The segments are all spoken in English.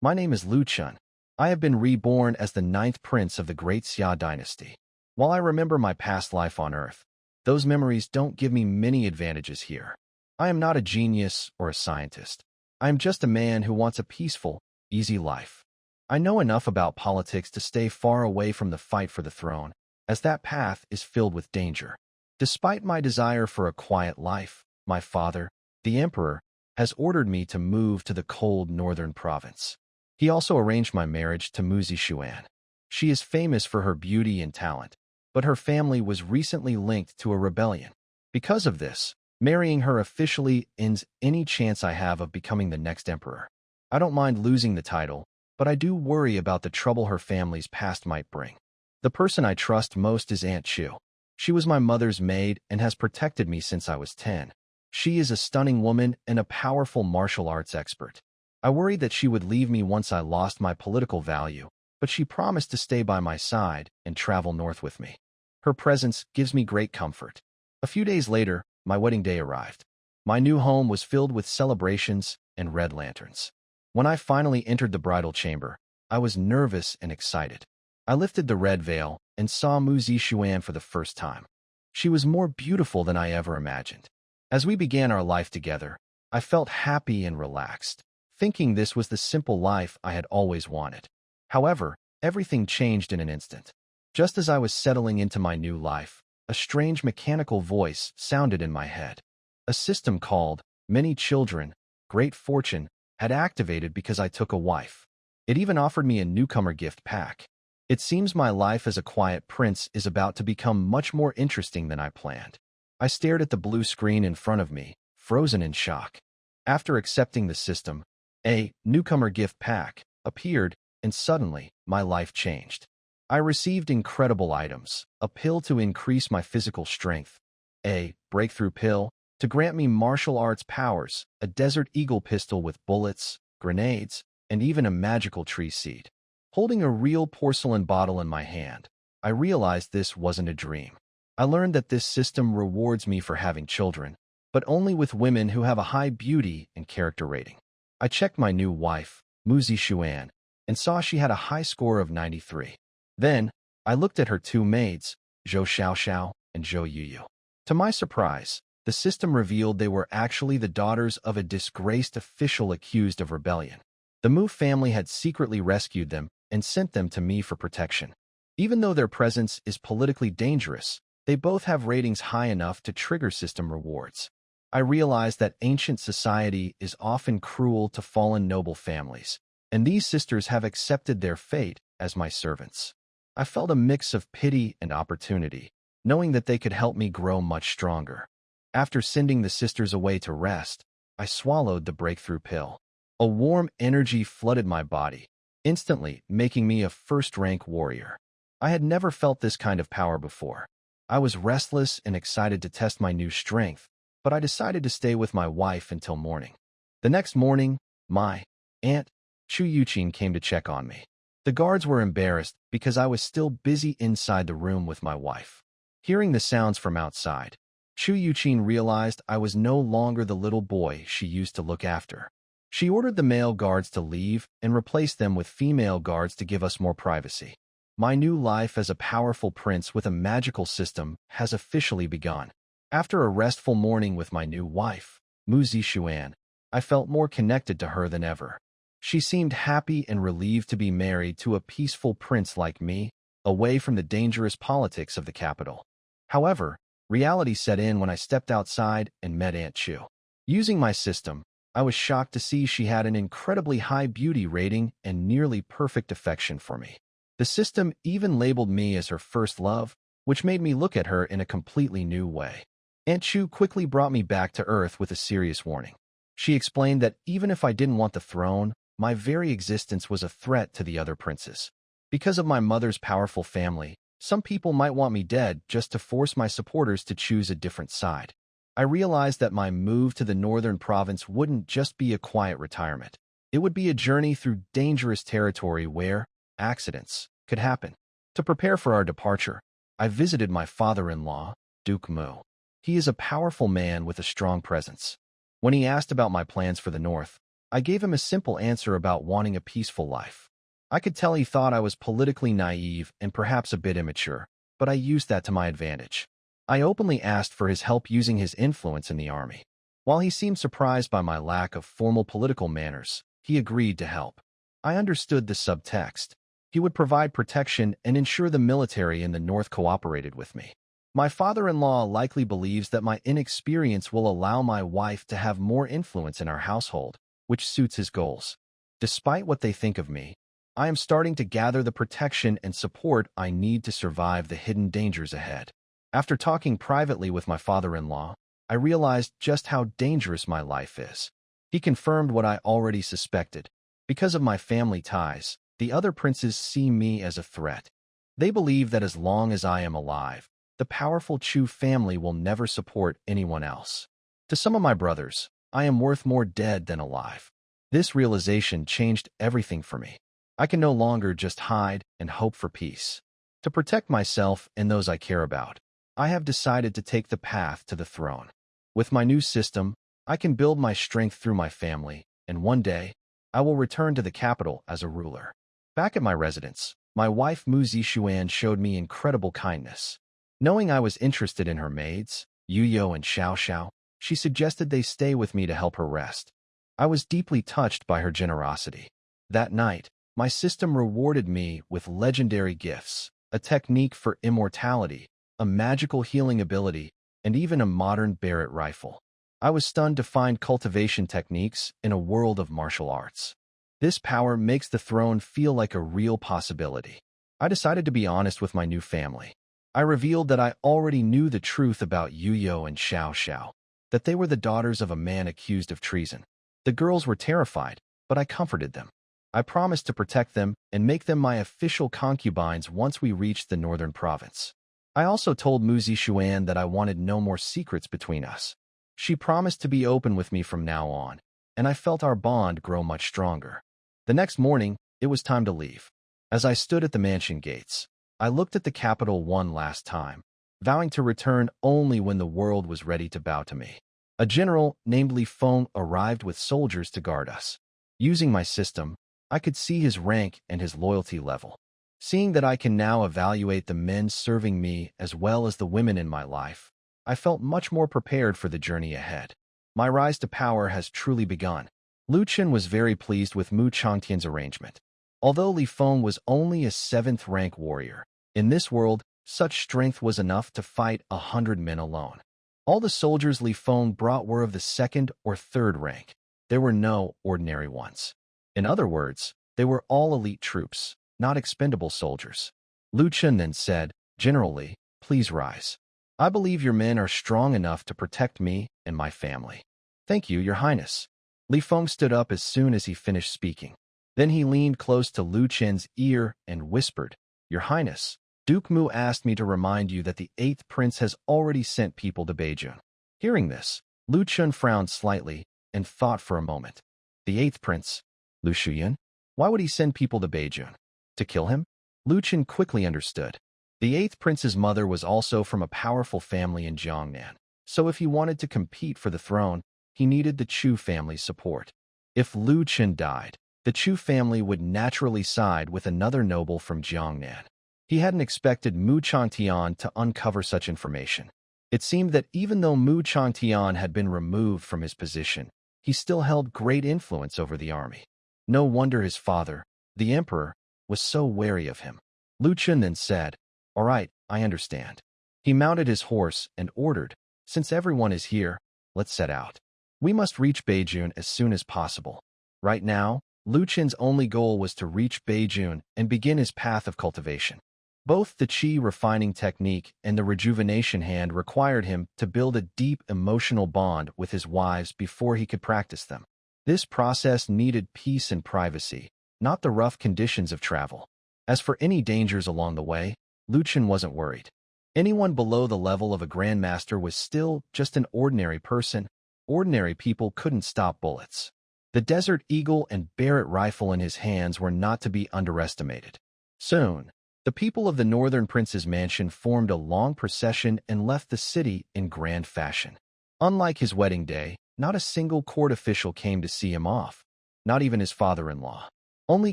My name is Lu Chun. I have been reborn as the ninth prince of the Great Xia dynasty. While I remember my past life on Earth, those memories don't give me many advantages here. I am not a genius or a scientist. I am just a man who wants a peaceful, easy life. I know enough about politics to stay far away from the fight for the throne, as that path is filled with danger. Despite my desire for a quiet life, my father, the emperor, has ordered me to move to the cold northern province. He also arranged my marriage to Muzi Xuan. She is famous for her beauty and talent, but her family was recently linked to a rebellion. Because of this, marrying her officially ends any chance I have of becoming the next emperor. I don't mind losing the title, but I do worry about the trouble her family's past might bring. The person I trust most is Aunt Chu. She was my mother's maid and has protected me since I was 10. She is a stunning woman and a powerful martial arts expert. I worried that she would leave me once I lost my political value, but she promised to stay by my side and travel north with me. Her presence gives me great comfort. A few days later, my wedding day arrived. My new home was filled with celebrations and red lanterns. When I finally entered the bridal chamber, I was nervous and excited. I lifted the red veil and saw Muzi Xuan for the first time. She was more beautiful than I ever imagined. As we began our life together, I felt happy and relaxed, thinking this was the simple life I had always wanted. However, everything changed in an instant. Just as I was settling into my new life, a strange mechanical voice sounded in my head. A system called Many Children, Great Fortune had activated because I took a wife. It even offered me a newcomer gift pack. It seems my life as a quiet prince is about to become much more interesting than I planned. I stared at the blue screen in front of me, frozen in shock. After accepting the system, a newcomer gift pack appeared, and suddenly, my life changed. I received incredible items, a pill to increase my physical strength, a breakthrough pill to grant me martial arts powers, a desert eagle pistol with bullets, grenades, and even a magical tree seed. Holding a real porcelain bottle in my hand, I realized this wasn't a dream. I learned that this system rewards me for having children, but only with women who have a high beauty and character rating. I checked my new wife, Muzi Xuan, and saw she had a high score of 93. Then, I looked at her two maids, Zhou Xiaoxiao and Zhou Yuyu. To my surprise, the system revealed they were actually the daughters of a disgraced official accused of rebellion. The Mu family had secretly rescued them and sent them to me for protection. Even though their presence is politically dangerous, they both have ratings high enough to trigger system rewards. I realized that ancient society is often cruel to fallen noble families, and these sisters have accepted their fate as my servants. I felt a mix of pity and opportunity, knowing that they could help me grow much stronger. After sending the sisters away to rest, I swallowed the breakthrough pill. A warm energy flooded my body, instantly making me a first-rank warrior. I had never felt this kind of power before. I was restless and excited to test my new strength, but I decided to stay with my wife until morning. The next morning, my aunt, Chu Yuqin, came to check on me. The guards were embarrassed because I was still busy inside the room with my wife. Hearing the sounds from outside, Chu Yuqin realized I was no longer the little boy she used to look after. She ordered the male guards to leave and replaced them with female guards to give us more privacy. My new life as a powerful prince with a magical system has officially begun. After a restful morning with my new wife, Muzi Xuan, I felt more connected to her than ever. She seemed happy and relieved to be married to a peaceful prince like me, away from the dangerous politics of the capital. However, reality set in when I stepped outside and met Aunt Chu. Using my system, I was shocked to see she had an incredibly high beauty rating and nearly perfect affection for me. The system even labeled me as her first love, which made me look at her in a completely new way. Aunt Chu quickly brought me back to Earth with a serious warning. She explained that even if I didn't want the throne, my very existence was a threat to the other princes. Because of my mother's powerful family, some people might want me dead just to force my supporters to choose a different side. I realized that my move to the northern province wouldn't just be a quiet retirement. It would be a journey through dangerous territory where accidents could happen. To prepare for our departure, I visited my father-in-law, Duke Mu. He is a powerful man with a strong presence. When he asked about my plans for the north, I gave him a simple answer about wanting a peaceful life. I could tell he thought I was politically naive and perhaps a bit immature, but I used that to my advantage. I openly asked for his help using his influence in the army. While he seemed surprised by my lack of formal political manners, he agreed to help. I understood the subtext. He would provide protection and ensure the military in the North cooperated with me. My father-in-law likely believes that my inexperience will allow my wife to have more influence in our household, which suits his goals. Despite what they think of me, I am starting to gather the protection and support I need to survive the hidden dangers ahead. After talking privately with my father-in-law, I realized just how dangerous my life is. He confirmed what I already suspected. Because of my family ties, the other princes see me as a threat. They believe that as long as I am alive, the powerful Chu family will never support anyone else. To some of my brothers, I am worth more dead than alive. This realization changed everything for me. I can no longer just hide and hope for peace. To protect myself and those I care about, I have decided to take the path to the throne. With my new system, I can build my strength through my family, and one day, I will return to the capital as a ruler. Back at my residence, my wife Mu Zixuan showed me incredible kindness. Knowing I was interested in her maids, Yu and Xiao, she suggested they stay with me to help her rest. I was deeply touched by her generosity. That night, my system rewarded me with legendary gifts, a technique for immortality, a magical healing ability, and even a modern Barrett rifle. I was stunned to find cultivation techniques in a world of martial arts. This power makes the throne feel like a real possibility. I decided to be honest with my new family. I revealed that I already knew the truth about Yu and Xiao, that they were the daughters of a man accused of treason. The girls were terrified, but I comforted them. I promised to protect them and make them my official concubines once we reached the northern province. I also told Mu Zixuan that I wanted no more secrets between us. She promised to be open with me from now on, and I felt our bond grow much stronger. The next morning, it was time to leave. As I stood at the mansion gates, I looked at the capital one last time, vowing to return only when the world was ready to bow to me. A general named Li Feng arrived with soldiers to guard us. Using my system, I could see his rank and his loyalty level. Seeing that I can now evaluate the men serving me as well as the women in my life, I felt much more prepared for the journey ahead. My rise to power has truly begun. Lu Chen was very pleased with Mu Changtian's arrangement. Although Li Feng was only a 7th-rank warrior, in this world, such strength was enough to fight 100 men alone. All the soldiers Li Feng brought were of the 2nd or 3rd rank. There were no ordinary ones. In other words, they were all elite troops, not expendable soldiers. Lu Chen then said, "General Li, please rise. I believe your men are strong enough to protect me and my family." "Thank you, Your Highness." Li Feng stood up as soon as he finished speaking. Then he leaned close to Lu Chen's ear and whispered, "Your Highness, Duke Mu asked me to remind you that the 8th prince has already sent people to Beijing." Hearing this, Lu Chen frowned slightly and thought for a moment. The 8th prince, Lu Shuyan? Why would he send people to Beijing? To kill him? Lu Chen quickly understood. The 8th prince's mother was also from a powerful family in Jiangnan, so if he wanted to compete for the throne, he needed the Chu family's support. If Lu Chen died, the Chu family would naturally side with another noble from Jiangnan. He hadn't expected Mu Changtian to uncover such information. It seemed that even though Mu Changtian had been removed from his position, he still held great influence over the army. No wonder his father, the emperor, was so wary of him. Lu Chen then said, "All right, I understand." He mounted his horse and ordered, "Since everyone is here, let's set out. We must reach Beijing as soon as possible." Right now, Lu Chen's only goal was to reach Beijing and begin his path of cultivation. Both the qi refining technique and the rejuvenation hand required him to build a deep emotional bond with his wives before he could practice them. This process needed peace and privacy, not the rough conditions of travel. As for any dangers along the way, Lu Chen wasn't worried. Anyone below the level of a grandmaster was still just an ordinary person. Ordinary people couldn't stop bullets. The Desert Eagle and Barrett rifle in his hands were not to be underestimated. Soon, the people of the Northern Prince's mansion formed a long procession and left the city in grand fashion. Unlike his wedding day, not a single court official came to see him off. not even his father-in-law. Only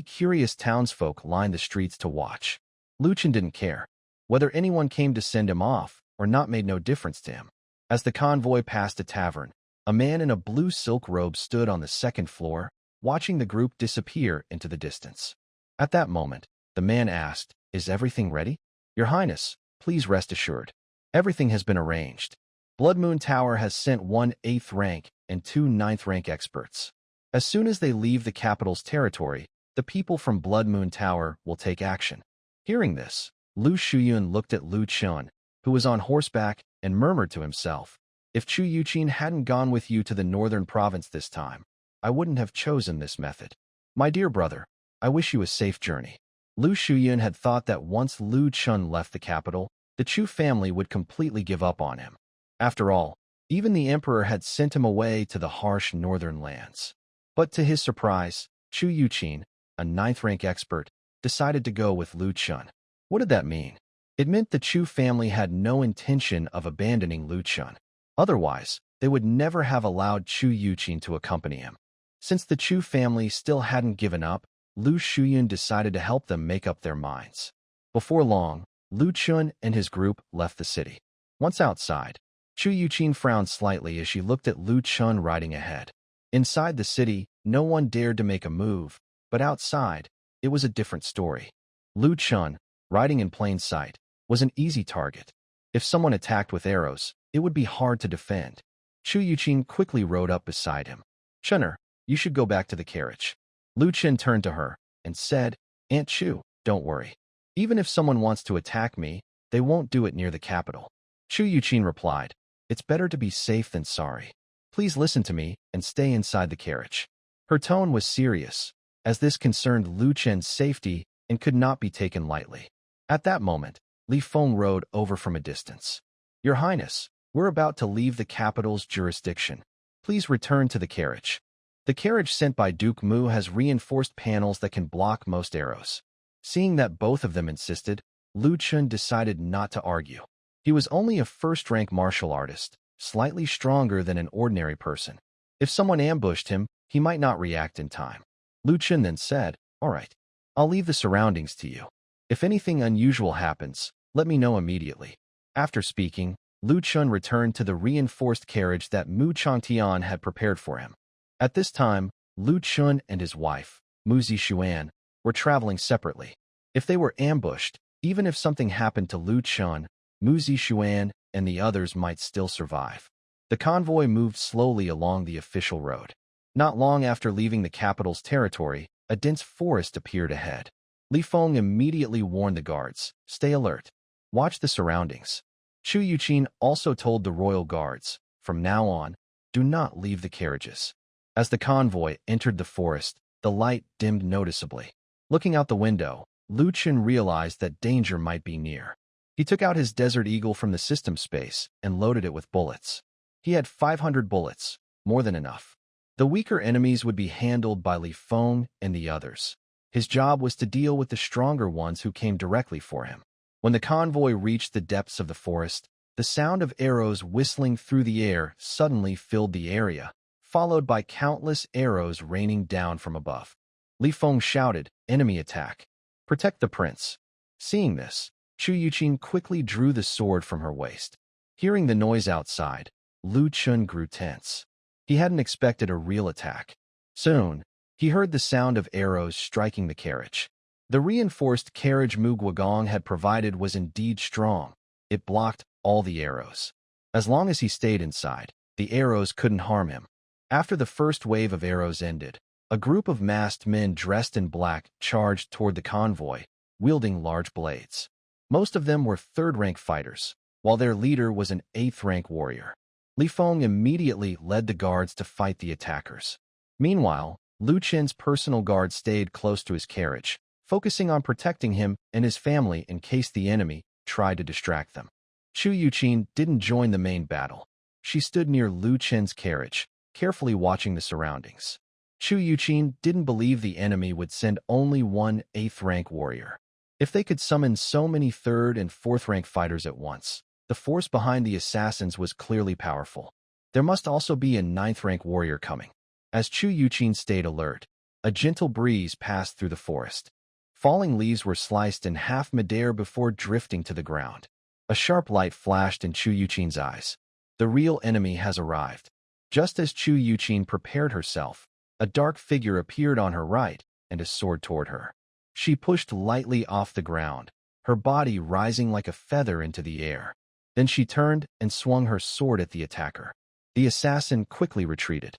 curious townsfolk lined the streets to watch. Lu Chen didn't care. Whether anyone came to send him off or not made no difference to him. As the convoy passed a tavern, a man in a blue silk robe stood on the second floor, watching the group disappear into the distance. At that moment, the man asked, "Is everything ready?" "Your Highness, please rest assured. Everything has been arranged. Blood Moon Tower has sent 1/8th rank and 2 9th rank experts. As soon as they leave the capital's territory, the people from Blood Moon Tower will take action." Hearing this, Lu Shuyun looked at Lu Chun, who was on horseback, and murmured to himself, "If Chu Yuqin hadn't gone with you to the northern province this time, I wouldn't have chosen this method. My dear brother, I wish you a safe journey." Lu Shuyun had thought that once Lu Chun left the capital, the Chu family would completely give up on him. After all, even the emperor had sent him away to the harsh northern lands. But to his surprise, Chu Yuqin, a 9th rank expert, decided to go with Lu Chun. What did that mean? It meant the Chu family had no intention of abandoning Lu Chun. Otherwise, they would never have allowed Chu Yuqin to accompany him. Since the Chu family still hadn't given up, Lu Shuyun decided to help them make up their minds. Before long, Lu Chun and his group left the city. Once outside, Chu Yuqin frowned slightly as she looked at Lu Chun riding ahead. Inside the city, no one dared to make a move, but outside, it was a different story. Lu Chun, riding in plain sight, was an easy target. If someone attacked with arrows, it would be hard to defend. Chu Yuqin quickly rode up beside him. "Chunner, you should go back to the carriage." Lu Chen turned to her and said, "Aunt Chu, don't worry. Even if someone wants to attack me, they won't do it near the capital." Chu Yuqin replied, "It's better to be safe than sorry. Please listen to me and stay inside the carriage." Her tone was serious, as this concerned Lu Chen's safety and could not be taken lightly. At that moment, Li Feng rode over from a distance. "Your Highness, we're about to leave the capital's jurisdiction. Please return to the carriage. The carriage sent by Duke Mu has reinforced panels that can block most arrows." Seeing that both of them insisted, Lu Chun decided not to argue. He was only a first-rank martial artist, slightly stronger than an ordinary person. If someone ambushed him, he might not react in time. Lu Chun then said, "All right, I'll leave the surroundings to you. If anything unusual happens, let me know immediately." After speaking, Lu Chun returned to the reinforced carriage that Mu Changtian had prepared for him. At this time, Lu Chun and his wife, Mu Zixuan, were traveling separately. If they were ambushed, even if something happened to Lu Chun, Mu Zixuan and the others might still survive. The convoy moved slowly along the official road. Not long after leaving the capital's territory, a dense forest appeared ahead. Li Feng immediately warned the guards, "Stay alert. Watch the surroundings." Chu Yuqin also told the royal guards, "From now on, do not leave the carriages." As the convoy entered the forest, the light dimmed noticeably. Looking out the window, Lu Chen realized that danger might be near. He took out his Desert Eagle from the system space and loaded it with bullets. He had 500 bullets, more than enough. The weaker enemies would be handled by Li Feng and the others. His job was to deal with the stronger ones who came directly for him. When the convoy reached the depths of the forest, the sound of arrows whistling through the air suddenly filled the area, followed by countless arrows raining down from above. Li Feng shouted, "Enemy attack! Protect the prince!" Seeing this, Chu Yuqin quickly drew the sword from her waist. Hearing the noise outside, Lu Chun grew tense. He hadn't expected a real attack. Soon, he heard the sound of arrows striking the carriage. The reinforced carriage Mu Guogong had provided was indeed strong. It blocked all the arrows. As long as he stayed inside, the arrows couldn't harm him. After the first wave of arrows ended, a group of masked men dressed in black charged toward the convoy, wielding large blades. Most of them were third-rank fighters, while their leader was an 8th-rank warrior. Li Feng immediately led the guards to fight the attackers. Meanwhile, Lu Chen's personal guard stayed close to his carriage, focusing on protecting him and his family in case the enemy tried to distract them. Chu Yuqin didn't join the main battle. She stood near Lu Chen's carriage, carefully watching the surroundings. Chu Yuqin didn't believe the enemy would send only one 8th-rank warrior. If they could summon so many 3rd and 4th-rank fighters at once, the force behind the assassins was clearly powerful. There must also be a 9th-rank warrior coming. As Chu Yuqin stayed alert, A gentle breeze passed through the forest. Falling leaves were sliced in half midair before drifting to the ground. A sharp light flashed in Chu Yuqin's eyes. The real enemy has arrived. Just as Chu Yuqin prepared herself, a dark figure appeared on her right and a sword toward her. She pushed lightly off the ground, her body rising like a feather into the air. Then she turned and swung her sword at the attacker. The assassin quickly retreated.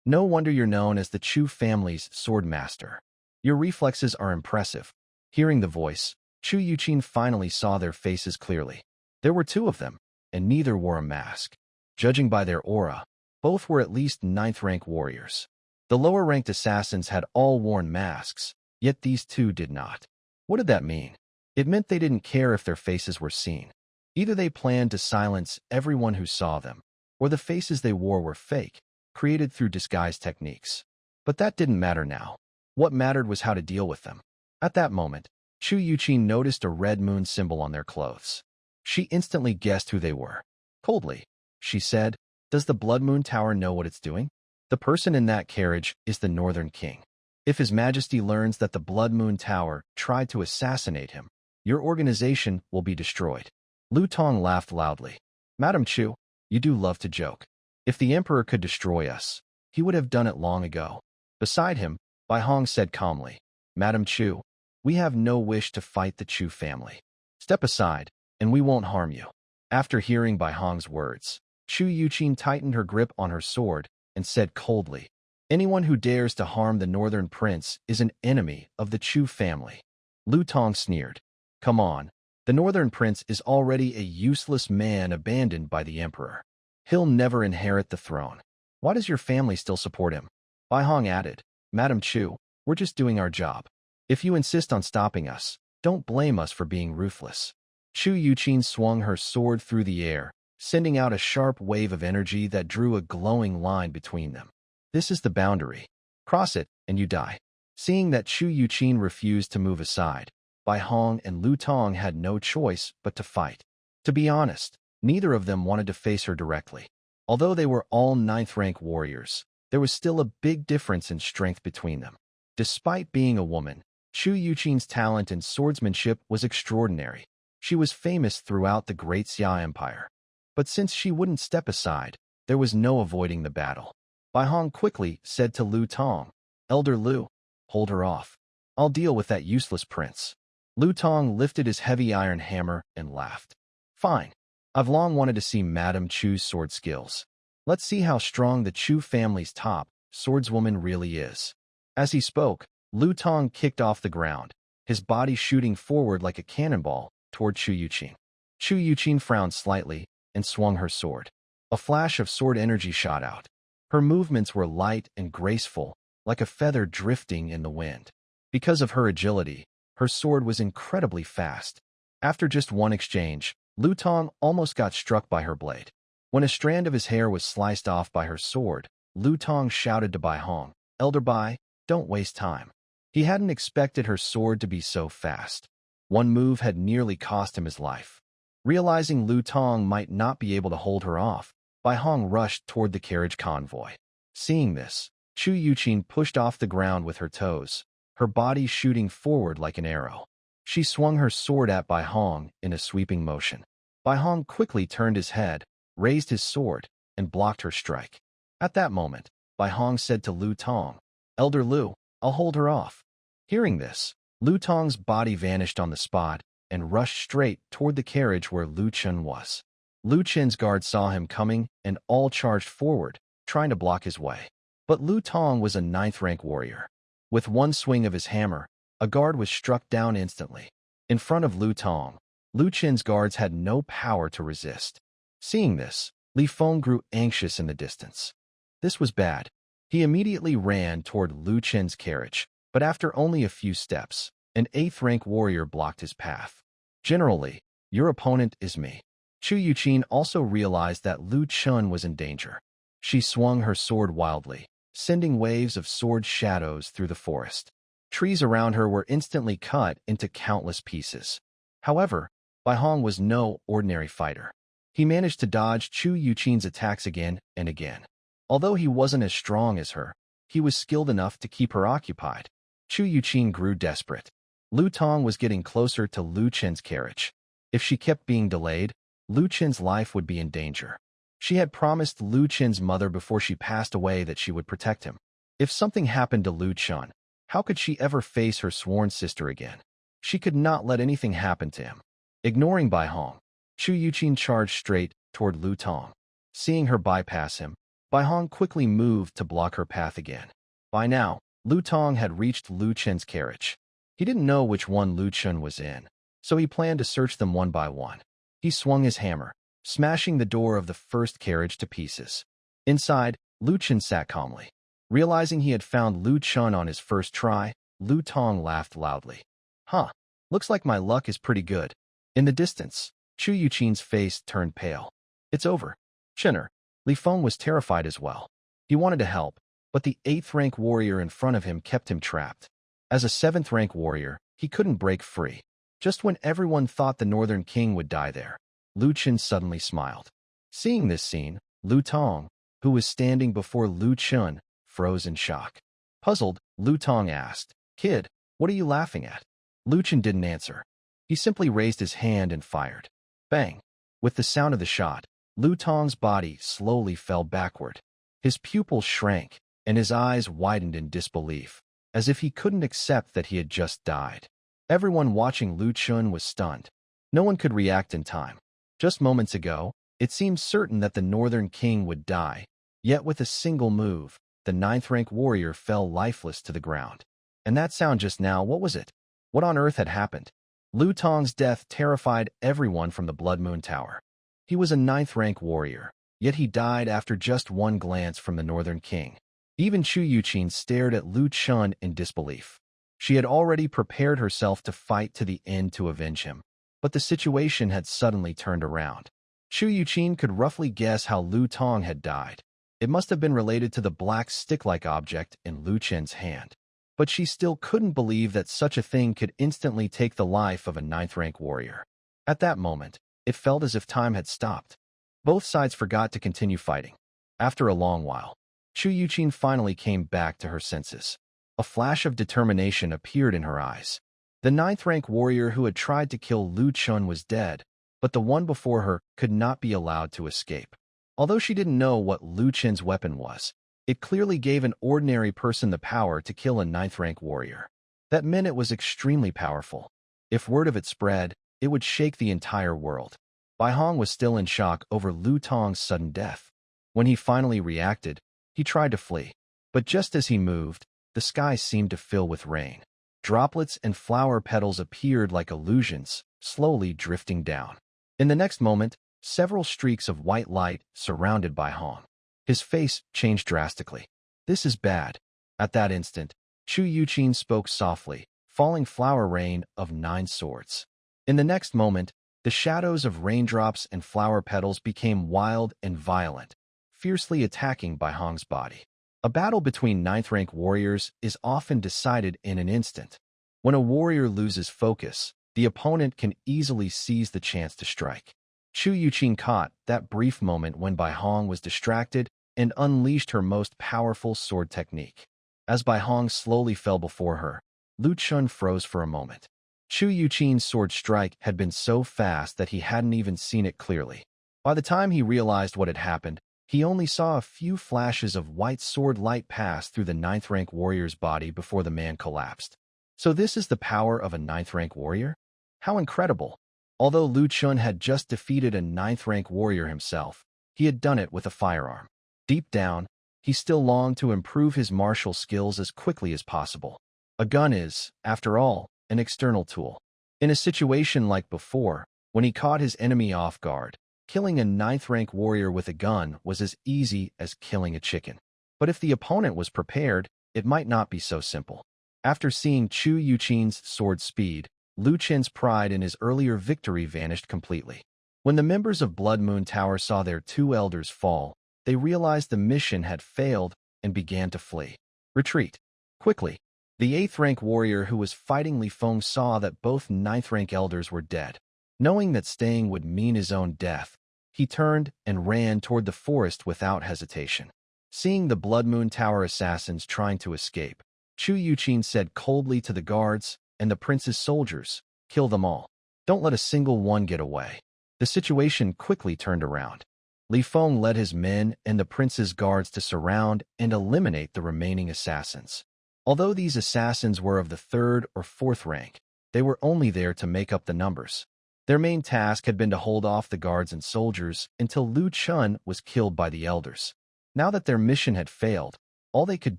No wonder you're known as the Chu family's sword master. Your reflexes are impressive. Hearing the voice, Chu Yuqin finally saw their faces clearly. There were two of them, and neither wore a mask. Judging by their aura, both were at least 9th-rank warriors. The lower-ranked assassins had all worn masks, yet these two did not. What did that mean? It meant they didn't care if their faces were seen. Either they planned to silence everyone who saw them, or the faces they wore were fake, created through disguise techniques. But that didn't matter now. What mattered was how to deal with them. At that moment, Chu Yuqin noticed a red moon symbol on their clothes. She instantly guessed who they were. Coldly, she said, "Does the Blood Moon Tower know what it's doing? The person in that carriage is the Northern King. If His Majesty learns that the Blood Moon Tower tried to assassinate him, your organization will be destroyed." Lu Tong laughed loudly. "Madam Chu, you do love to joke. If the Emperor could destroy us, he would have done it long ago." Beside him, Bai Hong said calmly, "Madam Chu, we have no wish to fight the Chu family. Step aside, and we won't harm you." After hearing Bai Hong's words, Chu Yuqin tightened her grip on her sword and said coldly, "Anyone who dares to harm the Northern Prince is an enemy of the Chu family." Lu Tong sneered. "Come on, the Northern Prince is already a useless man abandoned by the Emperor. He'll never inherit the throne. Why does your family still support him?" Bai Hong added, "Madam Chu, we're just doing our job. If you insist on stopping us, don't blame us for being ruthless." Chu Yuqin swung her sword through the air, sending out a sharp wave of energy that drew a glowing line between them. "This is the boundary. Cross it, and you die." Seeing that Chu Yuqin refused to move aside, Bai Hong and Lu Tong had no choice but to fight. To be honest, neither of them wanted to face her directly. Although they were all 9th-rank warriors, there was still a big difference in strength between them. Despite being a woman, Chu Yuqin's talent in swordsmanship was extraordinary. She was famous throughout the Great Xia Empire. But since she wouldn't step aside, there was no avoiding the battle. Bai Hong quickly said to Lu Tong, "Elder Lu, hold her off. I'll deal with that useless prince." Lu Tong lifted his heavy iron hammer and laughed. "Fine. I've long wanted to see Madame Chu's sword skills. Let's see how strong the Chu family's top swordswoman really is." As he spoke, Lu Tong kicked off the ground, his body shooting forward like a cannonball toward Chu Yuqin. Chu Yuqin frowned slightly and swung her sword. A flash of sword energy shot out. Her movements were light and graceful, like a feather drifting in the wind. Because of her agility, her sword was incredibly fast. After just one exchange, Lu Tong almost got struck by her blade. When a strand of his hair was sliced off by her sword, Lu Tong shouted to Bai Hong, "Elder Bai, don't waste time." He hadn't expected her sword to be so fast. One move had nearly cost him his life. Realizing Lu Tong might not be able to hold her off, Bai Hong rushed toward the carriage convoy. Seeing this, Chu Yuqin pushed off the ground with her toes, her body shooting forward like an arrow. She swung her sword at Bai Hong in a sweeping motion. Bai Hong quickly turned his head, raised his sword, and blocked her strike. At that moment, Bai Hong said to Lu Tong, "Elder Lu, I'll hold her off." Hearing this, Lu Tong's body vanished on the spot and rushed straight toward the carriage where Lu Chen was. Lu Chen's guards saw him coming and all charged forward, trying to block his way. But Lu Tong was a 9th-rank warrior. With one swing of his hammer, a guard was struck down instantly. In front of Lu Tong, Lu Chen's guards had no power to resist. Seeing this, Li Feng grew anxious in the distance. This was bad. He immediately ran toward Lu Chen's carriage, but after only a few steps, an 8th-rank warrior blocked his path. "Generally, your opponent is me." Chu Yuqin also realized that Lu Chen was in danger. She swung her sword wildly, sending waves of sword shadows through the forest. Trees around her were instantly cut into countless pieces. However, Bai Hong was no ordinary fighter. He managed to dodge Chu Yuqin's attacks again and again. Although he wasn't as strong as her, he was skilled enough to keep her occupied. Chu Yuqin grew desperate. Lu Tong was getting closer to Lu Chen's carriage. If she kept being delayed, Lu Chen's life would be in danger. She had promised Lu Chen's mother before she passed away that she would protect him. If something happened to Lu Chen, how could she ever face her sworn sister again? She could not let anything happen to him. Ignoring Bai Hong, Chu Yuqin charged straight toward Lu Tong. Seeing her bypass him, Bai Hong quickly moved to block her path again. By now, Lu Tong had reached Lu Chen's carriage. He didn't know which one Lu Chen was in, so he planned to search them one by one. He swung his hammer, smashing the door of the first carriage to pieces. Inside, Lu Chen sat calmly. Realizing he had found Lu Chen on his first try, Lu Tong laughed loudly. Huh, looks like my luck is pretty good. In the distance, Chu Yuqin's face turned pale. It's over. Chenner. Li Feng was terrified as well. He wanted to help, but the 8th-rank warrior in front of him kept him trapped. As a 7th-rank warrior, he couldn't break free. Just when everyone thought the Northern King would die there, Lu Chen suddenly smiled. Seeing this scene, Lu Tong, who was standing before Lu Chen, froze in shock. Puzzled, Lu Tong asked, Kid, what are you laughing at? Lu Chen didn't answer. He simply raised his hand and fired. Bang! With the sound of the shot, Lu Tong's body slowly fell backward. His pupils shrank, and his eyes widened in disbelief, as if he couldn't accept that he had just died. Everyone watching Lu Chen was stunned. No one could react in time. Just moments ago, it seemed certain that the Northern King would die, yet with a single move, the 9th-rank warrior fell lifeless to the ground. And that sound just now, what was it? What on earth had happened? Lu Tong's death terrified everyone from the Blood Moon Tower. He was a 9th-rank warrior, yet he died after just one glance from the Northern King. Even Chu Yuqin stared at Lu Chen in disbelief. She had already prepared herself to fight to the end to avenge him, but the situation had suddenly turned around. Chu Yuqin could roughly guess how Lu Tong had died. It must have been related to the black stick-like object in Lu Chen's hand. But she still couldn't believe that such a thing could instantly take the life of a 9th-rank warrior. At that moment, it felt as if time had stopped. Both sides forgot to continue fighting. After a long while, Chu Yuqin finally came back to her senses. A flash of determination appeared in her eyes. The 9th-rank warrior who had tried to kill Lu Chen was dead, but the one before her could not be allowed to escape. Although she didn't know what Lu Chen's weapon was, it clearly gave an ordinary person the power to kill a 9th-rank warrior. That meant it was extremely powerful. If word of it spread, it would shake the entire world. Bai Hong was still in shock over Lu Tong's sudden death. When he finally reacted, he tried to flee. But just as he moved, the sky seemed to fill with rain. Droplets and flower petals appeared like illusions, slowly drifting down. In the next moment, several streaks of white light surrounded Bai Hong. His face changed drastically. This is bad. At that instant, Chu Yuqin spoke softly, falling flower rain of 9 swords. In the next moment, the shadows of raindrops and flower petals became wild and violent, fiercely attacking Bai Hong's body. A battle between 9th-rank warriors is often decided in an instant. When a warrior loses focus, the opponent can easily seize the chance to strike. Chu Yuqin caught that brief moment when Bai Hong was distracted and unleashed her most powerful sword technique. As Bai Hong slowly fell before her, Lu Chen froze for a moment. Chu Yuqin's sword strike had been so fast that he hadn't even seen it clearly. By the time he realized what had happened, he only saw a few flashes of white sword light pass through the 9th-rank warrior's body before the man collapsed. So this is the power of a 9th-rank warrior? How incredible! Although Lu Chen had just defeated a 9th-rank warrior himself, he had done it with a firearm. Deep down, he still longed to improve his martial skills as quickly as possible. A gun is, after all, an external tool. In a situation like before, when he caught his enemy off guard, killing a 9th-rank warrior with a gun was as easy as killing a chicken. But if the opponent was prepared, it might not be so simple. After seeing Chu Yuqin's sword speed, Lu Chen's pride in his earlier victory vanished completely. When the members of Blood Moon Tower saw their 2 elders fall, they realized the mission had failed and began to flee. Retreat. Quickly. The 8th-rank warrior who was fighting Li Feng saw that both 9th-rank elders were dead. Knowing that staying would mean his own death, he turned and ran toward the forest without hesitation. Seeing the Blood Moon Tower assassins trying to escape, Chu Yuqin said coldly to the guards and the prince's soldiers, "Kill them all. Don't let a single one get away." The situation quickly turned around. Li Feng led his men and the prince's guards to surround and eliminate the remaining assassins. Although these assassins were of the third or fourth rank, they were only there to make up the numbers. Their main task had been to hold off the guards and soldiers until Lu Chun was killed by the elders. Now that their mission had failed, all they could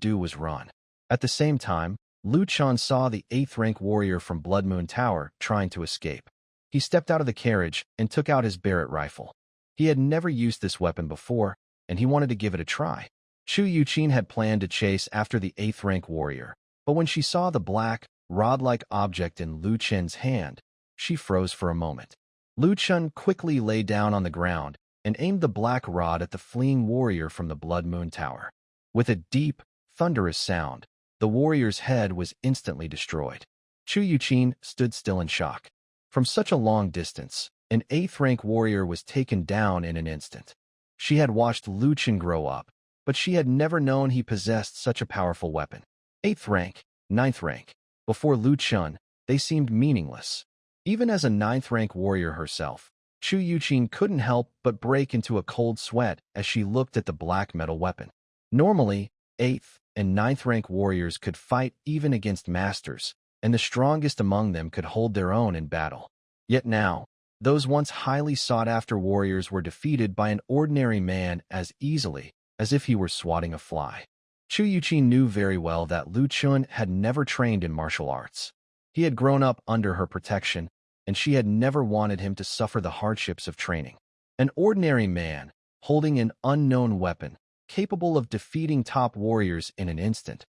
do was run. At the same time, Lu Chun saw the 8th-rank warrior from Blood Moon Tower trying to escape. He stepped out of the carriage and took out his Barrett rifle. He had never used this weapon before, and he wanted to give it a try. Chu Yuqin had planned to chase after the 8th-rank warrior, but when she saw the black, rod-like object in Lu Chen's hand, she froze for a moment. Lu Chun quickly lay down on the ground and aimed the black rod at the fleeing warrior from the Blood Moon Tower. With a deep, thunderous sound, the warrior's head was instantly destroyed. Chu Yuqin stood still in shock. From such a long distance, an 8th-rank warrior was taken down in an instant. She had watched Lu Chun grow up, but she had never known he possessed such a powerful weapon. 8th rank, 9th rank. Before Lu Chun, they seemed meaningless. Even as a 9th-rank warrior herself, Chu Yuqin couldn't help but break into a cold sweat as she looked at the black metal weapon. Normally, 8th and 9th-rank warriors could fight even against masters, and the strongest among them could hold their own in battle. Yet now, those once highly sought-after warriors were defeated by an ordinary man as easily as if he were swatting a fly. Chu Yuqin knew very well that Lu Chun had never trained in martial arts. He had grown up under her protection, and she had never wanted him to suffer the hardships of training. An ordinary man, holding an unknown weapon, capable of defeating top warriors in an instant.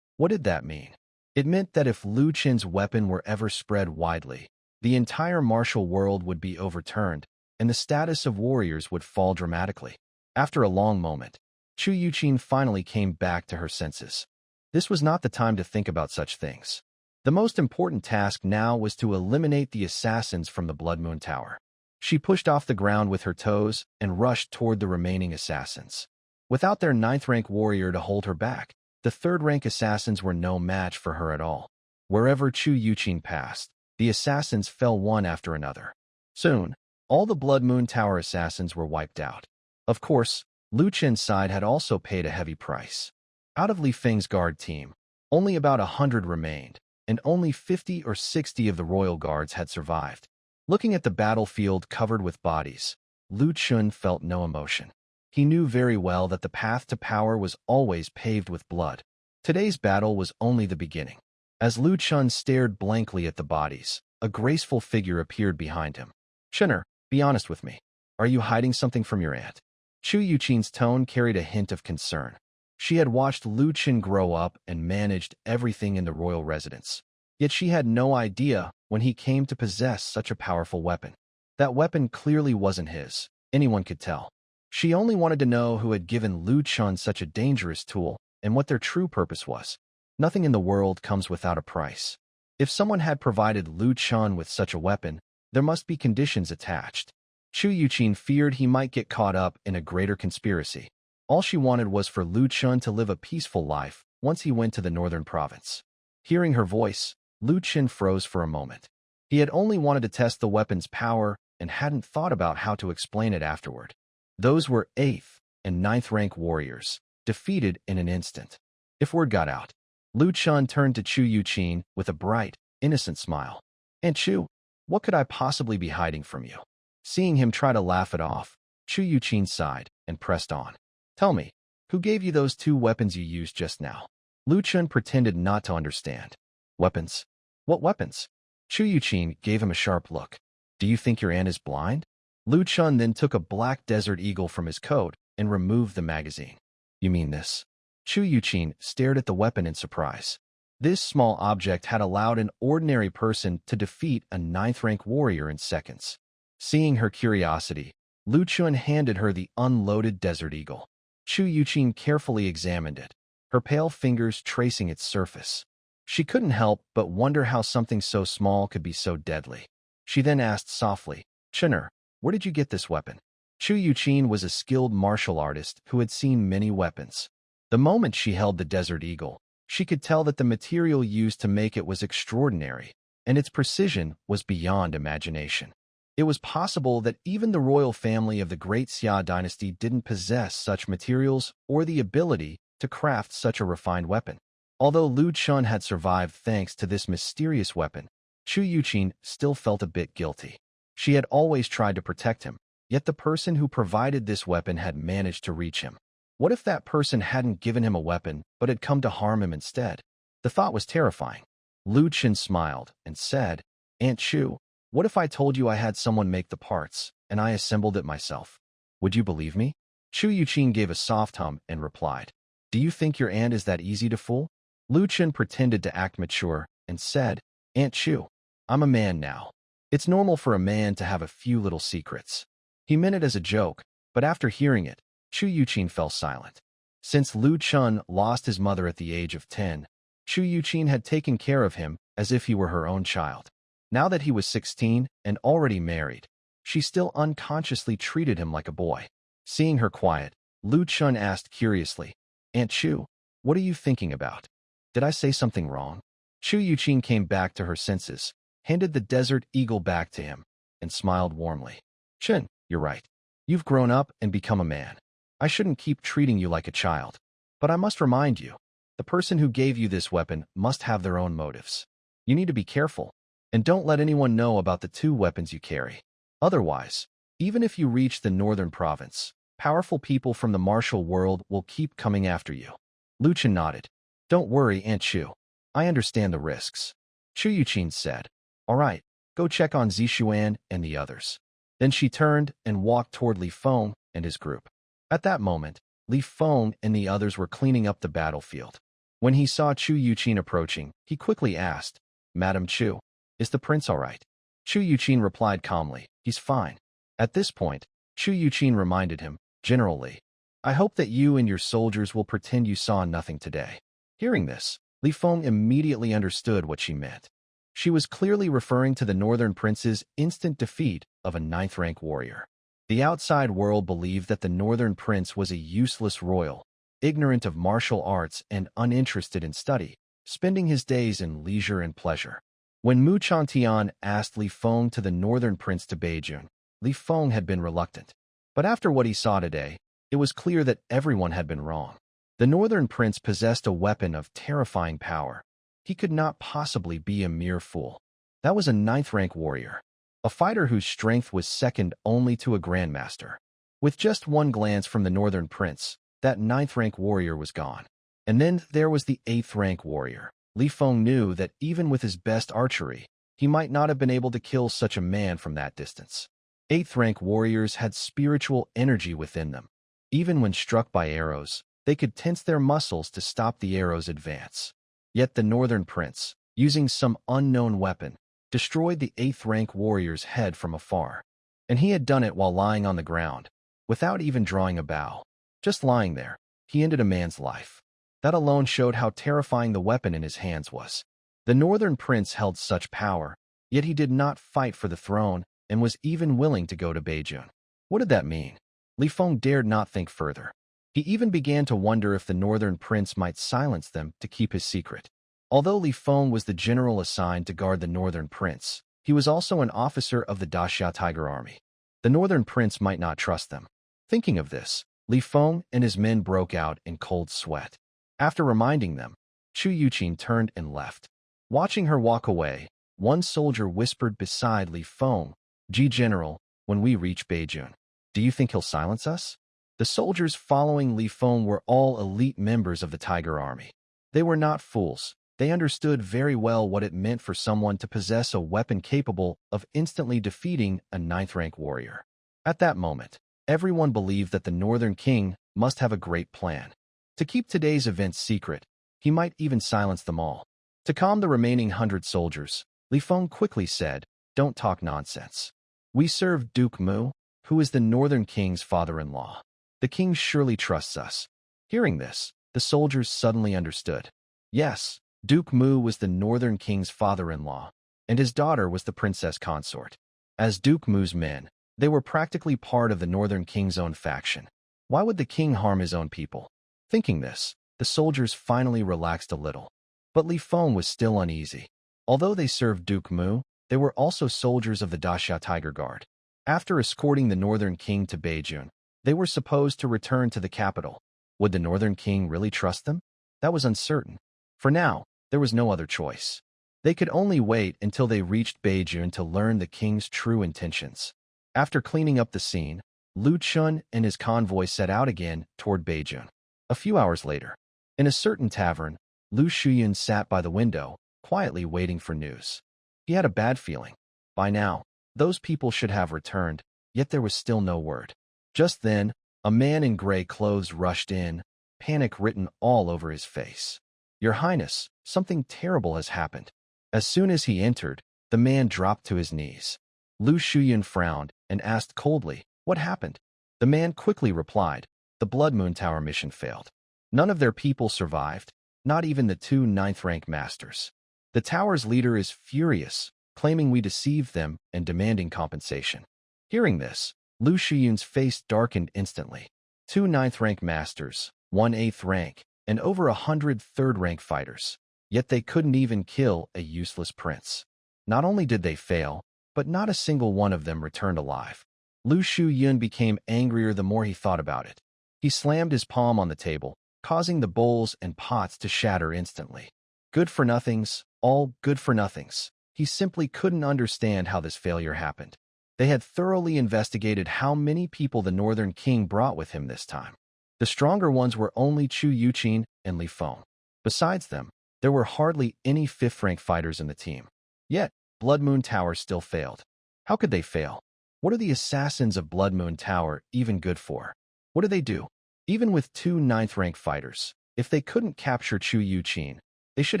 What did that mean? It meant that if Lu Chun's weapon were ever spread widely, the entire martial world would be overturned, and the status of warriors would fall dramatically. After a long moment, Chu Yuqin finally came back to her senses. This was not the time to think about such things. The most important task now was to eliminate the assassins from the Blood Moon Tower. She pushed off the ground with her toes and rushed toward the remaining assassins. Without their 9th-rank warrior to hold her back, the 3rd-rank assassins were no match for her at all. Wherever Chu Yuqin passed, the assassins fell one after another. Soon, all the Blood Moon Tower assassins were wiped out. Of course, Lu Chun's side had also paid a heavy price. Out of Li Feng's guard team, only about 100 remained, and only 50 or 60 of the royal guards had survived. Looking at the battlefield covered with bodies, Lu Chun felt no emotion. He knew very well that the path to power was always paved with blood. Today's battle was only the beginning. As Lu Chun stared blankly at the bodies, a graceful figure appeared behind him. "Chun'er, be honest with me. Are you hiding something from your aunt?" Chu Yuqin's tone carried a hint of concern. She had watched Lu Chun grow up and managed everything in the royal residence. Yet she had no idea when he came to possess such a powerful weapon. That weapon clearly wasn't his. Anyone could tell. She only wanted to know who had given Lu Chun such a dangerous tool and what their true purpose was. Nothing in the world comes without a price. If someone had provided Lu Chun with such a weapon, there must be conditions attached. Chu Yuqin feared he might get caught up in a greater conspiracy. All she wanted was for Lu Chun to live a peaceful life once he went to the northern province. Hearing her voice, Lu Chun froze for a moment. He had only wanted to test the weapon's power and hadn't thought about how to explain it afterward. Those were 8th and 9th rank warriors, defeated in an instant. If word got out, Lu Chun turned to Chu Yuqin with a bright, innocent smile. "Aunt Chu, what could I possibly be hiding from you?" Seeing him try to laugh it off, Chu Yuqin sighed and pressed on. "Tell me, who gave you those 2 weapons you used just now?" Lu Chun pretended not to understand. "Weapons? What weapons?" Chu Yuqin gave him a sharp look. "Do you think your aunt is blind?" Lu Chun then took a black desert eagle from his coat and removed the magazine. "You mean this?" Chu Yuqin stared at the weapon in surprise. This small object had allowed an ordinary person to defeat a 9th rank warrior in seconds. Seeing her curiosity, Lu Chun handed her the unloaded desert eagle. Chu Yuqin carefully examined it, her pale fingers tracing its surface. She couldn't help but wonder how something so small could be so deadly. She then asked softly, "Chun'er, where did you get this weapon?" Chu Yuqin was a skilled martial artist who had seen many weapons. The moment she held the Desert Eagle, she could tell that the material used to make it was extraordinary, and its precision was beyond imagination. It was possible that even the royal family of the Great Xia dynasty didn't possess such materials or the ability to craft such a refined weapon. Although Lu Chun had survived thanks to this mysterious weapon, Chu Yuqin still felt a bit guilty. She had always tried to protect him, yet the person who provided this weapon had managed to reach him. What if that person hadn't given him a weapon but had come to harm him instead? The thought was terrifying. Lu Chun smiled and said, "Aunt Chu, what if I told you I had someone make the parts, and I assembled it myself? Would you believe me?" Chu Yuqin gave a soft hum and replied, "Do you think your aunt is that easy to fool?" Lu Chun pretended to act mature and said, "Aunt Chu, I'm a man now. It's normal for a man to have a few little secrets." He meant it as a joke, but after hearing it, Chu Yuqin fell silent. Since Lu Chun lost his mother at the age of 10, Chu Yuqin had taken care of him as if he were her own child. Now that he was 16 and already married, she still unconsciously treated him like a boy. Seeing her quiet, Lu Chun asked curiously, "Aunt Chu, what are you thinking about? Did I say something wrong?" Chu Yuqin came back to her senses, handed the Desert Eagle back to him, and smiled warmly. "Chun, you're right. You've grown up and become a man. I shouldn't keep treating you like a child. But I must remind you, the person who gave you this weapon must have their own motives. You need to be careful, and don't let anyone know about the two weapons you carry. Otherwise, even if you reach the northern province, powerful people from the martial world will keep coming after you." Lu Chun nodded. "Don't worry, Aunt Chu. I understand the risks." Chu Yuqin said, "All right, go check on Zixuan and the others." Then she turned and walked toward Li Feng and his group. At that moment, Li Feng and the others were cleaning up the battlefield. When he saw Chu Yuqin approaching, he quickly asked, "Madam Chu, is the prince all right?" Chu Yuqin replied calmly, "He's fine." At this point, Chu Yuqin reminded him, "General Li, I hope that you and your soldiers will pretend you saw nothing today." Hearing this, Li Feng immediately understood what she meant. She was clearly referring to the Northern Prince's instant defeat of a 9th-rank warrior. The outside world believed that the Northern Prince was a useless royal, ignorant of martial arts and uninterested in study, spending his days in leisure and pleasure. When Mu Chantian asked Li Feng to the Northern Prince to Beijing, Li Feng had been reluctant. But after what he saw today, it was clear that everyone had been wrong. The Northern Prince possessed a weapon of terrifying power. He could not possibly be a mere fool. That was a 9th-rank warrior, a fighter whose strength was second only to a grandmaster. With just one glance from the Northern Prince, that 9th-rank warrior was gone. And then there was the 8th-rank warrior. Li Feng knew that even with his best archery, he might not have been able to kill such a man from that distance. 8th-rank warriors had spiritual energy within them. Even when struck by arrows, they could tense their muscles to stop the arrow's advance. Yet the Northern Prince, using some unknown weapon, destroyed the 8th-rank warrior's head from afar. And he had done it while lying on the ground, without even drawing a bow. Just lying there, he ended a man's life. That alone showed how terrifying the weapon in his hands was. The Northern Prince held such power, yet he did not fight for the throne and was even willing to go to Beijing. What did that mean? Li Feng dared not think further. He even began to wonder if the Northern Prince might silence them to keep his secret. Although Li Feng was the general assigned to guard the Northern Prince, he was also an officer of the Daxia Tiger Army. The Northern Prince might not trust them. Thinking of this, Li Feng and his men broke out in cold sweat. After reminding them, Chu Yuqin turned and left. Watching her walk away, one soldier whispered beside Li Feng, "Ji General, when we reach Beijing, do you think he'll silence us?" The soldiers following Li Feng were all elite members of the Tiger Army. They were not fools. They understood very well what it meant for someone to possess a weapon capable of instantly defeating a 9th-rank warrior. At that moment, everyone believed that the Northern King must have a great plan. To keep today's events secret, he might even silence them all. To calm the remaining 100 soldiers, Li Feng quickly said, "Don't talk nonsense. We serve Duke Mu, who is the Northern King's father-in-law. The king surely trusts us." Hearing this, the soldiers suddenly understood. Yes, Duke Mu was the Northern King's father-in-law, and his daughter was the princess consort. As Duke Mu's men, they were practically part of the Northern King's own faction. Why would the king harm his own people? Thinking this, the soldiers finally relaxed a little. But Li Feng was still uneasy. Although they served Duke Mu, they were also soldiers of the Daxia Tiger Guard. After escorting the Northern King to Beijing, they were supposed to return to the capital. Would the Northern King really trust them? That was uncertain. For now, there was no other choice. They could only wait until they reached Beijing to learn the king's true intentions. After cleaning up the scene, Lu Chun and his convoy set out again toward Beijing. A few hours later, in a certain tavern, Lu Shuyun sat by the window, quietly waiting for news. He had a bad feeling. By now, those people should have returned, yet there was still no word. Just then, a man in gray clothes rushed in, panic written all over his face. "Your Highness, something terrible has happened." As soon as he entered, the man dropped to his knees. Lu Shuyun frowned and asked coldly, "What happened?" The man quickly replied, "The Blood Moon Tower mission failed. None of their people survived, not even the two ninth-rank masters. The tower's leader is furious, claiming we deceived them and demanding compensation." Hearing this, Lu Shuyun's face darkened instantly. Two ninth-rank masters, one eighth-rank, and over 100 third-rank fighters. Yet they couldn't even kill a useless prince. Not only did they fail, but not a single one of them returned alive. Lu Shuyun became angrier the more he thought about it. He slammed his palm on the table, causing the bowls and pots to shatter instantly. Good-for-nothings, all good-for-nothings. He simply couldn't understand how this failure happened. They had thoroughly investigated how many people the Northern King brought with him this time. The stronger ones were only Chu Yuqin and Li Feng. Besides them, there were hardly any fifth-rank fighters in the team. Yet, Blood Moon Tower still failed. How could they fail? What are the assassins of Blood Moon Tower even good for? What do they do? Even with two ninth-rank fighters, if they couldn't capture Chu Yuqin, they should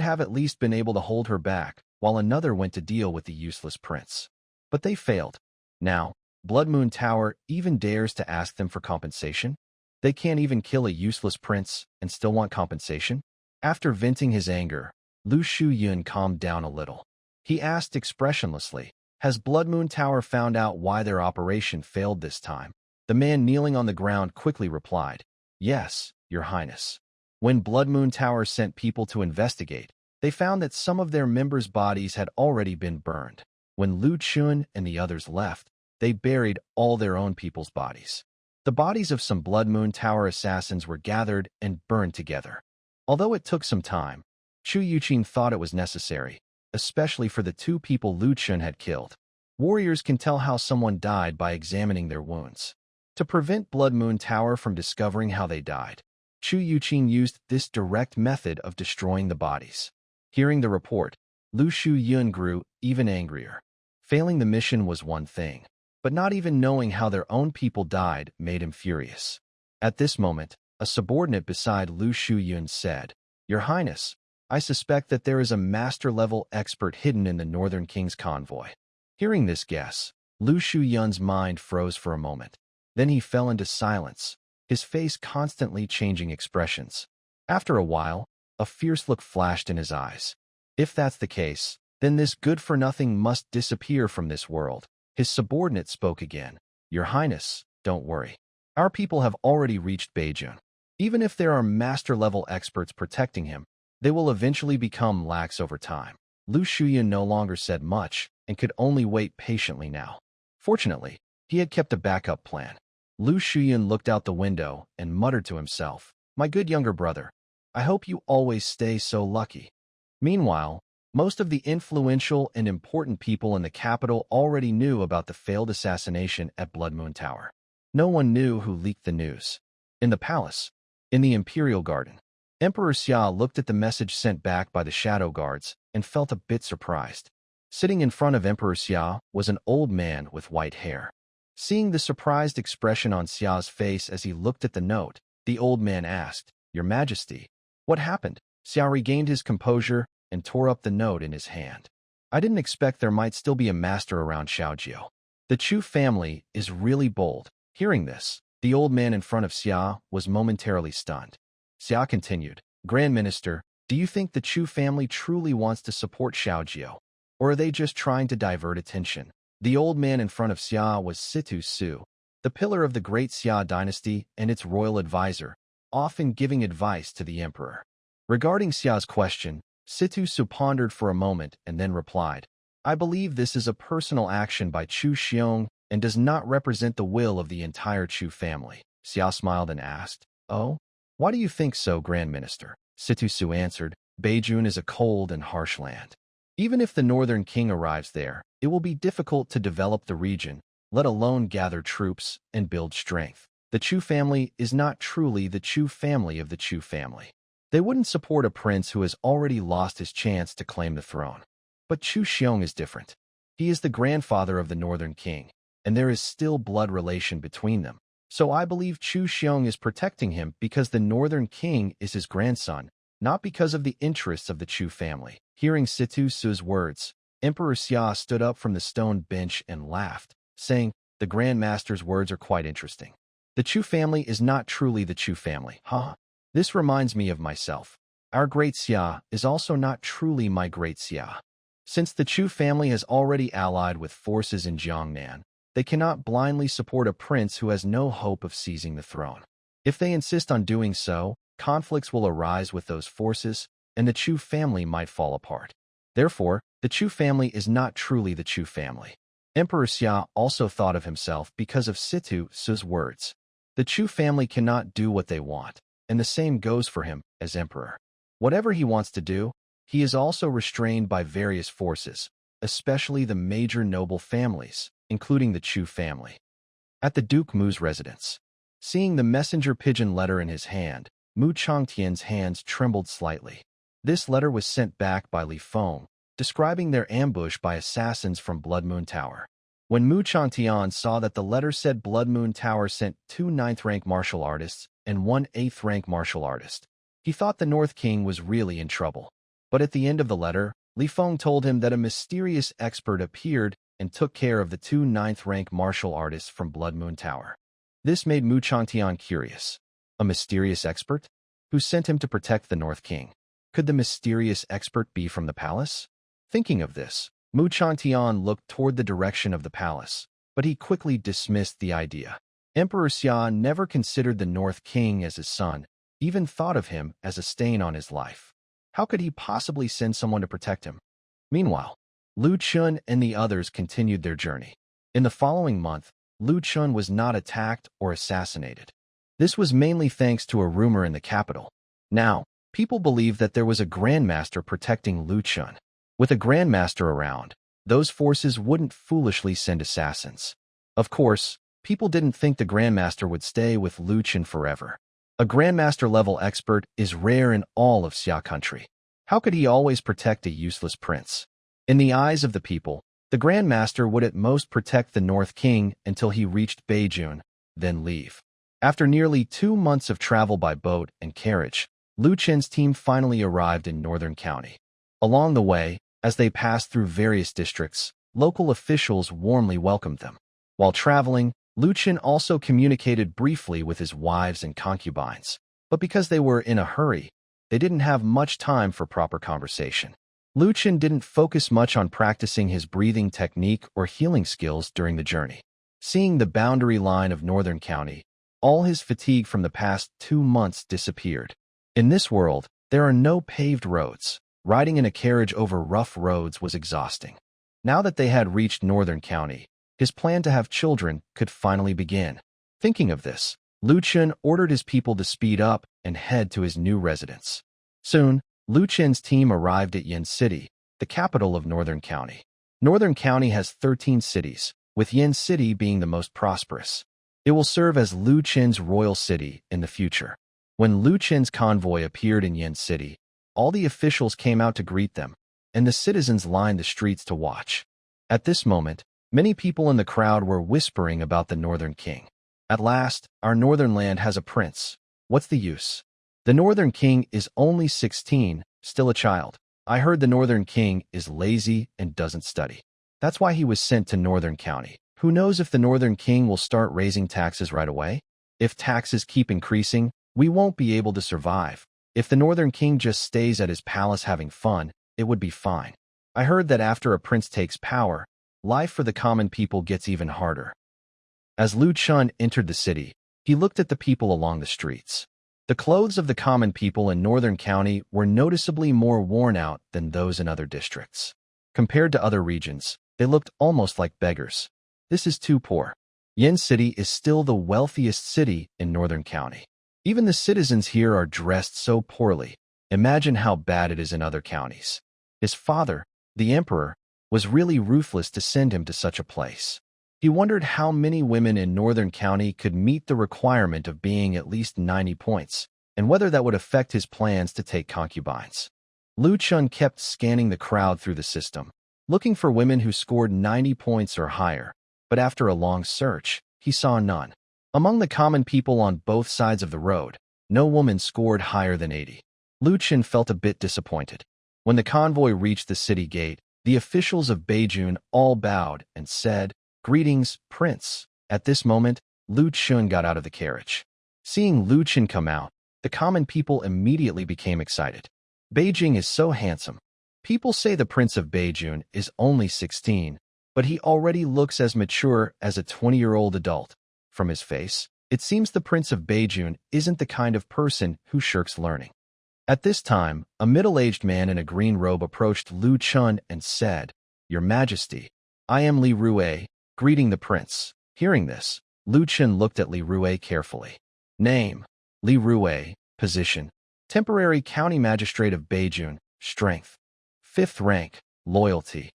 have at least been able to hold her back while another went to deal with the useless prince. But they failed. Now, Blood Moon Tower even dares to ask them for compensation? They can't even kill a useless prince and still want compensation? After venting his anger, Lu Shuyun calmed down a little. He asked expressionlessly, "Has Blood Moon Tower found out why their operation failed this time?" The man kneeling on the ground quickly replied, "Yes, Your Highness. When Blood Moon Tower sent people to investigate, they found that some of their members' bodies had already been burned. When Lu Chun and the others left, they buried all their own people's bodies. The bodies of some Blood Moon Tower assassins were gathered and burned together. Although it took some time, Chu Yuqin thought it was necessary, especially for the two people Lu Chun had killed. Warriors can tell how someone died by examining their wounds. To prevent Blood Moon Tower from discovering how they died, Chu Yuqin used this direct method of destroying the bodies." Hearing the report, Lu Shuyun grew even angrier. Failing the mission was one thing, but not even knowing how their own people died made him furious. At this moment, a subordinate beside Lu Shuyun said, "Your Highness, I suspect that there is a master-level expert hidden in the Northern King's convoy." Hearing this guess, Lu Shuyun's mind froze for a moment. Then he fell into silence, his face constantly changing expressions. After a while, a fierce look flashed in his eyes. If that's the case, then this good-for-nothing must disappear from this world. His subordinate spoke again. "Your Highness, don't worry. Our people have already reached Beijing. Even if there are master-level experts protecting him, they will eventually become lax over time." Lu Shuyun no longer said much and could only wait patiently now. Fortunately, he had kept a backup plan. Lu Shuyun looked out the window and muttered to himself, "My good younger brother, I hope you always stay so lucky." Meanwhile, most of the influential and important people in the capital already knew about the failed assassination at Blood Moon Tower. No one knew who leaked the news. In the palace, in the Imperial Garden, Emperor Xia looked at the message sent back by the Shadow Guards and felt a bit surprised. Sitting in front of Emperor Xia was an old man with white hair. Seeing the surprised expression on Xia's face as he looked at the note, the old man asked, "Your Majesty, what happened?" Xia regained his composure and tore up the note in his hand. "I didn't expect there might still be a master around Xiaojiu. The Chu family is really bold." Hearing this, the old man in front of Xia was momentarily stunned. Xia continued, "Grand Minister, do you think the Chu family truly wants to support Xiaojiu? Or are they just trying to divert attention?" The old man in front of Xia was Situ Su, the pillar of the great Xia dynasty and its royal advisor, often giving advice to the emperor. Regarding Xia's question, Situ Su pondered for a moment and then replied, I believe this is a personal action by Chu Xiong and does not represent the will of the entire Chu family. Xia smiled and asked, Oh? Why do you think so, Grand Minister? Situ Su answered, Beijun is a cold and harsh land. Even if the northern king arrives there, it will be difficult to develop the region, let alone gather troops and build strength. The Chu family is not truly the Chu family of the Chu family. They wouldn't support a prince who has already lost his chance to claim the throne. But Chu Xiong is different. He is the grandfather of the northern king, and there is still blood relation between them. So I believe Chu Xiong is protecting him because the northern king is his grandson, not because of the interests of the Chu family. Hearing Situ Su's words, Emperor Xia stood up from the stone bench and laughed, saying, The Grand Master's words are quite interesting. The Chu family is not truly the Chu family. Huh? This reminds me of myself. Our great Xia is also not truly my great Xia. Since the Chu family has already allied with forces in Jiangnan, they cannot blindly support a prince who has no hope of seizing the throne. If they insist on doing so, conflicts will arise with those forces, and the Chu family might fall apart. Therefore, the Chu family is not truly the Chu family. Emperor Xia also thought of himself because of Situ Su's words. The Chu family cannot do what they want, and the same goes for him as emperor. Whatever he wants to do, he is also restrained by various forces, especially the major noble families, including the Chu family. At the Duke Mu's residence, seeing the messenger pigeon letter in his hand, Mu Changtian's hands trembled slightly. This letter was sent back by Li Feng, describing their ambush by assassins from Blood Moon Tower. When Mu Changtian saw that the letter said Blood Moon Tower sent 2 9th-rank martial artists and 1 8th-rank martial artist, he thought the North King was really in trouble. But at the end of the letter, Li Feng told him that a mysterious expert appeared and took care of the 2 9th-rank martial artists from Blood Moon Tower. This made Mu Changtian curious. A mysterious expert? Who sent him to protect the North King? Could the mysterious expert be from the palace? Thinking of this, Mu Changtian looked toward the direction of the palace, but he quickly dismissed the idea. Emperor Xia never considered the North King as his son, even thought of him as a stain on his life. How could he possibly send someone to protect him? Meanwhile, Lu Chun and the others continued their journey. In the following month, Lu Chun was not attacked or assassinated. This was mainly thanks to a rumor in the capital. Now, people believe that there was a grandmaster protecting Lu Chun. With a grandmaster around, those forces wouldn't foolishly send assassins. Of course, people didn't think the grandmaster would stay with Lu Chun forever. A grandmaster-level expert is rare in all of Xia country. How could he always protect a useless prince? In the eyes of the people, the grandmaster would at most protect the North King until he reached Beijun, then leave. After nearly 2 months of travel by boat and carriage, Lu Chen's team finally arrived in Northern County. Along the way, as they passed through various districts, local officials warmly welcomed them. While traveling, Lu Chen also communicated briefly with his wives and concubines, but because they were in a hurry, they didn't have much time for proper conversation. Lu Chen didn't focus much on practicing his breathing technique or healing skills during the journey. Seeing the boundary line of Northern County, all his fatigue from the past 2 months disappeared. In this world, there are no paved roads. Riding in a carriage over rough roads was exhausting. Now that they had reached Northern County, his plan to have children could finally begin. Thinking of this, Lu Chen ordered his people to speed up and head to his new residence. Soon, Lu Chen's team arrived at Yin City, the capital of Northern County. Northern County has 13 cities, with Yin City being the most prosperous. It will serve as Lu Chen's royal city in the future. When Lu Chen's convoy appeared in Yin City, all the officials came out to greet them, and the citizens lined the streets to watch. At this moment, many people in the crowd were whispering about the Northern King. At last, our northern land has a prince. What's the use? The Northern King is only 16, still a child. I heard the Northern King is lazy and doesn't study. That's why he was sent to Northern County. Who knows if the Northern King will start raising taxes right away? If taxes keep increasing, we won't be able to survive. If the Northern King just stays at his palace having fun, it would be fine. I heard that after a prince takes power, life for the common people gets even harder. As Lu Chun entered the city, he looked at the people along the streets. The clothes of the common people in Northern County were noticeably more worn out than those in other districts. Compared to other regions, they looked almost like beggars. This is too poor. Yen City is still the wealthiest city in Northern County. Even the citizens here are dressed so poorly. Imagine how bad it is in other counties. His father, the emperor, was really ruthless to send him to such a place. He wondered how many women in Northern County could meet the requirement of being at least 90 points, and whether that would affect his plans to take concubines. Lu Chun kept scanning the crowd through the system, looking for women who scored 90 points or higher, but after a long search, he saw none. Among the common people on both sides of the road, no woman scored higher than 80. Lu Chun felt a bit disappointed. When the convoy reached the city gate, the officials of Beijun all bowed and said, "Greetings, Prince." At this moment, Lu Chun got out of the carriage. Seeing Lu Chun come out, the common people immediately became excited. Beijing is so handsome. People say the Prince of Beijun is only 16, but he already looks as mature as a 20-year-old adult. From his face, it seems the Prince of Beijun isn't the kind of person who shirks learning. At this time, a middle-aged man in a green robe approached Lu Chun and said, "Your Majesty, I am Li Rue, greeting the prince." Hearing this, Lu Chun looked at Li Rue carefully. Name: Li Rue. Position: temporary county magistrate of Beijun. Strength: 5th rank. Loyalty: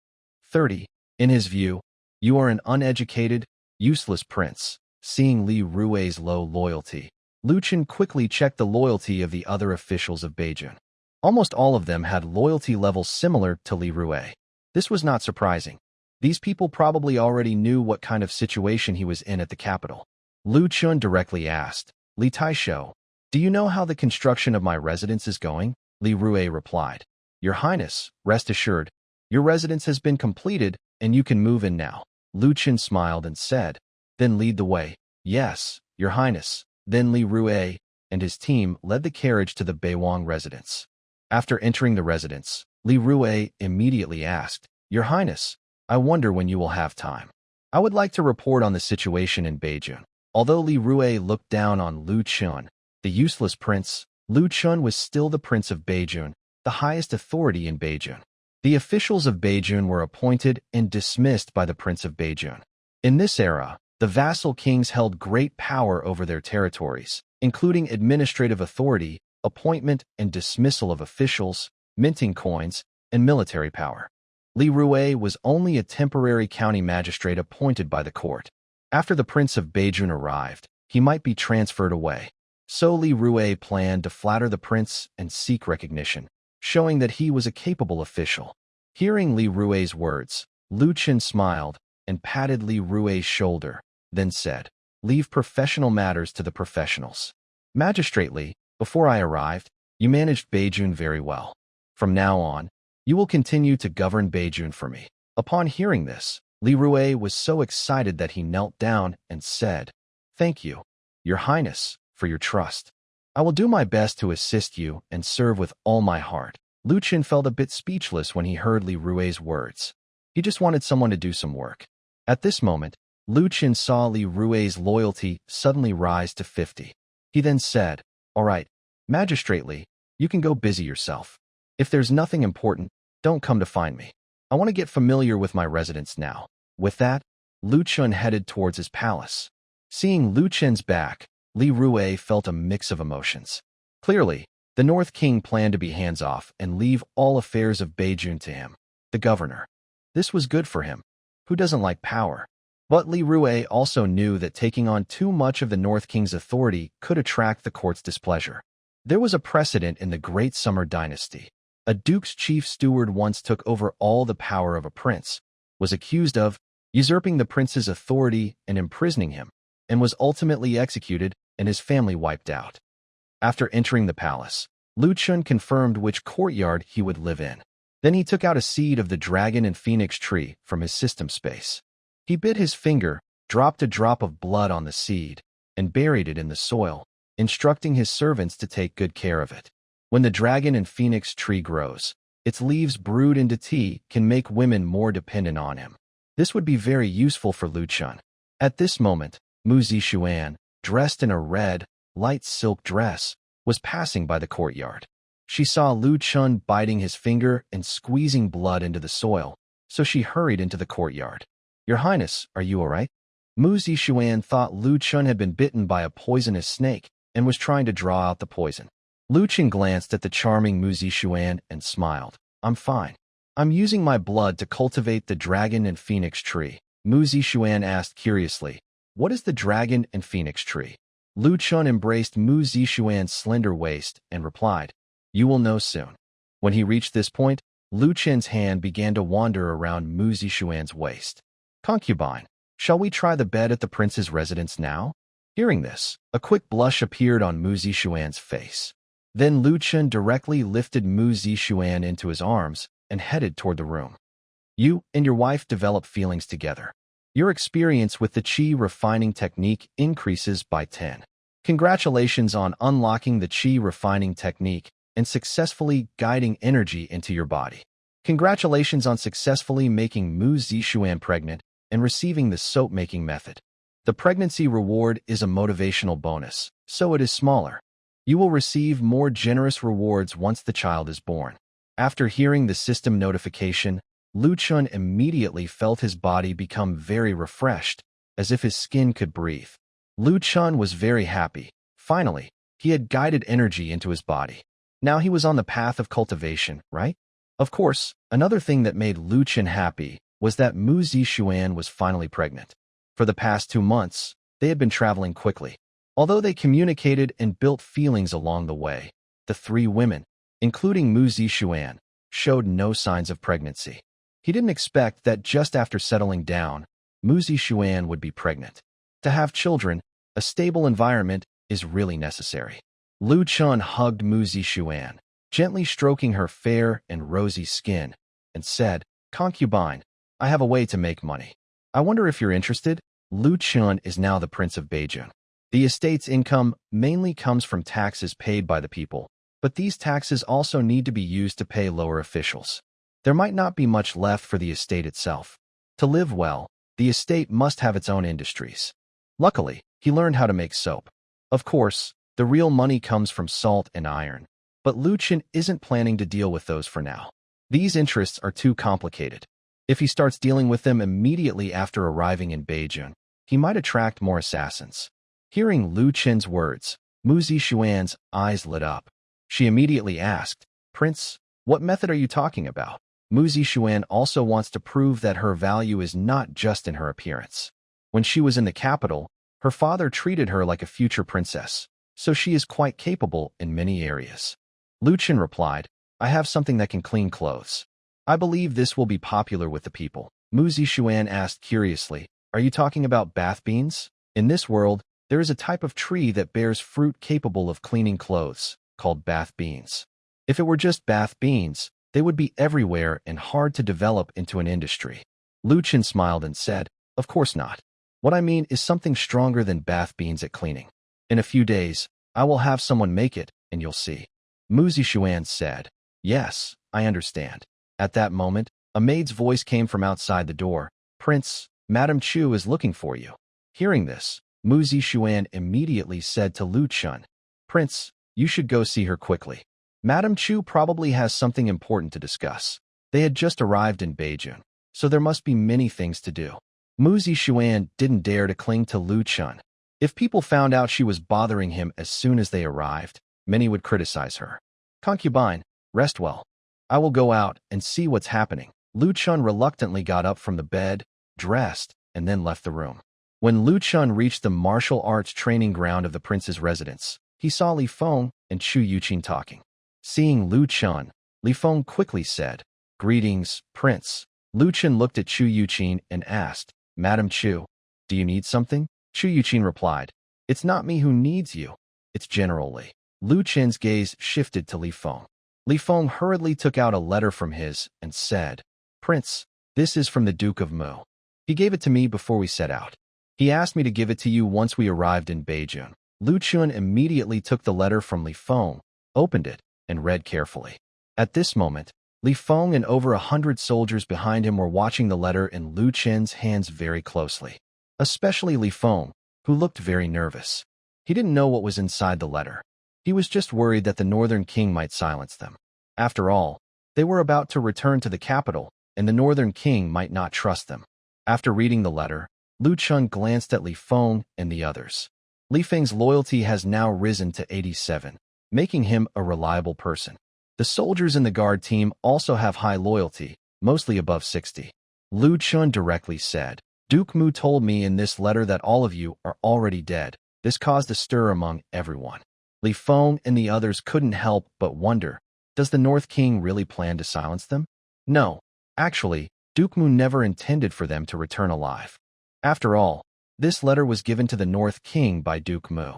30. In his view, you are an uneducated, useless prince. Seeing Li Rue's low loyalty, Lu Chun quickly checked the loyalty of the other officials of Beijun. Almost all of them had loyalty levels similar to Li Rue. This was not surprising. These people probably already knew what kind of situation he was in at the capital. Lu Chun directly asked, "Li Taisho, do you know how the construction of my residence is going?" Li Rue replied, "Your Highness, rest assured, your residence has been completed and you can move in now." Lu Chun smiled and said, "Then lead the way." "Yes, Your Highness." Then Li Rue and his team led the carriage to the Beiwang residence. After entering the residence, Li Rue immediately asked, "Your Highness, I wonder when you will have time. I would like to report on the situation in Beijun." Although Li Rue looked down on Lu Chun, the useless prince, Lu Chun was still the Prince of Beijun, the highest authority in Beijun. The officials of Beijun were appointed and dismissed by the Prince of Beijun. In this era, the vassal kings held great power over their territories, including administrative authority, appointment and dismissal of officials, minting coins, and military power. Li Rue was only a temporary county magistrate appointed by the court. After the Prince of Beijun arrived, he might be transferred away. So Li Rue planned to flatter the prince and seek recognition, showing that he was a capable official. Hearing Li Rue's words, Lu Chun smiled and patted Li Rue's shoulder, then said, "Leave professional matters to the professionals. Magistrate Li, before I arrived, you managed Beijun very well. From now on, you will continue to govern Beijun for me." Upon hearing this, Li Rue was so excited that he knelt down and said, "Thank you, Your Highness, for your trust. I will do my best to assist you and serve with all my heart." Lu Chun felt a bit speechless when he heard Li Rue's words. He just wanted someone to do some work. At this moment, Lu Chun saw Li Rue's loyalty suddenly rise to 50. He then said, "All right, Magistrate Li, you can go busy yourself. If there's nothing important, don't come to find me. I want to get familiar with my residence now." With that, Lu Chun headed towards his palace. Seeing Lu Chun's back, Li Rue felt a mix of emotions. Clearly, the North King planned to be hands-off and leave all affairs of Beijun to him, the governor. This was good for him. Who doesn't like power? But Li Rue also knew that taking on too much of the North King's authority could attract the court's displeasure. There was a precedent in the Great Summer Dynasty. A duke's chief steward once took over all the power of a prince, was accused of usurping the prince's authority and imprisoning him, and was ultimately executed and his family wiped out. After entering the palace, Lu Chun confirmed which courtyard he would live in. Then he took out a seed of the dragon and phoenix tree from his system space. He bit his finger, dropped a drop of blood on the seed, and buried it in the soil, instructing his servants to take good care of it. When the dragon and phoenix tree grows, its leaves brewed into tea can make women more dependent on him. This would be very useful for Lu Chun. At this moment, Mu Zixuan, dressed in a red, light silk dress, was passing by the courtyard. She saw Lu Chun biting his finger and squeezing blood into the soil, so she hurried into the courtyard. "Your Highness, are you all right?" Mu Zixuan thought Lu Chun had been bitten by a poisonous snake and was trying to draw out the poison. Lu Chun glanced at the charming Mu Zixuan and smiled. "I'm fine. I'm using my blood to cultivate the dragon and phoenix tree." Mu Zixuan asked curiously, "What is the dragon and phoenix tree?" Lu Chun embraced Mu Zixuan's slender waist and replied, "You will know soon." When he reached this point, Lu Chen's hand began to wander around Mu Zixuan's waist. "Concubine, shall we try the bed at the prince's residence now?" Hearing this, a quick blush appeared on Mu Zixuan's face. Then Lu Chen directly lifted Mu Zixuan into his arms and headed toward the room. "You and your wife develop feelings together. Your experience with the qi refining technique increases by 10. Congratulations on unlocking the qi refining technique and successfully guiding energy into your body. Congratulations on successfully making Mu Zixuan pregnant and receiving the soap-making method. The pregnancy reward is a motivational bonus, so it is smaller. You will receive more generous rewards once the child is born." After hearing the system notification, Lu Chun immediately felt his body become very refreshed, as if his skin could breathe. Lu Chun was very happy. Finally, he had guided energy into his body. Now he was on the path of cultivation, right? Of course, another thing that made Lu Chun happy was that Mu Zixuan was finally pregnant. For the past 2 months, they had been traveling quickly. Although they communicated and built feelings along the way, the 3 women, including Mu Zixuan, showed no signs of pregnancy. He didn't expect that just after settling down, Mu Zixuan would be pregnant. To have children, a stable environment is really necessary. Lu Chun hugged Mu Zixuan, gently stroking her fair and rosy skin, and said, "Concubine, I have a way to make money. I wonder if you're interested." Lu Chun is now the Prince of Beijing. The estate's income mainly comes from taxes paid by the people, but these taxes also need to be used to pay lower officials. There might not be much left for the estate itself. To live well, the estate must have its own industries. Luckily, he learned how to make soap. Of course, the real money comes from salt and iron, but Lu Chun isn't planning to deal with those for now. These interests are too complicated. If he starts dealing with them immediately after arriving in Beijing, he might attract more assassins. Hearing Lu Chen's words, Mu Zixuan's eyes lit up. She immediately asked, "Prince, what method are you talking about?" Mu Zixuan also wants to prove that her value is not just in her appearance. When she was in the capital, her father treated her like a future princess, so she is quite capable in many areas. Lu Chen replied, "I have something that can clean clothes. I believe this will be popular with the people." Mu Zixuan asked curiously, "Are you talking about bath beans?" In this world, there is a type of tree that bears fruit capable of cleaning clothes, called bath beans. If it were just bath beans, they would be everywhere and hard to develop into an industry. Lu Chen smiled and said, "Of course not. What I mean is something stronger than bath beans at cleaning. In a few days, I will have someone make it, and you'll see." Mu Zixuan said, "Yes, I understand." At that moment, a maid's voice came from outside the door. "Prince, Madame Chu is looking for you." Hearing this, Mu Zixuan immediately said to Lu Chun, "Prince, you should go see her quickly. Madame Chu probably has something important to discuss." They had just arrived in Beijing, so there must be many things to do. Mu Zixuan didn't dare to cling to Lu Chun. If people found out she was bothering him as soon as they arrived, many would criticize her. "Concubine, rest well. I will go out and see what's happening." Lu Chun reluctantly got up from the bed, dressed, and then left the room. When Lu Chun reached the martial arts training ground of the prince's residence, he saw Li Feng and Chu Yuqin talking. Seeing Lu Chun, Li Feng quickly said, "Greetings, Prince." Lu Chun looked at Chu Yuqin and asked, "Madam Chu, do you need something?" Chu Yuqin replied, "It's not me who needs you. It's General Li." Lu Chun's gaze shifted to Li Feng. Li Feng hurriedly took out a letter from his and said, "Prince, this is from the Duke of Mu. He gave it to me before we set out. He asked me to give it to you once we arrived in Beijing." Lu Chun immediately took the letter from Li Feng, opened it, and read carefully. At this moment, Li Feng and over 100 soldiers behind him were watching the letter in Lu Chen's hands very closely, especially Li Feng, who looked very nervous. He didn't know what was inside the letter. He was just worried that the Northern King might silence them. After all, they were about to return to the capital, and the Northern King might not trust them. After reading the letter, Lu Chun glanced at Li Feng and the others. Li Feng's loyalty has now risen to 87, making him a reliable person. The soldiers in the guard team also have high loyalty, mostly above 60. Lu Chun directly said, Duke Mu told me in this letter that all of you are already dead. This caused a stir among everyone. Li Feng and the others couldn't help but wonder, does the North King really plan to silence them? No. Actually, Duke Mu never intended for them to return alive. After all, this letter was given to the North King by Duke Mu.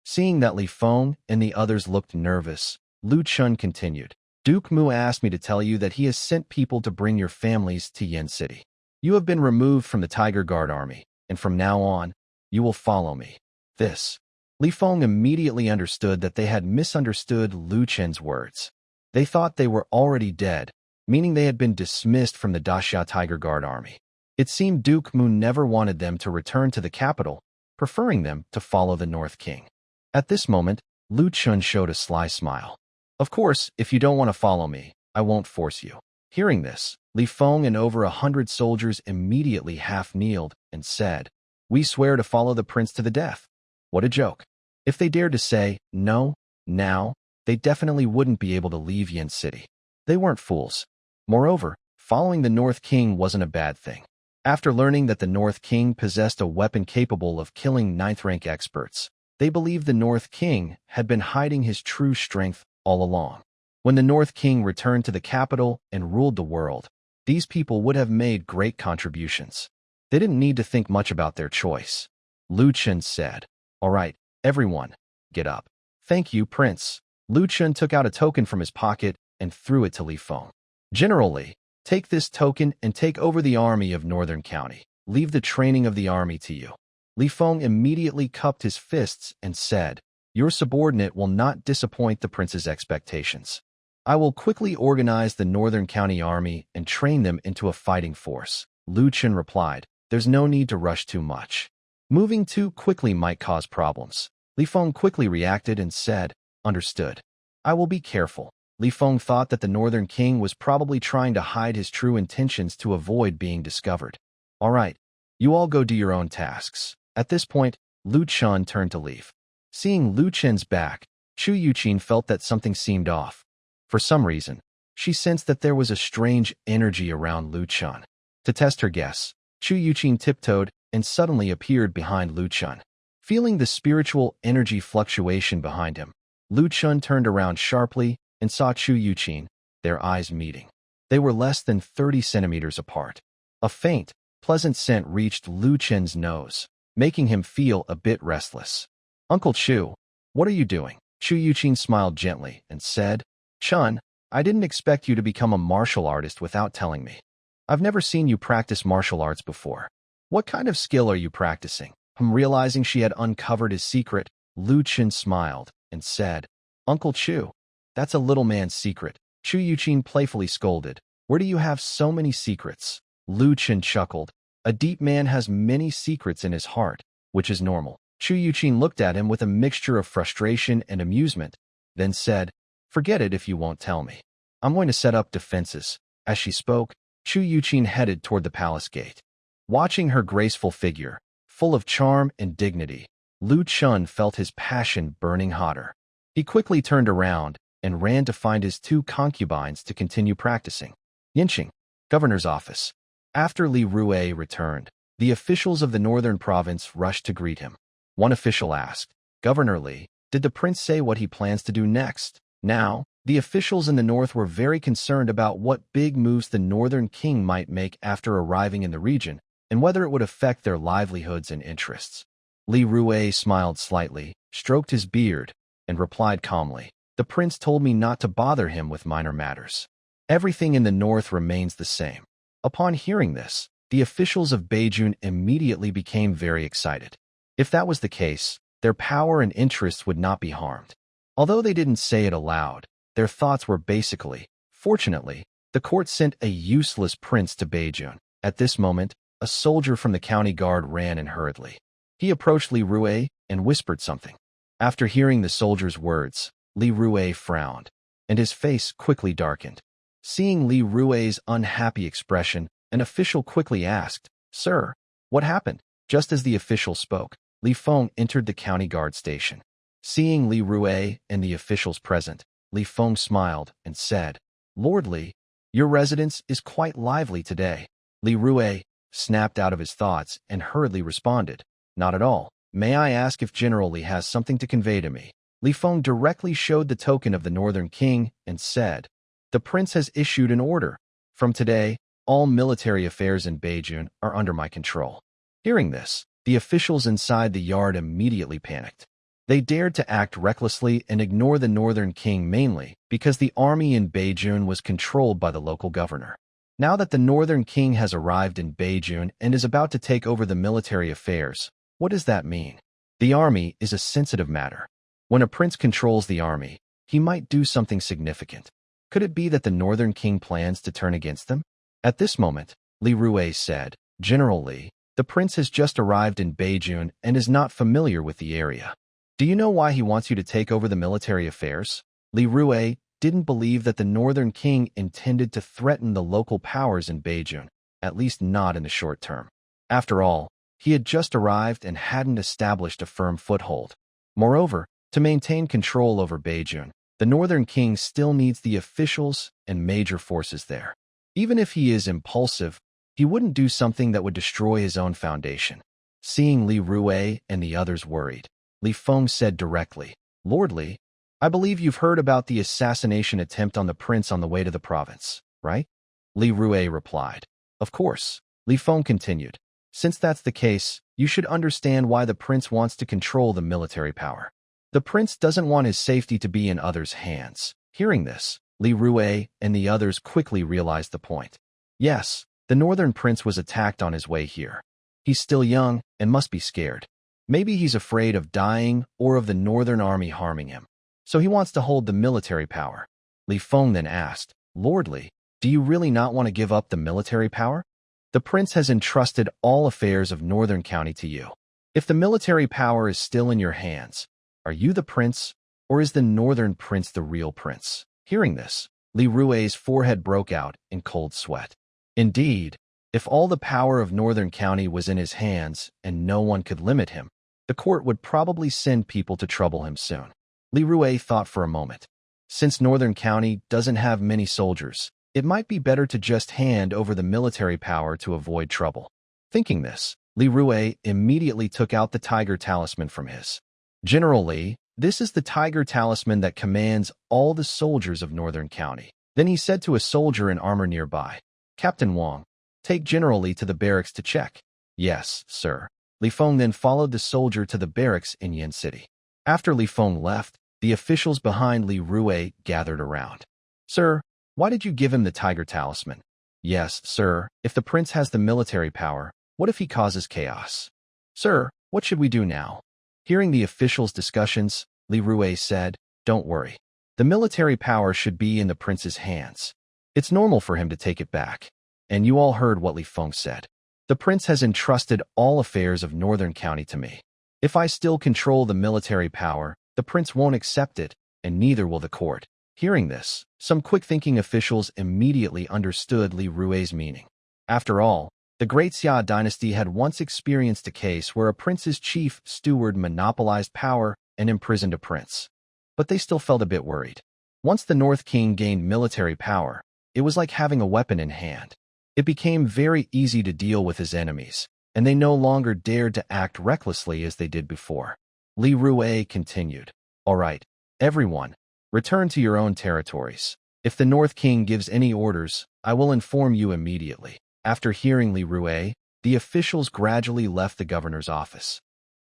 Seeing that Li Feng and the others looked nervous, Lu Chun continued, Duke Mu asked me to tell you that he has sent people to bring your families to Yen City. You have been removed from the Tiger Guard army, and from now on, you will follow me. This. Li Feng immediately understood that they had misunderstood Lu Chun's words. They thought they were already dead, meaning they had been dismissed from the Daxia Tiger Guard army. It seemed Duke Mu never wanted them to return to the capital, preferring them to follow the North King. At this moment, Lu Chun showed a sly smile. Of course, if you don't want to follow me, I won't force you. Hearing this, Li Feng and over 100 soldiers immediately half-kneeled and said, We swear to follow the prince to the death. What a joke. If they dared to say, no, now, they definitely wouldn't be able to leave Yen City. They weren't fools. Moreover, following the North King wasn't a bad thing. After learning that the North King possessed a weapon capable of killing 9th-rank experts, they believed the North King had been hiding his true strength all along. When the North King returned to the capital and ruled the world, these people would have made great contributions. They didn't need to think much about their choice. Lu Chun said, All right, everyone, get up. Thank you, Prince. Lu Chun took out a token from his pocket and threw it to Li Feng. General Li, take this token and take over the army of Northern County. Leave the training of the army to you. Li Feng immediately cupped his fists and said, Your subordinate will not disappoint the prince's expectations. I will quickly organize the Northern County army and train them into a fighting force. Lu Chun replied, There's no need to rush too much. Moving too quickly might cause problems. Li Feng quickly reacted and said, Understood. I will be careful. Li Feng thought that the Northern King was probably trying to hide his true intentions to avoid being discovered. All right, you all go do your own tasks. At this point, Lu Chun turned to leave. Seeing Lu Chun's back, Chu Yuqin felt that something seemed off. For some reason, she sensed that there was a strange energy around Lu Chun. To test her guess, Chu Yuqin tiptoed and suddenly appeared behind Lu Chun. Feeling the spiritual energy fluctuation behind him, Lu Chun turned around sharply and saw Chu Yuqin, their eyes meeting. They were less than 30 centimeters apart. A faint, pleasant scent reached Lu Chun's nose, making him feel a bit restless. Uncle Chu, what are you doing? Chu Yuqin smiled gently and said, Chun, I didn't expect you to become a martial artist without telling me. I've never seen you practice martial arts before. What kind of skill are you practicing? Realizing she had uncovered his secret, Lu Chun smiled and said, Uncle Chu, that's a little man's secret. Chu Yuqin playfully scolded. Where do you have so many secrets? Lu Chun chuckled. A deep man has many secrets in his heart, which is normal. Chu Yuqin looked at him with a mixture of frustration and amusement, then said, Forget it if you won't tell me. I'm going to set up defenses. As she spoke, Chu Yuqin headed toward the palace gate. Watching her graceful figure, full of charm and dignity, Lu Chun felt his passion burning hotter. He quickly turned around and ran to find his 2 concubines to continue practicing. Yinqing, governor's office. After Li Rue returned, the officials of the northern province rushed to greet him. One official asked, Governor Li, did the prince say what he plans to do next? Now, the officials in the north were very concerned about what big moves the Northern King might make after arriving in the region, and whether it would affect their livelihoods and interests. Li Rue smiled slightly, stroked his beard, and replied calmly, The prince told me not to bother him with minor matters. Everything in the north remains the same. Upon hearing this, the officials of Beijun immediately became very excited. If that was the case, their power and interests would not be harmed. Although they didn't say it aloud, their thoughts were basically, fortunately, the court sent a useless prince to Beijun. At this moment, a soldier from the county guard ran in hurriedly. He approached Li Rue and whispered something. After hearing the soldier's words, Li Rue frowned, and his face quickly darkened. Seeing Li Rue's unhappy expression, an official quickly asked, "Sir, what happened?" Just as the official spoke, Li Feng entered the county guard station. Seeing Li Rue and the officials present, Li Feng smiled and said, "Lord Li, your residence is quite lively today." Li Rue snapped out of his thoughts and hurriedly responded, "Not at all. May I ask if General Li has something to convey to me?" Li Feng directly showed the token of the Northern King and said, "The prince has issued an order. From today, all military affairs in Beijing are under my control." Hearing this, the officials inside the yard immediately panicked. They dared to act recklessly and ignore the Northern King mainly because the army in Beijing was controlled by the local governor. Now that the Northern King has arrived in Beijing and is about to take over the military affairs, what does that mean? The army is a sensitive matter. When a prince controls the army, he might do something significant. Could it be that the Northern King plans to turn against them? At this moment, Li Rue said, "General Li, the prince has just arrived in Beijing and is not familiar with the area. Do you know why he wants you to take over the military affairs?" Li Rue didn't believe that the Northern King intended to threaten the local powers in Beijing, at least not in the short term. After all, he had just arrived and hadn't established a firm foothold. Moreover, to maintain control over Beijing, the Northern King still needs the officials and major forces there. Even if he is impulsive, he wouldn't do something that would destroy his own foundation. Seeing Li Rue and the others worried, Li Feng said directly, "Lord Li, I believe you've heard about the assassination attempt on the prince on the way to the province, right?" Li Rue replied, "Of course." Li Feng continued, "Since that's the case, you should understand why the prince wants to control the military power. The prince doesn't want his safety to be in others' hands." Hearing this, Li Rue and the others quickly realized the point. Yes, the northern prince was attacked on his way here. He's still young and must be scared. Maybe he's afraid of dying or of the northern army harming him. So he wants to hold the military power. Li Feng then asked, "Lord Li, do you really not want to give up the military power? The prince has entrusted all affairs of Northern County to you. If the military power is still in your hands, are you the prince, or is the northern prince the real prince?" Hearing this, Li Rue's forehead broke out in cold sweat. Indeed, if all the power of Northern County was in his hands and no one could limit him, the court would probably send people to trouble him soon. Li Rue thought for a moment. Since Northern County doesn't have many soldiers, it might be better to just hand over the military power to avoid trouble. Thinking this, Li Rue immediately took out the tiger talisman from his. "General Li, this is the tiger talisman that commands all the soldiers of Northern County." Then he said to a soldier in armor nearby, "Captain Wang, take General Li to the barracks to check." "Yes, sir." Li Feng then followed the soldier to the barracks in Yin City. After Li Feng left, the officials behind Li Rue gathered around. "Sir, why did you give him the tiger talisman?" "Yes, sir, if the prince has the military power, what if he causes chaos?" "Sir, what should we do now?" Hearing the officials' discussions, Li Rue said, "Don't worry. The military power should be in the prince's hands. It's normal for him to take it back." And you all heard what Li Feng said. "The prince has entrusted all affairs of Northern County to me. If I still control the military power, the prince won't accept it, and neither will the court." Hearing this, some quick-thinking officials immediately understood Li Rue's meaning. After all, the Great Xia dynasty had once experienced a case where a prince's chief steward monopolized power and imprisoned a prince. But they still felt a bit worried. Once the North King gained military power, it was like having a weapon in hand. It became very easy to deal with his enemies, and they no longer dared to act recklessly as they did before. Li Rue continued, "All right, everyone, return to your own territories. If the North King gives any orders, I will inform you immediately." After hearing Li Rue, the officials gradually left the governor's office.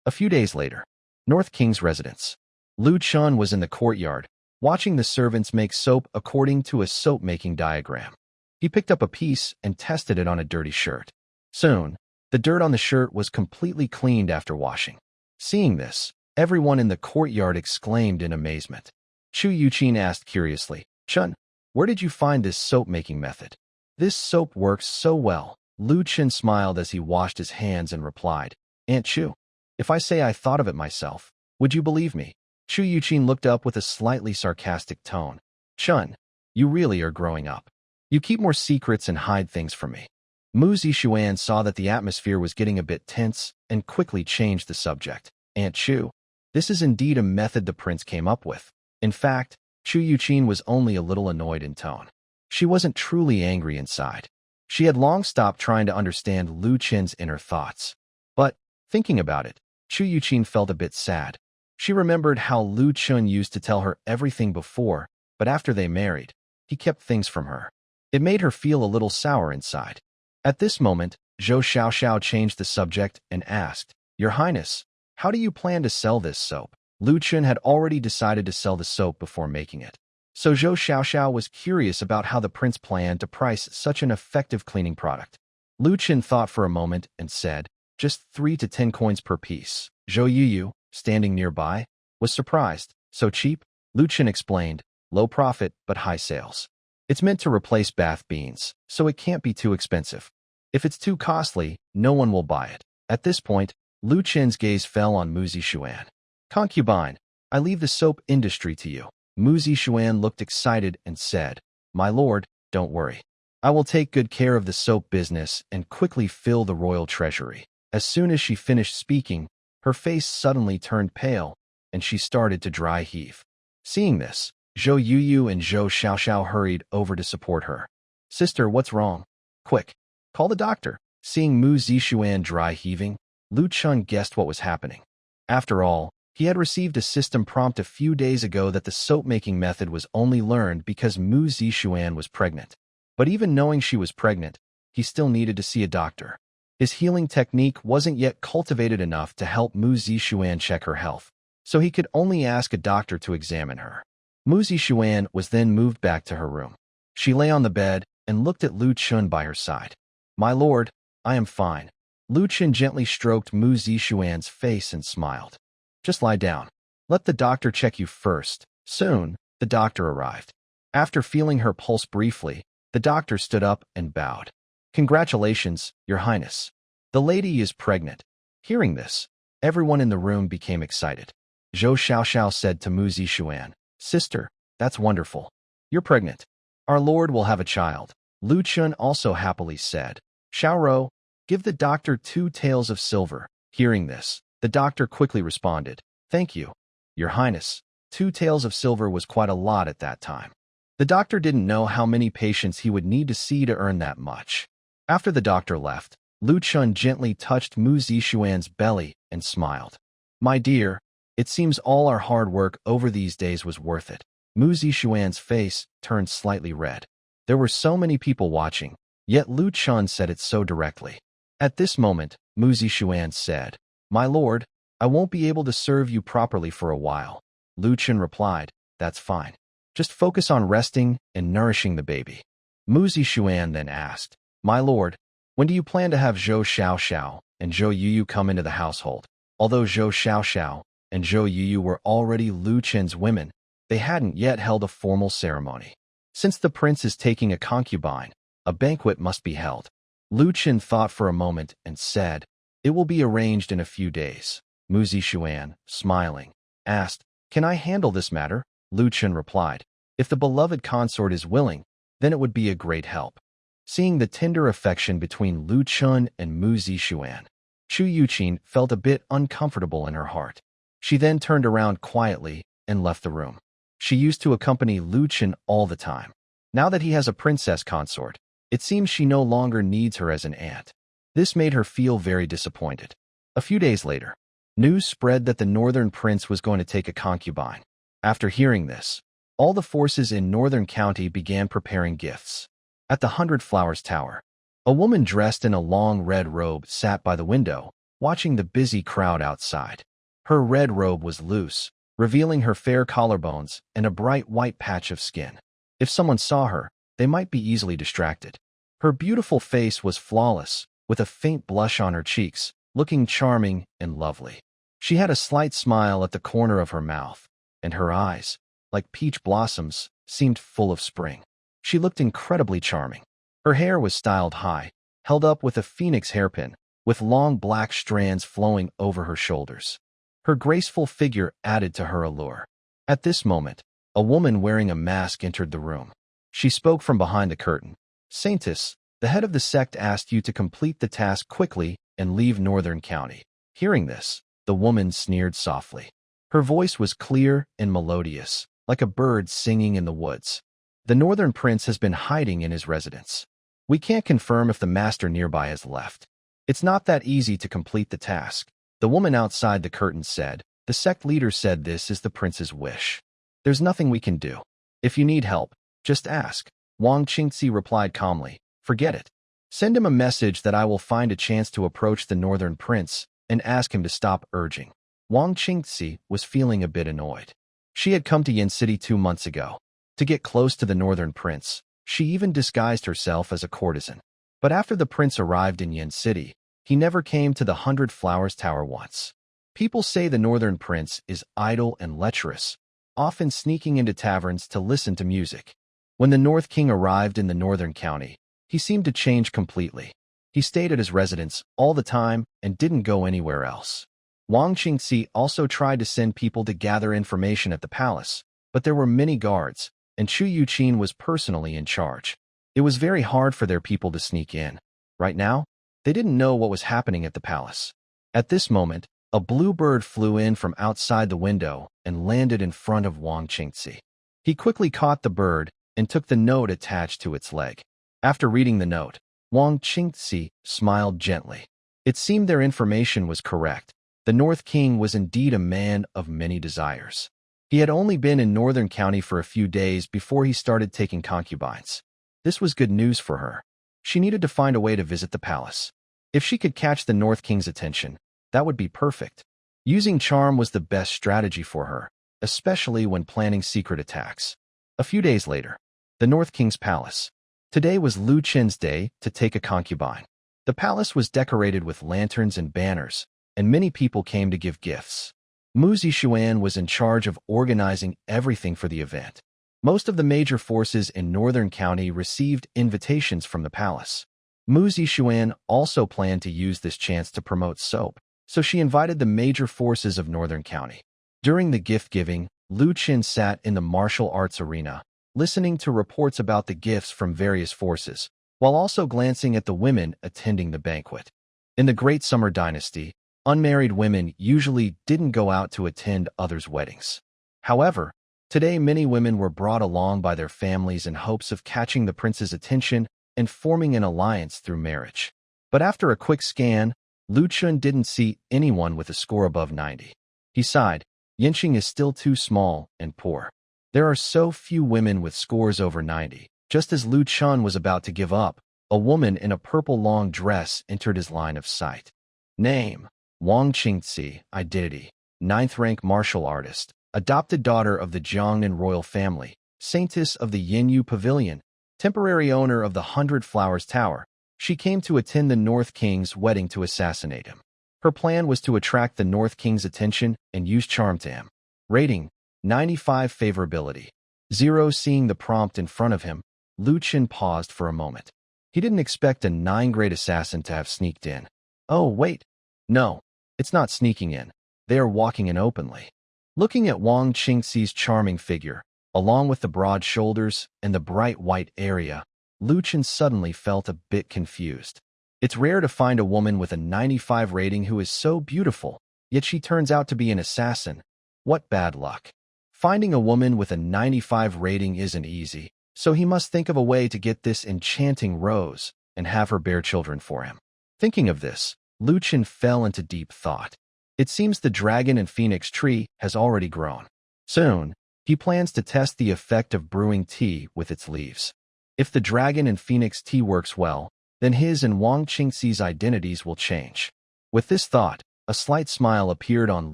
A few days later, North King's residence. Lu Chun was in the courtyard, watching the servants make soap according to a soap-making diagram. He picked up a piece and tested it on a dirty shirt. Soon, the dirt on the shirt was completely cleaned after washing. Seeing this, everyone in the courtyard exclaimed in amazement. Chu Yuqin asked curiously, "Chun, where did you find this soap-making method?" "This soap works so well." Lu Chun smiled as he washed his hands and replied, "Aunt Chu, if I say I thought of it myself, would you believe me?" Chu Yuqin looked up with a slightly sarcastic tone. Chun, you really are growing up. You keep more secrets and hide things from me. Mu Zixuan saw that the atmosphere was getting a bit tense and quickly changed the subject. Aunt Chu, this is indeed a method the prince came up with. In fact, Chu Yuqin was only a little annoyed in tone. She wasn't truly angry inside. She had long stopped trying to understand Lu Qin's inner thoughts. But, thinking about it, Chu Yuqin felt a bit sad. She remembered how Lu Qin used to tell her everything before, but after they married, he kept things from her. It made her feel a little sour inside. At this moment, Zhou Xiaoxiao changed the subject and asked, Your Highness, how do you plan to sell this soap? Lu Qin had already decided to sell the soap before making it. So Zhou Xiaoxiao was curious about how the prince planned to price such an effective cleaning product. Lu Qin thought for a moment and said, just 3 to 10 coins per piece. Zhou Yuyu, standing nearby, was surprised. So cheap? Lu Qin explained, low profit but high sales. It's meant to replace bath beans, so it can't be too expensive. If it's too costly, no one will buy it. At this point, Lu Qin's gaze fell on Mu Zixuan. Concubine, I leave the soap industry to you. Mu Zixuan looked excited and said, My lord, don't worry. I will take good care of the soap business and quickly fill the royal treasury. As soon as she finished speaking, her face suddenly turned pale, and she started to dry heave. Seeing this, Zhou Yuyu and Zhou Xiaoxiao hurried over to support her. Sister, what's wrong? Quick, call the doctor. Seeing Mu Zixuan dry heaving, Lu Chun guessed what was happening. After all, he had received a system prompt a few days ago that the soap-making method was only learned because Mu Zixuan was pregnant. But even knowing she was pregnant, he still needed to see a doctor. His healing technique wasn't yet cultivated enough to help Mu Zixuan check her health, so he could only ask a doctor to examine her. Mu Zixuan was then moved back to her room. She lay on the bed and looked at Lu Chun by her side. My lord, I am fine. Lu Chun gently stroked Mu Zixuan's face and smiled. Just lie down. Let the doctor check you first. Soon, the doctor arrived. After feeling her pulse briefly, the doctor stood up and bowed. Congratulations, Your Highness. The lady is pregnant. Hearing this, everyone in the room became excited. Zhou Xiaoxiao said to Mu Zixuan, Sister, that's wonderful. You're pregnant. Our lord will have a child. Lu Chun also happily said, Xiaorou, give the doctor 2 taels of silver. Hearing this, the doctor quickly responded, Thank you, Your Highness. 2 taels of silver was quite a lot at that time. The doctor didn't know how many patients he would need to see to earn that much. After the doctor left, Lu Chun gently touched Mu Zixuan's belly and smiled. My dear, it seems all our hard work over these days was worth it. Mu Zixuan's face turned slightly red. There were so many people watching, yet Lu Chun said it so directly. At this moment, Mu Zixuan said, My lord, I won't be able to serve you properly for a while. Lu Chun replied, That's fine. Just focus on resting and nourishing the baby. Mu Zixuan then asked, My lord, when do you plan to have Zhou Xiaoxiao and Zhou Yuyu come into the household? Although Zhou Xiaoxiao and Zhou Yuyu were already Lu Chen's women, they hadn't yet held a formal ceremony. Since the prince is taking a concubine, a banquet must be held. Lu Chen thought for a moment and said, It will be arranged in a few days. Mu Zixuan, smiling, asked, Can I handle this matter? Lu Chen replied, If the beloved consort is willing, then it would be a great help. Seeing the tender affection between Lu Chun and Mu Zixuan, Chu Yuqin felt a bit uncomfortable in her heart. She then turned around quietly and left the room. She used to accompany Lu Chen all the time. Now that he has a princess consort, it seems she no longer needs her as an aunt. This made her feel very disappointed. A few days later, news spread that the northern prince was going to take a concubine. After hearing this, all the forces in Northern County began preparing gifts. At the 100 Flowers Tower, a woman dressed in a long red robe sat by the window, watching the busy crowd outside. Her red robe was loose, revealing her fair collarbones and a bright white patch of skin. If someone saw her, they might be easily distracted. Her beautiful face was flawless, with a faint blush on her cheeks, looking charming and lovely. She had a slight smile at the corner of her mouth, and her eyes, like peach blossoms, seemed full of spring. She looked incredibly charming. Her hair was styled high, held up with a phoenix hairpin, with long black strands flowing over her shoulders. Her graceful figure added to her allure. At this moment, a woman wearing a mask entered the room. She spoke from behind the curtain. Saintess, the head of the sect asked you to complete the task quickly and leave Northern County. Hearing this, the woman sneered softly. Her voice was clear and melodious, like a bird singing in the woods. The Northern Prince has been hiding in his residence. We can't confirm if the master nearby has left. It's not that easy to complete the task. The woman outside the curtain said. The sect leader said this is the prince's wish. There's nothing we can do. If you need help, just ask. Wang Qingzi replied calmly. Forget it. Send him a message that I will find a chance to approach the Northern Prince and ask him to stop urging. Wang Qingzi was feeling a bit annoyed. She had come to Yin City 2 months ago. To get close to the Northern Prince, she even disguised herself as a courtesan. But after the prince arrived in Yin City, he never came to the 100 Flowers Tower once. People say the Northern Prince is idle and lecherous, often sneaking into taverns to listen to music. When the North King arrived in the Northern County, he seemed to change completely. He stayed at his residence all the time and didn't go anywhere else. Wang Qingzi also tried to send people to gather information at the palace, but there were many guards, and Chu Yuqin was personally in charge. It was very hard for their people to sneak in. Right now, they didn't know what was happening at the palace. At this moment, a blue bird flew in from outside the window and landed in front of Wang Qingzi. He quickly caught the bird and took the note attached to its leg. After reading the note, Wang Qingzi smiled gently. It seemed their information was correct. The North King was indeed a man of many desires. He had only been in Northern County for a few days before he started taking concubines. This was good news for her. She needed to find a way to visit the palace. If she could catch the North King's attention, that would be perfect. Using charm was the best strategy for her, especially when planning secret attacks. A few days later, the North King's palace. Today was Lu Chen's day to take a concubine. The palace was decorated with lanterns and banners, and many people came to give gifts. Mu Zixuan was in charge of organizing everything for the event. Most of the major forces in Northern County received invitations from the palace. Mu Zixuan also planned to use this chance to promote soap, so she invited the major forces of Northern County. During the gift-giving, Lu Chen sat in the martial arts arena, listening to reports about the gifts from various forces, while also glancing at the women attending the banquet. In the Great Summer Dynasty, unmarried women usually didn't go out to attend others' weddings. However, today many women were brought along by their families in hopes of catching the prince's attention and forming an alliance through marriage. But after a quick scan, Lu Chun didn't see anyone with a score above 90. He sighed. Yinqing is still too small and poor. There are so few women with scores over 90. Just as Lu Chun was about to give up, a woman in a purple long dress entered his line of sight. Name: Wang Qingzi. Identity: 9th rank martial artist, adopted daughter of the Jiangnan royal family, saintess of the Yinyu Pavilion, temporary owner of the 100 Flowers Tower. She came to attend the North King's wedding to assassinate him. Her plan was to attract the North King's attention and use charm to him. Rating: 95 favorability. 0. Seeing the prompt in front of him, Lu Chen paused for a moment. He didn't expect a 9-grade assassin to have sneaked in. Oh, wait. No, it's not sneaking in. They are walking in openly. Looking at Wang Qingzi's charming figure, along with the broad shoulders and the bright white area, Lu Chen suddenly felt a bit confused. It's rare to find a woman with a 95 rating who is so beautiful, yet she turns out to be an assassin. What bad luck. Finding a woman with a 95 rating isn't easy, so he must think of a way to get this enchanting rose and have her bear children for him. Thinking of this, Lu Chen fell into deep thought. It seems the dragon and phoenix tree has already grown. Soon, he plans to test the effect of brewing tea with its leaves. If the dragon and phoenix tea works well, then his and Wang Qingzi's identities will change. With this thought, a slight smile appeared on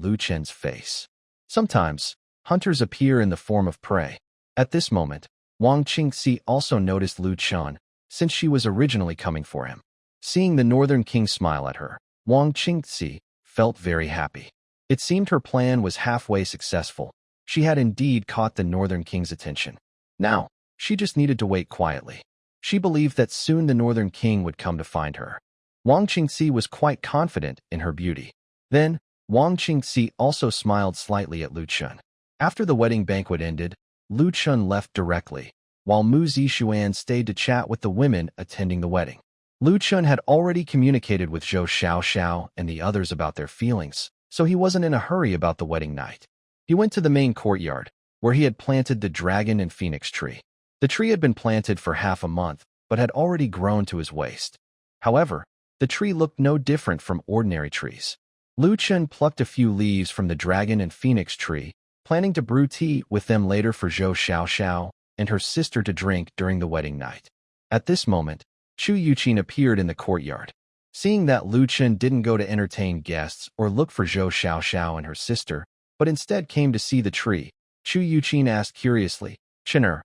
Lu Chen's face. Sometimes, hunters appear in the form of prey. At this moment, Wang Qingzi also noticed Lu Chen, since she was originally coming for him. Seeing the Northern King smile at her, Wang Qingzi felt very happy. It seemed her plan was halfway successful. She had indeed caught the Northern King's attention. Now, she just needed to wait quietly. She believed that soon the Northern King would come to find her. Wang Qingzi was quite confident in her beauty. Then, Wang Qingxi also smiled slightly at Lu Chun. After the wedding banquet ended, Lu Chun left directly, while Mu Zixuan stayed to chat with the women attending the wedding. Lu Chun had already communicated with Zhou Xiaoxiao and the others about their feelings, so he wasn't in a hurry about the wedding night. He went to the main courtyard, where he had planted the dragon and phoenix tree. The tree had been planted for half a month, but had already grown to his waist. However, the tree looked no different from ordinary trees. Lu Chun plucked a few leaves from the dragon and phoenix tree, planning to brew tea with them later for Zhou Xiaoxiao and her sister to drink during the wedding night. At this moment, Chu Yuqin appeared in the courtyard. Seeing that Lu Chun didn't go to entertain guests or look for Zhou Xiaoxiao and her sister, but instead came to see the tree, Chu Yuqin asked curiously, "Chener,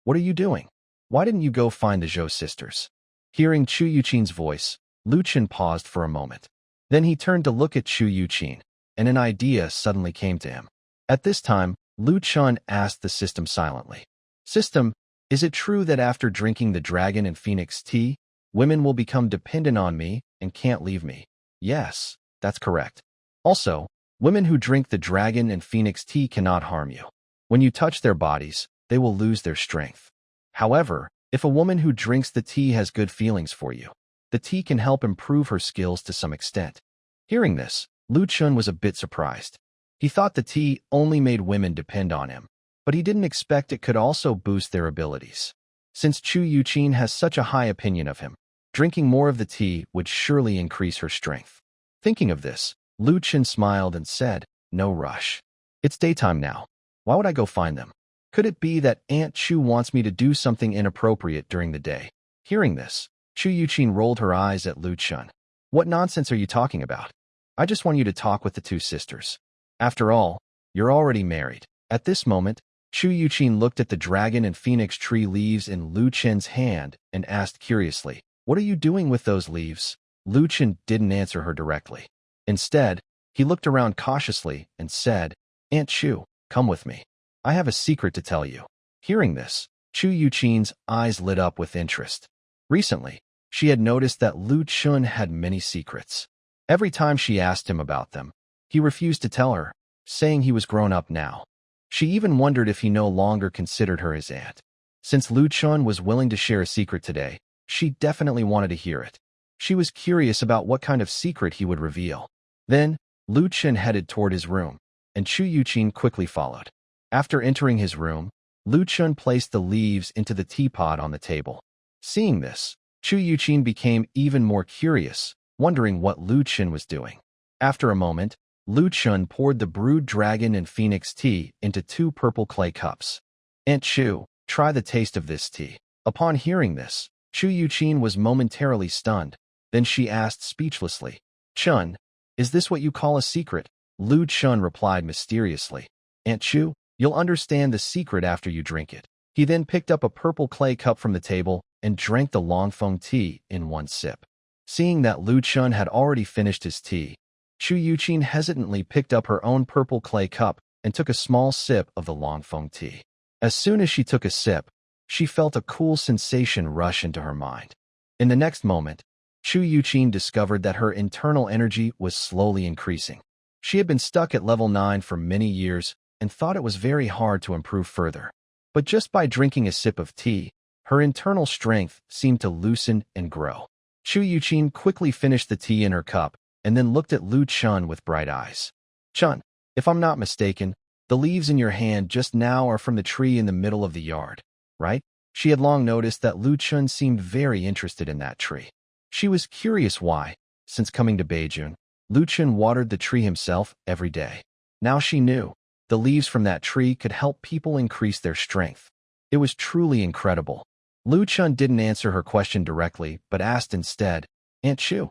what are you doing? Why didn't you go find the Zhou sisters?" Hearing Chu Yuqin's voice, Lu Chun paused for a moment. Then he turned to look at Chu Yuqin, and an idea suddenly came to him. At this time, Lu Chun asked the system silently, "System, is it true that after drinking the dragon and phoenix tea, women will become dependent on me and can't leave me?" "Yes, that's correct. Also, women who drink the dragon and phoenix tea cannot harm you. When you touch their bodies, they will lose their strength. However, if a woman who drinks the tea has good feelings for you, the tea can help improve her skills to some extent." Hearing this, Lu Chun was a bit surprised. He thought the tea only made women depend on him, but he didn't expect it could also boost their abilities. Since Chu Yuqin has such a high opinion of him, drinking more of the tea would surely increase her strength. Thinking of this, Lu Chun smiled and said, "No rush. It's daytime now. Why would I go find them? Could it be that Aunt Chu wants me to do something inappropriate during the day?" Hearing this, Chu Yuqin rolled her eyes at Lu Chun. "What nonsense are you talking about? I just want you to talk with the two sisters. After all, you're already married." At this moment, Chu Yuqin looked at the dragon and phoenix tree leaves in Lu Chun's hand and asked curiously, "What are you doing with those leaves?" Lu Chun didn't answer her directly. Instead, he looked around cautiously and said, "Aunt Chu, come with me. I have a secret to tell you." Hearing this, Chu Yuqin's eyes lit up with interest. Recently, she had noticed that Lu Chun had many secrets. Every time she asked him about them, he refused to tell her, saying he was grown up now. She even wondered if he no longer considered her his aunt. Since Lu Chun was willing to share a secret today, she definitely wanted to hear it. She was curious about what kind of secret he would reveal. Then, Lu Chun headed toward his room, and Chu Yuqin quickly followed. After entering his room, Lu Chun placed the leaves into the teapot on the table. Seeing this, Chu Yuqin became even more curious, wondering what Lu Chun was doing. After a moment, Lu Chun poured the brewed dragon and phoenix tea into 2 purple clay cups. "Aunt Chu, try the taste of this tea." Upon hearing this, Chu Yuqin was momentarily stunned. Then she asked speechlessly, "Chun, is this what you call a secret?" Lu Chun replied mysteriously, "Aunt Chu, you'll understand the secret after you drink it." He then picked up a purple clay cup from the table and drank the Longfeng tea in one sip. Seeing that Lu Chun had already finished his tea, Chu Yuqin hesitantly picked up her own purple clay cup and took a small sip of the Longfeng tea. As soon as she took a sip, she felt a cool sensation rush into her mind. In the next moment, Chu Yuqin discovered that her internal energy was slowly increasing. She had been stuck at level 9 for many years and thought it was very hard to improve further. But just by drinking a sip of tea, her internal strength seemed to loosen and grow. Chu Yuqin quickly finished the tea in her cup and then looked at Lu Chun with bright eyes. "Chun, if I'm not mistaken, the leaves in your hand just now are from the tree in the middle of the yard, right?" She had long noticed that Lu Chun seemed very interested in that tree. She was curious why, since coming to Beijing, Lu Chun watered the tree himself every day. Now she knew the leaves from that tree could help people increase their strength. It was truly incredible. Lu Chun didn't answer her question directly, but asked instead, "Aunt Chu,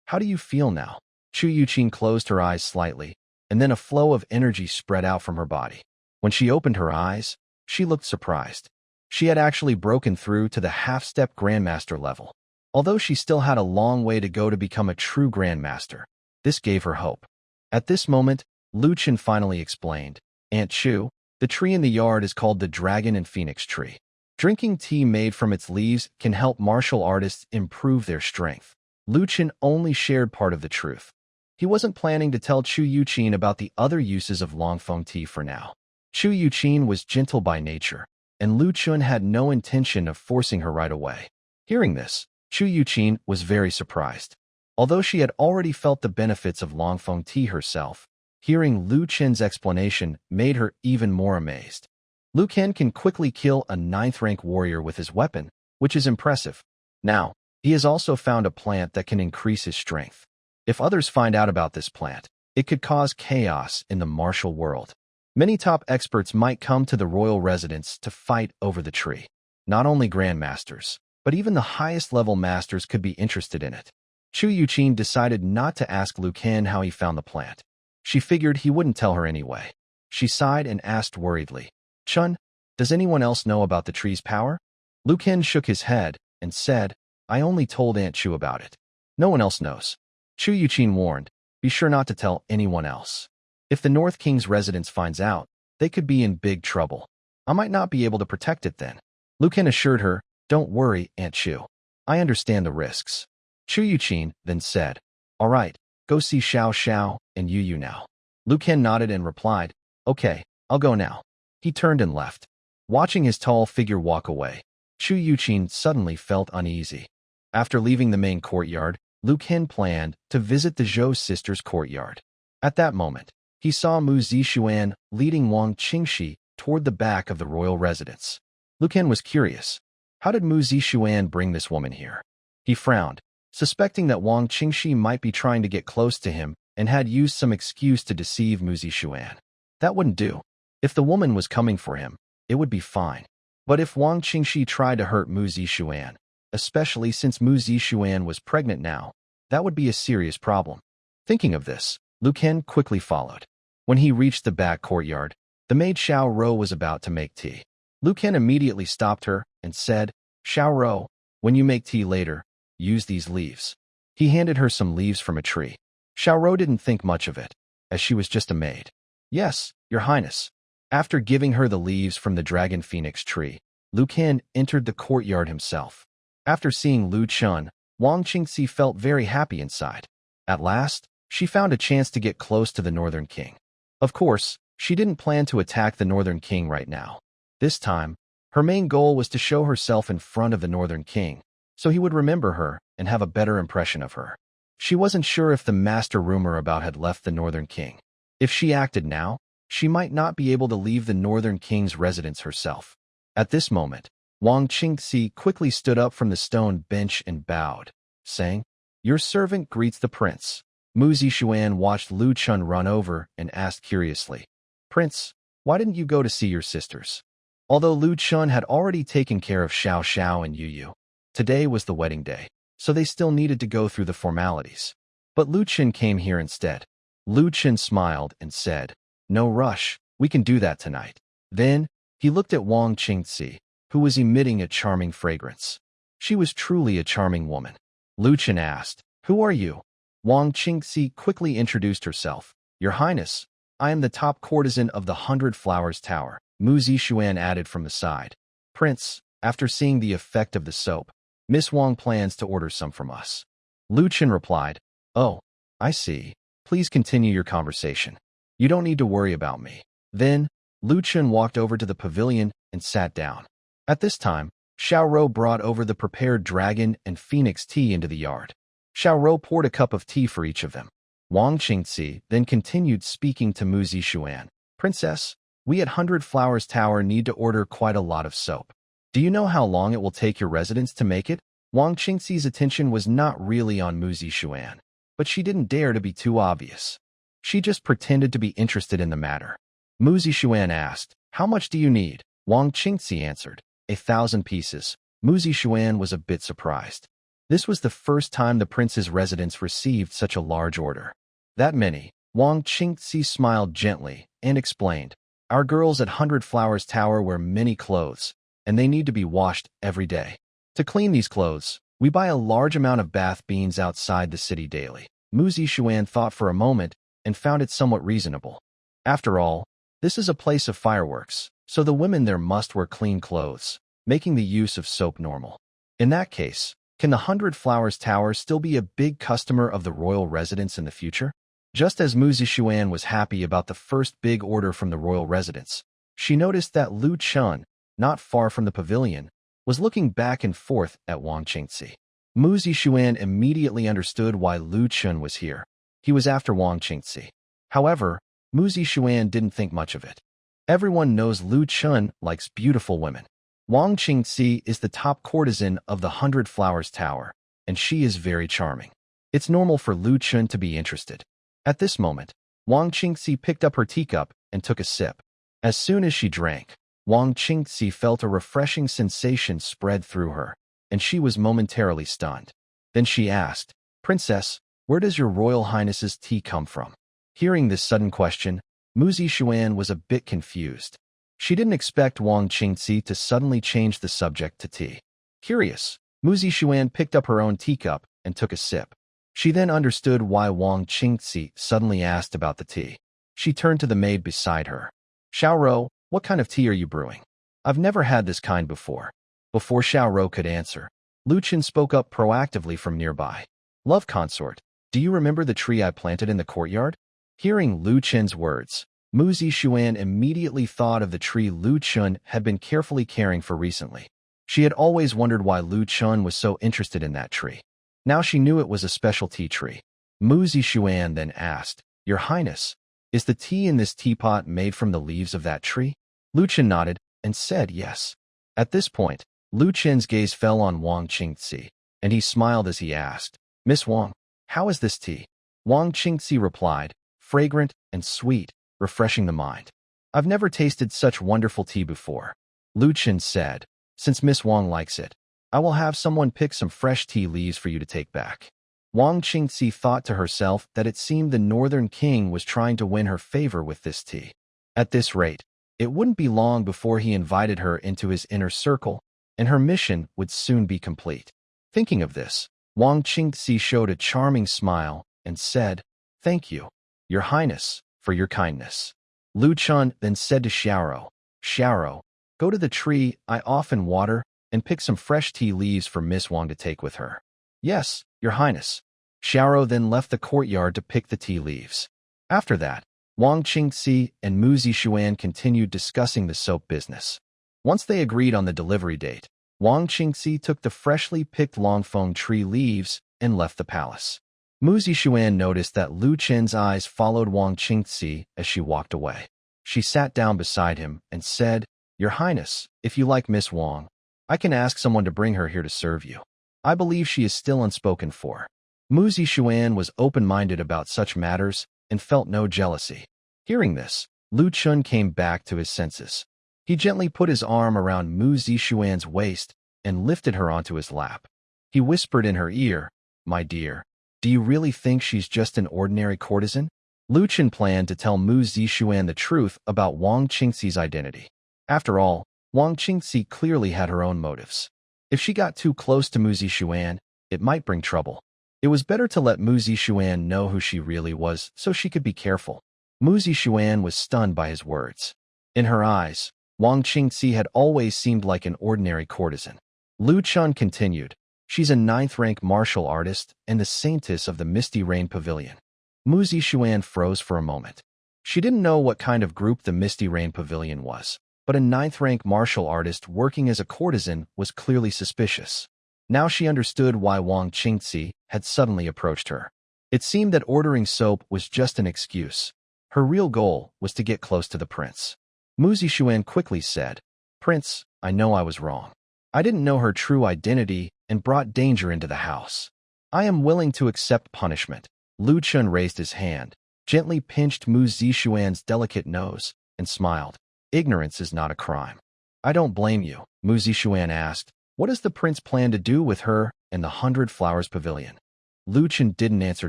how do you feel now?" Chu Yuqin closed her eyes slightly, and then a flow of energy spread out from her body. When she opened her eyes, she looked surprised. She had actually broken through to the half-step Grandmaster level. Although she still had a long way to go to become a true Grandmaster, this gave her hope. At this moment, Lu Chun finally explained, "Aunt Chu, the tree in the yard is called the Dragon and Phoenix Tree. Drinking tea made from its leaves can help martial artists improve their strength." Lu Chun only shared part of the truth. He wasn't planning to tell Chu Yuqin about the other uses of Longfeng tea for now. Chu Yuqin was gentle by nature, and Lu Chun had no intention of forcing her right away. Hearing this, Chu Yuqin was very surprised. Although she had already felt the benefits of Longfeng tea herself, hearing Lu Chen's explanation made her even more amazed. Lu Ken can quickly kill a 9th-rank warrior with his weapon, which is impressive. Now, he has also found a plant that can increase his strength. If others find out about this plant, it could cause chaos in the martial world. Many top experts might come to the royal residence to fight over the tree. Not only grandmasters, but even the highest-level masters could be interested in it. Chu Yuqin decided not to ask Lu Ken how he found the plant. She figured he wouldn't tell her anyway. She sighed and asked worriedly, "Chun, does anyone else know about the tree's power?" Lu Ken shook his head and said, "I only told Aunt Chu about it. No one else knows." Chu Yuqin warned, "Be sure not to tell anyone else. If the North King's residence finds out, they could be in big trouble. I might not be able to protect it then." Lu Ken assured her, "Don't worry, Aunt Chu. I understand the risks." Chu Yuqin then said, "All right, go see Xiao Xiao and Yu Yu now." Lu Ken nodded and replied, "Okay, I'll go now." He turned and left. Watching his tall figure walk away, Chu Yuqin suddenly felt uneasy. After leaving the main courtyard, Lu Ken planned to visit the Zhou sisters' courtyard. At that moment, he saw Mu Zixuan leading Wang Qingxi toward the back of the royal residence. Lu Ken was curious. How did Mu Zixuan bring this woman here? He frowned, suspecting that Wang Qingxi might be trying to get close to him and had used some excuse to deceive Mu Zixuan. That wouldn't do. If the woman was coming for him, it would be fine. But if Wang Qingxi tried to hurt Mu Zixuan, especially since Mu Zixuan was pregnant now, that would be a serious problem. Thinking of this, Lu Ken quickly followed. When he reached the back courtyard, the maid Xiao Rou was about to make tea. Lu Ken immediately stopped her and said, "Xiao Rou, when you make tea later, use these leaves." He handed her some leaves from a tree. Xiao Rou didn't think much of it, as she was just a maid. "Yes, Your Highness." After giving her the leaves from the dragon phoenix tree, Lu Ken entered the courtyard himself. After seeing Lu Chun, Wang Qingxi felt very happy inside. At last, she found a chance to get close to the Northern King. Of course, she didn't plan to attack the Northern King right now. This time, her main goal was to show herself in front of the Northern King, so he would remember her and have a better impression of her. She wasn't sure if the master rumor about had left the Northern King. If she acted now, she might not be able to leave the Northern King's residence herself. At this moment, Wang Qingxi quickly stood up from the stone bench and bowed, saying, "Your servant greets the prince." Mu Zixuan watched Lu Chun run over and asked curiously, "Prince, why didn't you go to see your sisters?" Although Lu Chun had already taken care of Xiao Xiao and Yu Yu, today was the wedding day, so they still needed to go through the formalities. But Lu Chun came here instead. Lu Chun smiled and said, "No rush, we can do that tonight." Then, he looked at Wang Qingxi, who was emitting a charming fragrance. She was truly a charming woman. Lu Chun asked, "Who are you?" Wang Qingxi quickly introduced herself. "Your Highness, I am the top courtesan of the 100 Flowers Tower," Mu Zixuan added from the side. "Prince, after seeing the effect of the soap, Miss Wang plans to order some from us." Lu Chun replied, "Oh, I see. Please continue your conversation. You don't need to worry about me." Then, Lu Chun walked over to the pavilion and sat down. At this time, Xiao Rou brought over the prepared dragon and phoenix tea into the yard. Xiao Rou poured a cup of tea for each of them. Wang Qingxi then continued speaking to Mu Zixuan. "Princess, we at 100 Flowers Tower need to order quite a lot of soap. Do you know how long it will take your residents to make it?" Wang Qingxi's attention was not really on Mu Zixuan, but she didn't dare to be too obvious. She just pretended to be interested in the matter. Mu Zixuan asked, "How much do you need?" Wang Qingxi answered, 1,000 pieces. Mu Zixuan was a bit surprised. This was the first time the prince's residence received such a large order. "That many?" Wang Qingxi smiled gently and explained, "Our girls at 100 Flowers Tower wear many clothes, and they need to be washed every day. To clean these clothes, we buy a large amount of bath beans outside the city daily." Mu Zixuan thought for a moment and found it somewhat reasonable. After all, this is a place of fireworks, so the women there must wear clean clothes, making the use of soap normal. In that case, can the 100 Flowers Tower still be a big customer of the royal residence in the future? Just as Mu Zixuan was happy about the first big order from the royal residence, she noticed that Lu Chun, not far from the pavilion, was looking back and forth at Wang Qingci. Mu Zixuan immediately understood why Lu Chun was here. He was after Wang Qingci. However, Mu Zixuan didn't think much of it. Everyone knows Lu Chun likes beautiful women. Wang Qingci is the top courtesan of the 100 Flowers Tower, and she is very charming. It's normal for Lu Chun to be interested. At this moment, Wang Qingci picked up her teacup and took a sip. As soon as she drank, Wang Qingci felt a refreshing sensation spread through her, and she was momentarily stunned. Then she asked, "Princess, where does your Royal Highness's tea come from?" Hearing this sudden question, Mu Zixuan was a bit confused. She didn't expect Wang Qingci to suddenly change the subject to tea. Curious, Mu Zixuan picked up her own teacup and took a sip. She then understood why Wang Qingci suddenly asked about the tea. She turned to the maid beside her. "Xiaorou, what kind of tea are you brewing? I've never had this kind before." Before Xiaorou could answer, Lu Chen spoke up proactively from nearby. "Love consort, do you remember the tree I planted in the courtyard?" Hearing Lu Chen's words, Mu Zixuan immediately thought of the tree Lu Chun had been carefully caring for recently. She had always wondered why Lu Chun was so interested in that tree. Now she knew it was a special tea tree. Mu Zixuan then asked, "Your Highness, is the tea in this teapot made from the leaves of that tree?" Lu Chen nodded and said yes. At this point, Lu Chen's gaze fell on Wang Qingci, and he smiled as he asked, "Miss Wang, how is this tea?" Wang Qingci replied, "Fragrant and sweet, refreshing the mind. I've never tasted such wonderful tea before." Lu Chen said, "Since Miss Wang likes it, I will have someone pick some fresh tea leaves for you to take back." Wang Qingci thought to herself that it seemed the Northern King was trying to win her favor with this tea. At this rate, it wouldn't be long before he invited her into his inner circle, and her mission would soon be complete. Thinking of this, Wang Qingci showed a charming smile and said, "Thank you, Your Highness, for your kindness." Lu Chun then said to Xiaorou, "Xiaorou, go to the tree I often water and pick some fresh tea leaves for Miss Wang to take with her." "Yes, Your Highness." Xiaorou then left the courtyard to pick the tea leaves. After that, Wang Qingci and Mu Zixuan continued discussing the soap business. Once they agreed on the delivery date, Wang Qingci took the freshly picked longfeng tree leaves and left the palace. Mu Zixuan noticed that Lu Chen's eyes followed Wang Qingci as she walked away. She sat down beside him and said, "Your Highness, if you like Miss Wang, I can ask someone to bring her here to serve you. I believe she is still unspoken for." Mu Zixuan was open-minded about such matters and felt no jealousy. Hearing this, Lu Chun came back to his senses. He gently put his arm around Mu Zixuan's waist and lifted her onto his lap. He whispered in her ear, "My dear, do you really think she's just an ordinary courtesan?" Lu Chun planned to tell Mu Zixuan the truth about Wang Qingci's identity. After all, Wang Qingci clearly had her own motives. If she got too close to Mu Zixuan, it might bring trouble. It was better to let Mu Zixuan know who she really was so she could be careful. Mu Zixuan was stunned by his words. In her eyes, Wang Qingci had always seemed like an ordinary courtesan. Lu Chun continued, "She's a 9th-rank martial artist and the saintess of the Misty Rain Pavilion." Mu Zixuan froze for a moment. She didn't know what kind of group the Misty Rain Pavilion was, but a 9th-rank martial artist working as a courtesan was clearly suspicious. Now she understood why Wang Qingci had suddenly approached her. It seemed that ordering soap was just an excuse. Her real goal was to get close to the prince. Mu Zixuan quickly said, "Prince, I know I was wrong. I didn't know her true identity and brought danger into the house. I am willing to accept punishment." Lu Chun raised his hand, gently pinched Mu Zixuan's delicate nose, and smiled. "Ignorance is not a crime." "I don't blame you," Mu Zixuan asked. "What does the prince plan to do with her in the 100 Flowers Pavilion?" Lu Chen didn't answer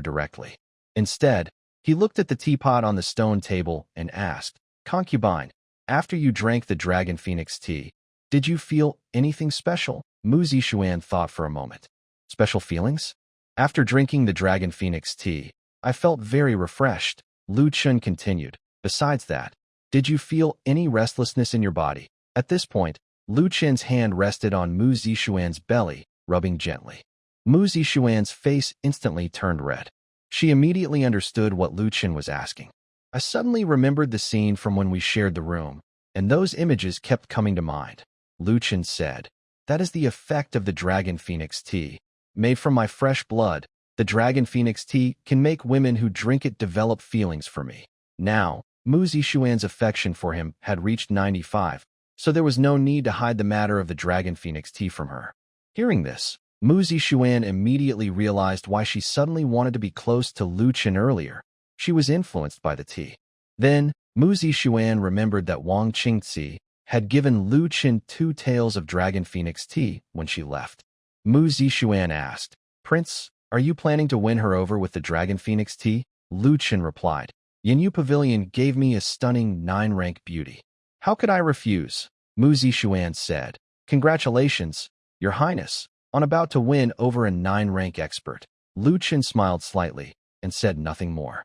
directly. Instead, he looked at the teapot on the stone table and asked, "Concubine, after you drank the Dragon Phoenix tea, did you feel anything special?" Mu Zixuan thought for a moment. "Special feelings?" "After drinking the Dragon Phoenix tea, I felt very refreshed," Lu Chen continued. "Besides that, did you feel any restlessness in your body?" At this point, Lu Chen's hand rested on Mu Zixuan's belly, rubbing gently. Mu Zixuan's face instantly turned red. She immediately understood what Lu Chen was asking. I suddenly remembered the scene from when we shared the room, and those images kept coming to mind. Lu Chen said, "That is the effect of the Dragon Phoenix tea. Made from my fresh blood, the Dragon Phoenix tea can make women who drink it develop feelings for me." Now, Mu Zixuan's affection for him had reached 95, so there was no need to hide the matter of the Dragon Phoenix tea from her. Hearing this, Mu Zixuan immediately realized why she suddenly wanted to be close to Lu Chen earlier. She was influenced by the tea. Then, Mu Zixuan remembered that Wang Qingzi had given Lu Chen 2 tails of Dragon Phoenix tea when she left. Mu Zixuan asked, "Prince, are you planning to win her over with the Dragon Phoenix tea?" Lu Chen replied, "Yanyu Pavilion gave me a stunning 9-rank beauty. How could I refuse?" Mu Zixuan said, "Congratulations, Your Highness, on about to win over a 9-rank expert." Lu Chen smiled slightly and said nothing more.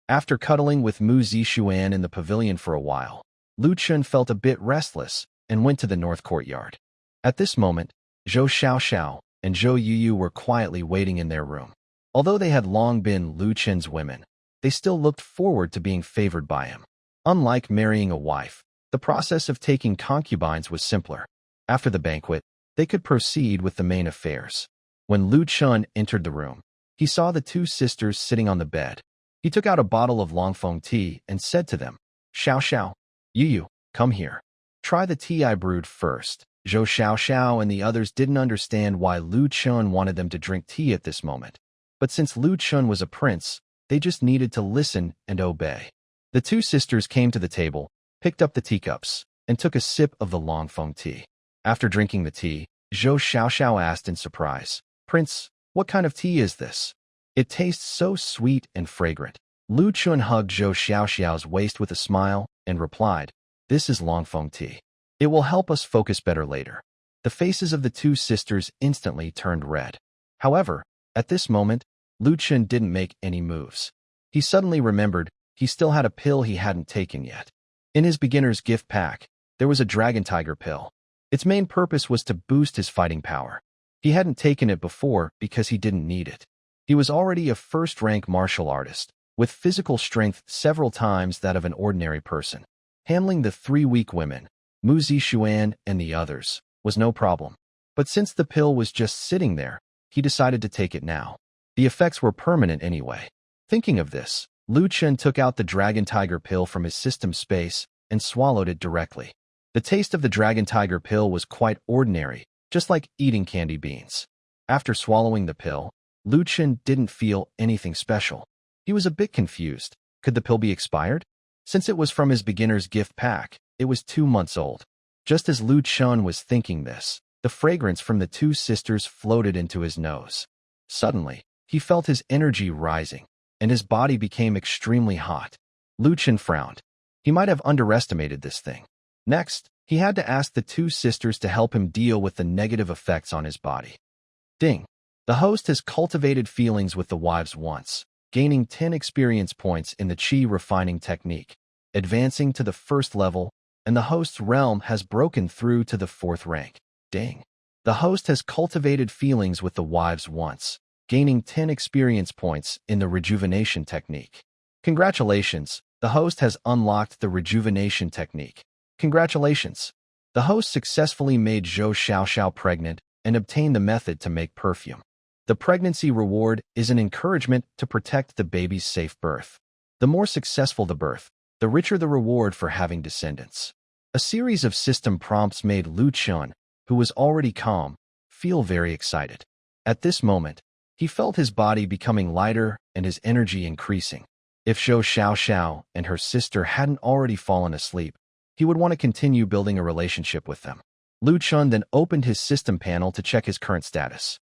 After cuddling with Mu Zixuan in the pavilion for a while, Lu Chen felt a bit restless and went to the north courtyard. At this moment, Zhou Xiaoxiao and Zhou Yuyu were quietly waiting in their room. Although they had long been Lu Chen's women, they still looked forward to being favored by him. Unlike marrying a wife, the process of taking concubines was simpler. After the banquet, they could proceed with the main affairs. When Lu Chen entered the room, he saw the 2 sisters sitting on the bed. He took out a bottle of Longfeng tea and said to them, "Xiao Xiao, Yuyu, come here. Try the tea I brewed first." Zhou Xiaoxiao and the others didn't understand why Lu Chen wanted them to drink tea at this moment. But since Lu Chen was a prince, they just needed to listen and obey. The 2 sisters came to the table, picked up the teacups, and took a sip of the Longfeng tea. After drinking the tea, Zhou Xiaoxiao asked in surprise, "Prince, what kind of tea is this? It tastes so sweet and fragrant." Lu Chen hugged Zhou Xiaoxiao's waist with a smile and replied, "This is Longfeng tea. It will help us focus better later." The faces of the 2 sisters instantly turned red. However, at this moment, Lu Chen didn't make any moves. He suddenly remembered he still had a pill he hadn't taken yet. In his beginner's gift pack, there was a Dragon Tiger pill. Its main purpose was to boost his fighting power. He hadn't taken it before because he didn't need it. He was already a first-rank martial artist, with physical strength several times that of an ordinary person. Handling the 3 weak women, Mu Zixuan and the others, was no problem. But since the pill was just sitting there, he decided to take it now. The effects were permanent anyway. Thinking of this, Lu Chen took out the Dragon Tiger pill from his system space and swallowed it directly. The taste of the Dragon Tiger pill was quite ordinary, just like eating candy beans. After swallowing the pill, Lu Chen didn't feel anything special. He was a bit confused. Could the pill be expired? Since it was from his beginner's gift pack, it was 2 months old. Just as Lu Chen was thinking this, the fragrance from the 2 sisters floated into his nose. Suddenly, he felt his energy rising, and his body became extremely hot. Lu Chen frowned. He might have underestimated this thing. Next, he had to ask the 2 sisters to help him deal with the negative effects on his body. Ding! The host has cultivated feelings with the wives once, gaining 10 experience points in the Qi refining technique, advancing to the 1st level, and the host's realm has broken through to the 4th rank. Ding! The host has cultivated feelings with the wives once, gaining 10 experience points in the rejuvenation technique. Congratulations, the host has unlocked the rejuvenation technique. Congratulations! The host successfully made Zhou Xiaoxiao pregnant and obtained the method to make perfume. The pregnancy reward is an encouragement to protect the baby's safe birth. The more successful the birth, the richer the reward for having descendants. A series of system prompts made Lu Chen, who was already calm, feel very excited. At this moment, he felt his body becoming lighter and his energy increasing. If Zhou Xiaoxiao and her sister hadn't already fallen asleep, he would want to continue building a relationship with them. Lu Chen then opened his system panel to check his current status.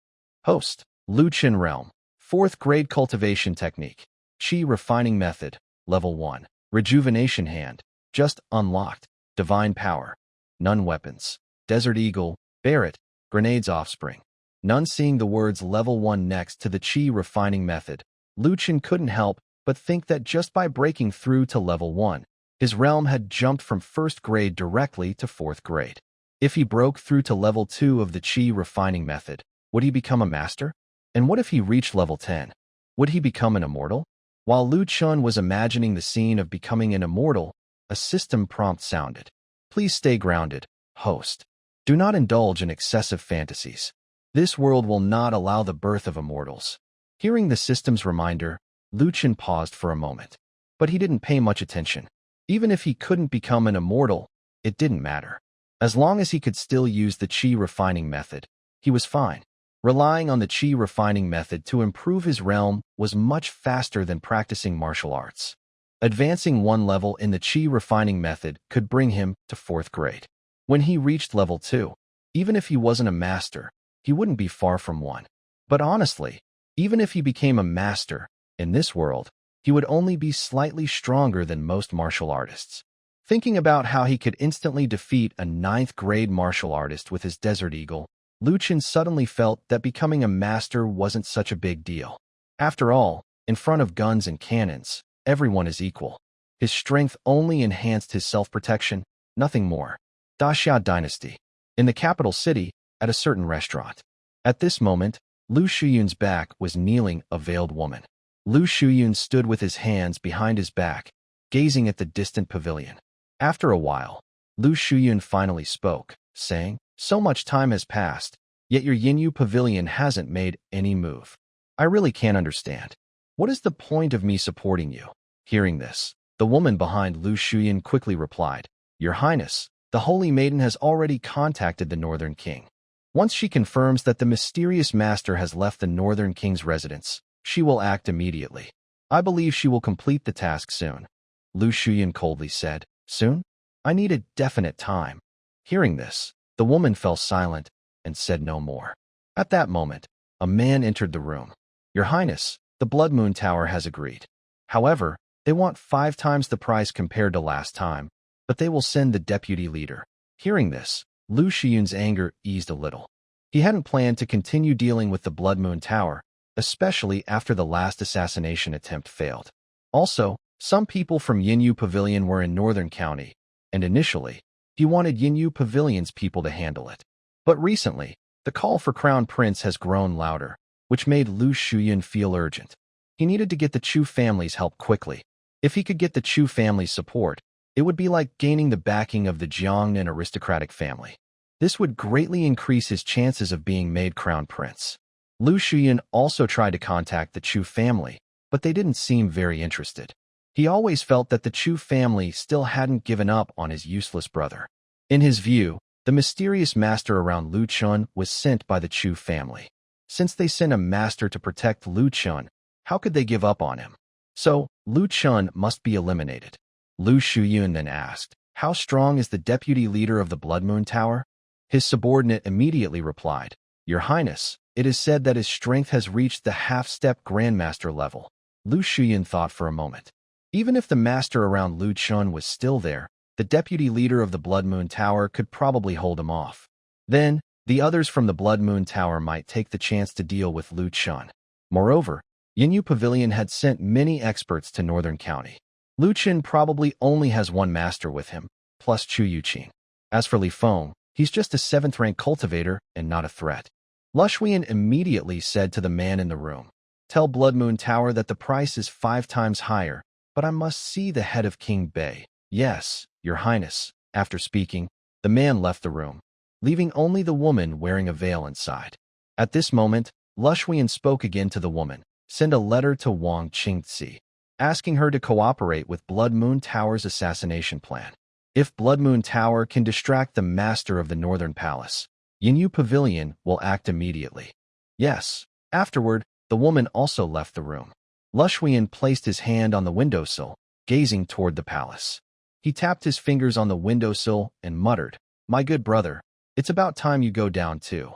Host, Lu Chen Realm, 4th grade cultivation technique, Qi refining method, level 1, rejuvenation hand, just unlocked, divine power, none weapons, desert eagle, Barrett, grenades offspring. None seeing the words level 1 next to the Qi refining method, Lu Chen couldn't help but think that just by breaking through to level 1, his realm had jumped from 1st grade directly to 4th grade. If he broke through to level 2 of the Qi refining method, would he become a master? And what if he reached level 10? Would he become an immortal? While Lu Chun was imagining the scene of becoming an immortal, a system prompt sounded. Please stay grounded, host. Do not indulge in excessive fantasies. This world will not allow the birth of immortals. Hearing the system's reminder, Lu Chun paused for a moment. But he didn't pay much attention. Even if he couldn't become an immortal, it didn't matter. As long as he could still use the qi refining method, he was fine. Relying on the qi refining method to improve his realm was much faster than practicing martial arts. Advancing one level in the qi refining method could bring him to 4th grade. When he reached level 2, even if he wasn't a master, he wouldn't be far from one. But honestly, even if he became a master, in this world, he would only be slightly stronger than most martial artists. Thinking about how he could instantly defeat a 9th grade martial artist with his Desert Eagle, Lu Chun suddenly felt that becoming a master wasn't such a big deal. After all, in front of guns and cannons, everyone is equal. His strength only enhanced his self-protection, nothing more. Daxia Dynasty. In the capital city, at a certain restaurant. At this moment, Lu Shuyun's back was kneeling a veiled woman. Lu Shuyun stood with his hands behind his back, gazing at the distant pavilion. After a while, Lu Shuyun finally spoke, saying, So much time has passed, yet your Yinyu pavilion hasn't made any move. I really can't understand. What is the point of me supporting you? Hearing this, the woman behind Lu Shuyun quickly replied, Your Highness, the Holy Maiden has already contacted the Northern King. Once she confirms that the mysterious master has left the Northern King's residence, she will act immediately. I believe she will complete the task soon. Lu Shuyun coldly said, Soon? I need a definite time. Hearing this, the woman fell silent and said no more. At that moment, a man entered the room. Your Highness, the Blood Moon Tower has agreed. However, they want 5 times the price compared to last time, but they will send the deputy leader. Hearing this, Lu Shuyun's anger eased a little. He hadn't planned to continue dealing with the Blood Moon Tower, especially after the last assassination attempt failed. Also, some people from Yinyu Pavilion were in Northern County, and initially, he wanted Yinyu Pavilion's people to handle it. But recently, the call for Crown Prince has grown louder, which made Lu Shuyun feel urgent. He needed to get the Chu family's help quickly. If he could get the Chu family's support, it would be like gaining the backing of the Jiangnan aristocratic family. This would greatly increase his chances of being made Crown Prince. Lu Shuyun also tried to contact the Chu family, but they didn't seem very interested. He always felt that the Chu family still hadn't given up on his useless brother. In his view, the mysterious master around Lu Chun was sent by the Chu family. Since they sent a master to protect Lu Chun, how could they give up on him? So, Lu Chun must be eliminated. Lu Shuyun then asked, How strong is the deputy leader of the Blood Moon Tower? His subordinate immediately replied, Your Highness, it is said that his strength has reached the half-step Grandmaster level. Lu Shuyun thought for a moment. Even if the master around Lu Chun was still there, the deputy leader of the Blood Moon Tower could probably hold him off. Then, the others from the Blood Moon Tower might take the chance to deal with Lu Chun. Moreover, Yinyu Pavilion had sent many experts to Northern County. Lu Chun probably only has one master with him, plus Chu Yuqin. As for Li Feng, he's just a 7th-rank cultivator and not a threat. Lu Shuyun immediately said to the man in the room, Tell Blood Moon Tower that the price is 5 times higher, but I must see the head of King Bei. Yes, Your Highness. After speaking, the man left the room, leaving only the woman wearing a veil inside. At this moment, Lu Shuyun spoke again to the woman, Send a letter to Wang Qingzi, asking her to cooperate with Blood Moon Tower's assassination plan. If Blood Moon Tower can distract the master of the Northern Palace, Yinyu Pavilion will act immediately. Yes. Afterward, the woman also left the room. Lu Shuyun placed his hand on the windowsill, gazing toward the palace. He tapped his fingers on the windowsill and muttered, My good brother, it's about time you go down too.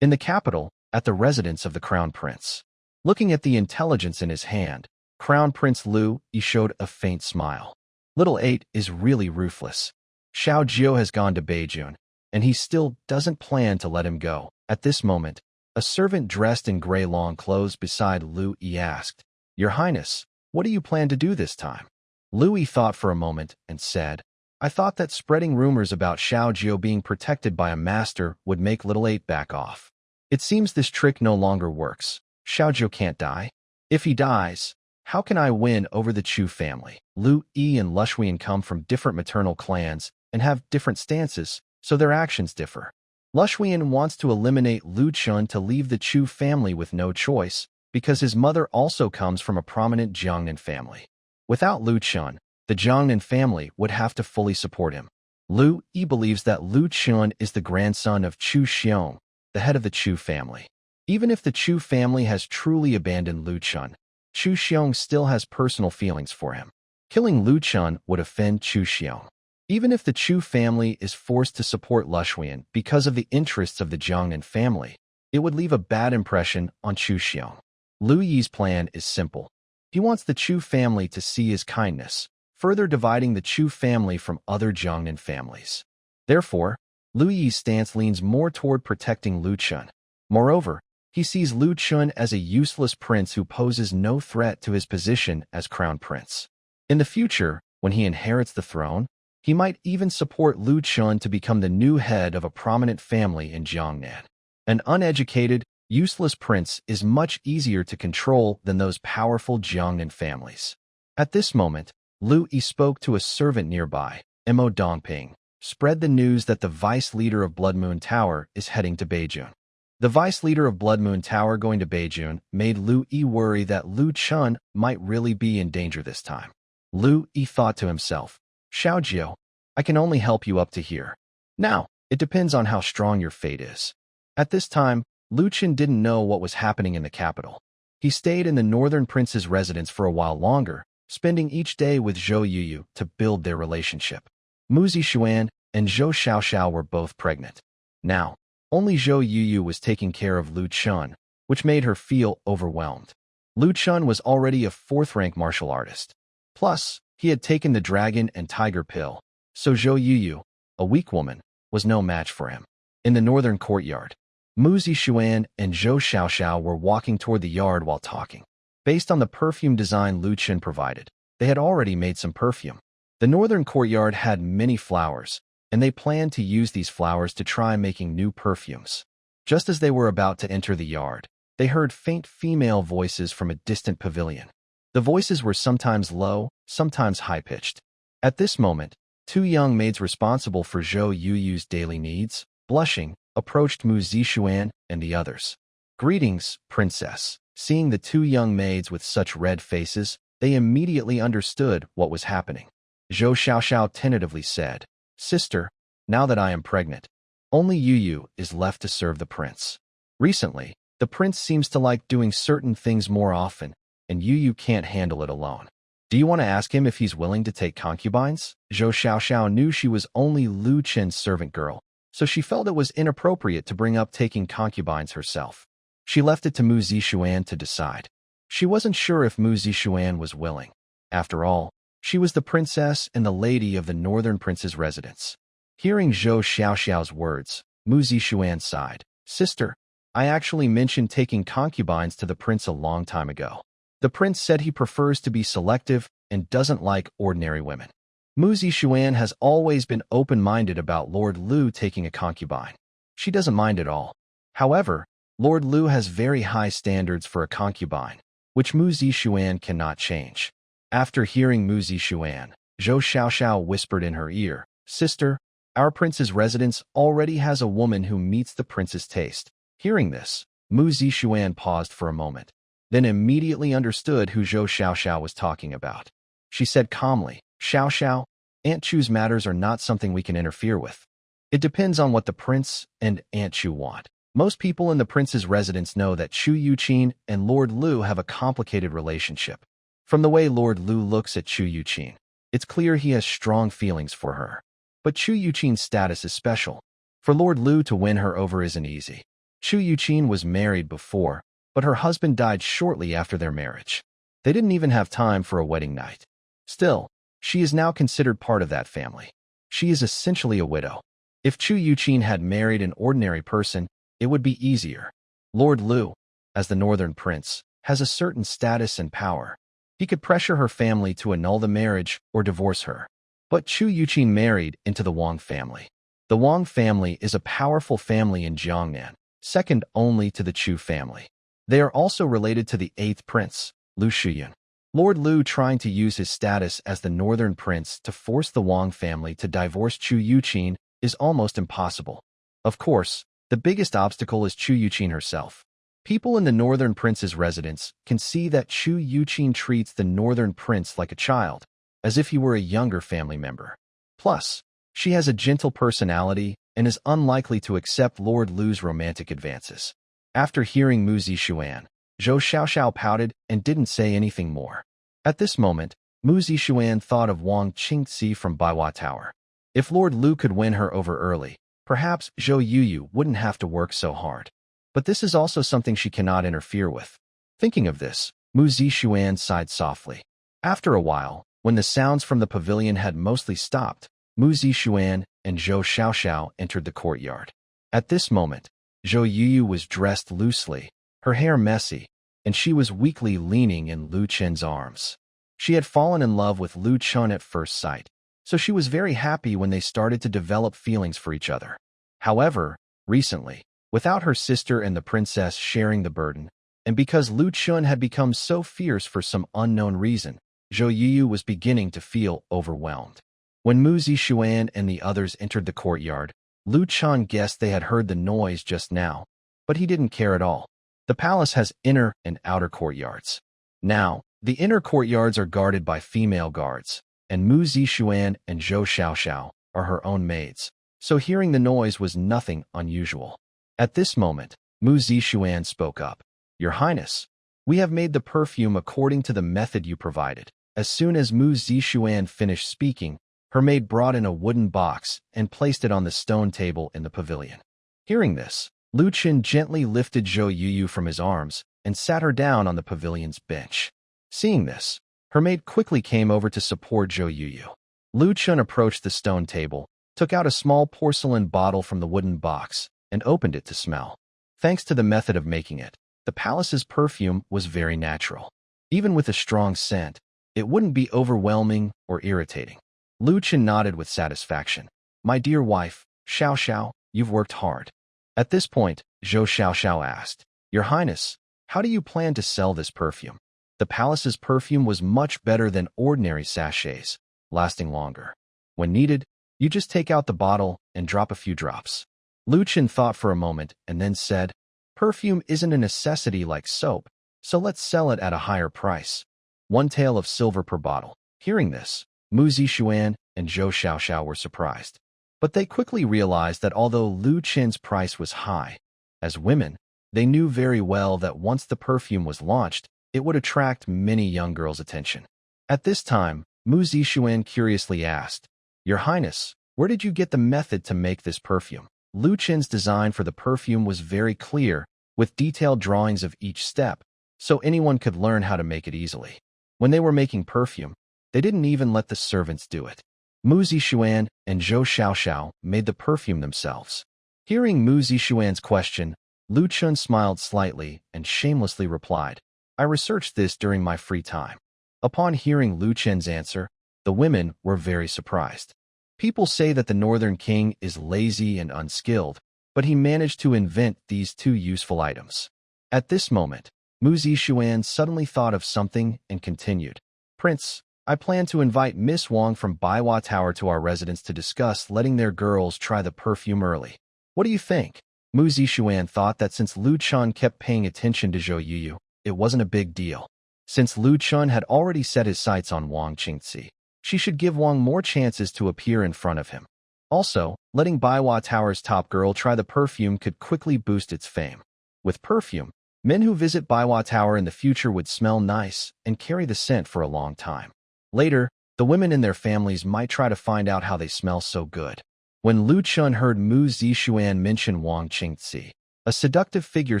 In the capital, at the residence of the Crown Prince. Looking at the intelligence in his hand, Crown Prince Lu Yi showed a faint smile. Little 8 is really ruthless. Xiao Jiao has gone to Beijing, and he still doesn't plan to let him go. At this moment, a servant dressed in gray long clothes beside Lu Yi asked, Your Highness, what do you plan to do this time? Lu Yi thought for a moment and said, I thought that spreading rumors about Xiao Jiao being protected by a master would make little 8 back off. It seems this trick no longer works. Xiao Jiao can't die. If he dies, how can I win over the Chu family? Lu Yi and Lushuan come from different maternal clans and have different stances, so their actions differ. Lushuan wants to eliminate Lu Chun to leave the Chu family with no choice, because his mother also comes from a prominent Jiangnan family. Without Lu Chun, the Jiangnan family would have to fully support him. Lu Yi believes that Lu Chun is the grandson of Chu Xiong, the head of the Chu family. Even if the Chu family has truly abandoned Lu Chun, Chu Xiong still has personal feelings for him. Killing Lu Chun would offend Chu Xiong. Even if the Chu family is forced to support Lushuan because of the interests of the Jiangnan family, it would leave a bad impression on Chu Xiong. Lu Yi's plan is simple. He wants the Chu family to see his kindness, further dividing the Chu family from other Jiangnan families. Therefore, Lu Yi's stance leans more toward protecting Lu Chun. Moreover, he sees Lu Chun as a useless prince who poses no threat to his position as crown prince. In the future, when he inherits the throne, he might even support Lu Chun to become the new head of a prominent family in Jiangnan. An uneducated, useless prince is much easier to control than those powerful Jiangnan families. At this moment, Lu Yi spoke to a servant nearby, Mo Dongping, spread the news that the vice leader of Blood Moon Tower is heading to Beijing. The vice leader of Blood Moon Tower going to Beijing made Lu Yi worry that Lu Chun might really be in danger this time. Lu Yi thought to himself, Xiaojiu, I can only help you up to here. Now, it depends on how strong your fate is. At this time, Lu Chun didn't know what was happening in the capital. He stayed in the northern prince's residence for a while longer, spending each day with Zhou Yuyu to build their relationship. Mu Zixuan and Zhou Xiaoxiao were both pregnant. Now, only Zhou Yuyu was taking care of Lu Chun, which made her feel overwhelmed. Lu Chun was already a fourth-rank martial artist. Plus, he had taken the dragon and tiger pill, so Zhou Yuyu, a weak woman, was no match for him. In the northern courtyard, Mu Zixuan and Zhou Xiaoxiao were walking toward the yard while talking. Based on the perfume design Lu Chun provided, they had already made some perfume. The northern courtyard had many flowers, and they planned to use these flowers to try making new perfumes. Just as they were about to enter the yard, they heard faint female voices from a distant pavilion. The voices were sometimes low, sometimes high-pitched. At this moment, two young maids responsible for Zhou Yuyu's daily needs, blushing, approached Mu Zixuan and the others. Greetings, princess. Seeing the two young maids with such red faces, they immediately understood what was happening. Zhou Xiaoxiao tentatively said, Sister, now that I am pregnant, only Yuyu is left to serve the prince. Recently, the prince seems to like doing certain things more often, and Yuyu can't handle it alone. Do you want to ask him if he's willing to take concubines? Zhou Xiaoxiao knew she was only Lu Chen's servant girl, so she felt it was inappropriate to bring up taking concubines herself. She left it to Mu Zixuan to decide. She wasn't sure if Mu Zixuan was willing. After all, she was the princess and the lady of the northern prince's residence. Hearing Zhou Xiaoxiao's words, Mu Zixuan sighed. Sister, I actually mentioned taking concubines to the prince a long time ago. The prince said he prefers to be selective and doesn't like ordinary women. Mu Zixuan has always been open-minded about Lord Lu taking a concubine. She doesn't mind at all. However, Lord Lu has very high standards for a concubine, which Mu Zixuan cannot change. After hearing Mu Zixuan, Zhou Xiaoxiao whispered in her ear, Sister, our prince's residence already has a woman who meets the prince's taste. Hearing this, Mu Zixuan paused for a moment, then immediately understood who Zhou Xiaoxiao was talking about. She said calmly, Xiaoxiao, Aunt Chu's matters are not something we can interfere with. It depends on what the prince and Aunt Chu want. Most people in the prince's residence know that Chu Yuqin and Lord Lu have a complicated relationship. From the way Lord Lu looks at Chu Yuqin, it's clear he has strong feelings for her. But Chu Yuqin's status is special. For Lord Lu to win her over isn't easy. Chu Yuqin was married before, but her husband died shortly after their marriage. They didn't even have time for a wedding night. Still, she is now considered part of that family. She is essentially a widow. If Chu Yuqin had married an ordinary person, it would be easier. Lord Lu, as the northern prince, has a certain status and power. He could pressure her family to annul the marriage or divorce her. But Chu Yuqin married into the Wang family. The Wang family is a powerful family in Jiangnan, second only to the Chu family. They are also related to the 8th prince, Lu Shuyun. Lord Lu trying to use his status as the northern prince to force the Wang family to divorce Chu Yuqin is almost impossible. Of course, the biggest obstacle is Chu Yuqin herself. People in the northern prince's residence can see that Chu Yuqin treats the northern prince like a child, as if he were a younger family member. Plus, she has a gentle personality and is unlikely to accept Lord Lu's romantic advances. After hearing Mu Zixuan, Zhou Xiaoxiao pouted and didn't say anything more. At this moment, Mu Zixuan thought of Wang Qingci from Baiwa Tower. If Lord Lu could win her over early, perhaps Zhou Yuyu wouldn't have to work so hard. But this is also something she cannot interfere with. Thinking of this, Mu Zixuan sighed softly. After a while, when the sounds from the pavilion had mostly stopped, Mu Zixuan and Zhou Xiaoxiao entered the courtyard. At this moment, Zhou Yuyu was dressed loosely, her hair messy, and she was weakly leaning in Lu Chen's arms. She had fallen in love with Lu Chen at first sight, so she was very happy when they started to develop feelings for each other. However, recently, without her sister and the princess sharing the burden, and because Lu Chen had become so fierce for some unknown reason, Zhou Yuyu was beginning to feel overwhelmed. When Mu Zixuan and the others entered the courtyard, Lu Chen guessed they had heard the noise just now, but he didn't care at all. The palace has inner and outer courtyards. Now, the inner courtyards are guarded by female guards, and Mu Zixuan and Zhou Xiaoxiao are her own maids, so hearing the noise was nothing unusual. At this moment, Mu Zixuan spoke up. Your Highness, we have made the perfume according to the method you provided. As soon as Mu Zixuan finished speaking, her maid brought in a wooden box and placed it on the stone table in the pavilion. Hearing this, Lu Chen gently lifted Zhou Yuyu from his arms and sat her down on the pavilion's bench. Seeing this, her maid quickly came over to support Zhou Yuyu. Lu Chen approached the stone table, took out a small porcelain bottle from the wooden box, and opened it to smell. Thanks to the method of making it, the palace's perfume was very natural. Even with a strong scent, it wouldn't be overwhelming or irritating. Lu Chen nodded with satisfaction. My dear wife, Xiaoxiao, you've worked hard. At this point, Zhou Xiaoxiao asked, Your Highness, how do you plan to sell this perfume? The palace's perfume was much better than ordinary sachets, lasting longer. When needed, you just take out the bottle and drop a few drops. Lu Chen thought for a moment and then said, Perfume isn't a necessity like soap, so let's sell it at a higher price. 1 tael of silver per bottle. Hearing this, Mu Zixuan and Zhou Xiaoxiao were surprised. But they quickly realized that although Lu Chen's price was high, as women, they knew very well that once the perfume was launched, it would attract many young girls' attention. At this time, Mu Zixuan curiously asked, Your Highness, where did you get the method to make this perfume? Lu Chen's design for the perfume was very clear, with detailed drawings of each step, so anyone could learn how to make it easily. When they were making perfume, they didn't even let the servants do it. Mu Zixuan and Zhou Xiaoxiao made the perfume themselves. Hearing Mu Zixuan's question, Lu Chen smiled slightly and shamelessly replied, I researched this during my free time. Upon hearing Lu Chen's answer, the women were very surprised. People say that the Northern King is lazy and unskilled, but he managed to invent these 2 useful items. At this moment, Mu Zixuan suddenly thought of something and continued, Prince, I plan to invite Miss Wang from Baiwa Tower to our residence to discuss letting their girls try the perfume early. What do you think? Mu Zixuan thought that since Lu Chen kept paying attention to Zhou Yuyu, it wasn't a big deal. Since Lu Chen had already set his sights on Wang Qingci, she should give Wang more chances to appear in front of him. Also, letting Baiwa Tower's top girl try the perfume could quickly boost its fame. With perfume, men who visit Baiwa Tower in the future would smell nice and carry the scent for a long time. Later, the women in their families might try to find out how they smell so good. When Lu Chen heard Mu Zixuan mention Wang Qingci, a seductive figure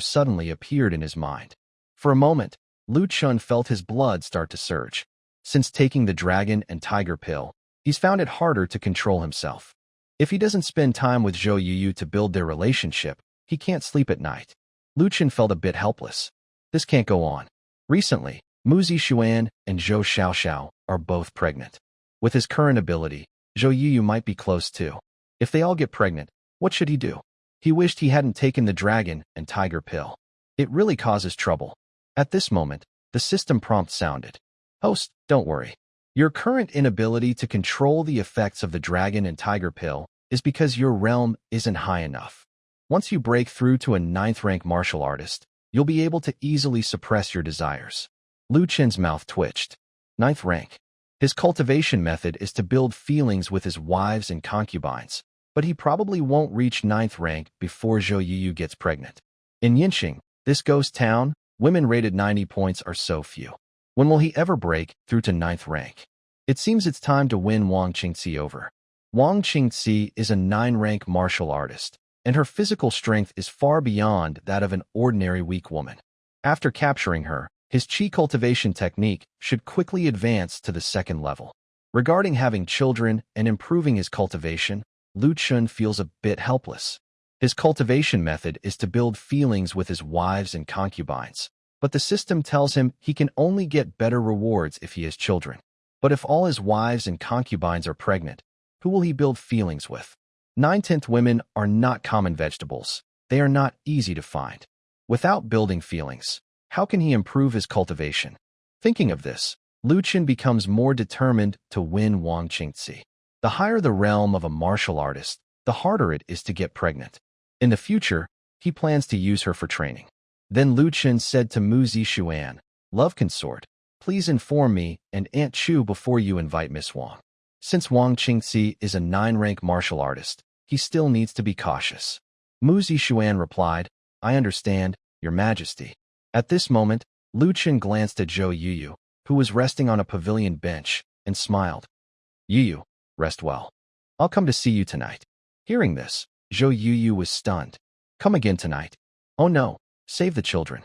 suddenly appeared in his mind. For a moment, Lu Chen felt his blood start to surge. Since taking the dragon and tiger pill, he's found it harder to control himself. If he doesn't spend time with Zhou Yuyu to build their relationship, he can't sleep at night. Lu Chen felt a bit helpless. This can't go on. Recently, Mu Zixuan and Zhou Xiaoxiao are both pregnant. With his current ability, Zhou Yuyu might be close too. If they all get pregnant, what should he do? He wished he hadn't taken the dragon and tiger pill. It really causes trouble. At this moment, The system prompt sounded. Host, don't worry. Your current inability to control the effects of the dragon and tiger pill is because your realm isn't high enough. Once you break through to a 9th rank martial artist, you'll be able to easily suppress your desires. Lu Chen's mouth twitched. 9th rank. His cultivation method is to build feelings with his wives and concubines, but he probably won't reach 9th rank before Zhou Yuyu gets pregnant. In Yinxing, this ghost town, women rated 90 points are so few. When will he ever break through to 9th rank? It seems it's time to win Wang Qingci over. Wang Qingci is a 9-rank martial artist, and her physical strength is far beyond that of an ordinary weak woman. After capturing her, his qi cultivation technique should quickly advance to the 2nd level. Regarding having children and improving his cultivation, Lu Chun feels a bit helpless. His cultivation method is to build feelings with his wives and concubines, but the system tells him he can only get better rewards if he has children. But if all his wives and concubines are pregnant, who will he build feelings with? 9/10 women are not common vegetables. They are not easy to find. Without building feelings, how can he improve his cultivation? Thinking of this, Lu Chen becomes more determined to win Wang Qingci. The higher the realm of a martial artist, the harder it is to get pregnant. In the future, he plans to use her for training. Then Lu Chen said to Mu Zixuan, Love consort, please inform me and Aunt Chu before you invite Miss Wang. Since Wang Qingci is a 9-rank martial artist, he still needs to be cautious. Mu Zixuan replied, I understand, Your Majesty. At this moment, Lu Chen glanced at Zhou Yuyu, who was resting on a pavilion bench, and smiled. Yuyu, rest well. I'll come to see you tonight. Hearing this, Zhou Yuyu was stunned. Come again tonight. Oh no, save the children.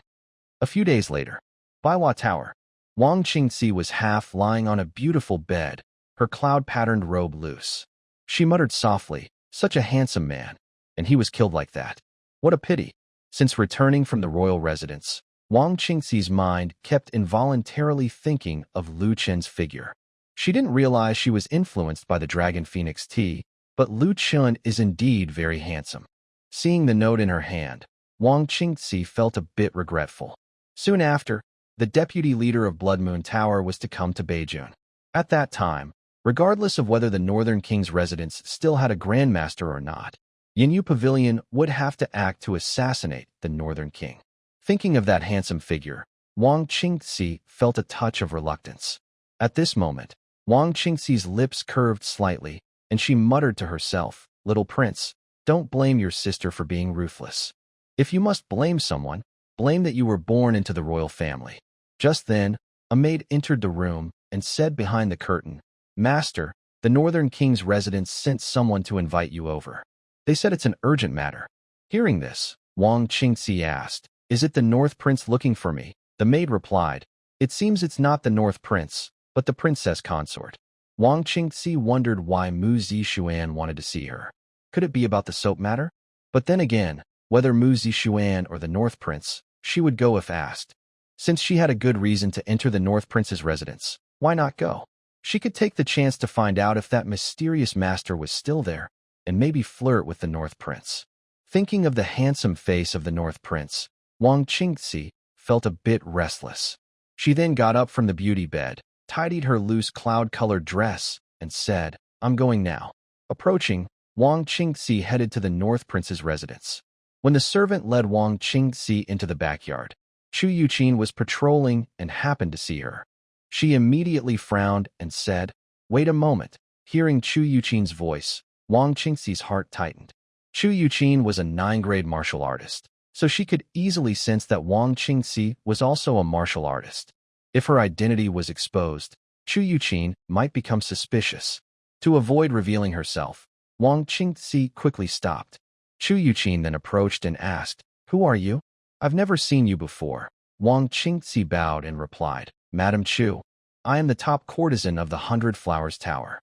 A few days later, Baiwa Tower, Wang Qingci was half lying on a beautiful bed, her cloud-patterned robe loose. She muttered softly, such a handsome man, and he was killed like that. What a pity. Since returning from the royal residence, Wang Qingci's mind kept involuntarily thinking of Lu Chen's figure. She didn't realize she was influenced by the Dragon Phoenix tea, but Lu Chen is indeed very handsome. Seeing the note in her hand, Wang Qingci felt a bit regretful. Soon after, the deputy leader of Blood Moon Tower was to come to Beijing. At that time, regardless of whether the Northern King's residence still had a Grandmaster or not, Yinyu Pavilion would have to act to assassinate the Northern King. Thinking of that handsome figure, Wang Qingci felt a touch of reluctance. At this moment, Wang Qingci's lips curved slightly, and she muttered to herself, Little prince, don't blame your sister for being ruthless. If you must blame someone, blame that you were born into the royal family. Just then, a maid entered the room and said behind the curtain, Master, the Northern King's residence sent someone to invite you over. They said it's an urgent matter. Hearing this, Wang Qingci asked, Is it the North Prince looking for me? The maid replied, It seems it's not the North Prince, but the princess consort. Wang Qingci wondered why Mu Zixuan wanted to see her. Could it be about the soap matter? But then again, whether Mu Zixuan or the North Prince, she would go if asked. Since she had a good reason to enter the North Prince's residence, why not go? She could take the chance to find out if that mysterious master was still there, and maybe flirt with the North Prince. Thinking of the handsome face of the North Prince, Wang Qingci felt a bit restless. She then got up from the beauty bed, tidied her loose cloud-colored dress, and said, I'm going now. Approaching, Wang Qingci headed to the North Prince's residence. When the servant led Wang Qingci into the backyard, Chu Yuqin was patrolling and happened to see her. She immediately frowned and said, Wait a moment. Hearing Chu Yuqin's voice, Wang Qingci's heart tightened. Chu Yuqin was a 9-grade martial artist, so she could easily sense that Wang Qingci was also a martial artist. If her identity was exposed, Chu Yuqin might become suspicious. To avoid revealing herself, Wang Qingci quickly stopped. Chu Yuqin then approached and asked, Who are you? I've never seen you before. Wang Qingci bowed and replied, Madam Chu, I am the top courtesan of the 100 Flowers Tower.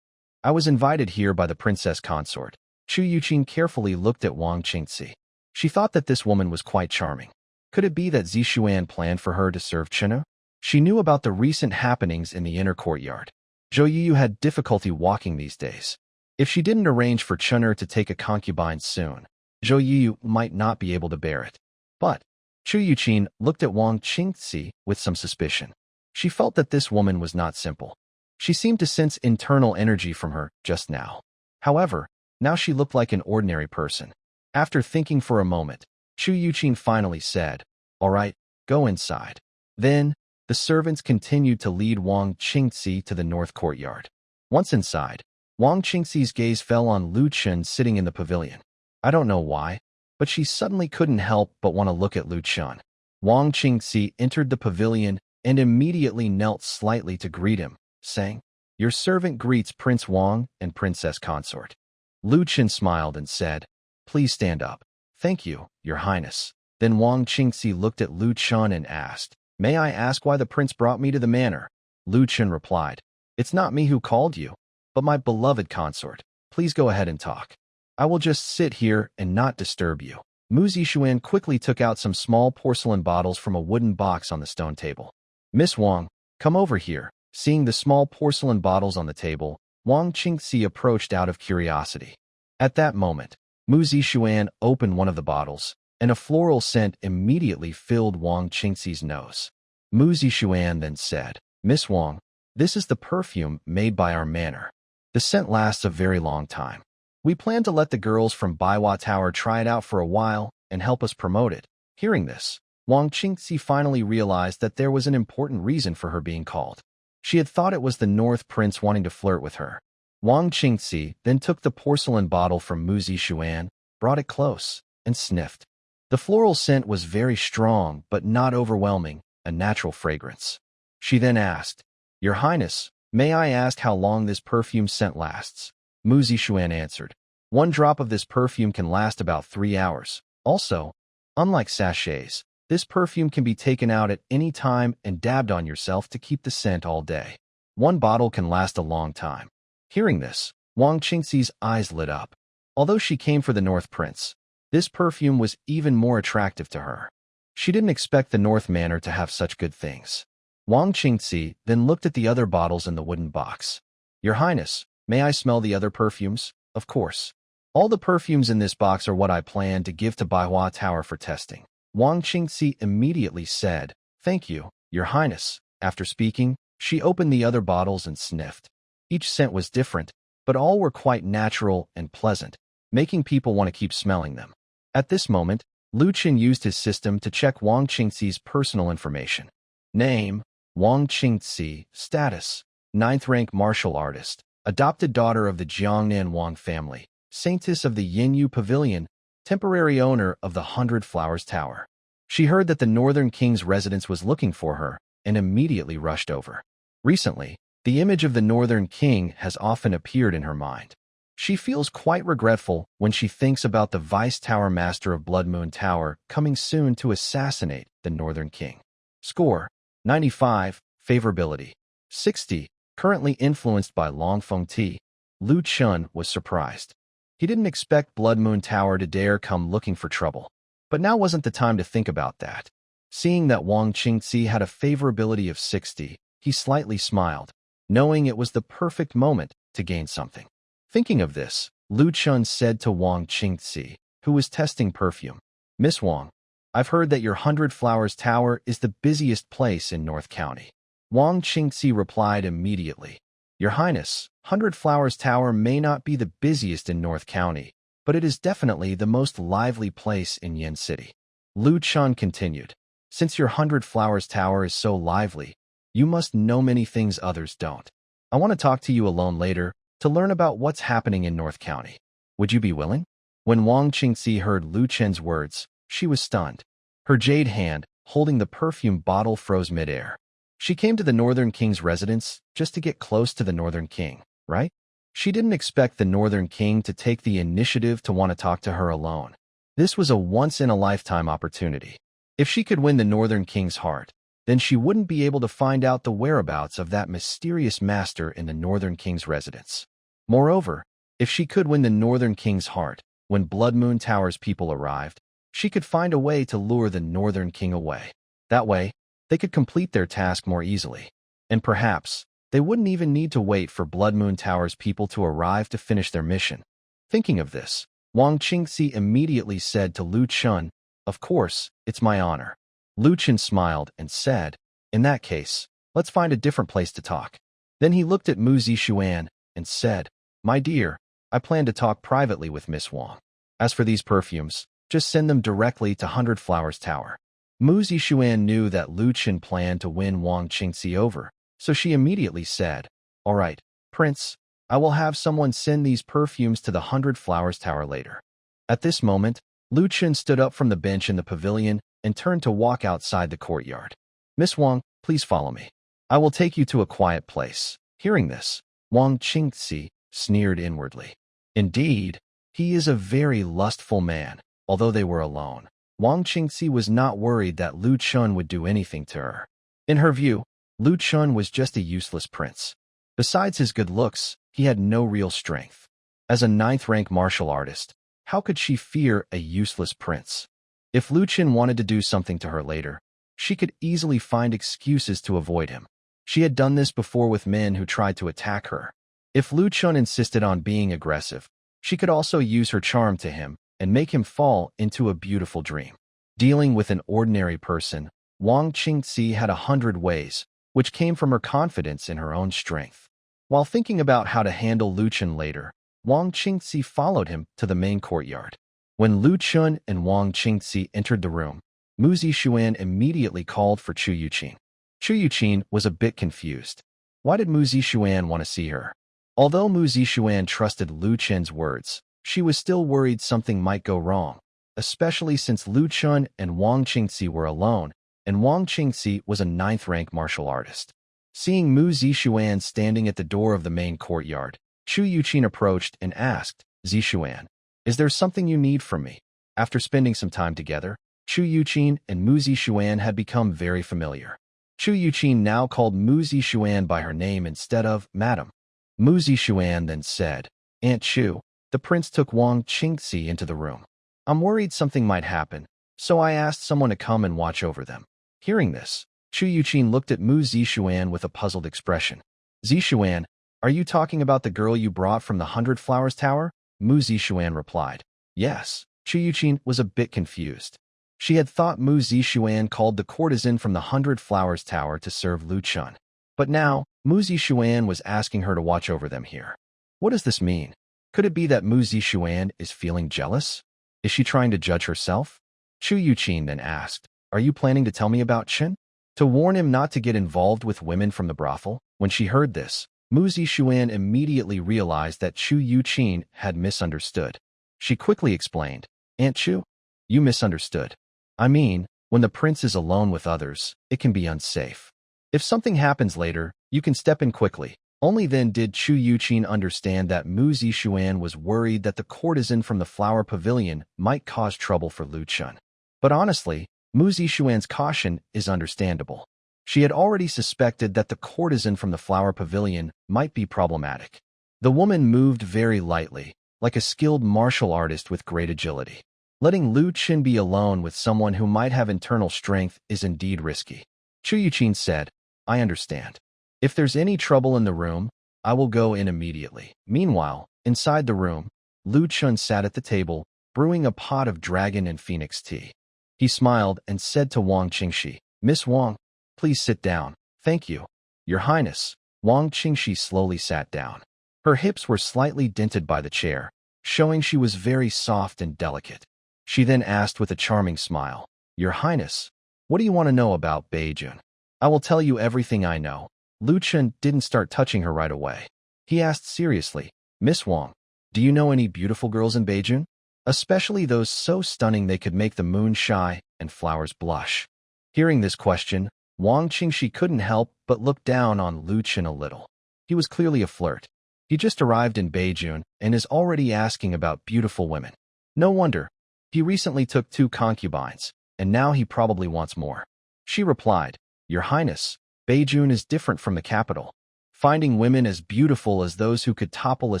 I was invited here by the princess consort. Chu Yuqin carefully looked at Wang Qingci. She thought that this woman was quite charming. Could it be that Zixuan planned for her to serve Chenu? She knew about the recent happenings in the inner courtyard. Zhou Yuyu had difficulty walking these days. If she didn't arrange for Chenu to take a concubine soon, Zhou Yuyu might not be able to bear it. But Chu Yuqin looked at Wang Qingzi with some suspicion. She felt that this woman was not simple. She seemed to sense internal energy from her just now. However, now she looked like an ordinary person. After thinking for a moment, Chu Yuqin finally said, "All right, go inside." Then, the servants continued to lead Wang Qingzi to the north courtyard. Once inside, Wang Qingzi's gaze fell on Lu Chen sitting in the pavilion. I don't know why, but she suddenly couldn't help but want to look at Lu Chen. Wang Qingzi entered the pavilion and immediately knelt slightly to greet him, saying, "Your servant greets Prince Wang and Princess Consort." Lu Chen smiled and said, "Please stand up." "Thank you, Your Highness." Then Wang Qingzi looked at Lu Chen and asked, "May I ask why the prince brought me to the manor?" Lu Chen replied, "It's not me who called you, but my beloved consort. Please go ahead and talk. I will just sit here and not disturb you." Mu Zixuan quickly took out some small porcelain bottles from a wooden box on the stone table. "Miss Wang, come over here." Seeing the small porcelain bottles on the table, Wang Qingzi approached out of curiosity. At that moment, Mu Zixuan opened one of the bottles, and a floral scent immediately filled Wang Qingzi's nose. Mu Zixuan then said, "Miss Wang, this is the perfume made by our manor. The scent lasts a very long time. We plan to let the girls from Baiwa Tower try it out for a while and help us promote it." Hearing this, Wang Qingzi finally realized that there was an important reason for her being called. She had thought it was the North Prince wanting to flirt with her. Wang Qingzi then took the porcelain bottle from Mu Zixuan, brought it close, and sniffed. The floral scent was very strong but not overwhelming, a natural fragrance. She then asked, "Your Highness, may I ask how long this perfume scent lasts?" Mu Zixuan answered, "One drop of this perfume can last about 3 hours. Also, unlike sachets, this perfume can be taken out at any time and dabbed on yourself to keep the scent all day. One bottle can last a long time." Hearing this, Wang Qingzi's eyes lit up. Although she came for the North Prince, this perfume was even more attractive to her. She didn't expect the North Manor to have such good things. Wang Qingzi then looked at the other bottles in the wooden box. "Your Highness, may I smell the other perfumes?" "Of course. All the perfumes in this box are what I plan to give to Baiwa Tower for testing." Wang Qingzi immediately said, "Thank you, Your Highness." After speaking, she opened the other bottles and sniffed. Each scent was different, but all were quite natural and pleasant, making people want to keep smelling them. At this moment, Lu Chen used his system to check Wang Qingzi's personal information. Name, Wang Qingzi. Status, 9th rank martial artist, adopted daughter of the Jiangnan Wang family, saintess of the Yinyu Pavilion, temporary owner of the 100 Flowers Tower. She heard that the Northern King's residence was looking for her and immediately rushed over. Recently, the image of the Northern King has often appeared in her mind. She feels quite regretful when she thinks about the Vice Tower Master of Blood Moon Tower coming soon to assassinate the Northern King. Score, 95, favorability, 60, currently influenced by Longfeng Ti. Lu Chen was surprised. He didn't expect Blood Moon Tower to dare come looking for trouble. But now wasn't the time to think about that. Seeing that Wang Qingzi had a favorability of 60, he slightly smiled, knowing it was the perfect moment to gain something. Thinking of this, Lu Chen said to Wang Qingzi, who was testing perfume, "Miss Wang, I've heard that your 100 Flowers Tower is the busiest place in North County." Wang Qingzi replied immediately, "Your Highness, 100 Flowers Tower may not be the busiest in North County, but it is definitely the most lively place in Yin City." Lu Chen continued, "Since your 100 Flowers Tower is so lively, you must know many things others don't. I want to talk to you alone later to learn about what's happening in North County. Would you be willing?" When Wang Qingzi heard Lu Chen's words, she was stunned. Her jade hand, holding the perfume bottle, froze midair. She came to the Northern King's residence just to get close to the Northern King, right? She didn't expect the Northern King to take the initiative to want to talk to her alone. This was a once-in-a-lifetime opportunity. If she could win the Northern King's heart, then she wouldn't be able to find out the whereabouts of that mysterious master in the Northern King's residence. Moreover, if she could win the Northern King's heart, when Blood Moon Tower's people arrived, she could find a way to lure the Northern King away. That way, they could complete their task more easily. And perhaps, they wouldn't even need to wait for Blood Moon Tower's people to arrive to finish their mission. Thinking of this, Wang Qingzi immediately said to Lu Chen, Of course, it's my honor. Lu Chen smiled and said, in that case, let's find a different place to talk. Then he looked at Mu Zixuan and said, my dear, I plan to talk privately with Miss Wang. As for these perfumes, just send them directly to 100 Flowers Tower. Mu Zixuan knew that Lu Chen planned to win Wang Qingxi over, so she immediately said, all right, Prince, I will have someone send these perfumes to the 100 Flowers Tower later. At this moment, Lu Chen stood up from the bench in the pavilion and turned to walk outside the courtyard. Miss Wang, please follow me. I will take you to a quiet place. Hearing this, Wang Qingxi sneered inwardly. Indeed, he is a very lustful man. Although they were alone, Wang Qingxi was not worried that Lu Chen would do anything to her. In her view, Lu Chen was just a useless prince. Besides his good looks, he had no real strength. As a 9th-rank martial artist, how could she fear a useless prince? If Lu Chen wanted to do something to her later, she could easily find excuses to avoid him. She had done this before with men who tried to attack her. If Lu Chen insisted on being aggressive, she could also use her charm to him and make him fall into a beautiful dream. Dealing with an ordinary person, Wang Qingxi had 100 ways, which came from her confidence in her own strength. While thinking about how to handle Lu Chen later, Wang Qingxi followed him to the main courtyard. When Lu Chen and Wang Qingxi entered the room, Mu Zixuan immediately called for Chu Yuqin. Chu Yuqin was a bit confused. Why did Mu Zixuan want to see her? Although Mu Zixuan trusted Lu Chen's words, she was still worried something might go wrong, especially since Lu Chen and Wang Qingxi were alone, and Wang Qingxi was a 9th-rank martial artist. Seeing Mu Zixuan standing at the door of the main courtyard, Chu Yuqin approached and asked, Zixuan, is there something you need from me? After spending some time together, Chu Yuqin and Mu Zixuan had become very familiar. Chu Yuqin now called Mu Zixuan by her name instead of Madam. Mu Zixuan then said, Aunt Chu, the prince took Wang Qingxi into the room. I'm worried something might happen, so I asked someone to come and watch over them. Hearing this, Chu Yuqin looked at Mu Zixuan with a puzzled expression. Zixuan, are you talking about the girl you brought from the 100 Flowers Tower? Mu Zixuan replied. Yes. Chu Yuqin was a bit confused. She had thought Mu Zixuan called the courtesan from the 100 Flowers Tower to serve Lu Chen. But now, Mu Zixuan was asking her to watch over them here. What does this mean? Could it be that Mu Zixuan is feeling jealous? Is she trying to judge herself? Chu Yuqin then asked, are you planning to tell me about Chen? To warn him not to get involved with women from the brothel? When she heard this, Mu Zixuan immediately realized that Chu Yuqin had misunderstood. She quickly explained, Aunt Chu, you misunderstood. I mean, when the prince is alone with others, it can be unsafe. If something happens later, you can step in quickly. Only then did Chu Yuqin understand that Mu Zixuan was worried that the courtesan from the flower pavilion might cause trouble for Lu Chen. But honestly, Mu Zixuan's caution is understandable. She had already suspected that the courtesan from the flower pavilion might be problematic. The woman moved very lightly, like a skilled martial artist with great agility. Letting Lu Chen be alone with someone who might have internal strength is indeed risky. Chu Yuqin said, I understand. If there's any trouble in the room, I will go in immediately. Meanwhile, inside the room, Lu Chen sat at the table, brewing a pot of dragon and phoenix tea. He smiled and said to Wang Qingxi, Miss Wang, please sit down. Thank you. Your Highness. Wang Qingxi slowly sat down. Her hips were slightly dented by the chair, showing she was very soft and delicate. She then asked with a charming smile, Your Highness, what do you want to know about Beijing? I will tell you everything I know. Lu Chen didn't start touching her right away. He asked seriously, Miss Wang, do you know any beautiful girls in Beijing? Especially those so stunning they could make the moon shy and flowers blush. Hearing this question, Wang Qingxi couldn't help but look down on Lu Chen a little. He was clearly a flirt. He just arrived in Beijing and is already asking about beautiful women. No wonder. He recently took 2 concubines, and now he probably wants more. She replied, Your Highness, Beijing is different from the capital. Finding women as beautiful as those who could topple a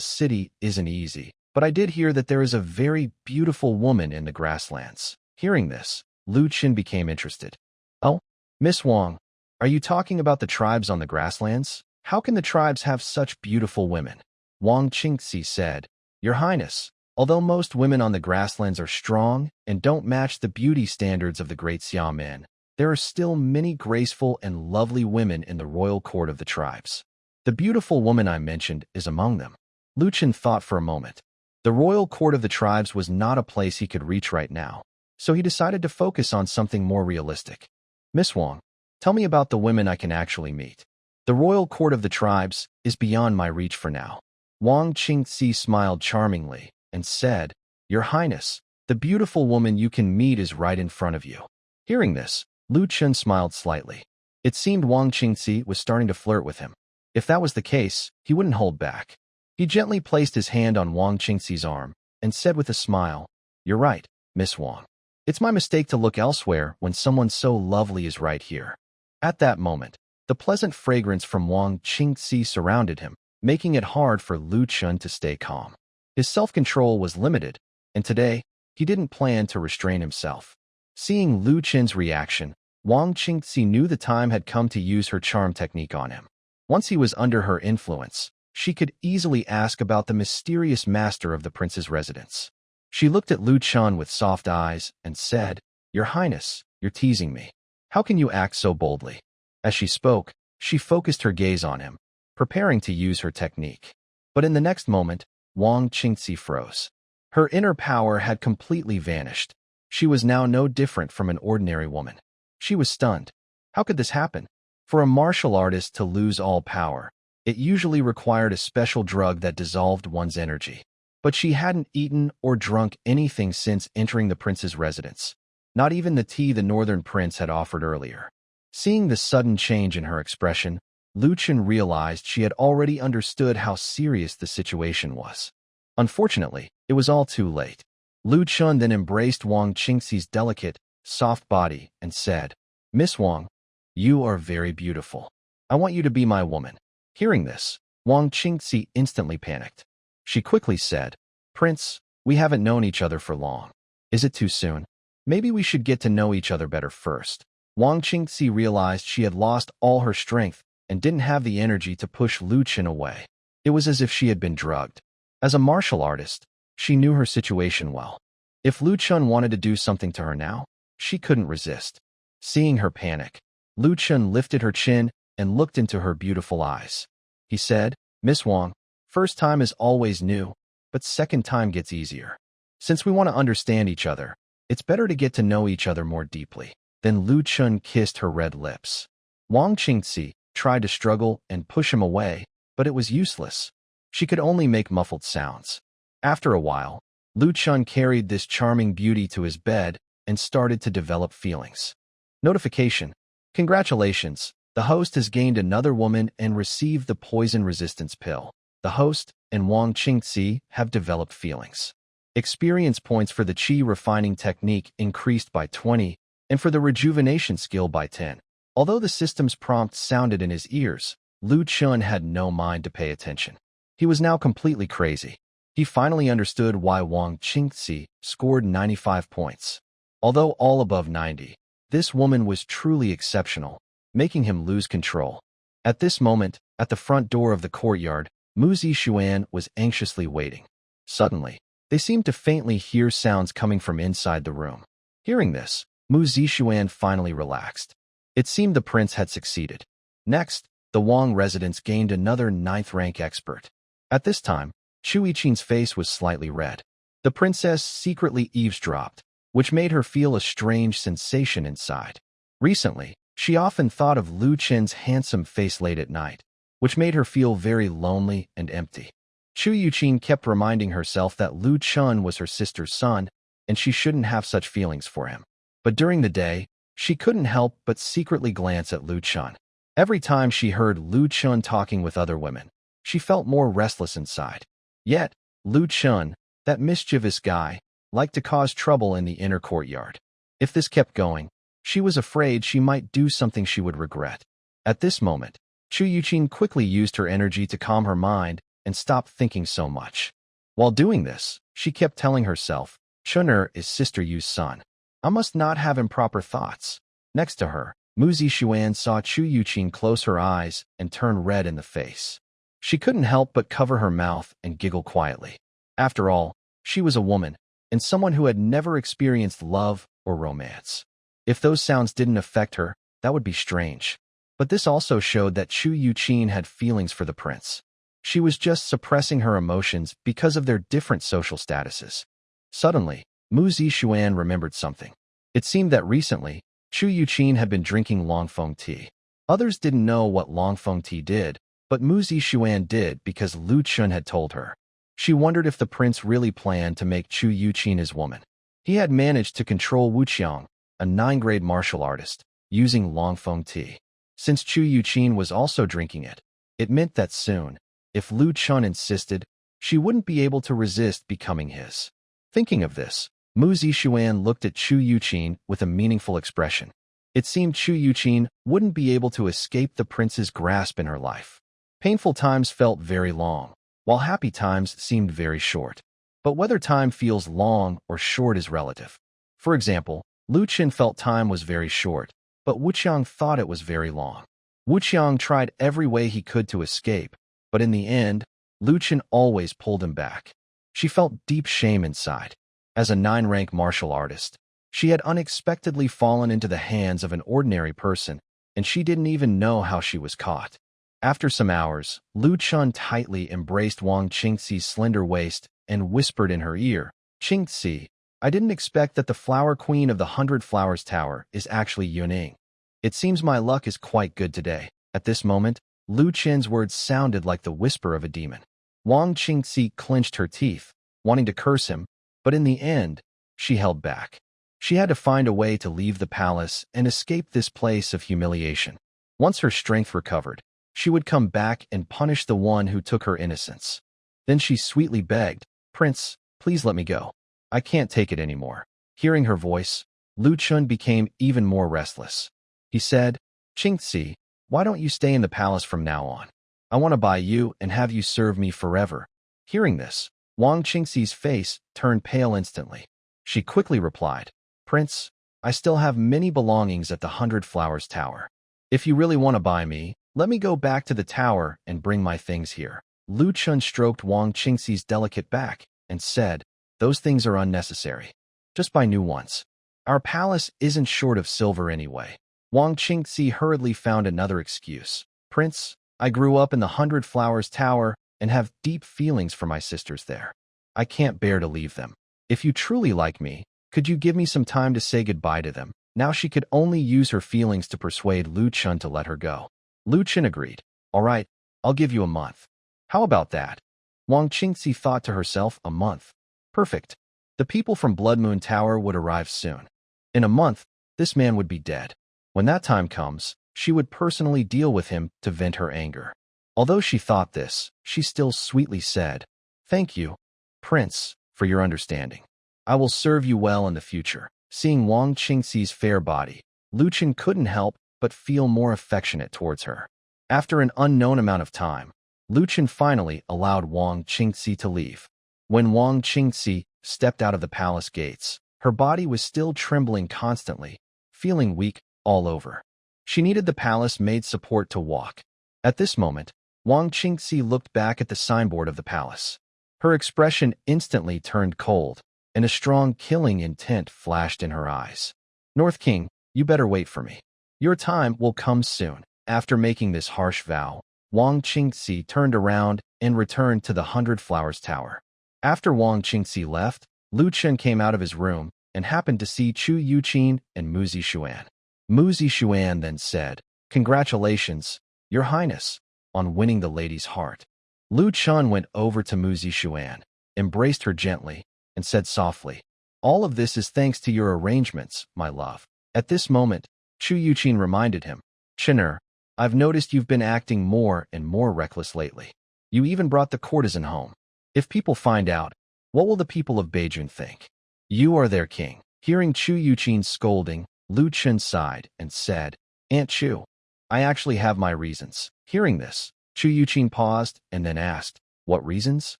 city isn't easy, but I did hear that there is a very beautiful woman in the grasslands. Hearing this, Lu Chen became interested. Oh, Miss Wang, are you talking about the tribes on the grasslands? How can the tribes have such beautiful women? Wang Qingxi said, Your Highness, Although most women on the grasslands are strong and don't match the beauty standards of the great Xia men, there are still many graceful and lovely women in the royal court of the tribes. The beautiful woman I mentioned is among them. Lu Chen thought for a moment. The royal court of the tribes was not a place he could reach right now, so he decided to focus on something more realistic. Miss Wang, tell me about the women I can actually meet. The royal court of the tribes is beyond my reach for now. Wang Qingxi smiled charmingly and said, Your Highness, the beautiful woman you can meet is right in front of you. Hearing this, Lu Chen smiled slightly. It seemed Wang Qingxi was starting to flirt with him. If that was the case, he wouldn't hold back. He gently placed his hand on Wang Qingxi's arm and said with a smile, You're right, Miss Wang. It's my mistake to look elsewhere when someone so lovely is right here. At that moment, the pleasant fragrance from Wang Qingxi surrounded him, making it hard for Lu Chen to stay calm. His self-control was limited, and today, he didn't plan to restrain himself. Seeing Lu Chen's reaction, Wang Qingxi knew the time had come to use her charm technique on him. Once he was under her influence, she could easily ask about the mysterious master of the prince's residence. She looked at Lu Chen with soft eyes and said, Your Highness, you're teasing me. How can you act so boldly? As she spoke, she focused her gaze on him, preparing to use her technique. But in the next moment, Wang Qingxi froze. Her inner power had completely vanished. She was now no different from an ordinary woman. She was stunned. How could this happen? For a martial artist to lose all power, it usually required a special drug that dissolved one's energy. But she hadn't eaten or drunk anything since entering the prince's residence. Not even the tea the northern prince had offered earlier. Seeing the sudden change in her expression, Lu Chen realized she had already understood how serious the situation was. Unfortunately, it was all too late. Lu Chen then embraced Wang Qingxi's delicate, soft body and said, Miss Wang, you are very beautiful. I want you to be my woman. Hearing this, Wang Qingxi instantly panicked. She quickly said, Prince, we haven't known each other for long. Is it too soon? Maybe we should get to know each other better first. Wang Qingxi realized she had lost all her strength and didn't have the energy to push Lu Chen away. It was as if she had been drugged. As a martial artist, she knew her situation well. If Lu Chen wanted to do something to her now, she couldn't resist. Seeing her panic, Lu Chen lifted her chin and looked into her beautiful eyes. He said, Miss Wang, first time is always new, but second time gets easier. Since we want to understand each other, it's better to get to know each other more deeply. Then Lu Chen kissed her red lips. Wang Qingxi tried to struggle and push him away, but it was useless. She could only make muffled sounds. After a while, Lu Chen carried this charming beauty to his bed and started to develop feelings. Notification. Congratulations, the host has gained another woman and received the poison resistance pill. The host and Wang Qingxi have developed feelings. Experience points for the qi refining technique increased by 20, and for the rejuvenation skill by 10. Although the system's prompt sounded in his ears, Lu Chen had no mind to pay attention. He was now completely crazy. He finally understood why Wang Qingxi scored 95 points. Although all above 90, this woman was truly exceptional, making him lose control. At this moment, at the front door of the courtyard, Mu Zixuan was anxiously waiting. Suddenly, they seemed to faintly hear sounds coming from inside the room. Hearing this, Mu Zixuan finally relaxed. It seemed the prince had succeeded. Next, the Wang residence gained another 9th-rank expert. At this time, Chu Yiqin's face was slightly red. The princess secretly eavesdropped, which made her feel a strange sensation inside. Recently, she often thought of Lu Chen's handsome face late at night, which made her feel very lonely and empty. Chu Yiqin kept reminding herself that Lu Chen was her sister's son, and she shouldn't have such feelings for him. But during the day, she couldn't help but secretly glance at Lu Chen. Every time she heard Lu Chen talking with other women, she felt more restless inside. Yet, Lu Chen, that mischievous guy, liked to cause trouble in the inner courtyard. If this kept going, she was afraid she might do something she would regret. At this moment, Chu Yiqin quickly used her energy to calm her mind and stop thinking so much. While doing this, she kept telling herself, Chun'er is Sister Yu's son. I must not have improper thoughts. Next to her, Mu Zixuan saw Chu Yiqin close her eyes and turn red in the face. She couldn't help but cover her mouth and giggle quietly. After all, She was a woman, and someone who had never experienced love or romance. If those sounds didn't affect her, that would be strange. But this also showed that Chu Yuqin had feelings for the prince. She was just suppressing her emotions because of their different social statuses. Suddenly, Mu Zixuan remembered something. It seemed that recently, Chu Yuqin had been drinking Longfeng tea. Others didn't know what Longfeng tea did, but Mu Zixuan did because Lu Chun had told her. She wondered if the prince really planned to make Chu Yuqin his woman. He had managed to control Wuqiang, a 9th-grade martial artist, using Longfeng tea. Since Chu Yuqin was also drinking it, it meant that soon, if Lu Chun insisted, she wouldn't be able to resist becoming his. Thinking of this, Mu Zixuan looked at Chu Yuqin with a meaningful expression. It seemed Chu Yuqin wouldn't be able to escape the prince's grasp in her life. Painful times felt very long, while happy times seemed very short. But whether time feels long or short is relative. For example, Lu Qin felt time was very short, but Wuqiang thought it was very long. Wuqiang tried every way he could to escape, but in the end, Lu Qin always pulled him back. She felt deep shame inside. As a 9th-rank martial artist, she had unexpectedly fallen into the hands of an ordinary person, and she didn't even know how she was caught. After some hours, Lu Chun tightly embraced Wang Qingxi's slender waist and whispered in her ear, "Qingxi, I didn't expect that the flower queen of the 100 Flowers Tower is actually Yuning. It seems my luck is quite good today." At this moment, Lu Qin's words sounded like the whisper of a demon. Wang Qingxi clenched her teeth, wanting to curse him, but in the end, she held back. She had to find a way to leave the palace and escape this place of humiliation. Once her strength recovered, she would come back and punish the one who took her innocence. Then she sweetly begged, "Prince, please let me go. I can't take it anymore." Hearing her voice, Lu Chun became even more restless. He said, "Qingxi, why don't you stay in the palace from now on? I want to buy you and have you serve me forever." Hearing this, Wang Qingxi's face turned pale instantly. She quickly replied, "Prince, I still have many belongings at the 100 Flowers Tower. If you really want to buy me, let me go back to the tower and bring my things here." Lu Chun stroked Wang Qingxi's delicate back and said, "Those things are unnecessary. Just buy new ones. Our palace isn't short of silver anyway." Wang Qingxi hurriedly found another excuse. "Prince, I grew up in the 100 Flowers Tower and have deep feelings for my sisters there. I can't bear to leave them. If you truly like me, could you give me some time to say goodbye to them?" Now she could only use her feelings to persuade Lu Chun to let her go. Lu Chun agreed. "All right, I'll give you a month." "How about that?" Wang Qingxi thought to herself, "A month. Perfect. The people from Blood Moon Tower would arrive soon. In a month, this man would be dead. When that time comes, she would personally deal with him to vent her anger." Although she thought this, she still sweetly said, "Thank you, Prince, for your understanding. I will serve you well in the future." Seeing Wang Qingxi's fair body, Lu Chun couldn't help but feel more affectionate towards her. After an unknown amount of time, Lu Chun finally allowed Wang Qingxi to leave. When Wang Qingxi stepped out of the palace gates, her body was still trembling constantly, feeling weak all over. She needed the palace maid's support to walk. At this moment, Wang Qingxi looked back at the signboard of the palace. Her expression instantly turned cold, and a strong killing intent flashed in her eyes. "North King, you better wait for me. Your time will come soon." After making this harsh vow, Wang Qingxi turned around and returned to the 100 Flowers Tower. After Wang Qingxi left, Lu Chun came out of his room and happened to see Chu Yuqin and Mu Zixuan. Mu Zixuan then said, "Congratulations, Your Highness, on winning the lady's heart." Lu Chun went over to Mu Zixuan, embraced her gently, and said softly, "All of this is thanks to your arrangements, my love." At this moment, Chu Yuqin reminded him, "Chinner, I've noticed you've been acting more and more reckless lately. You even brought the courtesan home. If people find out, what will the people of Beijing think? You are their king." Hearing Chu Yuqin's scolding, Lu Chun sighed and said, "Aunt Chu, I actually have my reasons." Hearing this, Chu Yuqin paused and then asked, "What reasons?"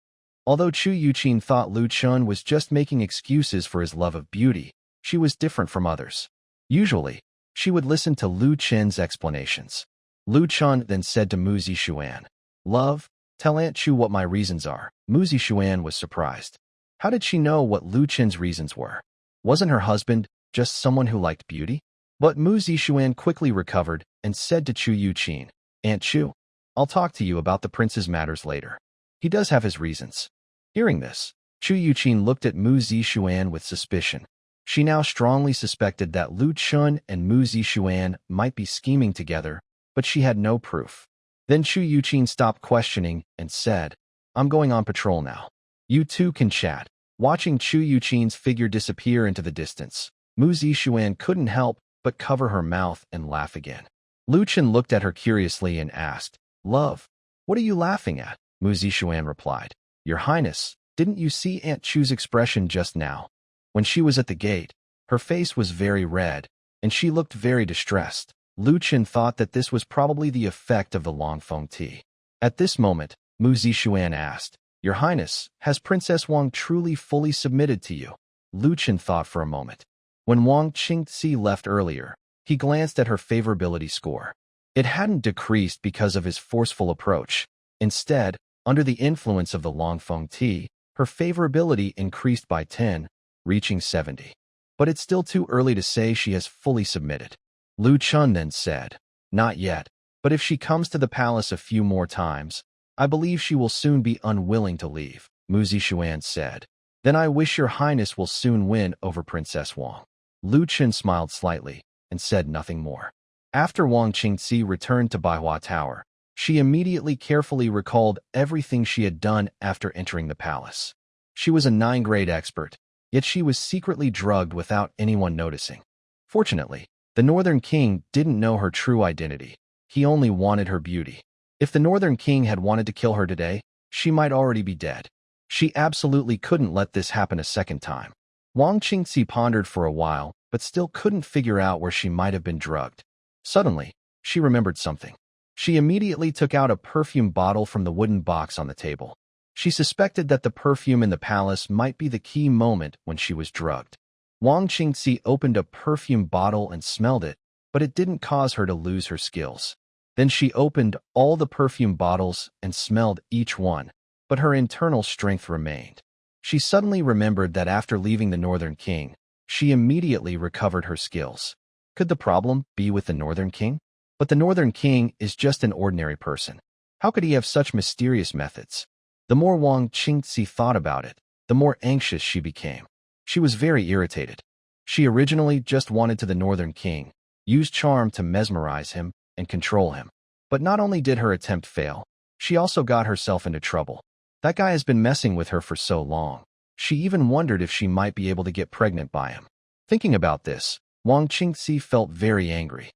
Although Chu Yuqin thought Lu Chun was just making excuses for his love of beauty, she was different from others. Usually, she would listen to Lu Chun's explanations. Lu Chun then said to Mu Zixuan, "Love, tell Aunt Chu what my reasons are." Mu Zixuan was surprised. How did she know what Lu Qin's reasons were? Wasn't her husband just someone who liked beauty? But Mu Zixuan quickly recovered and said to Chu Yuqin, "Aunt Chu, I'll talk to you about the prince's matters later. He does have his reasons." Hearing this, Chu Yuqin looked at Mu Zixuan with suspicion. She now strongly suspected that Lu Chun and Mu Zixuan might be scheming together, but she had no proof. Then Chu Yuqin stopped questioning and said, "I'm going on patrol now. You two can chat." Watching Chu Yuqin's figure disappear into the distance, Mu Zixuan couldn't help but cover her mouth and laugh again. Lu Chen looked at her curiously and asked, "Love, what are you laughing at?" Mu Zixuan replied, "Your Highness, didn't you see Aunt Chu's expression just now? When she was at the gate, her face was very red, and she looked very distressed." Lu Chen thought that this was probably the effect of the Longfeng tea. At this moment, Mu Zixuan asked, "Your Highness, has Princess Wang truly fully submitted to you?" Lu Chen thought for a moment. When Wang Qingxi left earlier, he glanced at her favorability score. It hadn't decreased because of his forceful approach. Instead, under the influence of the Longfeng tea, her favorability increased by 10, reaching 70. But it's still too early to say she has fully submitted. Lu Chun then said, "Not yet, but if she comes to the palace a few more times, I believe she will soon be unwilling to leave." Mu Zixuan said, "Then I wish your highness will soon win over Princess Wang." Lu Chen smiled slightly and said nothing more. After Wang Qingxi returned to Baihua Tower, she immediately carefully recalled everything she had done after entering the palace. She was a 9th-grade expert, yet she was secretly drugged without anyone noticing. Fortunately, the Northern King didn't know her true identity. He only wanted her beauty. If the Northern King had wanted to kill her today, she might already be dead. She absolutely couldn't let this happen a second time. Wang Qingxi pondered for a while, but still couldn't figure out where she might have been drugged. Suddenly, she remembered something. She immediately took out a perfume bottle from the wooden box on the table. She suspected that the perfume in the palace might be the key moment when she was drugged. Wang Qingxi opened a perfume bottle and smelled it, but it didn't cause her to lose her skills. Then she opened all the perfume bottles and smelled each one, but her internal strength remained. She suddenly remembered that after leaving the Northern King, she immediately recovered her skills. Could the problem be with the Northern King? But the Northern King is just an ordinary person. How could he have such mysterious methods? The more Wang Qingxi thought about it, the more anxious she became. She was very irritated. She originally just wanted to the Northern King, use charm to mesmerize him and control him. But not only did her attempt fail, she also got herself into trouble. That guy has been messing with her for so long. She even wondered if she might be able to get pregnant by him. Thinking about this, Wang Qingxi felt very angry.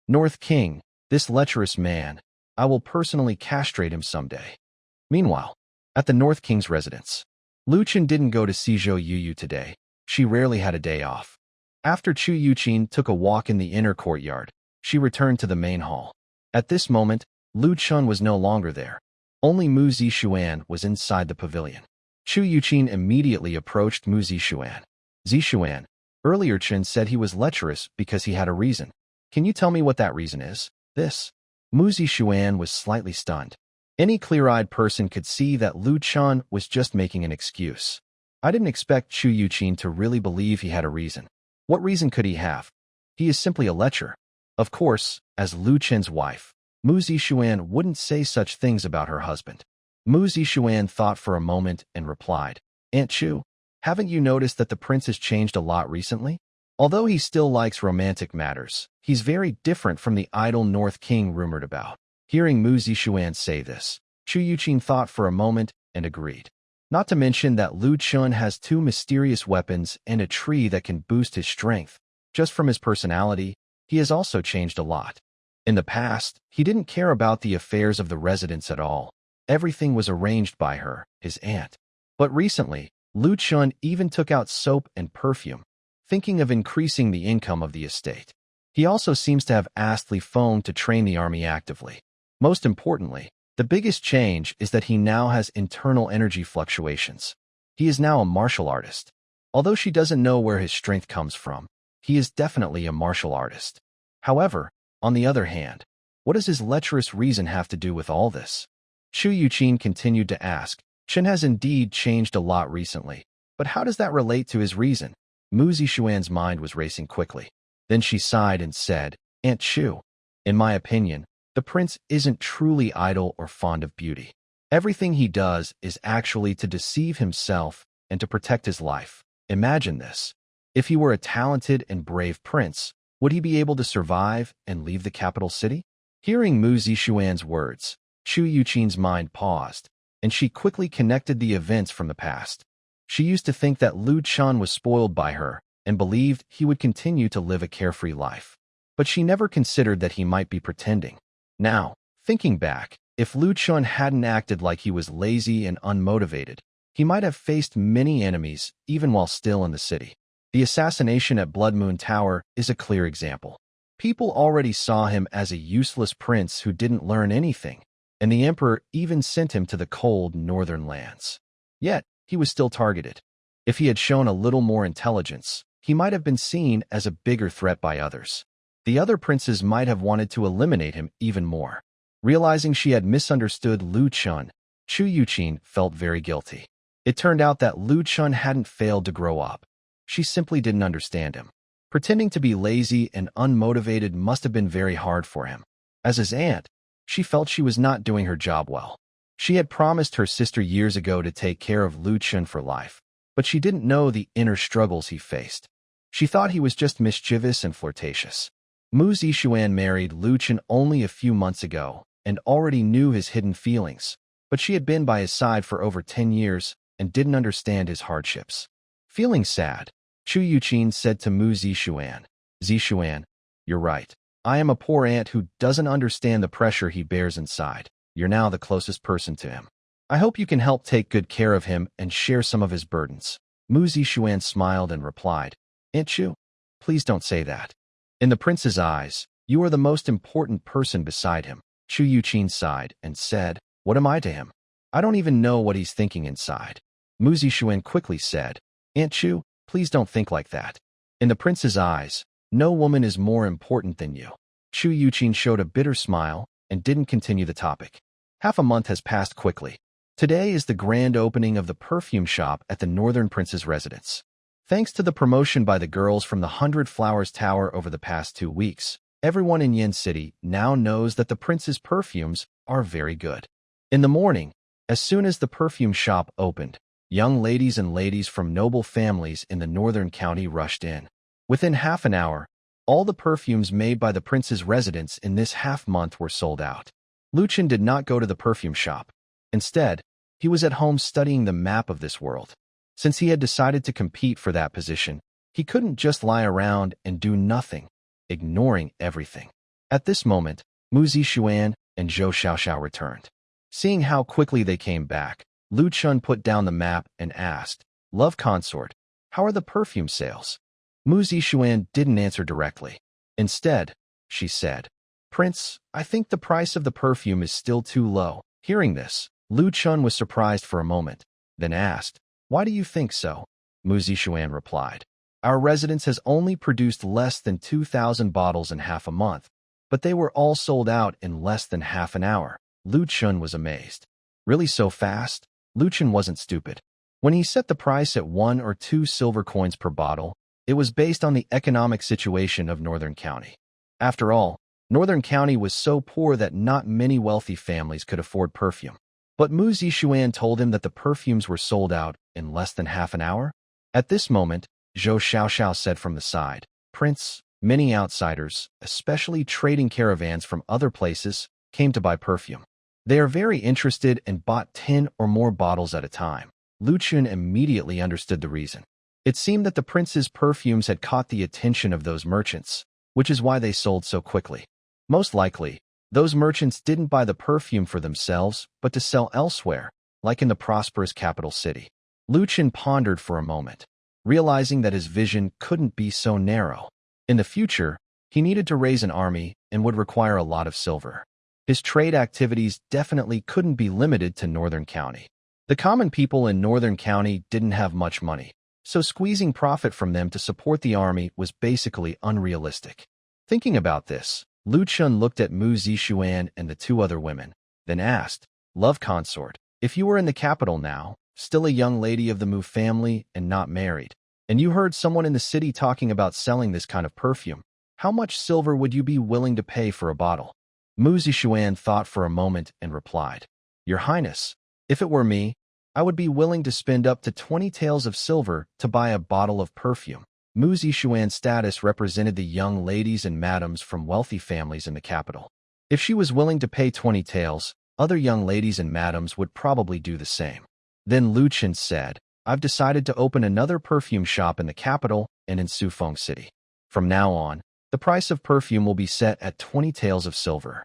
North King, this lecherous man, I will personally castrate him someday." Meanwhile, at the North King's residence, Lu Chen didn't go to Sizhou Yuyu today. She rarely had a day off. After Chu Yuqin took a walk in the inner courtyard, she returned to the main hall. At this moment, Lu Chun was no longer there. Only Mu Zixuan was inside the pavilion. Chu Yuqin immediately approached Mu Zixuan. "Zixuan, earlier Chen said he was lecherous because he had a reason. Can you tell me what that reason is?" Mu Zixuan was slightly stunned. Any clear-eyed person could see that Lu Chun was just making an excuse. I didn't expect Chu Yuqin to really believe he had a reason. What reason could he have? He is simply a lecher. Of course, as Lu Chen's wife, Mu Zixuan wouldn't say such things about her husband. Mu Zixuan thought for a moment and replied, "Aunt Chu, haven't you noticed that the prince has changed a lot recently? Although he still likes romantic matters, he's very different from the idle North King rumored about." Hearing Mu Zixuan say this, Chu Yuqin thought for a moment and agreed. Not to mention that Lu Chun has 2 mysterious weapons and a tree that can boost his strength. Just from his personality, he has also changed a lot. In the past, he didn't care about the affairs of the residents at all. Everything was arranged by her, his aunt. But recently, Lu Chun even took out soap and perfume, thinking of increasing the income of the estate. He also seems to have asked Li Feng to train the army actively. Most importantly, the biggest change is that he now has internal energy fluctuations. He is now a martial artist. Although she doesn't know where his strength comes from, he is definitely a martial artist. However, on the other hand, what does his lecherous reason have to do with all this? Chu Yuqin continued to ask, Chen has indeed changed a lot recently, but how does that relate to his reason? Mu Zixuan's mind was racing quickly. Then she sighed and said, Aunt Chu, in my opinion, the prince isn't truly idle or fond of beauty. Everything he does is actually to deceive himself and to protect his life. Imagine this. If he were a talented and brave prince, would he be able to survive and leave the capital city? Hearing Mu Zixuan's words, Chu Yuqin's mind paused, and she quickly connected the events from the past. She used to think that Lu Chun was spoiled by her and believed he would continue to live a carefree life. But she never considered that he might be pretending. Now, thinking back, if Lu Chun hadn't acted like he was lazy and unmotivated, he might have faced many enemies even while still in the city. The assassination at Blood Moon Tower is a clear example. People already saw him as a useless prince who didn't learn anything, and the emperor even sent him to the cold northern lands. Yet, he was still targeted. If he had shown a little more intelligence, he might have been seen as a bigger threat by others. The other princes might have wanted to eliminate him even more. Realizing she had misunderstood Lu Chun, Chu Yuqin felt very guilty. It turned out that Lu Chun hadn't failed to grow up. She simply didn't understand him. Pretending to be lazy and unmotivated must have been very hard for him. As his aunt, she felt she was not doing her job well. She had promised her sister years ago to take care of Lu Chun for life, but she didn't know the inner struggles he faced. She thought he was just mischievous and flirtatious. Mu Zixuan married Lu Chun only a few months ago and already knew his hidden feelings, but she had been by his side for over 10 years and didn't understand his hardships. Feeling sad, Chu Yuqin said to Mu Zixuan, Zixuan, you're right. I am a poor aunt who doesn't understand the pressure he bears inside. You're now the closest person to him. I hope you can help take good care of him and share some of his burdens. Mu Zixuan smiled and replied, Aunt Chu, please don't say that. In the prince's eyes, you are the most important person beside him. Chu Yuqin sighed and said, What am I to him? I don't even know what he's thinking inside. Mu Zixuan quickly said, Aunt Chu, please don't think like that. In the prince's eyes, no woman is more important than you. Chu Yuqin showed a bitter smile and didn't continue the topic. Half a month has passed quickly. Today is the grand opening of the perfume shop at the Northern Prince's residence. Thanks to the promotion by the girls from the 100 Flowers Tower over the past 2 weeks, everyone in Yin City now knows that the prince's perfumes are very good. In the morning, as soon as the perfume shop opened, young ladies and ladies from noble families in the northern county rushed in. Within half an hour, all the perfumes made by the prince's residence in this half-month were sold out. Lu Chun did not go to the perfume shop. Instead, he was at home studying the map of this world. Since he had decided to compete for that position, he couldn't just lie around and do nothing, ignoring everything. At this moment, Mu Zixuan and Zhou Xiaoxiao returned. Seeing how quickly they came back, Lu Chun put down the map and asked, Love consort, how are the perfume sales? Mu Zixuan didn't answer directly. Instead, she said, Prince, I think the price of the perfume is still too low. Hearing this, Lu Chun was surprised for a moment, then asked, Why do you think so? Mu Zixuan replied, Our residence has only produced less than 2,000 bottles in half a month, but they were all sold out in less than half an hour. Lu Chun was amazed. Really so fast? Lu Chun wasn't stupid. When he set the price at 1 or 2 silver coins per bottle, it was based on the economic situation of Northern County. After all, Northern County was so poor that not many wealthy families could afford perfume. But Mu Zixuan told him that the perfumes were sold out in less than half an hour. At this moment, Zhou Xiaoxiao said from the side, Prince, many outsiders, especially trading caravans from other places, came to buy perfume. They are very interested and bought 10 or more bottles at a time. Lu Chun immediately understood the reason. It seemed that the prince's perfumes had caught the attention of those merchants, which is why they sold so quickly. Most likely, those merchants didn't buy the perfume for themselves, but to sell elsewhere, like in the prosperous capital city. Lu Chun pondered for a moment, realizing that his vision couldn't be so narrow. In the future, he needed to raise an army and would require a lot of silver. His trade activities definitely couldn't be limited to Northern County. The common people in Northern County didn't have much money, so squeezing profit from them to support the army was basically unrealistic. Thinking about this, Lu Chun looked at Mu Zixuan and the 2 other women, then asked, Love consort, If you were in the capital now, still a young lady of the Mu family and not married, and you heard someone in the city talking about selling this kind of perfume, how much silver would you be willing to pay for a bottle? Mu Zishuan thought for a moment and replied, Your Highness, if it were me, I would be willing to spend up to 20 taels of silver to buy a bottle of perfume. Mu Zishuan's status represented the young ladies and madams from wealthy families in the capital. If she was willing to pay 20 taels, other young ladies and madams would probably do the same. Then Lu Chen said, I've decided to open another perfume shop in the capital and in Sufeng City. From now on, the price of perfume will be set at 20 taels of silver.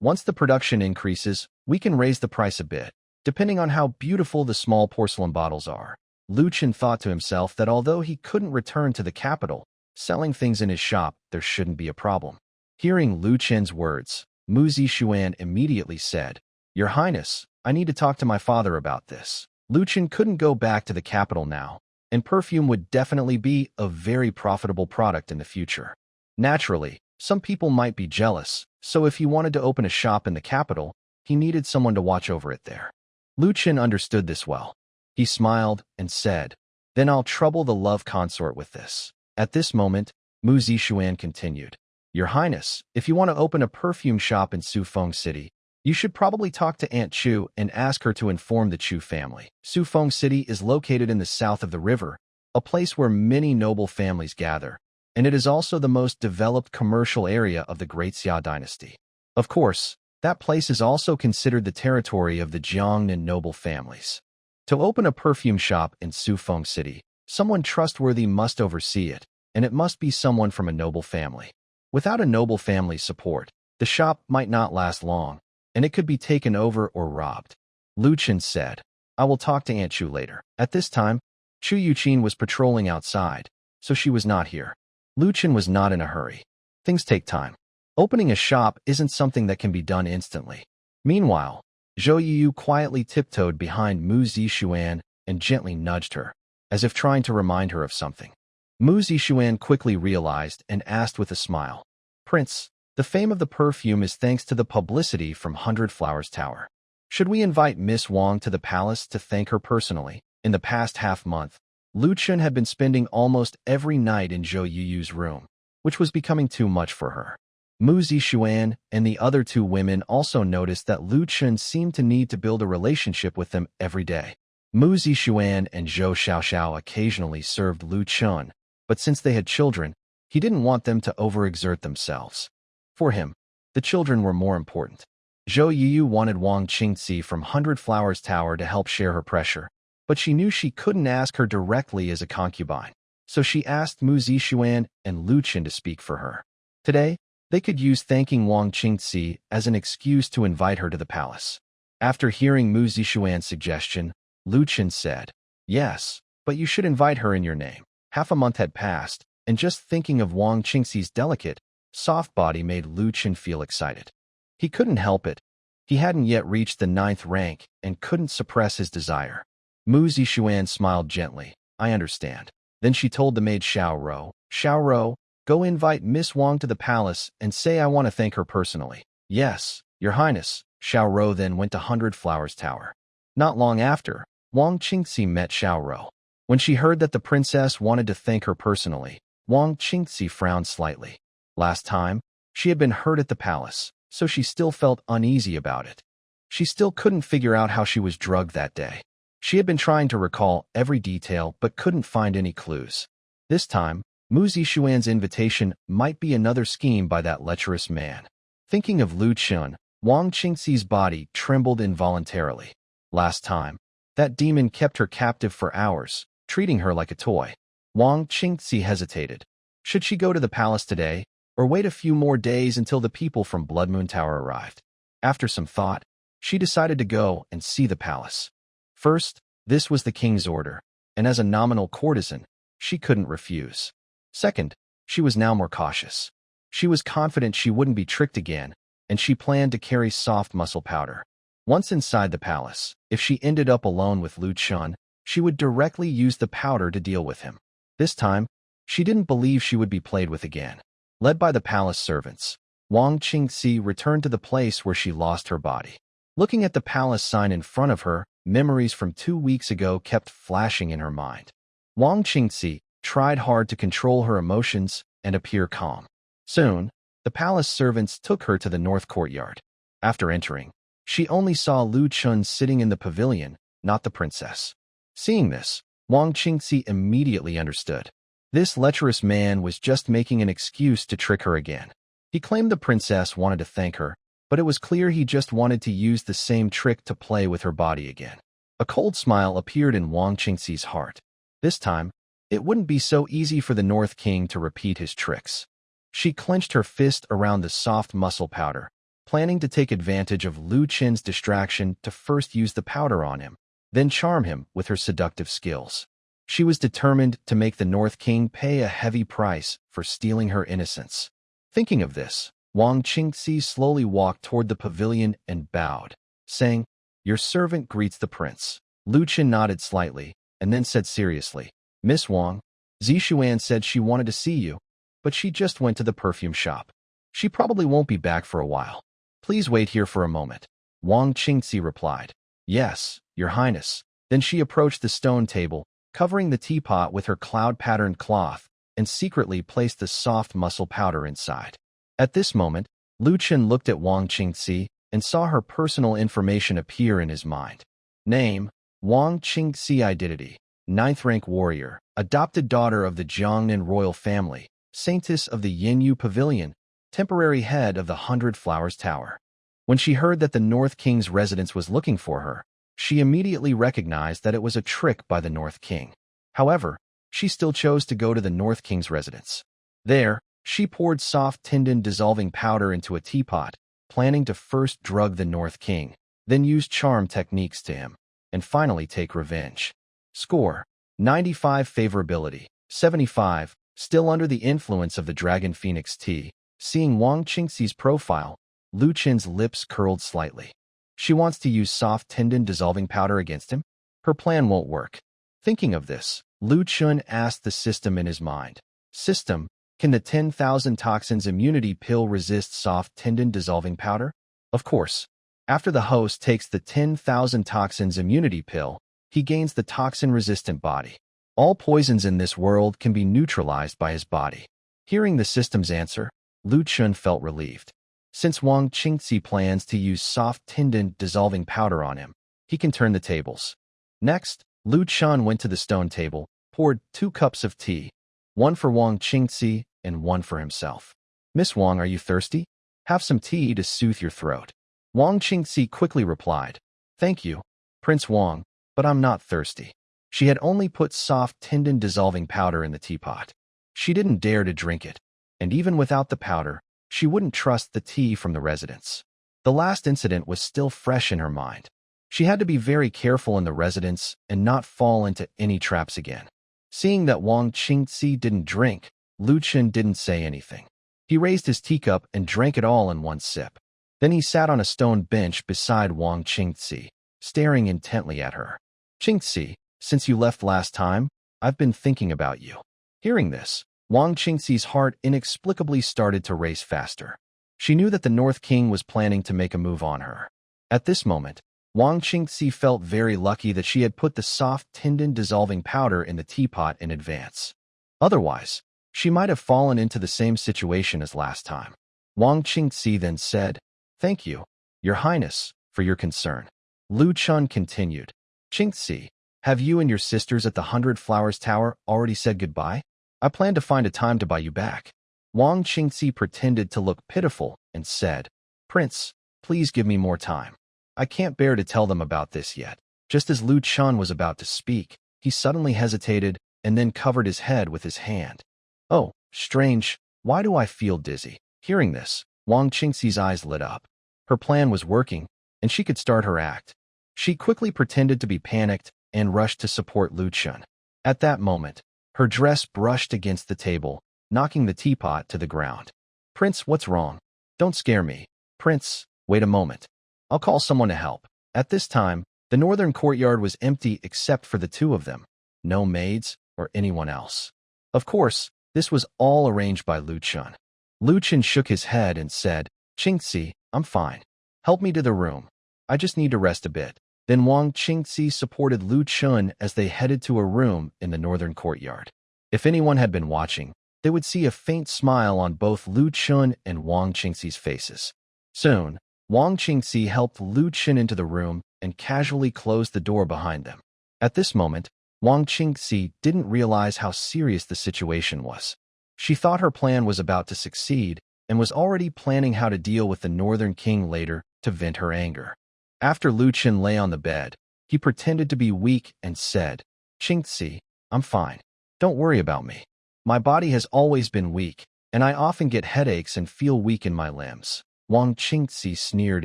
Once the production increases, we can raise the price a bit, depending on how beautiful the small porcelain bottles are. Lu Chen thought to himself that although he couldn't return to the capital, selling things in his shop, there shouldn't be a problem. Hearing Lu Chen's words, Mu Zishuan immediately said, Your Highness, I need to talk to my father about this. Lu Chen couldn't go back to the capital now, and perfume would definitely be a very profitable product in the future. Naturally, some people might be jealous, so if he wanted to open a shop in the capital, he needed someone to watch over it there. Lu Chen understood this well. He smiled and said, Then I'll trouble the love consort with this. At this moment, Mu Zishuan continued, Your Highness, if you want to open a perfume shop in Sufeng City, you should probably talk to Aunt Chu and ask her to inform the Chu family. Sufeng City is located in the south of the river, a place where many noble families gather, and it is also the most developed commercial area of the Great Xia dynasty. Of course, that place is also considered the territory of the Jiangnan noble families. To open a perfume shop in Sufeng City, someone trustworthy must oversee it, and it must be someone from a noble family. Without a noble family's support, the shop might not last long, and it could be taken over or robbed. Lu Chen said, I will talk to Aunt Chu later. At this time, Chu Yuqin was patrolling outside, so she was not here. Lu Chen was not in a hurry. Things take time. Opening a shop isn't something that can be done instantly. Meanwhile, Zhou Yu quietly tiptoed behind Mu Zishuan and gently nudged her, as if trying to remind her of something. Mu Zishuan quickly realized and asked with a smile, Prince, the fame of the perfume is thanks to the publicity from 100 Flowers Tower. Should we invite Miss Wang to the palace to thank her personally? In the past half-month, Lu Chen had been spending almost every night in Zhou Yu's room, which was becoming too much for her. Mu Zishuan and the other two women also noticed that Lu Chen seemed to need to build a relationship with them every day. Mu Zishuan and Zhou Xiaoxiao occasionally served Lu Chen, but since they had children, he didn't want them to overexert themselves. For him, the children were more important. Zhou Yu wanted Wang Qingci from 100 Flowers Tower to help share her pressure, but she knew she couldn't ask her directly as a concubine, so she asked Mu Zishuan and Lu Chen to speak for her. Today, they could use thanking Wang Qingci as an excuse to invite her to the palace. After hearing Mu Zishuan's suggestion, Lu Chen said, Yes, but you should invite her in your name. Half a month had passed, and just thinking of Wang Qingci's delicate, soft body made Lu Chen feel excited. He couldn't help it. He hadn't yet reached the 9th rank and couldn't suppress his desire. Mu Zishuan smiled gently. I understand. Then she told the maid Xiao Ro, go invite Miss Wang to the palace and say I want to thank her personally. Yes, Your Highness. Xiao Ro then went to 100 Flowers Tower. Not long after, Wang Qingci met Xiao Ro. When she heard that the princess wanted to thank her personally, Wang Qingci frowned slightly. Last time, she had been hurt at the palace, so she still felt uneasy about it. She still couldn't figure out how she was drugged that day. She had been trying to recall every detail but couldn't find any clues. This time, Mu Zishuan's invitation might be another scheme by that lecherous man. Thinking of Lu Chen, Wang Qingci's body trembled involuntarily. Last time, that demon kept her captive for hours, treating her like a toy. Wang Qingci hesitated. Should she go to the palace today, or wait a few more days until the people from Blood Moon Tower arrived? After some thought, she decided to go and see the palace. First, this was the king's order, and as a nominal courtesan, she couldn't refuse. Second, she was now more cautious. She was confident she wouldn't be tricked again, and she planned to carry soft muscle powder. Once inside the palace, if she ended up alone with Lu Chen, she would directly use the powder to deal with him. This time, she didn't believe she would be played with again. Led by the palace servants, Wang Qingci returned to the place where she lost her body. Looking at the palace sign in front of her, memories from 2 weeks ago kept flashing in her mind. Wang Qingxi tried hard to control her emotions and appear calm. Soon, the palace servants took her to the north courtyard. After entering, she only saw Lu Chun sitting in the pavilion, not the princess. Seeing this, Wang Qingxi immediately understood. This lecherous man was just making an excuse to trick her again. He claimed the princess wanted to thank her, but it was clear he just wanted to use the same trick to play with her body again. A cold smile appeared in Wang Qingxi's heart. This time, it wouldn't be so easy for the North King to repeat his tricks. She clenched her fist around the soft muscle powder, planning to take advantage of Lu Chen's distraction to first use the powder on him, then charm him with her seductive skills. She was determined to make the North King pay a heavy price for stealing her innocence. Thinking of this, Wang Qingxi slowly walked toward the pavilion and bowed, saying, "Your servant greets the prince." Lu Chen nodded slightly, and then said seriously, "Miss Wang, Zixuan said she wanted to see you, but she just went to the perfume shop. She probably won't be back for a while. Please wait here for a moment." Wang Qingxi replied, "Yes, Your Highness." Then she approached the stone table, covering the teapot with her cloud-patterned cloth, and secretly placed the soft muscle powder inside. At this moment, Lu Chen looked at Wang Qingxi and saw her personal information appear in his mind. Name, Wang Qingxi. Identity, 9th-rank warrior, adopted daughter of the Jiangnan royal family, saintess of the Yinyu Pavilion, temporary head of the 100 Flowers Tower. When she heard that the North King's residence was looking for her, she immediately recognized that it was a trick by the North King. However, she still chose to go to the North King's residence. There, she poured soft Tindon dissolving powder into a teapot, planning to first drug the North King, then use charm techniques to him, and finally take revenge. Score: 95 favorability, 75, still under the influence of the Dragon Phoenix tea. Seeing Wang Qingxi's profile, Lu Chen's lips curled slightly. She wants to use soft Tindon dissolving powder against him? Her plan won't work. Thinking of this, Lu Chen asked the system in his mind. System, can the 10,000 toxins immunity pill resist soft Tindon dissolving powder? Of course. After the host takes the 10,000 toxins immunity pill, he gains the toxin-resistant body. All poisons in this world can be neutralized by his body. Hearing the system's answer, Lu Chen felt relieved. Since Wang Qingxi plans to use soft Tindon dissolving powder on him, he can turn the tables. Next, Lu Chen went to the stone table, poured 2 cups of tea, one for Wang Qingxi and one for himself. "Miss Wang, are you thirsty? Have some tea to soothe your throat." Wang Qingxi quickly replied, "Thank you, Prince Wang, but I'm not thirsty." She had only put soft Tindon dissolving powder in the teapot. She didn't dare to drink it, and even without the powder, she wouldn't trust the tea from the residence. The last incident was still fresh in her mind. She had to be very careful in the residence and not fall into any traps again. Seeing that Wang Qingxi didn't drink, Lu Chen didn't say anything. He raised his teacup and drank it all in one sip. Then he sat on a stone bench beside Wang Qingxi, staring intently at her. "Qingxi, since you left last time, I've been thinking about you." Hearing this, Wang Qingxi's heart inexplicably started to race faster. She knew that the North King was planning to make a move on her. At this moment, Wang Qingxi felt very lucky that she had put the soft Tindon dissolving powder in the teapot in advance. Otherwise, she might have fallen into the same situation as last time. Wang Qingxi then said, "Thank you, Your Highness, for your concern." Lu Chen continued, "Qingxi, have you and your sisters at the 100 Flowers Tower already said goodbye? I plan to find a time to buy you back." Wang Qingxi pretended to look pitiful and said, "Prince, please give me more time. I can't bear to tell them about this yet." Just as Lu Chen was about to speak, he suddenly hesitated and then covered his head with his hand. "Oh, strange, why do I feel dizzy?" Hearing this, Wang Qingxi's eyes lit up. Her plan was working, and she could start her act. She quickly pretended to be panicked and rushed to support Lu Chen. At that moment, her dress brushed against the table, knocking the teapot to the ground. "Prince, what's wrong? Don't scare me." "Prince, wait a moment. I'll call someone to help." At this time, the northern courtyard was empty except for the 2 of them. No maids or anyone else. Of course, this was all arranged by Lu Chen. Lu Chen shook his head and said, "Qingxi, I'm fine. Help me to the room. I just need to rest a bit. Then Wang Qingxi supported Lu Chun as they headed to a room in the northern courtyard. If anyone had been watching, they would see a faint smile on both Lu Chun and Wang Qingxi's faces. Soon, Wang Qingxi helped Lu Chun into the room and casually closed the door behind them. At this moment, Wang Qingxi didn't realize how serious the situation was. She thought her plan was about to succeed and was already planning how to deal with the Northern King later to vent her anger. After Lu Chun lay on the bed, he pretended to be weak and said, "Qingxi, I'm fine. Don't worry about me. My body has always been weak, and I often get headaches and feel weak in my limbs." Wang Qingxi sneered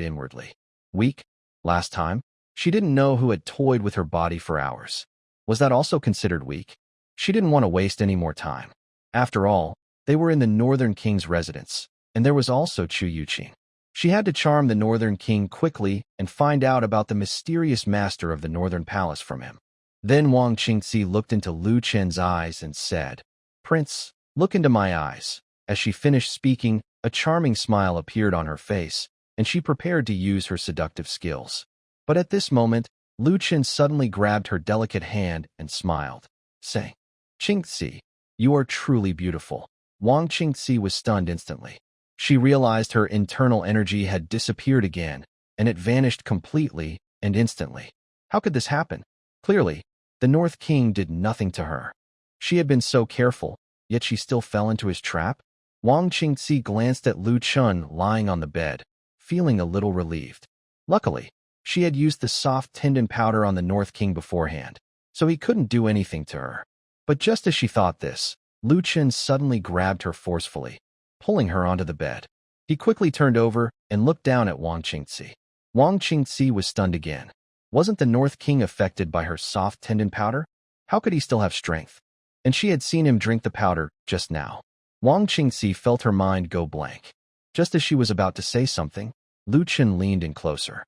inwardly. Weak? Last time, she didn't know who had toyed with her body for hours. Was that also considered weak? She didn't want to waste any more time. After all, they were in the Northern King's residence, and there was also Chu Yuqing. She had to charm the Northern King quickly and find out about the mysterious master of the Northern Palace from him. Then Wang Qingxi looked into Lu Chen's eyes and said, "Prince, look into my eyes." As she finished speaking, a charming smile appeared on her face, and she prepared to use her seductive skills. But at this moment, Lu Chen suddenly grabbed her delicate hand and smiled, saying, "Qingxi, you are truly beautiful." Wang Qingxi was stunned instantly. She realized her internal energy had disappeared again, and it vanished completely and instantly. How could this happen? Clearly, the North King did nothing to her. She had been so careful, yet she still fell into his trap. Wang Qingxi glanced at Lu Chun lying on the bed, feeling a little relieved. Luckily, she had used the soft tendon powder on the North King beforehand, so he couldn't do anything to her. But just as she thought this, Lu Chun suddenly grabbed her forcefully, pulling her onto the bed. He quickly turned over and looked down at Wang Qingxi. Wang Qingxi was stunned again. Wasn't the North King affected by her soft tendon powder? How could he still have strength? And she had seen him drink the powder just now. Wang Qingxi felt her mind go blank. Just as she was about to say something, Lu Chun leaned in closer.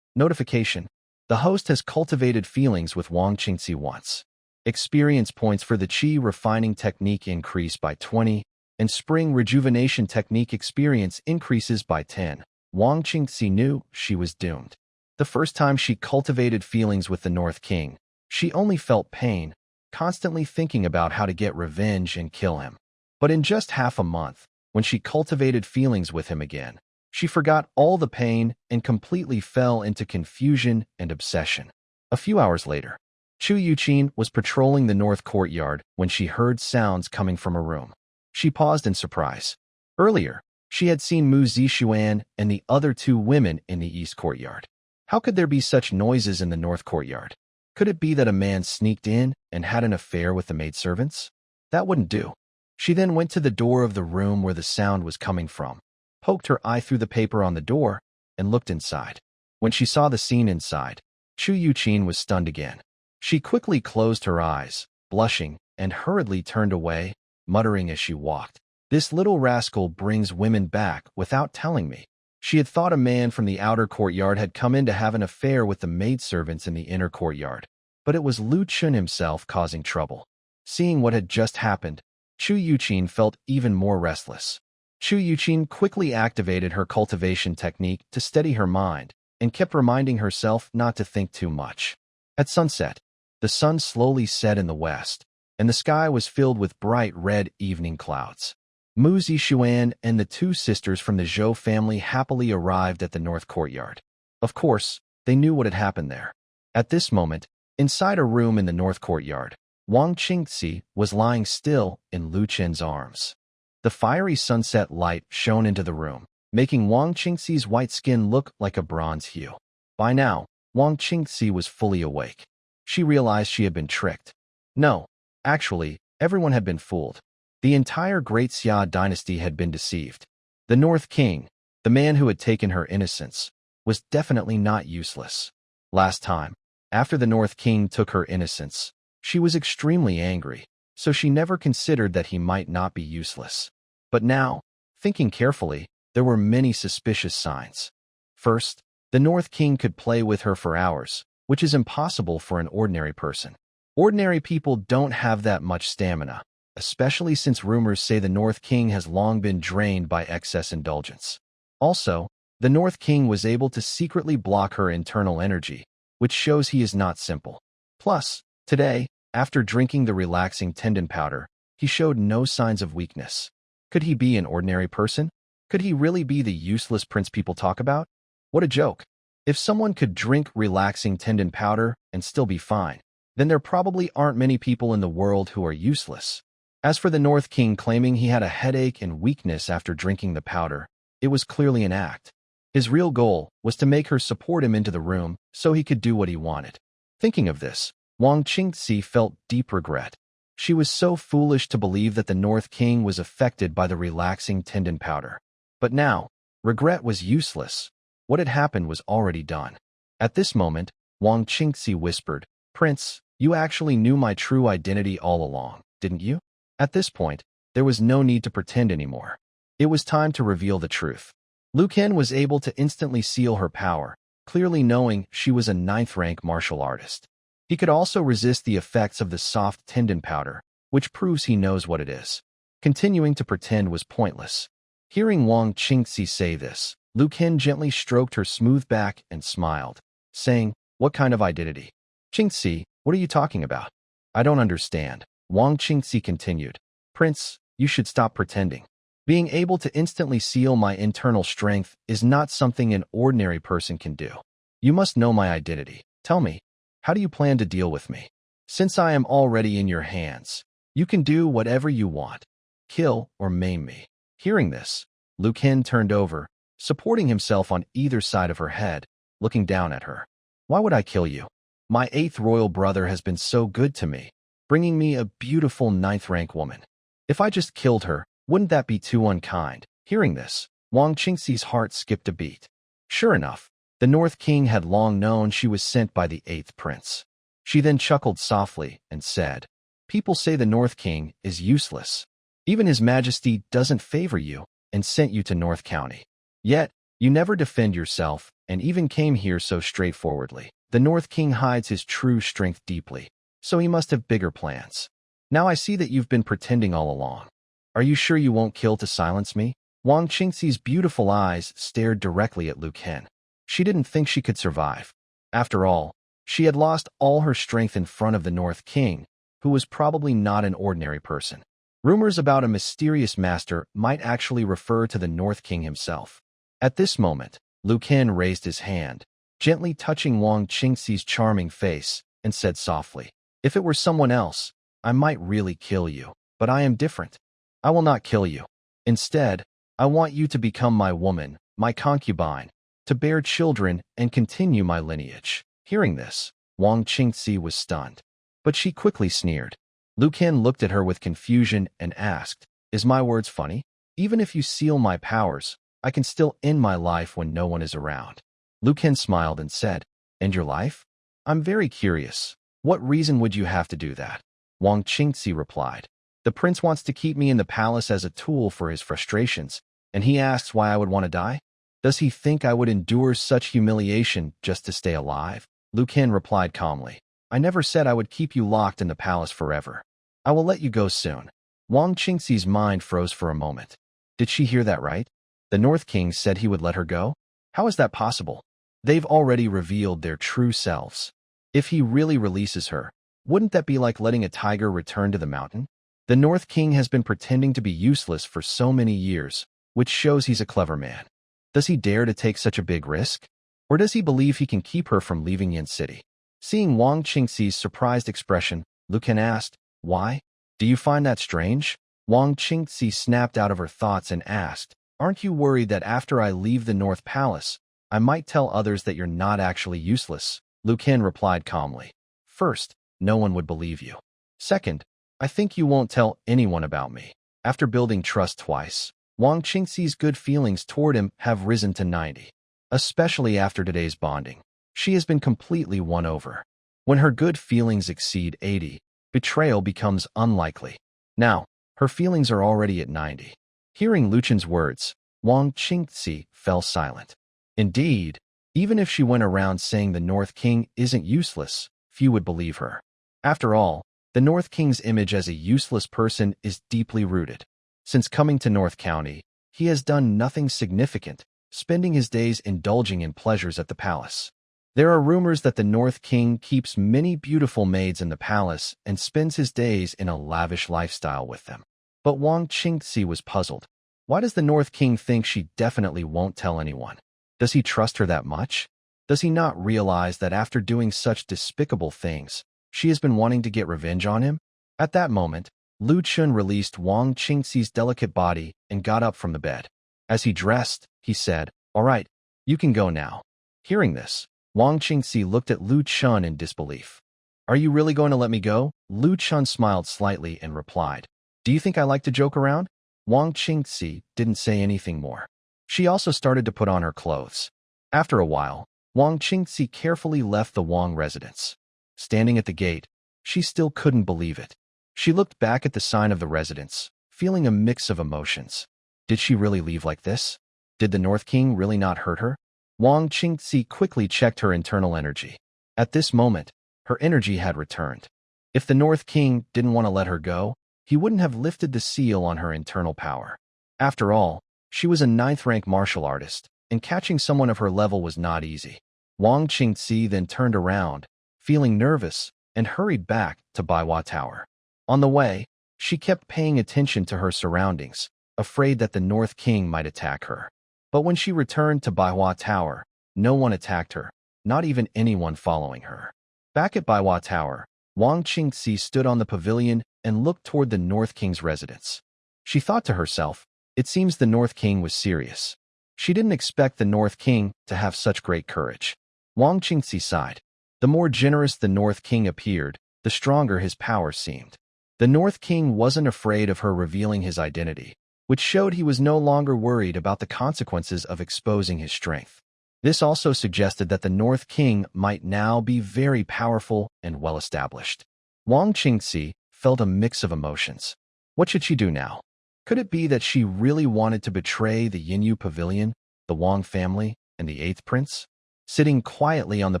Notification. The host has cultivated feelings with Wang Qingxi once. Experience points for the Qi refining technique increase by 20, and spring rejuvenation technique experience increases by 10. Wang Qingxi knew she was doomed. The first time she cultivated feelings with the North King, she only felt pain, constantly thinking about how to get revenge and kill him. But in just half a month, when she cultivated feelings with him again, she forgot all the pain and completely fell into confusion and obsession. A few hours later, Chu Yuqing was patrolling the north courtyard when she heard sounds coming from a room. She paused in surprise. Earlier, she had seen Mu Zixuan and the other two women in the east courtyard. How could there be such noises in the north courtyard? Could it be that a man sneaked in and had an affair with the maidservants? That wouldn't do. She then went to the door of the room where the sound was coming from, poked her eye through the paper on the door, and looked inside. When she saw the scene inside, Chu Yuqing was stunned again. She quickly closed her eyes, blushing, and hurriedly turned away, muttering as she walked, "This little rascal brings women back without telling me." She had thought a man from the outer courtyard had come in to have an affair with the maidservants in the inner courtyard, but it was Lu Chun himself causing trouble. Seeing what had just happened, Chu Yuqing felt even more restless. Chu Yuqing quickly activated her cultivation technique to steady her mind and kept reminding herself not to think too much. At sunset, the sun slowly set in the west, and the sky was filled with bright red evening clouds. Mu Zixuan and the two sisters from the Zhou family happily arrived at the north courtyard. Of course, they knew what had happened there. At this moment, inside a room in the north courtyard, Wang Qingxi was lying still in Lu Chen's arms. The fiery sunset light shone into the room, making Wang Qingxi's white skin look like a bronze hue. By now, Wang Qingxi was fully awake. She realized she had been tricked. No, actually, everyone had been fooled. The entire Great Xia dynasty had been deceived. The North King, the man who had taken her innocence, was definitely not useless. Last time, after the North King took her innocence, she was extremely angry, so she never considered that he might not be useless. But now, thinking carefully, there were many suspicious signs. First, the North King could play with her for hours, which is impossible for an ordinary person. Ordinary people don't have that much stamina, especially since rumors say the North King has long been drained by excess indulgence. Also, The North King was able to secretly block her internal energy, which shows he is not simple. Plus, today, after drinking the relaxing tendon powder, he showed no signs of weakness. Could he be an ordinary person? Could he really be the useless prince people talk about? What a joke. If someone could drink relaxing tendon powder and still be fine, then there probably aren't many people in the world who are useless. As for the North King claiming he had a headache and weakness after drinking the powder, it was clearly an act. His real goal was to make her support him into the room so he could do what he wanted. Thinking of this, Wang Qingxi felt deep regret. She was so foolish to believe that the North King was affected by the relaxing tendon powder. But now, regret was useless. What had happened was already done. At this moment, Wang Qingxi whispered, "Prince, you actually knew my true identity all along, didn't you?" At this point, there was no need to pretend anymore. It was time to reveal the truth. Liu Ken was able to instantly seal her power, clearly knowing she was a 9th-rank martial artist. He could also resist the effects of the soft tendon powder, which proves he knows what it is. Continuing to pretend was pointless. Hearing Wang Qingxi say this, Liu Ken gently stroked her smooth back and smiled, saying, "What kind of identity? Qingxi, what are you talking about?" "I don't understand." Wang Qingxi continued, "Prince, you should stop pretending. Being able to instantly seal my internal strength is not something an ordinary person can do. You must know my identity. Tell me, how do you plan to deal with me? Since I am already in your hands, you can do whatever you want. Kill or maim me." Hearing this, Liu Ken turned over, supporting himself on either side of her head, looking down at her. "Why would I kill you? My 8th royal brother has been so good to me, bringing me a beautiful 9th-rank woman. If I just killed her, wouldn't that be too unkind?" Hearing this, Wang Qingxi's heart skipped a beat. Sure enough, the North King had long known she was sent by the 8th prince. She then chuckled softly and said, "People say the North King is useless. Even His Majesty doesn't favor you and sent you to North County. Yet, you never defend yourself and even came here so straightforwardly. The North King hides his true strength deeply, so he must have bigger plans. Now I see that you've been pretending all along. Are you sure you won't kill to silence me?" Wang Qingxi's beautiful eyes stared directly at Liu Ken. She didn't think she could survive. After all, she had lost all her strength in front of the North King, who was probably not an ordinary person. Rumors about a mysterious master might actually refer to the North King himself. At this moment, Liu Ken raised his hand, gently touching Wang Qingxi's charming face, and said softly, "If it were someone else, I might really kill you, but I am different. I will not kill you. Instead, I want you to become my woman, my concubine, to bear children and continue my lineage." Hearing this, Wang Qingxi was stunned. But she quickly sneered. Liu Ken looked at her with confusion and asked, "Is my words funny? Even if you seal my powers, I can still end my life when no one is around." Liu Ken smiled and said, "End your life? I'm very curious. What reason would you have to do that?" Wang Qingxi replied, "The prince wants to keep me in the palace as a tool for his frustrations, and he asks why I would want to die? Does he think I would endure such humiliation just to stay alive?" Liu Ken replied calmly, "I never said I would keep you locked in the palace forever. I will let you go soon." Wang Qingxi's mind froze for a moment. Did she hear that right? The North King said he would let her go? How is that possible? They've already revealed their true selves. If he really releases her, wouldn't that be like letting a tiger return to the mountain? The North King has been pretending to be useless for so many years, which shows he's a clever man. Does he dare to take such a big risk? Or does he believe he can keep her from leaving Yin City? Seeing Wang Qingxi's surprised expression, Liu Ken asked, "Why? Do you find that strange?" Wang Qingxi snapped out of her thoughts and asked, "Aren't you worried that after I leave the North Palace, I might tell others that you're not actually useless?" Liu Ken replied calmly, "First, no one would believe you. Second, I think you won't tell anyone about me." After building trust twice, Wang Qingxi's good feelings toward him have risen to 90. Especially after today's bonding, she has been completely won over. When her good feelings exceed 80, betrayal becomes unlikely. Now, her feelings are already at 90. Hearing Liu Chen's words, Wang Qingxi fell silent. Indeed, even if she went around saying the North King isn't useless, few would believe her. After all, the North King's image as a useless person is deeply rooted. Since coming to North County, he has done nothing significant, spending his days indulging in pleasures at the palace. There are rumors that the North King keeps many beautiful maids in the palace and spends his days in a lavish lifestyle with them. But Wang Qingxi was puzzled. Why does the North King think she definitely won't tell anyone? Does he trust her that much? Does he not realize that after doing such despicable things, she has been wanting to get revenge on him? At that moment, Lu Chun released Wang Qingxi's delicate body and got up from the bed. As he dressed, he said, "All right, you can go now." Hearing this, Wang Qingxi looked at Lu Chun in disbelief. "Are you really going to let me go?" Lu Chun smiled slightly and replied, "Do you think I like to joke around?" Wang Qingxi didn't say anything more. She also started to put on her clothes. After a while, Wang Qingxi carefully left the Wang residence. Standing at the gate, she still couldn't believe it. She looked back at the sign of the residence, feeling a mix of emotions. Did she really leave like this? Did the North King really not hurt her? Wang Qingxi quickly checked her internal energy. At this moment, her energy had returned. If the North King didn't want to let her go, he wouldn't have lifted the seal on her internal power. After all, she was a 9th-rank martial artist, and catching someone of her level was not easy. Wang Qingxi then turned around, feeling nervous, and hurried back to Baiwa Tower. On the way, she kept paying attention to her surroundings, afraid that the North King might attack her. But when she returned to Baiwa Tower, no one attacked her, not even anyone following her. Back at Baiwa Tower, Wang Qingxi stood on the pavilion and looked toward the North King's residence. She thought to herself, it seems the North King was serious. She didn't expect the North King to have such great courage. Wang Qingxi sighed. The more generous the North King appeared, the stronger his power seemed. The North King wasn't afraid of her revealing his identity, which showed he was no longer worried about the consequences of exposing his strength. This also suggested that the North King might now be very powerful and well-established. Wang Qingxi felt a mix of emotions. What should she do now? Could it be that she really wanted to betray the Yinyu Pavilion, the Wang family, and the 8th Prince? Sitting quietly on the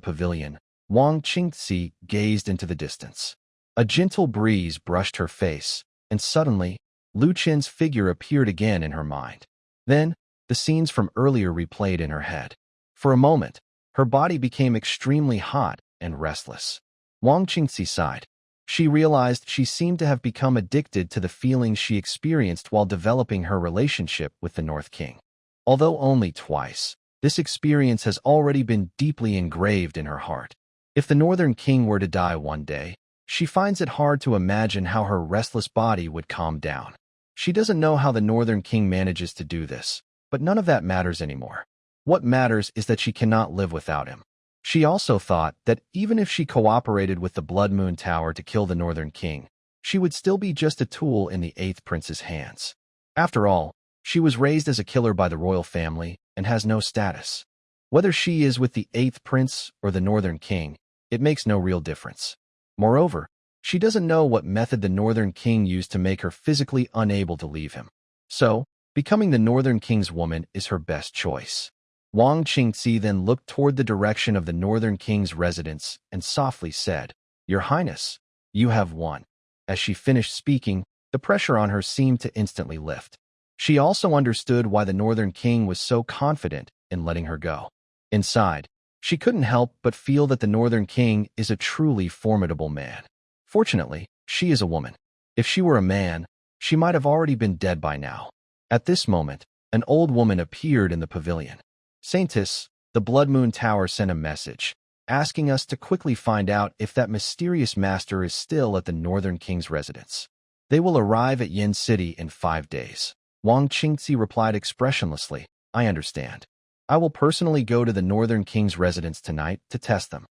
pavilion, Wang Qingxi gazed into the distance. A gentle breeze brushed her face, and suddenly, Lu Chen's figure appeared again in her mind. Then, the scenes from earlier replayed in her head. For a moment, her body became extremely hot and restless. Wang Qingxi sighed. She realized she seemed to have become addicted to the feelings she experienced while developing her relationship with the North King. Although only twice, this experience has already been deeply engraved in her heart. If the Northern King were to die one day, she finds it hard to imagine how her restless body would calm down. She doesn't know how the Northern King manages to do this, but none of that matters anymore. What matters is that she cannot live without him. She also thought that even if she cooperated with the Blood Moon Tower to kill the Northern King, she would still be just a tool in the 8th Prince's hands. After all, she was raised as a killer by the royal family and has no status. Whether she is with the 8th Prince or the Northern King, it makes no real difference. Moreover, she doesn't know what method the Northern King used to make her physically unable to leave him. So, becoming the Northern King's woman is her best choice. Wang Qingxi then looked toward the direction of the Northern King's residence and softly said, "Your Highness, you have won." As she finished speaking, the pressure on her seemed to instantly lift. She also understood why the Northern King was so confident in letting her go. Inside, she couldn't help but feel that the Northern King is a truly formidable man. Fortunately, she is a woman. If she were a man, she might have already been dead by now. At this moment, an old woman appeared in the pavilion. "Saintess, the Blood Moon Tower sent a message, asking us to quickly find out if that mysterious master is still at the Northern King's residence. They will arrive at Yin City in 5 days. Wang Qingxi replied expressionlessly, "I understand. I will personally go to the Northern King's residence tonight to test them."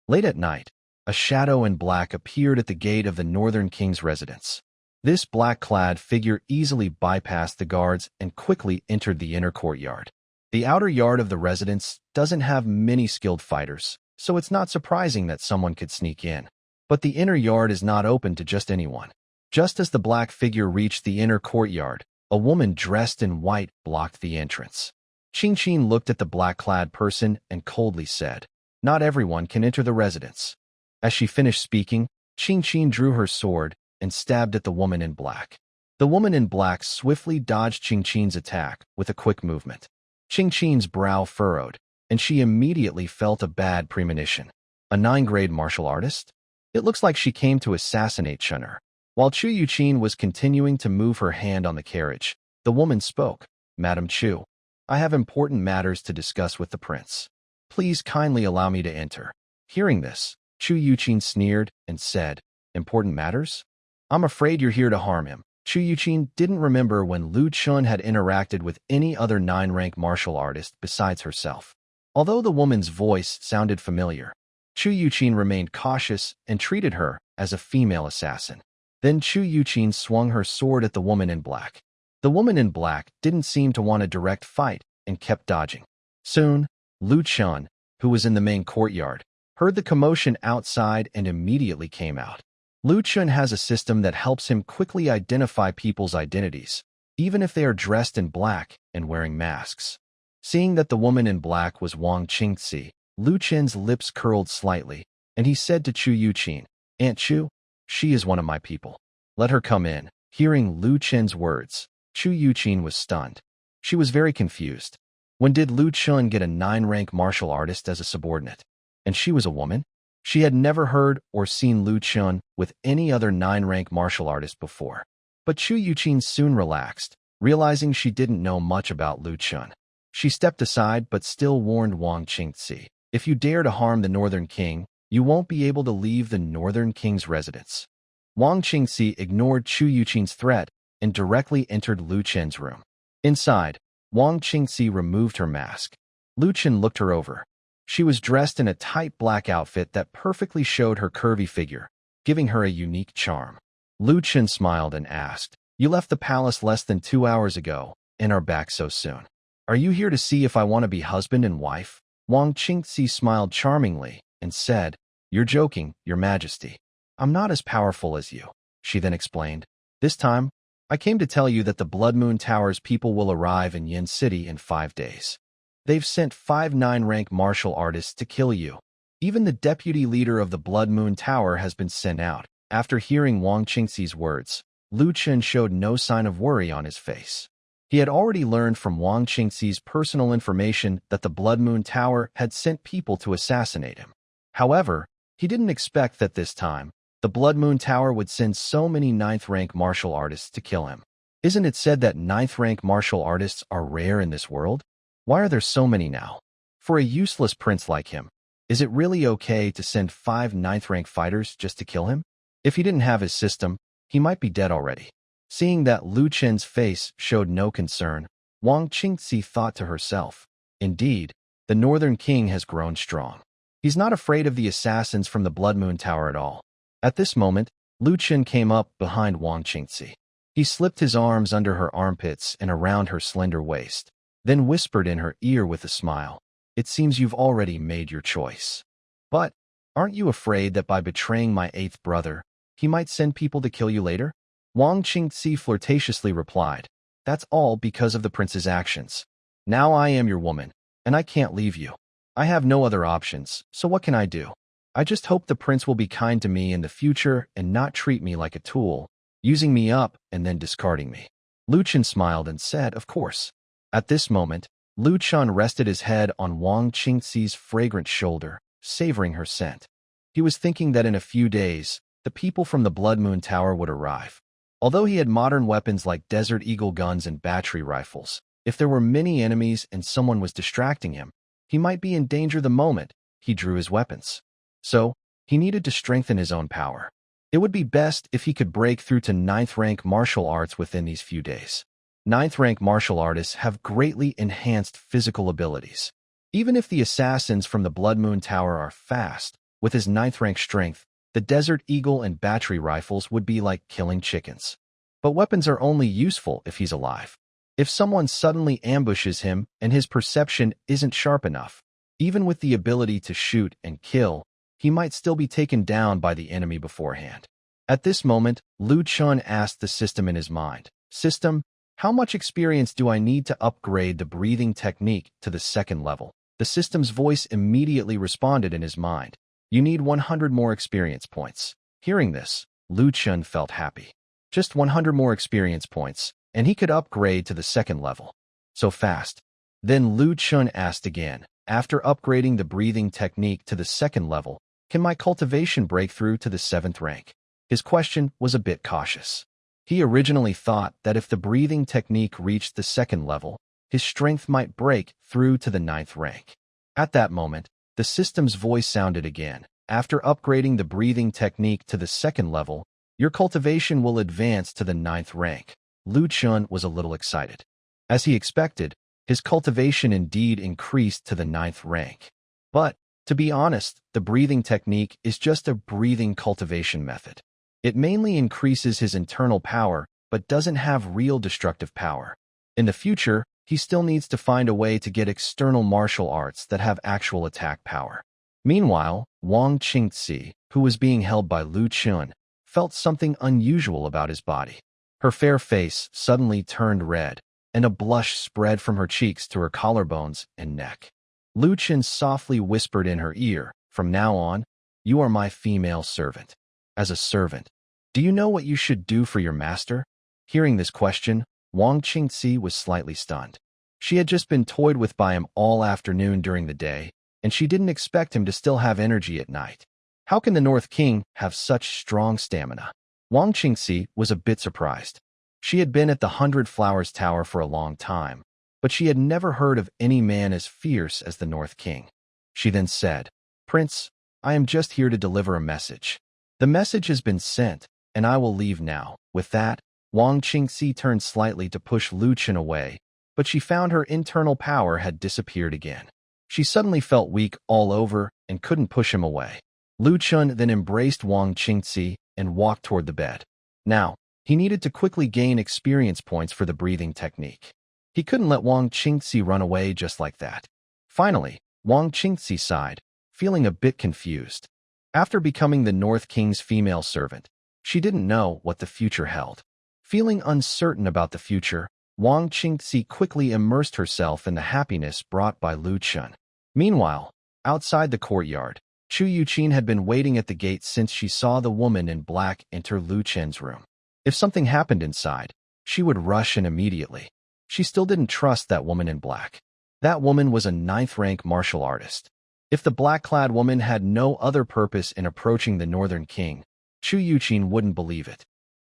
Late at night, a shadow in black appeared at the gate of the Northern King's residence. This black-clad figure easily bypassed the guards and quickly entered the inner courtyard. The outer yard of the residence doesn't have many skilled fighters, so it's not surprising that someone could sneak in. But the inner yard is not open to just anyone. Just as the black figure reached the inner courtyard, a woman dressed in white blocked the entrance. Qingqin looked at the black-clad person and coldly said, "Not everyone can enter the residence." As she finished speaking, Qingqin drew her sword and stabbed at the woman in black. The woman in black swiftly dodged Qingqin's attack with a quick movement. Qingqin's brow furrowed, and she immediately felt a bad premonition. A 9th-grade martial artist? It looks like she came to assassinate Chun'er. While Chu Yuqin was continuing to move her hand on the carriage, the woman spoke. Madam Chu, I have important matters to discuss with the prince. Please kindly allow me to enter. Hearing this, Chu Yuqin sneered and said, Important matters? I'm afraid you're here to harm him. Chu Yuqin didn't remember when Lu Chun had interacted with any other 9th-rank martial artist besides herself. Although the woman's voice sounded familiar, Chu Yuqin remained cautious and treated her as a female assassin. Then Chu Yuqin swung her sword at the woman in black. The woman in black didn't seem to want a direct fight and kept dodging. Soon, Lu Chun, who was in the main courtyard, heard the commotion outside and immediately came out. Lu Chun has a system that helps him quickly identify people's identities, even if they are dressed in black and wearing masks. Seeing that the woman in black was Wang Qingci, Lu Chun's lips curled slightly, and he said to Chu Yuqin, Aunt Chu, she is one of my people. Let her come in. Hearing Lu Chun's words, Chu Yuqin was stunned. She was very confused. When did Lu Chun get a 9th-rank martial artist as a subordinate? And she was a woman? She had never heard or seen Lu Chun with any other 9th-rank martial artist before. But Chu Yuqin soon relaxed, realizing she didn't know much about Lu Chun. She stepped aside but still warned Wang Qingci, if you dare to harm the Northern King, you won't be able to leave the Northern King's residence. Wang Qingci ignored Chu Yuqin's threat and directly entered Lu Chun's room. Inside, Wang Qingci removed her mask. Lu Chun looked her over. She was dressed in a tight black outfit that perfectly showed her curvy figure, giving her a unique charm. Lu Chun smiled and asked, You left the palace less than 2 hours ago and are back so soon. Are you here to see if I want to be husband and wife? Wang Qingci smiled charmingly and said, You're joking, Your Majesty. I'm not as powerful as you, she then explained. This time, I came to tell you that the Blood Moon Tower's people will arrive in Yin City in 5 days. They've sent 5 9th-rank martial artists to kill you. Even the deputy leader of the Blood Moon Tower has been sent out. After hearing Wang Qingci's words, Lu Chun showed no sign of worry on his face. He had already learned from Wang Qingci's personal information that the Blood Moon Tower had sent people to assassinate him. However, he didn't expect that this time, the Blood Moon Tower would send so many 9th-rank martial artists to kill him. Isn't it said that 9th-rank martial artists are rare in this world? Why are there so many now? For a useless prince like him, is it really okay to send 5 9th-rank fighters just to kill him? If he didn't have his system, he might be dead already. Seeing that Lu Chun's face showed no concern, Wang Qingci thought to herself, Indeed, the Northern King has grown strong. He's not afraid of the assassins from the Blood Moon Tower at all. At this moment, Lu Chun came up behind Wang Qingci. He slipped his arms under her armpits and around her slender waist, then whispered in her ear with a smile, It seems you've already made your choice. But, aren't you afraid that by betraying my 8th brother, he might send people to kill you later? Wang Qingci flirtatiously replied, That's all because of the prince's actions. Now I am your woman, and I can't leave you. I have no other options, so what can I do? I just hope the prince will be kind to me in the future and not treat me like a tool, using me up and then discarding me. Lu Chun smiled and said, Of course. At this moment, Lu Chun rested his head on Wang Qingci's fragrant shoulder, savoring her scent. He was thinking that in a few days, the people from the Blood Moon Tower would arrive. Although he had modern weapons like Desert Eagle guns and battery rifles, if there were many enemies and someone was distracting him, he might be in danger the moment he drew his weapons. So, he needed to strengthen his own power. It would be best if he could break through to 9th-rank martial arts within these few days. 9th-rank martial artists have greatly enhanced physical abilities. Even if the assassins from the Blood Moon Tower are fast, with his 9th-rank strength, the Desert Eagle and battery rifles would be like killing chickens. But weapons are only useful if he's alive. If someone suddenly ambushes him and his perception isn't sharp enough, even with the ability to shoot and kill, he might still be taken down by the enemy beforehand. At this moment, Lu Chun asked the system in his mind, System, how much experience do I need to upgrade the breathing technique to the 2nd level? The system's voice immediately responded in his mind, You need 100 more experience points. Hearing this, Lu Chun felt happy. Just 100 more experience points, and he could upgrade to the 2nd level. So fast. Then Lu Chun asked again, after upgrading the breathing technique to the 2nd level, can my cultivation break through to the 7th rank? His question was a bit cautious. He originally thought that if the breathing technique reached the 2nd level, his strength might break through to the 9th rank. At that moment, the system's voice sounded again. After upgrading the breathing technique to the 2nd level, your cultivation will advance to the 9th rank. Lu Chun was a little excited. As he expected, his cultivation indeed increased to the 9th rank. But, to be honest, the breathing technique is just a breathing cultivation method. It mainly increases his internal power, but doesn't have real destructive power. In the future, he still needs to find a way to get external martial arts that have actual attack power. Meanwhile, Wang Qingzi, who was being held by Lu Chun, felt something unusual about his body. Her fair face suddenly turned red, and a blush spread from her cheeks to her collarbones and neck. Lu Chun softly whispered in her ear, "From now on, you are my female servant." As a servant, do you know what you should do for your master? Hearing this question, Wang Qingzi was slightly stunned. She had just been toyed with by him all afternoon during the day, and she didn't expect him to still have energy at night. How can the North King have such strong stamina? Wang Qingzi was a bit surprised. She had been at the 100 Flowers Tower for a long time, but she had never heard of any man as fierce as the North King. She then said, "Prince, I am just here to deliver a message. The message has been sent, and I will leave now." With that, Wang Qingzi turned slightly to push Lu Chun away, but she found her internal power had disappeared again. She suddenly felt weak all over and couldn't push him away. Lu Chun then embraced Wang Qingzi and walked toward the bed. Now, he needed to quickly gain experience points for the breathing technique. He couldn't let Wang Qingzi run away just like that. Finally, Wang Qingzi sighed, feeling a bit confused. After becoming the North King's female servant, she didn't know what the future held. Feeling uncertain about the future, Wang Qingzi quickly immersed herself in the happiness brought by Lu Chun. Meanwhile, outside the courtyard, Chu Yuqin had been waiting at the gate since she saw the woman in black enter Lu Chun's room. If something happened inside, she would rush in immediately. She still didn't trust that woman in black. That woman was a 9th-rank martial artist. If the black-clad woman had no other purpose in approaching the Northern King, Chu Yuqin wouldn't believe it.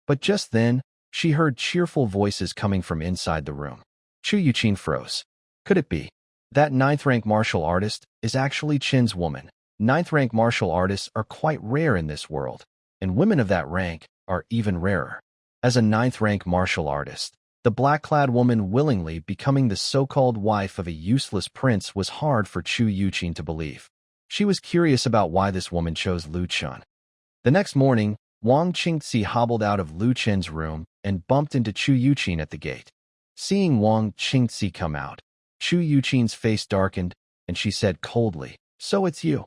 But just then, she heard cheerful voices coming from inside the room. Chu Yuqin froze. Could it be? That 9th-rank martial artist is actually Qin's woman. 9th-rank martial artists are quite rare in this world, and women of that rank are even rarer. As a 9th-rank martial artist, the black-clad woman willingly becoming the so-called wife of a useless prince was hard for Chu Yuqin to believe. She was curious about why this woman chose Lu Chun. The next morning, Wang Qingzi hobbled out of Lu Chun's room and bumped into Chu Yuqin at the gate. Seeing Wang Qingzi come out, Chu Yuqin's face darkened, and she said coldly, "So it's you,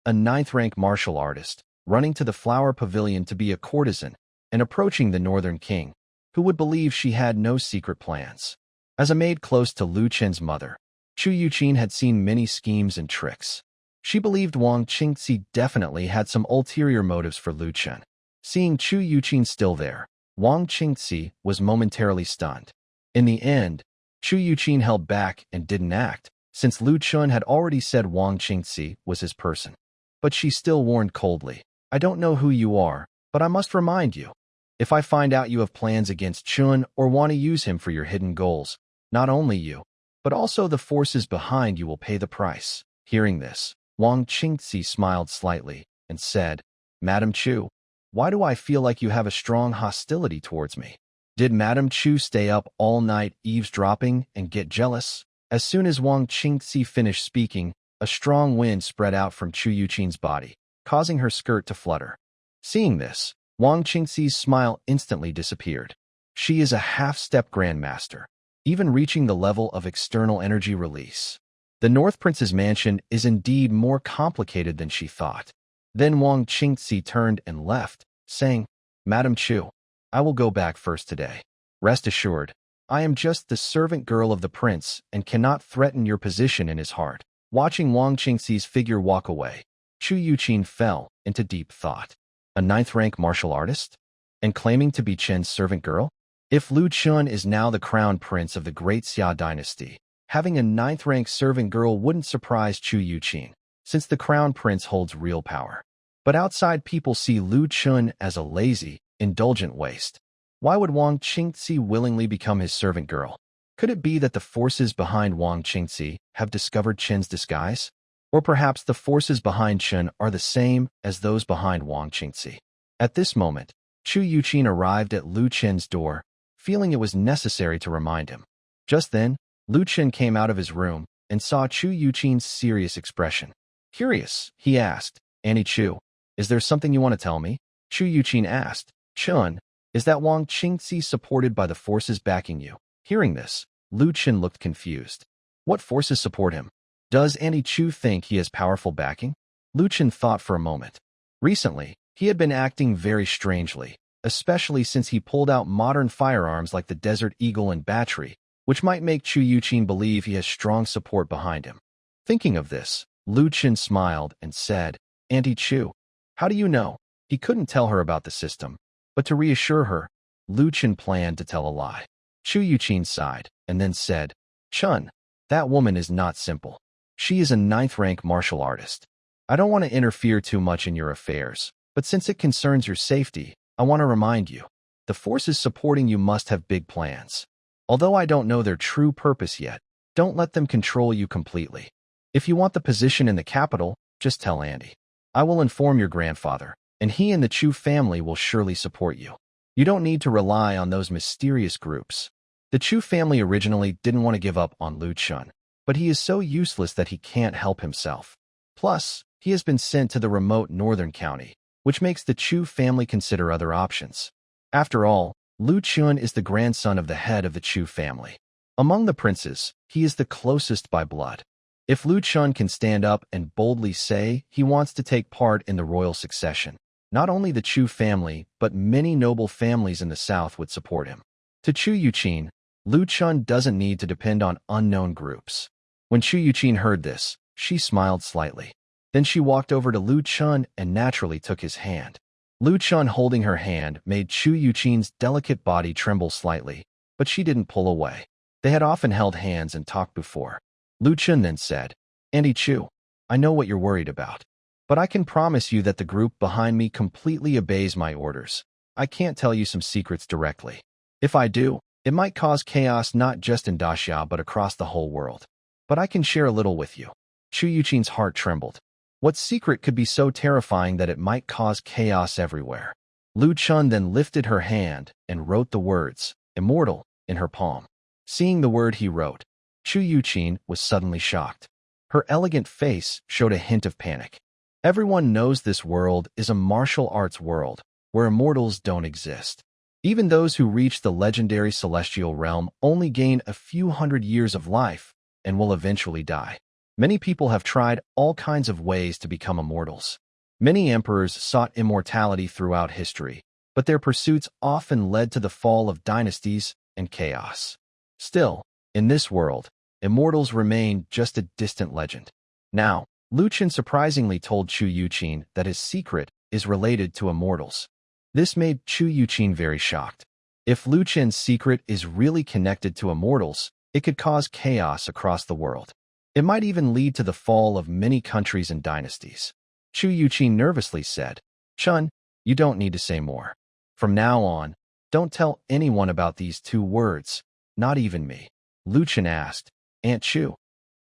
a 9th-rank martial artist, running to the flower pavilion to be a courtesan, and approaching the Northern King, who would believe she had no secret plans." As a maid close to Lu Chun's mother, Chu Yuqin had seen many schemes and tricks. She believed Wang Qingzi definitely had some ulterior motives for Lu Chun. Seeing Chu Yuqin still there, Wang Qingzi was momentarily stunned. In the end, Chu Yuqin held back and didn't act, since Lu Chun had already said Wang Qingzi was his person. But she still warned coldly, "I don't know who you are, but I must remind you. If I find out you have plans against Chun or want to use him for your hidden goals, not only you, but also the forces behind you will pay the price." Hearing this, Wang Qingzi smiled slightly and said, "Madam Chu, why do I feel like you have a strong hostility towards me? Did Madam Chu stay up all night eavesdropping and get jealous?" As soon as Wang Qingzi finished speaking, a strong wind spread out from Chu Yuqin's body, causing her skirt to flutter. Seeing this, Wang Qingzi's smile instantly disappeared. She is a half-step grandmaster, even reaching the level of external energy release. The North Prince's mansion is indeed more complicated than she thought. Then Wang Qingzi turned and left, saying, "Madam Chu, I will go back first today. Rest assured, I am just the servant girl of the prince and cannot threaten your position in his heart." Watching Wang Qingzi's figure walk away, Chu Yuqin fell into deep thought. A 9th-rank martial artist? And claiming to be Qin's servant girl? If Lu Chun is now the crown prince of the Great Xia dynasty, having a ninth-rank servant girl wouldn't surprise Chu Yuqin, since the crown prince holds real power. But outside people see Lu Chun as a lazy, indulgent waste. Why would Wang Qingzi willingly become his servant girl? Could it be that the forces behind Wang Qingzi have discovered Qin's disguise? Or perhaps the forces behind Qin are the same as those behind Wang Qingzi? At this moment, Chu Yuqin arrived at Lu Qin's door, feeling it was necessary to remind him. Just then, Lu Qin came out of his room and saw Chu Yuqin's serious expression. Curious, he asked, "Annie Chu, is there something you want to tell me?" Chu Yuqin asked, "Chun, is that Wang Qingzi supported by the forces backing you?" Hearing this, Lu Qin looked confused. What forces support him? Does Annie Chu think he has powerful backing? Lu Qin thought for a moment. Recently, he had been acting very strangely, especially since he pulled out modern firearms like the Desert Eagle and battery, which might make Chu Yuqin believe he has strong support behind him. Thinking of this, Lu Qin smiled and said, "Auntie Chu, how do you know?" He couldn't tell her about the system, but to reassure her, Lu Qin planned to tell a lie. Chu Yuqin sighed and then said, "Chun, that woman is not simple. She is a ninth-rank martial artist. I don't want to interfere too much in your affairs, but since it concerns your safety, I want to remind you, the forces supporting you must have big plans. Although I don't know their true purpose yet, don't let them control you completely. If you want the position in the capital, just tell Andy. I will inform your grandfather, and he and the Chu family will surely support you. You don't need to rely on those mysterious groups." The Chu family originally didn't want to give up on Lu Chun, but he is so useless that he can't help himself. Plus, he has been sent to the remote northern county, which makes the Chu family consider other options. After all, Lu Chun is the grandson of the head of the Chu family. Among the princes, he is the closest by blood. If Lu Chun can stand up and boldly say he wants to take part in the royal succession, not only the Chu family, but many noble families in the south would support him. To Chu Yuqin, Lu Chun doesn't need to depend on unknown groups. When Chu Yuqin heard this, she smiled slightly. Then she walked over to Lu Chun and naturally took his hand. Lu Chun holding her hand made Chu Yuqin's delicate body tremble slightly, but she didn't pull away. They had often held hands and talked before. Lu Chun then said, "Auntie Chu, I know what you're worried about, but I can promise you that the group behind me completely obeys my orders. I can't tell you some secrets directly. If I do, it might cause chaos not just in Daxia but across the whole world. But I can share a little with you." Chu Yuqin's heart trembled. What secret could be so terrifying that it might cause chaos everywhere? Lu Chun then lifted her hand and wrote the words, "Immortal," in her palm. Seeing the word he wrote, Chu Yuqin was suddenly shocked. Her elegant face showed a hint of panic. Everyone knows this world is a martial arts world where immortals don't exist. Even those who reach the legendary celestial realm only gain a few hundred years of life and will eventually die. Many people have tried all kinds of ways to become immortals. Many emperors sought immortality throughout history, but their pursuits often led to the fall of dynasties and chaos. Still, in this world, immortals remain just a distant legend. Now, Lu Chun surprisingly told Chu Yuqin that his secret is related to immortals. This made Chu Yuqin very shocked. If Lu Chun's secret is really connected to immortals, it could cause chaos across the world. It might even lead to the fall of many countries and dynasties. Chu Yuqin nervously said, "Chun, you don't need to say more. From now on, don't tell anyone about these two words, not even me." Lu Chun asked, "Aunt Chu,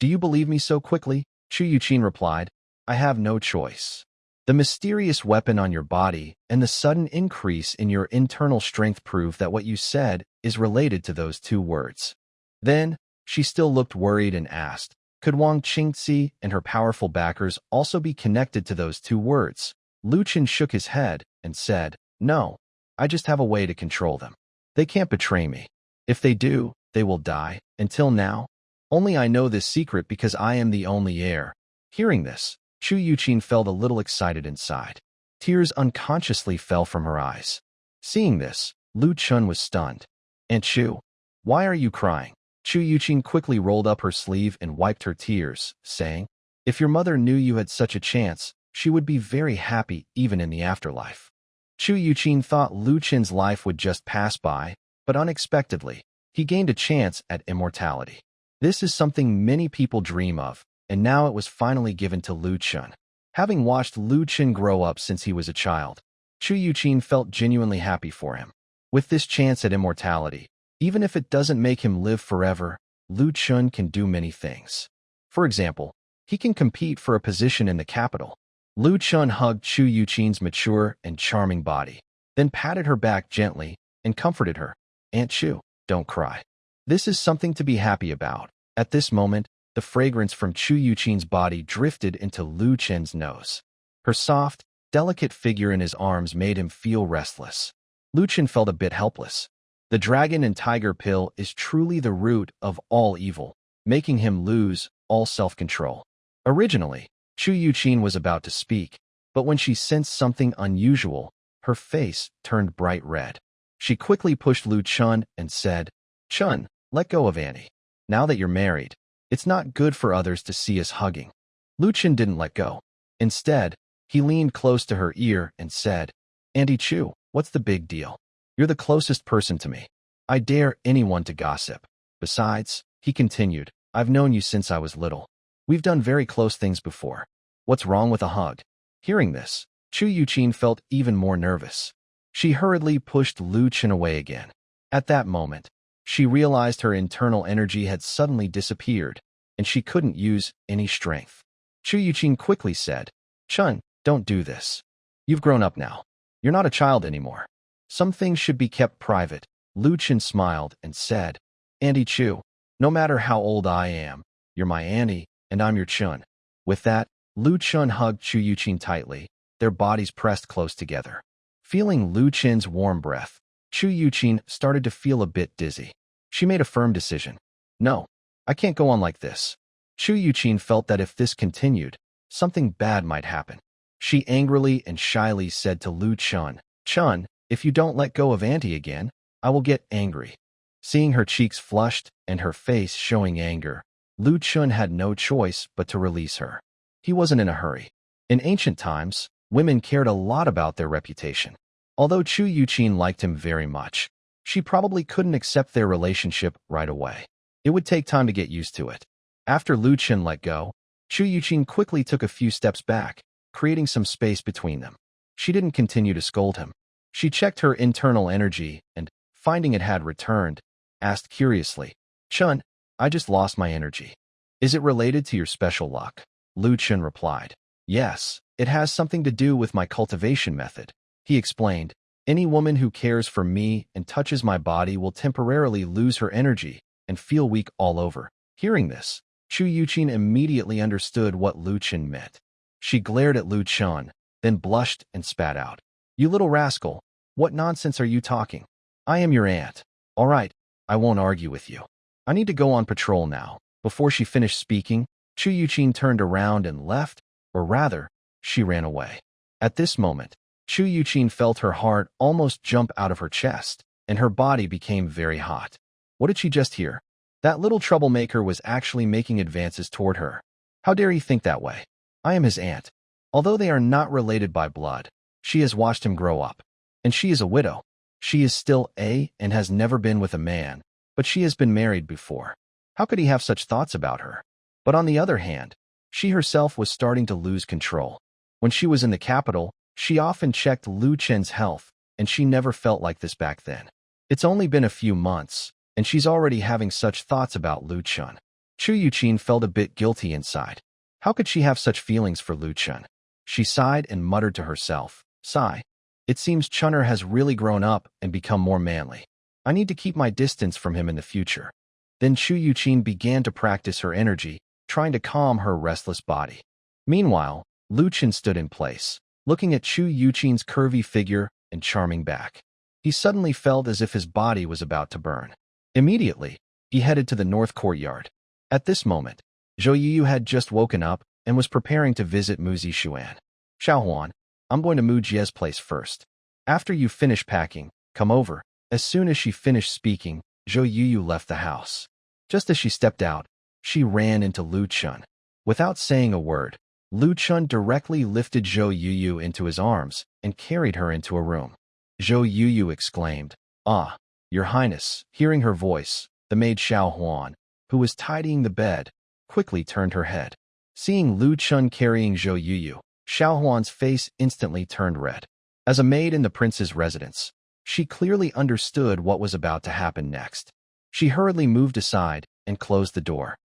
do you believe me so quickly?" Chu Yuqin replied, "I have no choice. The mysterious weapon on your body and the sudden increase in your internal strength prove that what you said is related to those two words." Then, she still looked worried and asked, "Could Wang Qingzi and her powerful backers also be connected to those two words?" Lu Chun shook his head and said, "No, I just have a way to control them. They can't betray me. If they do, they will die. Until now, only I know this secret because I am the only heir." Hearing this, Chu Yuqin felt a little excited inside. Tears unconsciously fell from her eyes. Seeing this, Lu Chun was stunned. "Aunt Chu, why are you crying?" Chu Yuqin quickly rolled up her sleeve and wiped her tears, saying, "If your mother knew you had such a chance, she would be very happy even in the afterlife." Chu Yuqin thought Lu Chun's life would just pass by, but unexpectedly, he gained a chance at immortality. This is something many people dream of, and now it was finally given to Lu Chun. Having watched Lu Chun grow up since he was a child, Chu Yuqin felt genuinely happy for him. With this chance at immortality, even if it doesn't make him live forever, Lu Chun can do many things. For example, he can compete for a position in the capital. Lu Chun hugged Chu Yuqin's mature and charming body, then patted her back gently and comforted her. "Aunt Chu, don't cry. This is something to be happy about." At this moment, the fragrance from Chu Yuqin's body drifted into Lu Chen's nose. Her soft, delicate figure in his arms made him feel restless. Lu Chen felt a bit helpless. The dragon and tiger pill is truly the root of all evil, making him lose all self-control. Originally, Chu Yuqin was about to speak, but when she sensed something unusual, her face turned bright red. She quickly pushed Lu Chun and said, "Chun, let go of Annie. Now that you're married, it's not good for others to see us hugging." Lu Chun didn't let go. Instead, he leaned close to her ear and said, "Auntie Chu, what's the big deal? You're the closest person to me. I dare anyone to gossip. Besides," he continued, "I've known you since I was little. We've done very close things before. What's wrong with a hug?" Hearing this, Chu Yuqin felt even more nervous. She hurriedly pushed Lu Chen away again. At that moment, she realized her internal energy had suddenly disappeared, and she couldn't use any strength. Chu Yuqin quickly said, "Chun, don't do this. You've grown up now. You're not a child anymore. Some things should be kept private." Lu Chen smiled and said, "Auntie Chu, no matter how old I am, you're my auntie, and I'm your Chun." With that, Lu Chun hugged Chu Yuqin tightly, their bodies pressed close together. Feeling Lu Chen's warm breath, Chu Yuqin started to feel a bit dizzy. She made a firm decision. "No, I can't go on like this." Chu Yuqin felt that if this continued, something bad might happen. She angrily and shyly said to Lu Chun, "Chun, if you don't let go of Auntie again, I will get angry." Seeing her cheeks flushed and her face showing anger, Lu Chun had no choice but to release her. He wasn't in a hurry. In ancient times, women cared a lot about their reputation. Although Chu Yuqin liked him very much, she probably couldn't accept their relationship right away. It would take time to get used to it. After Lu Chen let go, Chu Yuqin quickly took a few steps back, creating some space between them. She didn't continue to scold him. She checked her internal energy and, finding it had returned, asked curiously, "Chun, I just lost my energy. Is it related to your special luck?" Lu Chen replied, "Yes, it has something to do with my cultivation method." He explained, "Any woman who cares for me and touches my body will temporarily lose her energy and feel weak all over." Hearing this, Chu Yuqin immediately understood what Lu Chen meant. She glared at Lu Chun, then blushed and spat out. "You little rascal, what nonsense are you talking? I am your aunt. All right, I won't argue with you. I need to go on patrol now." Before she finished speaking, Chu Yuqin turned around and left, or rather, she ran away. At this moment, Chu Yuqin felt her heart almost jump out of her chest, and her body became very hot. What did she just hear? That little troublemaker was actually making advances toward her. How dare he think that way? I am his aunt. Although they are not related by blood, she has watched him grow up. And she is a widow. She is still and has never been with a man, but she has been married before. How could he have such thoughts about her? But on the other hand, she herself was starting to lose control. When she was in the capital, she often checked Lu Chen's health, and she never felt like this back then. It's only been a few months, and she's already having such thoughts about Lu Chun. Chu Yuqin felt a bit guilty inside. How could she have such feelings for Lu Chun? She sighed and muttered to herself, "Sigh. It seems Chunner has really grown up and become more manly. I need to keep my distance from him in the future." Then Chu Yuqin began to practice her energy, trying to calm her restless body. Meanwhile, Lu Chen stood in place, looking at Chu Yuqin's curvy figure and charming back. He suddenly felt as if his body was about to burn. Immediately, he headed to the north courtyard. At this moment, Zhou Yu had just woken up and was preparing to visit Mu Zixuan. "Xiaohuan, I'm going to Mu Jie's place first. After you finish packing, come over." As soon as she finished speaking, Zhou Yu left the house. Just as she stepped out, she ran into Lu Chun. Without saying a word, Lu Chun directly lifted Zhou Yu into his arms and carried her into a room. Zhou Yu exclaimed, "Ah, Your Highness." Hearing her voice, the maid Xiaohuan, who was tidying the bed, quickly turned her head. Seeing Lu Chun carrying Zhou Yuyu, Xiaohuan's face instantly turned red. As a maid in the prince's residence, she clearly understood what was about to happen next. She hurriedly moved aside and closed the door.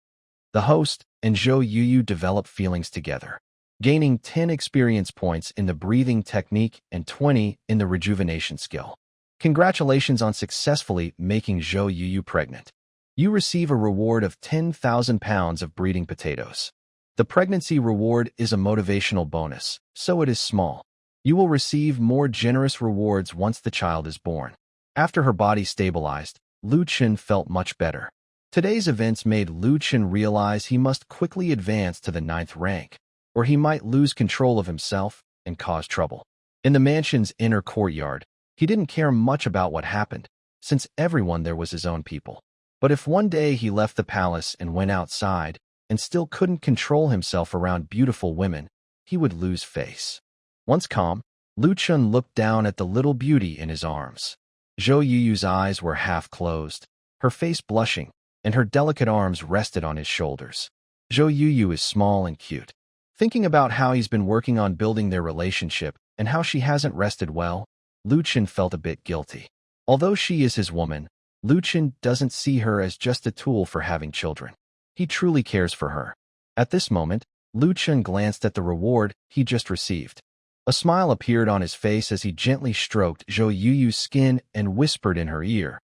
The host and Zhou Yuyu developed feelings together, gaining 10 experience points in the breathing technique and 20 in the rejuvenation skill. Congratulations on successfully making Zhou Yuyu pregnant. You receive a reward of 10,000 pounds of breeding potatoes. The pregnancy reward is a motivational bonus, so it is small. You will receive more generous rewards once the child is born. After her body stabilized, Lu Chen felt much better. Today's events made Lu Chen realize he must quickly advance to the 9th rank, or he might lose control of himself and cause trouble. In the mansion's inner courtyard, he didn't care much about what happened, since everyone there was his own people. But if one day he left the palace and went outside, and still couldn't control himself around beautiful women, he would lose face. Once calm, Lu Chen looked down at the little beauty in his arms. Zhou Yuyu's eyes were half closed, her face blushing, and her delicate arms rested on his shoulders. Zhou Yuyu is small and cute. Thinking about how he's been working on building their relationship and how she hasn't rested well, Lu Chen felt a bit guilty. Although she is his woman, Lu Chen doesn't see her as just a tool for having children. He truly cares for her. At this moment, Lu Chen glanced at the reward he just received. A smile appeared on his face as he gently stroked Zhou Yuyu's skin and whispered in her ear,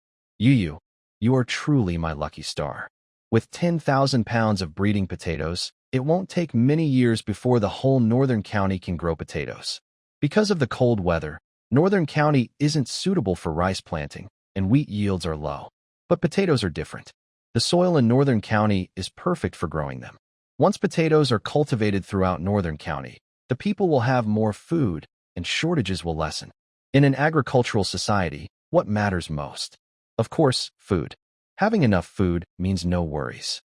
"Yuyu, you are truly my lucky star. With 10,000 pounds of breeding potatoes, it won't take many years before the whole northern county can grow potatoes. Because of the cold weather, northern county isn't suitable for rice planting, and wheat yields are low. But potatoes are different. The soil in northern county is perfect for growing them. Once potatoes are cultivated throughout northern county, the people will have more food and shortages will lessen. In an agricultural society, what matters most? Of course, food. Having enough food means no worries."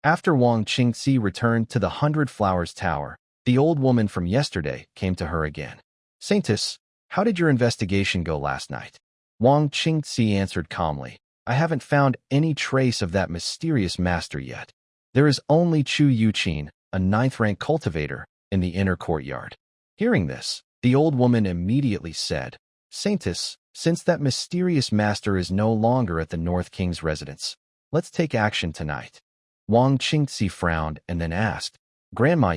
After Wang Qingxi returned to the 100 Flowers Tower, the old woman from yesterday came to her again. "Saintess, how did your investigation go last night?" Wang Qingxi answered calmly, "I haven't found any trace of that mysterious master yet. There is only Chu Yuqin, a 9th-rank cultivator, in the inner courtyard." Hearing this, the old woman immediately said, "Saintess, since that mysterious master is no longer at the North King's residence, let's take action tonight." Wang Qingxi frowned and then asked, "Grandma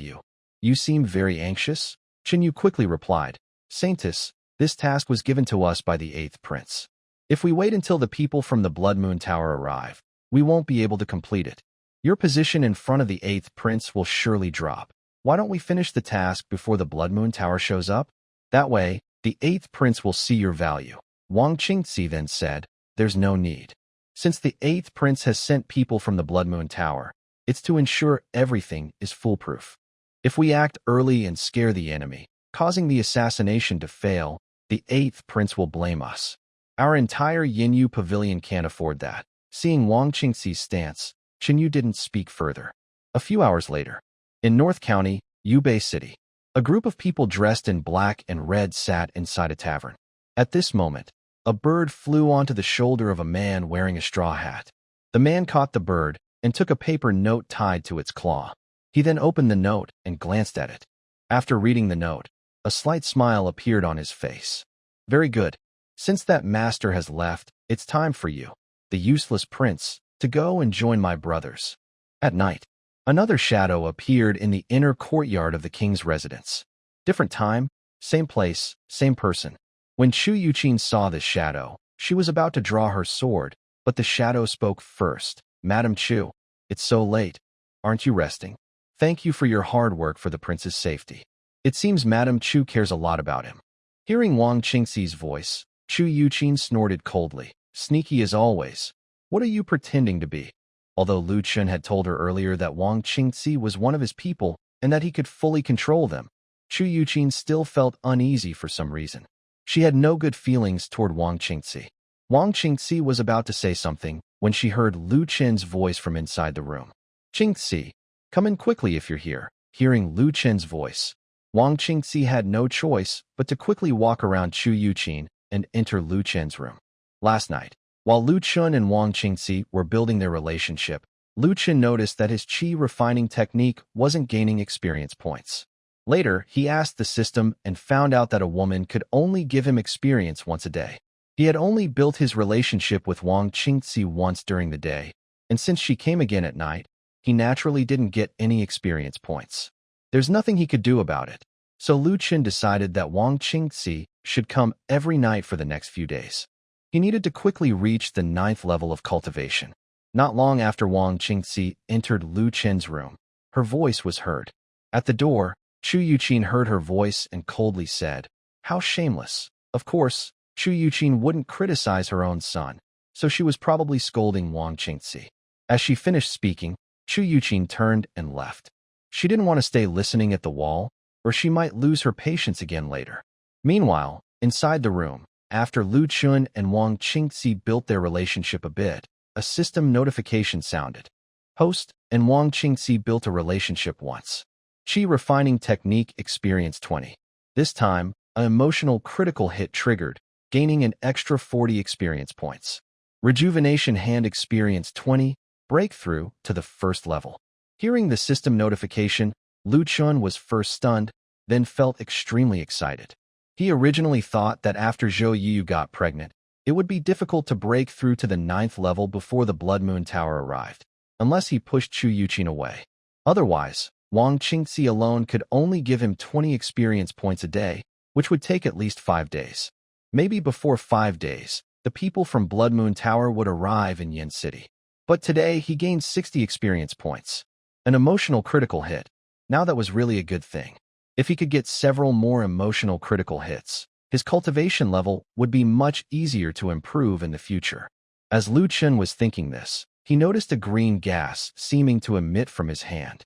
you seem very anxious?" Chen Yu quickly replied, "Saintess, this task was given to us by the 8th prince. If we wait until the people from the Blood Moon Tower arrive, we won't be able to complete it. Your position in front of the 8th prince will surely drop. Why don't we finish the task before the Blood Moon Tower shows up? That way, the 8th prince will see your value." Wang Qingxi then said, "There's no need. Since the 8th prince has sent people from the Blood Moon Tower, it's to ensure everything is foolproof. If we act early and scare the enemy, causing the assassination to fail, the 8th prince will blame us. Our entire Yinyu pavilion can't afford that." Seeing Wang Qingxi's stance, Chen Yu didn't speak further. A few hours later, in North County, Yubei City, a group of people dressed in black and red sat inside a tavern. At this moment, a bird flew onto the shoulder of a man wearing a straw hat. The man caught the bird and took a paper note tied to its claw. He then opened the note and glanced at it. After reading the note, a slight smile appeared on his face. "Very good. Since that master has left, it's time for you, the useless prince, to go and join my brothers." At night, another shadow appeared in the inner courtyard of the king's residence. Different time, same place, same person. When Chu Yuqin saw this shadow, she was about to draw her sword, but the shadow spoke first. "Madam Chu, it's so late. Aren't you resting? Thank you for your hard work for the prince's safety." It seems Madam Chu cares a lot about him. Hearing Wang Qingxi's voice, Chu Yuqin snorted coldly, "Sneaky as always. What are you pretending to be?" Although Lu Chen had told her earlier that Wang Qingxi was one of his people and that he could fully control them, Chu Yuqin still felt uneasy for some reason. She had no good feelings toward Wang Qingxi. Wang Qingxi was about to say something when she heard Lu Chen's voice from inside the room. "Qingxi, come in quickly if you're here." Hearing Lu Chen's voice, Wang Qingxi had no choice but to quickly walk around Chu Yuqin and enter Lu Chen's room. Last night, while Lu Chen and Wang Qingxi were building their relationship, Lu Chen noticed that his qi refining technique wasn't gaining experience points. Later, he asked the system and found out that a woman could only give him experience once a day. He had only built his relationship with Wang Qingzi once during the day, and since she came again at night, he naturally didn't get any experience points. There's nothing he could do about it, so Lu Chen decided that Wang Qingzi should come every night for the next few days. He needed to quickly reach the 9th level of cultivation. Not long after Wang Qingzi entered Lu Chen's room, her voice was heard. At the door, Chu Yuqin heard her voice and coldly said, "How shameless." Of course, Chu Yuqin wouldn't criticize her own son, so she was probably scolding Wang Qingzi. As she finished speaking, Chu Yuqin turned and left. She didn't want to stay listening at the wall, or she might lose her patience again later. Meanwhile, inside the room, after Lu Chun and Wang Qingzi built their relationship a bit, a system notification sounded. Host and Wang Qingzi built a relationship once. Qi refining technique experience 20. This time, an emotional critical hit triggered, gaining an extra 40 experience points. Rejuvenation hand experience 20, breakthrough to the 1st level. Hearing the system notification, Lu Chun was first stunned, then felt extremely excited. He originally thought that after Zhou Yu got pregnant, it would be difficult to break through to the 9th level before the Blood Moon Tower arrived, unless he pushed Chu Yuqin away. Otherwise, Wang Qingzi alone could only give him 20 experience points a day, which would take at least 5 days. Maybe before 5 days, the people from Blood Moon Tower would arrive in Yin City. But today, he gained 60 experience points. An emotional critical hit. Now that was really a good thing. If he could get several more emotional critical hits, his cultivation level would be much easier to improve in the future. As Lu Chen was thinking this, he noticed a green gas seeming to emit from his hand.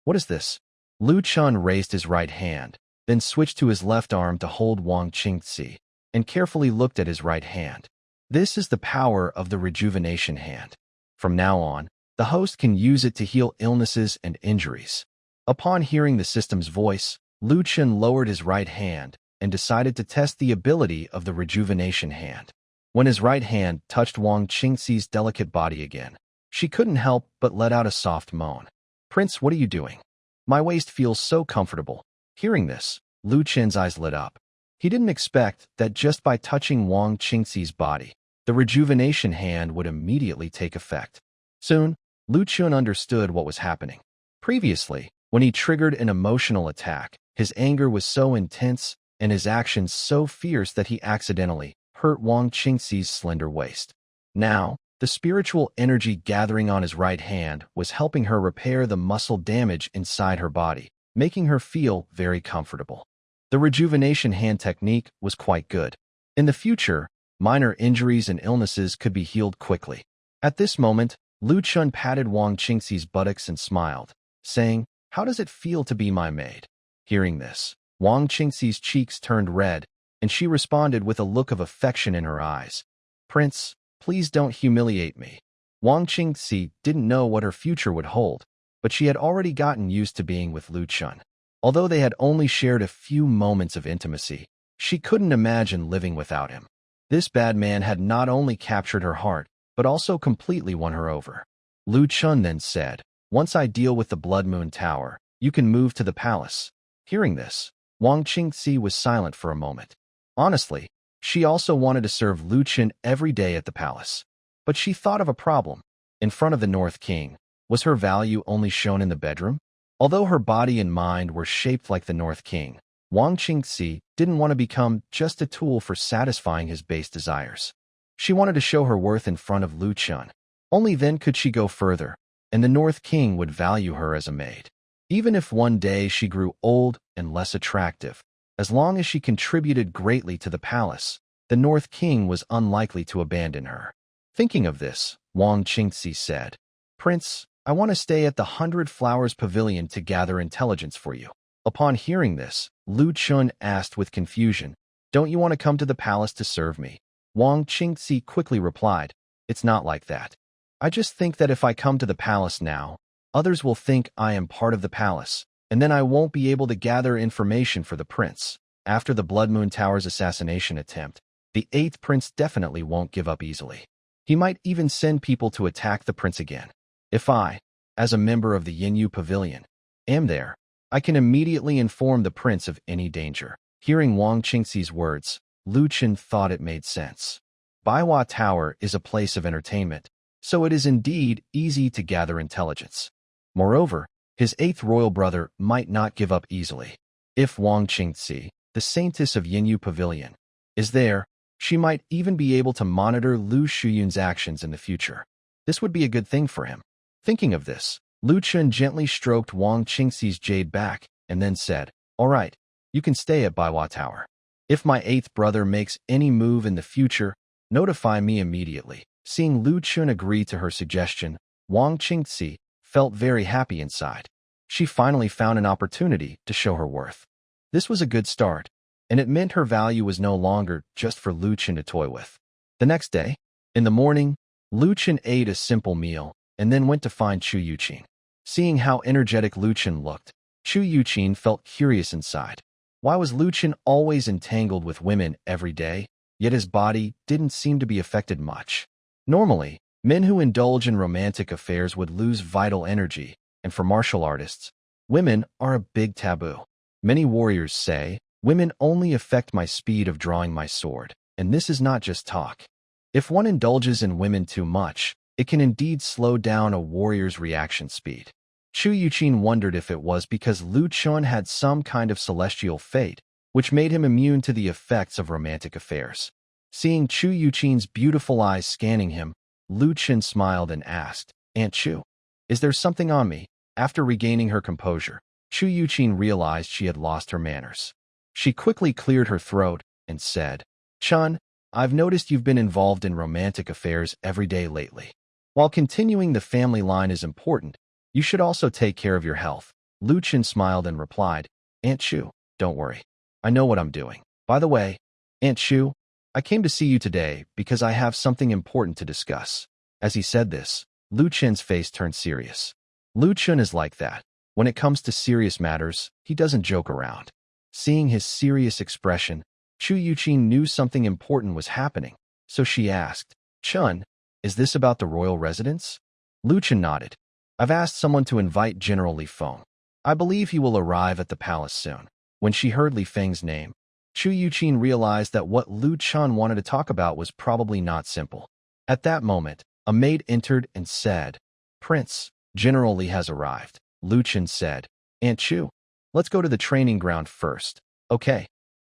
What is this? Lu Chen raised his right hand, then switched to his left arm to hold Wang Qingzi, and carefully looked at his right hand. This is the power of the rejuvenation hand. From now on, the host can use it to heal illnesses and injuries. Upon hearing the system's voice, Lu Chen lowered his right hand and decided to test the ability of the rejuvenation hand. When his right hand touched Wang Qingzi's delicate body again, she couldn't help but let out a soft moan. "Prince, what are you doing? My waist feels so comfortable." Hearing this, Lu Chen's eyes lit up. He didn't expect that just by touching Wang Qingzi's body, the rejuvenation hand would immediately take effect. Soon, Lu Chen understood what was happening. Previously, when he triggered an emotional attack, his anger was so intense and his actions so fierce that he accidentally hurt Wang Qingzi's slender waist. Now, the spiritual energy gathering on his right hand was helping her repair the muscle damage inside her body, making her feel very comfortable. The rejuvenation hand technique was quite good. In the future, minor injuries and illnesses could be healed quickly. At this moment, Lu Chen patted Wang Qingzi's buttocks and smiled, saying, "How does it feel to be my maid?" Hearing this, Wang Qingzi's cheeks turned red, and she responded with a look of affection in her eyes. "Prince, please don't humiliate me." Wang Qingzi didn't know what her future would hold, but she had already gotten used to being with Lu Chen. Although they had only shared a few moments of intimacy, she couldn't imagine living without him. This bad man had not only captured her heart, but also completely won her over. Lu Chen then said, "Once I deal with the Blood Moon Tower, you can move to the palace." Hearing this, Wang Qingzi was silent for a moment. Honestly, she also wanted to serve Lu Chen every day at the palace. But she thought of a problem. In front of the North King, was her value only shown in the bedroom? Although her body and mind were shaped like the North King, Wang Qingzi didn't want to become just a tool for satisfying his base desires. She wanted to show her worth in front of Lu Chen. Only then could she go further, and the North King would value her as a maid. Even if one day she grew old and less attractive, as long as she contributed greatly to the palace, the North King was unlikely to abandon her. Thinking of this, Wang Qingzi said, "Prince, I want to stay at the 100 Flowers Pavilion to gather intelligence for you." Upon hearing this, Lu Chen asked with confusion, "Don't you want to come to the palace to serve me?" Wang Qingzi quickly replied, "It's not like that. I just think that if I come to the palace now, others will think I am part of the palace, and then I won't be able to gather information for the prince. After the Blood Moon Tower's assassination attempt, the 8th prince definitely won't give up easily. He might even send people to attack the prince again. If I, as a member of the Yinyu Pavilion, am there, I can immediately inform the prince of any danger. Hearing Wang Qingxi's words, Lu Chen thought it made sense. Baiwa Tower is a place of entertainment, so it is indeed easy to gather intelligence. Moreover, his eighth royal brother might not give up easily. If Wang Qingxi, the saintess of Yinyu Pavilion, is there, she might even be able to monitor Lu Shuyun's actions in the future. This would be a good thing for him. Thinking of this, Lu Chen gently stroked Wang Qingxi's jade back and then said, "All right, you can stay at Baiwa Tower. If my eighth brother makes any move in the future, notify me immediately." Seeing Lu Chen agree to her suggestion, Wang Qingxi felt very happy inside. She finally found an opportunity to show her worth. This was a good start, and it meant her value was no longer just for Lu Chen to toy with. The next day, in the morning, Lu Chen ate a simple meal and then went to find Chu Yuqin. Seeing how energetic Lu Chen looked, Chu Yuqin felt curious inside. Why was Lu Chen always entangled with women every day, yet his body didn't seem to be affected much? Normally, men who indulge in romantic affairs would lose vital energy, and for martial artists, women are a big taboo. Many warriors say, "Women only affect my speed of drawing my sword," and this is not just talk. If one indulges in women too much, it can indeed slow down a warrior's reaction speed. Chu Yuqin wondered if it was because Lu Chen had some kind of celestial fate, which made him immune to the effects of romantic affairs. Seeing Chu Yuqin's beautiful eyes scanning him, Lu Chen smiled and asked, "Aunt Chu, is there something on me?" After regaining her composure, Chu Yuqin realized she had lost her manners. She quickly cleared her throat and said, "Chun, I've noticed you've been involved in romantic affairs every day lately. While continuing the family line is important, you should also take care of your health." Lu Chen smiled and replied, "Aunt Chu, don't worry. I know what I'm doing. By the way, Aunt Chu, I came to see you today because I have something important to discuss." As he said this, Lu Chen's face turned serious. Lu Chen is like that. When it comes to serious matters, he doesn't joke around. Seeing his serious expression, Chu Yuqin knew something important was happening, so she asked, "Chun, is this about the royal residence?" Lu Chen nodded. "I've asked someone to invite General Li Feng. I believe he will arrive at the palace soon." When she heard Li Feng's name, Chu Yuqin realized that what Lu Chen wanted to talk about was probably not simple. At that moment, a maid entered and said, "Prince, General Li has arrived." Lu Chen said, "Aunt Chu, let's go to the training ground first." "Okay."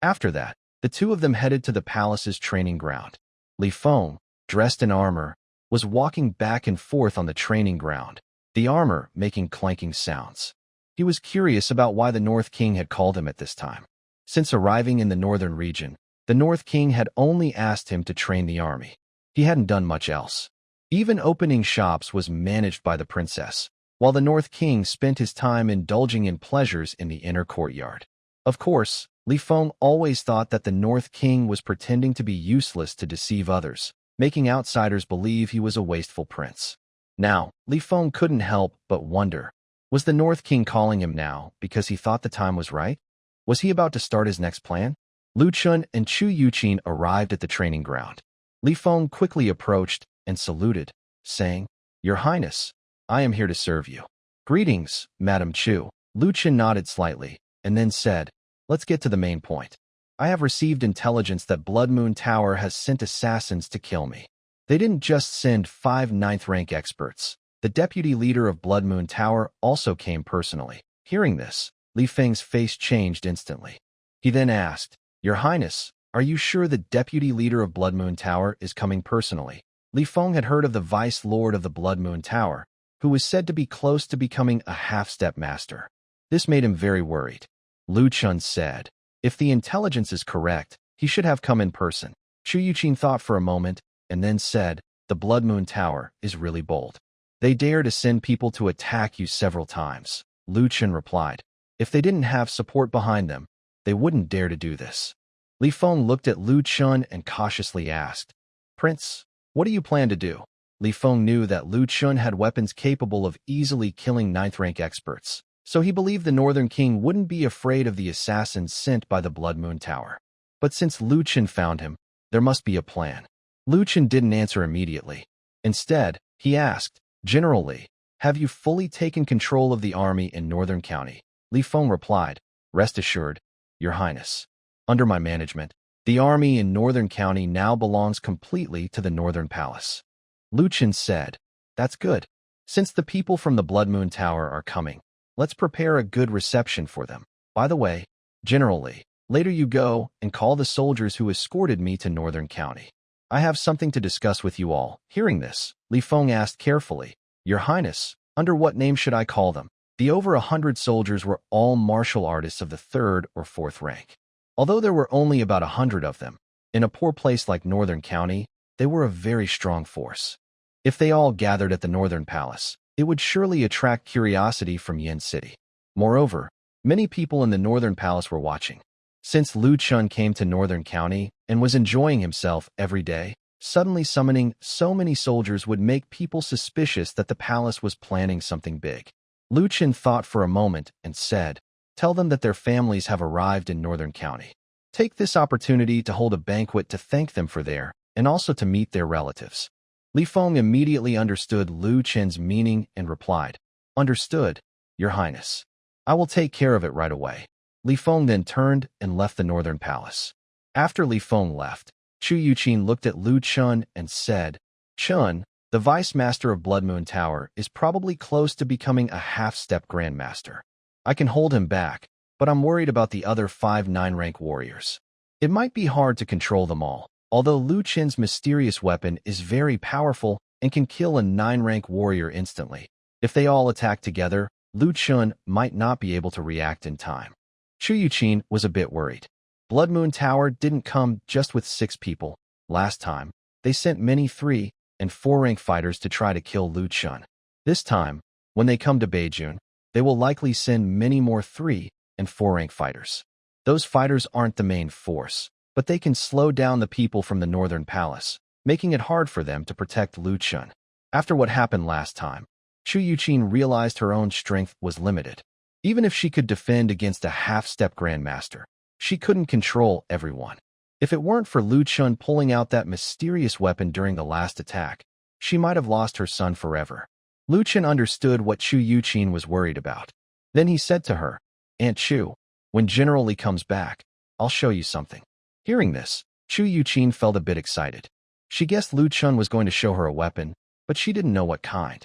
After that, the two of them headed to the palace's training ground. Li Feng, dressed in armor, was walking back and forth on the training ground, the armor making clanking sounds. He was curious about why the North King had called him at this time. Since arriving in the northern region, the North King had only asked him to train the army. He hadn't done much else. Even opening shops was managed by the princess, while the North King spent his time indulging in pleasures in the inner courtyard. Of course, Li Feng always thought that the North King was pretending to be useless to deceive others, making outsiders believe he was a wasteful prince. Now, Li Feng couldn't help but wonder, was the North King calling him now because he thought the time was right? Was he about to start his next plan? Lu Chen and Chu Yuqin arrived at the training ground. Li Feng quickly approached and saluted, saying, "Your Highness, I am here to serve you." "Greetings, Madam Chu." Lu Chen nodded slightly, and then said, "Let's get to the main point. I have received intelligence that Blood Moon Tower has sent assassins to kill me. They didn't just send 5 ninth-rank experts. The deputy leader of Blood Moon Tower also came personally." Hearing this, Li Feng's face changed instantly. He then asked, "Your Highness, are you sure the deputy leader of Blood Moon Tower is coming personally?" Li Feng had heard of the Vice Lord of the Blood Moon Tower, who was said to be close to becoming a half-step master. This made him very worried. Lu Chen said, "If the intelligence is correct, he should have come in person." Chu Yuqin thought for a moment, and then said, "The Blood Moon Tower is really bold. They dare to send people to attack you several times." Lu Chen replied, "If they didn't have support behind them, they wouldn't dare to do this." Li Feng looked at Lu Chen and cautiously asked, "Prince, what do you plan to do?" Li Feng knew that Lu Chen had weapons capable of easily killing ninth-rank experts, so he believed the Northern King wouldn't be afraid of the assassins sent by the Blood Moon Tower. But since Lu Chen found him, there must be a plan. Lu Chen didn't answer immediately. Instead, he asked, "General Li, Have you fully taken control of the army in Northern County? Li Feng replied, Rest assured, Your Highness. Under my management, the army in Northern County now belongs completely to the Northern Palace. Lu Chen said, That's good. Since the people from the Blood Moon Tower are coming, let's prepare a good reception for them. By the way, General Li, later you go and call the soldiers who escorted me to Northern County. I have something to discuss with you all. Hearing this, Li Feng asked carefully, Your Highness, under what name should I call them? The over 100 soldiers were all martial artists of the 3rd or 4th rank. Although there were only about 100 of them, in a poor place like Northern County, they were a very strong force. If they all gathered at the Northern Palace, it would surely attract curiosity from Yin City. Moreover, many people in the Northern Palace were watching. Since Lu Chun came to Northern County and was enjoying himself every day, suddenly summoning so many soldiers would make people suspicious that the palace was planning something big. Lu Chun thought for a moment and said, Tell them that their families have arrived in Northern County. Take this opportunity to hold a banquet to thank them for their, and also to meet their relatives. Li Feng immediately understood Lu Chen's meaning and replied, Understood, Your Highness. I will take care of it right away. Li Feng then turned and left the Northern Palace. After Li Feng left, Chu Yuqin looked at Lu Chun and said, Chun, the Vice Master of Blood Moon Tower, is probably close to becoming a half-step Grandmaster. I can hold him back, but I'm worried about the other 5 9-rank warriors. It might be hard to control them all, although Lu Chen's mysterious weapon is very powerful and can kill a 9-rank warrior instantly. If they all attack together, Lu Chun might not be able to react in time. Chu Yuqin was a bit worried. Blood Moon Tower didn't come just with 6 people. Last time, they sent many 3 and 4-rank fighters to try to kill Lu Chun. This time, when they come to Beijing, they will likely send many more 3 and 4-rank fighters. Those fighters aren't the main force, but they can slow down the people from the Northern Palace, making it hard for them to protect Lu Chun. After what happened last time, Chu Yuqin realized her own strength was limited. Even if she could defend against a half-step Grandmaster, she couldn't control everyone. If it weren't for Lu Chun pulling out that mysterious weapon during the last attack, she might have lost her son forever. Lu Chun understood what Chu Yuqin was worried about. Then he said to her, Aunt Chu, when General Li comes back, I'll show you something. Hearing this, Chu Yuqin felt a bit excited. She guessed Lu Chun was going to show her a weapon, but she didn't know what kind.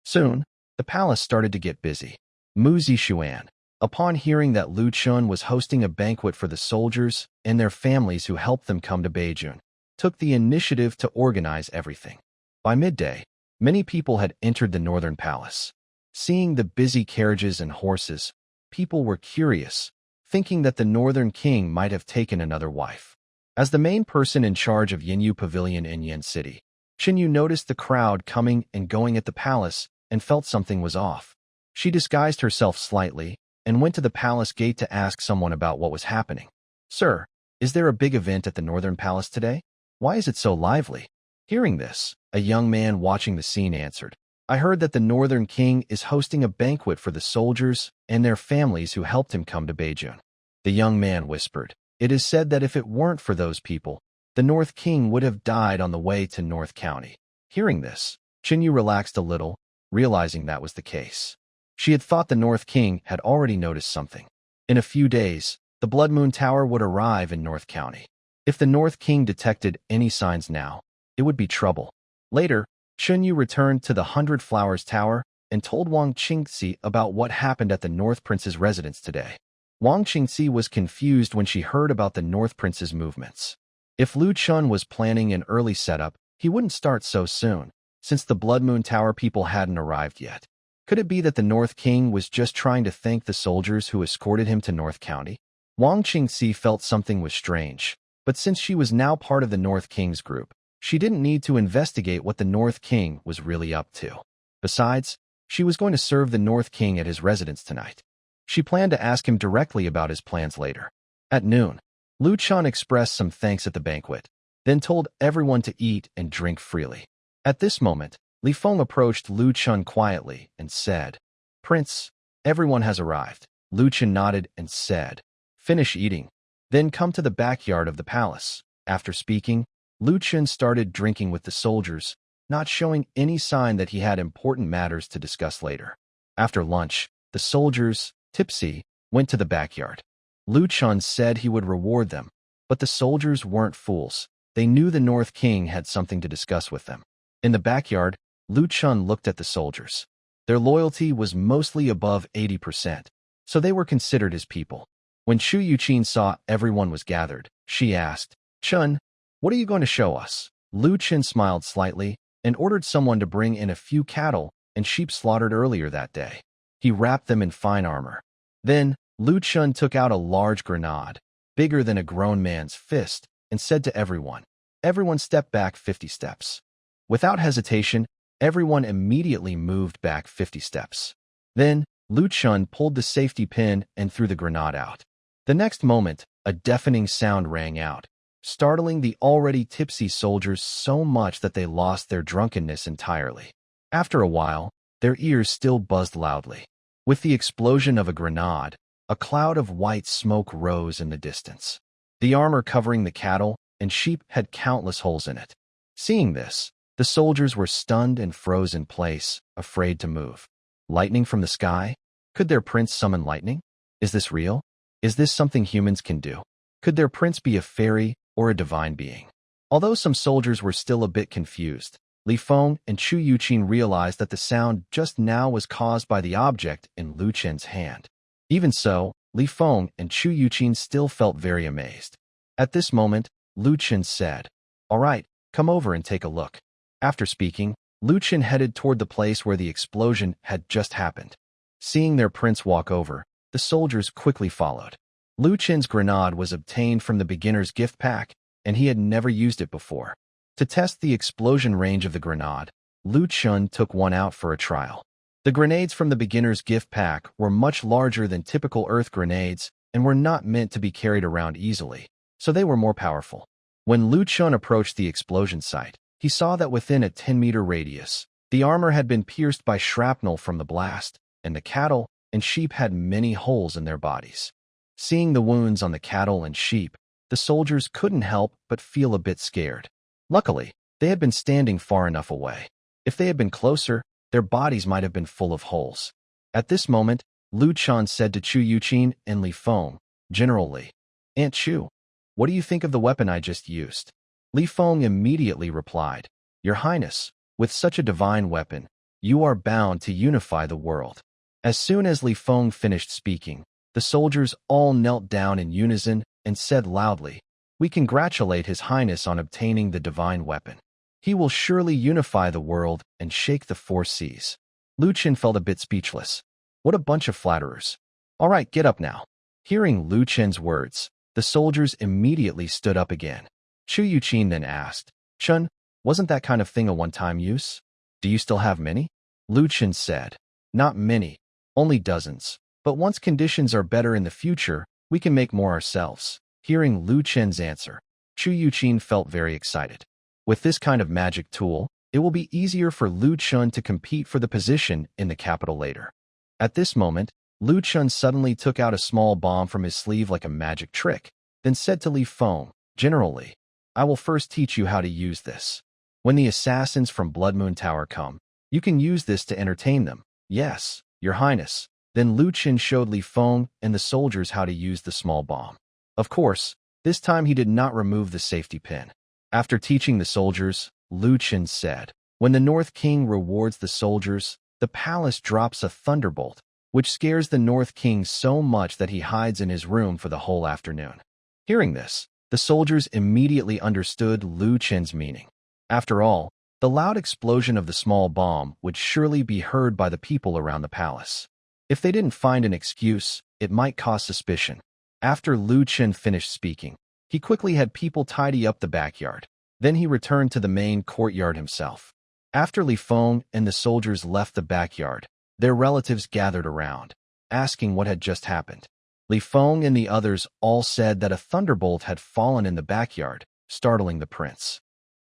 Soon, the palace started to get busy. Mu Zixuan, upon hearing that Lu Chun was hosting a banquet for the soldiers and their families who helped them come to Beijing, took the initiative to organize everything. By midday, many people had entered the Northern Palace. Seeing the busy carriages and horses, people were curious, thinking that the Northern King might have taken another wife. As the main person in charge of Yinyu Pavilion in Yin City, Xinyu noticed the crowd coming and going at the palace and felt something was off. She disguised herself slightly and went to the palace gate to ask someone about what was happening. Sir, is there a big event at the Northern Palace today? Why is it so lively? Hearing this, a young man watching the scene answered, I heard that the Northern King is hosting a banquet for the soldiers and their families who helped him come to Beijing. The young man whispered, It is said that if it weren't for those people, the North King would have died on the way to North County. Hearing this, Xinyu relaxed a little, realizing that was the case. She had thought the North King had already noticed something. In a few days, the Blood Moon Tower would arrive in North County. If the North King detected any signs now, it would be trouble. Later, Xinyu returned to the 100 Flowers Tower and told Wang Qingxi about what happened at the North Prince's residence today. Wang Qingxi was confused when she heard about the North Prince's movements. If Lu Chun was planning an early setup, he wouldn't start so soon, since the Blood Moon Tower people hadn't arrived yet. Could it be that the North King was just trying to thank the soldiers who escorted him to North County? Wang Qingxi felt something was strange, but since she was now part of the North King's group, she didn't need to investigate what the North King was really up to. Besides, she was going to serve the North King at his residence tonight. She planned to ask him directly about his plans later. At noon, Lu Chun expressed some thanks at the banquet, then told everyone to eat and drink freely. At this moment, Li Feng approached Lu Chun quietly and said, Prince, everyone has arrived. Lu Chun nodded and said, Finish eating, then come to the backyard of the palace. After speaking, Lu Chun started drinking with the soldiers, not showing any sign that he had important matters to discuss later. After lunch, the soldiers, tipsy, went to the backyard. Lu Chun said he would reward them, but the soldiers weren't fools. They knew the North King had something to discuss with them. In the backyard, Lu Chun looked at the soldiers. Their loyalty was mostly above 80%, so they were considered his people. When Shu Yuqin saw everyone was gathered, she asked, "Chun, what are you going to show us?" Lu Chun smiled slightly and ordered someone to bring in a few cattle and sheep slaughtered earlier that day. He wrapped them in fine armor. Then, Lu Chun took out a large grenade, bigger than a grown man's fist, and said to everyone, "Everyone step back 50 steps." Without hesitation, everyone immediately moved back 50 steps. Then, Lu Chun pulled the safety pin and threw the grenade out. The next moment, a deafening sound rang out, startling the already tipsy soldiers so much that they lost their drunkenness entirely. After a while, their ears still buzzed loudly. With the explosion of a grenade, a cloud of white smoke rose in the distance. The armor covering the cattle and sheep had countless holes in it. Seeing this, the soldiers were stunned and froze in place, afraid to move. Lightning from the sky? Could their prince summon lightning? Is this real? Is this something humans can do? Could their prince be a fairy or a divine being? Although some soldiers were still a bit confused, Li Feng and Chu Yuqin realized that the sound just now was caused by the object in Lu Chen's hand. Even so, Li Feng and Chu Yuqin still felt very amazed. At this moment, Lu Chen said, "All right, come over and take a look." After speaking, Lu Chen headed toward the place where the explosion had just happened. Seeing their prince walk over, the soldiers quickly followed. Lu Chen's grenade was obtained from the beginner's gift pack, and he had never used it before. To test the explosion range of the grenade, Lu Chen took one out for a trial. The grenades from the beginner's gift pack were much larger than typical earth grenades and were not meant to be carried around easily, so they were more powerful. When Lu Chen approached the explosion site, he saw that within a 10-meter radius, the armor had been pierced by shrapnel from the blast, and the cattle and sheep had many holes in their bodies. Seeing the wounds on the cattle and sheep, the soldiers couldn't help but feel a bit scared. Luckily, they had been standing far enough away. If they had been closer, their bodies might have been full of holes. At this moment, Lu Chen said to Chu Yuqin and Li Feng, "General Li, Aunt Chu, what do you think of the weapon I just used?" Li Feng immediately replied, "Your Highness, with such a divine weapon, you are bound to unify the world." As soon as Li Feng finished speaking, the soldiers all knelt down in unison and said loudly, "We congratulate His Highness on obtaining the divine weapon. He will surely unify the world and shake the four seas." Lu Chen felt a bit speechless. What a bunch of flatterers. "All right, get up now." Hearing Lu Chen's words, the soldiers immediately stood up again. Chu Yuqin then asked, "Chun, wasn't that kind of thing a one-time use? Do you still have many?" Lu Chen said, "Not many, only dozens. But once conditions are better in the future, we can make more ourselves." Hearing Lu Chen's answer, Chu Yuqin felt very excited. With this kind of magic tool, it will be easier for Lu Chen to compete for the position in the capital later. At this moment, Lu Chen suddenly took out a small bomb from his sleeve like a magic trick, then said to Li Feng, "General Li, I will first teach you how to use this. When the assassins from Blood Moon Tower come, you can use this to entertain them." "Yes, Your Highness." Then Lu Chen showed Li Feng and the soldiers how to use the small bomb. Of course, this time he did not remove the safety pin. After teaching the soldiers, Lu Chen said, "When the North King rewards the soldiers, the palace drops a thunderbolt, which scares the North King so much that he hides in his room for the whole afternoon." Hearing this, the soldiers immediately understood Lu Chen's meaning. After all, the loud explosion of the small bomb would surely be heard by the people around the palace. If they didn't find an excuse, it might cause suspicion. After Lu Chen finished speaking, he quickly had people tidy up the backyard. Then he returned to the main courtyard himself. After Li Feng and the soldiers left the backyard, their relatives gathered around, asking what had just happened. Li Feng and the others all said that a thunderbolt had fallen in the backyard, startling the prince.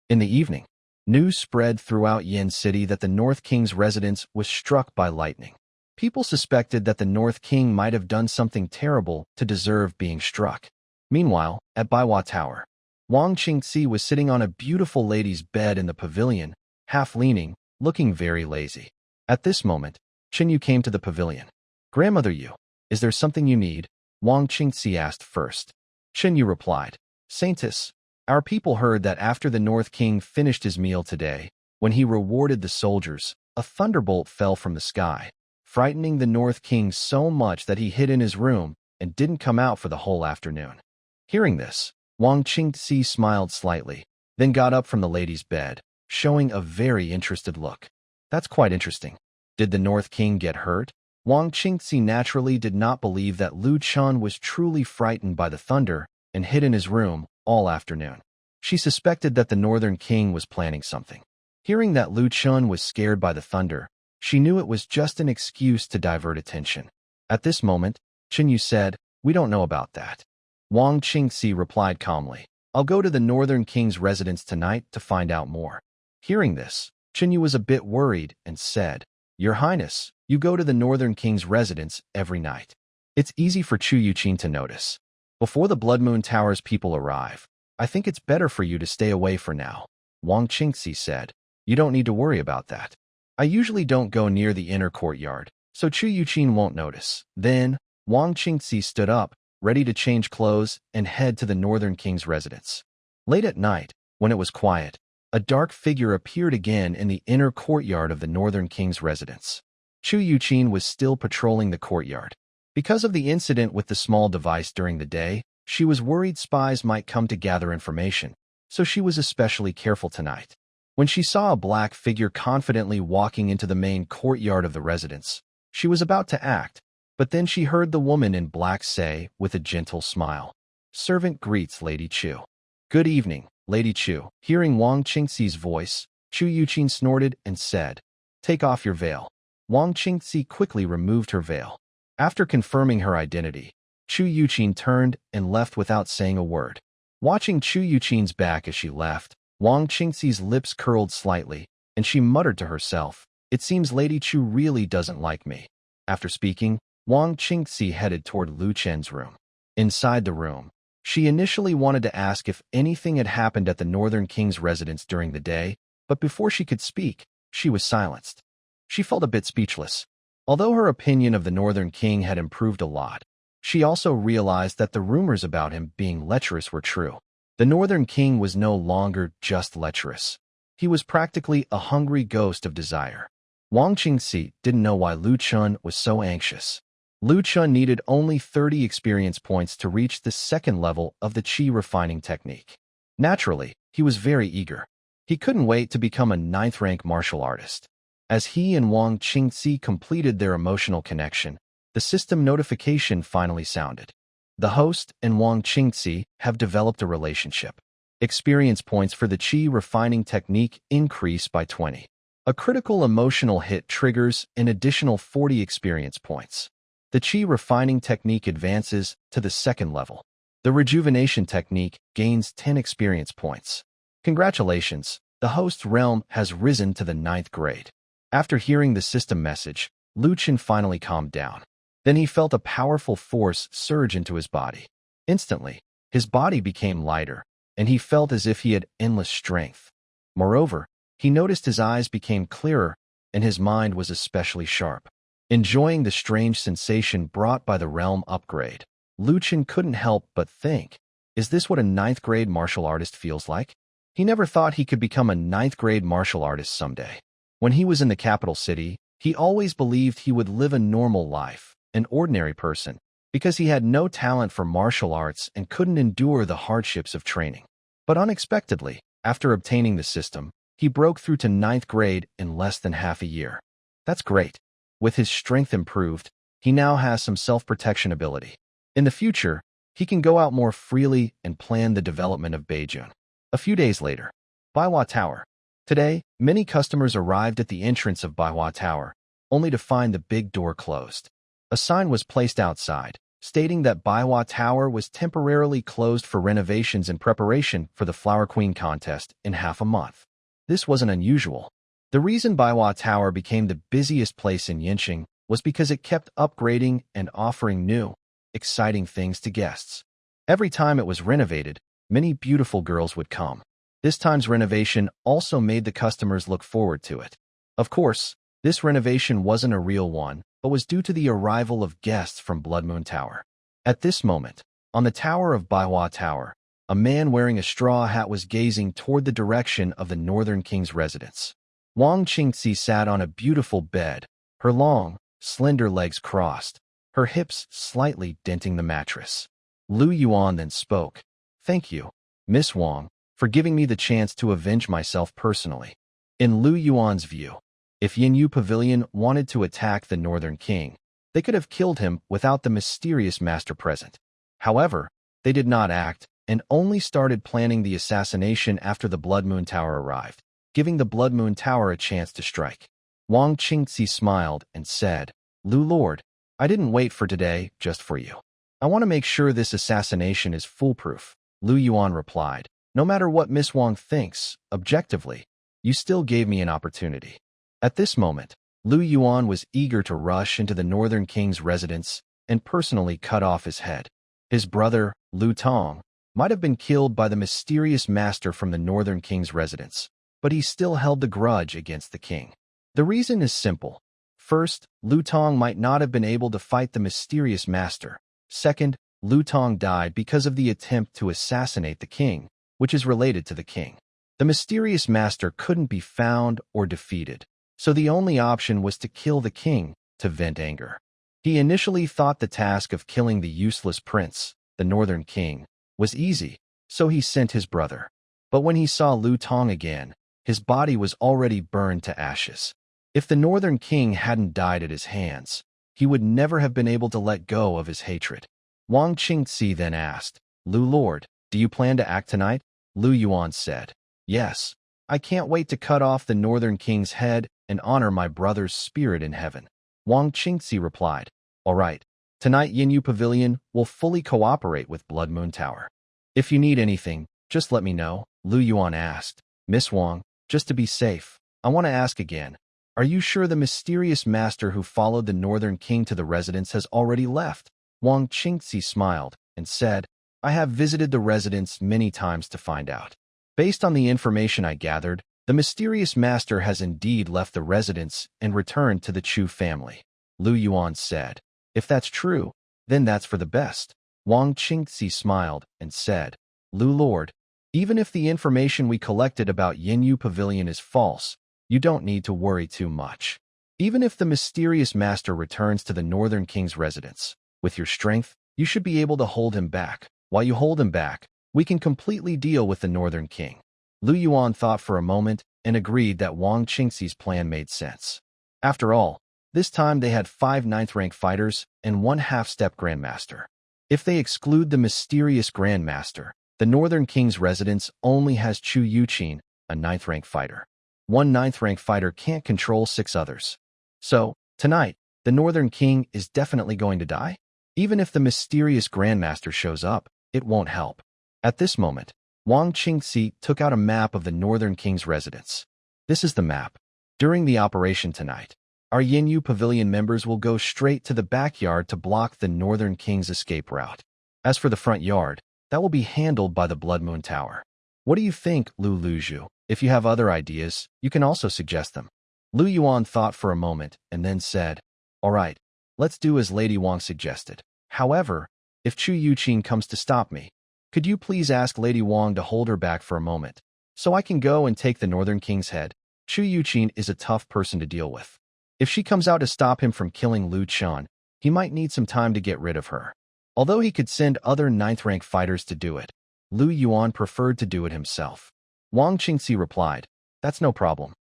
In the evening, news spread throughout Yin City that the North King's residence was struck by lightning. People suspected that the North King might have done something terrible to deserve being struck. Meanwhile, at Baiwa Tower, Wang Qingxi was sitting on a beautiful lady's bed in the pavilion, half leaning, looking very lazy. At this moment, Qingyu came to the pavilion. "Grandmother Yu, is there something you need?" Wang Qingxi asked first. Qingyu replied, "Saintess, our people heard that after the North King finished his meal today, when he rewarded the soldiers, a thunderbolt fell from the sky, frightening the North King so much that he hid in his room and didn't come out for the whole afternoon." Hearing this, Wang Qingxi smiled slightly, then got up from the lady's bed, showing a very interested look. "That's quite interesting. Did the North King get hurt?" Wang Qingxi naturally did not believe that Lu Chun was truly frightened by the thunder and hid in his room all afternoon. She suspected that the Northern King was planning something. Hearing that Lu Chun was scared by the thunder, she knew it was just an excuse to divert attention. At this moment, Qingyu said, "We don't know about that." Wang Qingxi replied calmly, "I'll go to the Northern King's residence tonight to find out more." Hearing this, Qingyu was a bit worried and said, "Your Highness, you go to the Northern King's residence every night. It's easy for Chu Yuqin to notice. Before the Blood Moon Tower's people arrive, I think it's better for you to stay away for now." Wang Qingxi said, "You don't need to worry about that. I usually don't go near the inner courtyard, so Chu Yuqin won't notice." Then, Wang Qingxi stood up, ready to change clothes and head to the Northern King's residence. Late at night, when it was quiet, a dark figure appeared again in the inner courtyard of the Northern King's residence. Chu Yuqin was still patrolling the courtyard. Because of the incident with the small device during the day, she was worried spies might come to gather information, so she was especially careful tonight. When she saw a black figure confidently walking into the main courtyard of the residence, she was about to act, but then she heard the woman in black say with a gentle smile, "Servant greets Lady Chu." "Good evening, Lady Chu." Hearing Wang Qingxi's voice, Chu Yuqin snorted and said, "Take off your veil." Wang Qingxi quickly removed her veil. After confirming her identity, Chu Yuqin turned and left without saying a word. Watching Chu Yuqin's back as she left, Wang Qingxi's lips curled slightly, and she muttered to herself, "It seems Lady Chu really doesn't like me." After speaking, Wang Qingxi headed toward Lu Chen's room. Inside the room, she initially wanted to ask if anything had happened at the Northern King's residence during the day, but before she could speak, she was silenced. She felt a bit speechless. Although her opinion of the Northern King had improved a lot, she also realized that the rumors about him being lecherous were true. The Northern King was no longer just lecherous. He was practically a hungry ghost of desire. Wang Qingxi didn't know why Lu Chun was so anxious. Lu Chun needed only 30 experience points to reach the second level of the qi refining technique. Naturally, he was very eager. He couldn't wait to become a 9th-rank martial artist. As he and Wang Qingxi completed their emotional connection, the system notification finally sounded. The host and Wang Qingxi have developed a relationship. Experience points for the qi refining technique increase by 20. A critical emotional hit triggers an additional 40 experience points. The qi refining technique advances to the second level. The rejuvenation technique gains 10 experience points. Congratulations, the host's realm has risen to the 9th grade. After hearing the system message, Lu Chen finally calmed down. Then he felt a powerful force surge into his body. Instantly, his body became lighter, and he felt as if he had endless strength. Moreover, he noticed his eyes became clearer, and his mind was especially sharp. Enjoying the strange sensation brought by the realm upgrade, Lu Chen couldn't help but think, is this what a 9th-grade martial artist feels like? He never thought he could become a 9th-grade martial artist someday. When he was in the capital city, he always believed he would live a normal life, an ordinary person, because he had no talent for martial arts and couldn't endure the hardships of training. But unexpectedly, after obtaining the system, he broke through to 9th grade in less than half a year. That's great. With his strength improved, he now has some self-protection ability. In the future, he can go out more freely and plan the development of Beijing. A few days later, Baihua Tower. Today, many customers arrived at the entrance of Baihua Tower, only to find the big door closed. A sign was placed outside, stating that Baihua Tower was temporarily closed for renovations in preparation for the Flower Queen contest in half a month. This wasn't unusual. The reason Baihua Tower became the busiest place in Yinqing was because it kept upgrading and offering new, exciting things to guests. Every time it was renovated, many beautiful girls would come. This time's renovation also made the customers look forward to it. Of course, this renovation wasn't a real one, but was due to the arrival of guests from Blood Moon Tower. At this moment, on the tower of Baihua Tower, a man wearing a straw hat was gazing toward the direction of the Northern King's residence. Wang Qingxi sat on a beautiful bed, her long, slender legs crossed, her hips slightly denting the mattress. Lu Yuan then spoke. "Thank you, Miss Wang, for giving me the chance to avenge myself personally." In Lu Yuan's view, if Yinyu Pavilion wanted to attack the Northern King, they could have killed him without the mysterious master present. However, they did not act and only started planning the assassination after the Blood Moon Tower arrived, giving the Blood Moon Tower a chance to strike. Wang Qingxi smiled and said, "Lu Lord, I didn't wait for today just for you. I want to make sure this assassination is foolproof." Lu Yuan replied, "No matter what Miss Wang thinks, objectively, you still gave me an opportunity." At this moment, Lu Yuan was eager to rush into the Northern King's residence and personally cut off his head. His brother, Lu Tong, might have been killed by the mysterious master from the Northern King's residence, but he still held the grudge against the king. The reason is simple. First, Lu Tong might not have been able to fight the mysterious master. Second, Lu Tong died because of the attempt to assassinate the king, which is related to the king. The mysterious master couldn't be found or defeated, so the only option was to kill the king to vent anger. He initially thought the task of killing the useless prince, the Northern King, was easy, so he sent his brother. But when he saw Lu Tong again, his body was already burned to ashes. If the Northern King hadn't died at his hands, he would never have been able to let go of his hatred. Wang Qingxi then asked, "Lu Lord, do you plan to act tonight?" Lu Yuan said, "Yes, I can't wait to cut off the Northern King's head and honor my brother's spirit in heaven." Wang Qingxi replied, "All right, tonight Yinyu Pavilion will fully cooperate with Blood Moon Tower. If you need anything, just let me know." Lu Yuan asked, "Miss Wang, just to be safe, I want to ask again. Are you sure the mysterious master who followed the Northern King to the residence has already left?" Wang Qingxi smiled and said, "I have visited the residence many times to find out. Based on the information I gathered, the mysterious master has indeed left the residence and returned to the Chu family." Lu Yuan said, "If that's true, then that's for the best." Wang Qingxi smiled and said, "Lu Lord, even if the information we collected about Yinyu Pavilion is false, you don't need to worry too much. Even if the mysterious master returns to the Northern King's residence, with your strength, you should be able to hold him back. While you hold him back, we can completely deal with the Northern King." Lu Yuan thought for a moment and agreed that Wang Qingxi's plan made sense. After all, this time they had 5 ninth-rank fighters and 1 half-step grandmaster. If they exclude the mysterious grandmaster, the Northern King's residence only has Chu Yuqin, a 9th-rank fighter. 1 9th-rank fighter can't control 6 others. So, tonight, the Northern King is definitely going to die? Even if the mysterious grandmaster shows up, it won't help. At this moment, Wang Qingxi took out a map of the Northern King's residence. "This is the map. During the operation tonight, our Yinyu Pavilion members will go straight to the backyard to block the Northern King's escape route. As for the front yard, that will be handled by the Blood Moon Tower. What do you think, Lu Luzhu? If you have other ideas, you can also suggest them." Lu Yuan thought for a moment and then said, "All right, let's do as Lady Wang suggested. However, if Chu Yuqin comes to stop me, could you please ask Lady Wang to hold her back for a moment, so I can go and take the Northern King's head? Chu Yuqin is a tough person to deal with. If she comes out to stop him from killing Lu Chan, he might need some time to get rid of her." Although he could send other 9th-rank fighters to do it, Lu Yuan preferred to do it himself. Wang Qingxi replied, "That's no problem."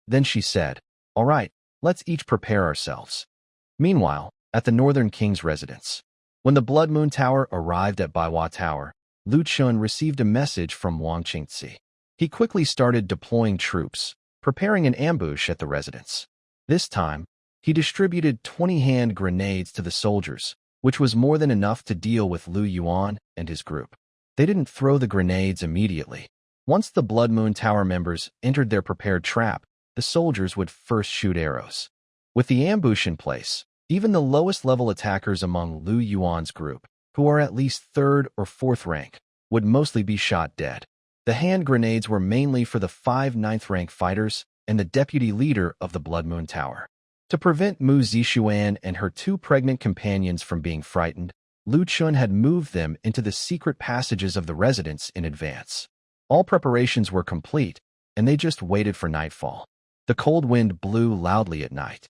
Then she said, "All right, let's each prepare ourselves." Meanwhile, at the Northern King's residence, when the Blood Moon Tower arrived at Baihua Tower, Lu Chun received a message from Wang Qingxi. He quickly started deploying troops, preparing an ambush at the residence. This time, he distributed 20 hand grenades to the soldiers, which was more than enough to deal with Lu Yuan and his group. They didn't throw the grenades immediately. Once the Blood Moon Tower members entered their prepared trap, the soldiers would first shoot arrows. With the ambush in place, even the lowest level attackers among Lu Yuan's group, who are at least 3rd or 4th rank, would mostly be shot dead. The hand grenades were mainly for the 5 ninth-rank fighters and the deputy leader of the Blood Moon Tower. To prevent Mu Zixuan and her 2 pregnant companions from being frightened, Lu Chun had moved them into the secret passages of the residence in advance. All preparations were complete, and they just waited for nightfall. The cold wind blew loudly at night.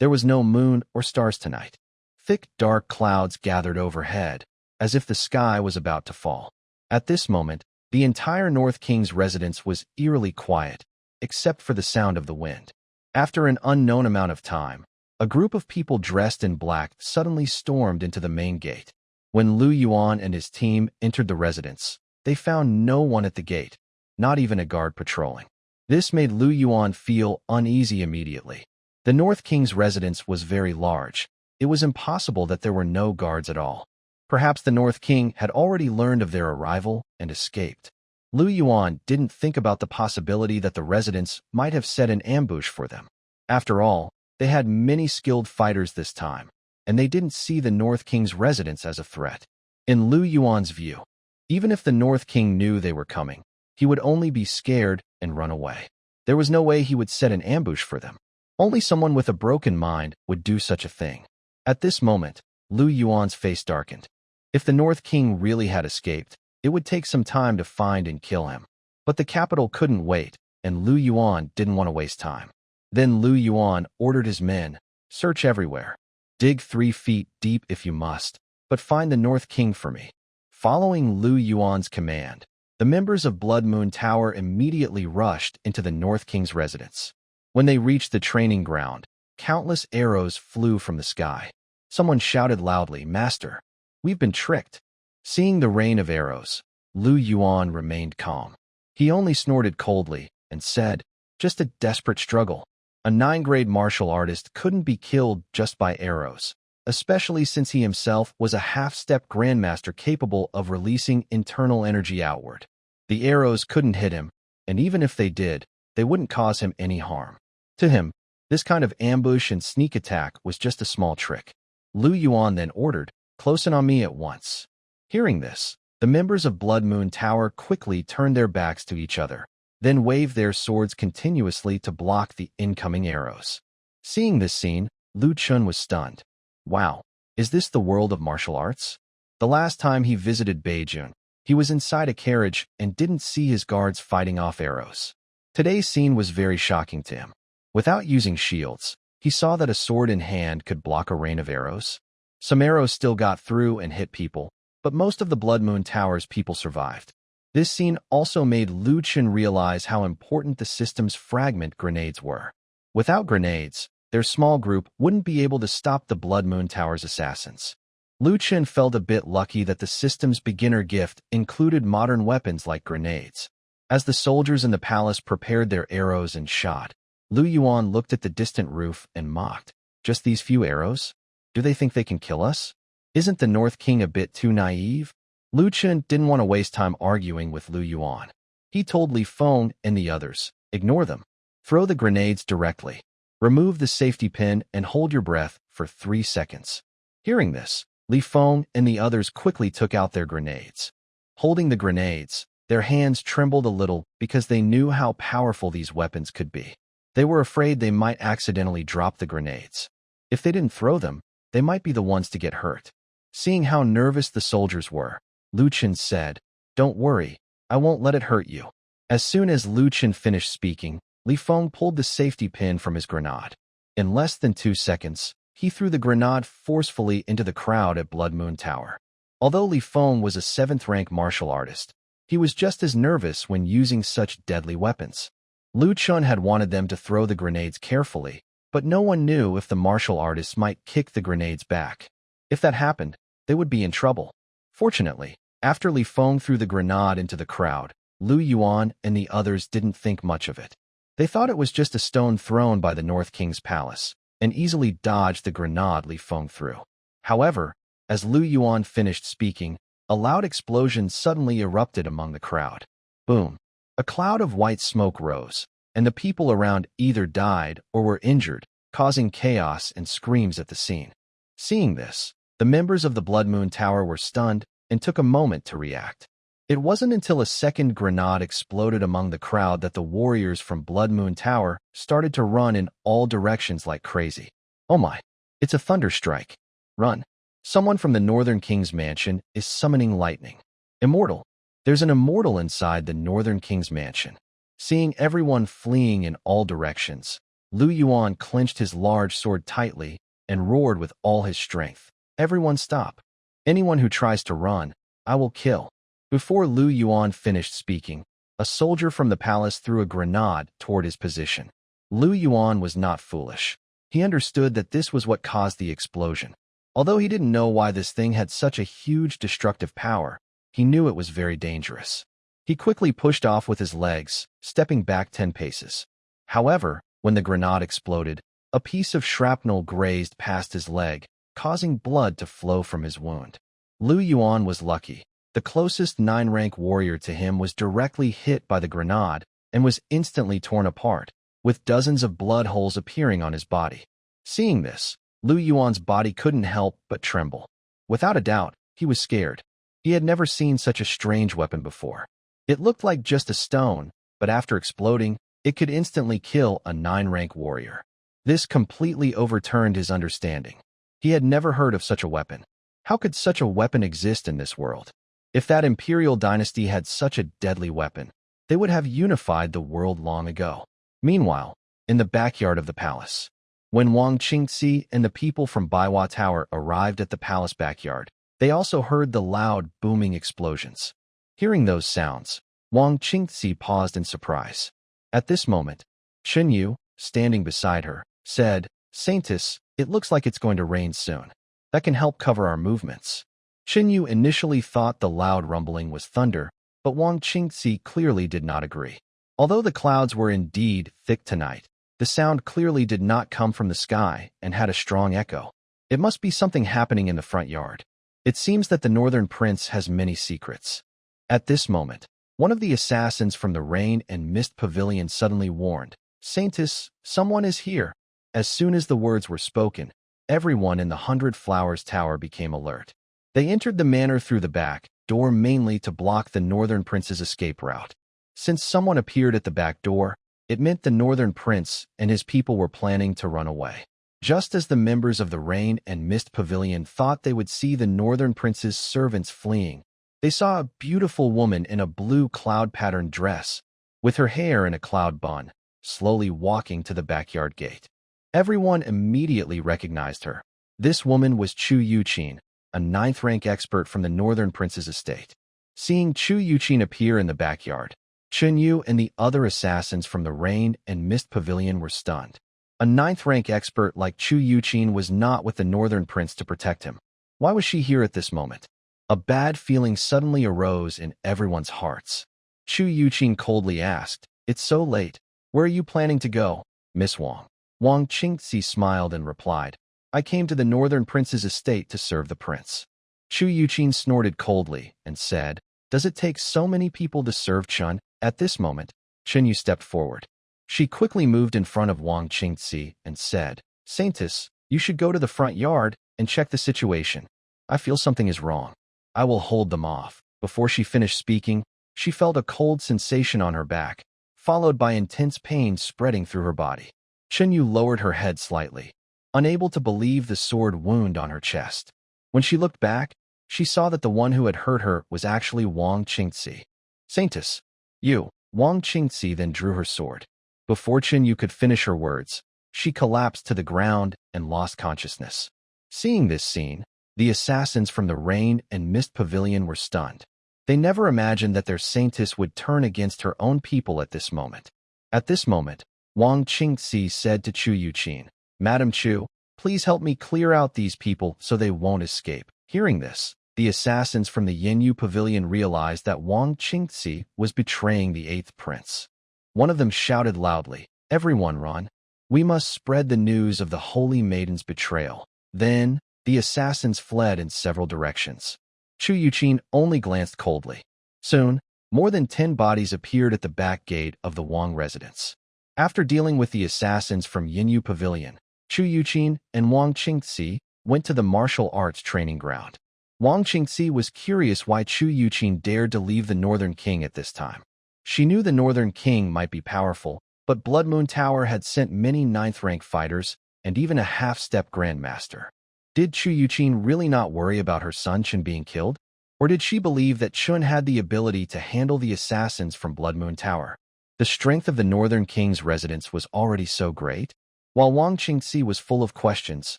There was no moon or stars tonight. Thick, dark clouds gathered overhead, as if the sky was about to fall. At this moment, the entire North King's residence was eerily quiet, except for the sound of the wind. After an unknown amount of time, a group of people dressed in black suddenly stormed into the main gate. When Lu Yuan and his team entered the residence, they found no one at the gate, not even a guard patrolling. This made Lu Yuan feel uneasy immediately. The North King's residence was very large. It was impossible that there were no guards at all. Perhaps the North King had already learned of their arrival and escaped. Lu Yuan didn't think about the possibility that the residents might have set an ambush for them. After all, they had many skilled fighters this time, and they didn't see the North King's residence as a threat. In Lu Yuan's view, even if the North King knew they were coming, he would only be scared and run away. There was no way he would set an ambush for them. Only someone with a broken mind would do such a thing. At this moment, Lu Yuan's face darkened. If the North King really had escaped, it would take some time to find and kill him. But the capital couldn't wait, and Lu Yuan didn't want to waste time. Then Lu Yuan ordered his men, search everywhere. Dig 3 feet deep if you must, but find the North King for me. Following Lu Yuan's command, the members of Blood Moon Tower immediately rushed into the North King's residence. When they reached the training ground, countless arrows flew from the sky. Someone shouted loudly, "Master, we've been tricked." Seeing the rain of arrows, Lu Yuan remained calm. He only snorted coldly and said, "Just a desperate struggle." A 9th-grade martial artist couldn't be killed just by arrows, especially since he himself was a half-step grandmaster capable of releasing internal energy outward. The arrows couldn't hit him, and even if they did, they wouldn't cause him any harm. To him, this kind of ambush and sneak attack was just a small trick. Lu Yuan then ordered, "Close in on me at once." Hearing this, the members of Blood Moon Tower quickly turned their backs to each other, then waved their swords continuously to block the incoming arrows. Seeing this scene, Lu Chun was stunned. Wow, is this the world of martial arts? The last time he visited Beijing, he was inside a carriage and didn't see his guards fighting off arrows. Today's scene was very shocking to him. Without using shields, he saw that a sword in hand could block a rain of arrows. Some arrows still got through and hit people, but most of the Blood Moon Tower's people survived. This scene also made Lu Chun realize how important the system's fragment grenades were. Without grenades, their small group wouldn't be able to stop the Blood Moon Tower's assassins. Lu Chun felt a bit lucky that the system's beginner gift included modern weapons like grenades. As the soldiers in the palace prepared their arrows and shot, Lu Yuan looked at the distant roof and mocked. Just these few arrows? Do they think they can kill us? Isn't the North King a bit too naive? Lu Chun didn't want to waste time arguing with Lu Yuan. He told Li Feng and the others, "Ignore them. Throw the grenades directly. Remove the safety pin and hold your breath for 3 seconds." Hearing this, Li Feng and the others quickly took out their grenades. Holding the grenades, their hands trembled a little because they knew how powerful these weapons could be. They were afraid they might accidentally drop the grenades. If they didn't throw them, they might be the ones to get hurt. Seeing how nervous the soldiers were, Lu Chun said, "Don't worry, I won't let it hurt you." As soon as Lu Chun finished speaking, Li Feng pulled the safety pin from his grenade. In less than 2 seconds, he threw the grenade forcefully into the crowd at Blood Moon Tower. Although Li Feng was a 7th-rank martial artist, he was just as nervous when using such deadly weapons. Lu Chun had wanted them to throw the grenades carefully, but no one knew if the martial artists might kick the grenades back. If that happened, they would be in trouble. Fortunately, after Li Feng threw the grenade into the crowd, Lu Yuan and the others didn't think much of it. They thought it was just a stone thrown by the North King's palace, and easily dodged the grenade Li Feng threw. However, as Lu Yuan finished speaking, a loud explosion suddenly erupted among the crowd. Boom! A cloud of white smoke rose, and the people around either died or were injured, causing chaos and screams at the scene. Seeing this, the members of the Blood Moon Tower were stunned and took a moment to react. It wasn't until a second grenade exploded among the crowd that the warriors from Blood Moon Tower started to run in all directions like crazy. Oh my, it's a thunderstrike. Run. Someone from the Northern King's mansion is summoning lightning. Immortal. There's an immortal inside the Northern King's mansion. Seeing everyone fleeing in all directions, Lu Yuan clenched his large sword tightly and roared with all his strength. Everyone stop. Anyone who tries to run, I will kill. Before Lu Yuan finished speaking, a soldier from the palace threw a grenade toward his position. Lu Yuan was not foolish. He understood that this was what caused the explosion. Although he didn't know why this thing had such a huge destructive power, he knew it was very dangerous. He quickly pushed off with his legs, stepping back 10 paces. However, when the grenade exploded, a piece of shrapnel grazed past his leg, causing blood to flow from his wound. Lu Yuan was lucky. The closest 9-rank warrior to him was directly hit by the grenade and was instantly torn apart, with dozens of blood holes appearing on his body. Seeing this, Lu Yuan's body couldn't help but tremble. Without a doubt, he was scared. He had never seen such a strange weapon before. It looked like just a stone, but after exploding, it could instantly kill a 9-rank warrior. This completely overturned his understanding. He had never heard of such a weapon. How could such a weapon exist in this world? If that imperial dynasty had such a deadly weapon, they would have unified the world long ago. Meanwhile, in the backyard of the palace, when Wang Qingxi and the people from Baiwa Tower arrived at the palace backyard, they also heard the loud, booming explosions. Hearing those sounds, Wang Qingxi paused in surprise. At this moment, Chen Yu, standing beside her, said, "Saintess, it looks like it's going to rain soon. That can help cover our movements." Chen Yu initially thought the loud rumbling was thunder, but Wang Qingxi clearly did not agree. Although the clouds were indeed thick tonight, the sound clearly did not come from the sky and had a strong echo. It must be something happening in the front yard. It seems that the Northern Prince has many secrets. At this moment, one of the assassins from the Rain and Mist Pavilion suddenly warned, "Saintess, someone is here." As soon as the words were spoken, everyone in the 100 Flowers Tower became alert. They entered the manor through the back door mainly to block the Northern Prince's escape route. Since someone appeared at the back door, it meant the Northern Prince and his people were planning to run away. Just as the members of the Rain and Mist Pavilion thought they would see the Northern Prince's servants fleeing, they saw a beautiful woman in a blue cloud-patterned dress, with her hair in a cloud bun, slowly walking to the backyard gate. Everyone immediately recognized her. This woman was Chu Yuqin, a 9th-rank expert from the Northern Prince's estate. Seeing Chu Yuqin appear in the backyard, Chen Yu and the other assassins from the Rain and Mist Pavilion were stunned. A 9th-rank expert like Chu Yuqin was not with the Northern Prince to protect him. Why was she here at this moment? A bad feeling suddenly arose in everyone's hearts. Chu Yuqin coldly asked, "It's so late. Where are you planning to go, Miss Wang?" Wang Qingxi smiled and replied, "I came to the Northern Prince's estate to serve the prince." Chu Yuqin snorted coldly and said, "Does it take so many people to serve Chun?" At this moment, Chen Yu stepped forward. She quickly moved in front of Wang Qingxi and said, "Saintess, you should go to the front yard and check the situation. I feel something is wrong. I will hold them off." Before she finished speaking, she felt a cold sensation on her back, followed by intense pain spreading through her body. Chen Yu lowered her head slightly, unable to believe the sword wound on her chest. When she looked back, she saw that the one who had hurt her was actually Wang Qingxi. "Saintess, you." Wang Qingxi then drew her sword. Before Chen Yu could finish her words, she collapsed to the ground and lost consciousness. Seeing this scene, the assassins from the Rain and Mist Pavilion were stunned. They never imagined that their saintess would turn against her own people at this moment. At this moment, Wang Qingxi said to Chu Yuqin, "Madam Chu, please help me clear out these people so they won't escape." Hearing this, the assassins from the Yinyu Pavilion realized that Wang Qingxi was betraying the 8th prince. One of them shouted loudly, "Everyone run! We must spread the news of the Holy Maiden's betrayal." Then, the assassins fled in several directions. Chu Yuqin only glanced coldly. Soon, more than 10 bodies appeared at the back gate of the Wang residence. After dealing with the assassins from Yinyu Pavilion, Chu Yuqin and Wang Qingxi went to the martial arts training ground. Wang Qingxi was curious why Chu Yuqin dared to leave the Northern King at this time. She knew the Northern King might be powerful, but Blood Moon Tower had sent many ninth-rank fighters and even a half-step grandmaster. Did Chu Yuqin really not worry about her son Chen being killed? Or did she believe that Chun had the ability to handle the assassins from Blood Moon Tower? The strength of the Northern King's residence was already so great. While Wang Qingxi was full of questions,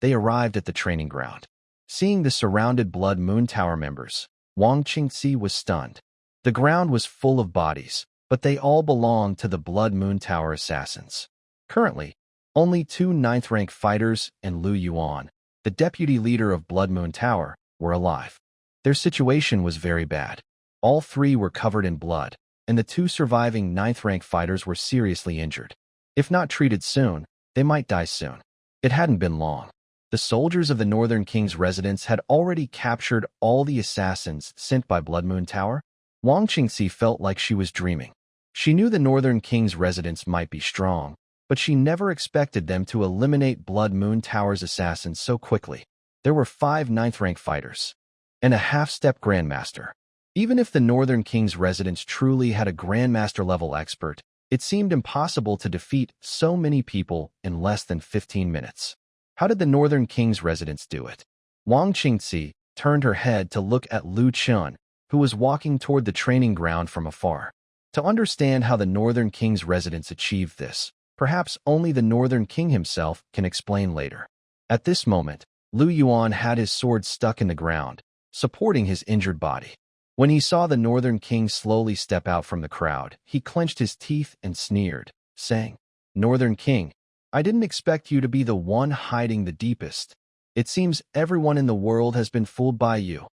they arrived at the training ground. Seeing the surrounded Blood Moon Tower members, Wang Qingxi was stunned. The ground was full of bodies, but they all belonged to the Blood Moon Tower assassins. Currently, only 2 ninth-rank fighters and Lu Yuan, the deputy leader of Blood Moon Tower, were alive. Their situation was very bad. All 3 were covered in blood, and the 2 surviving ninth-rank fighters were seriously injured. If not treated soon, they might die soon. It hadn't been long. The soldiers of the Northern King's residence had already captured all the assassins sent by Blood Moon Tower. Wang Qingxi felt like she was dreaming. She knew the Northern King's residence might be strong, but she never expected them to eliminate Blood Moon Tower's assassins so quickly. There were 5 ninth-rank fighters and a half-step grandmaster. Even if the Northern King's residence truly had a grandmaster-level expert, it seemed impossible to defeat so many people in less than 15 minutes. How did the Northern King's residence do it? Wang Qingxi turned her head to look at Lu Chun, who was walking toward the training ground from afar. To understand how the Northern King's residence achieved this, perhaps only the Northern King himself can explain later. At this moment, Lu Yuan had his sword stuck in the ground, supporting his injured body. When he saw the Northern King slowly step out from the crowd, he clenched his teeth and sneered, saying, "Northern King, I didn't expect you to be the one hiding the deepest. It seems everyone in the world has been fooled by you."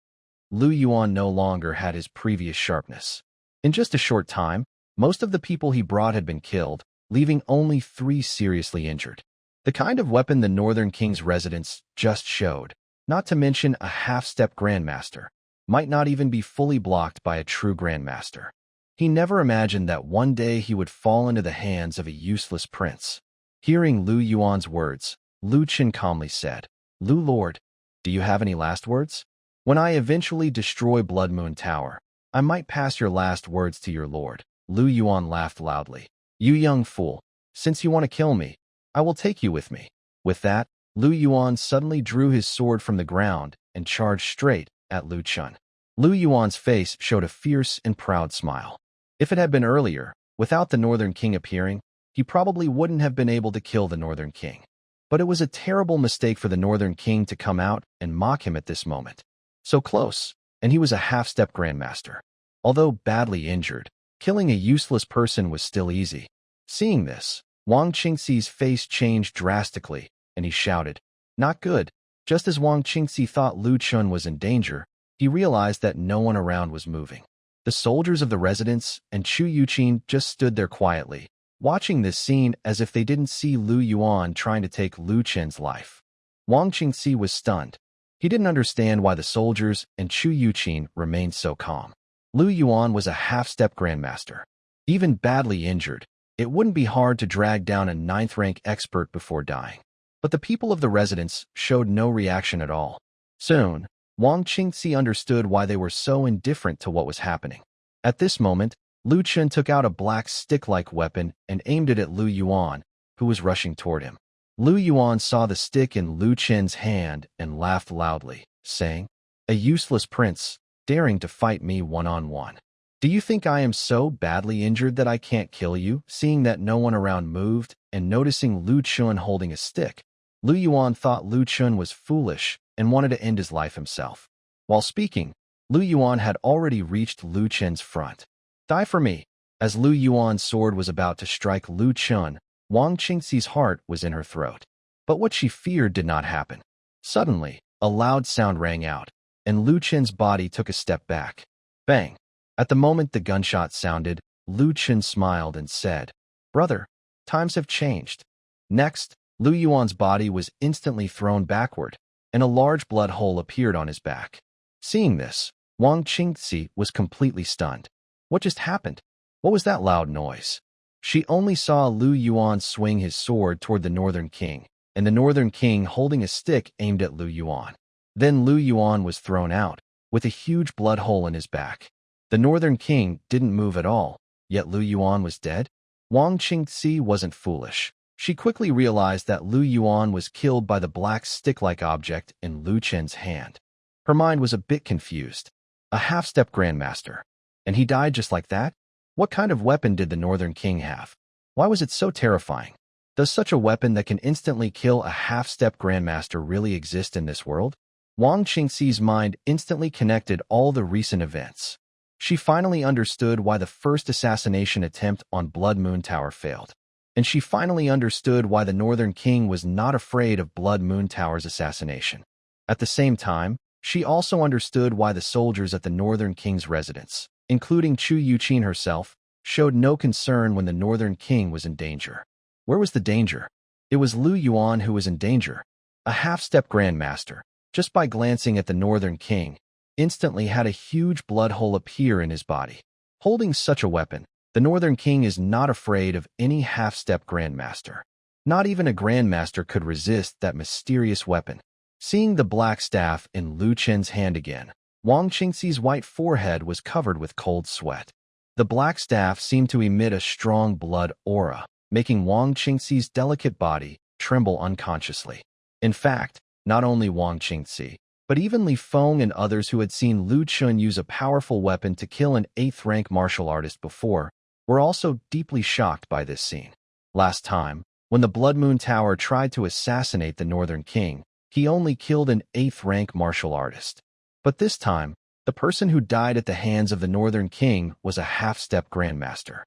Lu Yuan no longer had his previous sharpness. In just a short time, most of the people he brought had been killed, leaving only 3 seriously injured. The kind of weapon the Northern King's residence just showed, not to mention a half-step grandmaster, might not even be fully blocked by a true grandmaster. He never imagined that one day he would fall into the hands of a useless prince. Hearing Lu Yuan's words, Lu Qin calmly said, "Lu Lord, do you have any last words? When I eventually destroy Blood Moon Tower, I might pass your last words to your lord." Lu Yuan laughed loudly. "You young fool, since you want to kill me, I will take you with me." With that, Lu Yuan suddenly drew his sword from the ground and charged straight at Lu Chun. Lu Yuan's face showed a fierce and proud smile. If it had been earlier, without the Northern King appearing, he probably wouldn't have been able to kill the Northern King. But it was a terrible mistake for the Northern King to come out and mock him at this moment. So close, and he was a half-step grandmaster. Although badly injured, killing a useless person was still easy. Seeing this, Wang Qingxi's face changed drastically, and he shouted, "Not good." Just as Wang Qingxi thought Lu Chun was in danger, he realized that no one around was moving. The soldiers of the residence and Chu Yuqin just stood there quietly, watching this scene as if they didn't see Lu Yuan trying to take Lu Chen's life. Wang Qingxi was stunned. He didn't understand why the soldiers and Chu Yuqin remained so calm. Lu Yuan was a half-step grandmaster. Even badly injured, it wouldn't be hard to drag down a 9th-rank expert before dying. But the people of the residence showed no reaction at all. Soon, Wang Qingxi understood why they were so indifferent to what was happening. At this moment, Lu Chen took out a black stick-like weapon and aimed it at Lu Yuan, who was rushing toward him. Lu Yuan saw the stick in Lu Chen's hand and laughed loudly, saying, "A useless prince, daring to fight me one-on-one. Do you think I am so badly injured that I can't kill you?" Seeing that no one around moved and noticing Lu Chun holding a stick, Lu Yuan thought Lu Chun was foolish and wanted to end his life himself. While speaking, Lu Yuan had already reached Lu Chen's front. "Die for me." As Lu Yuan's sword was about to strike Lu Chun, Wang Qingxi's heart was in her throat. But what she feared did not happen. Suddenly, a loud sound rang out, and Lu Chen's body took a step back. Bang! At the moment the gunshot sounded, Lu Chen smiled and said, "Brother, times have changed." Next, Lu Yuan's body was instantly thrown backward, and a large blood hole appeared on his back. Seeing this, Wang Qingxi was completely stunned. What just happened? What was that loud noise? She only saw Lu Yuan swing his sword toward the Northern King, and the Northern King holding a stick aimed at Lu Yuan. Then Lu Yuan was thrown out, with a huge blood hole in his back. The Northern King didn't move at all, yet Lu Yuan was dead? Wang Qingci wasn't foolish. She quickly realized that Lu Yuan was killed by the black stick-like object in Lu Chen's hand. Her mind was a bit confused. A half-step grandmaster. And he died just like that? What kind of weapon did the Northern King have? Why was it so terrifying? Does such a weapon that can instantly kill a half-step grandmaster really exist in this world? Wang Qingci's mind instantly connected all the recent events. She finally understood why the first assassination attempt on Blood Moon Tower failed. And she finally understood why the Northern King was not afraid of Blood Moon Tower's assassination. At the same time, she also understood why the soldiers at the Northern King's residence, including Chu Yuqin herself, showed no concern when the Northern King was in danger. Where was the danger? It was Lu Yuan who was in danger. A half-step grandmaster, just by glancing at the Northern King, instantly had a huge blood hole appear in his body. Holding such a weapon, the Northern King is not afraid of any half-step grandmaster. Not even a grandmaster could resist that mysterious weapon. Seeing the black staff in Lu Chen's hand again, Wang Qingci's white forehead was covered with cold sweat. The black staff seemed to emit a strong blood aura, making Wang Qingci's delicate body tremble unconsciously. In fact, not only Wang Qingci, but even Li Feng and others who had seen Lu Chun use a powerful weapon to kill an 8th-rank martial artist before, were also deeply shocked by this scene. Last time, when the Blood Moon Tower tried to assassinate the Northern King, he only killed an 8th-rank martial artist. But this time, the person who died at the hands of the Northern King was a half-step grandmaster.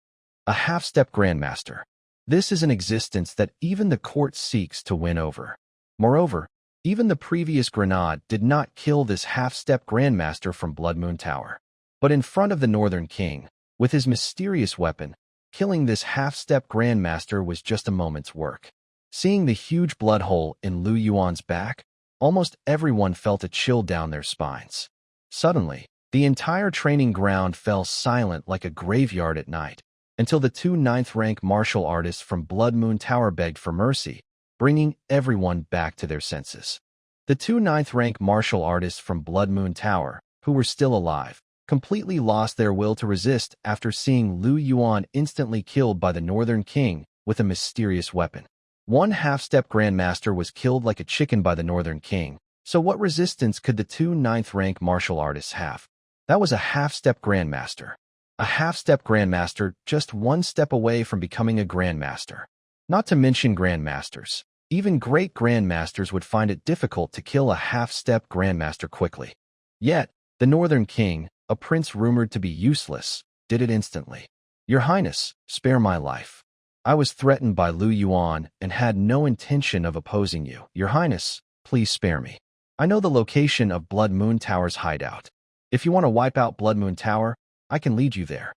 A half-step grandmaster. This is an existence that even the court seeks to win over. Moreover, even the previous grenade did not kill this half-step grandmaster from Blood Moon Tower. But in front of the Northern King, with his mysterious weapon, killing this half-step grandmaster was just a moment's work. Seeing the huge blood hole in Lu Yuan's back, almost everyone felt a chill down their spines. Suddenly, the entire training ground fell silent like a graveyard at night, until the 2 9th-rank martial artists from Blood Moon Tower begged for mercy, bringing everyone back to their senses. The 2 9th-rank martial artists from Blood Moon Tower, who were still alive, completely lost their will to resist after seeing Lu Yuan instantly killed by the Northern King with a mysterious weapon. One half-step grandmaster was killed like a chicken by the Northern King, so what resistance could the 2 9th-rank martial artists have? That was a half-step grandmaster. A half-step grandmaster just one step away from becoming a grandmaster. Not to mention grandmasters. Even great grandmasters would find it difficult to kill a half-step grandmaster quickly. Yet, the Northern King, a prince rumored to be useless, did it instantly. Your Highness, spare my life. I was threatened by Lu Yuan and had no intention of opposing you. Your Highness, please spare me. I know the location of Blood Moon Tower's hideout. If you want to wipe out Blood Moon Tower, I can lead you there.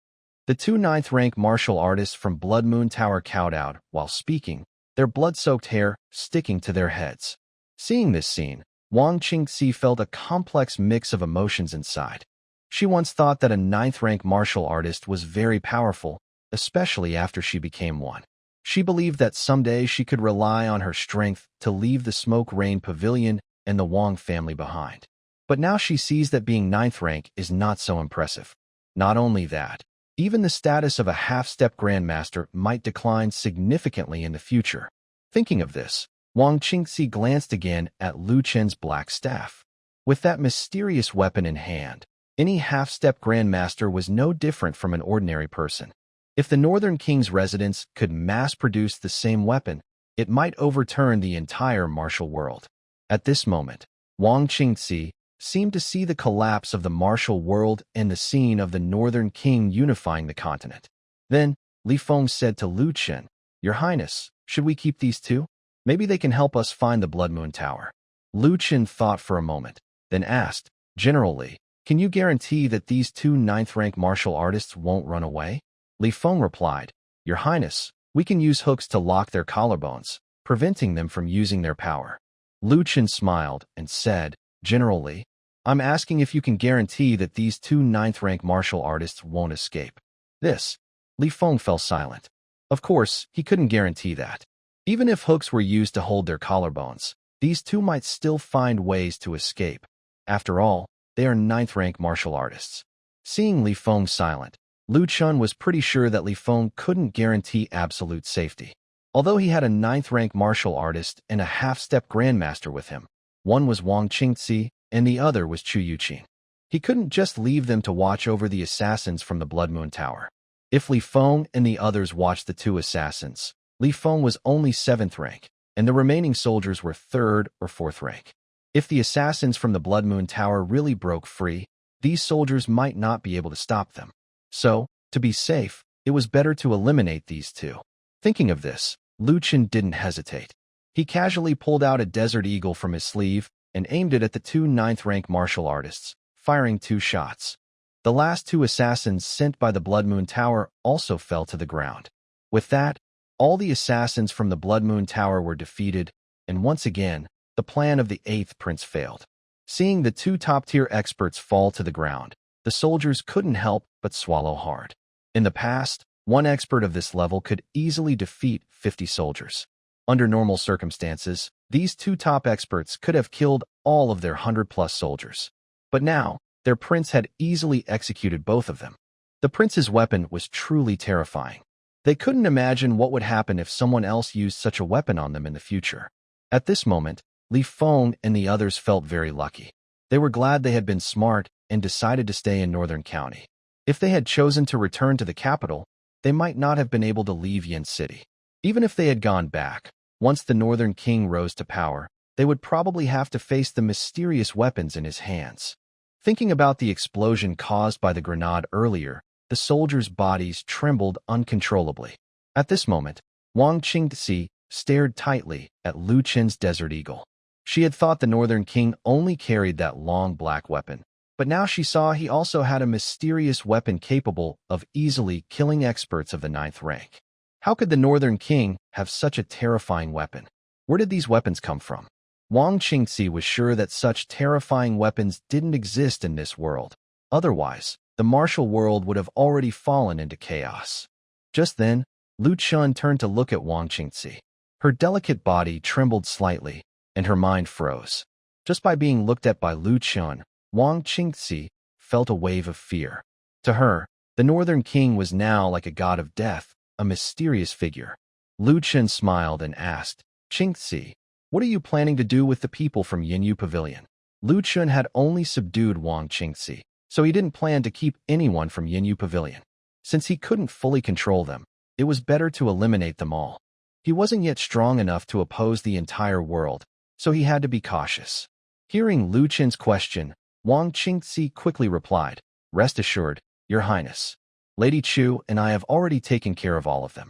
The 2 9th-rank martial artists from Blood Moon Tower cowed out while speaking, their blood-soaked hair sticking to their heads. Seeing this scene, Wang Qingci felt a complex mix of emotions inside. She once thought that a 9th-rank martial artist was very powerful, especially after she became one. She believed that someday she could rely on her strength to leave the Smoke Rain Pavilion and the Wang family behind. But now she sees that being 9th rank is not so impressive. Not only that, even the status of a half-step grandmaster might decline significantly in the future. Thinking of this, Wang Qingci glanced again at Lu Chen's black staff. With that mysterious weapon in hand, any half-step grandmaster was no different from an ordinary person. If the Northern King's residence could mass-produce the same weapon, it might overturn the entire martial world. At this moment, Wang Qingci seemed to see the collapse of the martial world and the scene of the Northern King unifying the continent. Then, Li Feng said to Lu Chen, "Your Highness, should we keep these two? Maybe they can help us find the Blood Moon Tower." Lu Chen thought for a moment, then asked, "General Li, can you guarantee that these 2 9th-rank martial artists won't run away?" Li Feng replied, "Your Highness, we can use hooks to lock their collarbones, preventing them from using their power." Lu Chen smiled and said, "General Li, I'm asking if you can guarantee that these 2 9th-rank martial artists won't escape." This, Li Feng fell silent. Of course, he couldn't guarantee that. Even if hooks were used to hold their collarbones, these two might still find ways to escape. After all, they are ninth-rank martial artists. Seeing Li Feng silent, Lu Chun was pretty sure that Li Feng couldn't guarantee absolute safety. Although he had a ninth-rank martial artist and a half-step grandmaster with him, one was Wang Qingzi and the other was Chu Yuqing. He couldn't just leave them to watch over the assassins from the Blood Moon Tower. If Li Feng and the others watched the two assassins, Li Feng was only 7th rank, and the remaining soldiers were 3rd or 4th rank. If the assassins from the Blood Moon Tower really broke free, these soldiers might not be able to stop them. So, to be safe, it was better to eliminate these two. Thinking of this, Lu Chen didn't hesitate. He casually pulled out a Desert Eagle from his sleeve and aimed it at the two 9th-rank martial artists, firing 2 shots. The last 2 assassins sent by the Blood Moon Tower also fell to the ground. With that, all the assassins from the Blood Moon Tower were defeated, and once again, the plan of the 8th prince failed. Seeing the 2 top-tier experts fall to the ground, the soldiers couldn't help but swallow hard. In the past, one expert of this level could easily defeat 50 soldiers. Under normal circumstances, these 2 top experts could have killed all of their 100-plus soldiers. But now, their prince had easily executed both of them. The prince's weapon was truly terrifying. They couldn't imagine what would happen if someone else used such a weapon on them in the future. At this moment, Li Feng and the others felt very lucky. They were glad they had been smart and decided to stay in Northern County. If they had chosen to return to the capital, they might not have been able to leave Yin City. Even if they had gone back, once the Northern King rose to power, they would probably have to face the mysterious weapons in his hands. Thinking about the explosion caused by the grenade earlier, the soldiers' bodies trembled uncontrollably. At this moment, Wang Qingzi stared tightly at Lu Chen's Desert Eagle. She had thought the Northern King only carried that long black weapon, but now she saw he also had a mysterious weapon capable of easily killing experts of the 9th rank. How could the Northern King have such a terrifying weapon? Where did these weapons come from? Wang Qingzi was sure that such terrifying weapons didn't exist in this world. Otherwise, the martial world would have already fallen into chaos. Just then, Lu Chun turned to look at Wang Qingzi. Her delicate body trembled slightly, and her mind froze. Just by being looked at by Lu Chun, Wang Qingzi felt a wave of fear. To her, the Northern King was now like a god of death, a mysterious figure. Lu Chun smiled and asked, "Qingzi, what are you planning to do with the people from Yinyu Pavilion?" Lu Chun had only subdued Wang Qingzi, so he didn't plan to keep anyone from Yinyu Pavilion. Since he couldn't fully control them, it was better to eliminate them all. He wasn't yet strong enough to oppose the entire world, so he had to be cautious. Hearing Lu Chen's question, Wang Qingzi quickly replied, "Rest assured, Your Highness. Lady Chu and I have already taken care of all of them."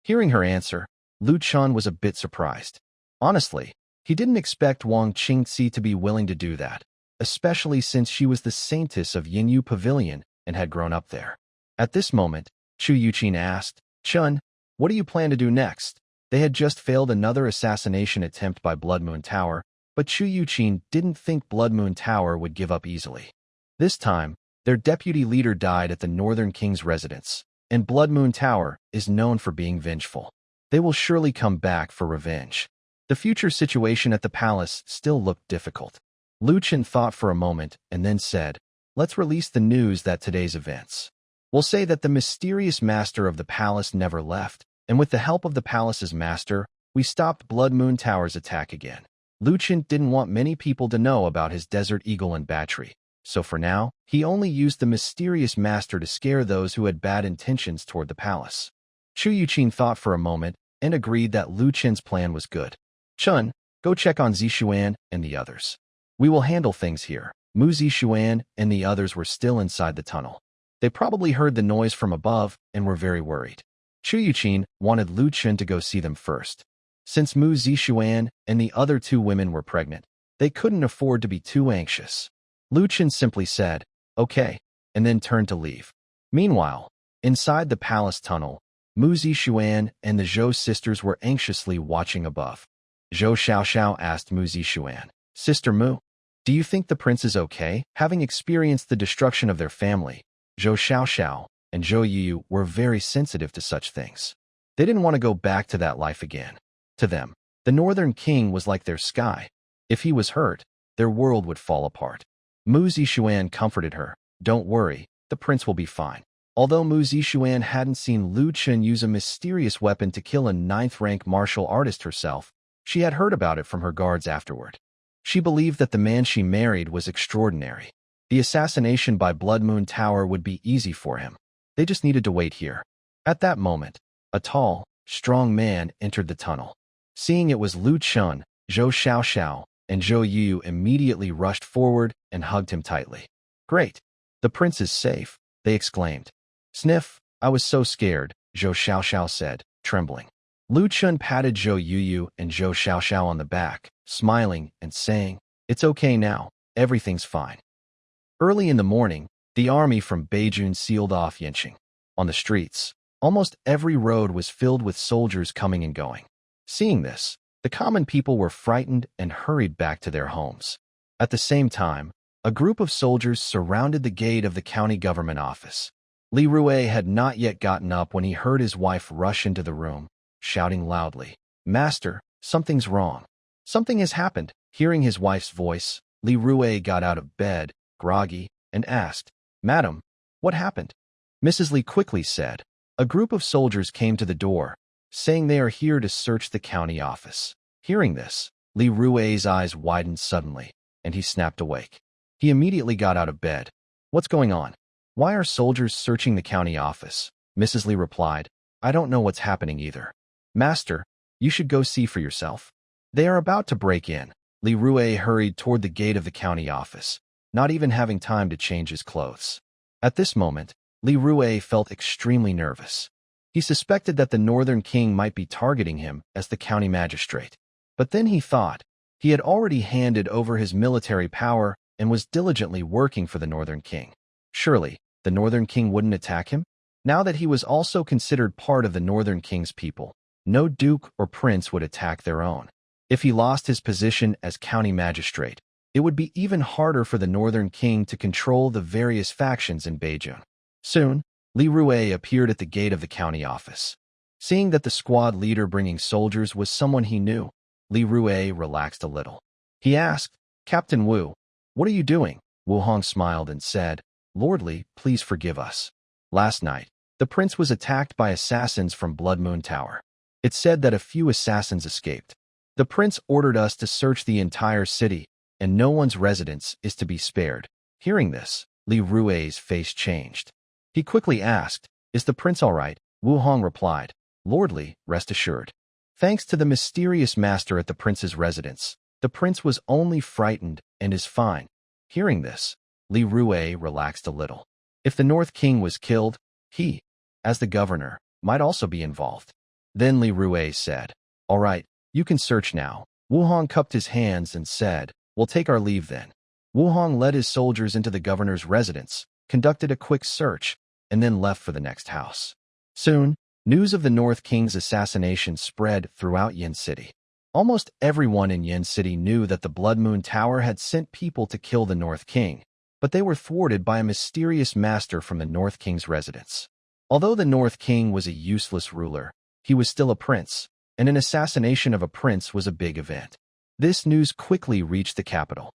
Hearing her answer, Lu Chun was a bit surprised. Honestly, he didn't expect Wang Qingzi to be willing to do that, especially since she was the saintess of Yinyu Pavilion and had grown up there. At this moment, Chu Yuqing asked, "Chun, what do you plan to do next?" They had just failed another assassination attempt by Blood Moon Tower, but Chu Yuqing didn't think Blood Moon Tower would give up easily. This time, their deputy leader died at the Northern King's residence, and Blood Moon Tower is known for being vengeful. They will surely come back for revenge. The future situation at the palace still looked difficult. Lu Chen thought for a moment and then said, "Let's release the news that today's events. We'll say that the mysterious master of the palace never left, and with the help of the palace's master, we stopped Blood Moon Tower's attack again." Lu Chen didn't want many people to know about his Desert Eagle and battery, so for now, he only used the mysterious master to scare those who had bad intentions toward the palace. Chu Yuqing thought for a moment and agreed that Lu Chen's plan was good. "Chun, go check on Zixuan and the others. We will handle things here." Mu Zixuan and the others were still inside the tunnel. They probably heard the noise from above and were very worried. Chu Yuqing wanted Lu Chen to go see them first. Since Mu Zixuan and the other 2 women were pregnant, they couldn't afford to be too anxious. Lu Chen simply said, "Okay," and then turned to leave. Meanwhile, inside the palace tunnel, Mu Zixuan and the Zhou sisters were anxiously watching above. Zhou Xiaoxiao asked Mu Zixuan, "Sister Mu, do you think the prince is okay?" Having experienced the destruction of their family, Zhou Xiaoxiao and Zhou Yu were very sensitive to such things. They didn't want to go back to that life again. To them, The Northern King was like their sky. If he was hurt, their world would fall apart. Mu Zishuan comforted her. Don't worry, the prince will be fine. Although Mu Zishuan hadn't seen Lu Chun use a mysterious weapon to kill a 9th-rank martial artist herself, she had heard about it from her guards afterward. She believed that the man she married was extraordinary. The assassination by Blood Moon Tower would be easy for him. They just needed to wait here. At that moment, a tall, strong man entered the tunnel. Seeing it was Lu Chun, Zhou Xiaoxiao, and Zhou Yu immediately rushed forward and hugged him tightly. Great! The prince is safe, they exclaimed. Sniff, I was so scared, Zhou Xiaoxiao said, trembling. Lu Chun patted Zhou Yu and Zhou Xiaoxiao on the back, smiling and saying, It's okay now, everything's fine. Early in the morning, the army from Beijun sealed off Yanqing. On the streets, almost every road was filled with soldiers coming and going. Seeing this, the common people were frightened and hurried back to their homes. At the same time, a group of soldiers surrounded the gate of the county government office. Li Rue had not yet gotten up when he heard his wife rush into the room, shouting loudly, Master, something's wrong. Something has happened. Hearing his wife's voice, Li Rue got out of bed, groggy, and asked, Madam, what happened? Mrs. Li quickly said, A group of soldiers came to the door, saying they are here to search the county office. Hearing this, Li Rue's eyes widened suddenly, and he snapped awake. He immediately got out of bed. What's going on? Why are soldiers searching the county office? Mrs. Li replied, I don't know what's happening either. Master, you should go see for yourself. They are about to break in. Li Rue hurried toward the gate of the county office, not even having time to change his clothes. At this moment, Li Rue felt extremely nervous. He suspected that the Northern King might be targeting him as the county magistrate. But then he thought, he had already handed over his military power and was diligently working for the Northern King. Surely, the Northern King wouldn't attack him? Now that he was also considered part of the Northern King's people, no duke or prince would attack their own. If he lost his position as county magistrate, it would be even harder for the Northern King to control the various factions in Beijun. Soon, Li Rue appeared at the gate of the county office. Seeing that the squad leader bringing soldiers was someone he knew, Li Rue relaxed a little. He asked, Captain Wu, what are you doing? Wu Hong smiled and said, Lord Li, please forgive us. Last night, the prince was attacked by assassins from Blood Moon Tower. It said that a few assassins escaped. The prince ordered us to search the entire city, and no one's residence is to be spared. Hearing this, Li Rue's face changed. He quickly asked, Is the prince all right? Wu Hong replied, Lord Li, rest assured. Thanks to the mysterious master at the prince's residence, the prince was only frightened and is fine. Hearing this, Li Rue relaxed a little. If the North King was killed, he, as the governor, might also be involved. Then Li Rue said, All right, you can search now. Wu Hong cupped his hands and said, We'll take our leave then. Wu Hong led his soldiers into the governor's residence, conducted a quick search, and then left for the next house. Soon, news of the North King's assassination spread throughout Yin City. Almost everyone in Yin City knew that the Blood Moon Tower had sent people to kill the North King, but they were thwarted by a mysterious master from the North King's residence. Although the North King was a useless ruler, he was still a prince, and an assassination of a prince was a big event. This news quickly reached the capital.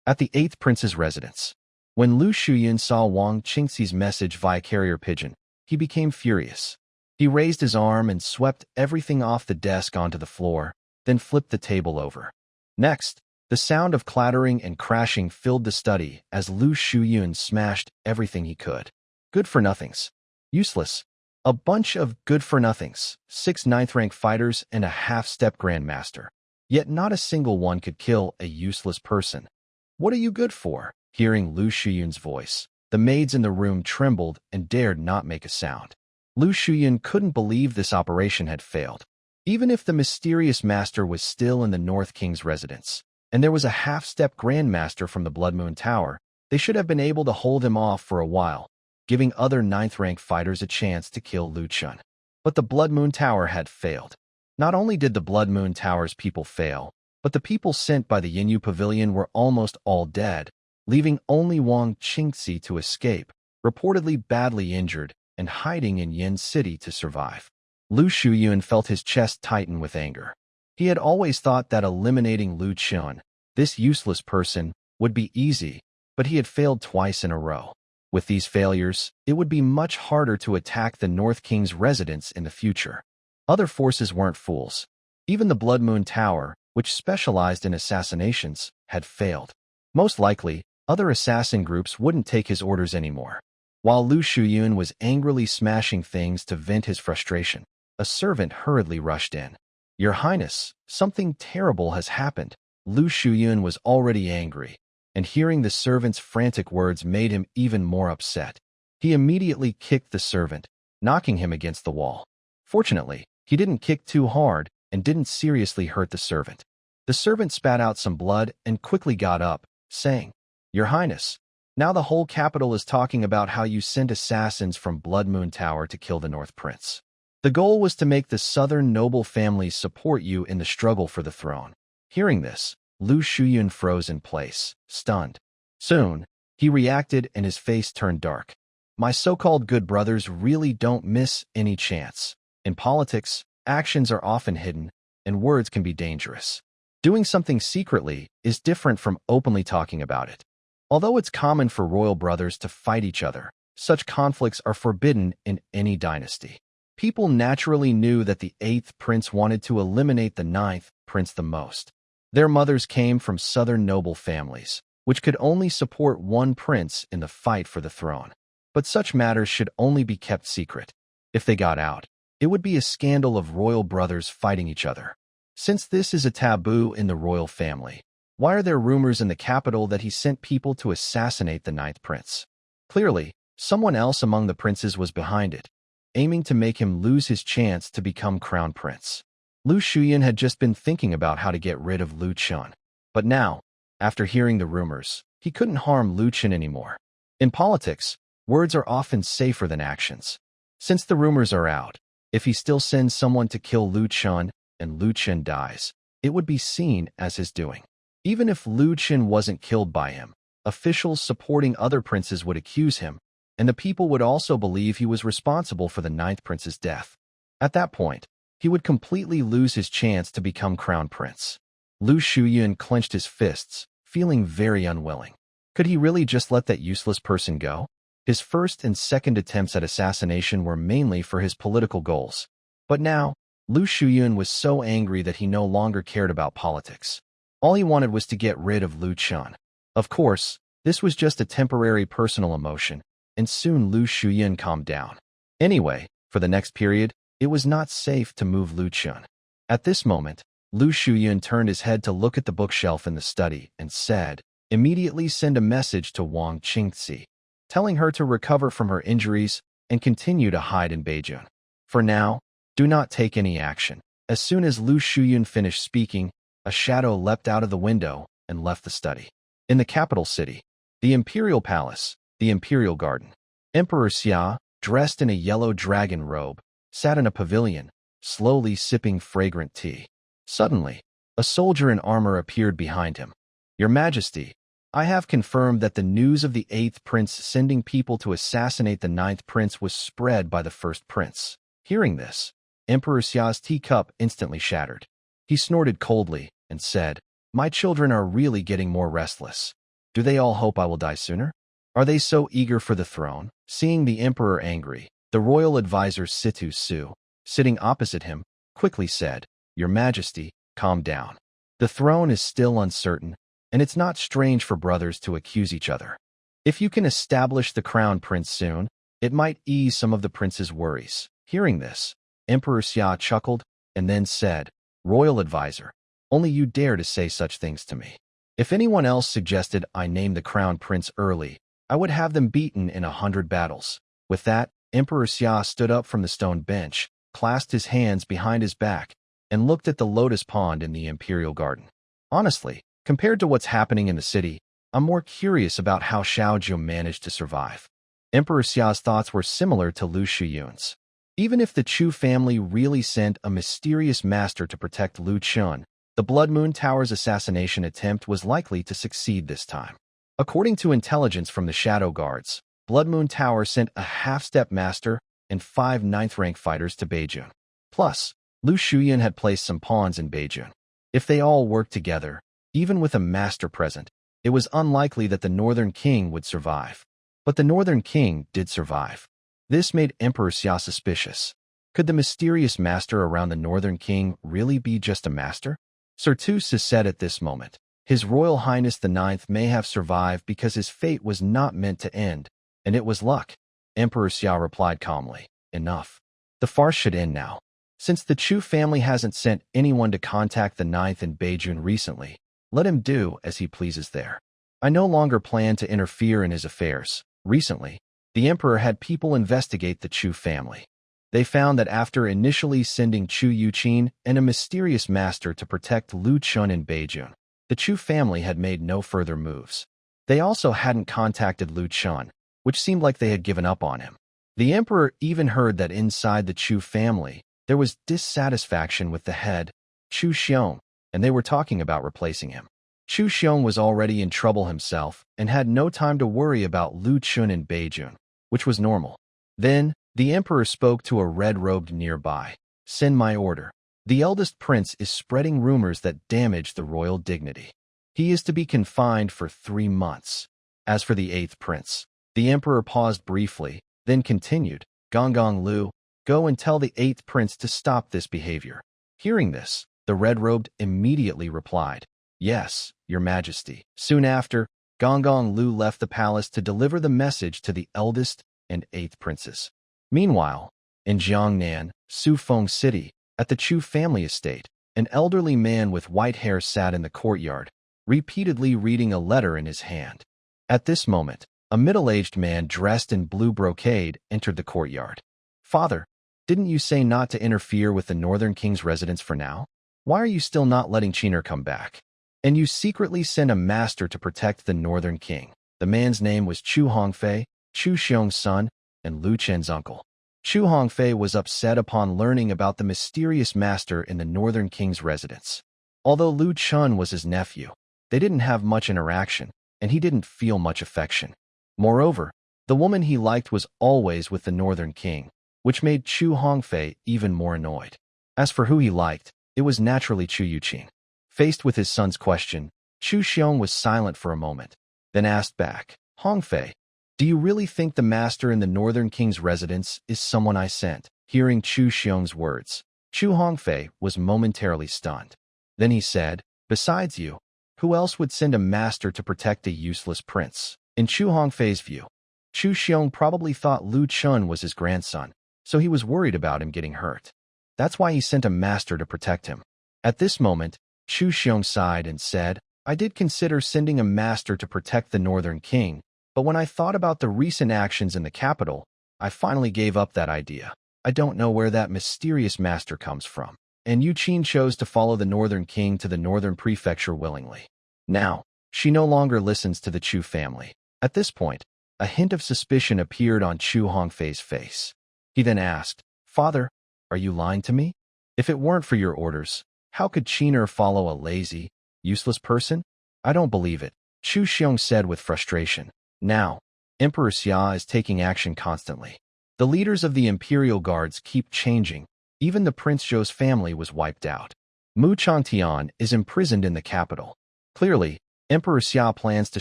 At the 8th prince's residence, when Lu Shuyan saw Wang Qingxi's message via carrier pigeon, he became furious. He raised his arm and swept everything off the desk onto the floor, then flipped the table over. Next, the sound of clattering and crashing filled the study as Lu Shuyun smashed everything he could. Good-for-nothings. Useless. A bunch of good-for-nothings, 6 9th-rank fighters and a half-step grandmaster. Yet not a single one could kill a useless person. What are you good for? Hearing Lu Shuyun's voice, the maids in the room trembled and dared not make a sound. Lu Shuyun couldn't believe this operation had failed. Even if the mysterious master was still in the North King's residence, and there was a half-step grandmaster from the Blood Moon Tower, they should have been able to hold him off for a while, giving other 9th-rank fighters a chance to kill Lu Chun. But the Blood Moon Tower had failed. Not only did the Blood Moon Tower's people fail, but the people sent by the Yinyu Pavilion were almost all dead, leaving only Wang Qingxi to escape, reportedly badly injured, and hiding in Yin City to survive. Lu Shuyun felt his chest tighten with anger. He had always thought that eliminating Lu Xun, this useless person, would be easy, but he had failed twice in a row. With these failures, it would be much harder to attack the North King's residence in the future. Other forces weren't fools. Even the Blood Moon Tower, which specialized in assassinations, had failed. Most likely, other assassin groups wouldn't take his orders anymore. While Lu Shuyun was angrily smashing things to vent his frustration, a servant hurriedly rushed in. "Your Highness, something terrible has happened." Lu Shuyun was already angry, and hearing the servant's frantic words made him even more upset. He immediately kicked the servant, knocking him against the wall. Fortunately, he didn't kick too hard and didn't seriously hurt the servant. The servant spat out some blood and quickly got up, saying, "Your Highness, now the whole capital is talking about how you sent assassins from Blood Moon Tower to kill the North Prince. The goal was to make the southern noble families support you in the struggle for the throne." Hearing this, Lu Shuyun froze in place, stunned. Soon, he reacted and his face turned dark. "My so-called good brothers really don't miss any chance. In politics, actions are often hidden, and words can be dangerous. Doing something secretly is different from openly talking about it. Although it's common for royal brothers to fight each other, such conflicts are forbidden in any dynasty. People naturally knew that the 8th prince wanted to eliminate the 9th prince the most. Their mothers came from southern noble families, which could only support one prince in the fight for the throne. But such matters should only be kept secret. If they got out, it would be a scandal of royal brothers fighting each other. Since this is a taboo in the royal family, why are there rumors in the capital that he sent people to assassinate the 9th prince? Clearly, someone else among the princes was behind it, aiming to make him lose his chance to become crown prince. Lu Shuyun had just been thinking about how to get rid of Lu Xun. But now, after hearing the rumors, he couldn't harm Lu Xun anymore. In politics, words are often safer than actions. Since the rumors are out, if he still sends someone to kill Lu Xun and Lu Xun dies, it would be seen as his doing. Even if Lu Xun wasn't killed by him, officials supporting other princes would accuse him, and the people would also believe he was responsible for the 9th prince's death. At that point, he would completely lose his chance to become crown prince. Lu Shuyun clenched his fists, feeling very unwilling. Could he really just let that useless person go? His first and second attempts at assassination were mainly for his political goals. But now, Lu Shuyun was so angry that he no longer cared about politics. All he wanted was to get rid of Lu Xun. Of course, this was just a temporary personal emotion, and soon Lu Shuyun calmed down. Anyway, for the next period, it was not safe to move Lu Xun. At this moment, Lu Shuyun turned his head to look at the bookshelf in the study and said, "Immediately send a message to Wang Qingxi, telling her to recover from her injuries and continue to hide in Beijing. For now, do not take any action." As soon as Lu Shuyun finished speaking, a shadow leapt out of the window and left the study. In the capital city, the Imperial Palace, the Imperial Garden, Emperor Xia, dressed in a yellow dragon robe, sat in a pavilion, slowly sipping fragrant tea. Suddenly, a soldier in armor appeared behind him. "Your Majesty, I have confirmed that the news of the 8th prince sending people to assassinate the 9th prince was spread by the 1st prince." Hearing this, Emperor Xia's teacup instantly shattered. He snorted coldly and said, "My children are really getting more restless. Do they all hope I will die sooner? Are they so eager for the throne?" Seeing the emperor angry, the royal advisor Situ Su, sitting opposite him, quickly said, "Your Majesty, calm down. The throne is still uncertain, and it's not strange for brothers to accuse each other. If you can establish the crown prince soon, it might ease some of the prince's worries." Hearing this, Emperor Xia chuckled and then said, "Royal advisor, only you dare to say such things to me. If anyone else suggested I name the crown prince early, I would have them beaten in 100 battles." With that, Emperor Xia stood up from the stone bench, clasped his hands behind his back, and looked at the lotus pond in the Imperial Garden. "Honestly, compared to what's happening in the city, I'm more curious about how Xiaozhou managed to survive." Emperor Xia's thoughts were similar to Lu Shuyun's. Even if the Chu family really sent a mysterious master to protect Lu Xun, the Blood Moon Tower's assassination attempt was likely to succeed this time. According to intelligence from the Shadow Guards, Blood Moon Tower sent a half-step master and 5 ninth-rank fighters to Beijing. Plus, Lu Shuyan had placed some pawns in Beijing. If they all worked together, even with a master present, it was unlikely that the Northern King would survive. But the Northern King did survive. This made Emperor Xia suspicious. Could the mysterious master around the Northern King really be just a master? Certus said at this moment, His Royal Highness the Ninth may have survived because his fate was not meant to end, and it was luck. Emperor Xia replied calmly, Enough. The farce should end now. Since the Chu family hasn't sent anyone to contact the Ninth in Beijing recently, let him do as he pleases there. I no longer plan to interfere in his affairs. Recently, the emperor had people investigate the Chu family. They found that after initially sending Chu Yuqin and a mysterious master to protect Lu Chun in Beijing, the Chu family had made no further moves. They also hadn't contacted Lu Chun, which seemed like they had given up on him. The emperor even heard that inside the Chu family, there was dissatisfaction with the head, Chu Xiong, and they were talking about replacing him. Chu Xiong was already in trouble himself and had no time to worry about Lu Chun in Beijing, which was normal. Then, the emperor spoke to a red-robed nearby. Send my order. The eldest prince is spreading rumors that damage the royal dignity. He is to be confined for 3 months. As for the 8th prince, the emperor paused briefly, then continued, Gong Lu, go and tell the 8th prince to stop this behavior. Hearing this, the red-robed immediately replied, Yes, your majesty. Soon after, Gong Lu left the palace to deliver the message to the eldest and 8th princes. Meanwhile, in Jiangnan, Sufeng City, at the Chu family estate, an elderly man with white hair sat in the courtyard, repeatedly reading a letter in his hand. At this moment, a middle-aged man dressed in blue brocade entered the courtyard. Father, didn't you say not to interfere with the Northern King's residence for now? Why are you still not letting Qiner come back? And you secretly sent a master to protect the Northern King. The man's name was Chu Hongfei, Chu Xiong's son, and Lu Chen's uncle. Chu Hongfei was upset upon learning about the mysterious master in the Northern King's residence. Although Lu Chun was his nephew, they didn't have much interaction, and he didn't feel much affection. Moreover, the woman he liked was always with the Northern King, which made Chu Hongfei even more annoyed. As for who he liked, it was naturally Chu Yuqin. Faced with his son's question, Chu Xiong was silent for a moment, then asked back, Hongfei, do you really think the master in the Northern King's residence is someone I sent? Hearing Chu Xiong's words, Chu Hongfei was momentarily stunned. Then he said, Besides you, who else would send a master to protect a useless prince? In Chu Hongfei's view, Chu Xiong probably thought Lu Chun was his grandson, so he was worried about him getting hurt. That's why he sent a master to protect him. At this moment, Chu Xiong sighed and said, I did consider sending a master to protect the Northern King, but when I thought about the recent actions in the capital, I finally gave up that idea. I don't know where that mysterious master comes from. And Yuqin chose to follow the Northern King to the Northern Prefecture willingly. Now, she no longer listens to the Chu family. At this point, a hint of suspicion appeared on Chu Hongfei's face. He then asked, Father, are you lying to me? If it weren't for your orders, how could Qiner follow a lazy, useless person? I don't believe it, Chu Xiong said with frustration. Now, Emperor Xia is taking action constantly. The leaders of the Imperial Guards keep changing. Even the Prince Zhou's family was wiped out. Mu Changtian is imprisoned in the capital. Clearly, Emperor Xia plans to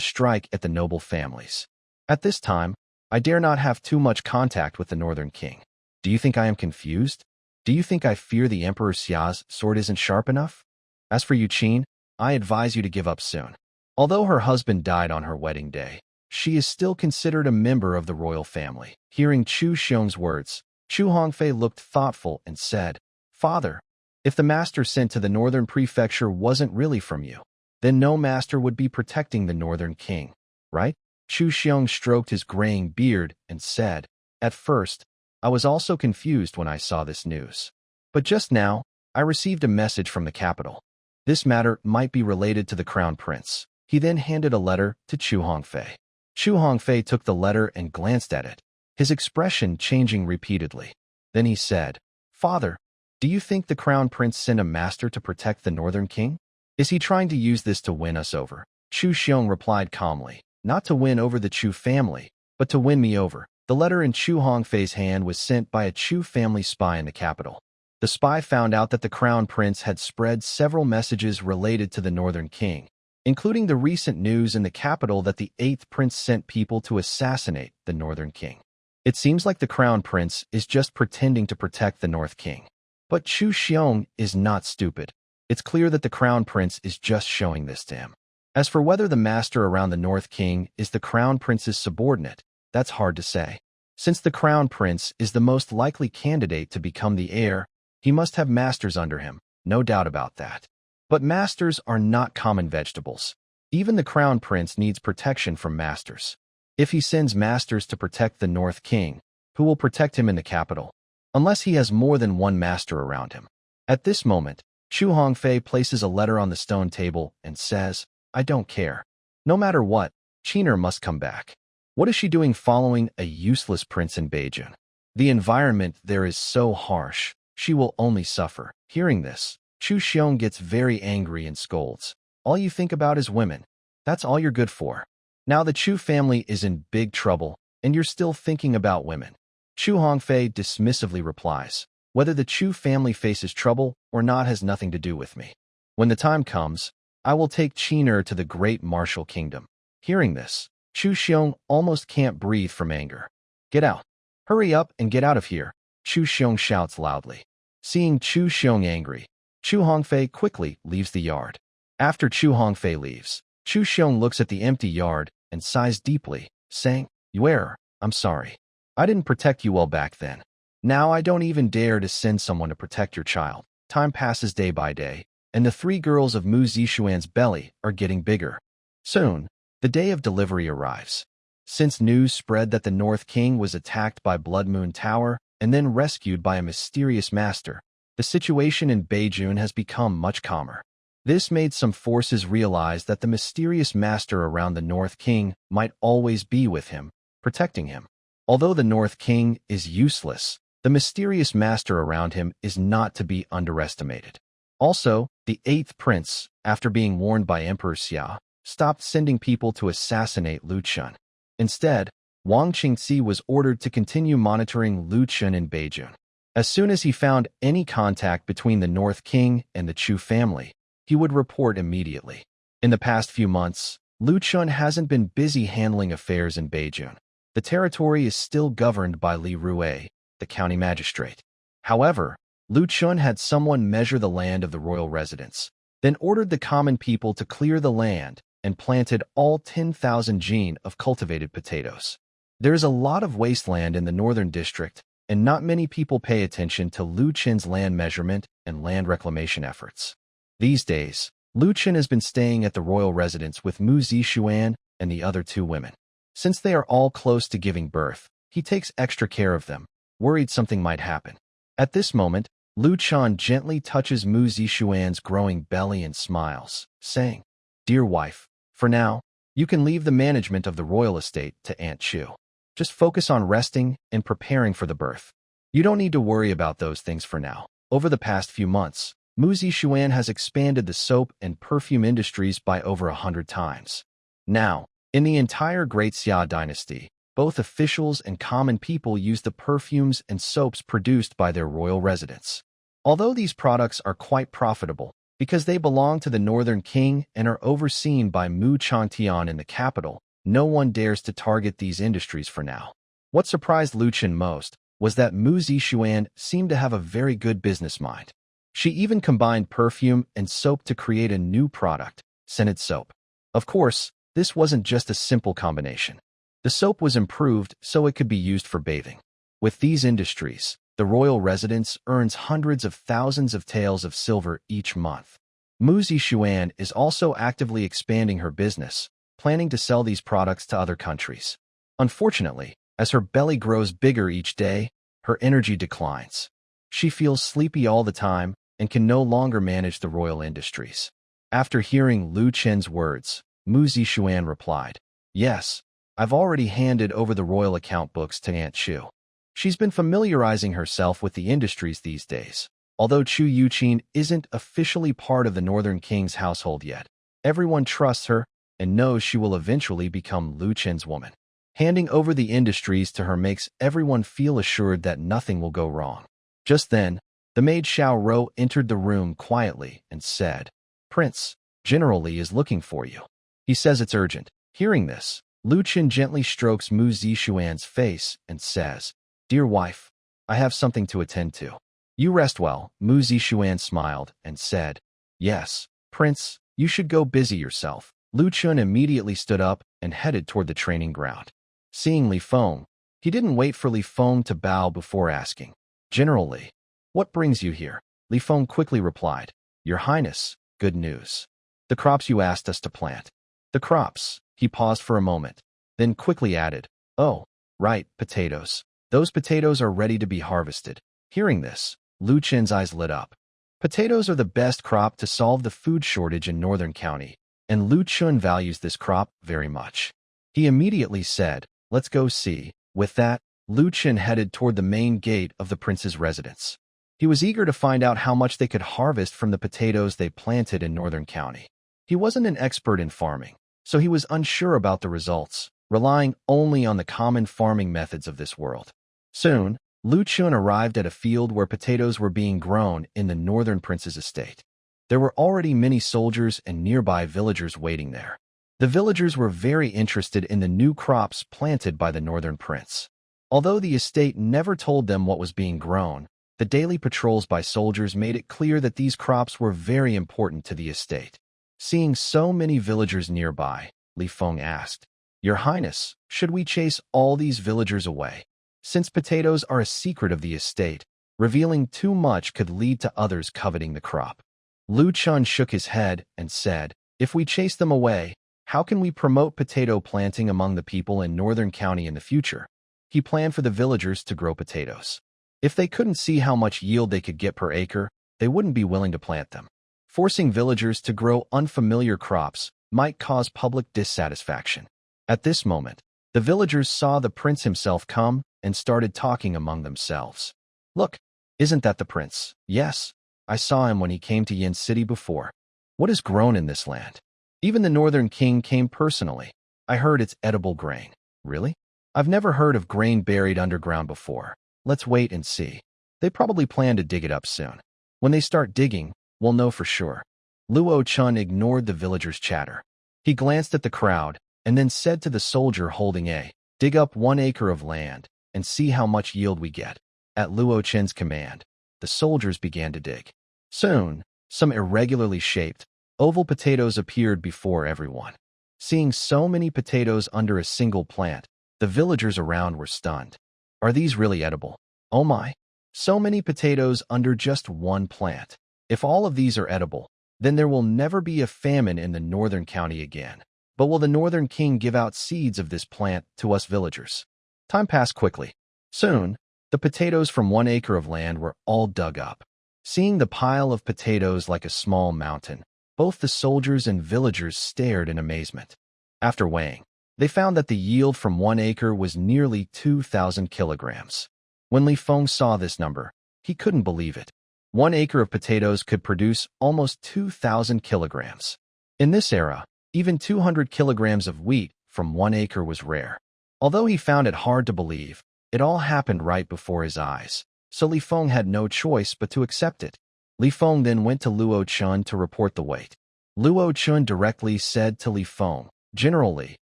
strike at the noble families. At this time, I dare not have too much contact with the Northern King. Do you think I am confused? Do you think I fear the Emperor Xia's sword isn't sharp enough? As for Yuqin, I advise you to give up soon. Although her husband died on her wedding day, she is still considered a member of the royal family. Hearing Chu Xiong's words, Chu Hongfei looked thoughtful and said, Father, if the master sent to the Northern Prefecture wasn't really from you, then no master would be protecting the Northern King, right? Chu Xiong stroked his graying beard and said, At first, I was also confused when I saw this news. But just now, I received a message from the capital. This matter might be related to the Crown Prince. He then handed a letter to Chu Hongfei. Chu Hongfei took the letter and glanced at it, his expression changing repeatedly. Then he said, Father, do you think the Crown Prince sent a master to protect the Northern King? Is he trying to use this to win us over? Chu Xiong replied calmly, Not to win over the Chu family, but to win me over. The letter in Chu Hongfei's hand was sent by a Chu family spy in the capital. The The spy found out that the crown prince had spread several messages related to the northern king, including the recent news in the capital that the 8th prince sent people to assassinate the northern king. It seems like the crown prince is just pretending to protect the north king. But Chu Xiong is not stupid. It's clear that the crown prince is just showing this to him. As for whether the master around the north king is the crown prince's subordinate, that's hard to say. Since the crown prince is the most likely candidate to become the heir, he must have masters under him, no doubt about that. But masters are not common vegetables. Even the crown prince needs protection from masters. If he sends masters to protect the north king, who will protect him in the capital? Unless he has more than one master around him. At this moment, Chu Hongfei places a letter on the stone table and says, "I don't care. No matter what, Qiner must come back." What is she doing following a useless prince in Beijing? The environment there is so harsh. She will only suffer. Hearing this, Chu Xiong gets very angry and scolds. All you think about is women. That's all you're good for. Now the Chu family is in big trouble, and you're still thinking about women. Chu Hongfei dismissively replies, "Whether the Chu family faces trouble or not has nothing to do with me. When the time comes, I will take Qiner to the great martial kingdom." Hearing this, Chu Xiong almost can't breathe from anger. "Get out. Hurry up and get out of here," Chu Xiong shouts loudly. Seeing Chu Xiong angry, Chu Hongfei quickly leaves the yard. After Chu Hongfei leaves, Chu Xiong looks at the empty yard and sighs deeply, saying, "You error, I'm sorry. I didn't protect you well back then. Now I don't even dare to send someone to protect your child." Time passes day by day, and the 3 girls of Mu Zixuan's belly are getting bigger. Soon, the day of delivery arrives. Since news spread that the North King was attacked by Blood Moon Tower and then rescued by a mysterious master, the situation in Beijing has become much calmer. This made some forces realize that the mysterious master around the North King might always be with him, protecting him. Although the North King is useless, the mysterious master around him is not to be underestimated. Also, the 8th prince, after being warned by Emperor Xia, stopped sending people to assassinate Lu Chun. Instead, Wang Qingzi was ordered to continue monitoring Lu Chun in Beijing. As soon as he found any contact between the North King and the Chu family, he would report immediately. In the past few months, Lu Chun hasn't been busy handling affairs in Beijing. The territory is still governed by Li Rue, the county magistrate. However, Lu Chun had someone measure the land of the royal residence, then ordered the common people to clear the land and planted all 10,000 jin of cultivated potatoes. There's a lot of wasteland in the northern district, and not many people pay attention to Lu Chun's land measurement and land reclamation efforts. These days, Lu Chun has been staying at the royal residence with Mu Zixuan and the other 2 women. Since they are all close to giving birth, he takes extra care of them, worried something might happen. At this moment, Lu Chun gently touches Mu Zixuan's growing belly and smiles, saying, "Dear wife, for now, you can leave the management of the royal estate to Aunt Chu. Just focus on resting and preparing for the birth. You don't need to worry about those things for now." Over the past few months, Mu Zixuan has expanded the soap and perfume industries by over 100 times. Now, in the entire Great Xia dynasty, both officials and common people use the perfumes and soaps produced by their royal residents. Although these products are quite profitable, because they belong to the northern king and are overseen by Mu Changtian in the capital, no one dares to target these industries for now. What surprised Lu Chun most was that Mu Zixuan seemed to have a very good business mind. She even combined perfume and soap to create a new product, scented soap. Of course, this wasn't just a simple combination. The soap was improved so it could be used for bathing. With these industries, the royal residence earns hundreds of thousands of taels of silver each month. Mu Zixuan is also actively expanding her business, planning to sell these products to other countries. Unfortunately, as her belly grows bigger each day, her energy declines. She feels sleepy all the time and can no longer manage the royal industries. After hearing Lu Chen's words, Mu Zixuan replied, "Yes, I've already handed over the royal account books to Aunt Chu. She's been familiarizing herself with the industries these days. Although Chu Yuqin isn't officially part of the Northern King's household yet, everyone trusts her and knows she will eventually become Lu Chen's woman. Handing over the industries to her makes everyone feel assured that nothing will go wrong." Just then, The maid Xiao Rou entered the room quietly and said, "Prince, General Li is looking for you. He says it's urgent." Hearing this, Lu Qin gently strokes Mu Zixuan's face and says, "Dear wife, I have something to attend to. You rest well." Mu Zixuan smiled and said, "Yes, Prince, you should go busy yourself." Lu Qin immediately stood up and headed toward the training ground. Seeing Li Feng, he didn't wait for Li Feng to bow before asking, "General Li, what brings you here?" Li Feng quickly replied, "Your Highness, good news. The crops you asked us to plant." "The crops?" He paused for a moment, then quickly added, "Oh, right, potatoes. Those potatoes are ready to be harvested." Hearing this, Lu Qin's eyes lit up. Potatoes are the best crop to solve the food shortage in Northern County, and Lu Qin values this crop very much. He immediately said, "Let's go see." With that, Lu Qin headed toward the main gate of the prince's residence. He was eager to find out how much they could harvest from the potatoes they planted in Northern County. He wasn't an expert in farming, so he was unsure about the results, relying only on the common farming methods of this world. Soon, Lu Qin arrived at a field where potatoes were being grown in the northern prince's estate. There were already many soldiers and nearby villagers waiting there. The villagers were very interested in the new crops planted by the northern prince. Although the estate never told them what was being grown, the daily patrols by soldiers made it clear that these crops were very important to the estate. Seeing so many villagers nearby, Li Feng asked, "Your Highness, should we chase all these villagers away? Since potatoes are a secret of the estate, revealing too much could lead to others coveting the crop." Lu Qin shook his head and said, "If we chase them away, how can we promote potato planting among the people in Northern County in the future?" He planned for the villagers to grow potatoes. If they couldn't see how much yield they could get per acre, they wouldn't be willing to plant them. Forcing villagers to grow unfamiliar crops might cause public dissatisfaction. At this moment, the villagers saw the prince himself come and started talking among themselves. "Look, isn't that the prince?" "Yes, I saw him when he came to Yin City before." "What is grown in this land?" "Even the northern king came personally. I heard it's edible grain." "Really? I've never heard of grain buried underground before. Let's wait and see. They probably plan to dig it up soon. When they start digging, we'll know for sure." Luo Chun ignored the villagers' chatter. He glanced at the crowd and then said to the soldier holding dig up 1 acre of land and see how much yield we get." At Luo Chen's command, the soldiers began to dig. Soon, some irregularly shaped, oval potatoes appeared before everyone. Seeing so many potatoes under a single plant, the villagers around were stunned. "Are these really edible? Oh my! So many potatoes under just one plant. If all of these are edible, then there will never be a famine in the northern county again. But will the northern king give out seeds of this plant to us villagers?" Time passed quickly. Soon, the potatoes from 1 acre of land were all dug up. Seeing the pile of potatoes like a small mountain, both the soldiers and villagers stared in amazement. After weighing, they found that the yield from 1 acre was nearly 2,000 kilograms. When Li Feng saw this number, he couldn't believe it. 1 acre of potatoes could produce almost 2,000 kilograms. In this era, even 200 kilograms of wheat from 1 acre was rare. Although he found it hard to believe, it all happened right before his eyes, so Li Feng had no choice but to accept it. Li Feng then went to Luo Chun to report the weight. Luo Chun directly said to Li Feng, "General Li,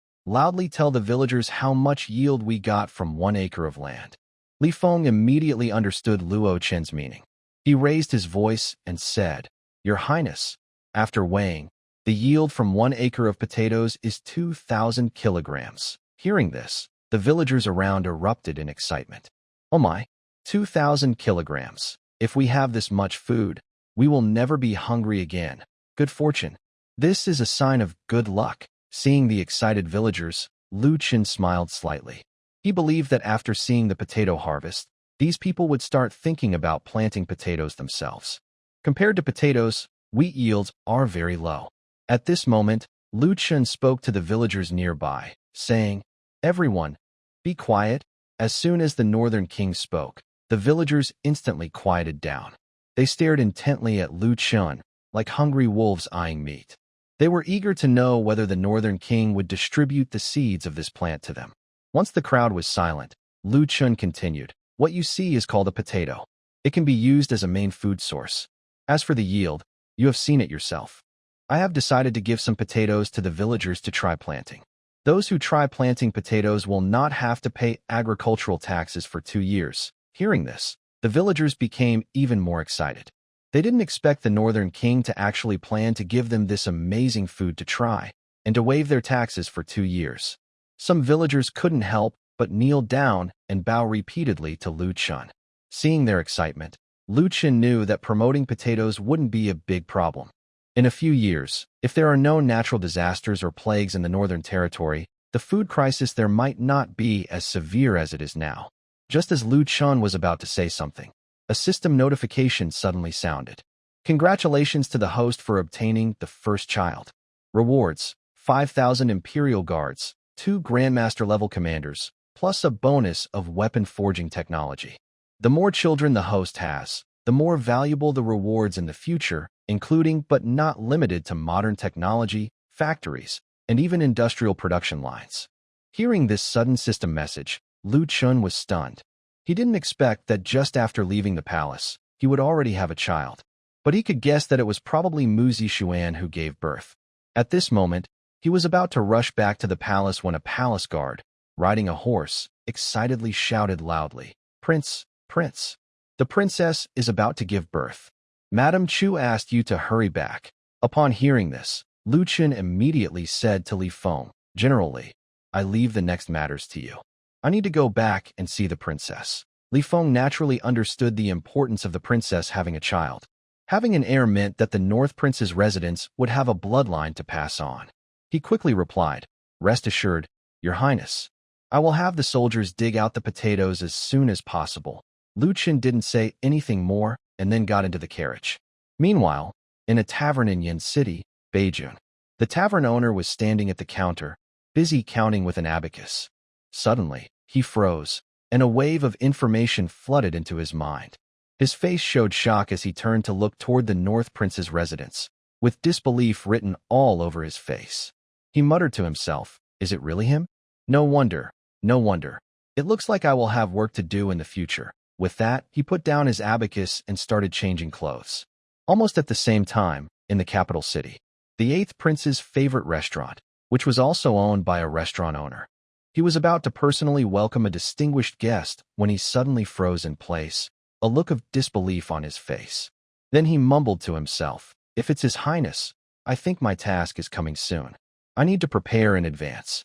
loudly tell the villagers how much yield we got from 1 acre of land." Li Feng immediately understood Luo Chen's meaning. He raised his voice and said, "Your Highness, after weighing, the yield from 1 acre of potatoes is 2,000 kilograms." Hearing this, the villagers around erupted in excitement. "Oh my, 2,000 kilograms. If we have this much food, we will never be hungry again. Good fortune. This is a sign of good luck." Seeing the excited villagers, Lu Qin smiled slightly. He believed that after seeing the potato harvest, these people would start thinking about planting potatoes themselves. Compared to potatoes, wheat yields are very low. At this moment, Lu Qin spoke to the villagers nearby, saying, "Everyone, be quiet." As soon as the northern king spoke, the villagers instantly quieted down. They stared intently at Lu Qin, like hungry wolves eyeing meat. They were eager to know whether the northern king would distribute the seeds of this plant to them. Once the crowd was silent, Lu Qin continued, "What you see is called a potato. It can be used as a main food source. As for the yield, you have seen it yourself. I have decided to give some potatoes to the villagers to try planting. Those who try planting potatoes will not have to pay agricultural taxes for 2 years. Hearing this, the villagers became even more excited. They didn't expect the Northern King to actually plan to give them this amazing food to try, and to waive their taxes for 2 years. Some villagers couldn't help but kneel down and bow repeatedly to Lu Chun. Seeing their excitement, Lu Chun knew that promoting potatoes wouldn't be a big problem. In a few years, if there are no natural disasters or plagues in the Northern Territory, the food crisis there might not be as severe as it is now. Just as Lu Chun was about to say something, a system notification suddenly sounded. Congratulations to the host for obtaining the first child. Rewards: 5,000 Imperial Guards, 2 Grandmaster-level commanders, plus a bonus of weapon forging technology. The more children the host has, the more valuable the rewards in the future, including but not limited to modern technology, factories, and even industrial production lines. Hearing this sudden system message, Lu Chun was stunned. He didn't expect that just after leaving the palace, he would already have a child. But he could guess that it was probably Mu Zixuan who gave birth. At this moment, he was about to rush back to the palace when a palace guard, riding a horse, excitedly shouted loudly, "Prince, Prince! The princess is about to give birth. Madame Chu asked you to hurry back." Upon hearing this, Lu Chun immediately said to Li Feng, "General Li, I leave the next matters to you. I need to go back and see the princess." Li Feng naturally understood the importance of the princess having a child. Having an heir meant that the North Prince's residence would have a bloodline to pass on. He quickly replied, "Rest assured, Your Highness. I will have the soldiers dig out the potatoes as soon as possible." Lu Chun didn't say anything more and then got into the carriage. Meanwhile, in a tavern in Yin City, Beijing, the tavern owner was standing at the counter, busy counting with an abacus. Suddenly, he froze, and a wave of information flooded into his mind. His face showed shock as he turned to look toward the North Prince's residence, with disbelief written all over his face. He muttered to himself, "Is it really him? No wonder, no wonder. It looks like I will have work to do in the future." With that, he put down his abacus and started changing clothes. Almost at the same time, in the capital city, the 8th Prince's favorite restaurant, which was also owned by a restaurant owner. He was about to personally welcome a distinguished guest when he suddenly froze in place, a look of disbelief on his face. Then he mumbled to himself, "If it's His Highness, I think my task is coming soon. I need to prepare in advance."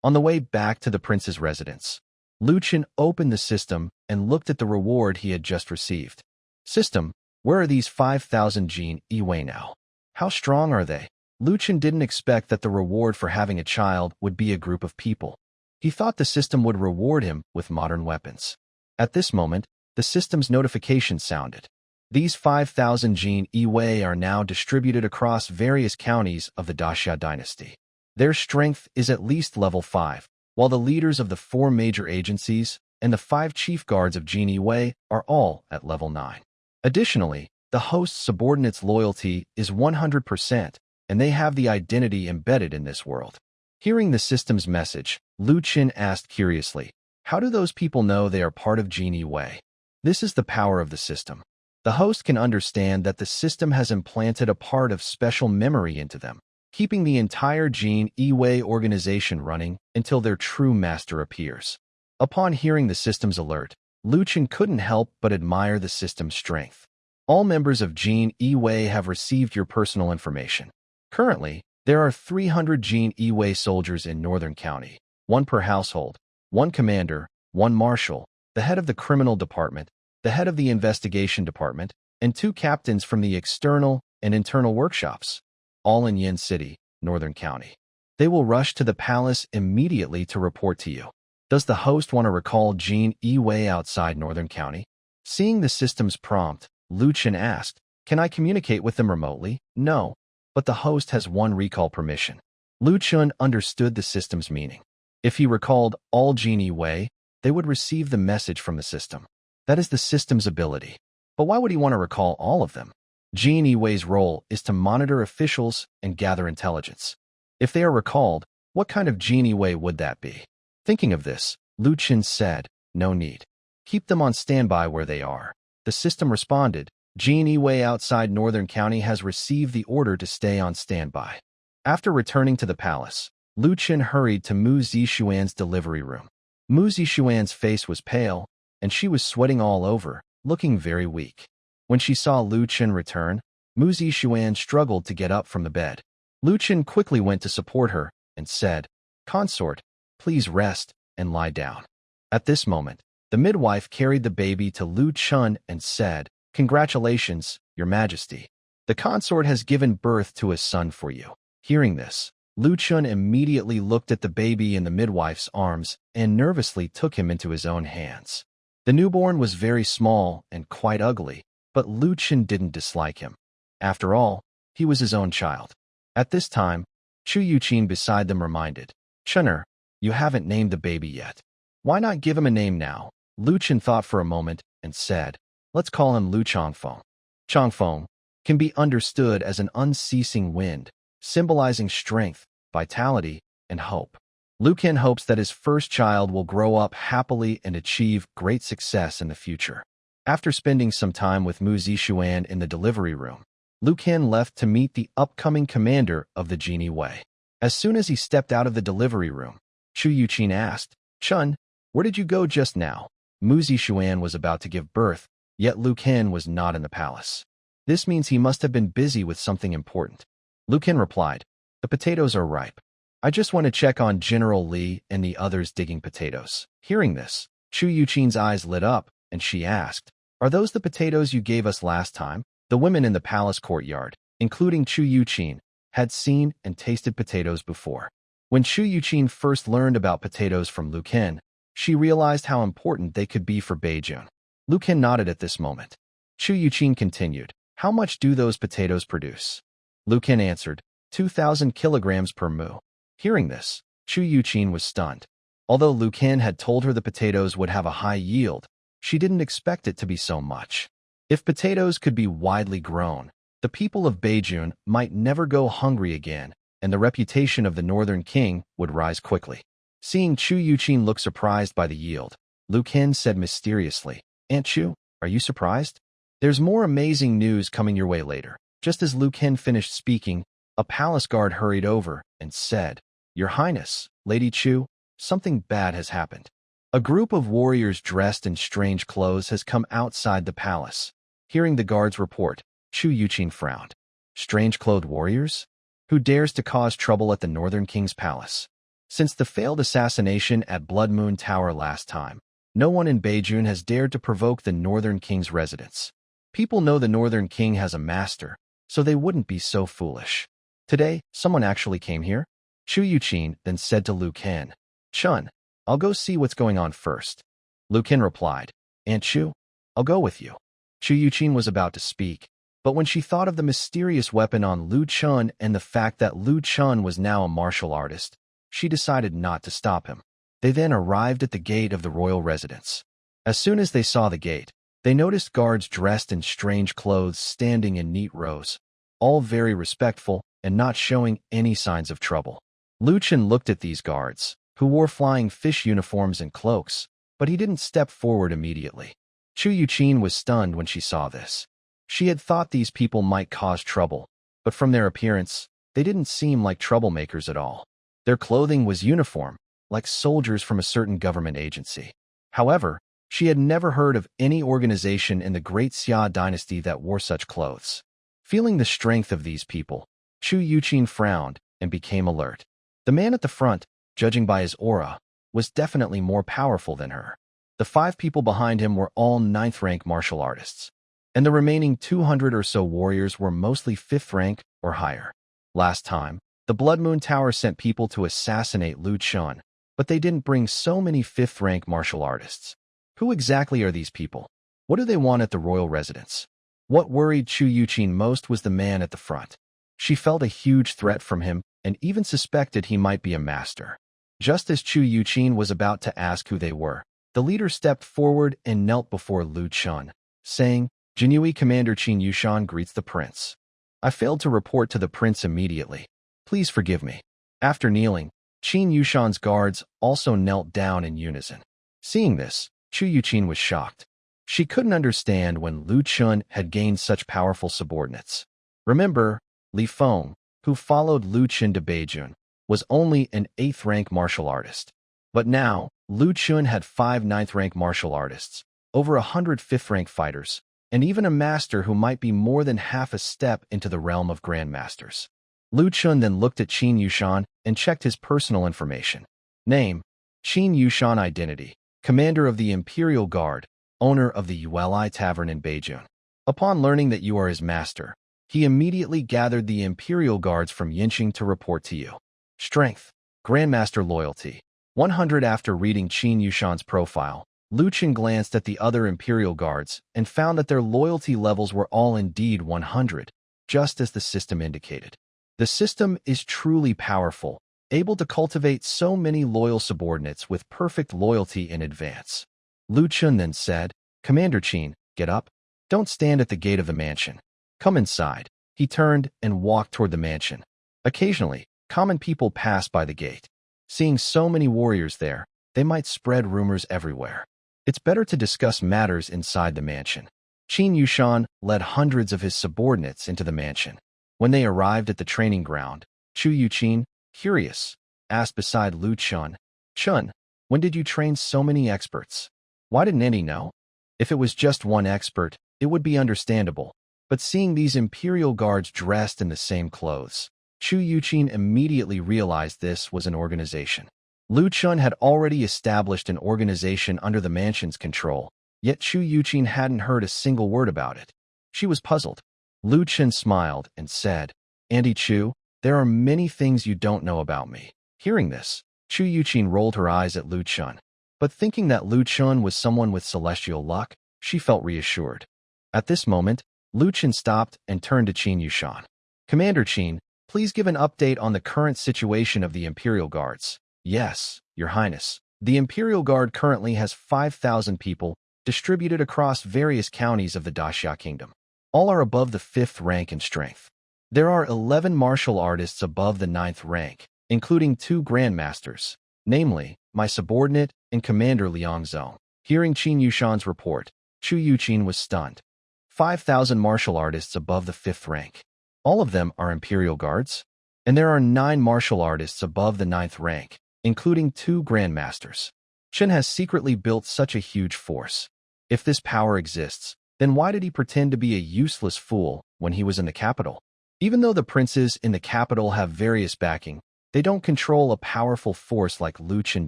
On the way back to the prince's residence, Lu Chun opened the system and looked at the reward he had just received. "System, where are these 5,000 Jin Yiwei now? How strong are they?" Lu Chun didn't expect that the reward for having a child would be a group of people. He thought the system would reward him with modern weapons. At this moment, the system's notification sounded. These 5,000 Jin Yiwei are now distributed across various counties of the Daxia dynasty. Their strength is at least level 5, while the leaders of the 4 major agencies and the 5 chief guards of Jin Yiwei are all at level 9. Additionally, the host's subordinates' loyalty is 100%, and they have the identity embedded in this world. Hearing the system's message, Lu Chun asked curiously, "How do those people know they are part of Jin Yiwei?" This is the power of the system. The host can understand that the system has implanted a part of special memory into them, keeping the entire Jin Yiwei organization running until their true master appears. Upon hearing the system's alert, Lu Chun couldn't help but admire the system's strength. All members of Jin Yiwei have received your personal information. Currently, there are 300 Jin Yiwei soldiers in Northern County, 1 per household, 1 commander, 1 marshal, the head of the criminal department, the head of the investigation department, and 2 captains from the external and internal workshops, all in Yin City, Northern County. They will rush to the palace immediately to report to you. Does the host want to recall Jin Yiwei outside Northern County? Seeing the system's prompt, Lu Chun asked, "Can I communicate with them remotely?" "No, but the host has 1 recall permission." Lu Chun understood the system's meaning. If he recalled all Jin Yiwei, they would receive the message from the system. That is the system's ability. But why would he want to recall all of them? Jin Yiwei's role is to monitor officials and gather intelligence. If they are recalled, what kind of Jin Yiwei would that be? Thinking of this, Lu Chun said, "No need. Keep them on standby where they are. The system responded, Jean Wei outside Northern County has received the order to stay on standby. After returning to the palace, Lu Qin hurried to Mu Zixuan's delivery room. Mu Zixuan's face was pale, and she was sweating all over, looking very weak. When she saw Lu Qin return, Mu Zixuan struggled to get up from the bed. Lu Qin quickly went to support her and said, Consort, please rest and lie down. At this moment, the midwife carried the baby to Lu Qin and said, Congratulations, Your Majesty. The consort has given birth to a son for you. Hearing this, Lu Qin immediately looked at the baby in the midwife's arms and nervously took him into his own hands. The newborn was very small and quite ugly, but Lu Qin didn't dislike him. After all, he was his own child. At this time, Chu Yuqin beside them reminded, Chun'er, you haven't named the baby yet. Why not give him a name now? Lu Qin thought for a moment and said, Let's call him Lu Changfeng. Changfeng can be understood as an unceasing wind, symbolizing strength, vitality, and hope. Lu Qin hopes that his first child will grow up happily and achieve great success in the future. After spending some time with Mu Zixuan in the delivery room, Lu Qin left to meet the upcoming commander of the Genie Wei. As soon as he stepped out of the delivery room, Chu Yuqin asked, Chun, where did you go just now? Mu Zixuan was about to give birth, yet Lu Qin was not in the palace. This means he must have been busy with something important. Lu Qin replied, The potatoes are ripe. I just want to check on General Li and the others digging potatoes. Hearing this, Chu Yuqin's eyes lit up, and she asked, Are those the potatoes you gave us last time? The women in the palace courtyard, including Chu Yuqin, had seen and tasted potatoes before. When Chu Yuqin first learned about potatoes from Lu Qin, she realized how important they could be for Beijing. Lu Qin nodded at this moment. Chu Yuqin continued, How much do those potatoes produce? Lu Qin answered, 2,000 kilograms per mu. Hearing this, Chu Yuqin was stunned. Although Lu Qin had told her the potatoes would have a high yield, she didn't expect it to be so much. If potatoes could be widely grown, the people of Beijing might never go hungry again, and the reputation of the Northern King would rise quickly. Seeing Chu Yuqin look surprised by the yield, Lu Qin said mysteriously, Aunt Chu, are you surprised? There's more amazing news coming your way later. Just as Lu Qin finished speaking, a palace guard hurried over and said, Your Highness, Lady Chu, something bad has happened. A group of warriors dressed in strange clothes has come outside the palace. Hearing the guard's report, Chu Yuqin frowned. Strange-clothed warriors? Who dares to cause trouble at the Northern King's palace? Since the failed assassination at Blood Moon Tower last time, no one in Beijing has dared to provoke the Northern King's residence. People know the Northern King has a master, so they wouldn't be so foolish. Today, someone actually came here? Chu Yuqin then said to Lu Qin, Chun, I'll go see what's going on first. Lu Qin replied, Aunt Chu, I'll go with you. Chu Yuqin was about to speak, but when she thought of the mysterious weapon on Lu Qin and the fact that Lu Qin was now a martial artist, she decided not to stop him. They then arrived at the gate of the royal residence. As soon as they saw the gate, they noticed guards dressed in strange clothes standing in neat rows, all very respectful and not showing any signs of trouble. Lu Qin looked at these guards, who wore flying fish uniforms and cloaks, but he didn't step forward immediately. Chu Yuqin was stunned when she saw this. She had thought these people might cause trouble, but from their appearance, they didn't seem like troublemakers at all. Their clothing was uniform, like soldiers from a certain government agency. However, she had never heard of any organization in the Great Xia dynasty that wore such clothes. Feeling the strength of these people, Chu Yuqin frowned and became alert. The man at the front, judging by his aura, was definitely more powerful than her. The 5 people behind him were all 9th-rank martial artists, and the remaining 200 or so warriors were mostly 5th rank or higher. Last time, the Blood Moon Tower sent people to assassinate Lu Qin, but they didn't bring so many 5th-rank martial artists. Who exactly are these people? What do they want at the royal residence? What worried Chu Yuqin most was the man at the front. She felt a huge threat from him and even suspected he might be a master. Just as Chu Yuqin was about to ask who they were, the leader stepped forward and knelt before Lu Qin, saying, Jinui Commander Qin Yushan greets the prince. I failed to report to the prince immediately. Please forgive me. After kneeling, Qin Yushan's guards also knelt down in unison. Seeing this, Chu Yuqin was shocked. She couldn't understand when Lu Chun had gained such powerful subordinates. Remember, Li Feng, who followed Lu Chun to Beijing, was only an 8th-rank martial artist. But now, Lu Chun had 5 9th-rank martial artists, over 100 5th-rank fighters, and even a master who might be more than half a step into the realm of grandmasters. Lu Chun then looked at Qin Yushan and checked his personal information. Name: Qin Yushan. Identity: Commander of the Imperial Guard, owner of the Yueli Tavern in Beijing. Upon learning that you are his master, he immediately gathered the Imperial Guards from Yinqing to report to you. Strength: Grandmaster. Loyalty: 100. After reading Qin Yushan's profile, Lu Chun glanced at the other Imperial Guards and found that their loyalty levels were all indeed 100, just as the system indicated. The system is truly powerful, able to cultivate so many loyal subordinates with perfect loyalty in advance. Lu Chun then said, Commander Qin, get up. Don't stand at the gate of the mansion. Come inside. He turned and walked toward the mansion. Occasionally, common people passed by the gate. Seeing so many warriors there, they might spread rumors everywhere. It's better to discuss matters inside the mansion. Qin Yushan led hundreds of his subordinates into the mansion. When they arrived at the training ground, Chu Yuqin, curious, asked beside Lu Chun, Chun, when did you train so many experts? Why didn't any know? If it was just one expert, it would be understandable. But seeing these Imperial Guards dressed in the same clothes, Chu Yuqin immediately realized this was an organization. Lu Chun had already established an organization under the mansion's control, yet Chu Yuqin hadn't heard a single word about it. She was puzzled. Lu Chun smiled and said, Auntie Chu, there are many things you don't know about me. Hearing this, Chu Yuqin rolled her eyes at Lu Chun. But thinking that Lu Chun was someone with celestial luck, she felt reassured. At this moment, Lu Chun stopped and turned to Qin Yushan. Commander Qin, please give an update on the current situation of the Imperial Guards. Yes, Your Highness. The Imperial Guard currently has 5,000 people distributed across various counties of the Daxia Kingdom. All are above the 5th rank in strength. There are 11 martial artists above the 9th rank, including 2 grandmasters, namely, my subordinate and Commander Liang Zhong. Hearing Qin Yushan's report, Chu Yuqin was stunned. 5,000 martial artists above the 5th rank. All of them are Imperial Guards, and there are 9 martial artists above the 9th rank, including 2 grandmasters. Chen has secretly built such a huge force. If this power exists, then why did he pretend to be a useless fool when he was in the capital? Even though the princes in the capital have various backing, they don't control a powerful force like Lu Chun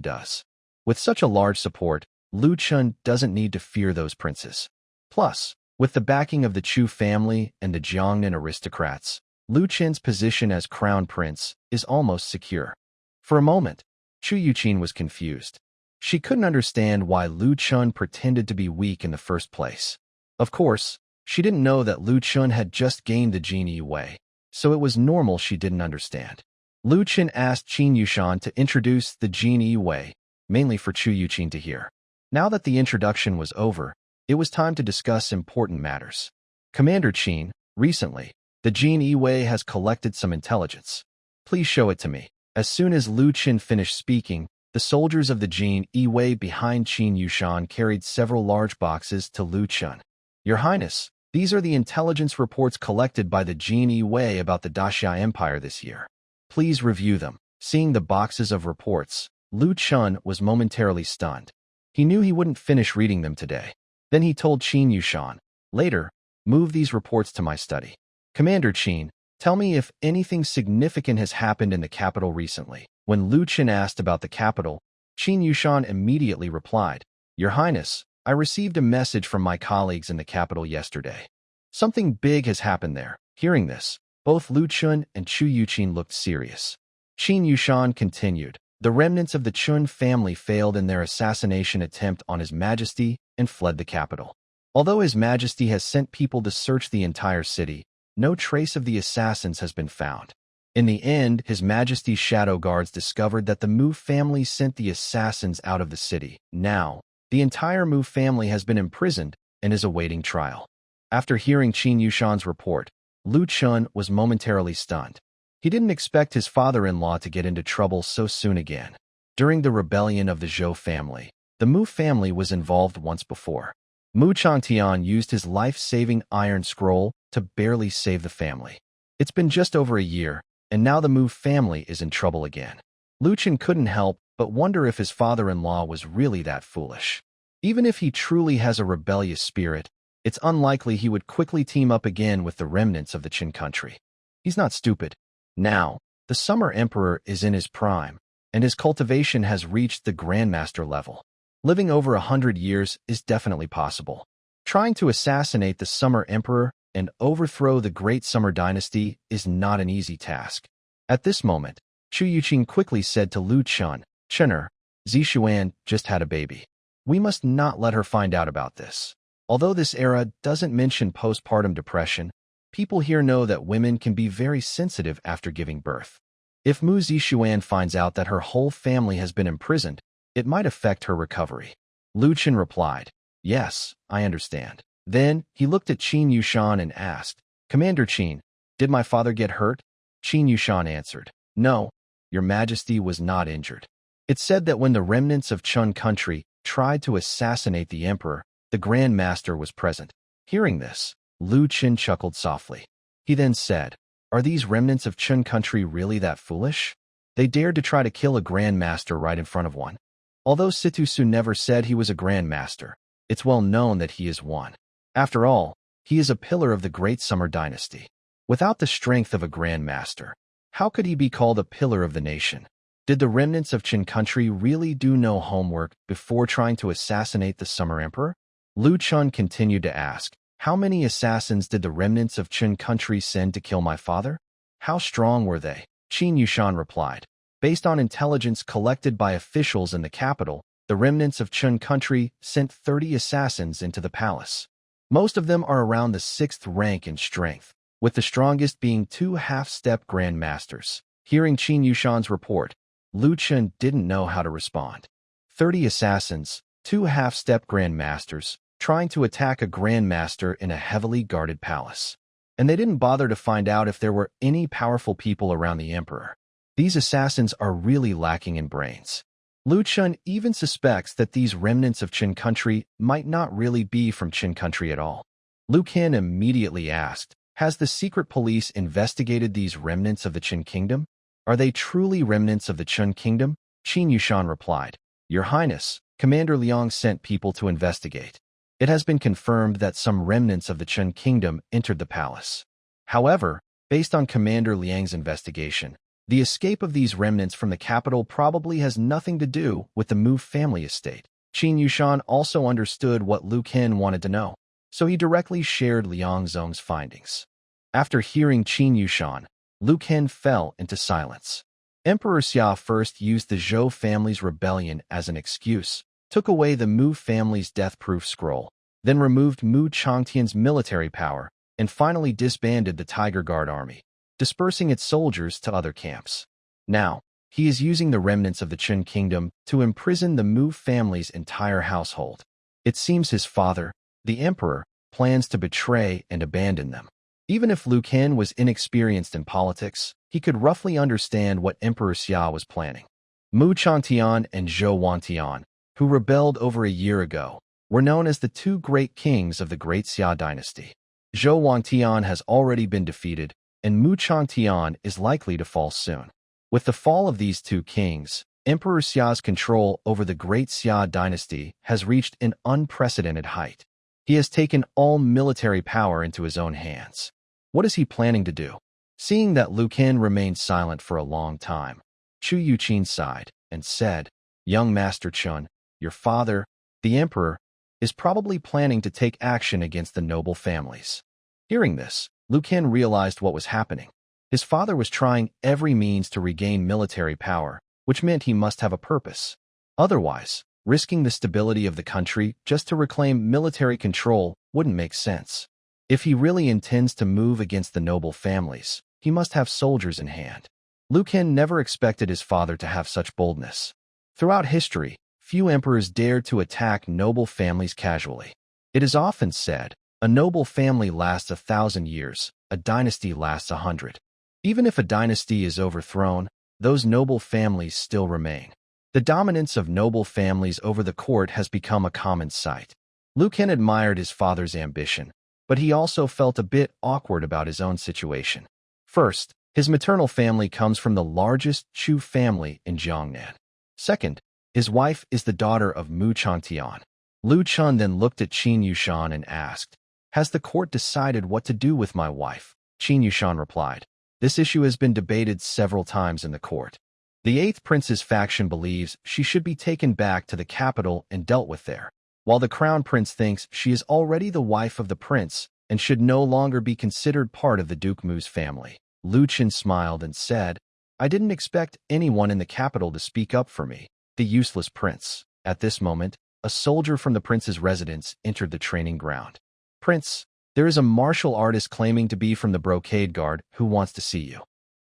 does. With such a large support, Lu Chun doesn't need to fear those princes. Plus, with the backing of the Chu family and the Jiangnan aristocrats, Lu Chun's position as crown prince is almost secure. For a moment, Chu Yuqin was confused. She couldn't understand why Lu Chun pretended to be weak in the first place. Of course, she didn't know that Lu Chun had just gained the Jin Yi Wei, so it was normal she didn't understand. Lu Chun asked Qin Yushan to introduce the Jin Yi Wei, mainly for Chu Yuqin to hear. Now that the introduction was over, it was time to discuss important matters. Commander Qin, recently, the Jin Yi Wei has collected some intelligence. Please show it to me. As soon as Lu Chun finished speaking, the soldiers of the Jin Yi Wei behind Qin Yushan carried several large boxes to Lu Chun. Your Highness, these are the intelligence reports collected by the Jin Yi Wei about the Daxia Empire this year. Please review them. Seeing the boxes of reports, Lu Chun was momentarily stunned. He knew he wouldn't finish reading them today. Then he told Qin Yushan, later, move these reports to my study. Commander Qin, tell me if anything significant has happened in the capital recently. When Lu Chun asked about the capital, Qin Yushan immediately replied, Your Highness, I received a message from my colleagues in the capital yesterday. Something big has happened there. Hearing this, both Lu Chun and Chu Yuqin looked serious. Qin Yushan continued, the remnants of the Chun family failed in their assassination attempt on His Majesty and fled the capital. Although His Majesty has sent people to search the entire city, no trace of the assassins has been found. In the end, His Majesty's shadow guards discovered that the Mu family sent the assassins out of the city. Now, the entire Mu family has been imprisoned and is awaiting trial. After hearing Qin Yushan's report, Lu Chun was momentarily stunned. He didn't expect his father-in-law to get into trouble so soon again. During the rebellion of the Zhou family, the Mu family was involved once before. Mu Changtian used his life-saving iron scroll to barely save the family. It's been just over a year, and now the Mu family is in trouble again. Lu Chen couldn't help but wonder if his father-in-law was really that foolish. Even if he truly has a rebellious spirit, it's unlikely he would quickly team up again with the remnants of the Qin country. He's not stupid. Now, the Summer Emperor is in his prime, and his cultivation has reached the Grandmaster level. Living over 100 years is definitely possible. Trying to assassinate the Summer Emperor and overthrow the Great Summer Dynasty is not an easy task. At this moment, Chu Yuqing quickly said to Lu Chun, "Chener, Zixuan just had a baby. We must not let her find out about this." Although this era doesn't mention postpartum depression, people here know that women can be very sensitive after giving birth. If Mu Zixuan finds out that her whole family has been imprisoned, it might affect her recovery. Lu Chen replied, "Yes, I understand." Then he looked at Qin Yushan and asked, "Commander Qin, did my father get hurt?" Qin Yushan answered, "No, your majesty was not injured." It's said that when the remnants of Qin country tried to assassinate the emperor, the Grand Master was present. Hearing this, Lu Chen chuckled softly. He then said, "Are these remnants of Qin country really that foolish? They dared to try to kill a Grand Master right in front of one." Although Situsu never said he was a Grand Master, it's well known that he is one. After all, he is a pillar of the Great Summer Dynasty. Without the strength of a Grand Master, how could he be called a pillar of the nation? Did the remnants of Qin country really do no homework before trying to assassinate the Summer Emperor? Lu Chun continued to ask, "How many assassins did the remnants of Qin country send to kill my father? How strong were they?" Qin Yushan replied, "Based on intelligence collected by officials in the capital, the remnants of Qin country sent 30 assassins into the palace. Most of them are around the 6th rank in strength, with the strongest being 2 half-step Grand Masters." Hearing Qin Yushan's report, Lu Chen didn't know how to respond. 30 assassins, 2 half-step Grand Masters, trying to attack a Grand Master in a heavily guarded palace. And they didn't bother to find out if there were any powerful people around the emperor. These assassins are really lacking in brains. Lu Chen even suspects that these remnants of Qin country might not really be from Qin country at all. Lu Ken immediately asked, "Has the secret police investigated these remnants of the Qin kingdom? Are they truly remnants of the Qin kingdom?" Qin Yushan replied, "Your Highness, Commander Liang sent people to investigate. It has been confirmed that some remnants of the Qin kingdom entered the palace. However, based on Commander Liang's investigation, the escape of these remnants from the capital probably has nothing to do with the Mu family estate." Qin Yushan also understood what Lu Ken wanted to know, so he directly shared Liang Zong's findings. After hearing Qin Yushan, Lu Ken fell into silence. Emperor Xia first used the Zhou family's rebellion as an excuse, took away the Mu family's death-proof scroll, then removed Mu Changtian's military power, and finally disbanded the Tiger Guard army, dispersing its soldiers to other camps. Now, he is using the remnants of the Qin kingdom to imprison the Mu family's entire household. It seems his father, the emperor, plans to betray and abandon them. Even if Lu Ken was inexperienced in politics, he could roughly understand what Emperor Xia was planning. Mu Changtian and Zhou Wantian, who rebelled over a year ago, were known as the 2 great kings of the Great Xia dynasty. Zhou Wantian has already been defeated, and Mu Changtian is likely to fall soon. With the fall of these 2 kings, Emperor Xia's control over the Great Xia dynasty has reached an unprecedented height. He has taken all military power into his own hands. What is he planning to do? Seeing that Lu Ken remained silent for a long time, Chu Yuqin sighed and said, "Young Master Chun, your father, the emperor, is probably planning to take action against the noble families." Hearing this, Lu Ken realized what was happening. His father was trying every means to regain military power, which meant he must have a purpose. Otherwise, risking the stability of the country just to reclaim military control wouldn't make sense. If he really intends to move against the noble families, he must have soldiers in hand. Lu Ken never expected his father to have such boldness. Throughout history, few emperors dared to attack noble families casually. It is often said, a noble family lasts 1,000 years, a dynasty lasts 100. Even if a dynasty is overthrown, those noble families still remain. The dominance of noble families over the court has become a common sight. Liu Ken admired his father's ambition, but he also felt a bit awkward about his own situation. First, his maternal family comes from the largest Chu family in Jiangnan. Second, his wife is the daughter of Mu Chantian. Liu Chun then looked at Qin Yushan and asked, "Has the court decided what to do with my wife?" Qin Yushan replied, "This issue has been debated several times in the court. The 8th prince's faction believes she should be taken back to the capital and dealt with there, while the crown prince thinks she is already the wife of the prince and should no longer be considered part of the Duke Mu's family." Liu Chen smiled and said, "I didn't expect anyone in the capital to speak up for me, the useless prince." At this moment, a soldier from the prince's residence entered the training ground. "Prince, there is a martial artist claiming to be from the Brocade Guard who wants to see you."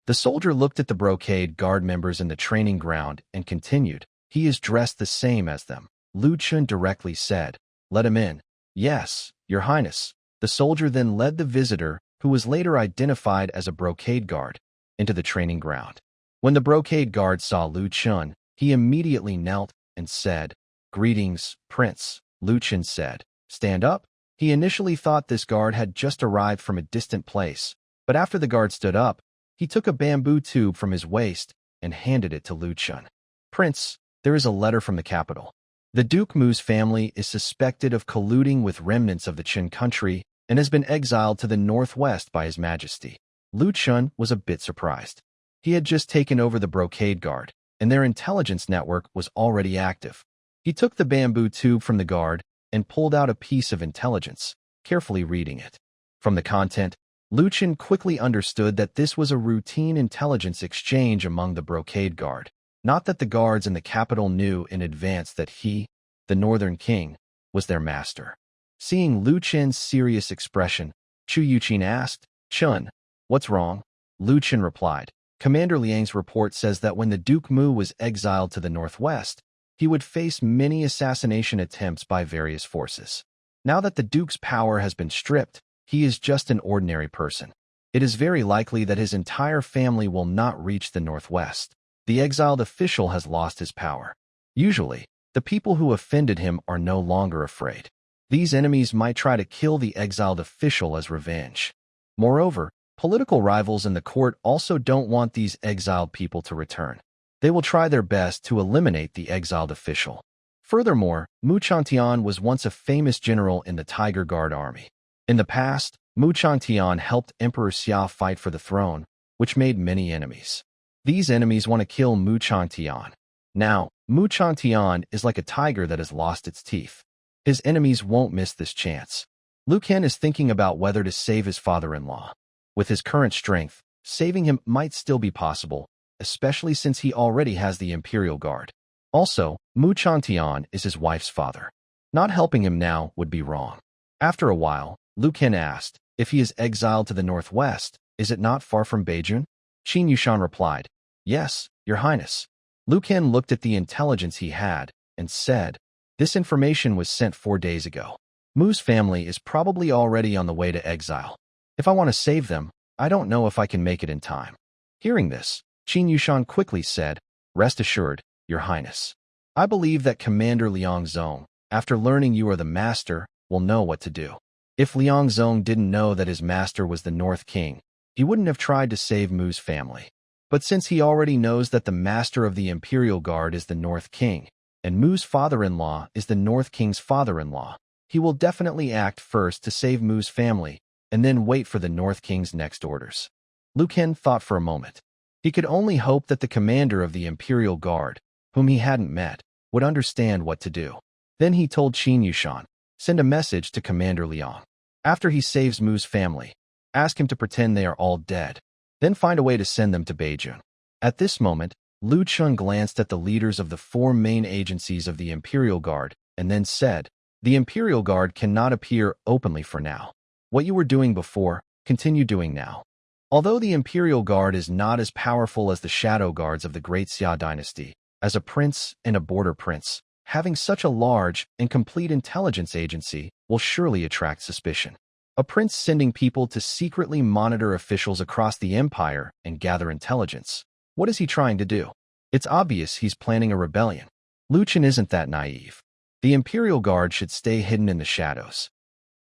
The soldier looked at the Brocade Guard members in the training ground and continued, "He is dressed the same as them." Liu Chen directly said, "Let him in." "Yes, Your Highness." The soldier then led the visitor, who was later identified as a Brocade Guard, into the training ground. When the Brocade Guard saw Liu Chen, he immediately knelt and said, "Greetings, Prince." Liu Chen said, "Stand up." He initially thought this guard had just arrived from a distant place, but after the guard stood up, he took a bamboo tube from his waist and handed it to Liu Chen. "Prince, there is a letter from the capital. The Duke Mu's family is suspected of colluding with remnants of the Qin country and has been exiled to the northwest by His Majesty." Liu Chen was a bit surprised. He had just taken over the Brocade Guard, and their intelligence network was already active. He took the bamboo tube from the guard and pulled out a piece of intelligence, carefully reading it. From the content, Liu Chen quickly understood that this was a routine intelligence exchange among the Brocade Guard. Not that the guards in the capital knew in advance that he, the Northern King, was their master. Seeing Liu Chen's serious expression, Chu Yuqin asked, "Chun, what's wrong?" Liu Chen replied, "Commander Liang's report says that when the Duke Mu was exiled to the northwest, he would face many assassination attempts by various forces. Now that the Duke's power has been stripped, he is just an ordinary person. It is very likely that his entire family will not reach the northwest. The exiled official has lost his power. Usually, the people who offended him are no longer afraid. These enemies might try to kill the exiled official as revenge. Moreover, political rivals in the court also don't want these exiled people to return. They will try their best to eliminate the exiled official. Furthermore, Mu Chantian was once a famous general in the Tiger Guard army. In the past, Mu Chantian helped Emperor Xia fight for the throne, which made many enemies. These enemies want to kill Mu Chantian. Now, Mu Chantian is like a tiger that has lost its teeth. His enemies won't miss this chance. Liu Ken is thinking about whether to save his father-in-law. With his current strength, saving him might still be possible, especially since he already has the Imperial Guard. Also, Mu Chantian is his wife's father. Not helping him now would be wrong. After a while, Liu Ken asked, "If he is exiled to the northwest, is it not far from Beijing?" Qin Yushan replied, "Yes, Your Highness." Liu Ken looked at the intelligence he had and said, "This information was sent 4 days ago. Mu's family is probably already on the way to exile. If I want to save them, I don't know if I can make it in time." Hearing this, Qin Yushan quickly said, "Rest assured, Your Highness. I believe that Commander Liang Zong, after learning you are the master, will know what to do." If Liang Zong didn't know that his master was the North King, he wouldn't have tried to save Mu's family. But since he already knows that the master of the Imperial Guard is the North King, and Mu's father-in-law is the North King's father-in-law, he will definitely act first to save Mu's family, and then wait for the North King's next orders. Liu Ken thought for a moment. He could only hope that the commander of the Imperial Guard, whom he hadn't met, would understand what to do. Then he told Qin Yushan, "Send a message to Commander Liang. After he saves Mu's family, ask him to pretend they are all dead. Then find a way to send them to Beijing." At this moment, Liu Chen glanced at the leaders of the 4 main agencies of the Imperial Guard and then said, "The Imperial Guard cannot appear openly for now. What you were doing before, continue doing now." Although the Imperial Guard is not as powerful as the Shadow Guards of the Great Xia dynasty, as a prince and a border prince, having such a large and complete intelligence agency will surely attract suspicion. A prince sending people to secretly monitor officials across the empire and gather intelligence. What is he trying to do? It's obvious he's planning a rebellion. Liu Chen isn't that naive. The Imperial Guard should stay hidden in the shadows.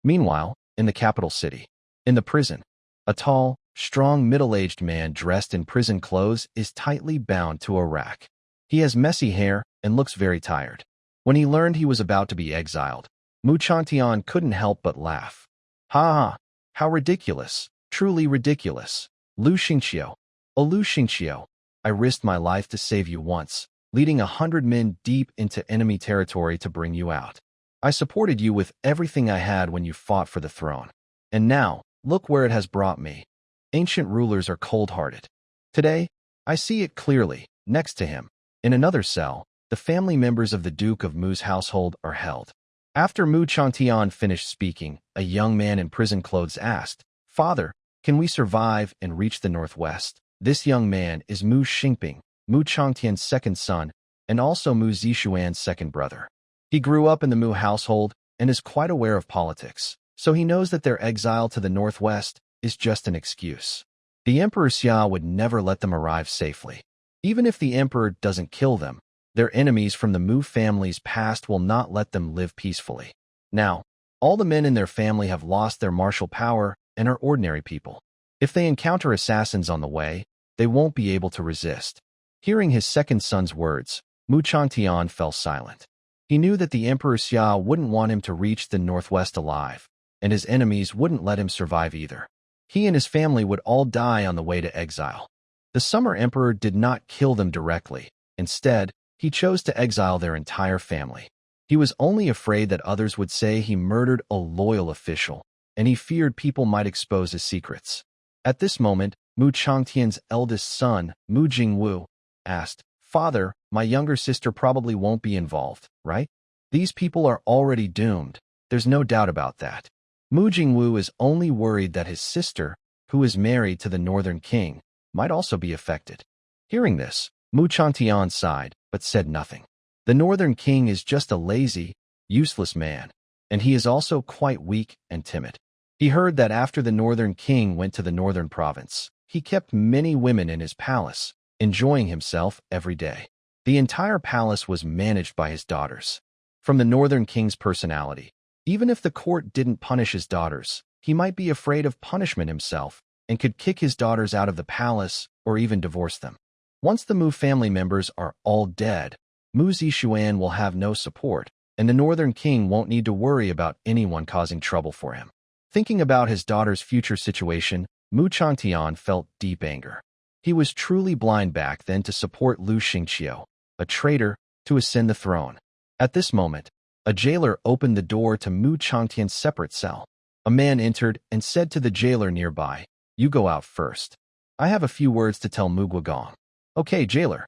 Meanwhile, in the capital city, in the prison, a tall, strong middle-aged man dressed in prison clothes is tightly bound to a rack. He has messy hair and looks very tired. When he learned he was about to be exiled, Mu Chantian couldn't help but laugh. Ha ha, how ridiculous, truly ridiculous. Lu Xingqiu, oh Lu Xingqiu, I risked my life to save you once, leading 100 men deep into enemy territory to bring you out. I supported you with everything I had when you fought for the throne. And now, look where it has brought me. Ancient rulers are cold-hearted. Today, I see it clearly. Next to him, in another cell, the family members of the Duke of Mu's household are held. After Mu Chantian finished speaking, a young man in prison clothes asked, "Father, can we survive and reach the northwest?" This young man is Mu Xingping, Mu Changtian's second son, and also Mu Zishuan's second brother. He grew up in the Mu household and is quite aware of politics, so he knows that their exile to the northwest is just an excuse. The Emperor Xia would never let them arrive safely. Even if the Emperor doesn't kill them, their enemies from the Mu family's past will not let them live peacefully. Now, all the men in their family have lost their martial power and are ordinary people. If they encounter assassins on the way, they won't be able to resist. Hearing his second son's words, Mu Chantian fell silent. He knew that the Emperor Xia wouldn't want him to reach the northwest alive, and his enemies wouldn't let him survive either. He and his family would all die on the way to exile. The Summer Emperor did not kill them directly. Instead, he chose to exile their entire family. He was only afraid that others would say he murdered a loyal official, and he feared people might expose his secrets. At this moment, Mu Changtian's eldest son, Mu Jingwu, asked, "Father, my younger sister probably won't be involved, right? These people are already doomed. There's no doubt about that." Mu Jingwu is only worried that his sister, who is married to the Northern King, might also be affected. Hearing this, Mu Chantian sighed, but said nothing. The Northern King is just a lazy, useless man, and he is also quite weak and timid. He heard that after the Northern King went to the Northern Province, he kept many women in his palace, enjoying himself every day. The entire palace was managed by his daughters. From the Northern King's personality, even if the court didn't punish his daughters, he might be afraid of punishment himself and could kick his daughters out of the palace or even divorce them. Once the Mu family members are all dead, Mu Zishuan will have no support, and the Northern King won't need to worry about anyone causing trouble for him. Thinking about his daughter's future situation, Mu Chantian felt deep anger. He was truly blind back then to support Lu Xingqiu, a traitor, to ascend the throne. At this moment, a jailer opened the door to Mu Changtian's separate cell. A man entered and said to the jailer nearby, "You go out first. I have a few words to tell Mu Guogong." "Okay, jailer."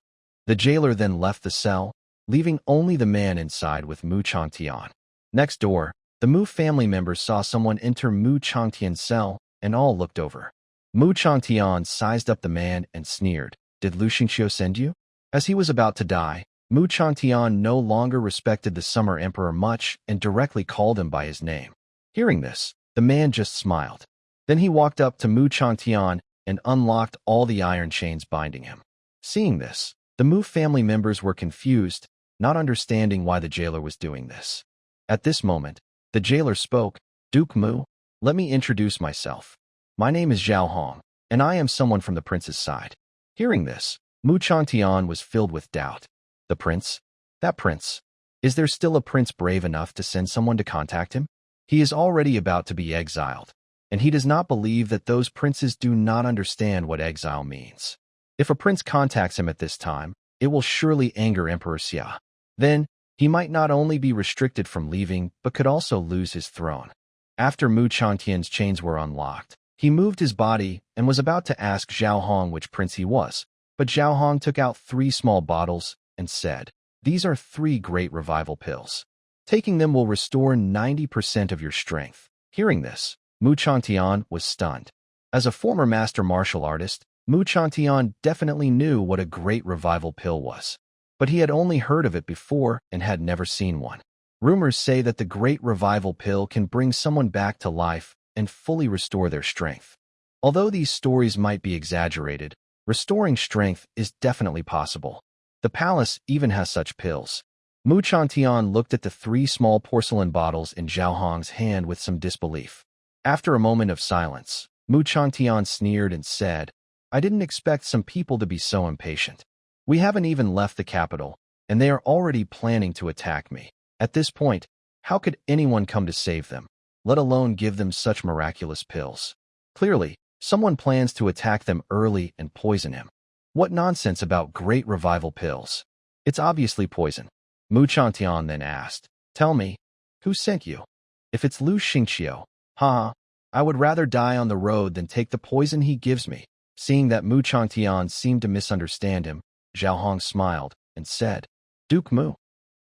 The jailer then left the cell, leaving only the man inside with Mu Changtian. Next door, the Mu family members saw someone enter Mu Changtian's cell, and all looked over. Mu Changtian sized up the man and sneered, "Did Lu Xingqiu send you?" As he was about to die, Mu Changtian no longer respected the Summer Emperor much and directly called him by his name. Hearing this, the man just smiled. Then he walked up to Mu Changtian and unlocked all the iron chains binding him. Seeing this, the Mu family members were confused, not understanding why the jailer was doing this. At this moment, the jailer spoke, "Duke Mu, let me introduce myself. My name is Zhao Hong, and I am someone from the prince's side." Hearing this, Mu Changtian was filled with doubt. The prince? That prince? Is there still a prince brave enough to send someone to contact him? He is already about to be exiled, and he does not believe that those princes do not understand what exile means. If a prince contacts him at this time, it will surely anger Emperor Xia. Then, he might not only be restricted from leaving, but could also lose his throne. After Mu Changtian's chains were unlocked, he moved his body and was about to ask Zhao Hong which prince he was, but Zhao Hong took out 3 small bottles and said, "These are 3 great revival pills. Taking them will restore 90% of your strength." Hearing this, Mu Changtian was stunned. As a former master martial artist, Mu Changtian definitely knew what a great revival pill was, but he had only heard of it before and had never seen one. Rumors say that the great revival pill can bring someone back to life and fully restore their strength. Although these stories might be exaggerated, restoring strength is definitely possible. The palace even has such pills. Mu Chantian looked at the 3 small porcelain bottles in Zhao Hong's hand with some disbelief. After a moment of silence, Mu Chantian sneered and said, I didn't expect some people to be so impatient. We haven't even left the capital, and they are already planning to attack me. At this point, how could anyone come to save them, let alone give them such miraculous pills? Clearly, someone plans to attack them early and poison him. What nonsense about great revival pills? It's obviously poison. Mu Chantian then asked, Tell me, who sent you? If it's Lu Xingqiu, I would rather die on the road than take the poison he gives me. Seeing that Mu Chantian seemed to misunderstand him, Zhao Hong smiled and said, Duke Mu,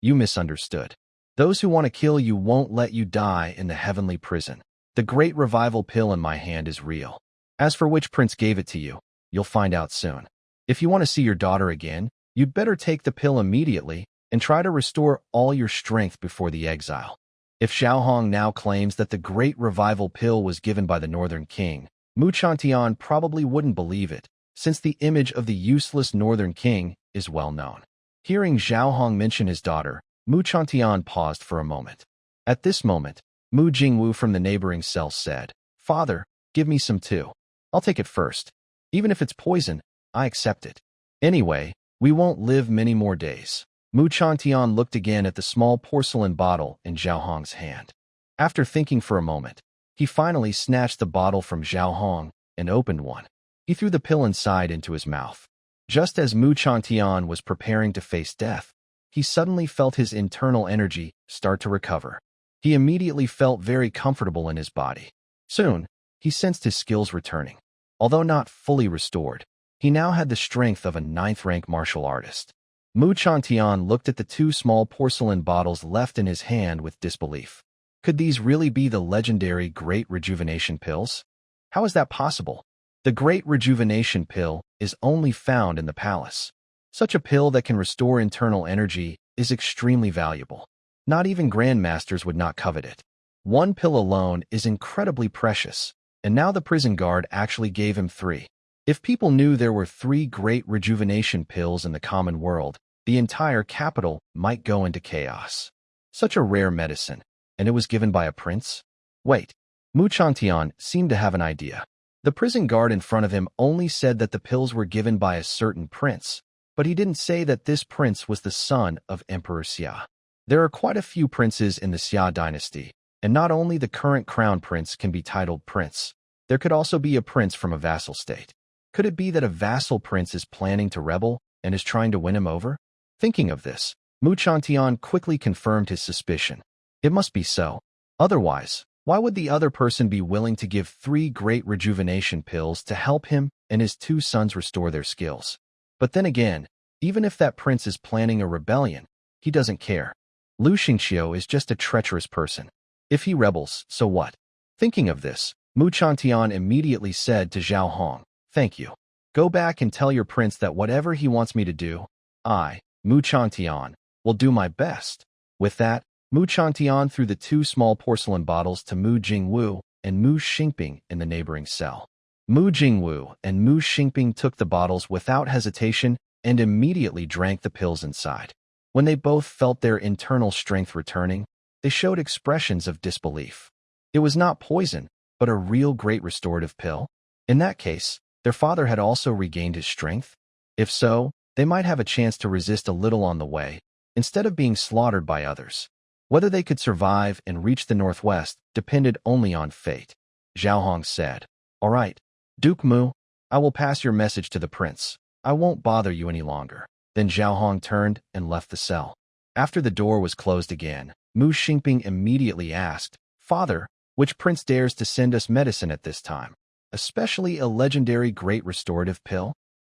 you misunderstood. Those who want to kill you won't let you die in the heavenly prison. The great revival pill in my hand is real. As for which prince gave it to you, you'll find out soon. If you want to see your daughter again, you'd better take the pill immediately and try to restore all your strength before the exile. If Zhao Hong now claims that the great revival pill was given by the Northern King, Mu Chantian probably wouldn't believe it, since the image of the useless Northern King is well known. Hearing Zhao Hong mention his daughter, Mu Chantian paused for a moment. At this moment, Mu Jingwu from the neighboring cell said, Father, give me some too. I'll take it first. Even if it's poison, I accept it. Anyway, we won't live many more days. Mu Chantian looked again at the small porcelain bottle in Zhao Hong's hand. After thinking for a moment, he finally snatched the bottle from Zhao Hong and opened one. He threw the pill inside into his mouth. Just as Mu Chantian was preparing to face death, he suddenly felt his internal energy start to recover. He immediately felt very comfortable in his body. Soon, he sensed his skills returning. Although not fully restored, he now had the strength of a 9th-rank martial artist. Mu Chantian looked at the 2 small porcelain bottles left in his hand with disbelief. Could these really be the legendary Great Rejuvenation Pills? How is that possible? The Great Rejuvenation Pill is only found in the palace. Such a pill that can restore internal energy is extremely valuable. Not even grandmasters would not covet it. One pill alone is incredibly precious, and now the prison guard actually gave him 3. If people knew there were 3 Great Rejuvenation Pills in the common world, the entire capital might go into chaos. Such a rare medicine, and it was given by a prince? Wait, Mu Chantian seemed to have an idea. The prison guard in front of him only said that the pills were given by a certain prince, but he didn't say that this prince was the son of Emperor Xia. There are quite a few princes in the Xia dynasty, and not only the current crown prince can be titled prince. There could also be a prince from a vassal state. Could it be that a vassal prince is planning to rebel and is trying to win him over? Thinking of this, Mu Chantian quickly confirmed his suspicion. It must be so. Otherwise, why would the other person be willing to give 3 great rejuvenation pills to help him and his 2 sons restore their skills? But then again, even if that prince is planning a rebellion, he doesn't care. Lu Xingqiu is just a treacherous person. If he rebels, so what? Thinking of this, Mu Chantian immediately said to Zhao Hong, Thank you. Go back and tell your prince that whatever he wants me to do, I, Mu Chantian, will do my best. With that, Mu Chantian threw the 2 small porcelain bottles to Mu Jingwu and Mu Xingping in the neighboring cell. Mu Jingwu and Mu Xingping took the bottles without hesitation and immediately drank the pills inside. When they both felt their internal strength returning, they showed expressions of disbelief. It was not poison, but a real great restorative pill. In that case, their father had also regained his strength. If so, they might have a chance to resist a little on the way, instead of being slaughtered by others. Whether they could survive and reach the northwest depended only on fate. Zhao Hong said, All right, Duke Mu, I will pass your message to the prince. I won't bother you any longer. Then Zhao Hong turned and left the cell. After the door was closed again, Mu Xingping immediately asked, Father, which prince dares to send us medicine at this time? Especially a legendary great restorative pill?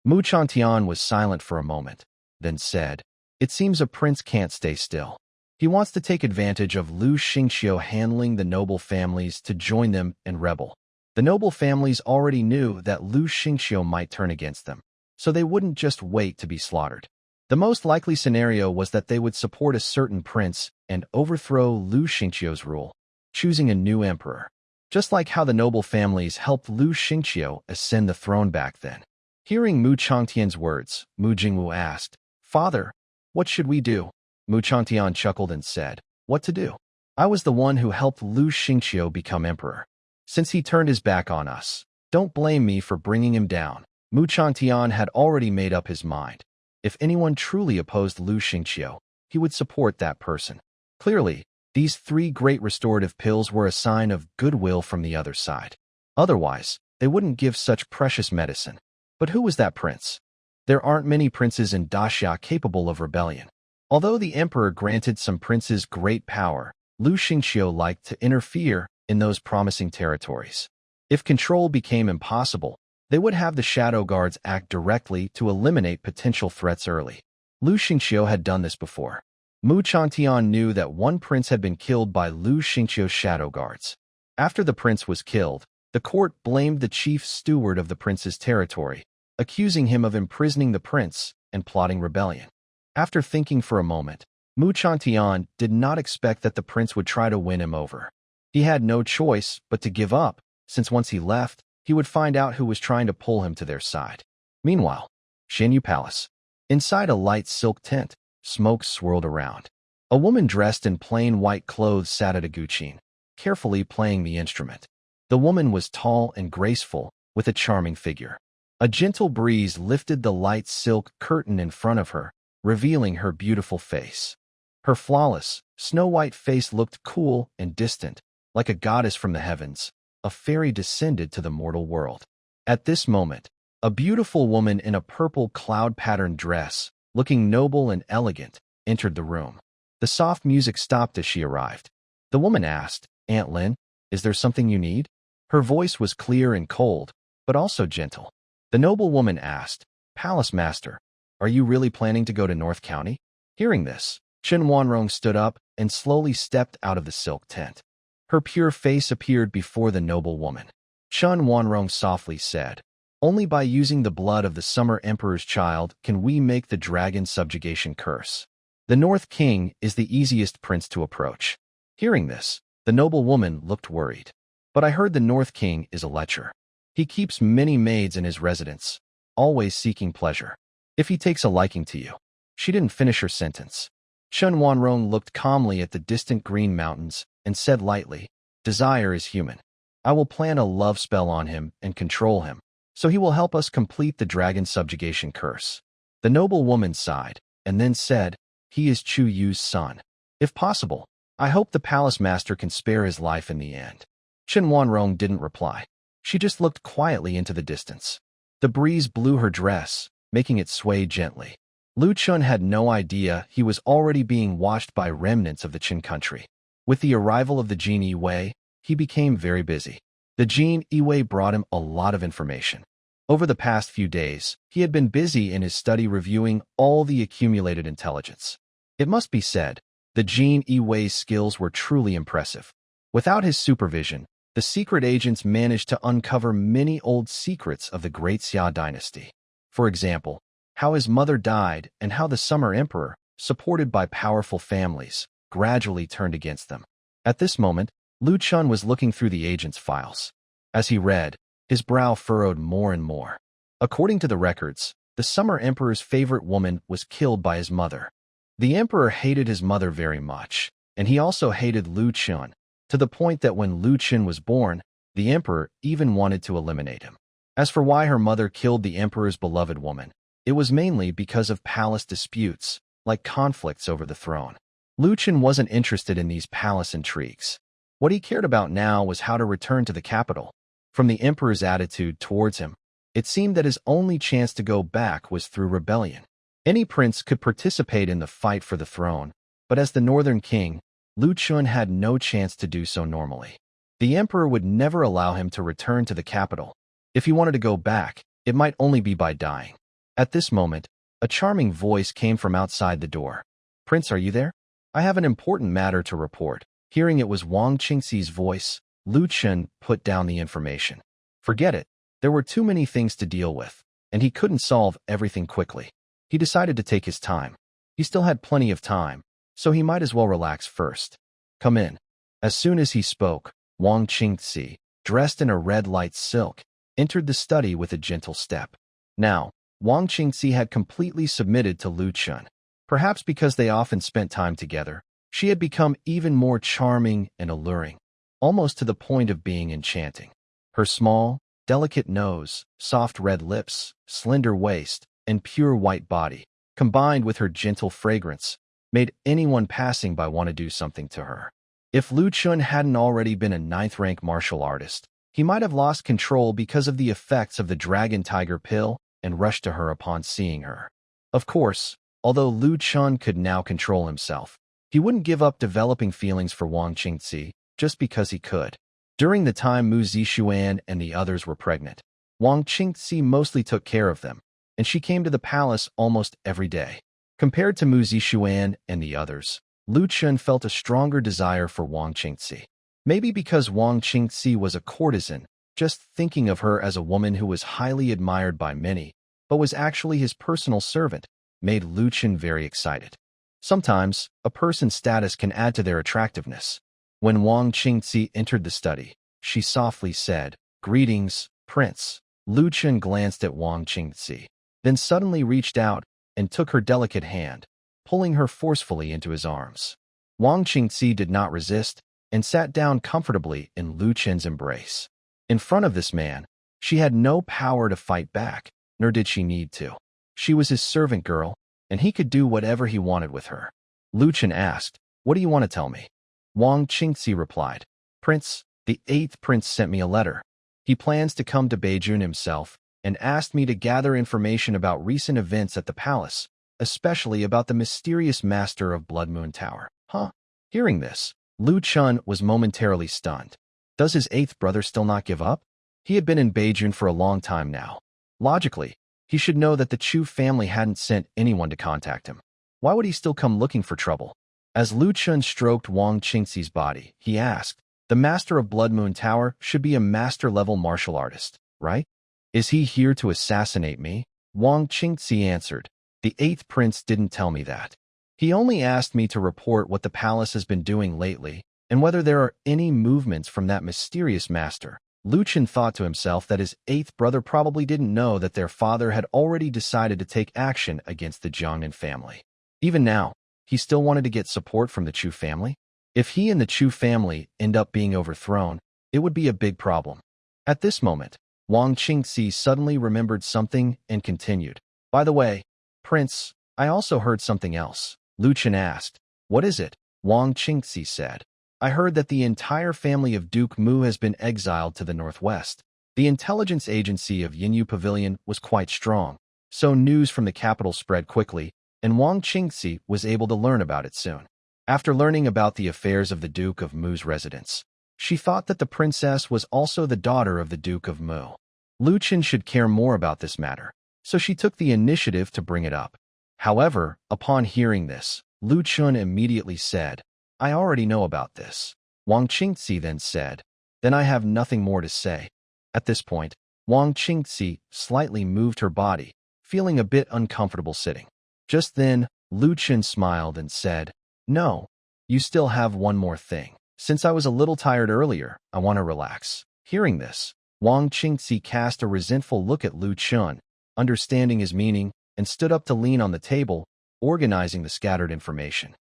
Mu Chantian was silent for a moment, then said, It seems a prince can't stay still. He wants to take advantage of Lu Xingqiu handling the noble families to join them and rebel. The noble families already knew that Lu Xingqiu might turn against them, so they wouldn't just wait to be slaughtered. The most likely scenario was that they would support a certain prince and overthrow Lu Xingqiu's rule, choosing a new emperor, just like how the noble families helped Lu Xingqiu ascend the throne back then. Hearing Mu Changtian's words, Mu Jingwu asked, Father, what should we do? Mu Chantian chuckled and said, "What to do? I was the one who helped Lu Xingqiu become emperor. Since he turned his back on us, don't blame me for bringing him down." Mu Chantian had already made up his mind. If anyone truly opposed Lu Xingqiu, he would support that person. Clearly, these 3 great restorative pills were a sign of goodwill from the other side. Otherwise, they wouldn't give such precious medicine. But who was that prince? There aren't many princes in Daxia capable of rebellion. Although the emperor granted some princes great power, Lu Xingqiu liked to interfere in those promising territories. If control became impossible, they would have the shadow guards act directly to eliminate potential threats early. Lu Xingqiu had done this before. Mu Chantian knew that one prince had been killed by Lu Xingqiu's shadow guards. After the prince was killed, the court blamed the chief steward of the prince's territory, accusing him of imprisoning the prince and plotting rebellion. After thinking for a moment, Mu Chantian did not expect that the prince would try to win him over. He had no choice but to give up, since once he left, he would find out who was trying to pull him to their side. Meanwhile, Xinyu Palace. Inside a light silk tent, smoke swirled around. A woman dressed in plain white clothes sat at a guqin, carefully playing the instrument. The woman was tall and graceful, with a charming figure. A gentle breeze lifted the light silk curtain in front of her, revealing her beautiful face. Her flawless, snow-white face looked cool and distant, like a goddess from the heavens, a fairy descended to the mortal world. At this moment, a beautiful woman in a purple cloud-patterned dress, looking noble and elegant, entered the room. The soft music stopped as she arrived. The woman asked, "Aunt Lin, is there something you need?" Her voice was clear and cold, but also gentle. The noble woman asked, "Palace Master, are you really planning to go to North County?" Hearing this, Chen Wanrong stood up and slowly stepped out of the silk tent. Her pure face appeared before the noble woman. Chen Wanrong softly said, "Only by using the blood of the Summer Emperor's child can we make the dragon subjugation curse. The North King is the easiest prince to approach." Hearing this, the noble woman looked worried. "But I heard the North King is a lecher. He keeps many maids in his residence, always seeking pleasure. If he takes a liking to you." She didn't finish her sentence. Chen Wanrong looked calmly at the distant green mountains and said lightly, "Desire is human. I will plan a love spell on him and control him, so he will help us complete the dragon subjugation curse." The noble woman sighed, and then said, "He is Chu Yu's son. If possible, I hope the palace master can spare his life in the end." Chen Wanrong didn't reply. She just looked quietly into the distance. The breeze blew her dress, making it sway gently. Lu Chun had no idea he was already being watched by remnants of the Qin country. With the arrival of the Jin Yi, he became very busy. The Jin Yi brought him a lot of information. Over the past few days, he had been busy in his study reviewing all the accumulated intelligence. It must be said, the Jin Yi's skills were truly impressive. Without his supervision, the secret agents managed to uncover many old secrets of the Great Xia dynasty. For example, how his mother died and how the Summer Emperor, supported by powerful families, gradually turned against them. At this moment, Lu Chun was looking through the agent's files. As he read, his brow furrowed more and more. According to the records, the Summer Emperor's favorite woman was killed by his mother. The emperor hated his mother very much, and he also hated Lu Chun, to the point that when Lu Chun was born, the emperor even wanted to eliminate him. As for why her mother killed the emperor's beloved woman, it was mainly because of palace disputes, like conflicts over the throne. Lu Chun wasn't interested in these palace intrigues. What he cared about now was how to return to the capital. From the emperor's attitude towards him, it seemed that his only chance to go back was through rebellion. Any prince could participate in the fight for the throne, but as the northern king, Lu Chun had no chance to do so normally. The emperor would never allow him to return to the capital. If he wanted to go back, it might only be by dying. At this moment, a charming voice came from outside the door. "Prince, are you there? I have an important matter to report." Hearing it was Wang Qingxi's voice, Lu Chun put down the information. Forget it. There were too many things to deal with, and he couldn't solve everything quickly. He decided to take his time. He still had plenty of time, so he might as well relax first. "Come in." As soon as he spoke, Wang Qingxi, dressed in a red light silk, entered the study with a gentle step. Now, Wang Qingxi had completely submitted to Lu Chun. Perhaps because they often spent time together, she had become even more charming and alluring, almost to the point of being enchanting. Her small, delicate nose, soft red lips, slender waist, and pure white body, combined with her gentle fragrance, made anyone passing by want to do something to her. If Lu Chun hadn't already been a ninth-rank martial artist, he might have lost control because of the effects of the Dragon Tiger pill and rushed to her upon seeing her. Of course, although Lu Chun could now control himself, he wouldn't give up developing feelings for Wang Qingci just because he could. During the time Mu Zixuan and the others were pregnant, Wang Qingci mostly took care of them, and she came to the palace almost every day. Compared to Mu Zixuan and the others, Lu Chun felt a stronger desire for Wang Qingci. Maybe because Wang Qingci was a courtesan, just thinking of her as a woman who was highly admired by many, but was actually his personal servant, made Lu Chun very excited. Sometimes, a person's status can add to their attractiveness. When Wang Qingci entered the study, she softly said, "Greetings, Prince." Lu Chun glanced at Wang Qingci, then suddenly reached out and took her delicate hand, pulling her forcefully into his arms. Wang Qingci did not resist and sat down comfortably in Lu Chun's embrace. In front of this man, she had no power to fight back, nor did she need to. She was his servant girl, and he could do whatever he wanted with her. Lu Chun asked, "What do you want to tell me?" Wang Qingci replied, "Prince, the 8th prince sent me a letter. He plans to come to Beijing himself and asked me to gather information about recent events at the palace, especially about the mysterious master of Blood Moon Tower." Huh? Hearing this, Lu Chun was momentarily stunned. Does his 8th brother still not give up? He had been in Beijing for a long time now. Logically, he should know that the Chu family hadn't sent anyone to contact him. Why would he still come looking for trouble? As Lu Chun stroked Wang Qingci's body, he asked, "The master of Blood Moon Tower should be a master-level martial artist, right? Is he here to assassinate me?" Wang Qingci answered, "The 8th prince didn't tell me that. He only asked me to report what the palace has been doing lately and whether there are any movements from that mysterious master." Lu Chun thought to himself that his 8th brother probably didn't know that their father had already decided to take action against the Jiangnan family. Even now, he still wanted to get support from the Chu family. If he and the Chu family end up being overthrown, it would be a big problem. At this moment, Wang Qingci suddenly remembered something and continued, "By the way, Prince, I also heard something else." Lu Chun asked, "What is it?" Wang Qingci said, "I heard that the entire family of Duke Mu has been exiled to the northwest. The intelligence agency of Yinyu Pavilion was quite strong, so news from the capital spread quickly, and Wang Qingci was able to learn about it soon. After learning about the affairs of the Duke of Mu's residence, she thought that the princess was also the daughter of the Duke of Mu. Lu Chun should care more about this matter, so she took the initiative to bring it up. However, upon hearing this, Lu Chun immediately said, "I already know about this." Wang Qingci then said, "Then I have nothing more to say." At this point, Wang Qingci slightly moved her body, feeling a bit uncomfortable sitting. Just then, Lu Chun smiled and said, "No, you still have one more thing. Since I was a little tired earlier, I want to relax." Hearing this, Wang Qingci cast a resentful look at Lu Chun, understanding his meaning, and stood up to lean on the table, organizing the scattered information.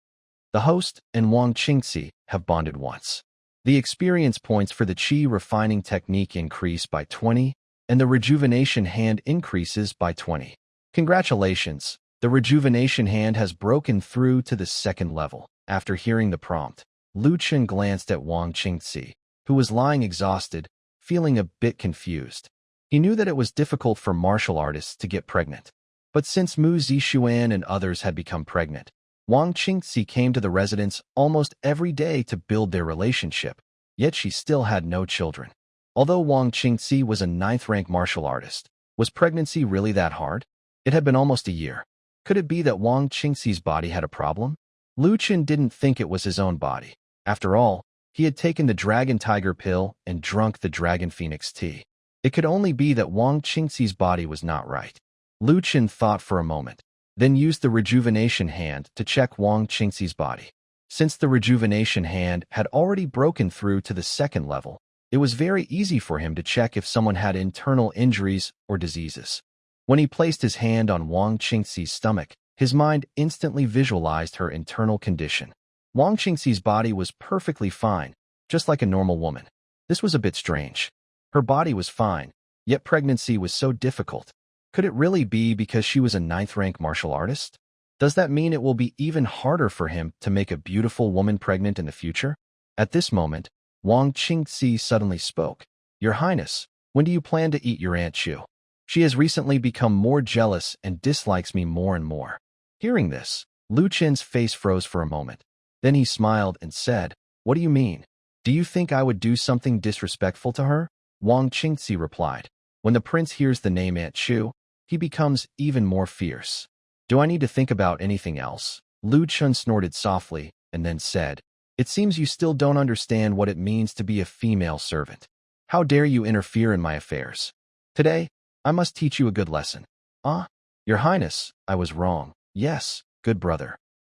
The host and Wang Qingci have bonded once. The experience points for the Qi refining technique increase by 20, and the rejuvenation hand increases by 20. Congratulations, the rejuvenation hand has broken through to the 2nd level. After hearing the prompt, Lu Chun glanced at Wang Qingci, who was lying exhausted, feeling a bit confused. He knew that it was difficult for martial artists to get pregnant. But since Mu Zixuan and others had become pregnant, Wang Qingci came to the residence almost every day to build their relationship, yet she still had no children. Although Wang Qingci was a 9th-rank martial artist, was pregnancy really that hard? It had been almost a year. Could it be that Wang Qingci's body had a problem? Lu Chun didn't think it was his own body. After all, he had taken the Dragon Tiger pill and drunk the Dragon Phoenix tea. It could only be that Wang Qingci's body was not right. Lu Chun thought for a moment, then used the rejuvenation hand to check Wang Qingci's body. Since the rejuvenation hand had already broken through to the 2nd level, it was very easy for him to check if someone had internal injuries or diseases. When he placed his hand on Wang Qingci's stomach, His mind instantly visualized her internal condition. Wang Qingxi's body was perfectly fine, just like a normal woman. This was a bit strange. Her body was fine, yet pregnancy was so difficult. Could it really be because she was a ninth-rank martial artist? Does that mean it will be even harder for him to make a beautiful woman pregnant in the future? At this moment, Wang Qingxi suddenly spoke. Your Highness, when do you plan to eat your Aunt Chu? She has recently become more jealous and dislikes me more and more. Hearing this, Lu Qin's face froze for a moment. Then he smiled and said, What do you mean? Do you think I would do something disrespectful to her? Wang Qingxi replied. When the prince hears the name Aunt Chu, he becomes even more fierce. Do I need to think about anything else? Lu Qin snorted softly and then said, It seems you still don't understand what it means to be a female servant. How dare you interfere in my affairs? Today, I must teach you a good lesson. Ah, Your Highness, I was wrong. Yes, good brother.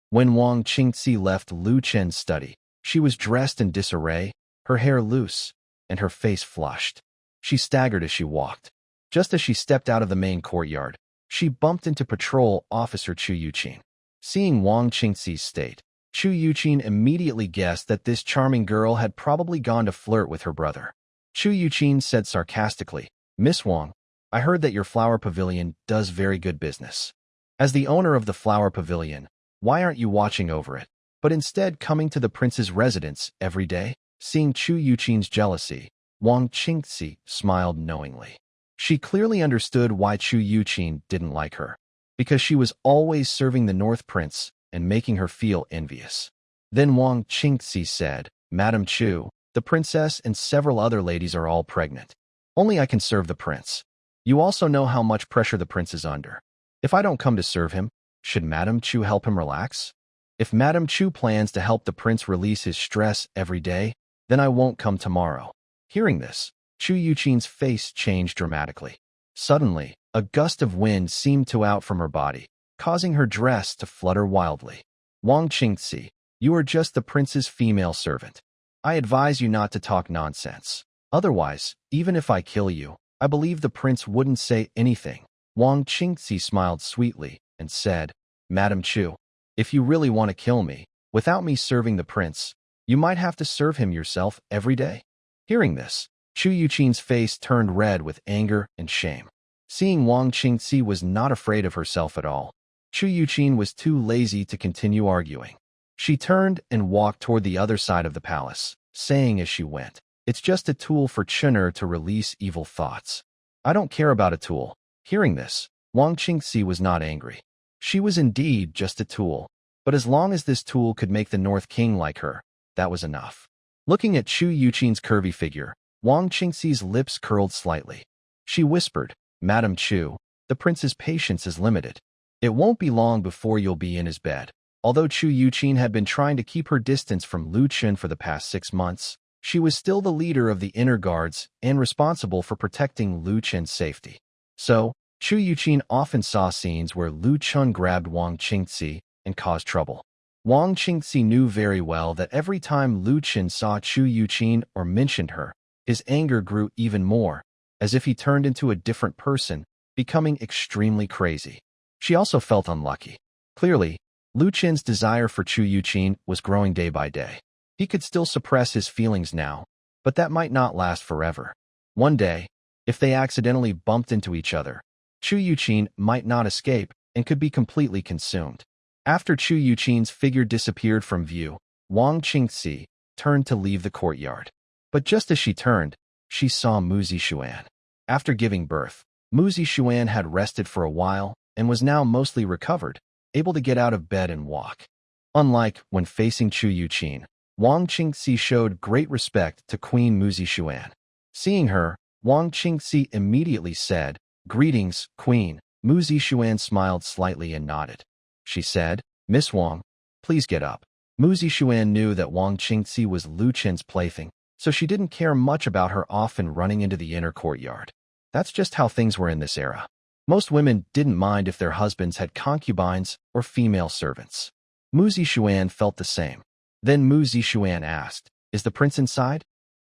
When Wang Qingxi left Lu Qin's study, she was dressed in disarray, her hair loose, and her face flushed. She staggered as she walked. Just as she stepped out of the main courtyard, she bumped into Patrol Officer Chu Yuqin. Seeing Wang Qingxi's state, Chu Yuqin immediately guessed that this charming girl had probably gone to flirt with her brother. Chu Yuqin said sarcastically, Miss Wang, I heard that your flower pavilion does very good business. As the owner of the flower pavilion, why aren't you watching over it, but instead coming to the prince's residence every day? Seeing Chu Yuqin's jealousy, Wang Qingxi smiled knowingly. She clearly understood why Chu Yuqin didn't like her, because she was always serving the North Prince and making her feel envious. Then Wang Qingxi said, Madam Chu, the princess and several other ladies are all pregnant. Only I can serve the prince. You also know how much pressure the prince is under. If I don't come to serve him, should Madam Chu help him relax? If Madam Chu plans to help the prince release his stress every day, then I won't come tomorrow. Hearing this, Chu Yuqin's face changed dramatically. Suddenly, a gust of wind seemed to out from her body, causing her dress to flutter wildly. Wang Qingxi, you are just the prince's female servant. I advise you not to talk nonsense. Otherwise, even if I kill you, I believe the prince wouldn't say anything. Wang Qingxi smiled sweetly and said, Madam Chu, if you really want to kill me, without me serving the prince, you might have to serve him yourself every day. Hearing this, Chu Yuqin's face turned red with anger and shame. Seeing Wang Qingxi was not afraid of herself at all, Chu Yuqin was too lazy to continue arguing. She turned and walked toward the other side of the palace, saying as she went, It's just a tool for Chun'er to release evil thoughts. I don't care about a tool. Hearing this, Wang Qingxi was not angry. She was indeed just a tool, but as long as this tool could make the North King like her, that was enough. Looking at Chu Yuqin's curvy figure, Wang Qingxi's lips curled slightly. She whispered, Madam Chu, the prince's patience is limited. It won't be long before you'll be in his bed. Although Chu Yuqin had been trying to keep her distance from Lu Qin for the past 6 months, she was still the leader of the inner guards and responsible for protecting Lu Qin's safety. So, Chu Yuqin often saw scenes where Lu Qin grabbed Wang Qingxi and caused trouble. Wang Qingxi knew very well that every time Lu Qin saw Chu Yuqin or mentioned her, his anger grew even more, as if he turned into a different person, becoming extremely crazy. She also felt unlucky. Clearly, Lu Qin's desire for Chu Yuqin was growing day by day. He could still suppress his feelings now, but that might not last forever. One day, if they accidentally bumped into each other, Chu Yuqin might not escape and could be completely consumed. After Chu Yuqin's figure disappeared from view, Wang Qingxi turned to leave the courtyard. But just as she turned, she saw Mu Zixuan. After giving birth, Mu Zixuan had rested for a while and was now mostly recovered, able to get out of bed and walk. Unlike when facing Chu Yuqin, Wang Qingxi showed great respect to Queen Mu Zixuan. Seeing her, Wang Qingxi immediately said, Greetings, Queen. Mu Zixuan smiled slightly and nodded. She said, Miss Wang, please get up. Mu Zixuan knew that Wang Qingxi was Lu Qin's plaything, so she didn't care much about her often running into the inner courtyard. That's just how things were in this era. Most women didn't mind if their husbands had concubines or female servants. Mu Zixuan felt the same. Then Mu Zixuan asked, Is the prince inside?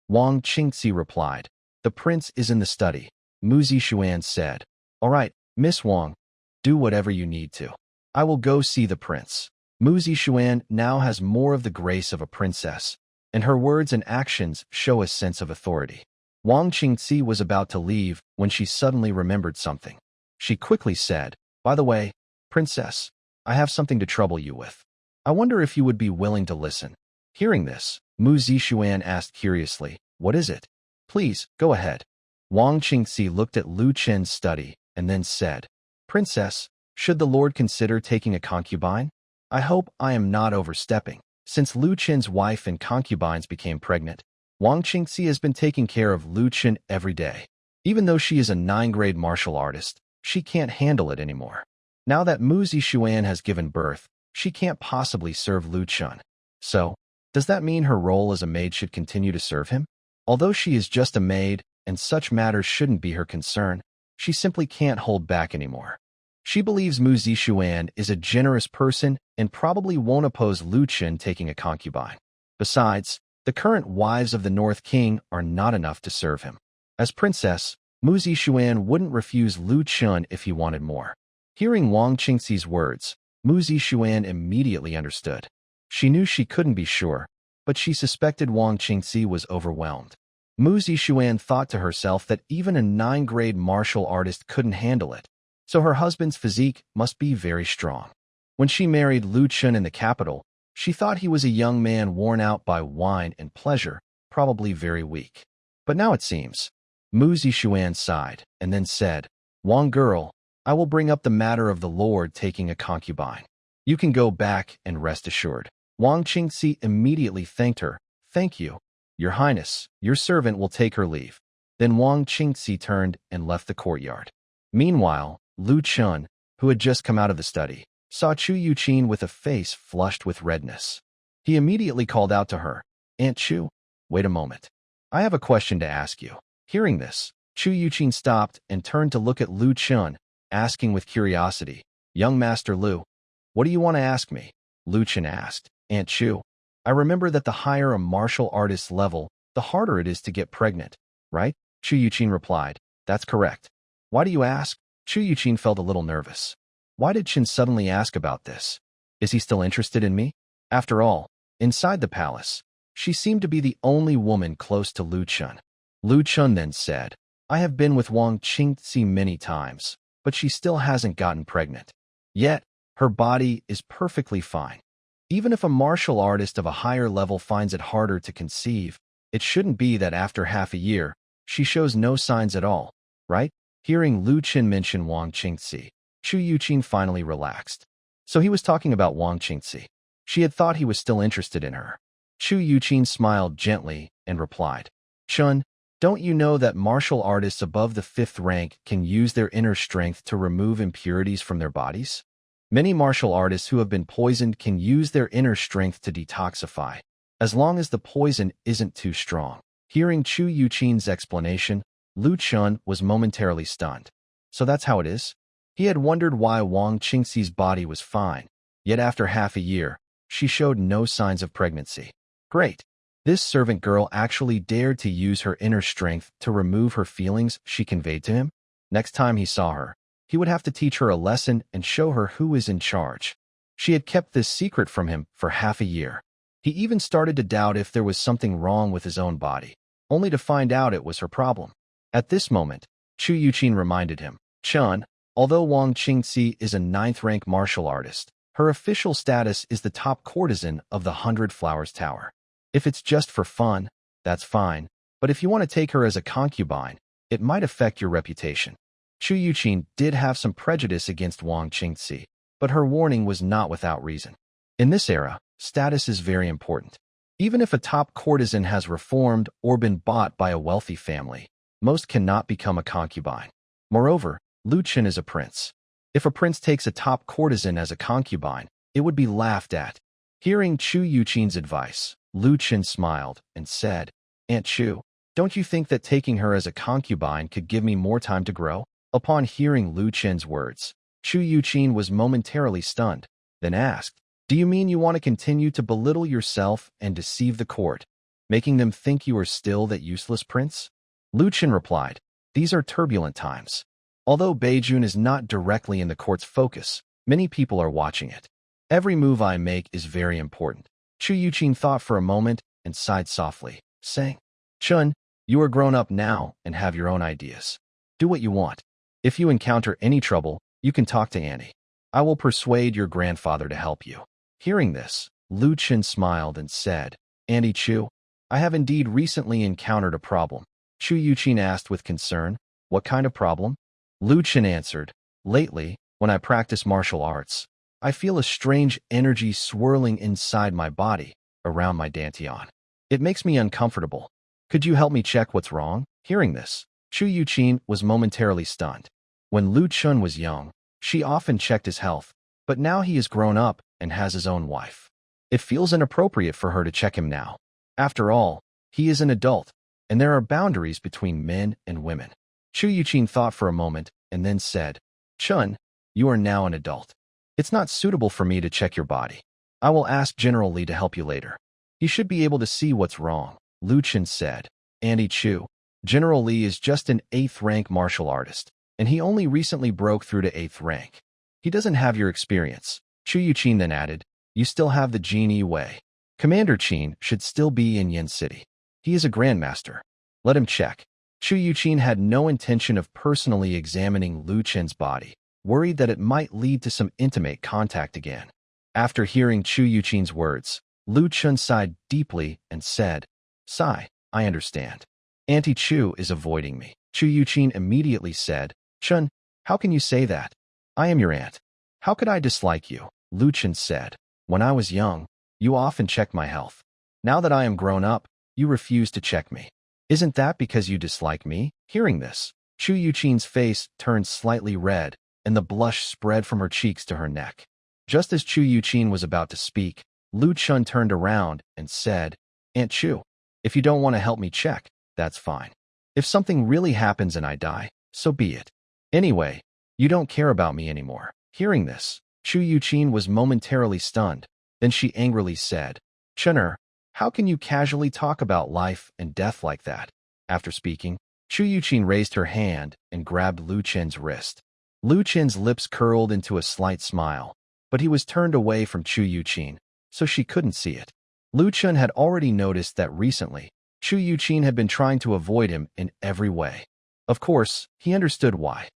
Wang Qingxi replied, The prince is in the study. Mu Zixuan said, All right, Miss Wang, do whatever you need to. I will go see the prince. Mu Zixuan now has more of the grace of a princess, and her words and actions show a sense of authority. Wang Qingzi was about to leave when she suddenly remembered something. She quickly said, "By the way, princess, I have something to trouble you with. I wonder if you would be willing to listen." Hearing this, Mu Zixuan asked curiously, "What is it?" "Please, go ahead." Wang Qingzi looked at Lu Chen's study and then said, "Princess, should the Lord consider taking a concubine? I hope I am not overstepping." Since Lu Chen's wife and concubines became pregnant, Wang Qingzi has been taking care of Lu Chen every day. Even though she is a 9th-grade martial artist, she can't handle it anymore. Now that Mu Zixuan has given birth, she can't possibly serve Lu Chen. So, does that mean her role as a maid should continue to serve him? Although she is just a maid, and such matters shouldn't be her concern, she simply can't hold back anymore. She believes Mu Zixuan is a generous person and probably won't oppose Lu Chen taking a concubine. Besides, the current wives of the North King are not enough to serve him. As princess, Mu Zixuan wouldn't refuse Lu Chen if he wanted more. Hearing Wang Qingzi's words, Mu Zixuan immediately understood. She knew she couldn't be sure, but she suspected Wang Qingzi was overwhelmed. Mu Zixuan thought to herself that even a 9th-grade martial artist couldn't handle it, so her husband's physique must be very strong. When she married Lu Chen in the capital, she thought he was a young man worn out by wine and pleasure, probably very weak. But now it seems. Mu Zixuan sighed and then said, "Wang girl, I will bring up the matter of the Lord taking a concubine. You can go back and rest assured." Wang Qingzi immediately thanked her. "Thank you, Your Highness. Your servant will take her leave." Then Wang Qingzi turned and left the courtyard. Meanwhile, Lu Chen, who had just come out of the study, saw Chu Yuqin with a face flushed with redness. He immediately called out to her, "Aunt Chu, wait a moment. I have a question to ask you." Hearing this, Chu Yuqin stopped and turned to look at Lu Chen, asking with curiosity, "Young Master Lu, what do you want to ask me?" Lu Chen asked, "Aunt Chu, I remember that the higher a martial artist's level, the harder it is to get pregnant, right?" Chu Yuqin replied, "That's correct. Why do you ask?" Chu Yuqin felt a little nervous. Why did Chen suddenly ask about this? Is he still interested in me? After all, inside the palace, she seemed to be the only woman close to Lu Chen. Lu Chen then said, "I have been with Wang Qingzi many times, but she still hasn't gotten pregnant. Yet, her body is perfectly fine. Even if a martial artist of a higher level finds it harder to conceive, it shouldn't be that after half a year, she shows no signs at all, right?" Hearing Lu Chen mention Wang Qingzi, Chu Yuqin finally relaxed. So he was talking about Wang Qingzi. She had thought he was still interested in her. Chu Yuqin smiled gently and replied, "Chun, don't you know that martial artists above the 5th rank can use their inner strength to remove impurities from their bodies? Many martial artists who have been poisoned can use their inner strength to detoxify, as long as the poison isn't too strong." Hearing Chu Yuqin's explanation, Lu Chen was momentarily stunned. So that's how it is? He had wondered why Wang Qingzi's body was fine, yet after half a year, she showed no signs of pregnancy. Great. This servant girl actually dared to use her inner strength to remove her feelings she conveyed to him? Next time he saw her, he would have to teach her a lesson and show her who is in charge. She had kept this secret from him for half a year. He even started to doubt if there was something wrong with his own body, only to find out it was her problem. At this moment, Chu Yuqin reminded him, "Chun, although Wang Qingzi is a 9th-rank martial artist, her official status is the top courtesan of the 100 Flowers Tower. If it's just for fun, that's fine, but if you want to take her as a concubine, it might affect your reputation." Chu Yuqin did have some prejudice against Wang Qingzi, but her warning was not without reason. In this era, status is very important. Even if a top courtesan has reformed or been bought by a wealthy family, most cannot become a concubine. Moreover, Lu Chen is a prince. If a prince takes a top courtesan as a concubine, it would be laughed at. Hearing Chu Yuqin's advice, Lu Chen smiled and said, "Aunt Chu, don't you think that taking her as a concubine could give me more time to grow?" Upon hearing Lu Chen's words, Chu Yuqin was momentarily stunned, then asked, "Do you mean you want to continue to belittle yourself and deceive the court, making them think you are still that useless prince?" Lu Chen replied, "These are turbulent times. Although Beijun is not directly in the court's focus, Many people are watching it. Every move I make is very important. Chu Yuqin thought for a moment and sighed softly, saying, Chun, you are grown up now and have your own ideas. Do what you want. If you encounter any trouble, you can talk to Annie. I will persuade your grandfather to help you. Hearing this, Lu Chen smiled and said, Auntie Chu, I have indeed recently encountered a problem. Chu Yuqin asked with concern, What kind of problem? Lu Chen answered, Lately, when I practice martial arts, I feel a strange energy swirling inside my body, around my dantian. It makes me uncomfortable. Could you help me check what's wrong? Hearing this, Chu Yuqin was momentarily stunned. When Lu Chun was young, she often checked his health, but now he is grown up and has his own wife. It feels inappropriate for her to check him now. After all, he is an adult, and there are boundaries between men and women. Chu Yuqin thought for a moment and then said, Chun, you are now an adult. It's not suitable for me to check your body. I will ask General Li to help you later. He should be able to see what's wrong, Lu Chen said. Auntie Chu, General Li is just an 8th rank martial artist, and he only recently broke through to 8th rank. He doesn't have your experience. Chu Yuqin then added, You still have the Genie Wei. Commander Qin should still be in Yin City. He is a grandmaster. Let him check. Chu Yuqin had no intention of personally examining Lu Chen's body, worried that it might lead to some intimate contact again. After hearing Chu Yuqin's words, Lu Chen sighed deeply and said, Sigh, I understand. Auntie Chu is avoiding me. Chu Yuqin immediately said, Chun, how can you say that? I am your aunt. How could I dislike you? Lu Chen said, When I was young, you often checked my health. Now that I am grown up, you refuse to check me. Isn't that because you dislike me? Hearing this, Chu Yuqin's face turned slightly red, and the blush spread from her cheeks to her neck. Just as Chu Yuqin was about to speak, Lu Chun turned around and said, Aunt Chu, if you don't want to help me check, that's fine. If something really happens and I die, so be it. Anyway, you don't care about me anymore. Hearing this, Chu Yuqin was momentarily stunned. Then she angrily said, Chun'er, how can you casually talk about life and death like that? After speaking, Chu Yuqin raised her hand and grabbed Lu Chen's wrist. Lu Chen's lips curled into a slight smile, but he was turned away from Chu Yuqin, so she couldn't see it. Lu Chen had already noticed that recently, Chu Yuqin had been trying to avoid him in every way. Of course, he understood why.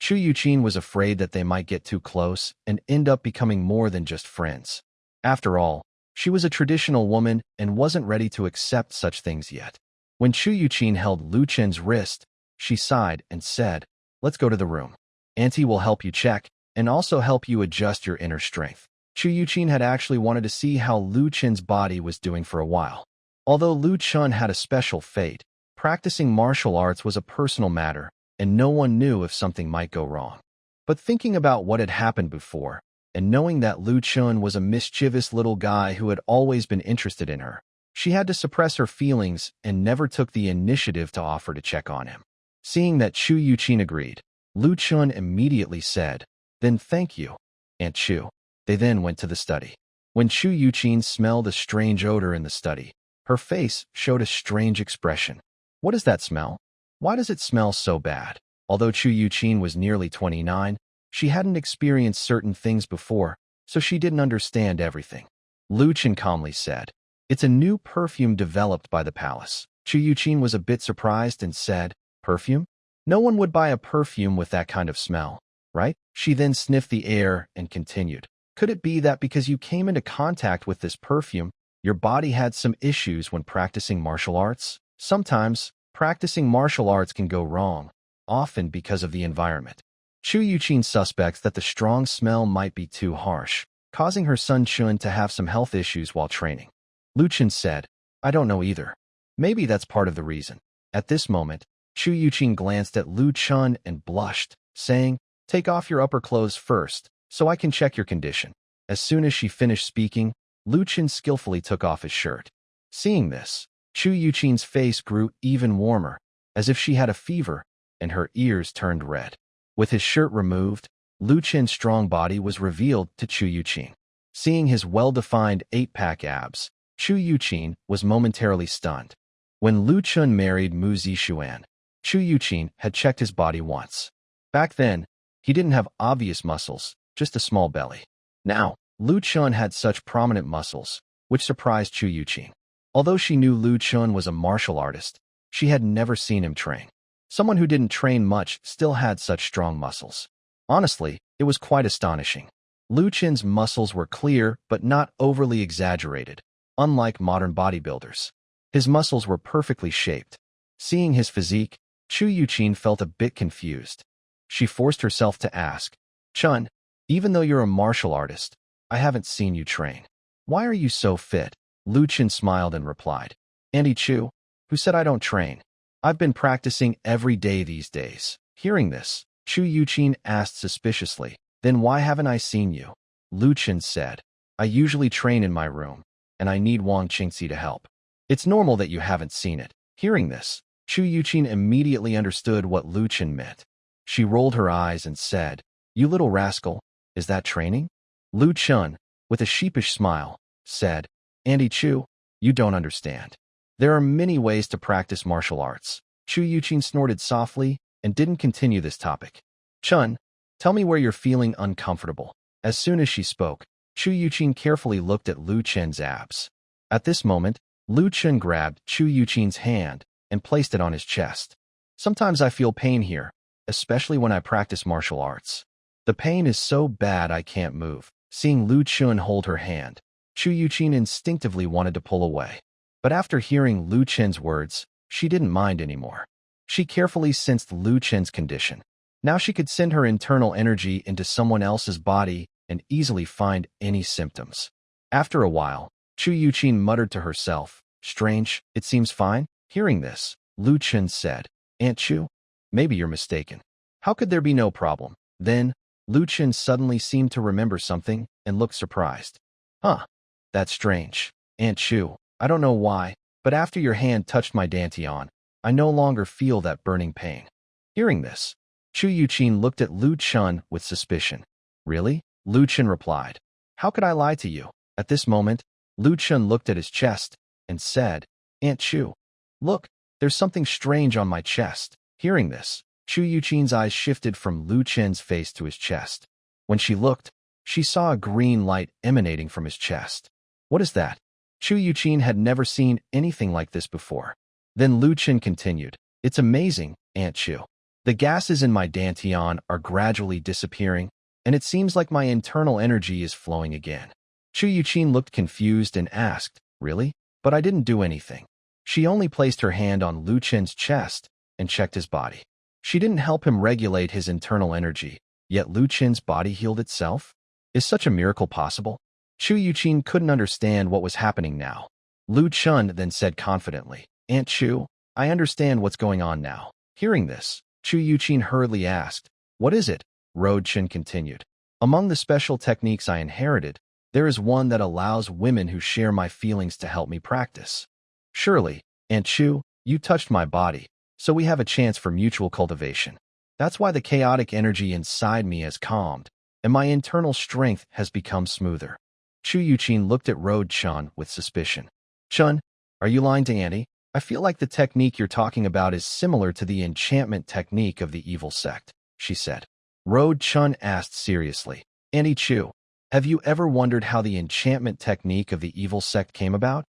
Chu Yuqin was afraid that they might get too close and end up becoming more than just friends. After all, she was a traditional woman and wasn't ready to accept such things yet. When Chu Yuqin held Lu Chen's wrist, she sighed and said, Let's go to the room. Auntie will help you check and also help you adjust your inner strength. Chu Yuqin had actually wanted to see how Lu Chen's body was doing for a while. Although Lu Chen had a special fate, practicing martial arts was a personal matter, and no one knew if something might go wrong. But thinking about what had happened before, and knowing that Lu Chen was a mischievous little guy who had always been interested in her, she had to suppress her feelings and never took the initiative to offer to check on him. Seeing that Chu Yuqin agreed, Lu Chen immediately said, Then thank you, Aunt Chu. They then went to the study. When Chu Yuqin smelled a strange odor in the study, her face showed a strange expression. What is that smell? Why does it smell so bad? Although Chu Yuqin was nearly 29, she hadn't experienced certain things before, so she didn't understand everything. Lu Chen calmly said, It's a new perfume developed by the palace. Chu Yuqin was a bit surprised and said, Perfume? No one would buy a perfume with that kind of smell, right? She then sniffed the air and continued, Could it be that because you came into contact with this perfume, your body had some issues when practicing martial arts? Sometimes, practicing martial arts can go wrong, often because of the environment. Chu Yuqin suspects that the strong smell might be too harsh, causing her son Chun to have some health issues while training. Lu Chen said, I don't know either. Maybe that's part of the reason. At this moment, Chu Yuqin glanced at Lu Chen and blushed, saying, Take off your upper clothes first, so I can check your condition. As soon as she finished speaking, Lu Chen skillfully took off his shirt. Seeing this, Chu Yuqin's face grew even warmer, as if she had a fever, and her ears turned red. With his shirt removed, Lu Chen's strong body was revealed to Chu Yuqin. Seeing his well-defined 8-pack abs, Chu Yuqin was momentarily stunned. When Lu Chen married Mu Zixuan, Chu Yuqin had checked his body once. Back then, he didn't have obvious muscles, just a small belly. Now, Lu Chun had such prominent muscles, which surprised Chu Yuqing. Although she knew Lu Chun was a martial artist, she had never seen him train. Someone who didn't train much still had such strong muscles. Honestly, it was quite astonishing. Lu Chun's muscles were clear but not overly exaggerated, unlike modern bodybuilders. His muscles were perfectly shaped. Seeing his physique, Chu Yuqing felt a bit confused. She forced herself to ask, "Chun, even though you're a martial artist, I haven't seen you train. Why are you so fit?" Lu Chun smiled and replied, "Andy Chu, who said I don't train? I've been practicing every day these days." Hearing this, Chu Yuqing asked suspiciously, "Then why haven't I seen you?" Lu Chun said, "I usually train in my room, and I need Wang Qingxi to help. It's normal that you haven't seen it." Hearing this, Chu Yuqing immediately understood what Lu Chun meant. She rolled her eyes and said, "You little rascal, is that training?" Lu Chun, with a sheepish smile, said, "Andy Chu, you don't understand. There are many ways to practice martial arts." Chu Yuqing snorted softly and didn't continue this topic. "Chun, tell me where you're feeling uncomfortable." As soon as she spoke, Chu Yuqing carefully looked at Lu Chun's abs. At this moment, Lu Chun grabbed Chu Yuqing's hand and placed it on his chest. "Sometimes I feel pain here, especially when I practice martial arts. The pain is so bad I can't move." Seeing Lu Chun hold her hand, Chu Yuqing instinctively wanted to pull away. But after hearing Lu Chun's words, she didn't mind anymore. She carefully sensed Lu Chun's condition. Now she could send her internal energy into someone else's body and easily find any symptoms. After a while, Chu Yuqing muttered to herself, "Strange, it seems fine." Hearing this, Lu Chun said, "Aunt Chu, maybe you're mistaken. How could there be no problem?" Then, Lu Chun suddenly seemed to remember something and looked surprised. "Huh, that's strange. Aunt Chu, I don't know why, but after your hand touched my dantian, I no longer feel that burning pain." Hearing this, Chu Yuqing looked at Lu Chun with suspicion. "Really?" Lu Chun replied. "How could I lie to you?" At this moment, Lu Chun looked at his chest and said, "Aunt Chu, look, there's something strange on my chest." Hearing this, Chu Yuqing's eyes shifted from Lu Chun's face to his chest. When she looked, she saw a green light emanating from his chest. "What is that?" Chu Yuqing had never seen anything like this before. Then Lu Chun continued, "It's amazing, Aunt Chu. The gases in my dantian are gradually disappearing, and it seems like my internal energy is flowing again." Chu Yuqing looked confused and asked, "Really? But I didn't do anything." She only placed her hand on Lu Chun's chest and checked his body. She didn't help him regulate his internal energy, yet Lu Chun's body healed itself? Is such a miracle possible? Chu Yuqing couldn't understand what was happening now. Lu Chun then said confidently, "Aunt Chu, I understand what's going on now." Hearing this, Chu Yuqing hurriedly asked, "What is it?" Road Chun continued, "Among the special techniques I inherited, there is one that allows women who share my feelings to help me practice. Surely, Aunt Chu, you touched my body, so we have a chance for mutual cultivation. That's why the chaotic energy inside me has calmed, and my internal strength has become smoother." Chu Yuqing looked at Road Chun with suspicion. "Chun, are you lying to Auntie? I feel like the technique you're talking about is similar to the enchantment technique of the evil sect," she said. Road Chun asked seriously, "Auntie Chu, have you ever wondered how the enchantment technique of the evil sect came about?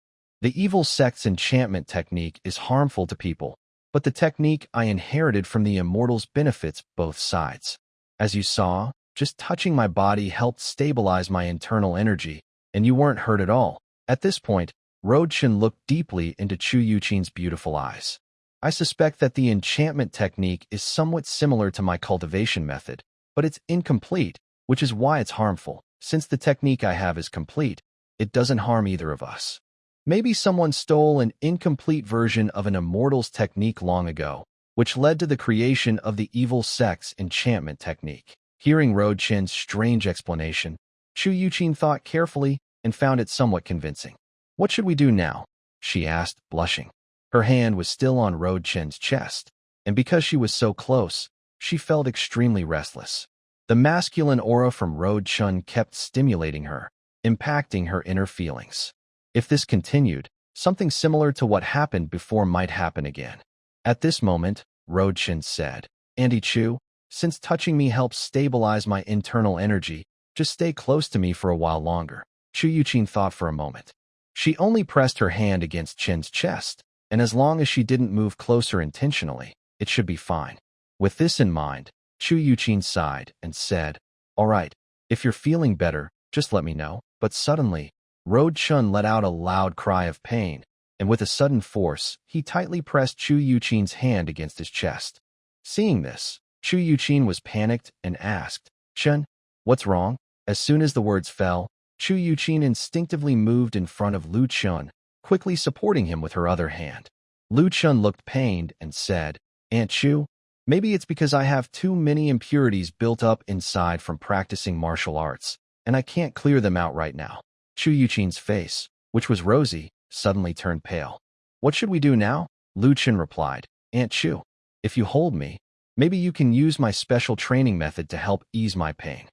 The evil sect's enchantment technique is harmful to people, but the technique I inherited from the immortals benefits both sides. As you saw, just touching my body helped stabilize my internal energy, and you weren't hurt at all." At this point, Road Chun looked deeply into Chu Yuqing's beautiful eyes. "I suspect that the enchantment technique is somewhat similar to my cultivation method, but it's incomplete, which is why it's harmful. Since the technique I have is complete, it doesn't harm either of us. Maybe someone stole an incomplete version of an immortal's technique long ago, which led to the creation of the evil sect's enchantment technique." Hearing Road Chun's strange explanation, Chu Yuqing thought carefully and found it somewhat convincing. "What should we do now?" she asked, blushing. Her hand was still on Road Chun's chest, and because she was so close, she felt extremely restless. The masculine aura from Road Chun kept stimulating her, impacting her inner feelings. If this continued, something similar to what happened before might happen again. At this moment, Road Chun said, "Auntie Chu, since touching me helps stabilize my internal energy, Just stay close to me for a while longer. Chu Yuqin thought for a moment. She only pressed her hand against Chen's chest, and as long as she didn't move closer intentionally, it should be fine. With this in mind, Chu Yuqin sighed and said, "All right, if you're feeling better, just let me know." But suddenly, Road Chun let out a loud cry of pain, and with a sudden force, he tightly pressed Chu Yuqin's hand against his chest. Seeing this, Chu Yuqin was panicked and asked, "Chun, what's wrong?" As soon as the words fell, Chu Yuqin instinctively moved in front of Lu Chun, quickly supporting him with her other hand. Lu Chun looked pained and said, "Aunt Chu, maybe it's because I have too many impurities built up inside from practicing martial arts, and I can't clear them out right now." Chu Yuqin's face, which was rosy, suddenly turned pale. "What should we do now?" Lu Chun replied, "Aunt Chu, if you hold me, maybe you can use my special training method to help ease my pain."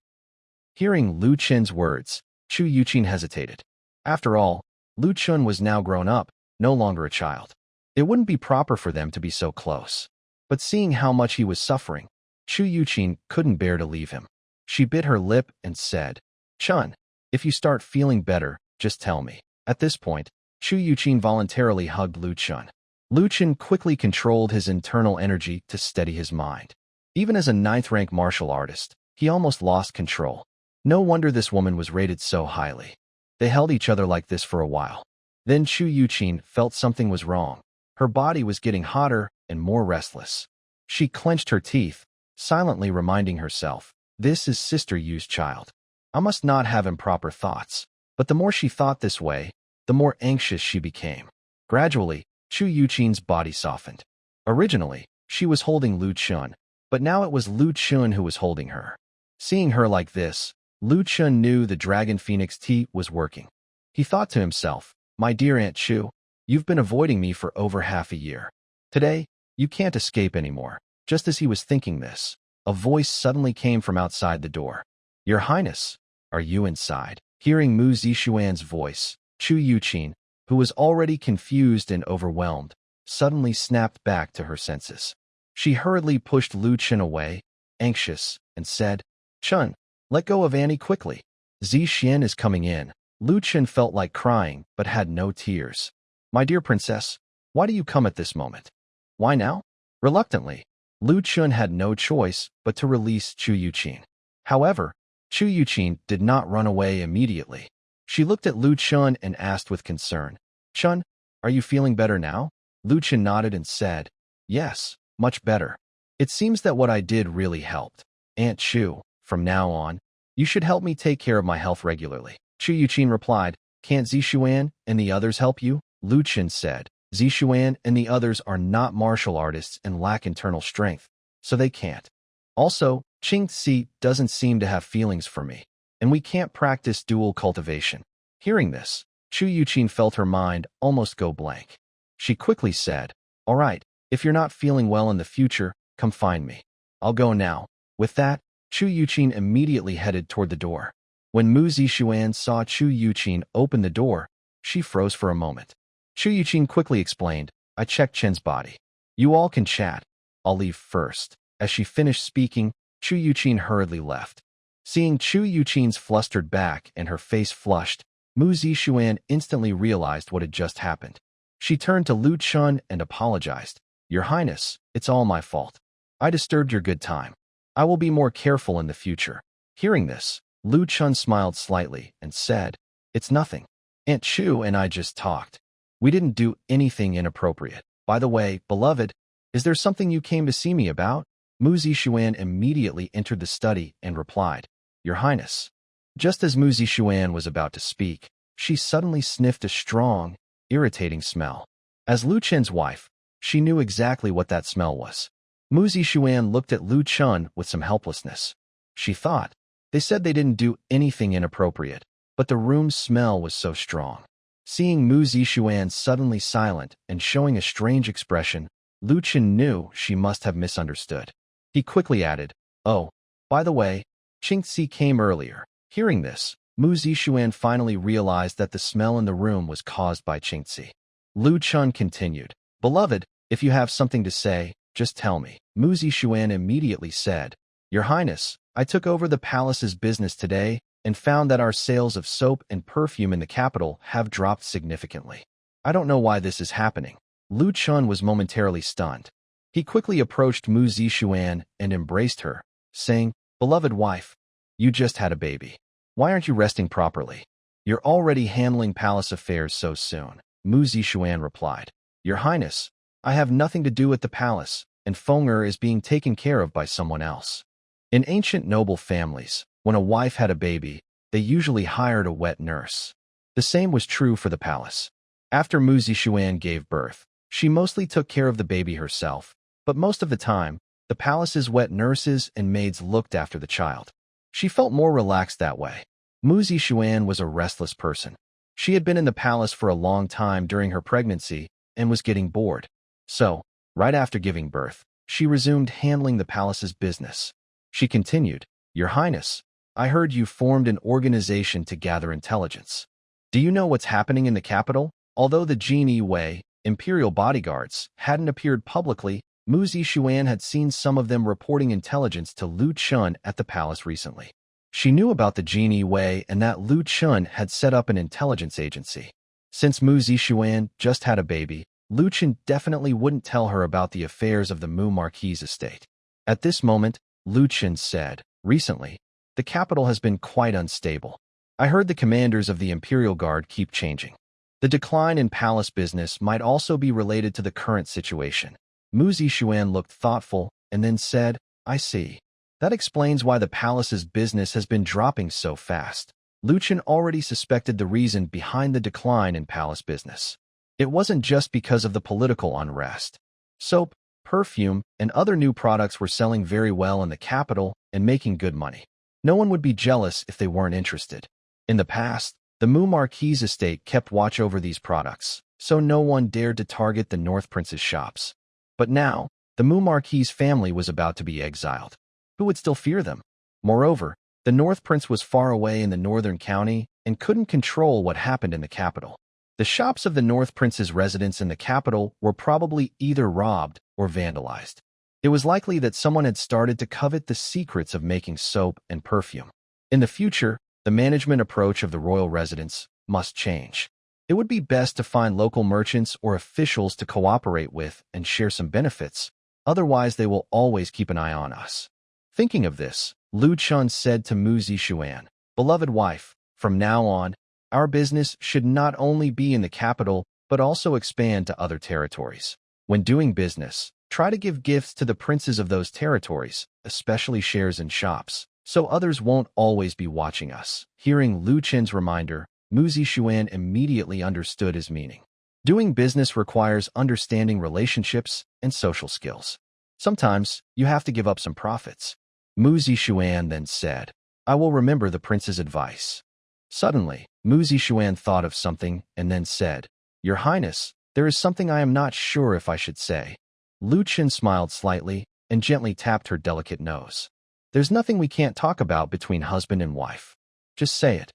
Hearing Lu Chun's words, Chu Yuqin hesitated. After all, Lu Chun was now grown up, no longer a child. It wouldn't be proper for them to be so close. But seeing how much he was suffering, Chu Yuqin couldn't bear to leave him. She bit her lip and said, "Chun, if you start feeling better, just tell me." At this point, Chu Yuqin voluntarily hugged Lu Chun. Lu Chun quickly controlled his internal energy to steady his mind. Even as a ninth-rank martial artist, he almost lost control. No wonder this woman was rated so highly. They held each other like this for a while. Then Chu Yuqin felt something was wrong. Her body was getting hotter and more restless. She clenched her teeth, silently reminding herself, "This is Sister Yu's child. I must not have improper thoughts." But the more she thought this way, the more anxious she became. Gradually, Chu Yuqin's body softened. Originally, she was holding Lu Chun, but now it was Lu Chun who was holding her. Seeing her like this, Lu Chun knew the Dragon Phoenix tea was working. He thought to himself, "My dear Aunt Chu, you've been avoiding me for over half a year. Today, you can't escape anymore." Just as he was thinking this, a voice suddenly came from outside the door. "Your Highness, are you inside?" Hearing Mu Zixuan's voice, Chu Yuqin, who was already confused and overwhelmed, suddenly snapped back to her senses. She hurriedly pushed Lu Chun away, anxious, and said, "Chun, let go of Annie quickly. Zixuan is coming in." Lu Chun felt like crying, but had no tears. "My dear princess, why do you come at this moment?" "Why now?" Reluctantly, Lu Chun had no choice but to release Chu Yuqin. However, Chu Yuqin did not run away immediately. She looked at Lu Chun and asked with concern, "Chun, are you feeling better now?" Lu Chun nodded and said, "Yes, much better. It seems that what I did really helped. Aunt Chu, from now on, you should help me take care of my health regularly." Chu Yuqin replied, "Can't Zixuan and the others help you?" Lu Chun said, "Zixuan and the others are not martial artists and lack internal strength, so they can't. Also, Qingci doesn't seem to have feelings for me, and we can't practice dual cultivation." Hearing this, Chu Yuqin felt her mind almost go blank. She quickly said, "All right, if you're not feeling well in the future, come find me. I'll go now." With that, Chu Yuqin immediately headed toward the door. When Mu Zixuan saw Chu Yuqin open the door, she froze for a moment. Chu Yuqin quickly explained, "I checked Chen's body. You all can chat. I'll leave first." As she finished speaking, Chu Yuqin hurriedly left. Seeing Chu Yuqin's flustered back and her face flushed, Mu Zixuan instantly realized what had just happened. She turned to Lu Chun and apologized. "Your Highness, it's all my fault. I disturbed your good time. I will be more careful in the future." Hearing this, Lu Chun smiled slightly and said, "It's nothing. Aunt Chu and I just talked. We didn't do anything inappropriate. By the way, beloved, is there something you came to see me about?" Mu Zixuan immediately entered the study and replied, "Your Highness." Just as Mu Zixuan was about to speak, she suddenly sniffed a strong, irritating smell. As Lu Chun's wife, she knew exactly what that smell was. Mu Zixuan looked at Lu Chun with some helplessness. She thought, they said they didn't do anything inappropriate, but the room's smell was so strong. Seeing Mu Zixuan suddenly silent and showing a strange expression, Lu Chun knew she must have misunderstood. He quickly added, "Oh, by the way, Qingci came earlier." Hearing this, Mu Zixuan finally realized that the smell in the room was caused by Qingci. Lu Chun continued, "Beloved, if you have something to say, just tell me." Mu Zixuan immediately said, "Your Highness, I took over the palace's business today and found that our sales of soap and perfume in the capital have dropped significantly. I don't know why this is happening. Lu Chun was momentarily stunned. He quickly approached Mu Zixuan and embraced her, saying, "Beloved wife, you just had a baby. Why aren't you resting properly? You're already handling palace affairs so soon." Mu Zixuan replied, "Your Highness, I have nothing to do with the palace, and Feng'er is being taken care of by someone else." In ancient noble families, when a wife had a baby, they usually hired a wet nurse. The same was true for the palace. After Mu Zixuan gave birth, she mostly took care of the baby herself, but most of the time, the palace's wet nurses and maids looked after the child. She felt more relaxed that way. Mu Zixuan was a restless person. She had been in the palace for a long time during her pregnancy and was getting bored. So, right after giving birth, she resumed handling the palace's business. She continued, "Your Highness, I heard you formed an organization to gather intelligence. Do you know what's happening in the capital?" Although the Genie Wei, imperial bodyguards, hadn't appeared publicly, Mu Zixuan had seen some of them reporting intelligence to Lu Chun at the palace recently. She knew about the Genie Wei and that Lu Chun had set up an intelligence agency. Since Mu Zixuan just had a baby, Lu Chun definitely wouldn't tell her about the affairs of the Mu Marquis estate. At this moment, Lu Chun said, "Recently, the capital has been quite unstable. I heard the commanders of the Imperial Guard keep changing. The decline in palace business might also be related to the current situation." Mu Zixuan looked thoughtful and then said, "I see. That explains why the palace's business has been dropping so fast." Lu Chun already suspected the reason behind the decline in palace business. It wasn't just because of the political unrest. Soap, perfume, and other new products were selling very well in the capital and making good money. No one would be jealous if they weren't interested. In the past, the Mu Marquis estate kept watch over these products, so no one dared to target the North Prince's shops. But now, the Mu Marquis family was about to be exiled. Who would still fear them? Moreover, the North Prince was far away in the northern county and couldn't control what happened in the capital. The shops of the North Prince's residence in the capital were probably either robbed or vandalized. It was likely that someone had started to covet the secrets of making soap and perfume. In the future, the management approach of the royal residence must change. It would be best to find local merchants or officials to cooperate with and share some benefits, otherwise they will always keep an eye on us. Thinking of this, Lu Chun said to Mu Zixuan, "Beloved wife, from now on, our business should not only be in the capital, but also expand to other territories. When doing business, try to give gifts to the princes of those territories, especially shares in shops, so others won't always be watching us." Hearing Lu Chun's reminder, Mu Zixuan immediately understood his meaning. Doing business requires understanding relationships and social skills. Sometimes, you have to give up some profits. Mu Zixuan then said, "I will remember the prince's advice." Suddenly, Mu Zixuan thought of something and then said, "Your Highness, there is something I am not sure if I should say." Lu Chun smiled slightly and gently tapped her delicate nose. "There's nothing we can't talk about between husband and wife. Just say it."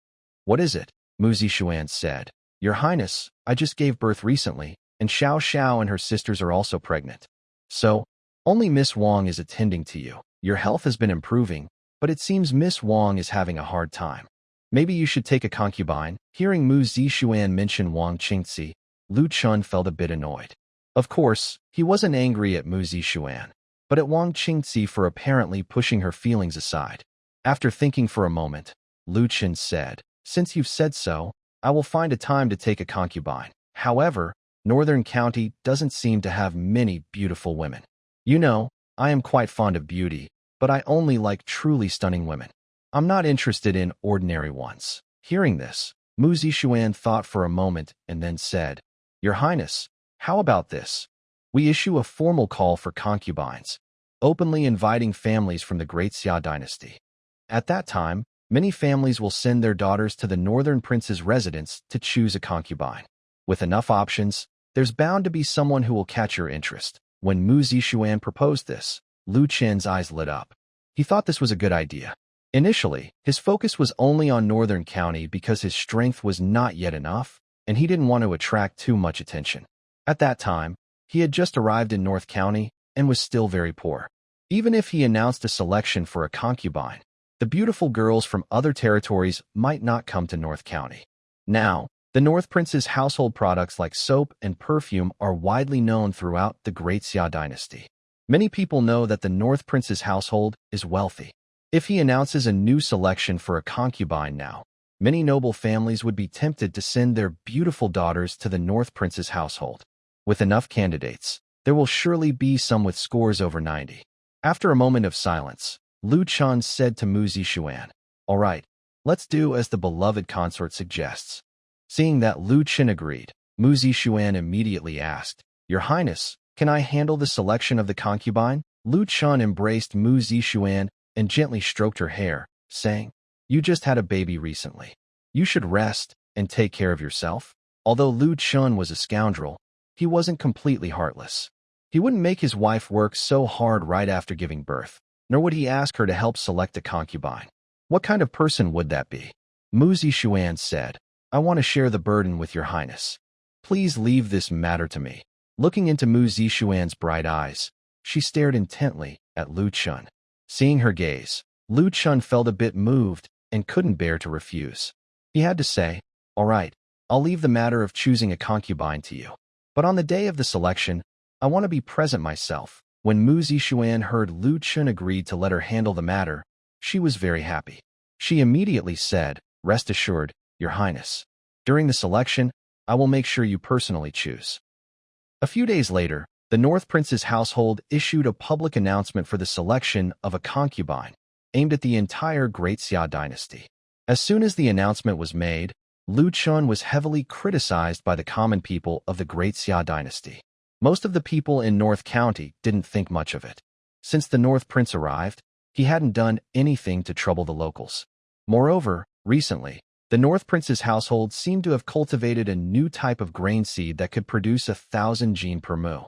"What is it?" Mu Zixuan said. "Your Highness, I just gave birth recently, and Xiao Xiao and her sisters are also pregnant. So, only Miss Wang is attending to you. Your health has been improving, but it seems Miss Wang is having a hard time. Maybe you should take a concubine." Hearing Mu Zixuan mention Wang Qingzi, Lu Chun felt a bit annoyed. Of course, he wasn't angry at Mu Zixuan, but at Wang Qingzi for apparently pushing her feelings aside. After thinking for a moment, Lu Chun said, "Since you've said so, I will find a time to take a concubine. However, Northern County doesn't seem to have many beautiful women. You know, I am quite fond of beauty, but I only like truly stunning women. I'm not interested in ordinary ones." Hearing this, Mu Zixuan thought for a moment and then said, "Your Highness, how about this? We issue a formal call for concubines, openly inviting families from the Great Xia dynasty. At that time, many families will send their daughters to the Northern Prince's residence to choose a concubine. With enough options, there's bound to be someone who will catch your interest." When Mu Zixuan proposed this, Lu Chun's eyes lit up. He thought this was a good idea. Initially, his focus was only on Northern County because his strength was not yet enough, and he didn't want to attract too much attention. At that time, he had just arrived in North County and was still very poor. Even if he announced a selection for a concubine, the beautiful girls from other territories might not come to North County. Now, the North Prince's household products like soap and perfume are widely known throughout the Great Xia dynasty. Many people know that the North Prince's household is wealthy. If he announces a new selection for a concubine now, many noble families would be tempted to send their beautiful daughters to the North Prince's household. With enough candidates, there will surely be some with scores over 90. After a moment of silence, Lu Chun said to Mu Zixuan, "All right, let's do as the beloved consort suggests." Seeing that Lu Chun agreed, Mu Zixuan immediately asked, "Your Highness, can I handle the selection of the concubine?" Lu Chun embraced Mu Zixuan and gently stroked her hair, saying, "You just had a baby recently. You should rest and take care of yourself." Although Lu Chun was a scoundrel, he wasn't completely heartless. He wouldn't make his wife work so hard right after giving birth, nor would he ask her to help select a concubine. What kind of person would that be? Mu Zixuan said, "I want to share the burden with your Highness. Please leave this matter to me." Looking into Mu Zixuan's bright eyes, she stared intently at Lu Chun. Seeing her gaze, Lu Chun felt a bit moved and couldn't bear to refuse. He had to say, "All right, I'll leave the matter of choosing a concubine to you. But on the day of the selection, I want to be present myself." When Mu Zixuan heard Lu Chun agreed to let her handle the matter, she was very happy. She immediately said, "Rest assured, Your Highness. During the selection, I will make sure you personally choose." A few days later, the North Prince's household issued a public announcement for the selection of a concubine, aimed at the entire Great Xia dynasty. As soon as the announcement was made, Lu Chun was heavily criticized by the common people of the Great Xia dynasty. Most of the people in North County didn't think much of it. Since the North Prince arrived, he hadn't done anything to trouble the locals. Moreover, recently, the North Prince's household seemed to have cultivated a new type of grain seed that could produce 1,000 gene per mu.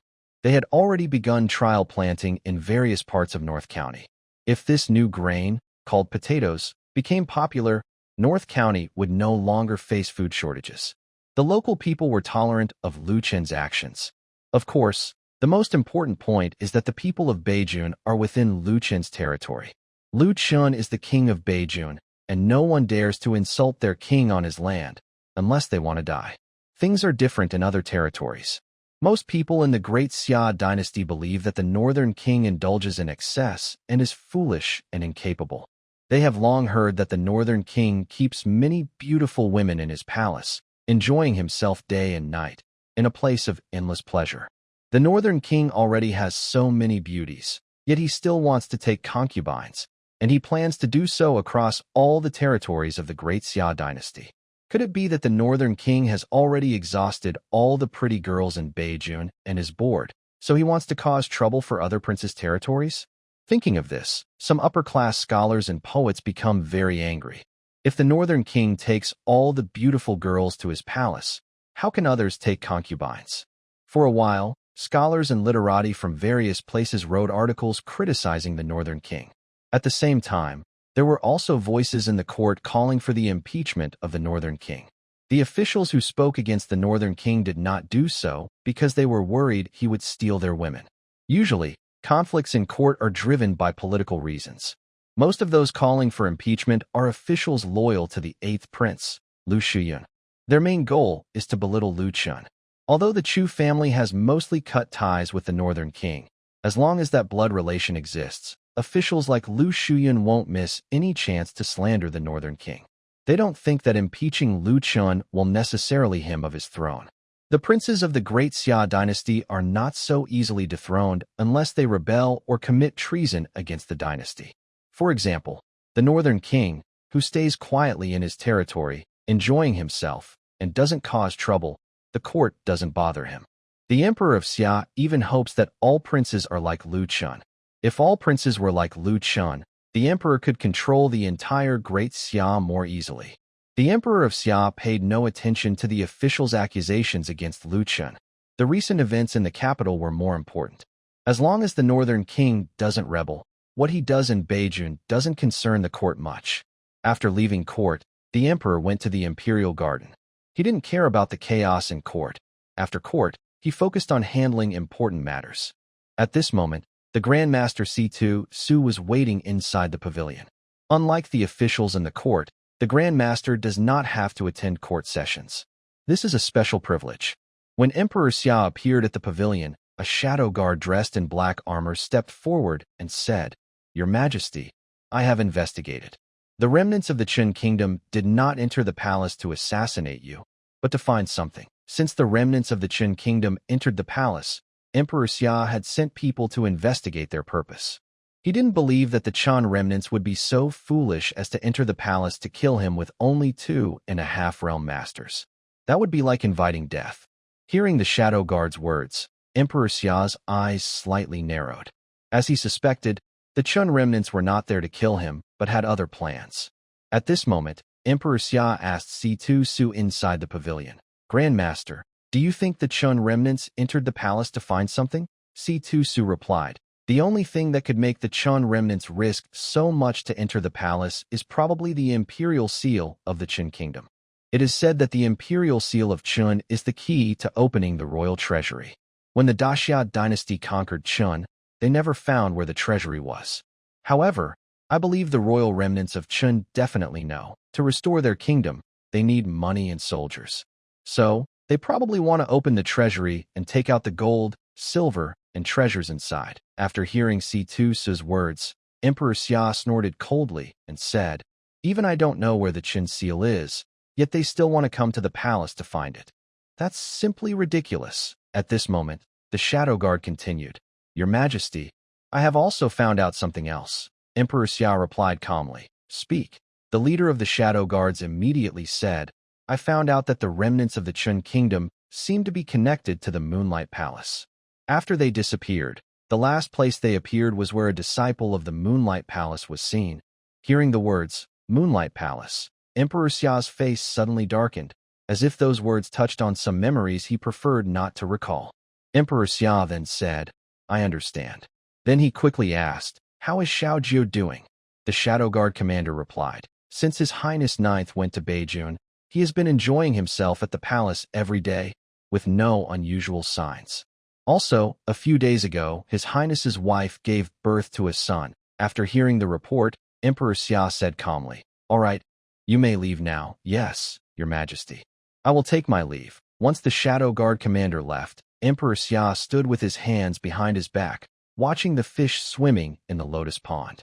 They had already begun trial planting in various parts of North County. If this new grain, called potatoes, became popular, North County would no longer face food shortages. The local people were tolerant of Lu Chun's actions. Of course, the most important point is that the people of Beijun are within Lu Chun's territory. Lu Chun is the king of Beijun, and no one dares to insult their king on his land, unless they want to die. Things are different in other territories. Most people in the Great Xia dynasty believe that the northern king indulges in excess and is foolish and incapable. They have long heard that the northern king keeps many beautiful women in his palace, enjoying himself day and night, in a place of endless pleasure. The northern king already has so many beauties, yet he still wants to take concubines, and he plans to do so across all the territories of the Great Xia dynasty. Could it be that the northern king has already exhausted all the pretty girls in Beijun and is bored, so he wants to cause trouble for other princes' territories? Thinking of this, some upper-class scholars and poets become very angry. If the northern king takes all the beautiful girls to his palace, how can others take concubines? For a while, scholars and literati from various places wrote articles criticizing the northern king. At the same time, there were also voices in the court calling for the impeachment of the northern king. The officials who spoke against the northern king did not do so because they were worried he would steal their women. Usually, conflicts in court are driven by political reasons. Most of those calling for impeachment are officials loyal to the 8th prince, Lu Shuyun. Their main goal is to belittle Lu Chun. Although the Chu family has mostly cut ties with the northern king, as long as that blood relation exists, officials like Lu Shuyun won't miss any chance to slander the northern king. They don't think that impeaching Lu Chun will necessarily him of his throne. The princes of the Great Xia dynasty are not so easily dethroned unless they rebel or commit treason against the dynasty. For example, the northern king, who stays quietly in his territory, enjoying himself, and doesn't cause trouble, the court doesn't bother him. The emperor of Xia even hopes that all princes are like Lu Chun. If all princes were like Lu Chun, the emperor could control the entire Great Xia more easily. The emperor of Xia paid no attention to the officials' accusations against Lu Chun. The recent events in the capital were more important. As long as the northern king doesn't rebel, what he does in Beijun doesn't concern the court much. After leaving court, the emperor went to the imperial garden. He didn't care about the chaos in court. After court, he focused on handling important matters. At this moment, the Grand Master C2 Su was waiting inside the pavilion. Unlike the officials in the court, the Grand Master does not have to attend court sessions. This is a special privilege. When Emperor Xia appeared at the pavilion, a shadow guard dressed in black armor stepped forward and said, "Your Majesty, I have investigated. The remnants of the Qin kingdom did not enter the palace to assassinate you, but to find something. Since the remnants of the Qin kingdom entered the palace, Emperor Xia had sent people to investigate their purpose. He didn't believe that the Qin remnants would be so foolish as to enter the palace to kill him with only 2.5 realm masters. That would be like inviting death." Hearing the shadow guard's words, Emperor Xia's eyes slightly narrowed. As he suspected, the Qin remnants were not there to kill him, but had other plans. At this moment, Emperor Xia asked Si Su inside the pavilion, "Grand Master, do you think the Qin remnants entered the palace to find something?" Si Su replied, "The only thing that could make the Qin remnants risk so much to enter the palace is probably the imperial seal of the Qin kingdom. It is said that the imperial seal of Qin is the key to opening the royal treasury. When the Daxia dynasty conquered Qin, they never found where the treasury was. However, I believe the royal remnants of Qin definitely know. To restore their kingdom, they need money and soldiers. So, they probably want to open the treasury and take out the gold, silver, and treasures inside." After hearing Si Su's words, Emperor Xia snorted coldly and said, "Even I don't know where the Qin seal is, yet they still want to come to the palace to find it. That's simply ridiculous." At this moment, the shadow guard continued, "Your Majesty, I have also found out something else." Emperor Xia replied calmly, "Speak." The leader of the shadow guards immediately said, "I found out that the remnants of the Qin kingdom seem to be connected to the Moonlight Palace. After they disappeared, the last place they appeared was where a disciple of the Moonlight Palace was seen." Hearing the words, "Moonlight Palace," Emperor Xia's face suddenly darkened, as if those words touched on some memories he preferred not to recall. Emperor Xia then said, "I understand." Then he quickly asked, "How is Xiao Jiu doing?" The Shadow Guard commander replied, "Since His Highness Ninth went to Beijing, he has been enjoying himself at the palace every day, with no unusual signs. Also, a few days ago, His Highness's wife gave birth to a son." After hearing the report, Emperor Xia said calmly, "All right, you may leave now." "Yes, Your Majesty. I will take my leave." Once the Shadow Guard commander left, Emperor Xia stood with his hands behind his back, watching the fish swimming in the lotus pond.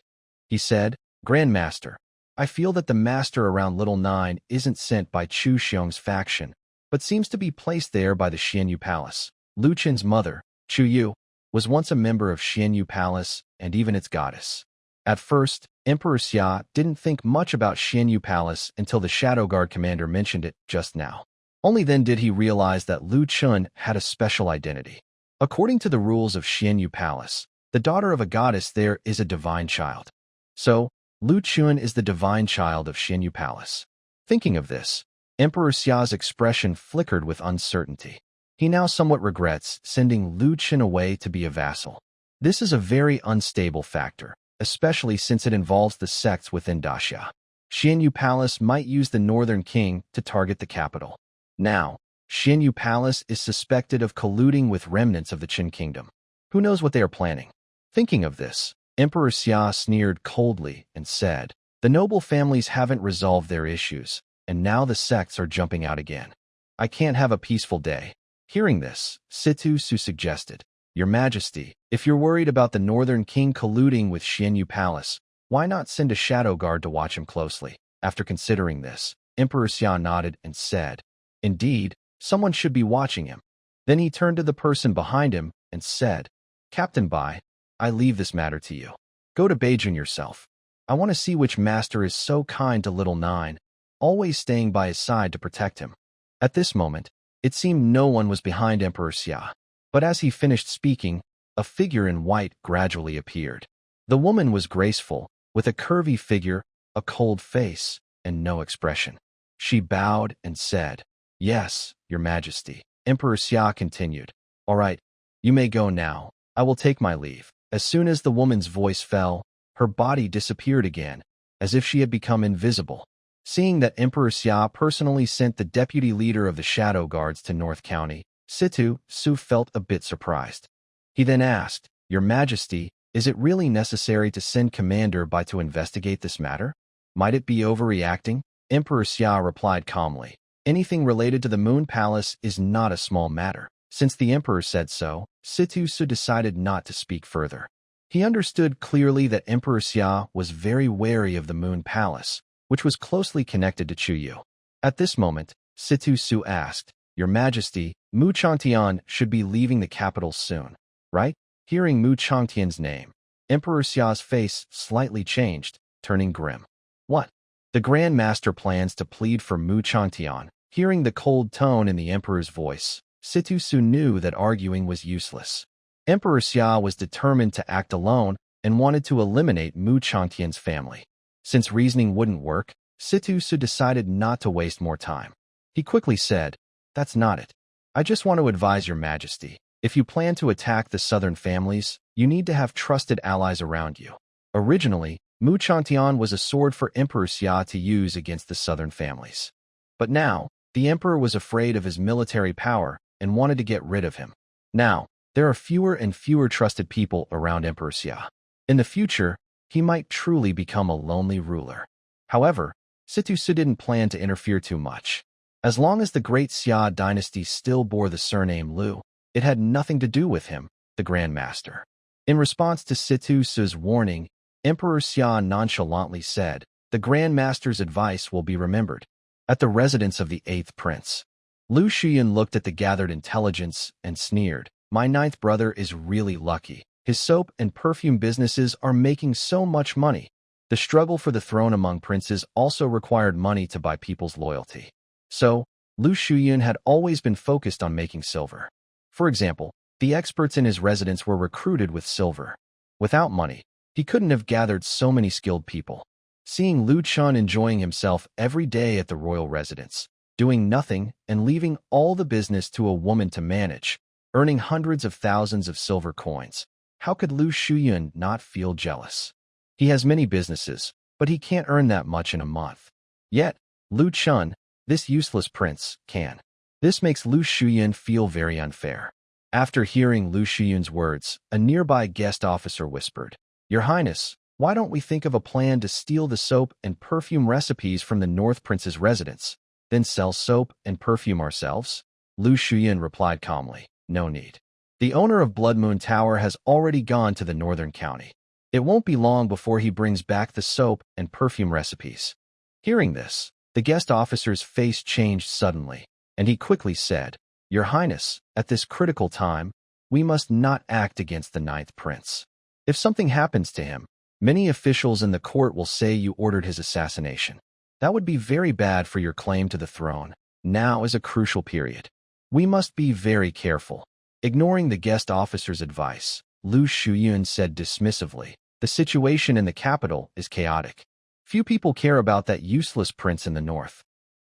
He said, "Grand Master, I feel that the master around Little Nine isn't sent by Chu Xiong's faction, but seems to be placed there by the Xianyu Palace. Lu Qin's mother, Chu Yu, was once a member of Xianyu Palace and even its goddess." At first, Emperor Xia didn't think much about Xianyu Palace until the Shadow Guard commander mentioned it just now. Only then did he realize that Lu Qin had a special identity. According to the rules of Xianyu Palace, the daughter of a goddess there is a divine child. So, Lu Qin is the divine child of Xianyu Palace. Thinking of this, Emperor Xia's expression flickered with uncertainty. He now somewhat regrets sending Lu Qin away to be a vassal. This is a very unstable factor, especially since it involves the sects within Daxia. Xianyu Palace might use the Northern King to target the capital. Now, Xianyu Palace is suspected of colluding with remnants of the Qin kingdom. Who knows what they are planning? Thinking of this, Emperor Xia sneered coldly and said, "The noble families haven't resolved their issues, and now the sects are jumping out again. I can't have a peaceful day." Hearing this, Si Su suggested, "Your Majesty, if you're worried about the Northern King colluding with Xianyu Palace, why not send a shadow guard to watch him closely?" After considering this, Emperor Xia nodded and said, "Indeed, someone should be watching him." Then he turned to the person behind him and said, "Captain Bai, I leave this matter to you. Go to Beijing yourself. I want to see which master is so kind to Little Nine, always staying by his side to protect him." At this moment, it seemed no one was behind Emperor Xia. But as he finished speaking, a figure in white gradually appeared. The woman was graceful, with a curvy figure, a cold face, and no expression. She bowed and said, "Yes, Your Majesty." Emperor Xia continued, "All right, you may go now. I will take my leave." As soon as the woman's voice fell, her body disappeared again, as if she had become invisible. Seeing that Emperor Xia personally sent the deputy leader of the Shadow Guards to North County, Si Su felt a bit surprised. He then asked, "Your Majesty, Is it really necessary to send Commander Bai to investigate this matter? Might it be overreacting? Emperor Xia replied calmly. Anything related to the Moon Palace is not a small matter. Since the emperor said so, Situ Su decided not to speak further. He understood clearly that Emperor Xia was very wary of the Moon Palace, which was closely connected to Chuyu. At this moment, Situ Su asked, Your Majesty, Mu Changtian should be leaving the capital soon, right? Hearing Mu Changtian's name, Emperor Xia's face slightly changed, turning grim. What? The Grand Master plans to plead for Mu Changtian. Hearing the cold tone in the emperor's voice, Situ Su knew that arguing was useless. Emperor Xia was determined to act alone and wanted to eliminate Mu Changtian's family. Since reasoning wouldn't work, Situ Su decided not to waste more time. He quickly said, That's not it. I just want to advise Your Majesty. If you plan to attack the southern families, you need to have trusted allies around you. Originally, Mu Changtian was a sword for Emperor Xia to use against the southern families. But now, the emperor was afraid of his military power and wanted to get rid of him. Now, there are fewer and fewer trusted people around Emperor Xia. In the future, he might truly become a lonely ruler. However, Situ Su didn't plan to interfere too much. As long as the Great Xia dynasty still bore the surname Liu, it had nothing to do with him, the Grand Master. In response to Situ Su's warning, Emperor Xia nonchalantly said, The Grand Master's advice will be remembered. At the residence of the 8th prince, Lu Shuyan looked at the gathered intelligence and sneered, My 9th brother is really lucky. His soap and perfume businesses are making so much money. The struggle for the throne among princes also required money to buy people's loyalty. So, Lu Shuyan had always been focused on making silver. For example, the experts in his residence were recruited with silver. Without money, he couldn't have gathered so many skilled people. Seeing Lu Chun enjoying himself every day at the royal residence, doing nothing and leaving all the business to a woman to manage, earning hundreds of thousands of silver coins, how could Lu Shuyan not feel jealous? He has many businesses, but he can't earn that much in a month. Yet, Lu Chun, this useless prince, can. This makes Lu Shuyan feel very unfair. After hearing Lu Shuyan's words, a nearby guest officer whispered, Your Highness, why don't we think of a plan to steal the soap and perfume recipes from the North Prince's residence, then sell soap and perfume ourselves? Lu Shuyan replied calmly, No need. The owner of Blood Moon Tower has already gone to the northern county. It won't be long before he brings back the soap and perfume recipes. Hearing this, the guest officer's face changed suddenly, and he quickly said, Your Highness, at this critical time, we must not act against the 9th prince. If something happens to him, many officials in the court will say you ordered his assassination. That would be very bad for your claim to the throne. Now is a crucial period. We must be very careful. Ignoring the guest officer's advice, Lu Shuyan said dismissively, The situation in the capital is chaotic. Few people care about that useless prince in the north.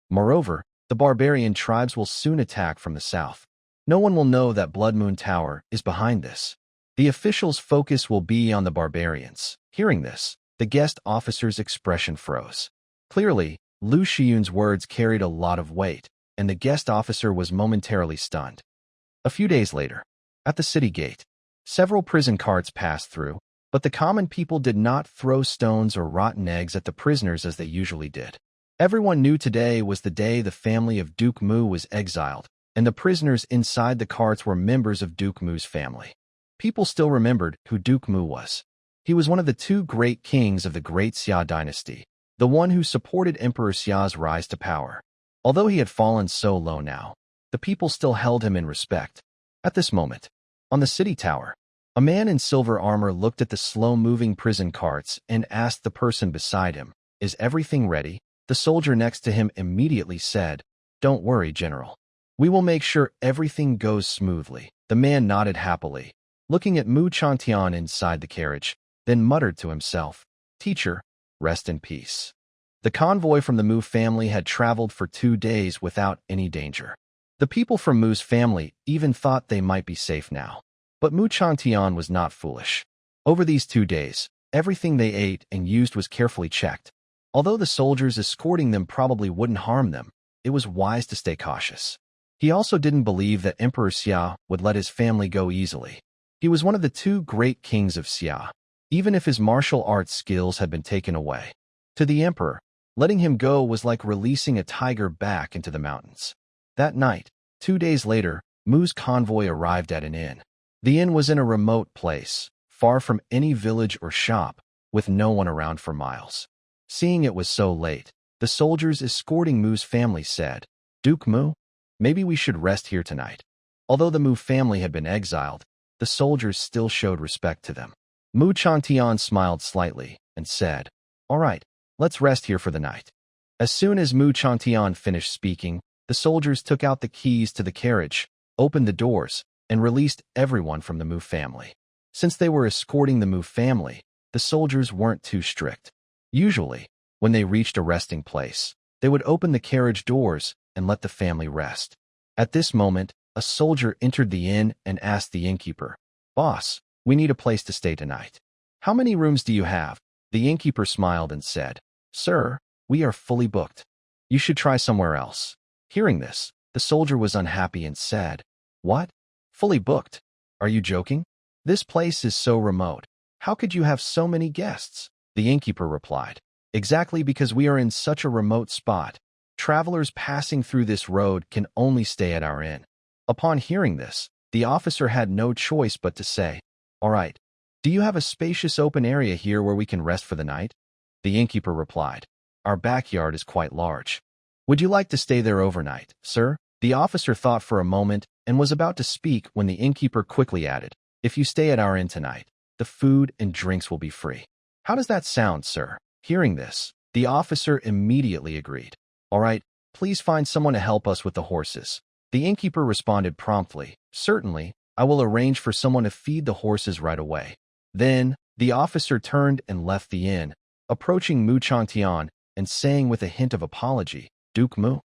Moreover, the barbarian tribes will soon attack from the south. No one will know that Blood Moon Tower is behind this. The officials' focus will be on the barbarians. Hearing this, the guest officer's expression froze. Clearly, Lu Shuyan's words carried a lot of weight, and the guest officer was momentarily stunned. A few days later, at the city gate, several prison carts passed through, but the common people did not throw stones or rotten eggs at the prisoners as they usually did. Everyone knew today was the day the family of Duke Mu was exiled, and the prisoners inside the carts were members of Duke Mu's family. People still remembered who Duke Mu was. He was one of the 2 great kings of the Great Xia dynasty, the one who supported Emperor Xia's rise to power. Although he had fallen so low now, the people still held him in respect. At this moment, on the city tower, a man in silver armor looked at the slow-moving prison carts and asked the person beside him, Is everything ready? The soldier next to him immediately said, Don't worry, General. We will make sure everything goes smoothly. The man nodded happily, looking at Mu Changtian inside the carriage, then muttered to himself, Teacher, rest in peace. The convoy from the Mu family had traveled for 2 days without any danger. The people from Mu's family even thought they might be safe now. But Mu Changtian was not foolish. Over these 2 days, everything they ate and used was carefully checked. Although the soldiers escorting them probably wouldn't harm them, it was wise to stay cautious. He also didn't believe that Emperor Xia would let his family go easily. He was one of the two great kings of Xia, even if his martial arts skills had been taken away. To the emperor, letting him go was like releasing a tiger back into the mountains. That night, 2 days later, Mu's convoy arrived at an inn. The inn was in a remote place, far from any village or shop, with no one around for miles. Seeing it was so late, the soldiers escorting Mu's family said, "Duke Mu, maybe we should rest here tonight." Although the Mu family had been exiled, the soldiers still showed respect to them. Mu Chantian smiled slightly and said, "All right, let's rest here for the night." As soon as Mu Chantian finished speaking, the soldiers took out the keys to the carriage, opened the doors, and released everyone from the Mu family. Since they were escorting the Mu family, the soldiers weren't too strict. Usually, when they reached a resting place, they would open the carriage doors and let the family rest. At this moment, a soldier entered the inn and asked the innkeeper, "Boss, we need a place to stay tonight. How many rooms do you have?" The innkeeper smiled and said, "Sir, we are fully booked. You should try somewhere else." Hearing this, the soldier was unhappy and said, "What? Fully booked? Are you joking? This place is so remote. How could you have so many guests?" The innkeeper replied, "Exactly because we are in such a remote spot. Travelers passing through this road can only stay at our inn." Upon hearing this, the officer had no choice but to say, "All right, do you have a spacious open area here where we can rest for the night?" The innkeeper replied, "Our backyard is quite large. Would you like to stay there overnight, sir?" The officer thought for a moment and was about to speak when the innkeeper quickly added, "If you stay at our inn tonight, the food and drinks will be free." "How does that sound, sir?" Hearing this, the officer immediately agreed. "All right, please find someone to help us with the horses." The innkeeper responded promptly, "Certainly, I will arrange for someone to feed the horses right away." Then, the officer turned and left the inn, approaching Mu Chantian and saying with a hint of apology, "Duke Mu,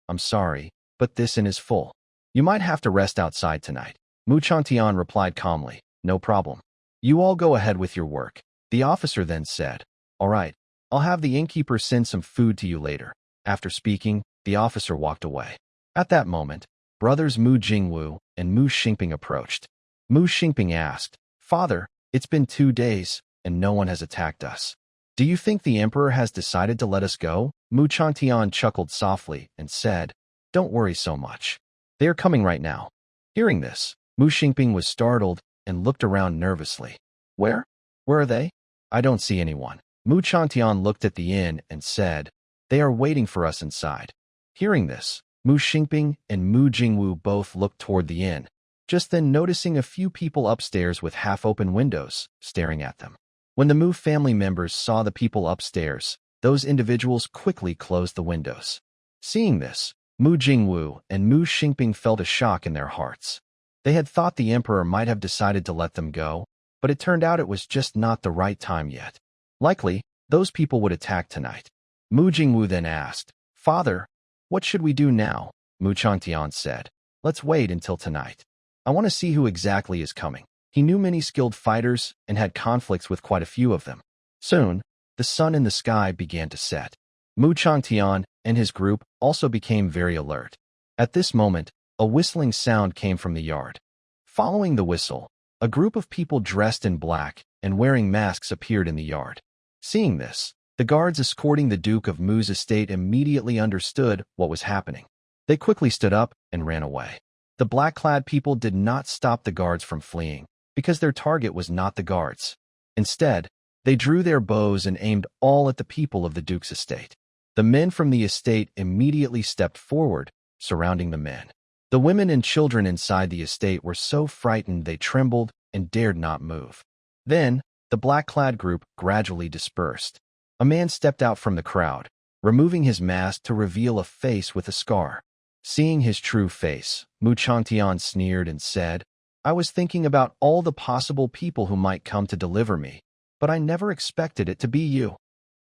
I'm sorry, but this inn is full. You might have to rest outside tonight." Mu Chantian replied calmly, "No problem. You all go ahead with your work." The officer then said, "All right, I'll have the innkeeper send some food to you later." After speaking, the officer walked away. At that moment, brothers Mu Jingwu and Mu Xingping approached. Mu Xingping asked, "Father, it's been 2 days, and no one has attacked us. Do you think the emperor has decided to let us go?" Mu Chantian chuckled softly and said, "Don't worry so much. They are coming right now." Hearing this, Mu Xingping was startled and looked around nervously. Where are they? I don't see anyone." Mu Chantian looked at the inn and said, "They are waiting for us inside." Hearing this, Mu Xingping and Mu Jingwu both looked toward the inn, just then noticing a few people upstairs with half-open windows staring at them. When the Mu family members saw the people upstairs, those individuals quickly closed the windows. Seeing this, Mu Jingwu and Mu Xingping felt a shock in their hearts. They had thought the emperor might have decided to let them go, but it turned out it was just not the right time yet. Likely, those people would attack tonight. Mu Jingwu then asked, "Father, what should we do now?" Mu Chantian said, "Let's wait until tonight. I want to see who exactly is coming." He knew many skilled fighters and had conflicts with quite a few of them. Soon, the sun in the sky began to set. Mu Chantian and his group also became very alert. At this moment, a whistling sound came from the yard. Following the whistle, a group of people dressed in black and wearing masks appeared in the yard. Seeing this, the guards escorting the Duke of Mu's estate immediately understood what was happening. They quickly stood up and ran away. The black-clad people did not stop the guards from fleeing, because their target was not the guards. Instead, they drew their bows and aimed all at the people of the Duke's estate. The men from the estate immediately stepped forward, surrounding the men. The women and children inside the estate were so frightened they trembled and dared not move. Then, the black-clad group gradually dispersed. A man stepped out from the crowd, removing his mask to reveal a face with a scar. Seeing his true face, Mu Chantian sneered and said, "I was thinking about all the possible people who might come to deliver me, but I never expected it to be you."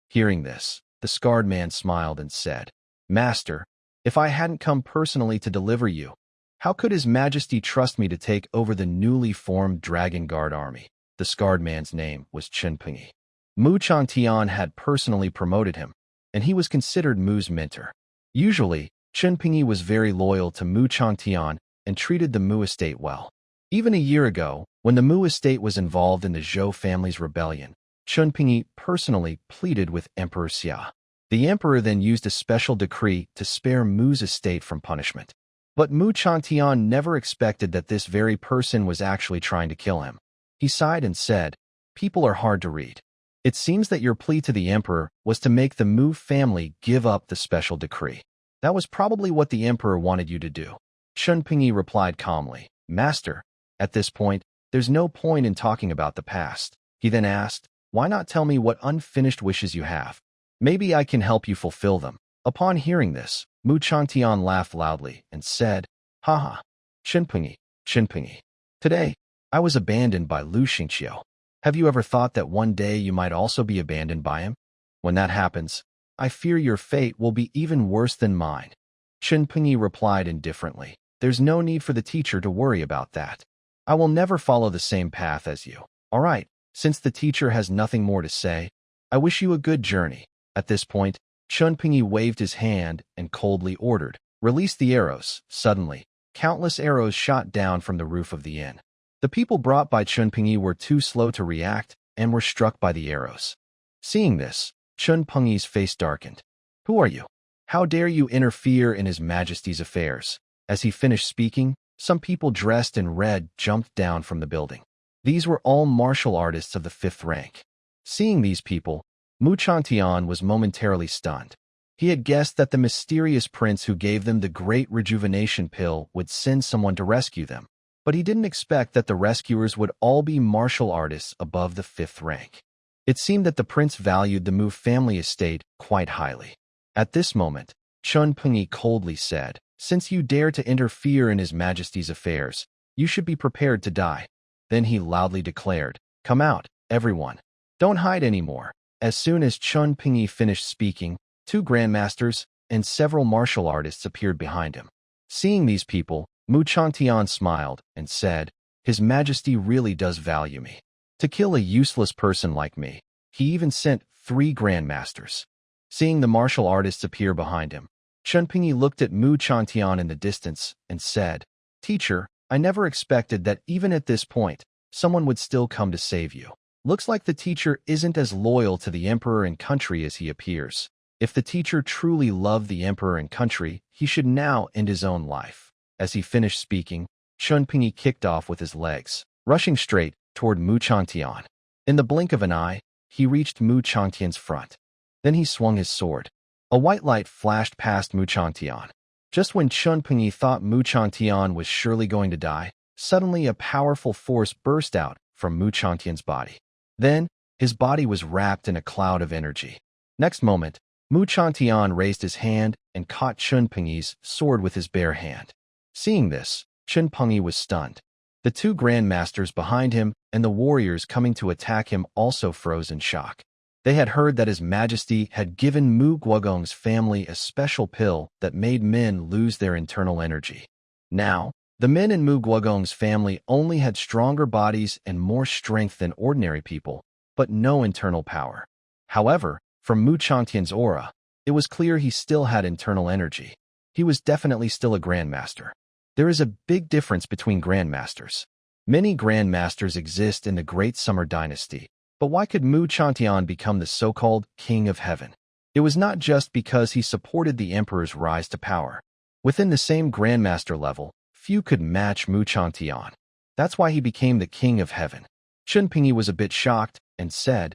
Hearing this, the scarred man smiled and said, "Master, if I hadn't come personally to deliver you, how could His Majesty trust me to take over the newly formed Dragon Guard army?" The scarred man's name was Chen Pingyi. Mu Chantian had personally promoted him, and he was considered Mu's mentor. Usually, Chen Pingyi was very loyal to Mu Chantian and treated the Mu estate well. Even a year ago, when the Mu estate was involved in the Zhou family's rebellion, Chun Pingyi personally pleaded with Emperor Xia. The emperor then used a special decree to spare Mu's estate from punishment. But Mu Chantian never expected that this very person was actually trying to kill him. He sighed and said, "People are hard to read. It seems that your plea to the emperor was to make the Mu family give up the special decree. That was probably what the emperor wanted you to do." Chun Pingyi replied calmly, "Master, at this point, there's no point in talking about the past." He then asked, "Why not tell me what unfinished wishes you have? Maybe I can help you fulfill them." Upon hearing this, Mu Chantian laughed loudly and said, "Haha, Qinpingyi. Today, I was abandoned by Lu Xingqiu. Have you ever thought that one day you might also be abandoned by him? When that happens, I fear your fate will be even worse than mine." Qinpingyi replied indifferently, "There's no need for the teacher to worry about that. I will never follow the same path as you. All right, since the teacher has nothing more to say, I wish you a good journey." At this point, Chun Pingyi waved his hand and coldly ordered, "Release the arrows." Suddenly, countless arrows shot down from the roof of the inn. The people brought by Chun Pingyi were too slow to react and were struck by the arrows. Seeing this, Chun Pingyi's face darkened. "Who are you? How dare you interfere in His Majesty's affairs?" As he finished speaking, some people dressed in red jumped down from the building. These were all martial artists of the 5th rank. Seeing these people, Mu Chantian was momentarily stunned. He had guessed that the mysterious prince who gave them the great rejuvenation pill would send someone to rescue them, but he didn't expect that the rescuers would all be martial artists above the 5th rank. It seemed that the prince valued the Mu family estate quite highly. At this moment, Chun Pingyi coldly said, "Since you dare to interfere in His Majesty's affairs, you should be prepared to die." Then he loudly declared, "Come out, everyone. Don't hide anymore." As soon as Chun Pingyi finished speaking, 2 grandmasters and several martial artists appeared behind him. Seeing these people, Mu Chantian smiled and said, "His Majesty really does value me. To kill a useless person like me, he even sent 3 grandmasters." Seeing the martial artists appear behind him, Chun Pingyi looked at Mu Chantian in the distance and said, "Teacher, I never expected that even at this point, someone would still come to save you. Looks like the teacher isn't as loyal to the emperor and country as he appears. If the teacher truly loved the emperor and country, he should now end his own life." As he finished speaking, Chun Pingyi kicked off with his legs, rushing straight toward Mu Chantian. In the blink of an eye, he reached Mu Chantian's front. Then he swung his sword. A white light flashed past Mu Chantian. Just when Chun Pingyi thought Mu Chantian was surely going to die, suddenly a powerful force burst out from Mu Chantian's body. Then, his body was wrapped in a cloud of energy. Next moment, Mu Chantian raised his hand and caught Chun Pingyi's sword with his bare hand. Seeing this, Chun Pingyi was stunned. The 2 grandmasters behind him and the warriors coming to attack him also froze in shock. They had heard that His Majesty had given Mu Guogong's family a special pill that made men lose their internal energy. Now, the men in Mu Guogong's family only had stronger bodies and more strength than ordinary people, but no internal power. However, from Mu Chantian's aura, it was clear he still had internal energy. He was definitely still a grandmaster. There is a big difference between grandmasters. Many grandmasters exist in the Great Summer Dynasty, but why could Mu Chantian become the so-called King of Heaven? It was not just because he supported the emperor's rise to power. Within the same grandmaster level, few could match Mu Chantian. That's why he became the King of Heaven. Chun Pingyi was a bit shocked and said,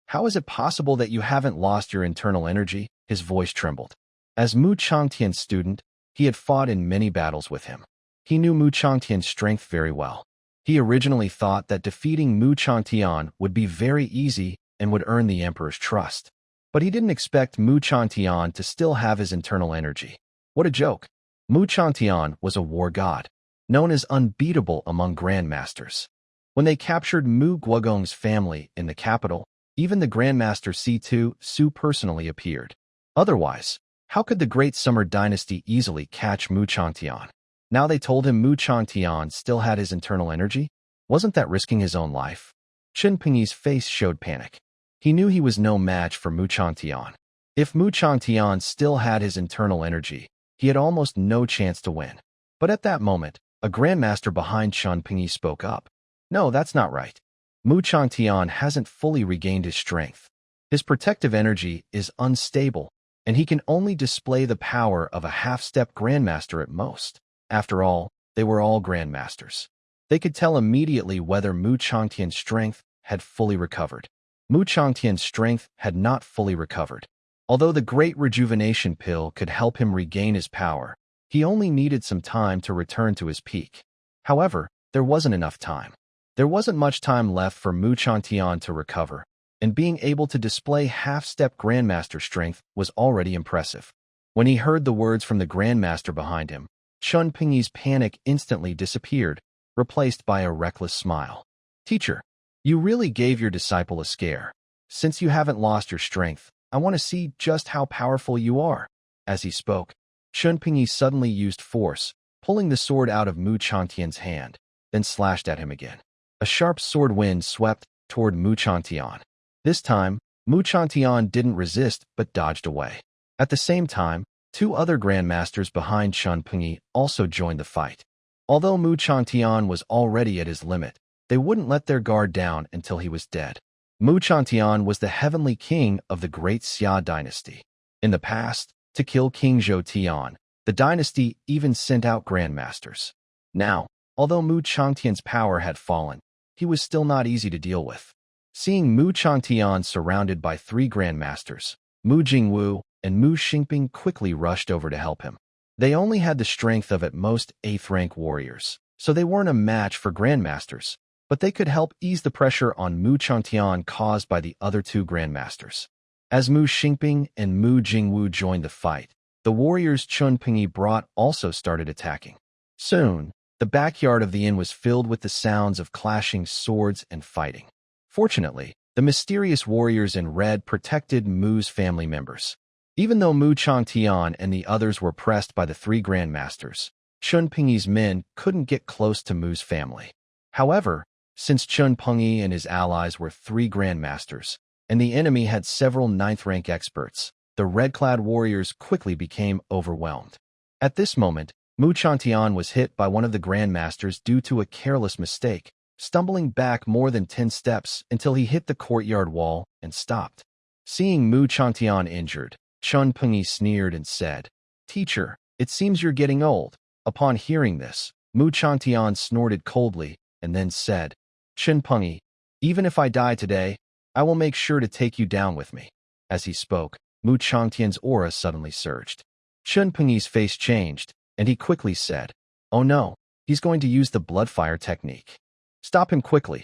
How is it possible that you haven't lost your internal energy?" His voice trembled. As Mu Changtian's student, he had fought in many battles with him. He knew Mu Changtian's strength very well. He originally thought that defeating Mu Changtian would be very easy and would earn the emperor's trust. But he didn't expect Mu Changtian to still have his internal energy. What a joke! Mu Changtian was a war god, known as unbeatable among grandmasters. When they captured Mu Guogong's family in the capital, even the Grandmaster C2 Su personally appeared. Otherwise, how could the Great Summer Dynasty easily catch Mu Changtian? Now they told him Mu Changtian still had his internal energy? Wasn't that risking his own life? Chun Pingyi's face showed panic. He knew he was no match for Mu Changtian. If Mu Changtian still had his internal energy, he had almost no chance to win. But at that moment, A grandmaster behind Chun Pingyi spoke up. No, that's not right. Mu Changtian hasn't fully regained his strength. His protective energy is unstable, and he can only display the power of a half-step grandmaster at most. After all, they were all grandmasters. They could tell immediately whether Mu Changtian's strength had fully recovered. Mu Changtian's strength had not fully recovered. Although the Great Rejuvenation Pill could help him regain his power, he only needed some time to return to his peak. However, there wasn't enough time. There wasn't much time left for Mu Changtian to recover, and being able to display half-step Grandmaster strength was already impressive. When he heard the words from the Grandmaster behind him, Chun Pingyi's panic instantly disappeared, replaced by a reckless smile. Teacher, you really gave your disciple a scare. Since you haven't lost your strength, I want to see just how powerful you are. As he spoke, Chun Pingyi suddenly used force, pulling the sword out of Mu Changtian's hand, then slashed at him again. A sharp sword wind swept toward Mu Changtian. This time, Mu Changtian didn't resist but dodged away. At the same time, two other grandmasters behind Chun Pingyi also joined the fight. Although Mu Changtian was already at his limit, they wouldn't let their guard down until he was dead. Mu Changtian was the heavenly king of the Great Xia dynasty. In the past, to kill King Zhou Tian, the dynasty even sent out grandmasters. Now, although Mu Changtian's power had fallen, he was still not easy to deal with. Seeing Mu Changtian surrounded by three grandmasters, Mu Jingwu and Mu Xingping quickly rushed over to help him. They only had the strength of at most 8th-rank warriors, so they weren't a match for grandmasters, but they could help ease the pressure on Mu Changtian caused by the other two grandmasters. As Mu Xingping and Mu Jingwu joined the fight, the warriors Chun Pingyi brought also started attacking. Soon, the backyard of the inn was filled with the sounds of clashing swords and fighting. Fortunately, the mysterious warriors in red protected Mu's family members. Even though Mu Changtian and the others were pressed by the three grandmasters, Chun Pingyi's men couldn't get close to Mu's family. However, since Chun Pingyi and his allies were three grandmasters, and the enemy had several 9th-rank experts, the red-clad warriors quickly became overwhelmed. At this moment, Mu Changtian was hit by one of the grandmasters due to a careless mistake, stumbling back more than 10 steps until he hit the courtyard wall and stopped. Seeing Mu Changtian injured, Chun Pingyi sneered and said, "Teacher, it seems you're getting old." Upon hearing this, Mu Changtian snorted coldly and then said, "Chun Pingyi, even if I die today, I will make sure to take you down with me." As he spoke, Mu Changtian's aura suddenly surged. Chun Pingyi's face changed, and he quickly said, "Oh no, he's going to use the bloodfire technique. Stop him quickly."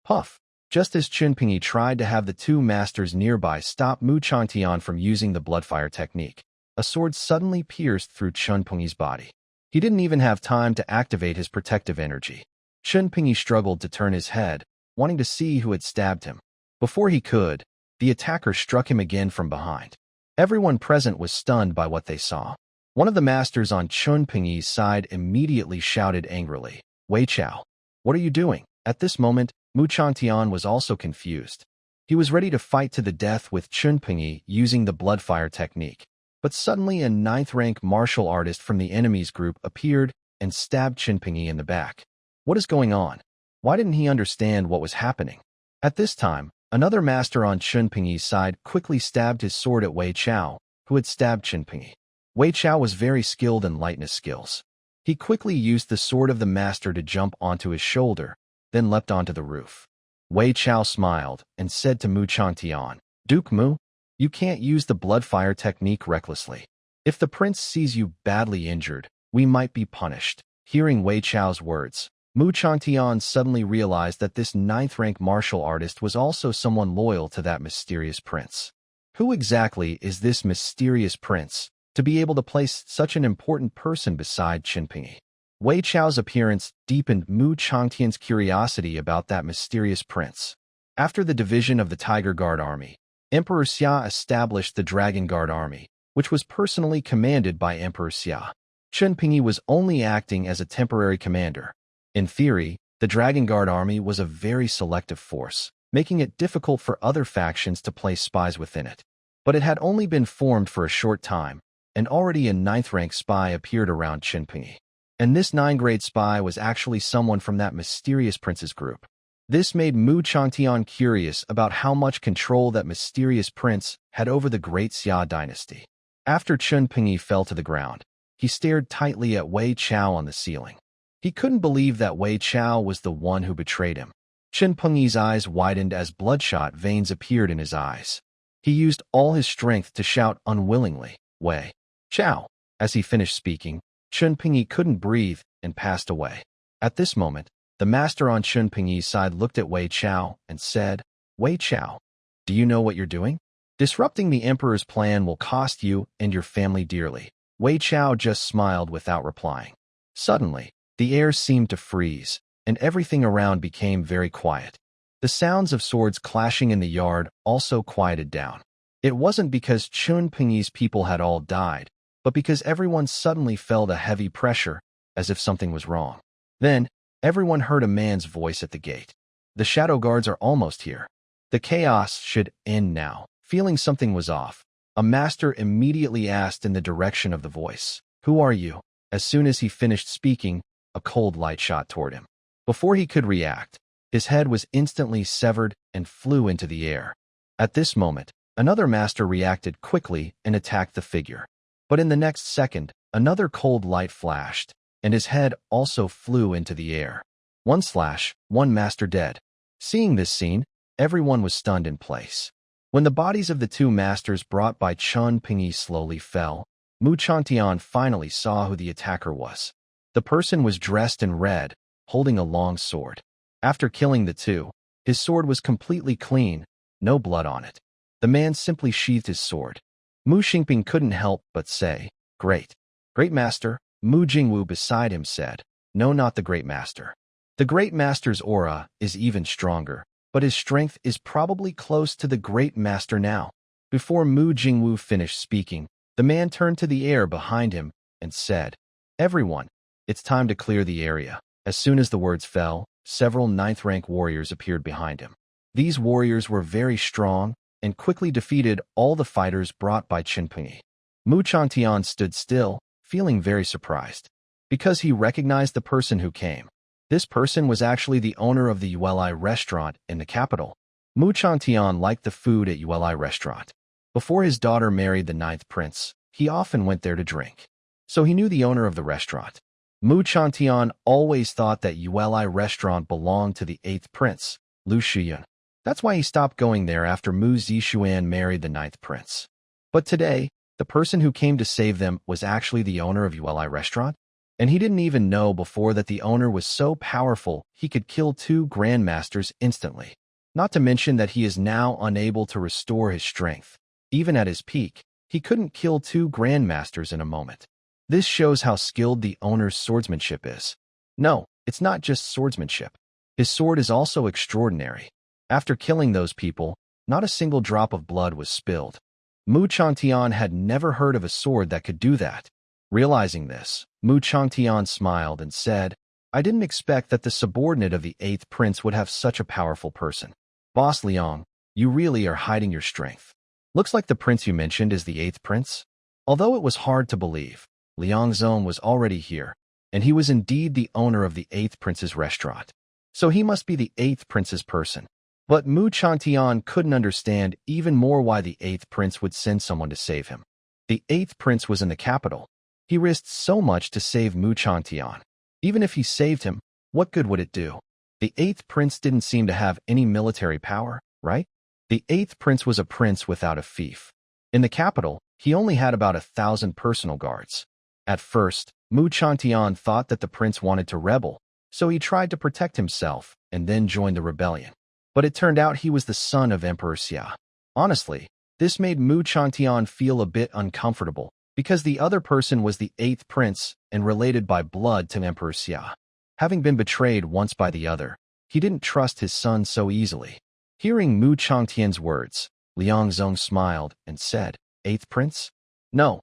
Puff. Just as Chun Pingyi tried to have the two masters nearby stop Mu Changtian from using the bloodfire technique, a sword suddenly pierced through Chun Pingyi's body. He didn't even have time to activate his protective energy. Chun Pingyi struggled to turn his head, wanting to see who had stabbed him. Before he could, the attacker struck him again from behind. Everyone present was stunned by what they saw. One of the masters on Chun Pingyi's side immediately shouted angrily, "Wei Chao, what are you doing?" At this moment, Mu Changtian was also confused. He was ready to fight to the death with Chun Pingyi using the bloodfire technique. But suddenly a 9th-rank martial artist from the enemy's group appeared and stabbed Chun Pingyi in the back. What is going on? Why didn't he understand what was happening? At this time, another master on Chun Pingyi's side quickly stabbed his sword at Wei Chao, who had stabbed Chun Pingyi. Wei Chao was very skilled in lightness skills. He quickly used the sword of the master to jump onto his shoulder, then leapt onto the roof. Wei Chao smiled and said to Mu Changtian, "Duke Mu, you can't use the bloodfire technique recklessly. If the prince sees you badly injured, we might be punished." Hearing Wei Chao's words, Mu Changtian suddenly realized that this 9th-rank martial artist was also someone loyal to that mysterious prince. Who exactly is this mysterious prince, to be able to place such an important person beside Chun Pingyi? Wei Chao's appearance deepened Mu Changtian's curiosity about that mysterious prince. After the division of the Tiger Guard Army, Emperor Xia established the Dragon Guard Army, which was personally commanded by Emperor Xia. Chun Pingyi was only acting as a temporary commander. In theory, the Dragon Guard Army was a very selective force, making it difficult for other factions to place spies within it. But it had only been formed for a short time, and already a 9th-rank spy appeared around Chun Pingyi. And this 9th-grade spy was actually someone from that mysterious prince's group. This made Mu Changtian curious about how much control that mysterious prince had over the Great Xia dynasty. After Chun Pingyi fell to the ground, he stared tightly at Wei Chao on the ceiling. He couldn't believe that Wei Chao was the one who betrayed him. Chun Pingyi's eyes widened as bloodshot veins appeared in his eyes. He used all his strength to shout unwillingly, "Wei Chao!" As he finished speaking, Chun Pingyi couldn't breathe and passed away. At this moment, the master on Chun Pingyi's side looked at Wei Chao and said, "Wei Chao, do you know what you're doing? Disrupting the emperor's plan will cost you and your family dearly." Wei Chao just smiled without replying. Suddenly, the air seemed to freeze, and everything around became very quiet. The sounds of swords clashing in the yard also quieted down. It wasn't because Chun Pingyi's people had all died, but because everyone suddenly felt a heavy pressure, as if something was wrong. Then, everyone heard a man's voice at the gate. "The shadow guards are almost here. The chaos should end now." Feeling something was off, a master immediately asked in the direction of the voice, "Who are you?" As soon as he finished speaking, a cold light shot toward him. Before he could react, his head was instantly severed and flew into the air. At this moment, another master reacted quickly and attacked the figure. But in the next second, another cold light flashed, and his head also flew into the air. One slash, one master dead. Seeing this scene, everyone was stunned in place. When the bodies of the two masters brought by Chun Pingyi slowly fell, Mu Changtian finally saw who the attacker was. The person was dressed in red, holding a long sword. After killing the two, his sword was completely clean, no blood on it. The man simply sheathed his sword. Mu Xingping couldn't help but say, "Great. Great Master." Mu Jingwu beside him said, "No, not the Great Master. The Great Master's aura is even stronger, but his strength is probably close to the Great Master now." Before Mu Jingwu finished speaking, the man turned to the air behind him and said, "Everyone, it's time to clear the area." As soon as the words fell, several 9th-rank warriors appeared behind him. These warriors were very strong and quickly defeated all the fighters brought by Chun Pingyi. Mu Changtian stood still, feeling very surprised, because he recognized the person who came. This person was actually the owner of the Yuelai restaurant in the capital. Mu Changtian liked the food at Yuelai restaurant. Before his daughter married the 9th prince, he often went there to drink. So he knew the owner of the restaurant. Mu Changtian always thought that Yuelai restaurant belonged to the 8th prince, Lu Shiyun. That's why he stopped going there after Mu Zixuan married the 9th prince. But today, the person who came to save them was actually the owner of Yuelai restaurant, and he didn't even know before that the owner was so powerful he could kill 2 grandmasters instantly. Not to mention that he is now unable to restore his strength. Even at his peak, he couldn't kill 2 grandmasters in a moment. This shows how skilled the owner's swordsmanship is. No, it's not just swordsmanship. His sword is also extraordinary. After killing those people, not a single drop of blood was spilled. Mu Changtian had never heard of a sword that could do that. Realizing this, Mu Changtian smiled and said, "I didn't expect that the subordinate of the 8th prince would have such a powerful person. Boss Liang, you really are hiding your strength. Looks like the prince you mentioned is the 8th prince." Although it was hard to believe, Liang Zong was already here, and he was indeed the owner of the 8th prince's restaurant. So he must be the 8th prince's person. But Mu Changtian couldn't understand even more why the 8th prince would send someone to save him. The 8th prince was in the capital. He risked so much to save Mu Changtian. Even if he saved him, what good would it do? The 8th prince didn't seem to have any military power, right? The 8th prince was a prince without a fief. In the capital, he only had about 1,000 personal guards. At first, Mu Changtian thought that the prince wanted to rebel, so he tried to protect himself and then joined the rebellion. But it turned out he was the son of Emperor Xia. Honestly, this made Mu Changtian feel a bit uncomfortable, because the other person was the 8th prince and related by blood to Emperor Xia. Having been betrayed once by the other, he didn't trust his son so easily. Hearing Mu Changtian's words, Liang Zong smiled and said, "8th prince? No.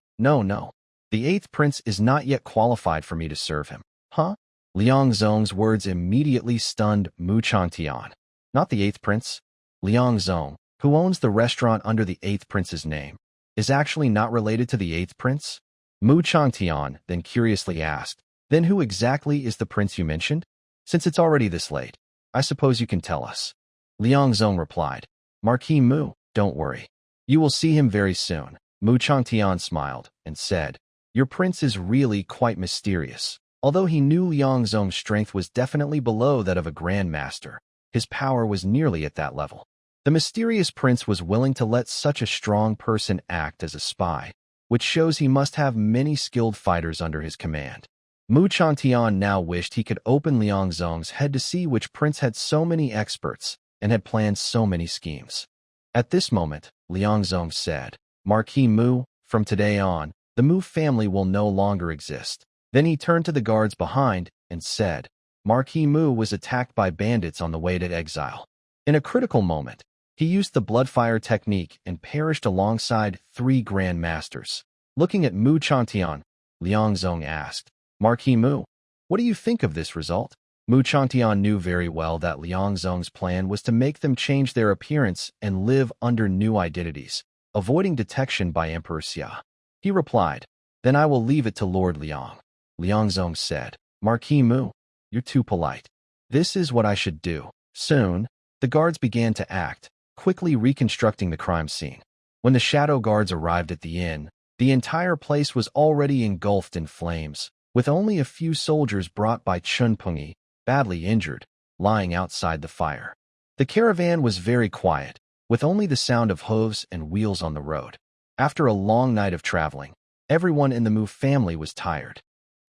The 8th prince is not yet qualified for me to serve him." Huh? Liang Zong's words immediately stunned Mu Changtian. Not the 8th prince? Liang Zong, who owns the restaurant under the 8th prince's name, is actually not related to the 8th prince? Mu Changtian then curiously asked, Then who exactly is the prince you mentioned? Since it's already this late, I suppose you can tell us. Liang Zong replied. Marquis Mu, don't worry. You will see him very soon. Mu Changtian smiled and said, Your prince is really quite mysterious. Although he knew Liang Zong's strength was definitely below that of a grandmaster, his power was nearly at that level. The mysterious prince was willing to let such a strong person act as a spy, which shows he must have many skilled fighters under his command. Mu Changtian now wished he could open Liang Zong's head to see which prince had so many experts and had planned so many schemes. At this moment, Liang Zong said, Marquis Mu, from today on, the Mu family will no longer exist. Then he turned to the guards behind and said, Marquis Mu was attacked by bandits on the way to exile. In a critical moment, he used the bloodfire technique and perished alongside 3 grandmasters. Looking at Mu Changtian, Liang Zong asked, Marquis Mu, what do you think of this result? Mu Changtian knew very well that Liang Zong's plan was to make them change their appearance and live under new identities, avoiding detection by Emperor Xia. He replied, Then I will leave it to Lord Liang. Liang Zong said, Marquis Mu, you're too polite. This is what I should do. Soon, the guards began to act, quickly reconstructing the crime scene. When the shadow guards arrived at the inn, the entire place was already engulfed in flames, with only a few soldiers brought by Chun Pungi, badly injured, lying outside the fire. The caravan was very quiet, with only the sound of hooves and wheels on the road. After a long night of traveling, everyone in the Mu family was tired.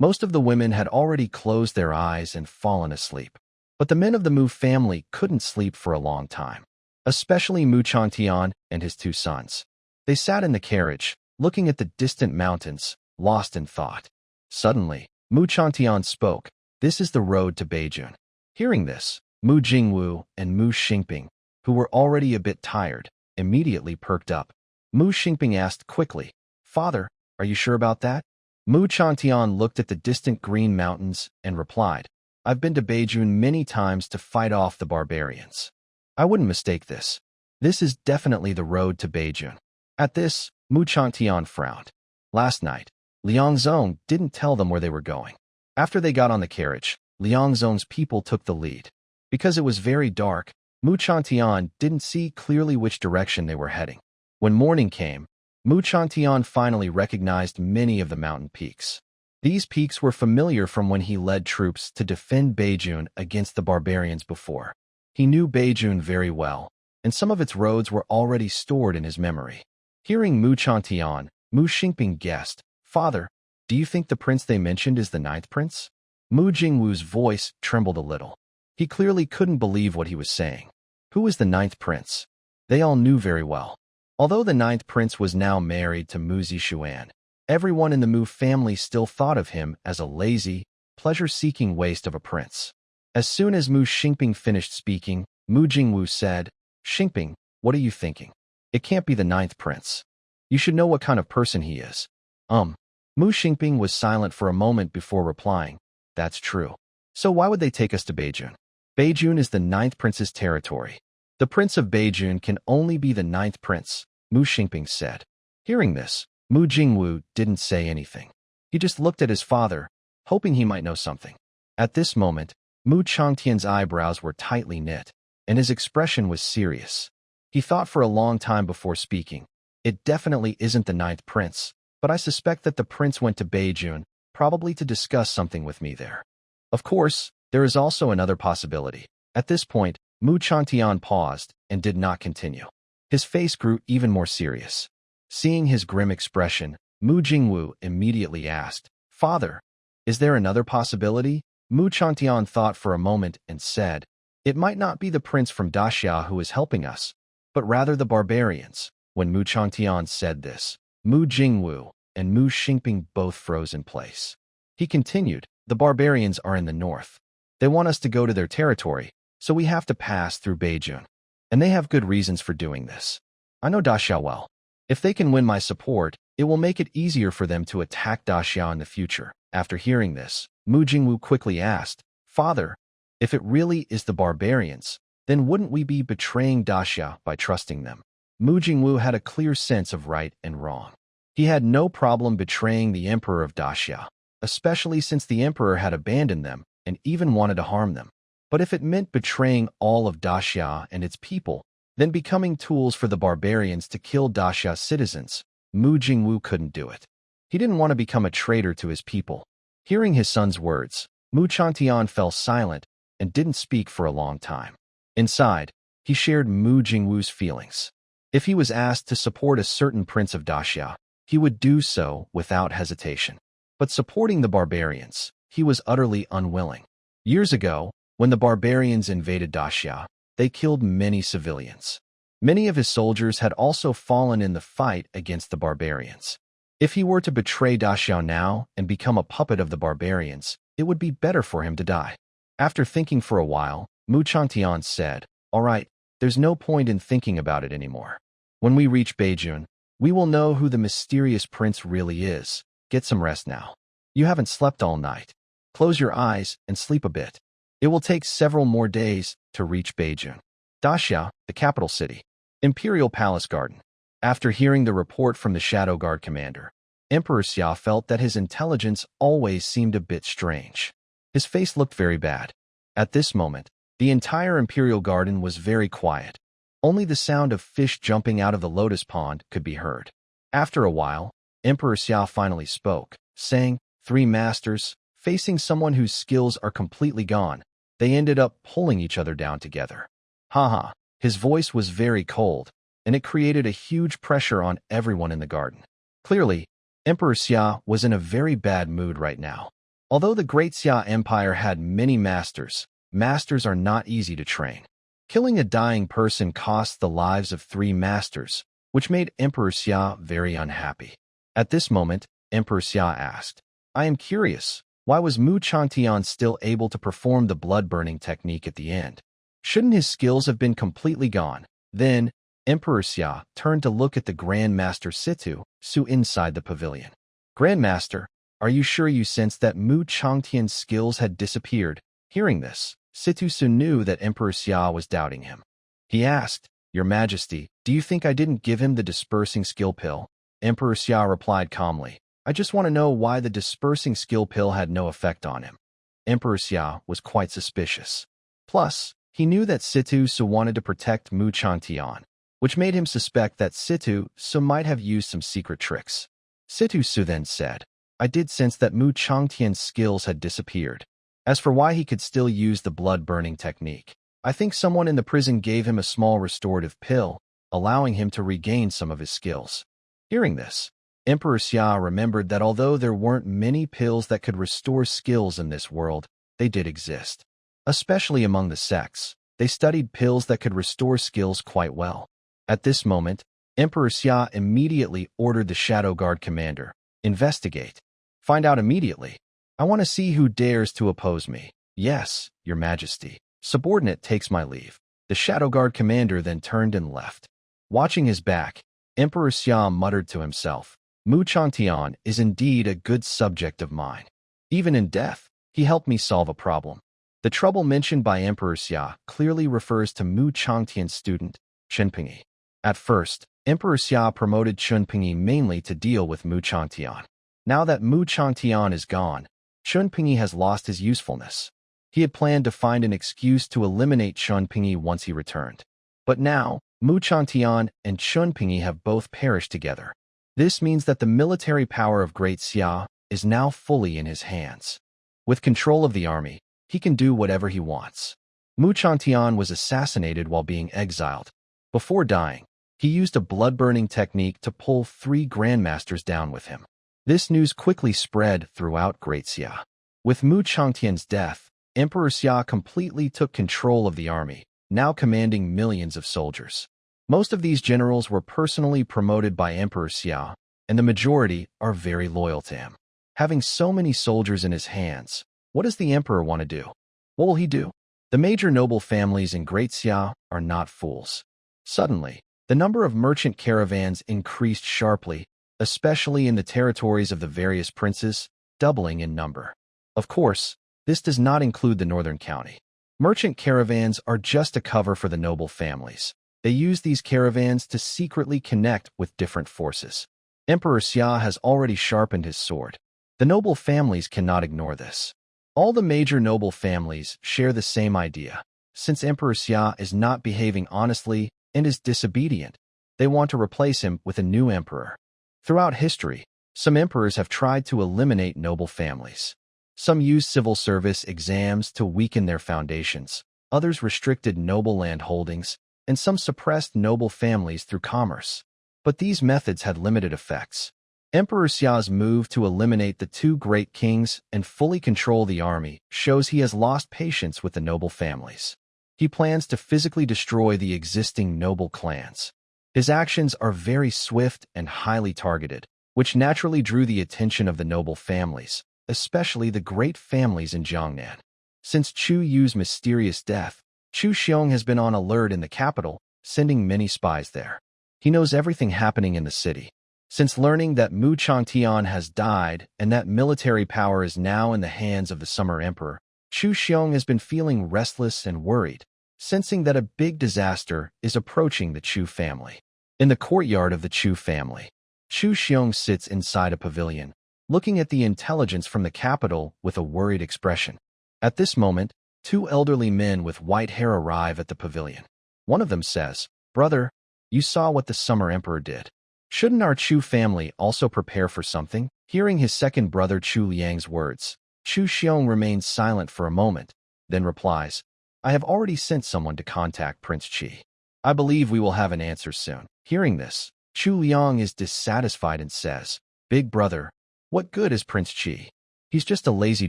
Most of the women had already closed their eyes and fallen asleep. But the men of the Mu family couldn't sleep for a long time, especially Mu Changtian and his 2 sons. They sat in the carriage, looking at the distant mountains, lost in thought. Suddenly, Mu Changtian spoke, This is the road to Beijun. Hearing this, Mu Jingwu and Mu Xingping, who were already a bit tired, immediately perked up. Mu Xingping asked quickly, Father, are you sure about that? Mu Changtian looked at the distant green mountains and replied, I've been to Beijun many times to fight off the barbarians. I wouldn't mistake this. This is definitely the road to Beijun. At this, Mu Changtian frowned. Last night, Liang Zong didn't tell them where they were going. After they got on the carriage, Liang Zong's people took the lead. Because it was very dark, Mu Changtian didn't see clearly which direction they were heading. When morning came, Mu Changtian finally recognized many of the mountain peaks. These peaks were familiar from when he led troops to defend Beijun against the barbarians before. He knew Beijun very well, and some of its roads were already stored in his memory. Hearing Mu Changtian, Mu Xingping guessed, Father, do you think the prince they mentioned is the 9th prince? Mu Jingwu's voice trembled a little. He clearly couldn't believe what he was saying. Who is the 9th prince? They all knew very well. Although the 9th prince was now married to Mu Zixuan, everyone in the Mu family still thought of him as a lazy, pleasure-seeking waste of a prince. As soon as Mu Xingping finished speaking, Mu Jingwu said, Xingping, what are you thinking? It can't be the 9th prince. You should know what kind of person he is. Mu Xingping was silent for a moment before replying, That's true. So why would they take us to Beijun? Beijun is the 9th prince's territory. The prince of Beijun can only be the 9th prince, Mu Xingping said. Hearing this, Mu Jingwu didn't say anything. He just looked at his father, hoping he might know something. At this moment, Mu Changtian's eyebrows were tightly knit, and his expression was serious. He thought for a long time before speaking. It definitely isn't the 9th prince, but I suspect that the prince went to Beijun, probably to discuss something with me there. Of course, there is also another possibility. At this point, Mu Changtian paused and did not continue. His face grew even more serious. Seeing his grim expression, Mu Jingwu immediately asked, Father, is there another possibility? Mu Changtian thought for a moment and said, It might not be the prince from Daxia who is helping us, but rather the barbarians. When Mu Changtian said this, Mu Jingwu and Mu Xingping both froze in place. He continued, The barbarians are in the north. They want us to go to their territory, so we have to pass through Beijun. And they have good reasons for doing this. I know Daxia well. If they can win my support, it will make it easier for them to attack Daxia in the future. After hearing this, Mu Jingwu quickly asked, Father, if it really is the barbarians, then wouldn't we be betraying Daxia by trusting them? Mu Jingwu had a clear sense of right and wrong. He had no problem betraying the emperor of Daxia. especially since the emperor had abandoned them and even wanted to harm them. But if it meant betraying all of Daxia and its people, then becoming tools for the barbarians to kill Daxia's citizens, Mu Jingwu couldn't do it. He didn't want to become a traitor to his people. Hearing his son's words, Mu Changtian fell silent and didn't speak for a long time. Inside, he shared Mu Jingwu's feelings. If he was asked to support a certain prince of Daxia, he would do so without hesitation. But supporting the barbarians, he was utterly unwilling. Years ago, when the barbarians invaded Daxia, they killed many civilians. Many of his soldiers had also fallen in the fight against the barbarians. If he were to betray Daxia now and become a puppet of the barbarians, it would be better for him to die. After thinking for a while, Mu Changtian said, "All right, there's no point in thinking about it anymore. When we reach Beijing, we will know who the mysterious prince really is. Get some rest now. You haven't slept all night. Close your eyes and sleep a bit. It will take several more days to reach Beijing." Daxia, the capital city. Imperial Palace Garden. After hearing the report from the Shadow Guard commander, Emperor Xia felt that his intelligence always seemed a bit strange. His face looked very bad. At this moment, the entire Imperial Garden was very quiet. Only the sound of fish jumping out of the lotus pond could be heard. After a while, Emperor Xia finally spoke, saying, "Three masters, facing someone whose skills are completely gone, they ended up pulling each other down together." Haha, his voice was very cold, and it created a huge pressure on everyone in the garden. Clearly, Emperor Xia was in a very bad mood right now. Although the Great Xia Empire had many masters, masters are not easy to train. Killing a dying person cost the lives of 3 masters, which made Emperor Xia very unhappy. At this moment, Emperor Xia asked, "I am curious, why was Mu Changtian still able to perform the blood-burning technique at the end? Shouldn't his skills have been completely gone?" Then, Emperor Xia turned to look at the Grand Master Situ Su inside the pavilion. "Grand Master, are you sure you sensed that Mu Changtian's skills had disappeared?" Hearing this, Situ Su knew that Emperor Xia was doubting him. He asked, "Your Majesty, do you think I didn't give him the dispersing skill pill?" Emperor Xia replied calmly, "I just want to know why the dispersing skill pill had no effect on him." Emperor Xia was quite suspicious. Plus, he knew that Situ Su wanted to protect Mu Changtian, which made him suspect that Situ Su might have used some secret tricks. Situ Su then said, "I did sense that Mu Changtian's skills had disappeared. As for why he could still use the blood-burning technique, I think someone in the prison gave him a small restorative pill, allowing him to regain some of his skills." Hearing this, Emperor Xia remembered that although there weren't many pills that could restore skills in this world, they did exist. Especially among the sects, they studied pills that could restore skills quite well. At this moment, Emperor Xia immediately ordered the Shadow Guard commander, "Investigate. Find out immediately. I want to see who dares to oppose me." "Yes, Your Majesty." Subordinate takes my leave. The Shadow Guard commander then turned and left. Watching his back, Emperor Xia muttered to himself, "Mu Changtian is indeed a good subject of mine. Even in death, he helped me solve a problem." The trouble mentioned by Emperor Xia clearly refers to Mu Changtian's student, Chunpingyi. At first, Emperor Xia promoted Chunpingyi mainly to deal with Mu Changtian. Now that Mu Changtian is gone, Chunpingyi has lost his usefulness. He had planned to find an excuse to eliminate Chunpingyi once he returned. But now, Mu Changtian and Chunpingyi have both perished together. This means that the military power of Great Xia is now fully in his hands. With control of the army, he can do whatever he wants. Mu Changtian was assassinated while being exiled. Before dying, he used a blood-burning technique to pull 3 grandmasters down with him. This news quickly spread throughout Great Xia. With Mu Changtian's death, Emperor Xia completely took control of the army, now commanding millions of soldiers. Most of these generals were personally promoted by Emperor Xia, and the majority are very loyal to him. Having so many soldiers in his hands, what does the emperor want to do? What will he do? The major noble families in Great Xia are not fools. Suddenly, the number of merchant caravans increased sharply, especially in the territories of the various princes, doubling in number. Of course, this does not include the northern county. Merchant caravans are just a cover for the noble families. They use these caravans to secretly connect with different forces. Emperor Xia has already sharpened his sword. The noble families cannot ignore this. All the major noble families share the same idea. Since Emperor Xia is not behaving honestly and is disobedient, they want to replace him with a new emperor. Throughout history, some emperors have tried to eliminate noble families. Some used civil service exams to weaken their foundations, others restricted noble land holdings, and some suppressed noble families through commerce. But these methods had limited effects. Emperor Xia's move to eliminate the two great kings and fully control the army shows he has lost patience with the noble families. He plans to physically destroy the existing noble clans. His actions are very swift and highly targeted, which naturally drew the attention of the noble families, especially the great families in Jiangnan. Since Chu Yu's mysterious death, Chu Xiong has been on alert in the capital, sending many spies there. He knows everything happening in the city. Since learning that Mu Changtian has died and that military power is now in the hands of the Summer Emperor, Chu Xiong has been feeling restless and worried, sensing that a big disaster is approaching the Chu family. In the courtyard of the Chu family, Chu Xiong sits inside a pavilion, looking at the intelligence from the capital with a worried expression. At this moment, two elderly men with white hair arrive at the pavilion. One of them says, "Brother, you saw what the Summer Emperor did. Shouldn't our Chu family also prepare for something?" Hearing his second brother Chu Liang's words, Chu Xiong remains silent for a moment, then replies, "I have already sent someone to contact Prince Qi. I believe we will have an answer soon." Hearing this, Chu Liang is dissatisfied and says, "Big brother, what good is Prince Qi? He's just a lazy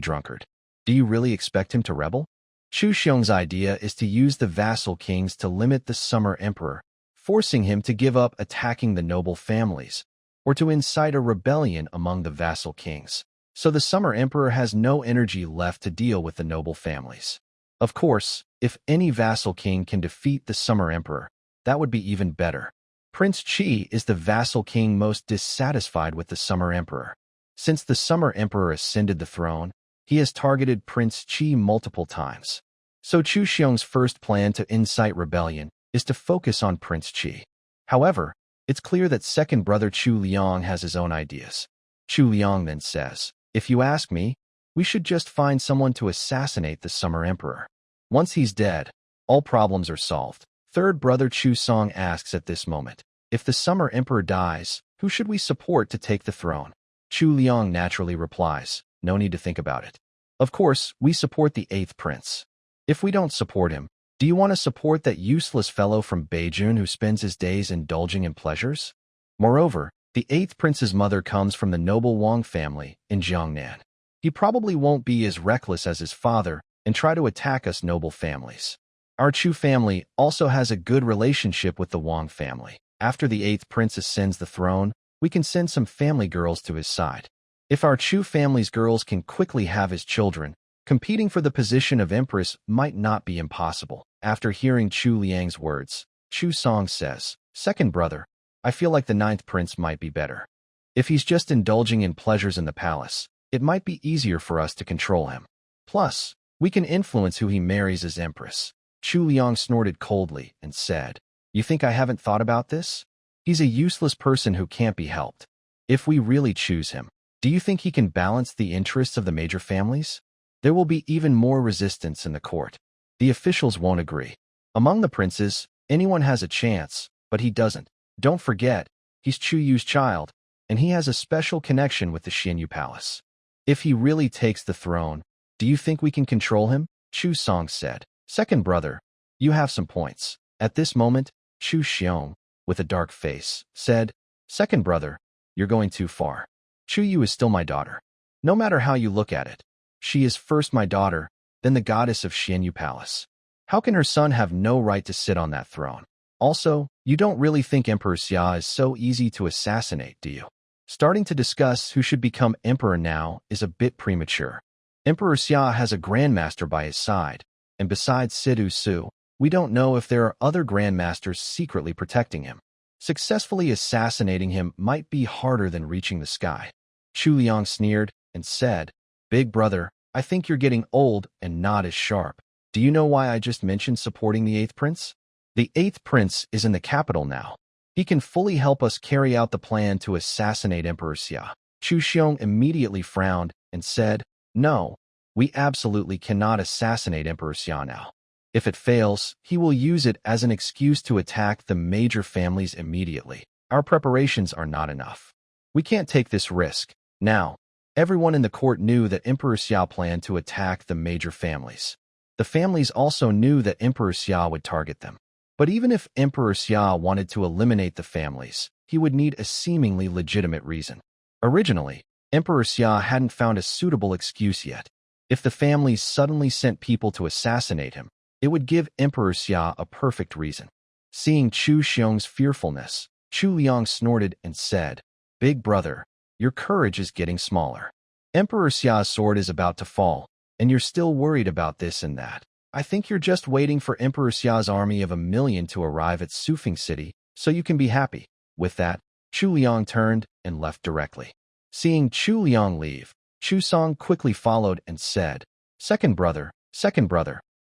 drunkard. Do you really expect him to rebel?" Chu Xiong's idea is to use the vassal kings to limit the Summer Emperor, forcing him to give up attacking the noble families, or to incite a rebellion among the vassal kings. So the Summer Emperor has no energy left to deal with the noble families. Of course, if any vassal king can defeat the Summer Emperor, that would be even better. Prince Qi is the vassal king most dissatisfied with the Summer Emperor. Since the Summer Emperor ascended the throne, he has targeted Prince Qi multiple times. So Chu Xiong's first plan to incite rebellion is to focus on Prince Qi. However, it's clear that second brother Chu Liang has his own ideas. Chu Liang then says, "If you ask me, we should just find someone to assassinate the Summer Emperor. Once he's dead, all problems are solved." Third brother Chu Song asks at this moment, "If the Summer Emperor dies, who should we support to take the throne?" Chu Liang naturally replies, "No need to think about it. Of course, we support the 8th prince. If we don't support him, do you want to support that useless fellow from Beijing who spends his days indulging in pleasures?" Moreover, the 8th prince's mother comes from the noble Wang family in Jiangnan. He probably won't be as reckless as his father and try to attack us noble families. Our Chu family also has a good relationship with the Wang family. After the 8th prince ascends the throne, we can send some family girls to his side. If our Chu family's girls can quickly have his children, competing for the position of empress might not be impossible. After hearing Chu Liang's words, Chu Song says, "Second brother, I feel like the 9th prince might be better. If he's just indulging in pleasures in the palace, it might be easier for us to control him. Plus, we can influence who he marries as empress." Chu Liang snorted coldly and said, "You think I haven't thought about this? He's a useless person who can't be helped. If we really choose him, do you think he can balance the interests of the major families? There will be even more resistance in the court. The officials won't agree. Among the princes, anyone has a chance, but he doesn't. Don't forget, he's Chu Yu's child, and he has a special connection with the Xianyu Palace. If he really takes the throne, do you think we can control him?" Chu Song said, "Second brother, you have some points." At this moment, Chu Xiong, with a dark face, said, "Second brother, you're going too far. Chu Yu is still my daughter. No matter how you look at it, she is first my daughter, then the goddess of Xianyu Palace. How can her son have no right to sit on that throne? Also, you don't really think Emperor Xia is so easy to assassinate, do you? Starting to discuss who should become emperor now is a bit premature. Emperor Xia has a grandmaster by his side, and besides Sidu Su, we don't know if there are other grandmasters secretly protecting him. Successfully assassinating him might be harder than reaching the sky." Chu Liang sneered and said, "Big brother, I think you're getting old and not as sharp. Do you know why I just mentioned supporting the 8th prince? The 8th prince is in the capital now. He can fully help us carry out the plan to assassinate Emperor Xia. Chu Xiong immediately frowned and said, "No, we absolutely cannot assassinate Emperor Xia now. If it fails, he will use it as an excuse to attack the major families immediately. Our preparations are not enough. We can't take this risk. Now, everyone in the court knew that Emperor Xia planned to attack the major families. The families also knew that Emperor Xia would target them. But even if Emperor Xia wanted to eliminate the families, he would need a seemingly legitimate reason. Originally, Emperor Xia hadn't found a suitable excuse yet. If the families suddenly sent people to assassinate him, it would give Emperor Xia a perfect reason. Seeing Chu Xiong's fearfulness, Chu Liang snorted and said, "Big brother, your courage is getting smaller. Emperor Xia's sword is about to fall, and you're still worried about this and that. I think you're just waiting for Emperor Xia's army of 1,000,000 to arrive at Sufing City, so you can be happy." With that, Chu Liang turned and left directly. Seeing Chu Liang leave, Chu Song quickly followed and said, second brother,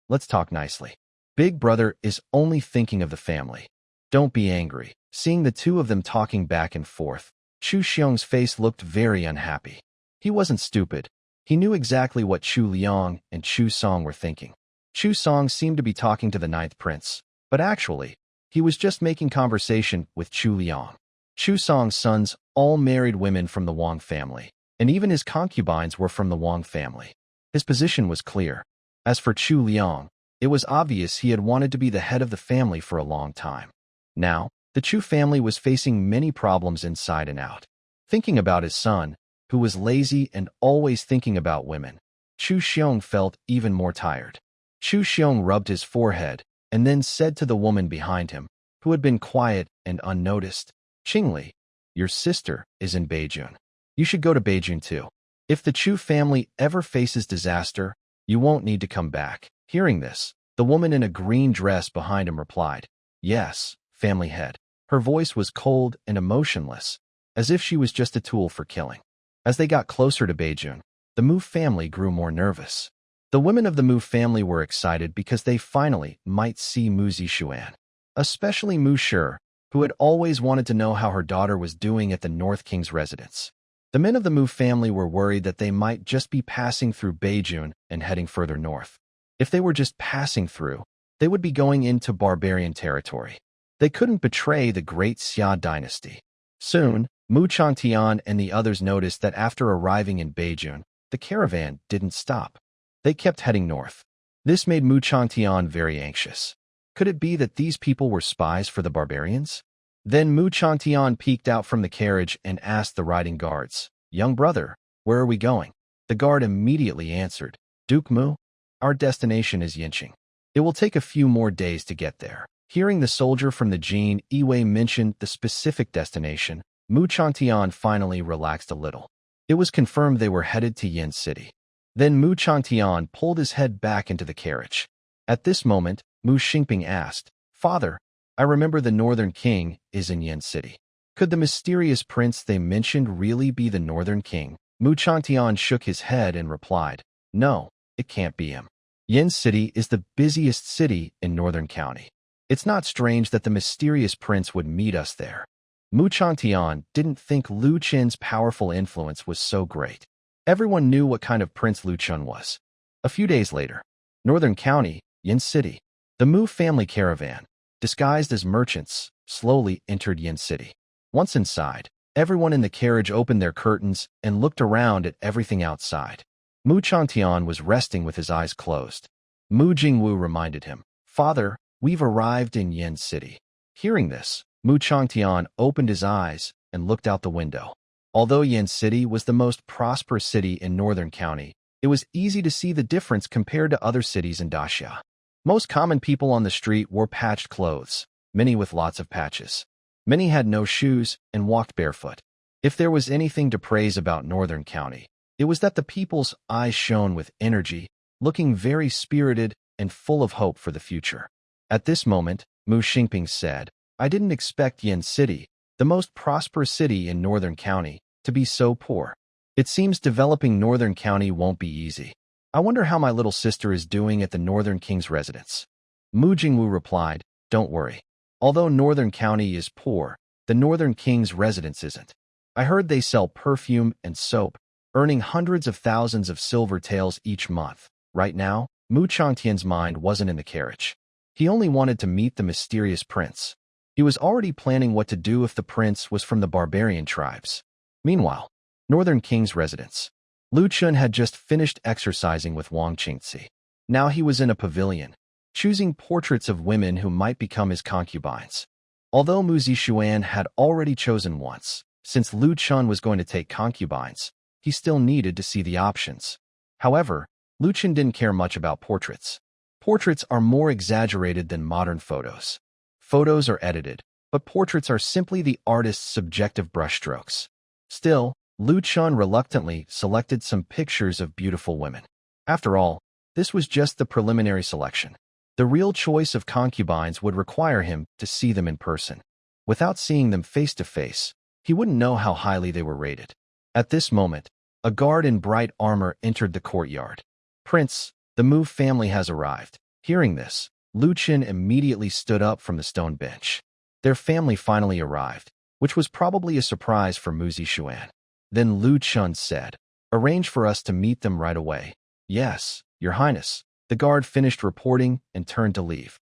let's talk nicely. Big brother is only thinking of the family. Don't be angry." Seeing the two of them talking back and forth, Chu Xiong's face looked very unhappy. He wasn't stupid. He knew exactly what Chu Liang and Chu Song were thinking. Chu Song seemed to be talking to the 9th prince, but actually, he was just making conversation with Chu Liang. Chu Song's sons all married women from the Wang family, and even his concubines were from the Wang family. His position was clear. As for Chu Liang, it was obvious he had wanted to be the head of the family for a long time. Now, the Chu family was facing many problems inside and out. Thinking about his son, who was lazy and always thinking about women, Chu Xiong felt even more tired. Chu Xiong rubbed his forehead and then said to the woman behind him, who had been quiet and unnoticed, "Qingli, your sister is in Beijing. You should go to Beijing too. If the Chu family ever faces disaster, you won't need to come back." Hearing this, the woman in a green dress behind him replied, "Yes, family head." Her voice was cold and emotionless, as if she was just a tool for killing. As they got closer to Beijing, the Mu family grew more nervous. The women of the Mu family were excited because they finally might see Mu Zixuan, especially Mu Shi, who had always wanted to know how her daughter was doing at the North King's residence. The men of the Mu family were worried that they might just be passing through Beijing and heading further north. If they were just passing through, they would be going into barbarian territory. They couldn't betray the great Xia dynasty. Soon, Mu Changtian and the others noticed that after arriving in Beijing, the caravan didn't stop. They kept heading north. This made Mu Changtian very anxious. Could it be that these people were spies for the barbarians? Then Mu Changtian peeked out from the carriage and asked the riding guards, "Young brother, where are we going?" The guard immediately answered, "Duke Mu, our destination is Yinqing. It will take a few more days to get there." Hearing the soldier from the Jin Yiwei mention the specific destination, Mu Changtian finally relaxed a little. It was confirmed they were headed to Yin City. Then Mu Changtian pulled his head back into the carriage. At this moment, Mu Xingping asked, "Father, I remember the Northern King is in Yin City. Could the mysterious prince they mentioned really be the Northern King?" Mu Changtian shook his head and replied, "No, it can't be him. Yin City is the busiest city in Northern County. It's not strange that the mysterious prince would meet us there." Mu Changtian didn't think Lu Qin's powerful influence was so great. Everyone knew what kind of prince Lu Qin was. A few days later, Northern County, Yin City. The Mu family caravan, disguised as merchants, slowly entered Yin City. Once inside, everyone in the carriage opened their curtains and looked around at everything outside. Mu Changtian was resting with his eyes closed. Mu Jingwu reminded him, "Father, we've arrived in Yin City." Hearing this, Mu Changtian opened his eyes and looked out the window. Although Yin City was the most prosperous city in Northern County, it was easy to see the difference compared to other cities in Daxia. Most common people on the street wore patched clothes, many with lots of patches. Many had no shoes and walked barefoot. If there was anything to praise about Northern County, it was that the people's eyes shone with energy, looking very spirited and full of hope for the future. At this moment, Mu Xingping said, "I didn't expect Yin City, the most prosperous city in Northern County, to be so poor. It seems developing Northern County won't be easy. I wonder how my little sister is doing at the Northern King's residence." Mu Jingwu replied, "Don't worry. Although Northern County is poor, the Northern King's residence isn't. I heard they sell perfume and soap, earning hundreds of thousands of silver taels each month. Right now, Mu Changtian's mind wasn't in the carriage. He only wanted to meet the mysterious prince. He was already planning what to do if the prince was from the barbarian tribes. Meanwhile, Northern King's residence. Lu Chun had just finished exercising with Wang Qingzi. Now he was in a pavilion, choosing portraits of women who might become his concubines. Although Mu Zixuan had already chosen once, since Lu Chun was going to take concubines, he still needed to see the options. However, Lu Chun didn't care much about portraits. Portraits are more exaggerated than modern photos. Photos are edited, but portraits are simply the artist's subjective brushstrokes. Still, Lu Chun reluctantly selected some pictures of beautiful women. After all, this was just the preliminary selection. The real choice of concubines would require him to see them in person. Without seeing them face to face, he wouldn't know how highly they were rated. At this moment, a guard in bright armor entered the courtyard. "Prince, the Mu family has arrived." Hearing this, Lu Chun immediately stood up from the stone bench. Their family finally arrived, which was probably a surprise for Mu Zixuan. Then Lu Chun said, "Arrange for us to meet them right away." "Yes, Your Highness." The guard finished reporting and turned to leave.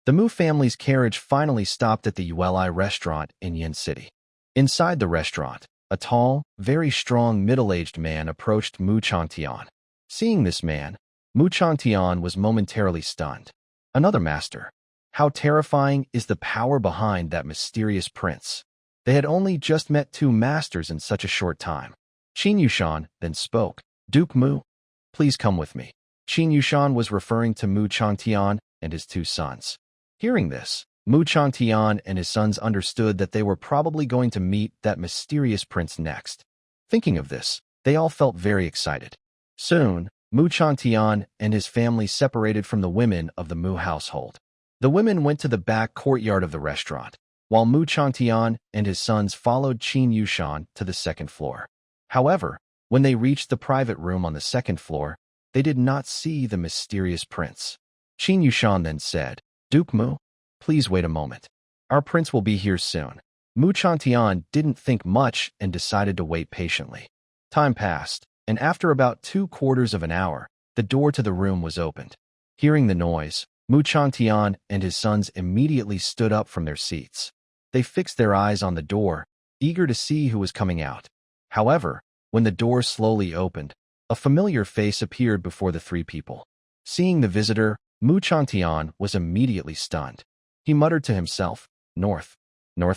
The Mu family's carriage finally stopped at the Uli restaurant in Yin City. Inside the restaurant, a tall, very strong middle-aged man approached Mu Changtian. Seeing this man, Mu Changtian was momentarily stunned. Another master. How terrifying is the power behind that mysterious prince? They had only just met two masters in such a short time. Qin Yushan then spoke. "Duke Mu, please come with me." Qin Yushan was referring to Mu Changtian and his two sons. Hearing this, Mu Changtian and his sons understood that they were probably going to meet that mysterious prince next. Thinking of this, they all felt very excited. Soon, Mu Changtian and his family separated from the women of the Mu household. The women went to the back courtyard of the restaurant, while Mu Changtian and his sons followed Qin Yushan to the second floor. However, when they reached the private room on the second floor, they did not see the mysterious prince. Qin Yushan then said, "Duke Mu, please wait a moment. Our prince will be here soon." Mu Changtian didn't think much and decided to wait patiently. Time passed, and after about 3/4 of an hour, the door to the room was opened. Hearing the noise, Mu Changtian and his sons immediately stood up from their seats. They fixed their eyes on the door, eager to see who was coming out. However, when the door slowly opened, a familiar face appeared before the three people. Seeing the visitor, Mu Changtian was immediately stunned. He muttered to himself, North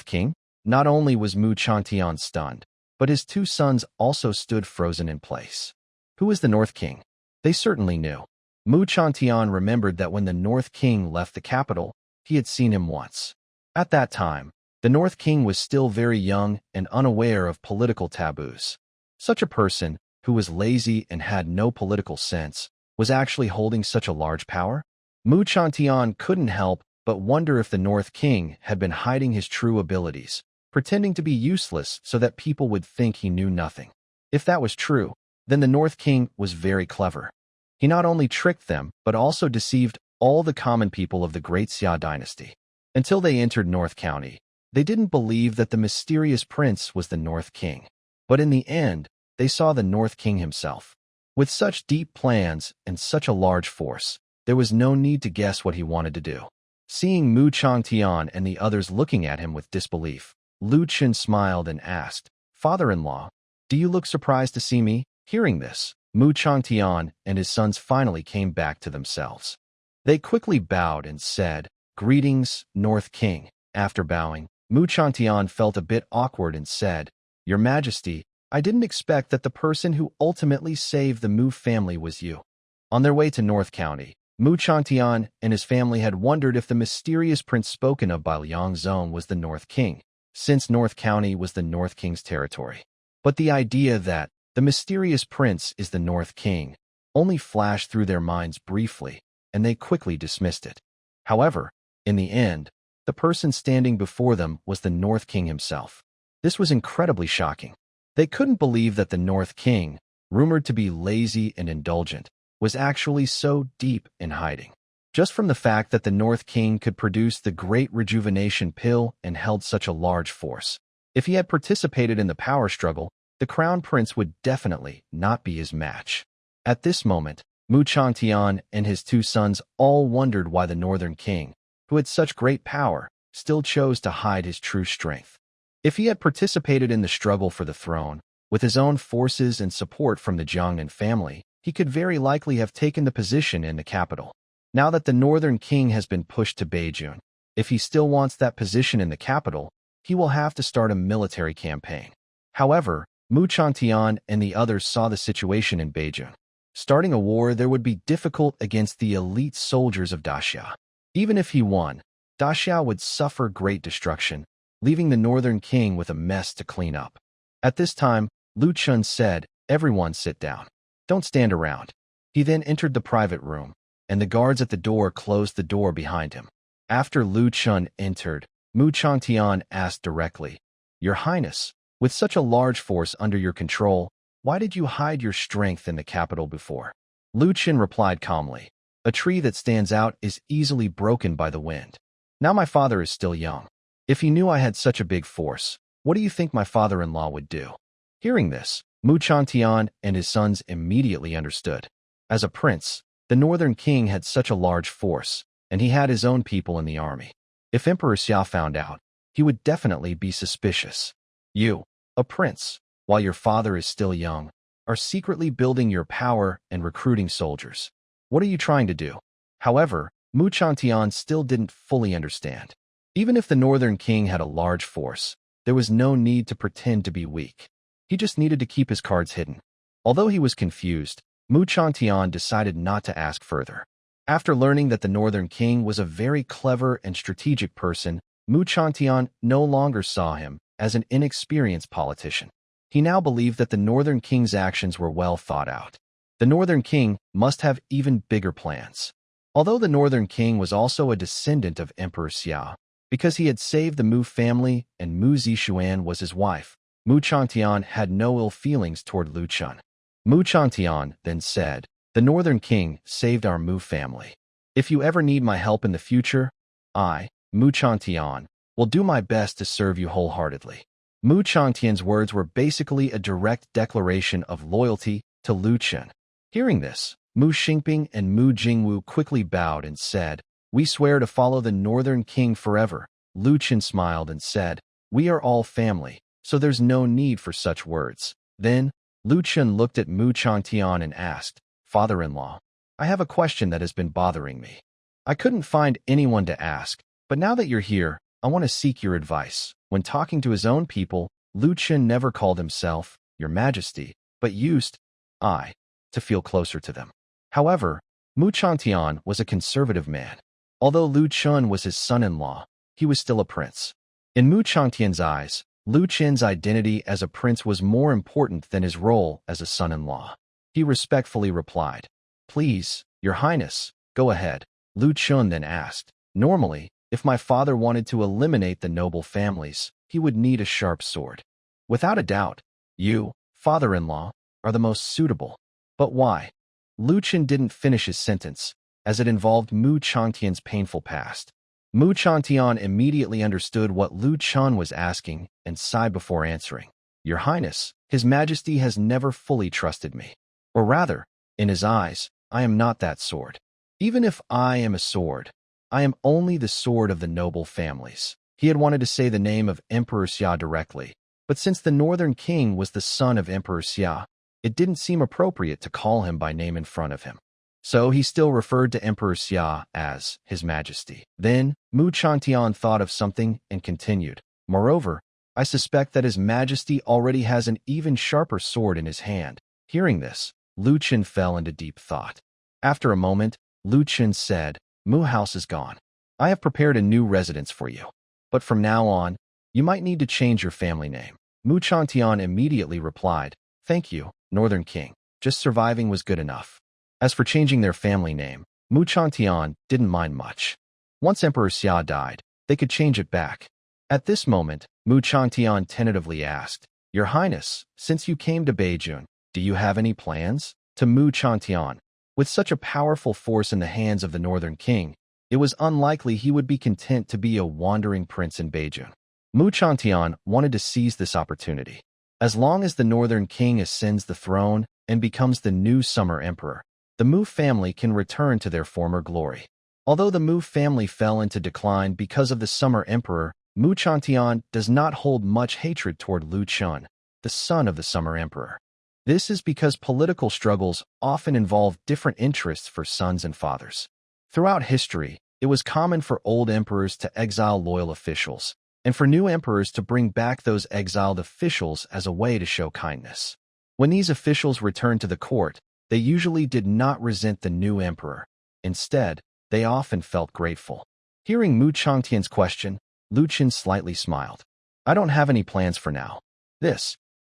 King?" Not only was Mu Changtian stunned, but his two sons also stood frozen in place. Who was the North King? They certainly knew. Mu Changtian remembered that when the North King left the capital, he had seen him once. At that time, the North King was still very young and unaware of political taboos. Such a person, who was lazy and had no political sense, was actually holding such a large power? Mu Changtian couldn't help but wonder if the North King had been hiding his true abilities, pretending to be useless so that people would think he knew nothing. If that was true, then the North King was very clever. He not only tricked them, but also deceived all the common people of the Great Xia dynasty. Until they entered North County, they didn't believe that the mysterious prince was the North King. But in the end, they saw the North King himself. With such deep plans and such a large force, there was no need to guess what he wanted to do. Seeing Mu Changtian and the others looking at him with disbelief, Lu Chun smiled and asked, "Father-in-law, do you look surprised to see me?" Hearing this, Mu Changtian and his sons finally came back to themselves. They quickly bowed and said, "Greetings, North King." After bowing, Mu Changtian felt a bit awkward and said, "Your Majesty, I didn't expect that the person who ultimately saved the Mu family was you." On their way to North County, Mu Changtian and his family had wondered if the mysterious prince spoken of by Liang Zong was the North King, since North County was the North King's territory. But the idea that the mysterious prince is the North King only flashed through their minds briefly, and they quickly dismissed it. However, in the end, the person standing before them was the North King himself. This was incredibly shocking. They couldn't believe that the North King, rumored to be lazy and indulgent, was actually so deep in hiding. Just from the fact that the North King could produce the Great Rejuvenation Pill and held such a large force, If he had participated in the power struggle, the crown prince would definitely not be his match. At this moment, Mu Changtian and his two sons all wondered why the Northern King, who had such great power, still chose to hide his true strength. If he had participated in the struggle for the throne, with his own forces and support from the Jiangnan family, he could very likely have taken the position in the capital. Now that the Northern King has been pushed to Beijing, if he still wants that position in the capital, he will have to start a military campaign. However, Mu Changtian and the others saw the situation in Beijing. Starting a war there would be difficult against the elite soldiers of Daxia. Even if he won, Daxia would suffer great destruction, leaving the Northern King with a mess to clean up. At this time, Lu Chun said, "Everyone sit down. Don't stand around." He then entered the private room, and the guards at the door closed the door behind him. After Lu Chun entered, Mu Changtian asked directly, "Your Highness, with such a large force under your control, why did you hide your strength in the capital before?" Lu Chun replied calmly, "A tree that stands out is easily broken by the wind. Now my father is still young. If he knew I had such a big force, what do you think my father-in-law would do?" Hearing this, Mu Changtian and his sons immediately understood. As a prince, the Northern King had such a large force, and he had his own people in the army. If Emperor Xia found out, he would definitely be suspicious. You, a prince, while your father is still young, are secretly building your power and recruiting soldiers. What are you trying to do? However, Mu Changtian still didn't fully understand. Even if the Northern King had a large force, there was no need to pretend to be weak. He just needed to keep his cards hidden. Although he was confused, Mu Changtian decided not to ask further. After learning that the Northern King was a very clever and strategic person, Mu Changtian no longer saw him as an inexperienced politician. He now believed that the Northern King's actions were well thought out. The Northern King must have even bigger plans. Although the Northern King was also a descendant of Emperor Xia, because he had saved the Mu family and Mu Zixuan was his wife, Mu Changtian had no ill feelings toward Lu Chun. Mu Changtian then said, "The Northern King saved our Mu family. If you ever need my help in the future, I, Mu Changtian, will do my best to serve you wholeheartedly." Mu Changtian's words were basically a direct declaration of loyalty to Lu Chun. Hearing this, Mu Xingping and Mu Jingwu quickly bowed and said, "We swear to follow the Northern King forever." Lu Chun smiled and said, "We are all family, so there's no need for such words." Then, Lu Chun looked at Mu Changtian and asked, "Father-in-law, I have a question that has been bothering me. I couldn't find anyone to ask, but now that you're here, I want to seek your advice." When talking to his own people, Lu Chun never called himself, "Your Majesty," but used "I" to feel closer to them. However, Mu Changtian was a conservative man. Although Lu Chun was his son-in-law, he was still a prince. In Mu Changtian's eyes, Lu Chun's identity as a prince was more important than his role as a son-in-law. He respectfully replied, "Please, Your Highness, go ahead." Lu Chun then asked, "Normally, if my father wanted to eliminate the noble families, he would need a sharp sword. Without a doubt, you, father-in-law, are the most suitable. But why?" Lu Chun didn't finish his sentence, as it involved Mu Changtian's painful past. Mu Changtian immediately understood what Lu Chun was asking and sighed before answering. "Your Highness, His Majesty has never fully trusted me. Or rather, in his eyes, I am not that sword. Even if I am a sword, I am only the sword of the noble families." He had wanted to say the name of Emperor Xia directly, but since the Northern King was the son of Emperor Xia, it didn't seem appropriate to call him by name in front of him. So he still referred to Emperor Xia as His Majesty. Then, Mu Changtian thought of something and continued, "Moreover, I suspect that His Majesty already has an even sharper sword in his hand." Hearing this, Lu Chun fell into deep thought. After a moment, Lu Chun said, "Mu House is gone. I have prepared a new residence for you. But from now on, you might need to change your family name." Mu Changtian immediately replied, "Thank you, Northern King. Just surviving was good enough." As for changing their family name, Mu Changtian didn't mind much. Once Emperor Xia died, they could change it back. At this moment, Mu Changtian tentatively asked, "Your Highness, since you came to Beijing, do you have any plans?" To Mu Changtian, with such a powerful force in the hands of the Northern King, it was unlikely he would be content to be a wandering prince in Beijing. Mu Chantian wanted to seize this opportunity. As long as the Northern King ascends the throne and becomes the new Summer Emperor, the Mu family can return to their former glory. Although the Mu family fell into decline because of the Summer Emperor, Mu Chantian does not hold much hatred toward Lu Chun, the son of the Summer Emperor. This is because political struggles often involve different interests for sons and fathers. Throughout history, it was common for old emperors to exile loyal officials, and for new emperors to bring back those exiled officials as a way to show kindness. When these officials returned to the court, they usually did not resent the new emperor. Instead, they often felt grateful. Hearing Mu Changtian's question, Lu Qin slightly smiled. I don't have any plans for now.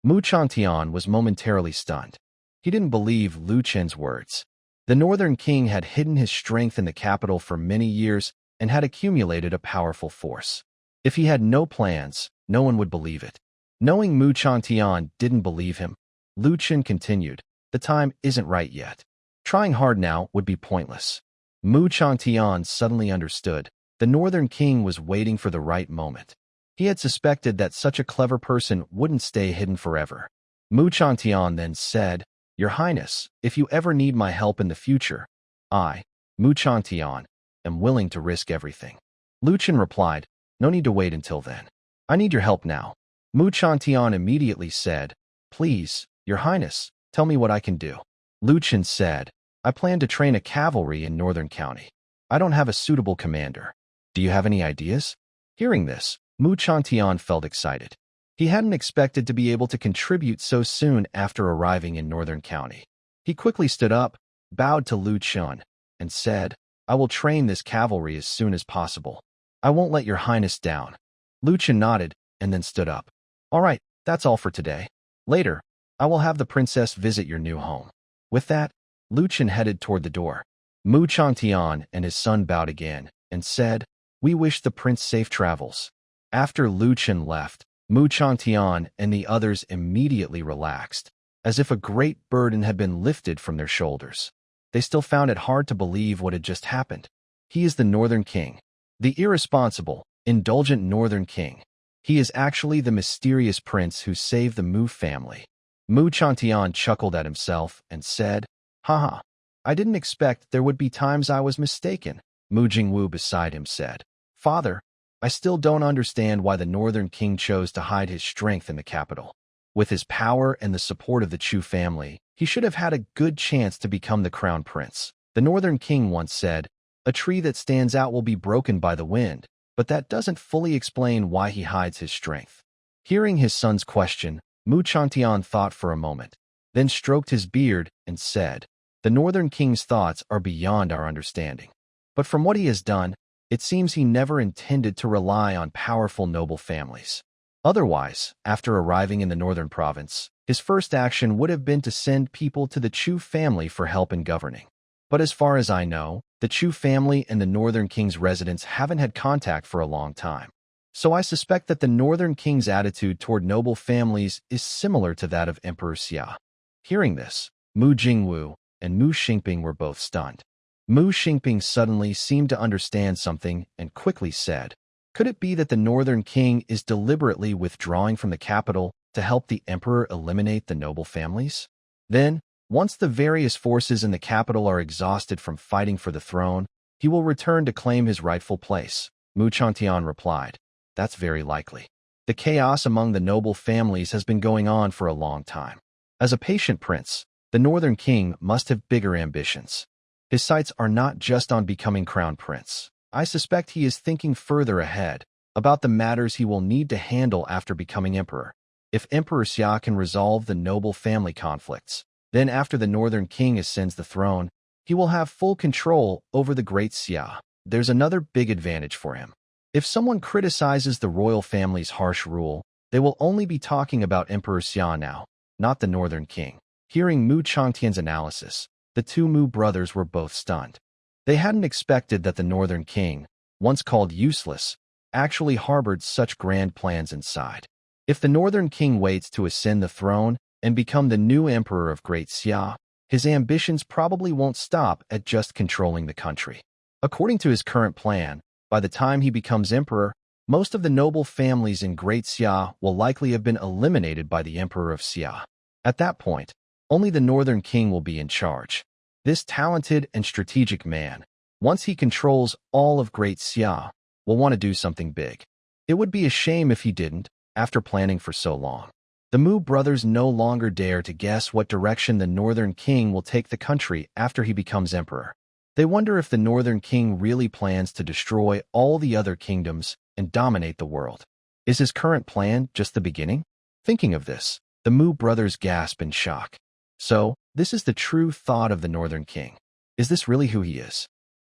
Mu Changtian was momentarily stunned. He didn't believe Lu Qin's words. The Northern King had hidden his strength in the capital for many years and had accumulated a powerful force. If he had no plans, no one would believe it. Knowing Mu Changtian didn't believe him, Lu Qin continued, the time isn't right yet. Trying hard now would be pointless. Mu Changtian suddenly understood. The Northern King was waiting for the right moment. He had suspected that such a clever person wouldn't stay hidden forever. Mu Changtian then said, Your Highness, if you ever need my help in the future, I, Mu Changtian, am willing to risk everything. Lu Qin replied, No need to wait until then. I need your help now. Mu Changtian immediately said, Please, Your Highness, tell me what I can do. Lu Qin said, I plan to train a cavalry in Northern County. I don't have a suitable commander. Do you have any ideas? Hearing this, Mu Changtian felt excited. He hadn't expected to be able to contribute so soon after arriving in Northern County. He quickly stood up, bowed to Lu Qin, and said, I will train this cavalry as soon as possible. I won't let Your Highness down. Lu Qin nodded and then stood up. All right, that's all for today. Later, I will have the princess visit your new home. With that, Lu Qin headed toward the door. Mu Changtian and his son bowed again and said, We wish the prince safe travels. After Lu Qin left, Mu Changtian and the others immediately relaxed, as if a great burden had been lifted from their shoulders. They still found it hard to believe what had just happened. He is the Northern King, the irresponsible, indulgent Northern King. He is actually the mysterious prince who saved the Mu family. Mu Changtian chuckled at himself and said, Haha, I didn't expect there would be times I was mistaken. Mu Jingwu beside him said, Father, I still don't understand why the Northern King chose to hide his strength in the capital. With his power and the support of the Chu family, he should have had a good chance to become the crown prince. The Northern King once said, A tree that stands out will be broken by the wind, but that doesn't fully explain why he hides his strength. Hearing his son's question, Mu Changtian thought for a moment, then stroked his beard and said, The Northern King's thoughts are beyond our understanding. But from what he has done, it seems he never intended to rely on powerful noble families. Otherwise, after arriving in the northern province, his first action would have been to send people to the Chu family for help in governing. But as far as I know, the Chu family and the Northern King's residents haven't had contact for a long time. So I suspect that the Northern King's attitude toward noble families is similar to that of Emperor Xia. Hearing this, Mu Jingwu and Mu Xingping were both stunned. Mu Xingping suddenly seemed to understand something and quickly said, Could it be that the Northern King is deliberately withdrawing from the capital to help the emperor eliminate the noble families? Then, once the various forces in the capital are exhausted from fighting for the throne, he will return to claim his rightful place. Mu Changtian replied, That's very likely. The chaos among the noble families has been going on for a long time. As a patient prince, the Northern King must have bigger ambitions. His sights are not just on becoming crown prince. I suspect he is thinking further ahead, about the matters he will need to handle after becoming emperor. If Emperor Xia can resolve the noble family conflicts, then after the Northern King ascends the throne, he will have full control over the great Xia. There's another big advantage for him. If someone criticizes the royal family's harsh rule, they will only be talking about Emperor Xia now, not the Northern King. Hearing Mu Changtian's analysis, the two Mu brothers were both stunned. They hadn't expected that the Northern King, once called useless, actually harbored such grand plans inside. If the Northern King waits to ascend the throne and become the new emperor of Great Xia, his ambitions probably won't stop at just controlling the country. According to his current plan, by the time he becomes emperor, Most of the noble families in Great Xia will likely have been eliminated by the Emperor of Xia. At that point, only the Northern King will be in charge. This talented and strategic man, once he controls all of Great Xia, will want to do something big. It would be a shame if he didn't, after planning for so long. The Mu brothers no longer dare to guess what direction the Northern King will take the country after he becomes emperor. They wonder if the Northern King really plans to destroy all the other kingdoms and dominate the world. Is his current plan just the beginning? Thinking of this, the Mu brothers gasp in shock. So, this is the true thought of the Northern King. Is this really who he is?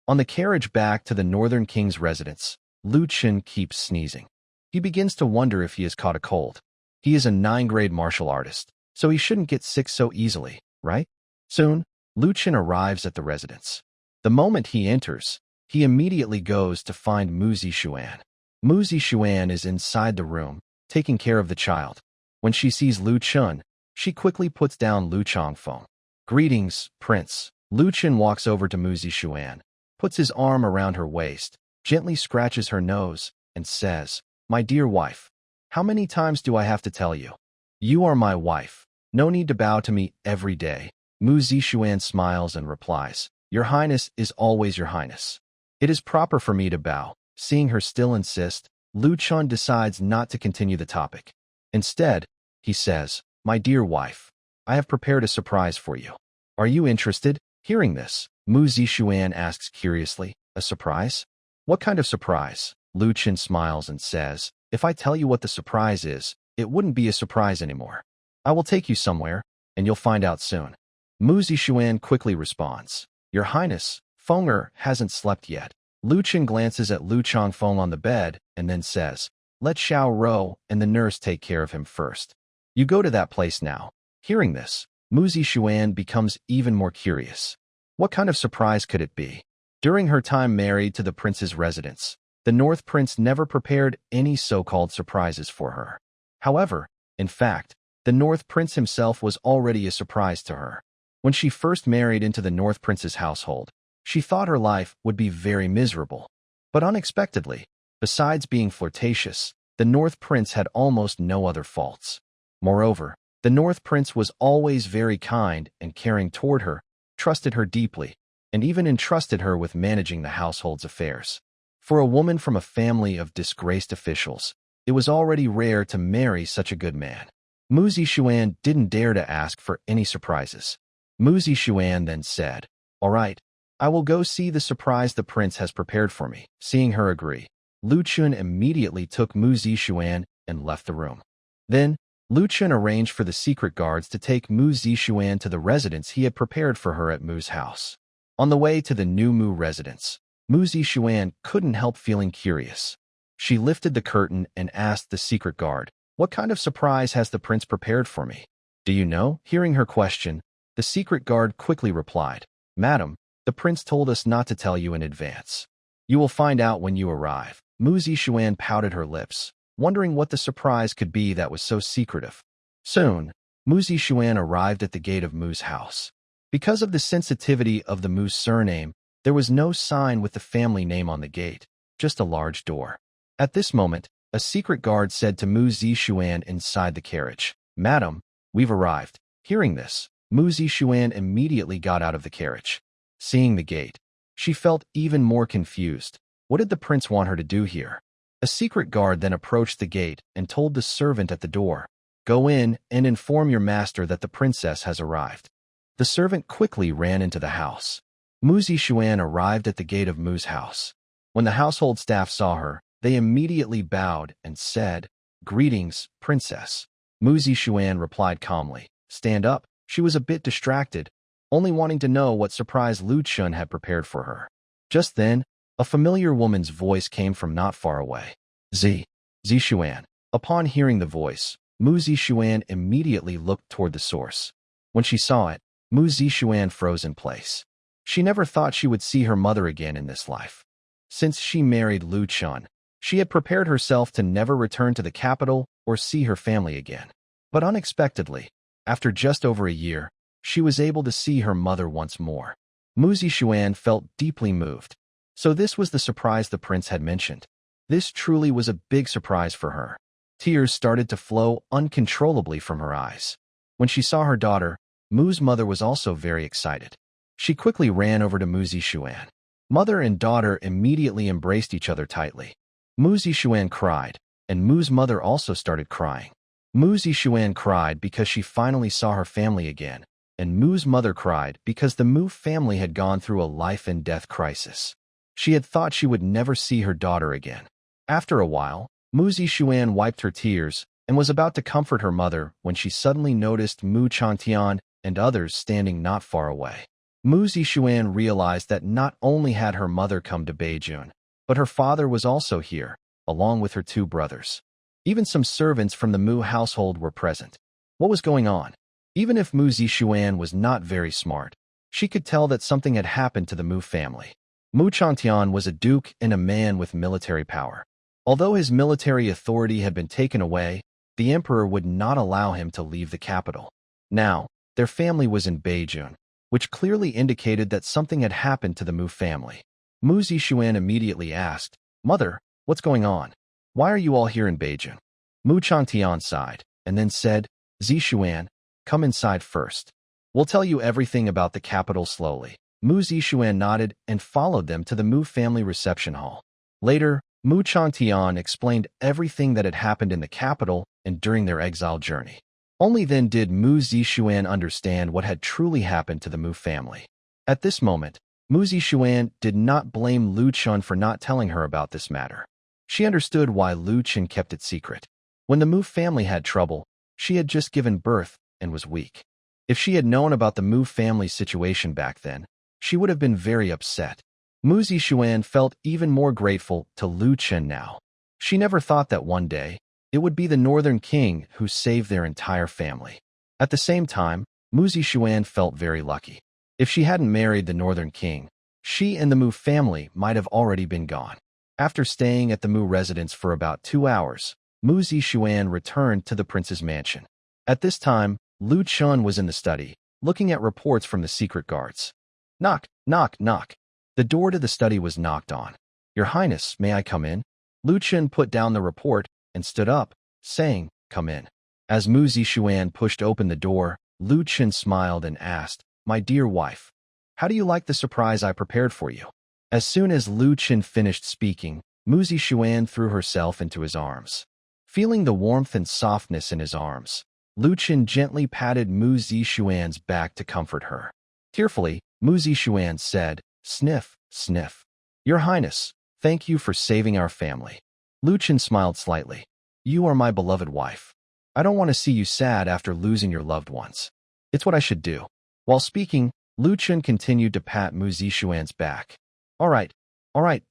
On the carriage back to the Northern King's residence, Lu Chen keeps sneezing. He begins to wonder if he has caught a cold. He is a 9th-grade martial artist, so he shouldn't get sick so easily, right? Soon, Lu Chen arrives at the residence. The moment he enters, he immediately goes to find Mu Zixuan. Mu Zixuan is inside the room, taking care of the child. When she sees Lu Chen, she quickly puts down Lu Changfeng. Greetings, Prince. Lu Chen walks over to Mu Zixuan, puts his arm around her waist, gently scratches her nose, and says, "My dear wife, how many times do I have to tell you? You are my wife. No need to bow to me every day." Mu Zixuan smiles and replies, "Your Highness is always your Highness. It is proper for me to bow." Seeing her still insist, Lu Chen decides not to continue the topic. Instead, he says, "My dear wife, I have prepared a surprise for you. Are you interested?" Hearing this, Mu Zixuan asks curiously, "A surprise? What kind of surprise?" Lu Chen smiles and says, "If I tell you what the surprise is, it wouldn't be a surprise anymore. I will take you somewhere, and you'll find out soon." Mu Zixuan quickly responds, "Your Highness, Fenger hasn't slept yet." Lu Chen glances at Lu Changfeng on the bed and then says, "Let Xiao Rou and the nurse take care of him first. You go to that place now." Hearing this, Mu Zixuan becomes even more curious. What kind of surprise could it be? During her time married to the prince's residence, the North Prince never prepared any so-called surprises for her. However, in fact, the North Prince himself was already a surprise to her. When she first married into the North Prince's household, she thought her life would be very miserable. But unexpectedly, besides being flirtatious, the North Prince had almost no other faults. Moreover, the North Prince was always very kind and caring toward her, trusted her deeply, and even entrusted her with managing the household's affairs. For a woman from a family of disgraced officials, it was already rare to marry such a good man. Mu Zixuan didn't dare to ask for any surprises. Mu Zixuan then said, "All right, I will go see the surprise the prince has prepared for me." Seeing her agree, Lu Chen immediately took Mu Zixuan and left the room. Then, Lu Chen arranged for the secret guards to take Mu Zixuan to the residence he had prepared for her at Mu's house. On the way to the new Mu residence, Mu Zixuan couldn't help feeling curious. She lifted the curtain and asked the secret guard, "What kind of surprise has the prince prepared for me? Do you know?" Hearing her question, the secret guard quickly replied, "Madam, the prince told us not to tell you in advance. You will find out when you arrive." Mu Zixuan pouted her lips, wondering what the surprise could be that was so secretive. Soon, Mu Zixuan arrived at the gate of Mu's house. Because of the sensitivity of the Mu surname, there was no sign with the family name on the gate, just a large door. At this moment, a secret guard said to Mu Zixuan inside the carriage, "Madam, we've arrived." Hearing this, Mu Zixuan immediately got out of the carriage. Seeing the gate, she felt even more confused. What did the prince want her to do here? A secret guard then approached the gate and told the servant at the door, "Go in and inform your master that the princess has arrived." The servant quickly ran into the house. Mu Zixuan arrived at the gate of Mu's house. When the household staff saw her, they immediately bowed and said, "Greetings, princess." Mu Zixuan replied calmly, "Stand up." She was a bit distracted, only wanting to know what surprise Lu Chen had prepared for her. Just then, a familiar woman's voice came from not far away. Zixuan. Upon hearing the voice, Mu Zixuan immediately looked toward the source. When she saw it, Mu Zixuan froze in place. She never thought she would see her mother again in this life. Since she married Lu Chen, she had prepared herself to never return to the capital or see her family again. But unexpectedly, after just over a year, she was able to see her mother once more. Mu Zixuan felt deeply moved. So this was the surprise the prince had mentioned. This truly was a big surprise for her. Tears started to flow uncontrollably from her eyes. When she saw her daughter, Mu's mother was also very excited. She quickly ran over to Mu Zixuan. Mother and daughter immediately embraced each other tightly. Mu Zixuan cried, and Mu's mother also started crying. Mu Zixuan cried because she finally saw her family again, and Mu's mother cried because the Mu family had gone through a life-and-death crisis. She had thought she would never see her daughter again. After a while, Mu Zixuan wiped her tears and was about to comfort her mother when she suddenly noticed Mu Chantian and others standing not far away. Mu Zixuan realized that not only had her mother come to Beijun, but her father was also here, along with her two brothers. Even some servants from the Mu household were present. What was going on? Even if Mu Zixuan was not very smart, she could tell that something had happened to the Mu family. Mu Chantian was a duke and a man with military power. Although his military authority had been taken away, the emperor would not allow him to leave the capital. Now, their family was in Beijun, which clearly indicated that something had happened to the Mu family. Mu Zixuan immediately asked, "Mother, what's going on? Why are you all here in Beijun?" Mu Chantian sighed, and then said, "Zixuan, come inside first. We'll tell you everything about the capital slowly." Mu Zixuan nodded and followed them to the Mu family reception hall. Later, Mu Chantian explained everything that had happened in the capital and during their exile journey. Only then did Mu Zixuan understand what had truly happened to the Mu family. At this moment, Mu Zixuan did not blame Lu Chun for not telling her about this matter. She understood why Lu Chun kept it secret. When the Mu family had trouble, she had just given birth and was weak. If she had known about the Mu family's situation back then, she would have been very upset. Mu Zixuan felt even more grateful to Lu Chun now. She never thought that one day, it would be the Northern King who saved their entire family. At the same time, Mu Zixuan felt very lucky. If she hadn't married the Northern King, she and the Mu family might have already been gone. After staying at the Mu residence for about 2 hours, Mu Zixuan returned to the prince's mansion. At this time, Lu Chun was in the study, looking at reports from the secret guards. Knock, knock, knock. The door to the study was knocked on. "Your Highness, may I come in?" Lu Chun put down the report and stood up, saying, "Come in." As Mu Zixuan pushed open the door, Lu Chun smiled and asked, "My dear wife, how do you like the surprise I prepared for you?" As soon as Lu Chun finished speaking, Mu Zixuan threw herself into his arms. Feeling the warmth and softness in his arms, Lu Chun gently patted Mu Zixuan's back to comfort her. Tearfully, Mu Zixuan said, "Sniff, sniff. Your Highness, thank you for saving our family." Lu Chun smiled slightly. "You are my beloved wife. I don't want to see you sad after losing your loved ones. It's what I should do." While speaking, Lu Chun continued to pat Mu Zixuan's back. All right,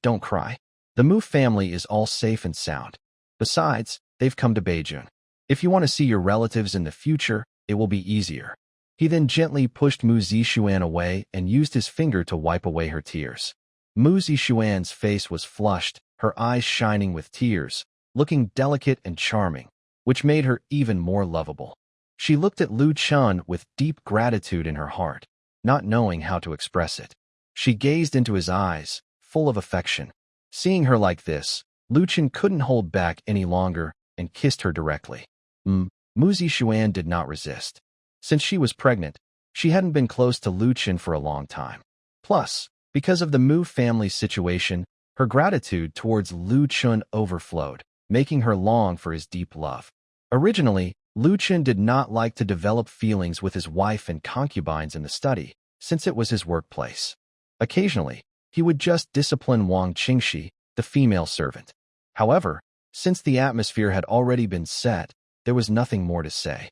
don't cry. The Mu family is all safe and sound. Besides, they've come to Beijun. If you want to see your relatives in the future, it will be easier." He then gently pushed Mu Zixuan away and used his finger to wipe away her tears. Mu Zixuan's face was flushed, her eyes shining with tears, looking delicate and charming, which made her even more lovable. She looked at Lu Chun with deep gratitude in her heart, not knowing how to express it. She gazed into his eyes, full of affection. Seeing her like this, Lu Chun couldn't hold back any longer and kissed her directly. Mu Zixuan did not resist. Since she was pregnant, she hadn't been close to Lu Chun for a long time. Plus, because of the Mu family's situation, her gratitude towards Lu Chun overflowed, making her long for his deep love. Originally, Lu Chun did not like to develop feelings with his wife and concubines in the study, since it was his workplace. Occasionally, he would just discipline Wang Qingxi, the female servant. However, since the atmosphere had already been set, there was nothing more to say.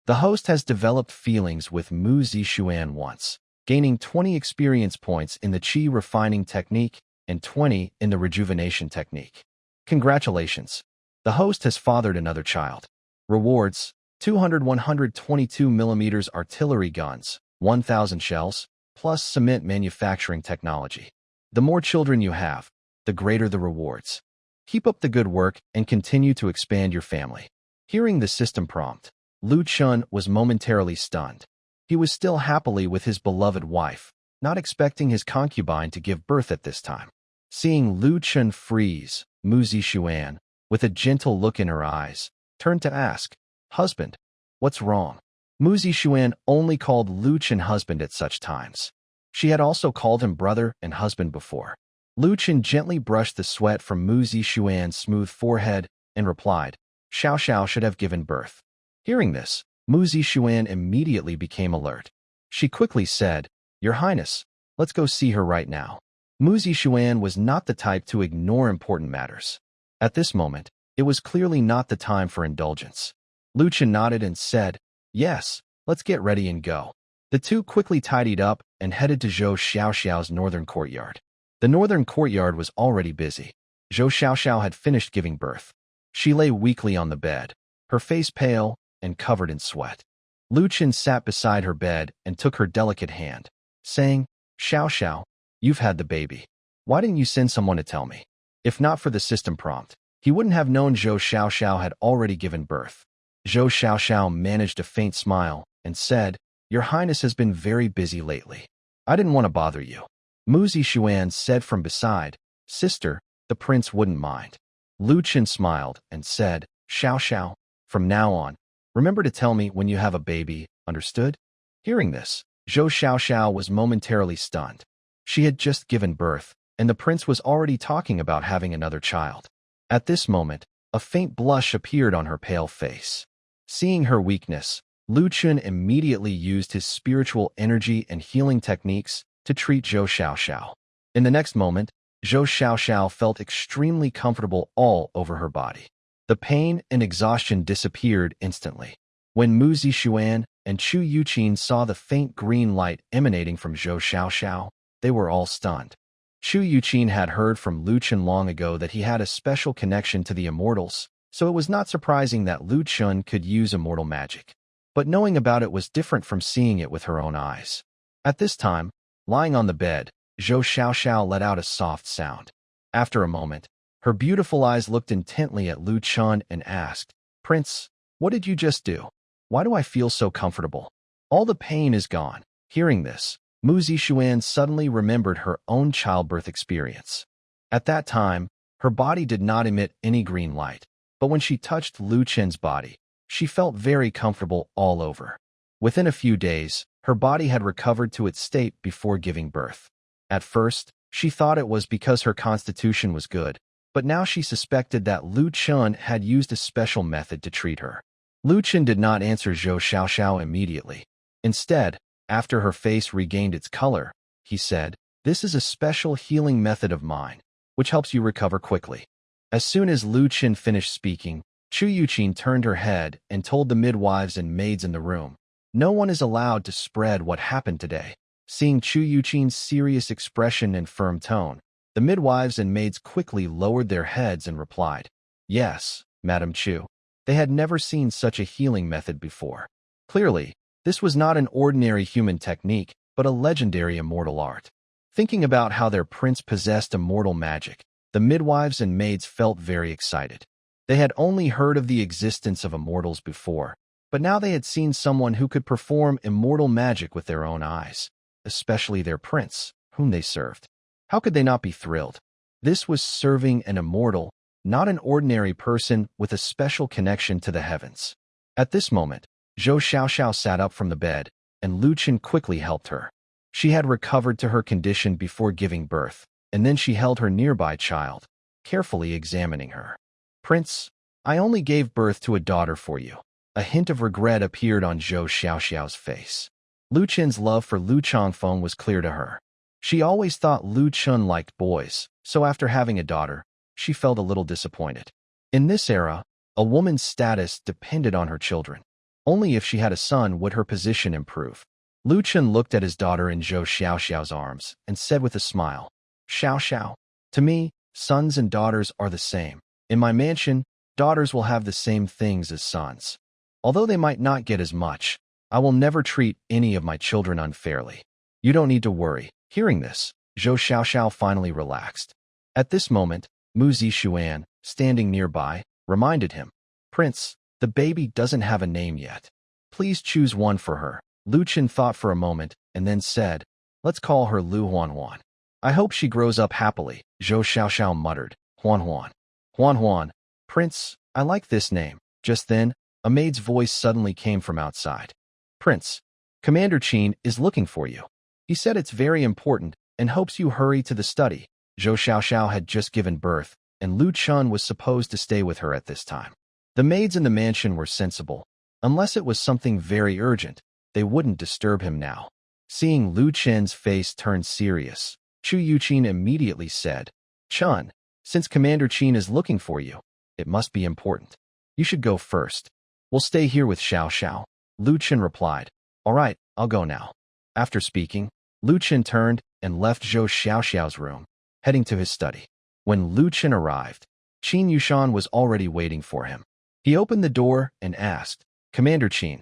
The host has developed feelings with Mu Zixuan once, gaining 20 experience points in the Qi refining technique and 20 in the rejuvenation technique. Congratulations! The host has fathered another child. Rewards: 200 122mm artillery guns, 1,000 shells, plus cement manufacturing technology. The more children you have, the greater the rewards. Keep up the good work and continue to expand your family. Hearing the system prompt, Lu Chun was momentarily stunned. He was still happily with his beloved wife, not expecting his concubine to give birth at this time. Seeing Lu Chun freeze, Mu Zixuan, with a gentle look in her eyes, turned to ask, "Husband, what's wrong?" Mu Zixuan only called Lu Chen husband at such times. She had also called him brother and husband before. Lu Chen gently brushed the sweat from Mu Zixuan's smooth forehead and replied, "Xiao Xiao should have given birth." Hearing this, Mu Zixuan immediately became alert. She quickly said, "Your Highness, let's go see her right now." Mu Zixuan was not the type to ignore important matters. At this moment, it was clearly not the time for indulgence. Lu Chen nodded and said, "Yes, let's get ready and go." The two quickly tidied up and headed to Zhou Xiaoxiao's northern courtyard. The northern courtyard was already busy. Zhou Xiaoxiao had finished giving birth. She lay weakly on the bed, her face pale and covered in sweat. Lu Chen sat beside her bed and took her delicate hand, saying, "Xiaoxiao, you've had the baby. Why didn't you send someone to tell me?" If not for the system prompt, he wouldn't have known Zhou Xiaoxiao had already given birth. Zhou Xiaoxiao managed a faint smile and said, "Your Highness has been very busy lately. I didn't want to bother you." Mu Zixuan said from beside, "Sister, the prince wouldn't mind." Lu Chen smiled and said, "Xiaoxiao, from now on, remember to tell me when you have a baby, understood?" Hearing this, Zhou Xiaoxiao was momentarily stunned. She had just given birth, and the prince was already talking about having another child. At this moment, a faint blush appeared on her pale face. Seeing her weakness, Lu Chen immediately used his spiritual energy and healing techniques to treat Zhou Xiaoxiao. In the next moment, Zhou Xiaoxiao felt extremely comfortable all over her body. The pain and exhaustion disappeared instantly. When Mu Zixuan and Chu Yuqin saw the faint green light emanating from Zhou Xiaoxiao, they were all stunned. Chu Yuqin had heard from Lu Chen long ago that he had a special connection to the immortals, so it was not surprising that Lu Chen could use immortal magic. But knowing about it was different from seeing it with her own eyes. At this time, lying on the bed, Zhou Xiaoxiao let out a soft sound. After a moment, her beautiful eyes looked intently at Lu Chen and asked, "Prince, what did you just do? Why do I feel so comfortable? All the pain is gone." Hearing this, Mu Zixuan suddenly remembered her own childbirth experience. At that time, her body did not emit any green light, but when she touched Lu Chen's body, she felt very comfortable all over. Within a few days, her body had recovered to its state before giving birth. At first, she thought it was because her constitution was good, but now she suspected that Lu Chen had used a special method to treat her. Lu Chen did not answer Zhou Xiaoxiao immediately. Instead, after her face regained its color, he said, "This is a special healing method of mine, which helps you recover quickly." As soon as Lu Chen finished speaking, Chu Yuqin turned her head and told the midwives and maids in the room, "No one is allowed to spread what happened today." Seeing Chu Yuqin's serious expression and firm tone, the midwives and maids quickly lowered their heads and replied, "Yes, Madam Chu." They had never seen such a healing method before. Clearly, this was not an ordinary human technique, but a legendary immortal art. Thinking about how their prince possessed immortal magic, the midwives and maids felt very excited. They had only heard of the existence of immortals before, but now they had seen someone who could perform immortal magic with their own eyes, especially their prince, whom they served. How could they not be thrilled? This was serving an immortal, not an ordinary person with a special connection to the heavens. At this moment, Zhou Xiaoxiao sat up from the bed, and Lu Chen quickly helped her. She had recovered to her condition before giving birth, and then she held her nearby child, carefully examining her. "Prince, I only gave birth to a daughter for you." A hint of regret appeared on Zhou Xiaoxiao's face. Lu Chen's love for Lu Changfeng was clear to her. She always thought Lu Chen liked boys, so after having a daughter, she felt a little disappointed. In this era, a woman's status depended on her children. Only if she had a son would her position improve. Lu Chen looked at his daughter in Zhou Xiaoxiao's arms and said with a smile, "Xiaoxiao, to me, sons and daughters are the same. In my mansion, daughters will have the same things as sons. Although they might not get as much, I will never treat any of my children unfairly. You don't need to worry." Hearing this, Zhou Xiaoxiao finally relaxed. At this moment, Mu Zixuan, standing nearby, reminded him, "Prince, the baby doesn't have a name yet. Please choose one for her." Lu Chen thought for a moment and then said, "Let's call her Lu Huanhuan. I hope she grows up happily." Zhou Xiaoxiao muttered, "Huanhuan. Huan, Prince, I like this name. Just then, a maid's voice suddenly came from outside. Prince, Commander Qin is looking for you. He said it's very important and hopes you hurry to the study. Zhou Xiaoxiao had just given birth, and Lu Chun was supposed to stay with her at this time. The maids in the mansion were sensible. Unless it was something very urgent, they wouldn't disturb him now. Seeing Lu Chen's face turn serious, Chu Yuqin immediately said, Chun, since Commander Qin is looking for you, it must be important. You should go first. We'll stay here with Xiao Xiao. Lu Chen replied, All right, I'll go now. After speaking, Lu Chen turned and left Zhou Xiaoxiao's room, heading to his study. When Lu Chen arrived, Qin Yushan was already waiting for him. He opened the door and asked, Commander Qin,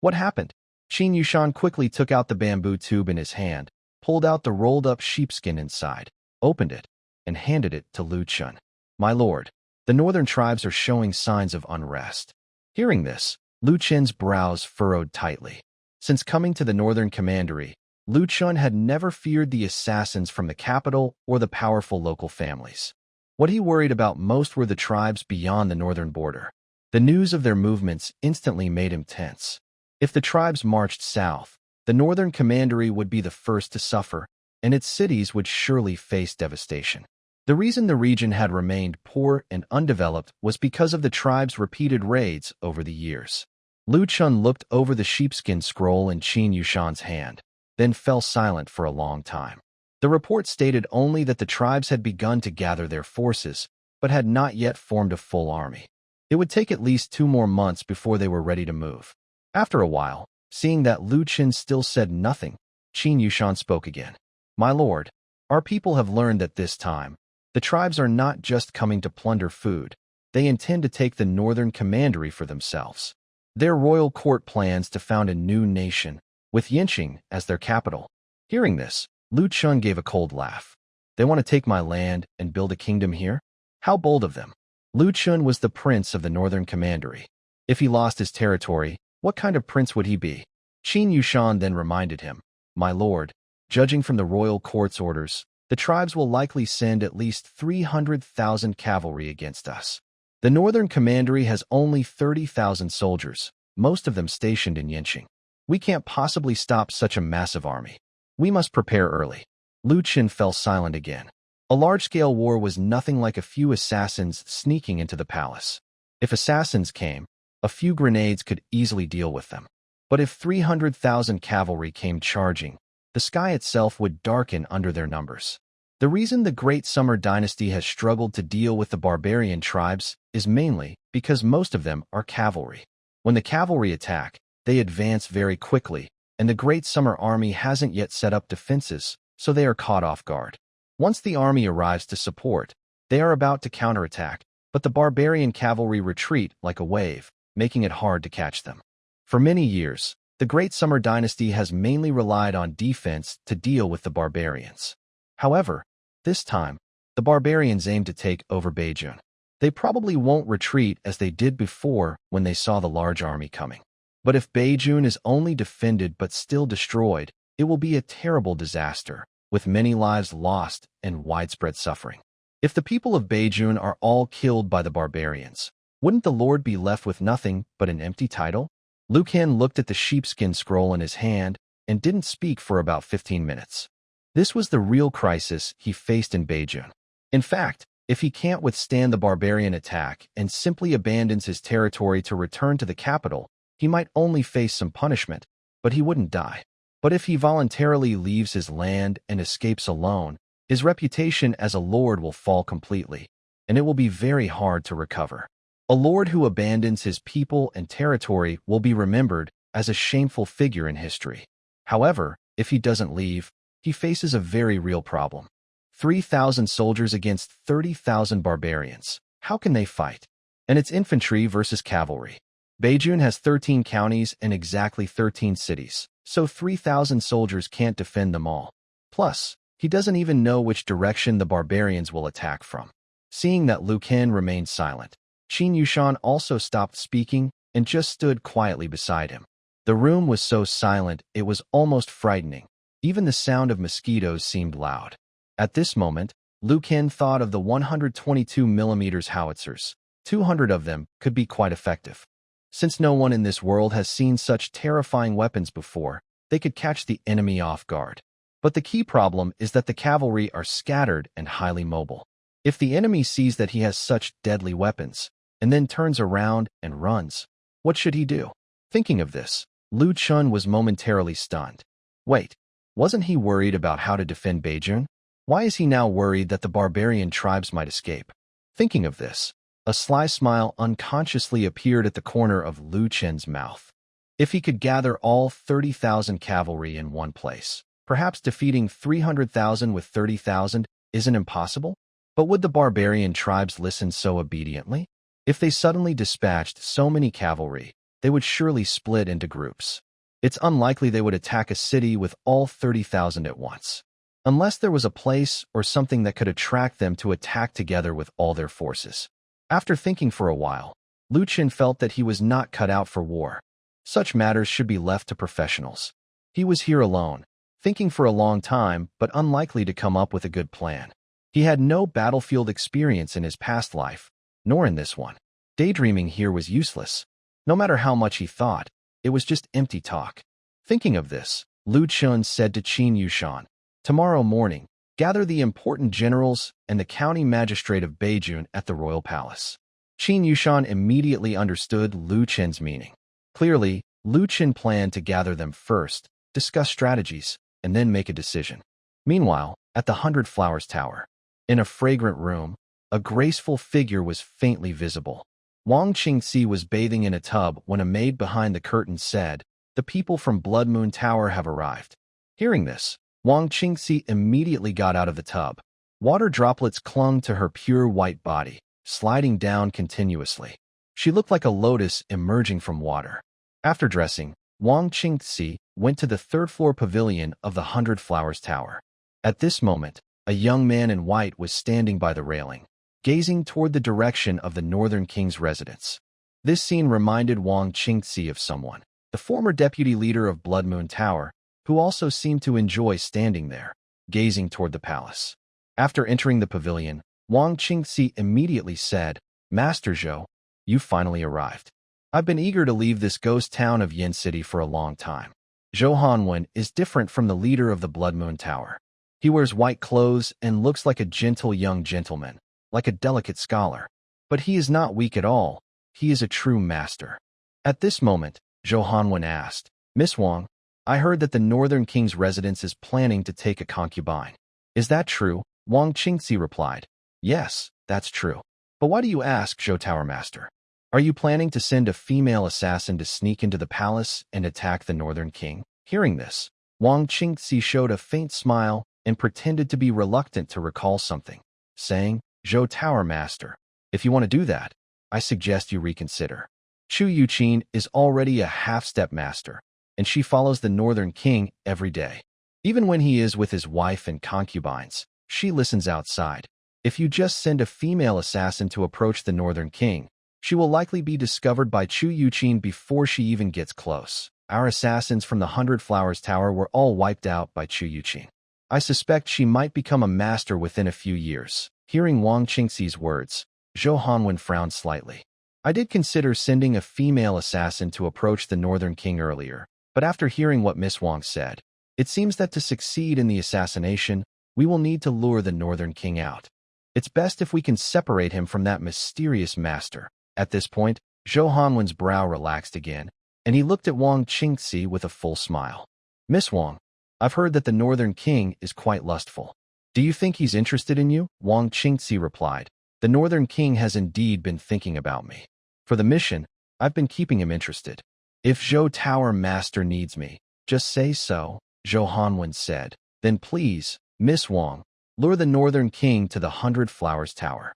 what happened? Qin Yushan quickly took out the bamboo tube in his hand, pulled out the rolled-up sheepskin inside, opened it, and handed it to Lu Chen. My lord, the northern tribes are showing signs of unrest. Hearing this, Lu Chen's brows furrowed tightly. Since coming to the northern commandery, Lu Chen had never feared the assassins from the capital or the powerful local families. What he worried about most were the tribes beyond the northern border. The news of their movements instantly made him tense. If the tribes marched south, the northern commandery would be the first to suffer, and its cities would surely face devastation. The reason the region had remained poor and undeveloped was because of the tribe's repeated raids over the years. Lu Chen looked over the sheepskin scroll in Qin Yushan's hand, then fell silent for a long time. The report stated only that the tribes had begun to gather their forces, but had not yet formed a full army. It would take at least 2 more months before they were ready to move. After a while, seeing that Lu Chen still said nothing, Qin Yushan spoke again. My lord, our people have learned that this time, the tribes are not just coming to plunder food, they intend to take the northern commandery for themselves. Their royal court plans to found a new nation, with Yinqing as their capital. Hearing this, Lu Chen gave a cold laugh. They want to take my land and build a kingdom here? How bold of them. Lu Chen was the prince of the northern commandery. If he lost his territory, what kind of prince would he be? Qin Yushan then reminded him, My lord, judging from the royal court's orders, the tribes will likely send at least 300,000 cavalry against us. The northern commandery has only 30,000 soldiers, most of them stationed in Yinqing. We can't possibly stop such a massive army. We must prepare early. Lu Chen fell silent again. A large-scale war was nothing like a few assassins sneaking into the palace. If assassins came, a few grenades could easily deal with them. But if 300,000 cavalry came charging, the sky itself would darken under their numbers. The reason the Great Summer Dynasty has struggled to deal with the barbarian tribes is mainly because most of them are cavalry. When the cavalry attack, they advance very quickly, and the Great Summer Army hasn't yet set up defenses, so they are caught off guard. Once the army arrives to support, they are about to counterattack, but the barbarian cavalry retreat like a wave, making it hard to catch them. For many years, the Great Summer Dynasty has mainly relied on defense to deal with the barbarians. However, this time, the barbarians aim to take over Beijing. They probably won't retreat as they did before when they saw the large army coming. But if Beijing is only defended but still destroyed, it will be a terrible disaster, with many lives lost and widespread suffering. If the people of Beijing are all killed by the barbarians, wouldn't the Lord be left with nothing but an empty title? Lu Ken looked at the sheepskin scroll in his hand and didn't speak for about 15 minutes. This was the real crisis he faced in Beijing. In fact, if he can't withstand the barbarian attack and simply abandons his territory to return to the capital, he might only face some punishment, but he wouldn't die. But if he voluntarily leaves his land and escapes alone, his reputation as a lord will fall completely, and it will be very hard to recover. A lord who abandons his people and territory will be remembered as a shameful figure in history. However, if he doesn't leave, he faces a very real problem. 3,000 soldiers against 30,000 barbarians. How can they fight? And it's infantry versus cavalry. Beijing has 13 counties and exactly 13 cities, so 3,000 soldiers can't defend them all. Plus, he doesn't even know which direction the barbarians will attack from. Seeing that Lu Ken remained silent, Qin Yushan also stopped speaking and just stood quietly beside him. The room was so silent it was almost frightening. Even the sound of mosquitoes seemed loud. At this moment, Lu Qin thought of the 122mm howitzers. 200 of them could be quite effective. Since no one in this world has seen such terrifying weapons before, they could catch the enemy off guard. But the key problem is that the cavalry are scattered and highly mobile. If the enemy sees that he has such deadly weapons, and then turns around and runs, what should he do? Thinking of this, Lu Chun was momentarily stunned. Wait, wasn't he worried about how to defend Beijing? Why is he now worried that the barbarian tribes might escape? Thinking of this, a sly smile unconsciously appeared at the corner of Lu Chen's mouth. If he could gather all 30,000 cavalry in one place, perhaps defeating 300,000 with 30,000 isn't impossible? But would the barbarian tribes listen so obediently? If they suddenly dispatched so many cavalry, they would surely split into groups. It's unlikely they would attack a city with all 30,000 at once, unless there was a place or something that could attract them to attack together with all their forces. After thinking for a while, Lu Qin felt that he was not cut out for war. Such matters should be left to professionals. He was here alone, thinking for a long time, but unlikely to come up with a good plan. He had no battlefield experience in his past life, nor in this one. Daydreaming here was useless. No matter how much he thought, it was just empty talk. Thinking of this, Lu Chun said to Qin Yushan, "Tomorrow morning, gather the important generals and the county magistrate of Beijing at the royal palace." Qin Yushan immediately understood Lu Chen's meaning. Clearly, Lu Chen planned to gather them first, discuss strategies, and then make a decision. Meanwhile, at the 100 Flowers Tower, in a fragrant room, a graceful figure was faintly visible. Wang Qingxi was bathing in a tub when a maid behind the curtain said, "The people from Blood Moon Tower have arrived." Hearing this, Wang Qingxi immediately got out of the tub. Water droplets clung to her pure white body, sliding down continuously. She looked like a lotus emerging from water. After dressing, Wang Qingxi went to the third-floor pavilion of the 100 Flowers Tower. At this moment, a young man in white was standing by the railing, gazing toward the direction of the Northern King's residence. This scene reminded Wang Qingxi of someone, the former deputy leader of Blood Moon Tower, who also seemed to enjoy standing there, gazing toward the palace. After entering the pavilion, Wang Qingxi immediately said, "Master Zhou, you finally arrived. I've been eager to leave this ghost town of Yin City for a long time." Zhou Hanwen is different from the leader of the Blood Moon Tower. He wears white clothes and looks like a gentle young gentleman, like a delicate scholar. But he is not weak at all. He is a true master. At this moment, Zhou Hanwen asked, "Miss Wang, I heard that the Northern King's residence is planning to take a concubine. Is that true?" Wang Qingxi replied, "Yes, that's true. But why do you ask, Zhou Tower Master? Are you planning to send a female assassin to sneak into the palace and attack the Northern King?" Hearing this, Wang Qingxi showed a faint smile and pretended to be reluctant to recall something, saying, "Zhou Tower Master, if you want to do that, I suggest you reconsider. Chu Yuqin is already a half-step master, and she follows the Northern King every day. Even when he is with his wife and concubines, she listens outside. If you just send a female assassin to approach the Northern King, she will likely be discovered by Chu Yuqin before she even gets close. Our assassins from the 100 Flowers Tower were all wiped out by Chu Yuqin. I suspect she might become a master within a few years." Hearing Wang Qingxi's words, Zhou Hanwen frowned slightly. "I did consider sending a female assassin to approach the Northern King earlier, but after hearing what Miss Wang said, it seems that to succeed in the assassination, we will need to lure the Northern King out. It's best if we can separate him from that mysterious master." At this point, Zhou Hanwen's brow relaxed again, and he looked at Wang Qingxi with a full smile. "Miss Wang, I've heard that the Northern King is quite lustful. Do you think he's interested in you?" Wang Qingxi replied, "The Northern King has indeed been thinking about me. For the mission, I've been keeping him interested. If Zhou Tower Master needs me, just say so," Zhou Hanwen said. "Then please, Miss Wang, lure the Northern King to the 100 Flowers Tower.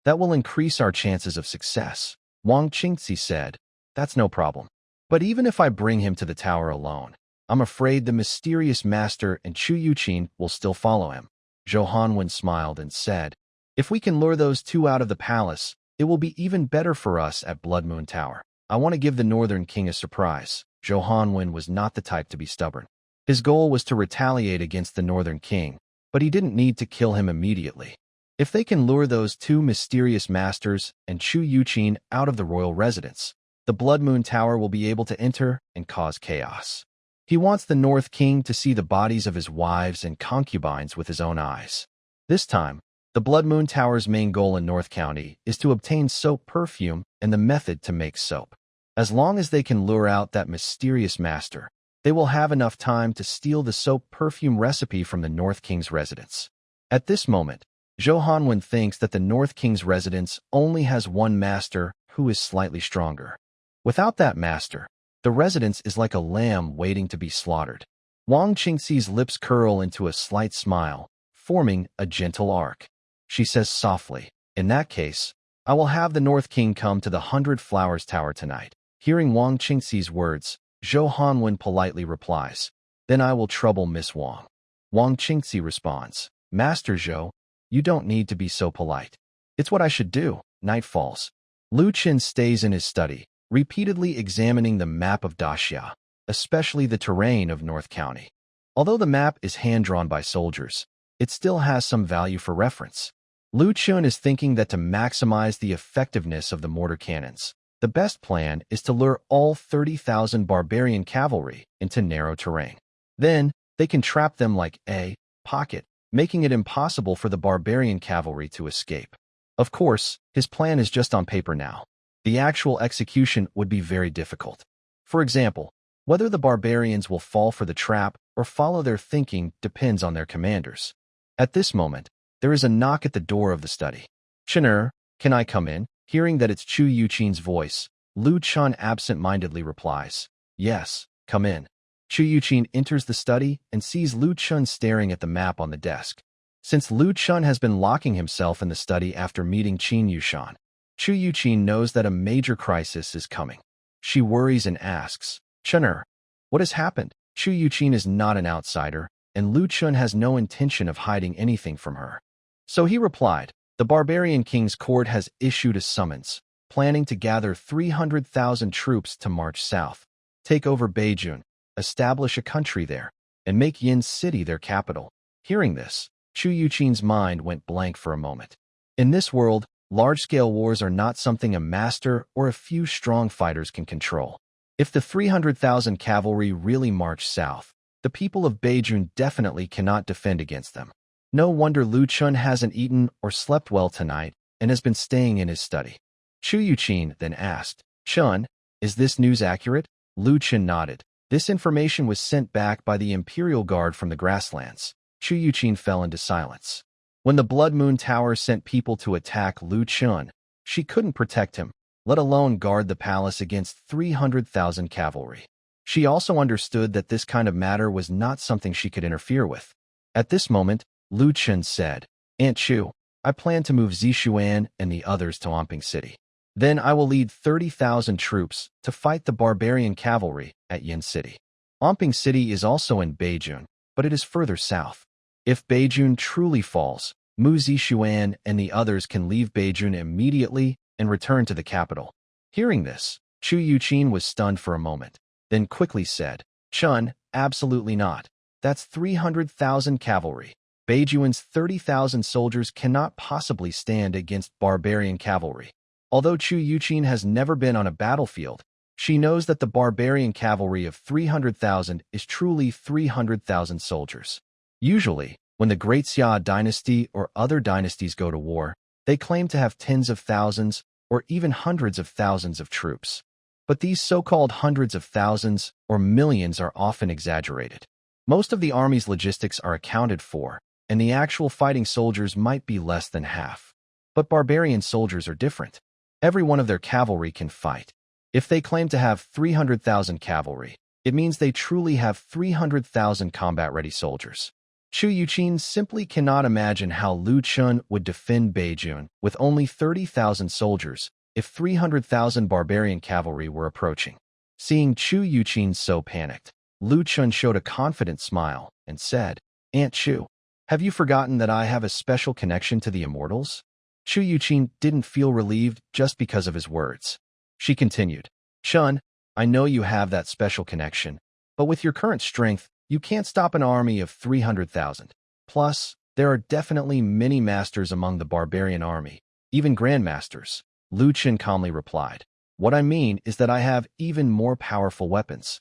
That will increase our chances of success." Wang Qingxi said, "That's no problem. But even if I bring him to the tower alone, I'm afraid the mysterious master and Chu Yuqin will still follow him." Zhou Hanwen smiled and said, "If we can lure those two out of the palace, it will be even better for us at Blood Moon Tower. I want to give the Northern King a surprise." Zhou Hanwen was not the type to be stubborn. His goal was to retaliate against the Northern King, but he didn't need to kill him immediately. If they can lure those two mysterious masters and Chu Yuqin out of the royal residence, the Blood Moon Tower will be able to enter and cause chaos. He wants the North King to see the bodies of his wives and concubines with his own eyes. This time, the Blood Moon Tower's main goal in North County is to obtain soap perfume and the method to make soap. As long as they can lure out that mysterious master, they will have enough time to steal the soap perfume recipe from the North King's residence. At this moment, Zhou Hanwen thinks that the North King's residence only has one master who is slightly stronger. Without that master, the residence is like a lamb waiting to be slaughtered. Wang Qingxi's lips curl into a slight smile, forming a gentle arc. She says softly, "In that case, I will have the North King come to the 100 Flowers Tower tonight." Hearing Wang Qingxi's words, Zhou Hanwen politely replies, "Then I will trouble Miss Wang." Wang Qingxi responds, "Master Zhou, you don't need to be so polite. It's what I should do." Night falls. Lu Qin stays in his study, repeatedly examining the map of Daxia, especially the terrain of North County. Although the map is hand-drawn by soldiers, it still has some value for reference. Lu Qin is thinking that to maximize the effectiveness of the mortar cannons, the best plan is to lure all 30,000 barbarian cavalry into narrow terrain. Then, they can trap them like a pocket, making it impossible for the barbarian cavalry to escape. Of course, his plan is just on paper now. The actual execution would be very difficult. For example, whether the barbarians will fall for the trap or follow their thinking depends on their commanders. At this moment, there is a knock at the door of the study. "Chen'er, can I come in?" Hearing that it's Chu Yuqin's voice, Lu Chun absent-mindedly replies, "Yes, come in." Chu Yuqin enters the study and sees Lu Chun staring at the map on the desk. Since Lu Chun has been locking himself in the study after meeting Qin Yushan, Chu Yuqin knows that a major crisis is coming. She worries and asks, "Chen'er, what has happened?" Chu Yuqin is not an outsider, and Lu Chun has no intention of hiding anything from her. So he replied, "The barbarian king's court has issued a summons, planning to gather 300,000 troops to march south, take over Beijing, establish a country there, and make Yin City their capital." Hearing this, Chu Yuqin's mind went blank for a moment. In this world, large-scale wars are not something a master or a few strong fighters can control. If the 300,000 cavalry really march south, the people of Beijing definitely cannot defend against them. No wonder Lu Chun hasn't eaten or slept well tonight and has been staying in his study. Chu Yuqin then asked, "Chun, is this news accurate?" Lu Chun nodded. This information was sent back by the Imperial Guard from the grasslands. Chu Yuqin fell into silence. When the Blood Moon Tower sent people to attack Lu Chun, she couldn't protect him, let alone guard the palace against 300,000 cavalry. She also understood that this kind of matter was not something she could interfere with. At this moment, Lu Chun said, "Aunt Chu, I plan to move Zixuan and the others to Omping City. Then I will lead 30,000 troops to fight the barbarian cavalry at Yin City." Omping City is also in Beijing, but it is further south. If Beijing truly falls, Mu Zixuan and the others can leave Beijing immediately and return to the capital. Hearing this, Chu Yuqin was stunned for a moment, then quickly said, "Chun, absolutely not. That's 300,000 cavalry. Beijing's 30,000 soldiers cannot possibly stand against barbarian cavalry." Although Chu Yuqin has never been on a battlefield, she knows that the barbarian cavalry of 300,000 is truly 300,000 soldiers. Usually, when the Great Xia dynasty or other dynasties go to war, they claim to have tens of thousands or even hundreds of thousands of troops. But these so-called hundreds of thousands or millions are often exaggerated. Most of the army's logistics are accounted for, and the actual fighting soldiers might be less than half. But barbarian soldiers are different. Every one of their cavalry can fight. If they claim to have 300,000 cavalry, it means they truly have 300,000 combat-ready soldiers. Chu Yuqin simply cannot imagine how Lu Chun would defend Beijing with only 30,000 soldiers if 300,000 barbarian cavalry were approaching. Seeing Chu Yuqin so panicked, Lu Chun showed a confident smile and said, "Aunt Chu, have you forgotten that I have a special connection to the immortals?" Chu Yuqin didn't feel relieved just because of his words. She continued, "Chun, I know you have that special connection, but with your current strength, you can't stop an army of 300,000. Plus, There are definitely many masters among the barbarian army, even grandmasters, Lu Chen calmly replied. What I mean is that I have even more powerful weapons.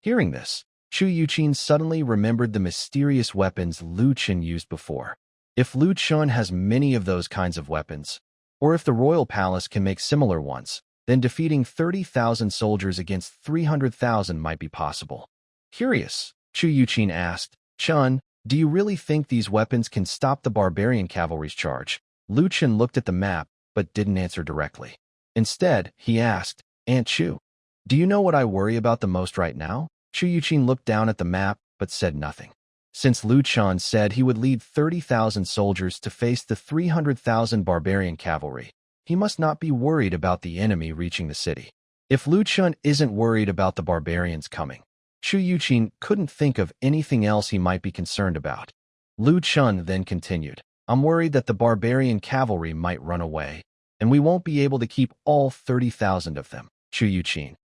Hearing this, Chu Yuqin suddenly remembered the mysterious weapons Lu Chen used before. If Lu Chen has many of those kinds of weapons, or if the royal palace can make similar ones, then defeating 30,000 soldiers against 300,000 might be possible. Curious, Chu Yuqin asked, Chun, do you really think these weapons can stop the barbarian cavalry's charge? Lu Chen looked at the map, but didn't answer directly. Instead, he asked, Aunt Chu, do you know what I worry about the most right now? Chu Yuqin looked down at the map, but said nothing. Since Lu Chen said he would lead 30,000 soldiers to face the 300,000 barbarian cavalry, he must not be worried about the enemy reaching the city. If Lu Chen isn't worried about the barbarians coming, Chu Yuqin couldn't think of anything else he might be concerned about. Lu Chen then continued, I'm worried that the barbarian cavalry might run away, and we won't be able to keep all 30,000 of them. Chu Yuqin.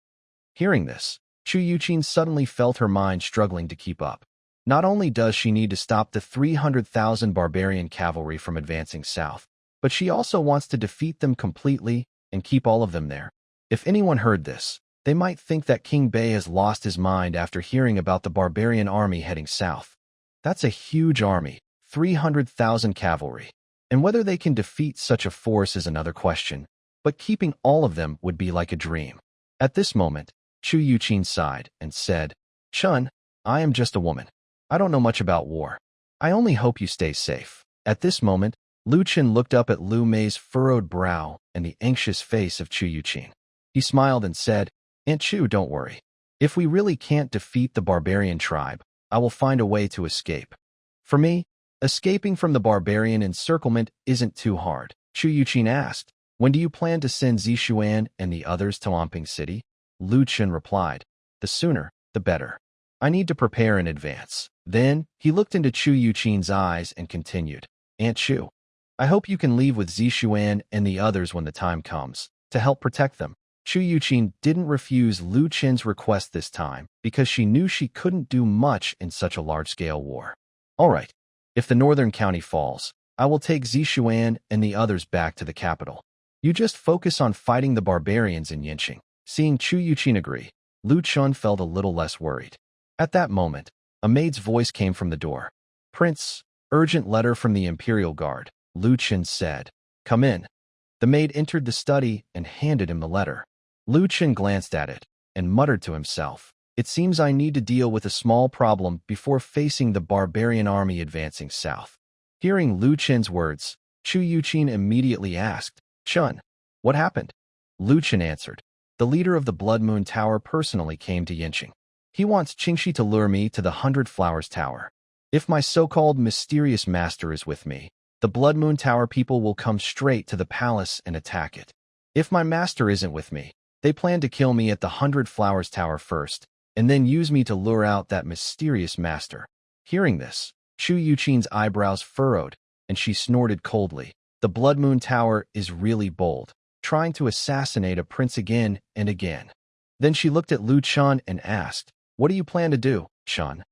Hearing this, Chu Yuqin suddenly felt her mind struggling to keep up. Not only does she need to stop the 300,000 barbarian cavalry from advancing south, but she also wants to defeat them completely and keep all of them there. If anyone heard this, they might think that King Bei has lost his mind after hearing about the barbarian army heading south. That's a huge army, 300,000 cavalry. And whether they can defeat such a force is another question, but keeping all of them would be like a dream. At this moment, Chu Yuqin sighed and said, Chun, I am just a woman. I don't know much about war. I only hope you stay safe. At this moment, Lu Chen looked up at Lu Mei's furrowed brow and the anxious face of Chu Yuqin. He smiled and said, Aunt Chu, don't worry. If we really can't defeat the barbarian tribe, I will find a way to escape. For me, escaping from the barbarian encirclement isn't too hard. Chu Yuqin asked, when do you plan to send Zixuan and the others to Lamping City? Lu Chen replied, the sooner, the better. I need to prepare in advance. Then, he looked into Chu Yuqin's eyes and continued, Aunt Chu, I hope you can leave with Zixuan and the others when the time comes, to help protect them. Chu Yuqin didn't refuse Lu Chen's request this time because she knew she couldn't do much in such a large-scale war. All right, if the northern county falls, I will take Zixuan and the others back to the capital. You just focus on fighting the barbarians in Yinqing. Seeing Chu Yuqin agree, Lu Chen felt a little less worried. At that moment, a maid's voice came from the door. Prince, urgent letter from the Imperial Guard, Lu Chen said. Come in. The maid entered the study and handed him the letter. Lu Chen glanced at it and muttered to himself, it seems I need to deal with a small problem before facing the barbarian army advancing south. Hearing Lu Chen's words, Chu Yuqin immediately asked, Chun, what happened? Lu Chen answered, the leader of the Blood Moon Tower personally came to Yinqing. He wants Qingxi to lure me to the 100 Flowers Tower. If my so-called mysterious master is with me, the Blood Moon Tower people will come straight to the palace and attack it. If my master isn't with me, they plan to kill me at the 100 Flowers Tower first, and then use me to lure out that mysterious master. Hearing this, Chu Yuqin's eyebrows furrowed, and she snorted coldly. The Blood Moon Tower is really bold, trying to assassinate a prince again and again. Then she looked at Lu Chen and asked, what do you plan to do, Chen?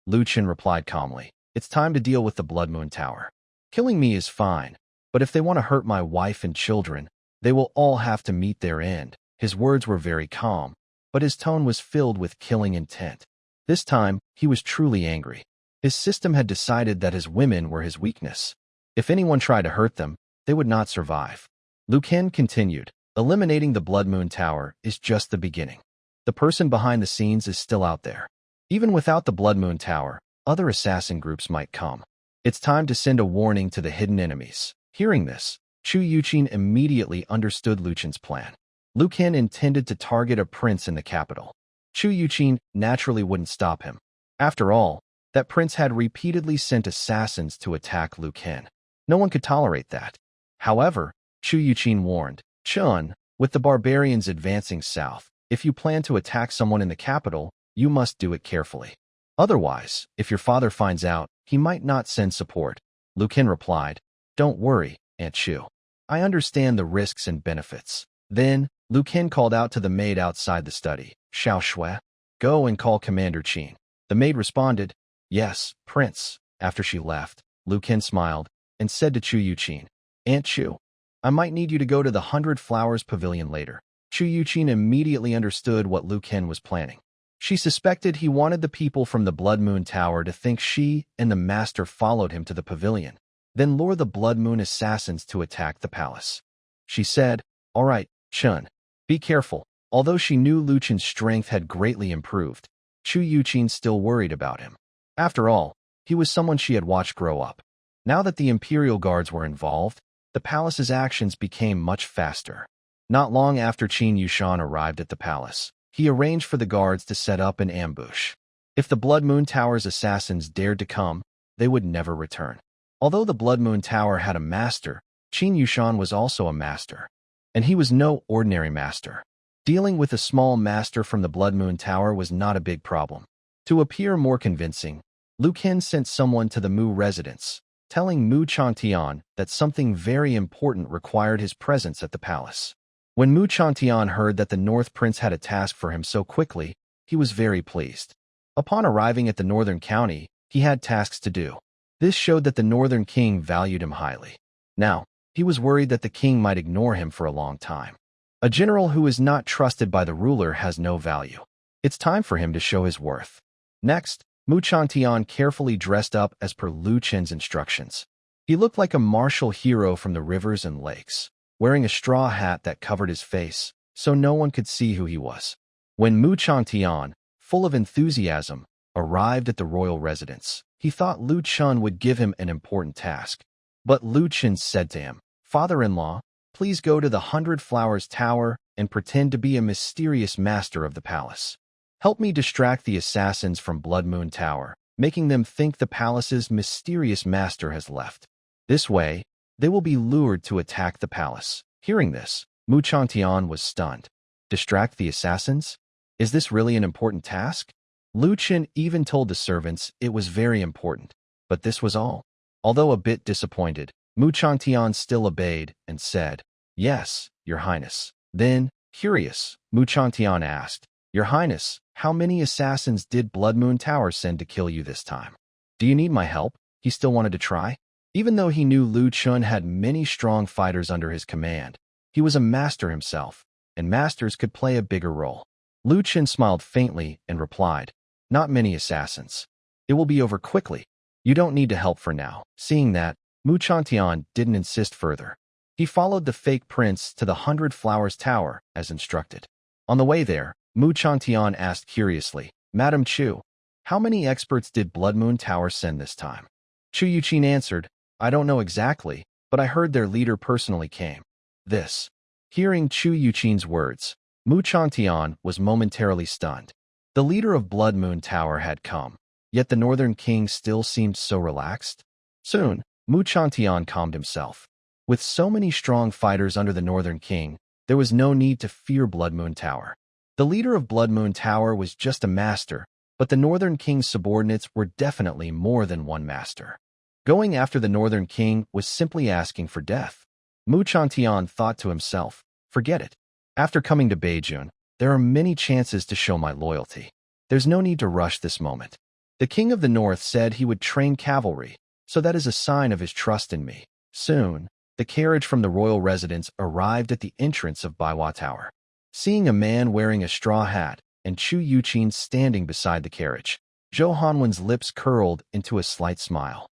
Lu Chen replied calmly, it's time to deal with the Blood Moon Tower. Killing me is fine, but if they want to hurt my wife and children, they will all have to meet their end. His words were very calm, but his tone was filled with killing intent. This time, he was truly angry. His system had decided that his women were his weakness. If anyone tried to hurt them, they would not survive. Lu Ken continued, eliminating the Blood Moon Tower is just the beginning. The person behind the scenes is still out there. Even without the Blood Moon Tower, other assassin groups might come. It's time to send a warning to the hidden enemies. Hearing this, Chu Yuqin immediately understood Lu Chen's plan. Lu Ken intended to target a prince in the capital. Chu Yuqin naturally wouldn't stop him. After all, that prince had repeatedly sent assassins to attack Lu Ken. No one could tolerate that. However, Chu Yuqin warned, Chun, with the barbarians advancing south, if you plan to attack someone in the capital, you must do it carefully. Otherwise, if your father finds out, he might not send support. Lu Ken replied, don't worry, Aunt Chu. I understand the risks and benefits. Then, Lu Ken called out to the maid outside the study, Xiao Shui, go and call Commander Qin. The maid responded, yes, Prince. After she left, Lu Ken smiled and said to Chu Yuqin, Aunt Chu, I might need you to go to the 100 Flowers Pavilion later. Chu Yuqin immediately understood what Lu Ken was planning. She suspected he wanted the people from the Blood Moon Tower to think she and the master followed him to the pavilion, then lure the Blood Moon assassins to attack the palace. She said, All right, Chun, be careful. Although she knew Lu Chen's strength had greatly improved, Chu Yuqin still worried about him. After all, he was someone she had watched grow up. Now that the Imperial Guards were involved, the palace's actions became much faster. Not long after Qin Yushan arrived at the palace, he arranged for the guards to set up an ambush. If the Blood Moon Tower's assassins dared to come, they would never return. Although the Blood Moon Tower had a master, Qin Yushan was also a master. And he was no ordinary master. Dealing with a small master from the Blood Moon Tower was not a big problem. To appear more convincing, Lu Ken sent someone to the Mu residence, telling Mu Changtian that something very important required his presence at the palace. When Mu Changtian heard that the North Prince had a task for him so quickly, he was very pleased. Upon arriving at the Northern County, he had tasks to do. This showed that the Northern King valued him highly. Now, he was worried that the king might ignore him for a long time. A general who is not trusted by the ruler has no value. It's time for him to show his worth. Next, Mu Changtian carefully dressed up as per Lu Chen's instructions. He looked like a martial hero from the rivers and lakes, wearing a straw hat that covered his face, so no one could see who he was. When Mu Changtian, full of enthusiasm, arrived at the royal residence, he thought Lu Chen would give him an important task. But Lu Chen said to him, Father-in-law, please go to the 100 Flowers Tower and pretend to be a mysterious master of the palace. Help me distract the assassins from Blood Moon Tower, making them think the palace's mysterious master has left. This way, they will be lured to attack the palace. Hearing this, Mu Changtian was stunned. Distract the assassins? Is this really an important task? Lu Chen even told the servants it was very important, but this was all. Although a bit disappointed, Mu Changtian still obeyed and said, Yes, Your Highness. Then, curious, Mu Changtian asked, Your Highness, how many assassins did Blood Moon Tower send to kill you this time? Do you need my help? He still wanted to try. Even though he knew Lu Chen had many strong fighters under his command, he was a master himself, and masters could play a bigger role. Lu Chen smiled faintly and replied, Not many assassins. It will be over quickly. You don't need to help for now. Seeing that, Mu Changtian didn't insist further. He followed the fake prince to the 100 Flowers Tower, as instructed. On the way there, Mu Changtian asked curiously, Madam Chu, how many experts did Blood Moon Tower send this time? Chu Yuqin answered, I don't know exactly, but I heard their leader personally came. This. Hearing Chu Yuqin's words, Mu Changtian was momentarily stunned. The leader of Blood Moon Tower had come, yet the Northern King still seemed so relaxed. Soon, Mu Changtian calmed himself. With so many strong fighters under the Northern King, there was no need to fear Blood Moon Tower. The leader of Blood Moon Tower was just a master, but the Northern King's subordinates were definitely more than one master. Going after the Northern King was simply asking for death. Mu Changtian thought to himself, Forget it. After coming to Beijing, there are many chances to show my loyalty. There's no need to rush this moment. The King of the North said he would train cavalry, so that is a sign of his trust in me. Soon, the carriage from the royal residence arrived at the entrance of Baiwa Tower. Seeing a man wearing a straw hat and Chu Yuqin standing beside the carriage, Zhou Hanwen's lips curled into a slight smile.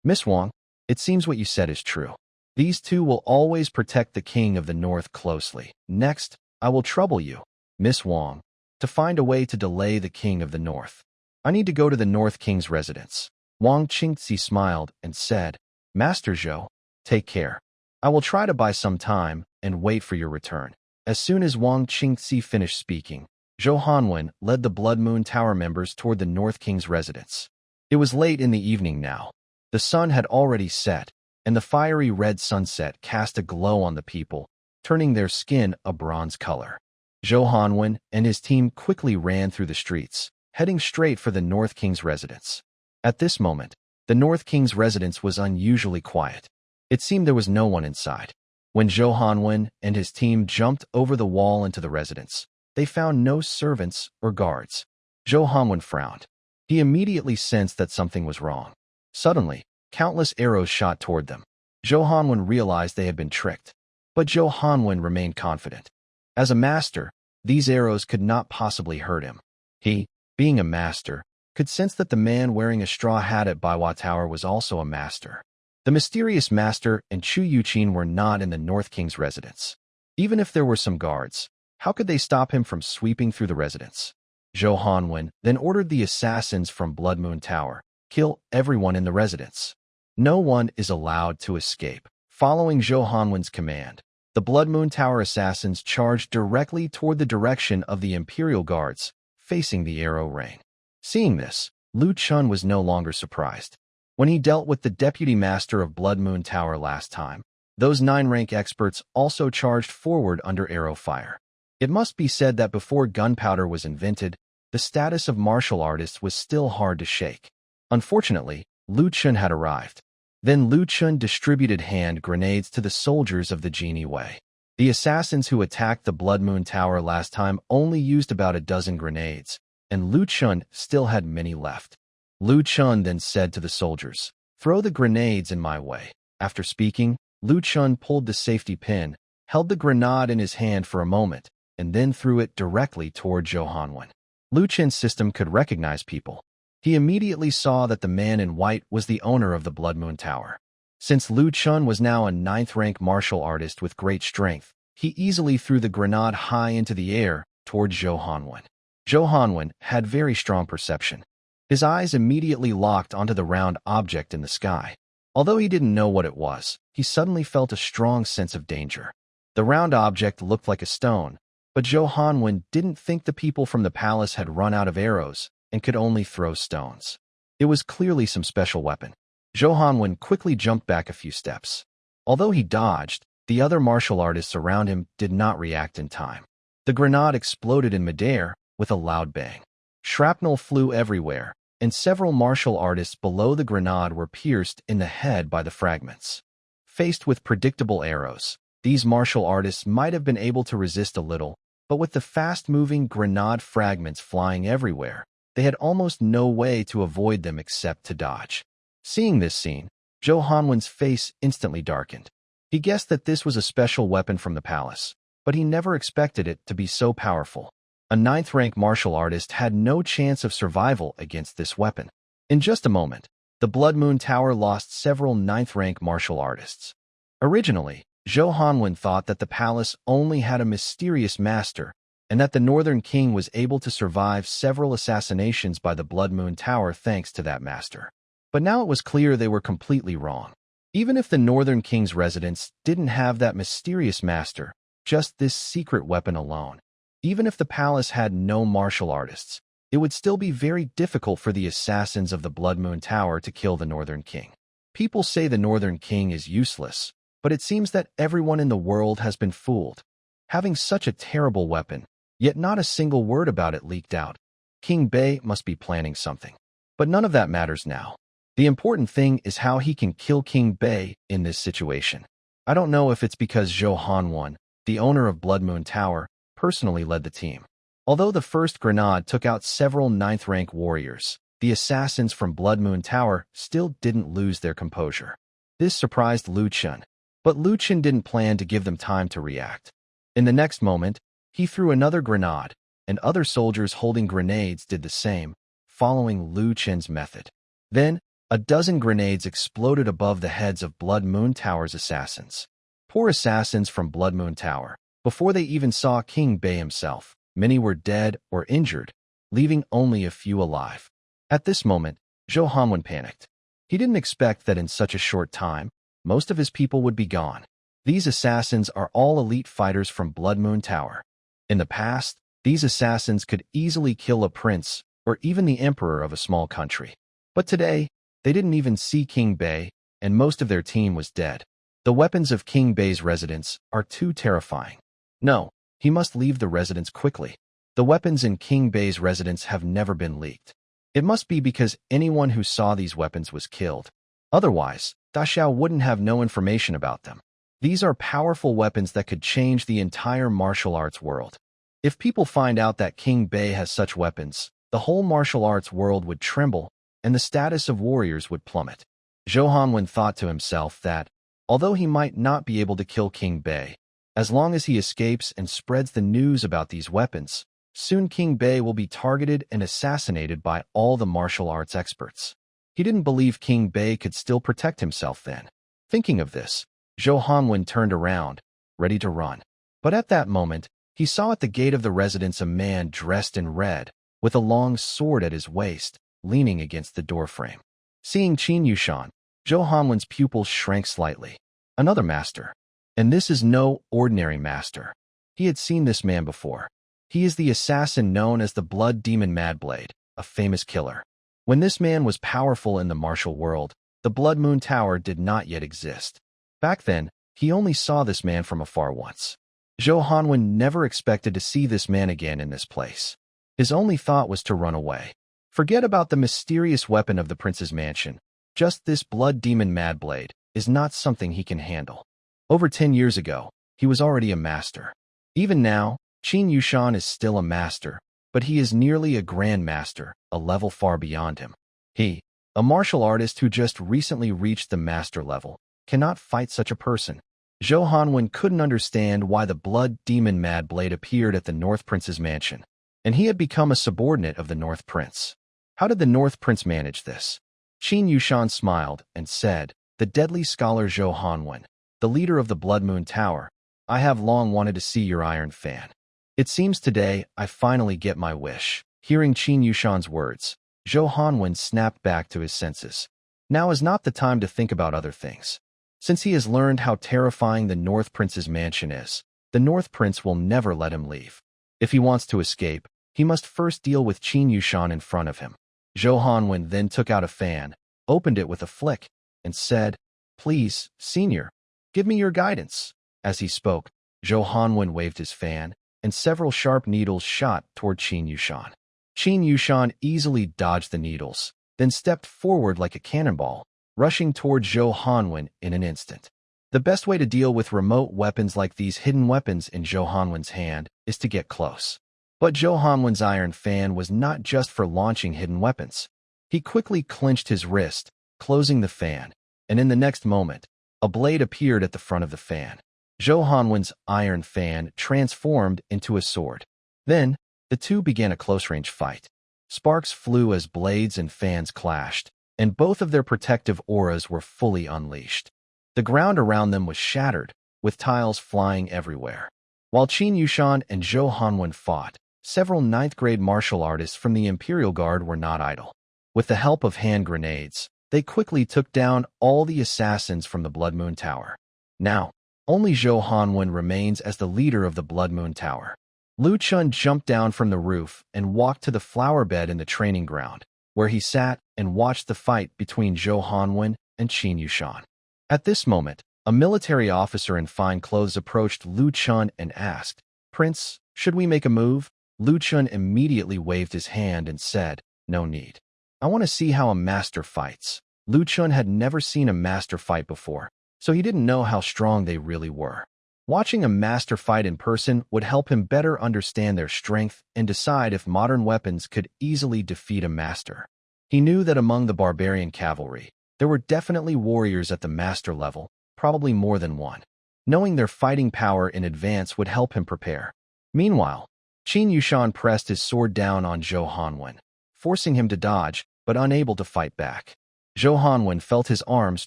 Miss Wang, it seems what you said is true. These two will always protect the King of the North closely. Next, I will trouble you, Miss Wang, to find a way to delay the King of the North. I need to go to the North King's residence. Wang Qingzi smiled and said, Master Zhou, take care. I will try to buy some time and wait for your return. As soon as Wang Qingzi finished speaking, Zhou Hanwen led the Blood Moon Tower members toward the North King's residence. It was late in the evening now. The sun had already set, and the fiery red sunset cast a glow on the people, turning their skin a bronze color. Zhou Hanwen and his team quickly ran through the streets, heading straight for the North King's residence. At this moment, the North King's residence was unusually quiet. It seemed there was no one inside. When Zhou Hanwen and his team jumped over the wall into the residence, they found no servants or guards. Zhou Hanwen frowned. He immediately sensed that something was wrong. Suddenly, Countless arrows shot toward them. Zhou Hanwen realized they had been tricked. But Zhou Hanwen remained confident. As a master, these arrows could not possibly hurt him. He, being a master, could sense that the man wearing a straw hat at Baiwa Tower was also a master. The mysterious master and Chu Yuqin were not in the North King's residence. Even if there were some guards, how could they stop him from sweeping through the residence? Zhou Hanwen then ordered the assassins from Blood Moon Tower, kill everyone in the residence. No one is allowed to escape. Following Zhou Hanwen's command, the Blood Moon Tower assassins charged directly toward the direction of the Imperial Guards, facing the arrow rain. Seeing this, Lu Chun was no longer surprised. When he dealt with the Deputy Master of Blood Moon Tower last time, those 9-rank experts also charged forward under arrow fire. It must be said that before gunpowder was invented, the status of martial artists was still hard to shake. Unfortunately, Lu Chun had arrived. Then Lu Chun distributed hand grenades to the soldiers of the Genie Way. The assassins who attacked the Blood Moon Tower last time only used about a dozen grenades, and Lu Chun still had many left. Lu Chun then said to the soldiers, "Throw the grenades in my way." After speaking, Lu Chun pulled the safety pin, held the grenade in his hand for a moment, and then threw it directly toward Zhou Hanwen. Lu Chun's system could recognize people. He immediately saw that the man in white was the owner of the Blood Moon Tower. Since Lu Chun was now a 9th-rank martial artist with great strength, he easily threw the grenade high into the air toward Zhou Hanwen. Zhou Hanwen had very strong perception. His eyes immediately locked onto the round object in the sky. Although he didn't know what it was, he suddenly felt a strong sense of danger. The round object looked like a stone, but Zhou Hanwen didn't think the people from the palace had run out of arrows and could only throw stones. It was clearly some special weapon. Zhou Hanwen quickly jumped back a few steps. Although he dodged, the other martial artists around him did not react in time. The grenade exploded in midair with a loud bang. Shrapnel flew everywhere, and several martial artists below the grenade were pierced in the head by the fragments. Faced with predictable arrows, these martial artists might have been able to resist a little, but with the fast-moving grenade fragments flying everywhere, they had almost no way to avoid them except to dodge. Seeing this scene, Zhou Hanwen's face instantly darkened. He guessed that this was a special weapon from the palace, but he never expected it to be so powerful. A 9th-rank martial artist had no chance of survival against this weapon. In just a moment, the Blood Moon Tower lost several 9th-rank martial artists. Originally, Zhou Hanwen thought that the palace only had a mysterious master, and that the Northern King was able to survive several assassinations by the Blood Moon Tower thanks to that master. But now it was clear they were completely wrong. Even if the Northern King's residence didn't have that mysterious master, just this secret weapon alone, even if the palace had no martial artists, it would still be very difficult for the assassins of the Blood Moon Tower to kill the Northern King. People say the Northern King is useless, but it seems that everyone in the world has been fooled. Having such a terrible weapon, yet not a single word about it leaked out. King Bei must be planning something. But none of that matters now. The important thing is how he can kill King Bei in this situation. I don't know if it's because Zhou Hanwen, the owner of Blood Moon Tower, personally led the team. Although the first grenade took out several 9th-rank warriors, the assassins from Blood Moon Tower still didn't lose their composure. This surprised Lu Chun, but Lu Chun didn't plan to give them time to react. In the next moment, he threw another grenade, and other soldiers holding grenades did the same, following Lu Chun's method. Then, a dozen grenades exploded above the heads of Blood Moon Tower's assassins. Poor assassins from Blood Moon Tower. Before they even saw King Bei himself, many were dead or injured, leaving only a few alive. At this moment, Zhou Hanwen panicked. He didn't expect that in such a short time, most of his people would be gone. These assassins are all elite fighters from Blood Moon Tower. In the past, these assassins could easily kill a prince or even the emperor of a small country. But today, they didn't even see King Bei, and most of their team was dead. The weapons of King Bei's residence are too terrifying. No, he must leave the residence quickly. The weapons in King Bei's residence have never been leaked. It must be because anyone who saw these weapons was killed. Otherwise, Da Xiao wouldn't have no information about them. These are powerful weapons that could change the entire martial arts world. If people find out that King Bei has such weapons, the whole martial arts world would tremble, and the status of warriors would plummet. Zhou Hanwen thought to himself that, although he might not be able to kill King Bei, as long as he escapes and spreads the news about these weapons, soon King Bei will be targeted and assassinated by all the martial arts experts. He didn't believe King Bei could still protect himself then. Thinking of this, Zhou Hanwen turned around, ready to run. But at that moment, he saw at the gate of the residence a man dressed in red, with a long sword at his waist, leaning against the doorframe. Seeing Qin Yushan, Zhou Hanwen's pupils shrank slightly. Another master. And this is no ordinary master. He had seen this man before. He is the assassin known as the Blood Demon Madblade, a famous killer. When this man was powerful in the martial world, the Blood Moon Tower did not yet exist. Back then, he only saw this man from afar once. Zhou Hanwen never expected to see this man again in this place. His only thought was to run away. Forget about the mysterious weapon of the prince's mansion. Just this Blood Demon Madblade is not something he can handle. Over 10 years ago, he was already a master. Even now, Qin Yushan is still a master, but he is nearly a grandmaster, a level far beyond him. He, a martial artist who just recently reached the master level, cannot fight such a person. Zhou Hanwen couldn't understand why the Blood Demon Madblade appeared at the North Prince's mansion, and he had become a subordinate of the North Prince. How did the North Prince manage this? Qin Yushan smiled and said, "The deadly scholar Zhou Hanwen, the leader of the Blood Moon Tower, I have long wanted to see your iron fan. It seems today I finally get my wish." Hearing Qin Yushan's words, Zhou Hanwen snapped back to his senses. Now is not the time to think about other things. Since he has learned how terrifying the North Prince's mansion is, the North Prince will never let him leave. If he wants to escape, he must first deal with Qin Yushan in front of him. Zhou Hanwen then took out a fan, opened it with a flick, and said, "Please, Senior, give me your guidance." As he spoke, Zhou Hanwen waved his fan, and several sharp needles shot toward Qin Yushan. Qin Yushan easily dodged the needles, then stepped forward like a cannonball, rushing toward Zhou Hanwen in an instant. The best way to deal with remote weapons like these hidden weapons in Zhou Hanwen's hand is to get close. But Zhou Hanwen's iron fan was not just for launching hidden weapons. He quickly clenched his wrist, closing the fan, and in the next moment, a blade appeared at the front of the fan. Zhou Hanwen's iron fan transformed into a sword. Then, the two began a close-range fight. Sparks flew as blades and fans clashed, and both of their protective auras were fully unleashed. The ground around them was shattered, with tiles flying everywhere. While Qin Yushan and Zhou Hanwen fought, several ninth-grade martial artists from the Imperial Guard were not idle. With the help of hand grenades, they quickly took down all the assassins from the Blood Moon Tower. Now, only Zhou Hanwen remains as the leader of the Blood Moon Tower. Lu Chun jumped down from the roof and walked to the flower bed in the training ground, where he sat and watched the fight between Zhou Hanwen and Qin Yushan. At this moment, a military officer in fine clothes approached Lu Chun and asked, "Prince, should we make a move?" Lu Chun immediately waved his hand and said, "No need. I want to see how a master fights." Lu Chun had never seen a master fight before, so he didn't know how strong they really were. Watching a master fight in person would help him better understand their strength and decide if modern weapons could easily defeat a master. He knew that among the barbarian cavalry, there were definitely warriors at the master level, probably more than one. Knowing their fighting power in advance would help him prepare. Meanwhile, Qin Yushan pressed his sword down on Zhou Hanwen, forcing him to dodge, but unable to fight back. Zhou Hanwen felt his arms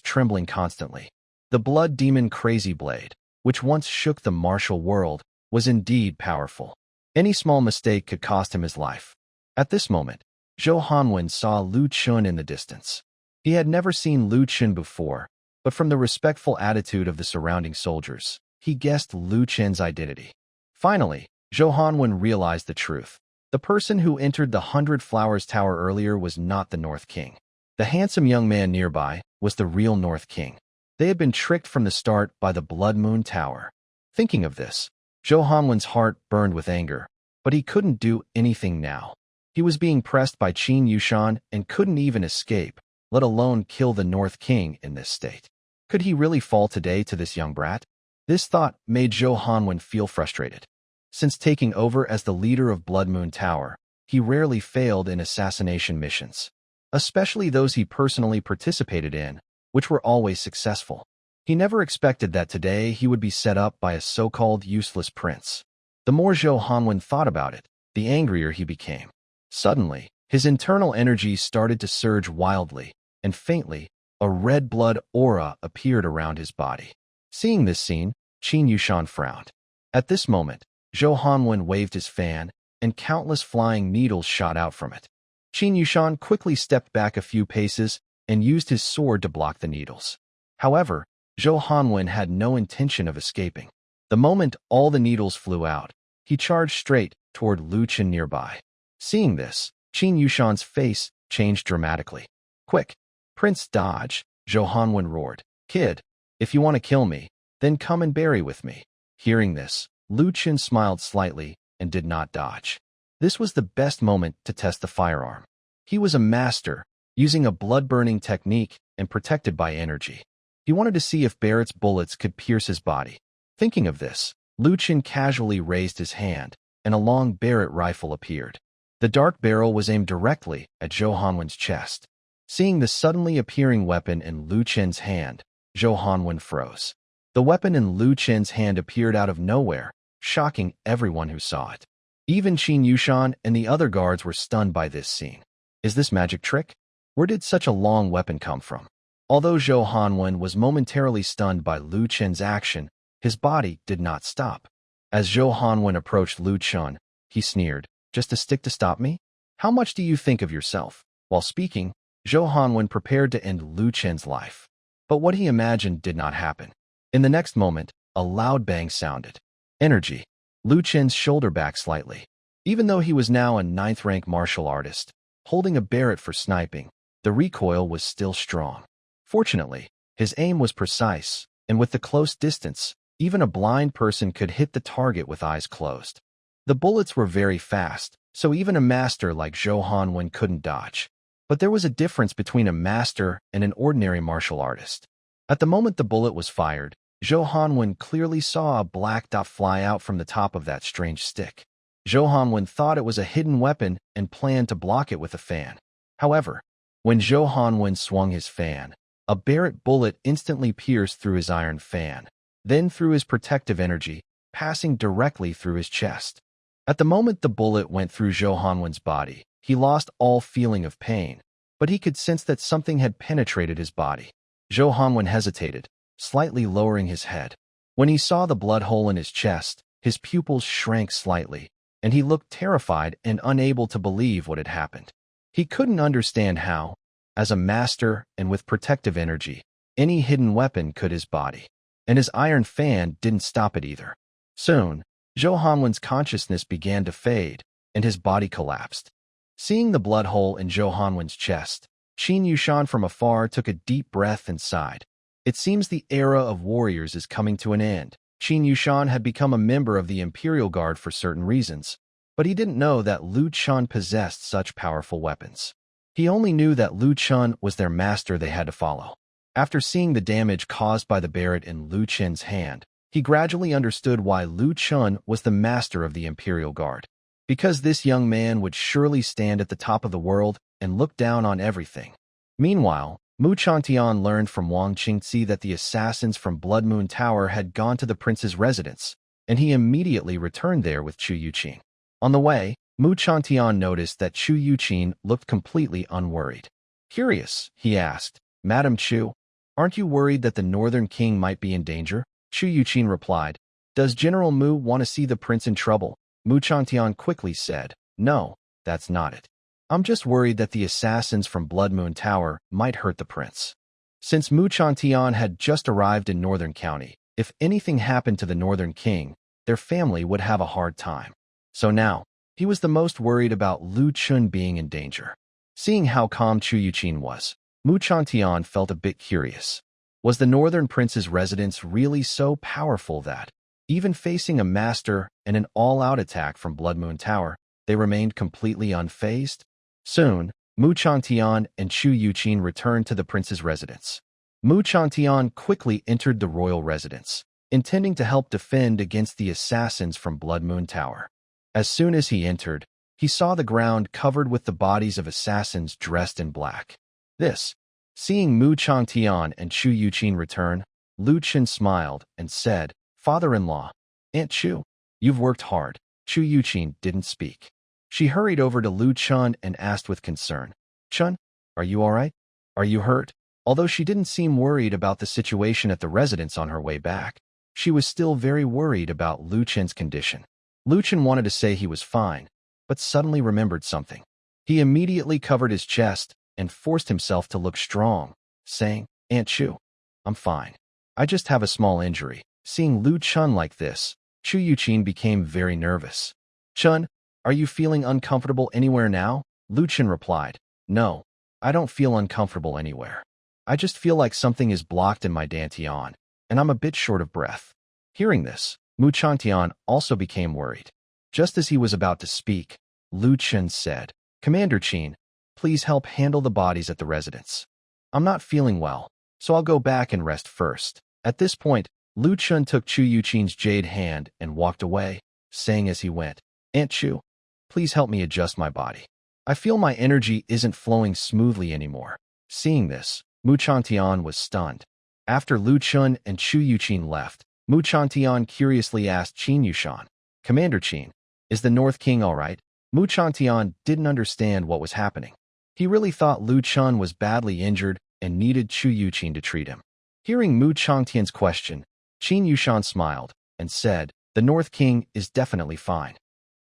trembling constantly. The Blood Demon Crazy Blade, which once shook the martial world, was indeed powerful. Any small mistake could cost him his life. At this moment, Zhou Hanwen saw Lu Chun in the distance. He had never seen Lu Chun before, but from the respectful attitude of the surrounding soldiers, he guessed Lu Chun's identity. Finally, Zhou Hanwen realized the truth. The person who entered the 100 Flowers Tower earlier was not the North King. The handsome young man nearby was the real North King. They had been tricked from the start by the Blood Moon Tower. Thinking of this, Zhou Hanwen's heart burned with anger, but he couldn't do anything now. He was being pressed by Qin Yushan and couldn't even escape, let alone kill the North King in this state. Could he really fall today to this young brat? This thought made Zhou Hanwen feel frustrated. Since taking over as the leader of Blood Moon Tower, he rarely failed in assassination missions, especially those he personally participated in, which were always successful. He never expected that today he would be set up by a so-called useless prince. The more Zhou Hanwen thought about it, the angrier he became. Suddenly, his internal energy started to surge wildly, and faintly, a red blood aura appeared around his body. Seeing this scene, Qin Yushan frowned. At this moment, Zhou Hanwen waved his fan, and countless flying needles shot out from it. Qin Yushan quickly stepped back a few paces and used his sword to block the needles. However, Zhou Hanwen had no intention of escaping. The moment all the needles flew out, he charged straight toward Lu Chen nearby. Seeing this, Qin Yushan's face changed dramatically. "Quick, Prince, dodge," Zhou Hanwen roared. "Kid, if you want to kill me, then come and bury with me." Hearing this, Lu Chen smiled slightly and did not dodge. This was the best moment to test the firearm. He was a master, using a blood-burning technique and protected by energy. He wanted to see if Barrett's bullets could pierce his body. Thinking of this, Lu Chen casually raised his hand, and a long Barrett rifle appeared. The dark barrel was aimed directly at Zhou Hanwen's chest. Seeing the suddenly appearing weapon in Lu Chen's hand, Zhou Hanwen froze. The weapon in Lu Chen's hand appeared out of nowhere, shocking everyone who saw it. Even Qin Yushan and the other guards were stunned by this scene. Is this magic trick? Where did such a long weapon come from? Although Zhou Hanwen was momentarily stunned by Lu Chen's action, his body did not stop. As Zhou Hanwen approached Lu Chen, he sneered, "Just a stick to stop me? How much do you think of yourself?" While speaking, Zhou Hanwen prepared to end Lu Chen's life. But what he imagined did not happen. In the next moment, a loud bang sounded. Energy. Lu Chen's shoulder back slightly. Even though he was now a 9th-rank martial artist, holding a Barrett for sniping, the recoil was still strong. Fortunately, his aim was precise, and with the close distance, even a blind person could hit the target with eyes closed. The bullets were very fast, so even a master like Zhou Hanwen couldn't dodge. But there was a difference between a master and an ordinary martial artist. At the moment the bullet was fired, Zhou Hanwen clearly saw a black dot fly out from the top of that strange stick. Zhou Hanwen thought it was a hidden weapon and planned to block it with a fan. However, when Zhou Hanwen swung his fan, a Barrett bullet instantly pierced through his iron fan, then through his protective energy, passing directly through his chest. At the moment the bullet went through Zhou Hanwen's body, he lost all feeling of pain, but he could sense that something had penetrated his body. Zhou Hanwen hesitated, slightly lowering his head. When he saw the blood hole in his chest, his pupils shrank slightly, and he looked terrified and unable to believe what had happened. He couldn't understand how, as a master and with protective energy, any hidden weapon could his body. And his iron fan didn't stop it either. Soon, Zhou Hanwen's consciousness began to fade, and his body collapsed. Seeing the blood hole in Zhou Hanwen's chest, Qin Yushan from afar took a deep breath and sighed. It seems the era of warriors is coming to an end. Qin Yushan had become a member of the Imperial Guard for certain reasons, but he didn't know that Lu Chen possessed such powerful weapons. He only knew that Lu Chen was their master they had to follow. After seeing the damage caused by the Barrett in Lu Chen's hand, he gradually understood why Lu Chen was the master of the Imperial Guard. Because this young man would surely stand at the top of the world and look down on everything. Meanwhile, Mu Chantian learned from Wang Qingzi that the assassins from Blood Moon Tower had gone to the prince's residence, and he immediately returned there with Chu Yuqin. On the way, Mu Chantian noticed that Chu Yuqin looked completely unworried. Curious, he asked, "Madam Chu, aren't you worried that the Northern King might be in danger?" Chu Yuqin replied, "Does General Mu want to see the prince in trouble?" Mu Chantian quickly said, "No, that's not it. I'm just worried that the assassins from Blood Moon Tower might hurt the prince." Since Mu Chantian had just arrived in Northern County, if anything happened to the Northern King, their family would have a hard time. So now, he was the most worried about Lu Chen being in danger. Seeing how calm Chu Yuqin was, Mu Chantian felt a bit curious. Was the Northern Prince's residence really so powerful that, even facing a master and an all-out attack from Blood Moon Tower, they remained completely unfazed? Soon, Mu Chantian and Chu Yuqin returned to the prince's residence. Mu Chantian quickly entered the royal residence, intending to help defend against the assassins from Blood Moon Tower. As soon as he entered, he saw the ground covered with the bodies of assassins dressed in black. This Seeing Mu Changtian and Chu Yuqin return, Lu Chen smiled and said, "Father-in-law, Aunt Chu, you've worked hard." Chu Yuqin didn't speak. She hurried over to Lu Chun and asked with concern, "Chun, are you all right? Are you hurt?" Although she didn't seem worried about the situation at the residence on her way back, she was still very worried about Lu Chen's condition. Lu Chen wanted to say he was fine, but suddenly remembered something. He immediately covered his chest and forced himself to look strong, saying, "Aunt Chu, I'm fine. I just have a small injury." Seeing Lu Chun like this, Chu Yuqin became very nervous. "Chun, are you feeling uncomfortable anywhere now?" Lu Chen replied, "No, I don't feel uncomfortable anywhere. I just feel like something is blocked in my dantian, and I'm a bit short of breath." Hearing this, Mu Changtian also became worried. Just as he was about to speak, Lu Chen said, "Commander Qin, please help handle the bodies at the residence. I'm not feeling well, so I'll go back and rest first." At this point, Lu Chen took Chu Yuqin's jade hand and walked away, saying as he went, "Aunt Chu, please help me adjust my body. I feel my energy isn't flowing smoothly anymore." Seeing this, Mu Changtian was stunned. After Lu Chen and Chu Yuqin left, Mu Changtian curiously asked Qin Yushan, "Commander Qin, is the North King all right?" Mu Changtian didn't understand what was happening. He really thought Lu Chen was badly injured and needed Chu Yuqin to treat him. Hearing Mu Changtian's question, Qin Yushan smiled and said, "The North King is definitely fine."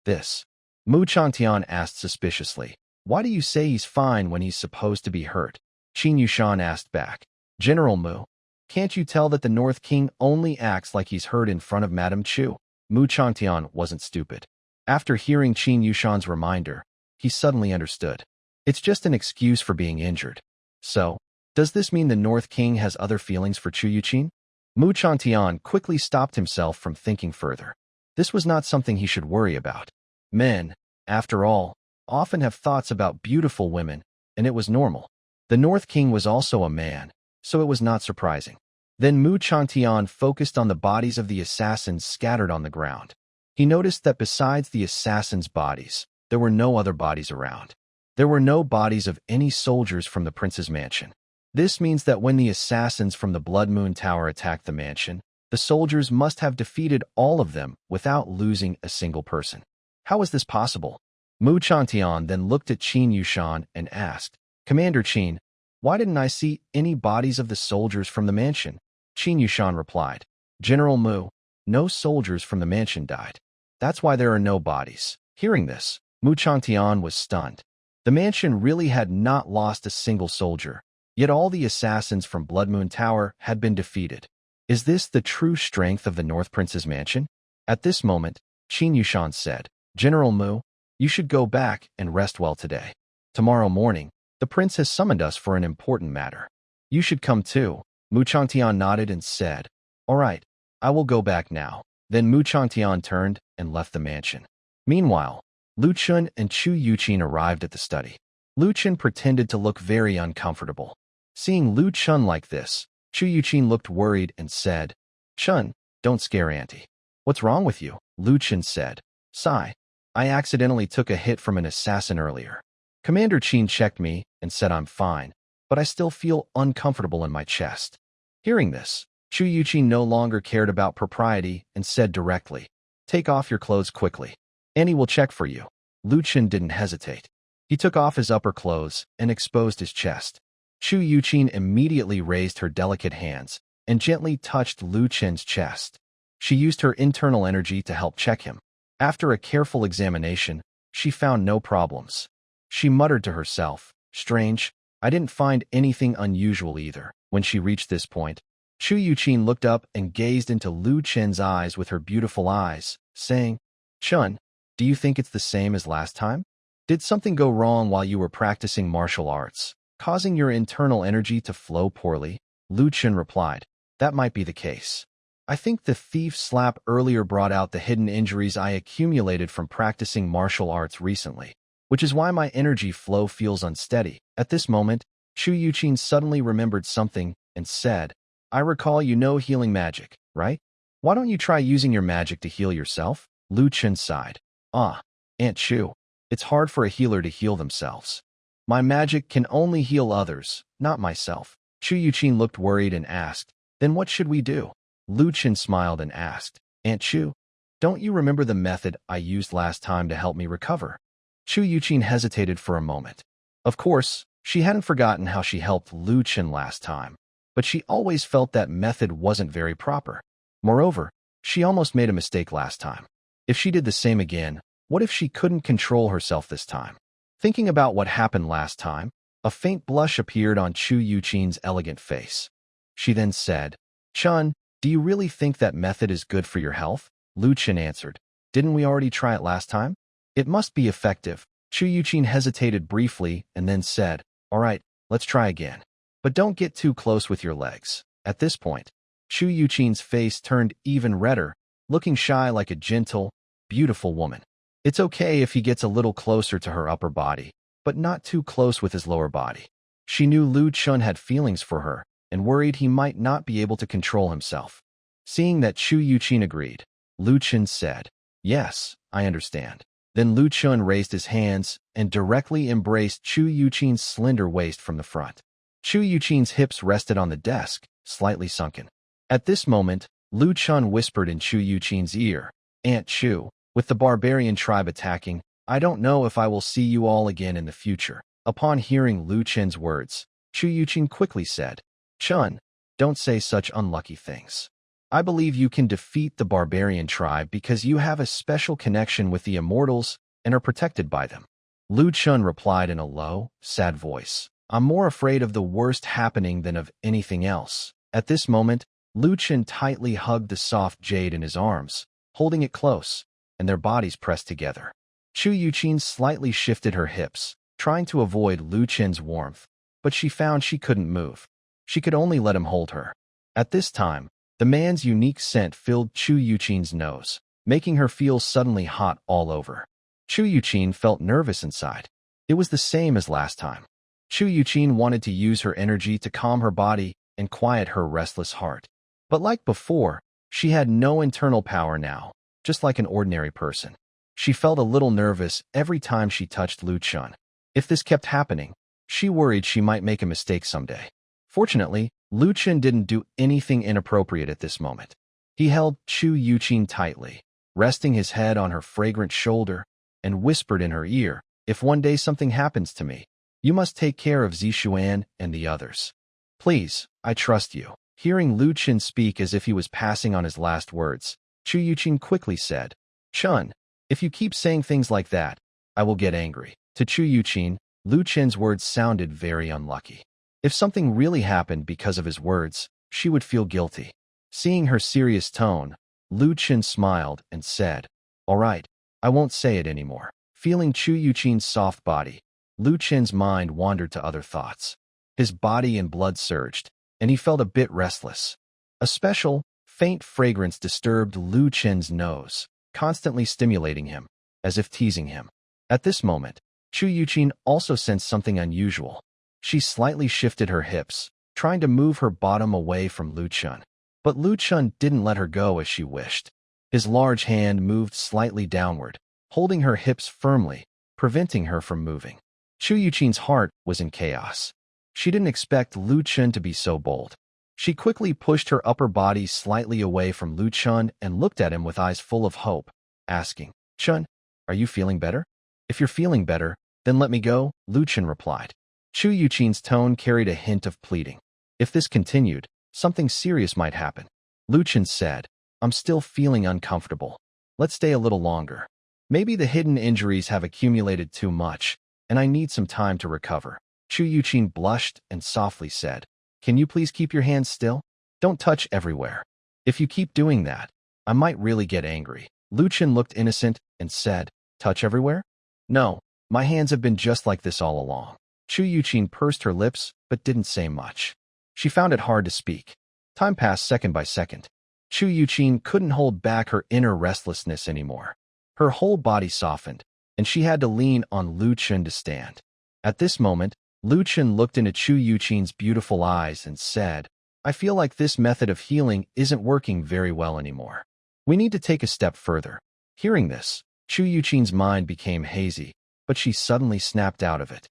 This, Mu Changtian asked suspiciously, "Why do you say he's fine when he's supposed to be hurt?" Qin Yushan asked back, "General Mu, can't you tell that the North King only acts like he's hurt in front of Madame Chu?" Mu Changtian wasn't stupid. After hearing Qin Yushan's reminder, he suddenly understood. It's just an excuse for being injured. So, does this mean the North King has other feelings for Chu Yuqin? Mu Changtian quickly stopped himself from thinking further. This was not something he should worry about. Men, after all, often have thoughts about beautiful women, and it was normal. The North King was also a man, so it was not surprising. Then Mu Changtian focused on the bodies of the assassins scattered on the ground. He noticed that besides the assassins' bodies, there were no other bodies around. There were no bodies of any soldiers from the prince's mansion. This means that when the assassins from the Blood Moon Tower attacked the mansion, the soldiers must have defeated all of them without losing a single person. How is this possible? Mu Changtian then looked at Qin Yushan and asked, "Commander Qin, why didn't I see any bodies of the soldiers from the mansion?" Qin Yushan replied, "General Mu, no soldiers from the mansion died. That's why there are no bodies." Hearing this, Mu Changtian was stunned. The mansion really had not lost a single soldier, yet all the assassins from Blood Moon Tower had been defeated. Is this the true strength of the North Prince's mansion? At this moment, Qin Yushan said, "General Mu, you should go back and rest well today. Tomorrow morning, the prince has summoned us for an important matter. You should come too." Mu Changtian nodded and said, "All right, I will go back now." Then Mu Changtian turned and left the mansion. Meanwhile, Lu Chen and Chu Yuqin arrived at the study. Lu Chen pretended to look very uncomfortable. Seeing Lu Chen like this, Chu Yuqin looked worried and said, "Chen, don't scare Auntie." "What's wrong with you?" Lu Chen said. "Sigh, I accidentally took a hit from an assassin earlier. Commander Qin checked me and said I'm fine, but I still feel uncomfortable in my chest." Hearing this, Chu Yuqin no longer cared about propriety and said directly, "Take off your clothes quickly. Annie will check for you." Lu Chen didn't hesitate. He took off his upper clothes and exposed his chest. Chu Yuqin immediately raised her delicate hands and gently touched Lu Chen's chest. She used her internal energy to help check him. After a careful examination, she found no problems. She muttered to herself, "Strange, I didn't find anything unusual either." When she reached this point, Chu Yuqin looked up and gazed into Lu Chen's eyes with her beautiful eyes, saying, "Chun, do you think it's the same as last time? Did something go wrong while you were practicing martial arts, causing your internal energy to flow poorly?" Lu Chen replied, "That might be the case. I think the thief slap earlier brought out the hidden injuries I accumulated from practicing martial arts recently, which is why my energy flow feels unsteady." At this moment, Chu Yuqin suddenly remembered something and said, "I recall you know healing magic, right? Why don't you try using your magic to heal yourself?" Lu Chen sighed. "Ah, Aunt Chu, it's hard for a healer to heal themselves. My magic can only heal others, not myself. Chu Yuqin looked worried and asked, then what should we do? Lu Chen smiled and asked, Aunt Chu, don't you remember the method I used last time to help me recover? Chu Yuqin hesitated for a moment. Of course, she hadn't forgotten how she helped Lu Chen last time, but she always felt that method wasn't very proper. Moreover, she almost made a mistake last time. If she did the same again, what if she couldn't control herself this time? Thinking about what happened last time, a faint blush appeared on Chu Yuqin's elegant face. She then said, Chun, do you really think that method is good for your health? Lu Chen answered, didn't we already try it last time? It must be effective. Chu Yuqin hesitated briefly and then said, all right, let's try again. But don't get too close with your legs. At this point, Chu Yuqin's face turned even redder, looking shy like a gentle, beautiful woman. It's okay if he gets a little closer to her upper body, but not too close with his lower body. She knew Lu Chen had feelings for her and worried he might not be able to control himself. Seeing that Chu Yuqin agreed, Lu Chen said, yes, I understand. Then Lu Chen raised his hands and directly embraced Chu Yuqin's slender waist from the front. Chu Yuqin's hips rested on the desk, slightly sunken. At this moment, Lu Chen whispered in Chu Yuqin's ear, Aunt Chu, with the barbarian tribe attacking, I don't know if I will see you all again in the future. Upon hearing Lu Chen's words, Chu Yuqin quickly said, Chun, don't say such unlucky things. I believe you can defeat the barbarian tribe because you have a special connection with the immortals and are protected by them. Lu Chen replied in a low, sad voice, I'm more afraid of the worst happening than of anything else. At this moment, Lu Chen tightly hugged the soft jade in his arms, holding it close, and their bodies pressed together. Chu Yuqin slightly shifted her hips, trying to avoid Lu Chen's warmth, but she found she couldn't move. She could only let him hold her. At this time, the man's unique scent filled Chu Yuqin's nose, making her feel suddenly hot all over. Chu Yuqin felt nervous inside. It was the same as last time. Chu Yuqin wanted to use her energy to calm her body and quiet her restless heart. But like before, she had no internal power now, just like an ordinary person. She felt a little nervous every time she touched Lu Chen. If this kept happening, she worried she might make a mistake someday. Fortunately, Lu Chen didn't do anything inappropriate at this moment. He held Chu Yuqin tightly, resting his head on her fragrant shoulder, and whispered in her ear, if one day something happens to me, you must take care of Zixuan and the others. Please, I trust you. Hearing Lu Chen speak as if he was passing on his last words, Chu Yuqin quickly said, Chun, if you keep saying things like that, I will get angry. To Chu Yuqin, Lu Chen's words sounded very unlucky. If something really happened because of his words, she would feel guilty. Seeing her serious tone, Lu Chen smiled and said, all right, I won't say it anymore. Feeling Chu Yuqin's soft body, Lu Chen's mind wandered to other thoughts. His body and blood surged, and he felt a bit restless. A special, faint fragrance disturbed Lu Chen's nose, constantly stimulating him, as if teasing him. At this moment, Chu Yuqin also sensed something unusual. She slightly shifted her hips, trying to move her bottom away from Lu Chen. But Lu Chen didn't let her go as she wished. His large hand moved slightly downward, holding her hips firmly, preventing her from moving. Chu Yuqin's heart was in chaos. She didn't expect Lu Chen to be so bold. She quickly pushed her upper body slightly away from Lu Chen and looked at him with eyes full of hope, asking, Chen, are you feeling better? If you're feeling better, then let me go, Lu Chen replied. Chu Yuqin's tone carried a hint of pleading. If this continued, something serious might happen. Lu Chen said, I'm still feeling uncomfortable. Let's stay a little longer. Maybe the hidden injuries have accumulated too much, and I need some time to recover. Chu Yuqin blushed and softly said, can you please keep your hands still? Don't touch everywhere. If you keep doing that, I might really get angry. Lu Chen looked innocent and said, touch everywhere? No, my hands have been just like this all along. Chu Yuqin pursed her lips but didn't say much. She found it hard to speak. Time passed second by second. Chu Yuqin couldn't hold back her inner restlessness anymore. Her whole body softened, and she had to lean on Lu Chen to stand. At this moment, Lu Chen looked into Chu Yuqin's beautiful eyes and said, I feel like this method of healing isn't working very well anymore. We need to take a step further. Hearing this, Chu Yuqin's mind became hazy, but she suddenly snapped out of it.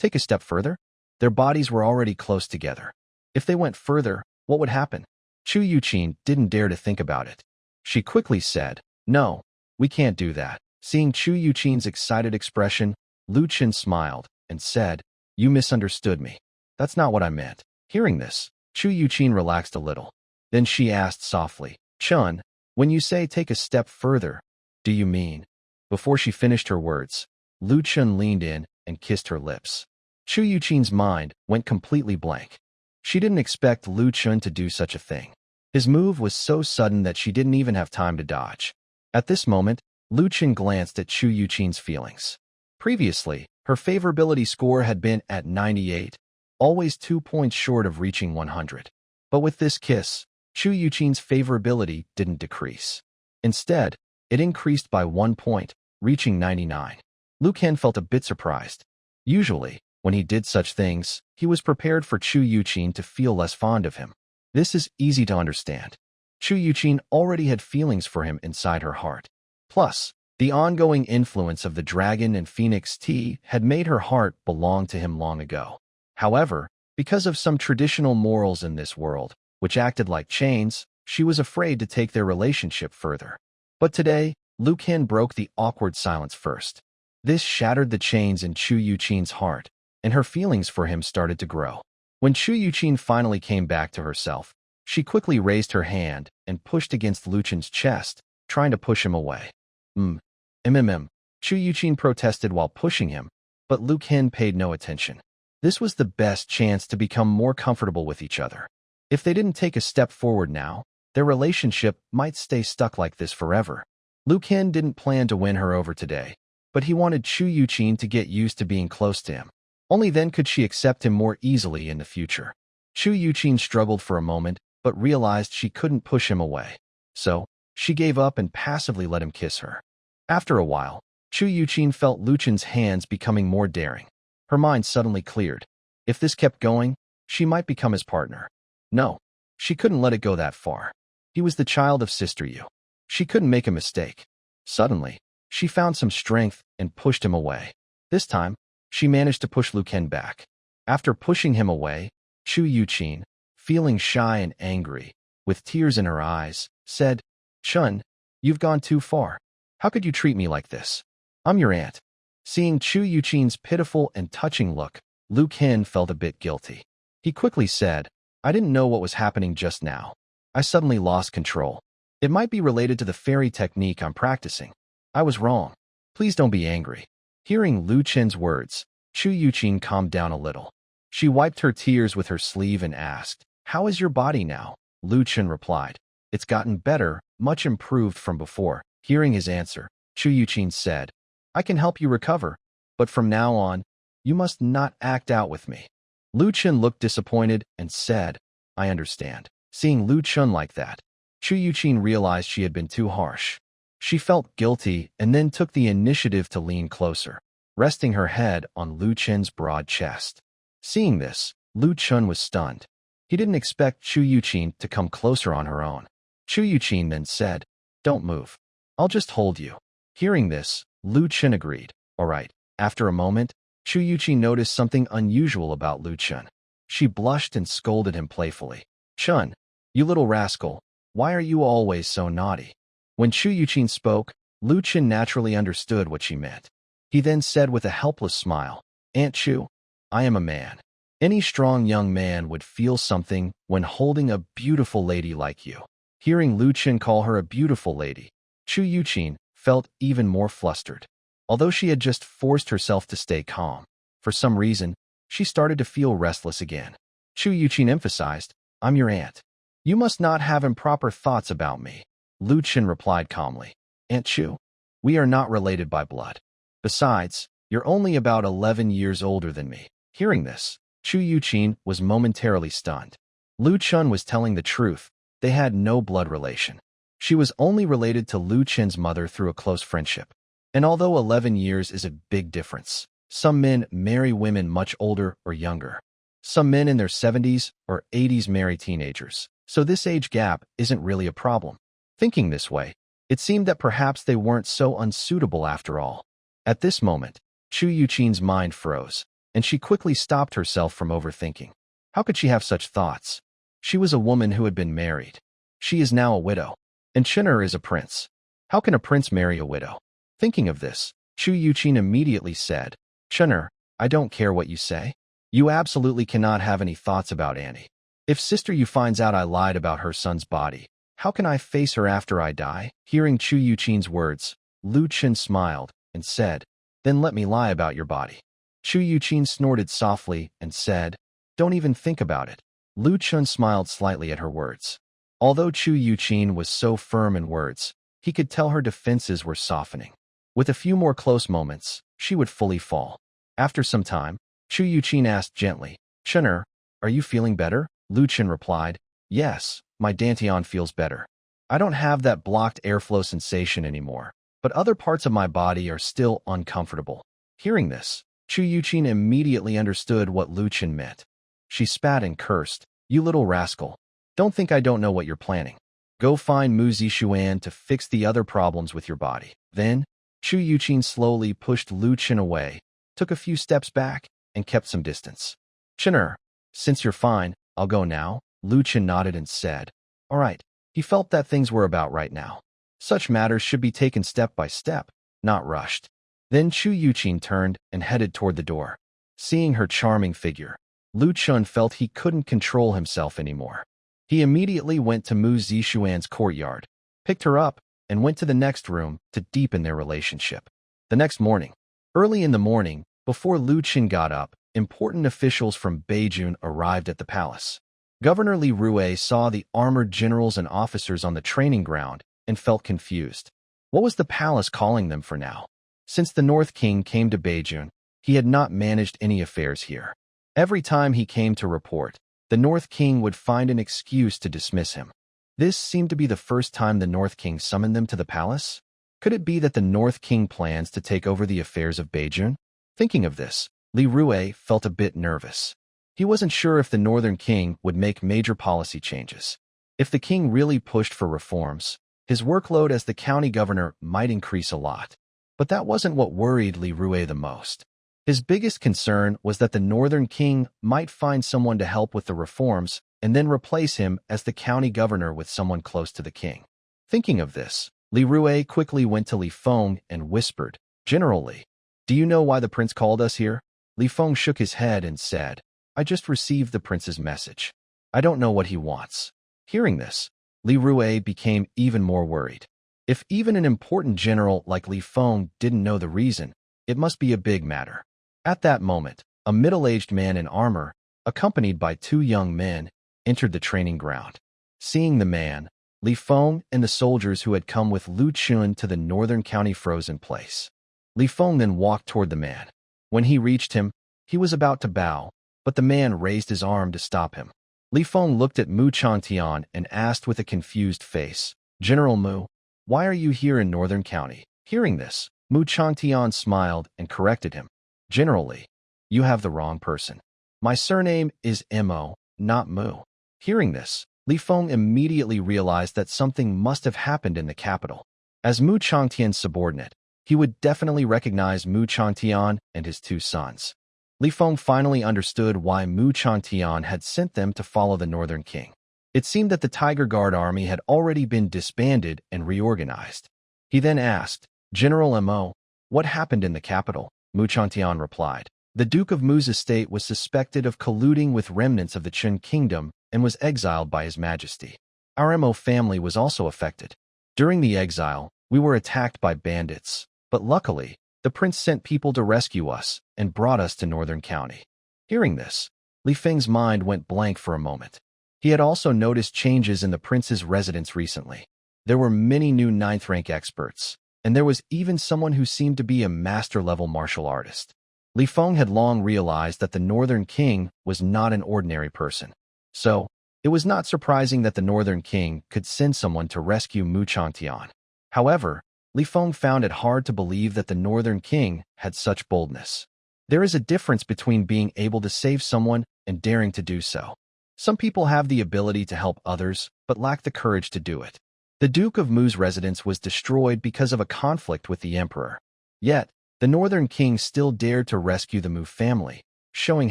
take a step further? Their bodies were already close together. If they went further, what would happen? Chu Yuqin didn't dare to think about it. She quickly said, "No, we can't do that." Seeing Chu Yuqin's excited expression, Lu Chen smiled and said, "You misunderstood me. That's not what I meant." Hearing this, Chu Yuqin relaxed a little. Then she asked softly, "Chun, when you say take a step further, do you mean?" Before she finished her words, Lu Chen leaned in and kissed her lips. Chu Yuqin's mind went completely blank. She didn't expect Lu Chen to do such a thing. His move was so sudden that she didn't even have time to dodge. At this moment, Lu Chen glanced at Chu Yuqin's feelings. Previously, her favorability score had been at 98, always 2 points short of reaching 100. But with this kiss, Chu Yuqin's favorability didn't decrease. Instead, it increased by 1 point, reaching 99. Lu Ken felt a bit surprised. Usually, when he did such things, he was prepared for Chu Yuqin to feel less fond of him. This is easy to understand. Chu Yuqin already had feelings for him inside her heart. Plus, the ongoing influence of the dragon and phoenix tea had made her heart belong to him long ago. However, because of some traditional morals in this world, which acted like chains, she was afraid to take their relationship further. But today, Lu Ken broke the awkward silence first. This shattered the chains in Chu Yuqin's heart, and her feelings for him started to grow. When Chu Yuqin finally came back to herself, she quickly raised her hand and pushed against Lu Chen's chest, trying to push him away. Chu Yuqin protested while pushing him, but Lu Ken paid no attention. This was the best chance to become more comfortable with each other. If they didn't take a step forward now, their relationship might stay stuck like this forever. Lu Ken didn't plan to win her over today, but he wanted Chu Yuqin to get used to being close to him. Only then could she accept him more easily in the future. Chu Yuqin struggled for a moment, but realized she couldn't push him away. So, she gave up and passively let him kiss her. After a while, Chu Yuqin felt Lu Chen's hands becoming more daring. Her mind suddenly cleared. If this kept going, she might become his partner. No, she couldn't let it go that far. He was the child of Sister Yu. She couldn't make a mistake. Suddenly, she found some strength and pushed him away. This time, she managed to push Lu Ken back. After pushing him away, Chu Yuqin, feeling shy and angry, with tears in her eyes, said, "Chun, you've gone too far. How could you treat me like this? I'm your aunt." Seeing Chu Yuqin's pitiful and touching look, Lu Ken felt a bit guilty. He quickly said, "I didn't know what was happening just now. I suddenly lost control. It might be related to the fairy technique I'm practicing. I was wrong. Please don't be angry." Hearing Lu Chen's words, Chu Yuqin calmed down a little. She wiped her tears with her sleeve and asked, "How is your body now?" Lu Chen replied, "It's gotten better, much improved from before." Hearing his answer, Chu Yuqin said, "I can help you recover, but from now on, you must not act out with me." Lu Chen looked disappointed and said, "I understand." Seeing Lu Chen like that, Chu Yuqin realized she had been too harsh. She felt guilty and then took the initiative to lean closer, resting her head on Lu Chen's broad chest. Seeing this, Lu Chen was stunned. He didn't expect Chu Yuqin to come closer on her own. Chu Yuqin then said, "Don't move. I'll just hold you." Hearing this, Lu Chen agreed. All right. After a moment, Chu Yuqin noticed something unusual about Lu Chen. She blushed and scolded him playfully. "Chun, you little rascal, why are you always so naughty?" When Chu Yuqin spoke, Lu Chen naturally understood what she meant. He then said with a helpless smile, "Aunt Chu, I am a man. Any strong young man would feel something when holding a beautiful lady like you." Hearing Lu Chen call her a beautiful lady, Chu Yuqin felt even more flustered. Although she had just forced herself to stay calm, for some reason, she started to feel restless again. Chu Yuqin emphasized, "I'm your aunt. You must not have improper thoughts about me." Lu Chen replied calmly, "Aunt Chu, we are not related by blood. Besides, you're only about 11 years older than me." Hearing this, Chu Yuqin was momentarily stunned. Lu Chen was telling the truth. They had no blood relation. She was only related to Lu Chen's mother through a close friendship. And although 11 years is a big difference, some men marry women much older or younger. Some men in their 70s or 80s marry teenagers, so this age gap isn't really a problem. Thinking this way, it seemed that perhaps they weren't so unsuitable after all. At this moment, Chu Yuqin's mind froze. and she quickly stopped herself from overthinking. How could she have such thoughts? She was a woman who had been married. She is now a widow, and Chinner is a prince. How can a prince marry a widow? Thinking of this, Chu Yuqin immediately said, Chinner, I don't care what you say. You absolutely cannot have any thoughts about Annie. If Sister Yu finds out I lied about her son's body, how can I face her after I die? Hearing Chu Yuqin's words, Lu Qin smiled and said, Then let me lie about your body. Chu Yuqin snorted softly and said, Don't even think about it. Lu Qin smiled slightly at her words. Although Chu Yuqin was so firm in words, he could tell her defenses were softening. With a few more close moments, she would fully fall. After some time, Chu Yuqin asked gently, Chinner, are you feeling better? Lu Qin replied, Yes, my dantian feels better. I don't have that blocked airflow sensation anymore, but other parts of my body are still uncomfortable. Hearing this, Chu Yuqin immediately understood what Lu Qin meant. She spat and cursed, You little rascal. Don't think I don't know what you're planning. Go find Mu Zixuan to fix the other problems with your body. Then, Chu Yuqin slowly pushed Lu Qin away, took a few steps back, and kept some distance. Chinner, since you're fine, I'll go now. Lu Qin nodded and said, All right. He felt that things were about right now. Such matters should be taken step by step, not rushed. Then Chu Yuqin turned and headed toward the door. Seeing her charming figure, Lu Qin felt he couldn't control himself anymore. He immediately went to Mu Zixuan's courtyard, picked her up, and went to the next room to deepen their relationship. The next morning, early in the morning, before Lu Qin got up, important officials from Beijing arrived at the palace. Governor Li Rue saw the armored generals and officers on the training ground and felt confused. What was the palace calling them for now? Since the North King came to Beijing, he had not managed any affairs here. Every time he came to report, the North King would find an excuse to dismiss him. This seemed to be the first time the North King summoned them to the palace. Could it be that the North King plans to take over the affairs of Beijing? Thinking of this, Li Rue felt a bit nervous. He wasn't sure if the Northern King would make major policy changes. If the king really pushed for reforms, his workload as the county governor might increase a lot. But that wasn't what worried Li Rue the most. His biggest concern was that the Northern King might find someone to help with the reforms and then replace him as the county governor with someone close to the king. Thinking of this, Li Rue quickly went to Li Feng and whispered, General Li, do you know why the prince called us here? Li Feng shook his head and said, I just received the prince's message. I don't know what he wants. Hearing this, Li Rue became even more worried. If even an important general like Li Feng didn't know the reason, it must be a big matter. At that moment, a middle-aged man in armor, accompanied by two young men, entered the training ground. Seeing the man, Li Feng and the soldiers who had come with Lu Qin to the northern county frozen place. Li Feng then walked toward the man. When he reached him, he was about to bow, but the man raised his arm to stop him. Li Feng looked at Mu Changtian and asked with a confused face, General Mu, why are you here in Northern County? Hearing this, Mu Changtian smiled and corrected him. General Li, you have the wrong person. My surname is Mo, not Mu. Hearing this, Li Feng immediately realized that something must have happened in the capital. As Mu Changtian's subordinate, he would definitely recognize Mu Changtian and his two sons. Li Feng finally understood why Mu Changtian had sent them to follow the Northern King. It seemed that the Tiger Guard army had already been disbanded and reorganized. He then asked, General Mo, what happened in the capital? Mu Changtian replied, The Duke of Mu's estate was suspected of colluding with remnants of the Qin kingdom and was exiled by His Majesty. Our Mo family was also affected. During the exile, we were attacked by bandits, but luckily, the prince sent people to rescue us and brought us to Northern County. Hearing this, Li Feng's mind went blank for a moment. He had also noticed changes in the prince's residence recently. There were many new 9th rank experts, and there was even someone who seemed to be a master-level martial artist. Li Feng had long realized that the Northern King was not an ordinary person. So, it was not surprising that the Northern King could send someone to rescue Mu Changtian. However, Li Feng found it hard to believe that the Northern King had such boldness. There is a difference between being able to save someone and daring to do so. Some people have the ability to help others, but lack the courage to do it. The Duke of Mu's residence was destroyed because of a conflict with the Emperor. Yet, the Northern King still dared to rescue the Mu family, showing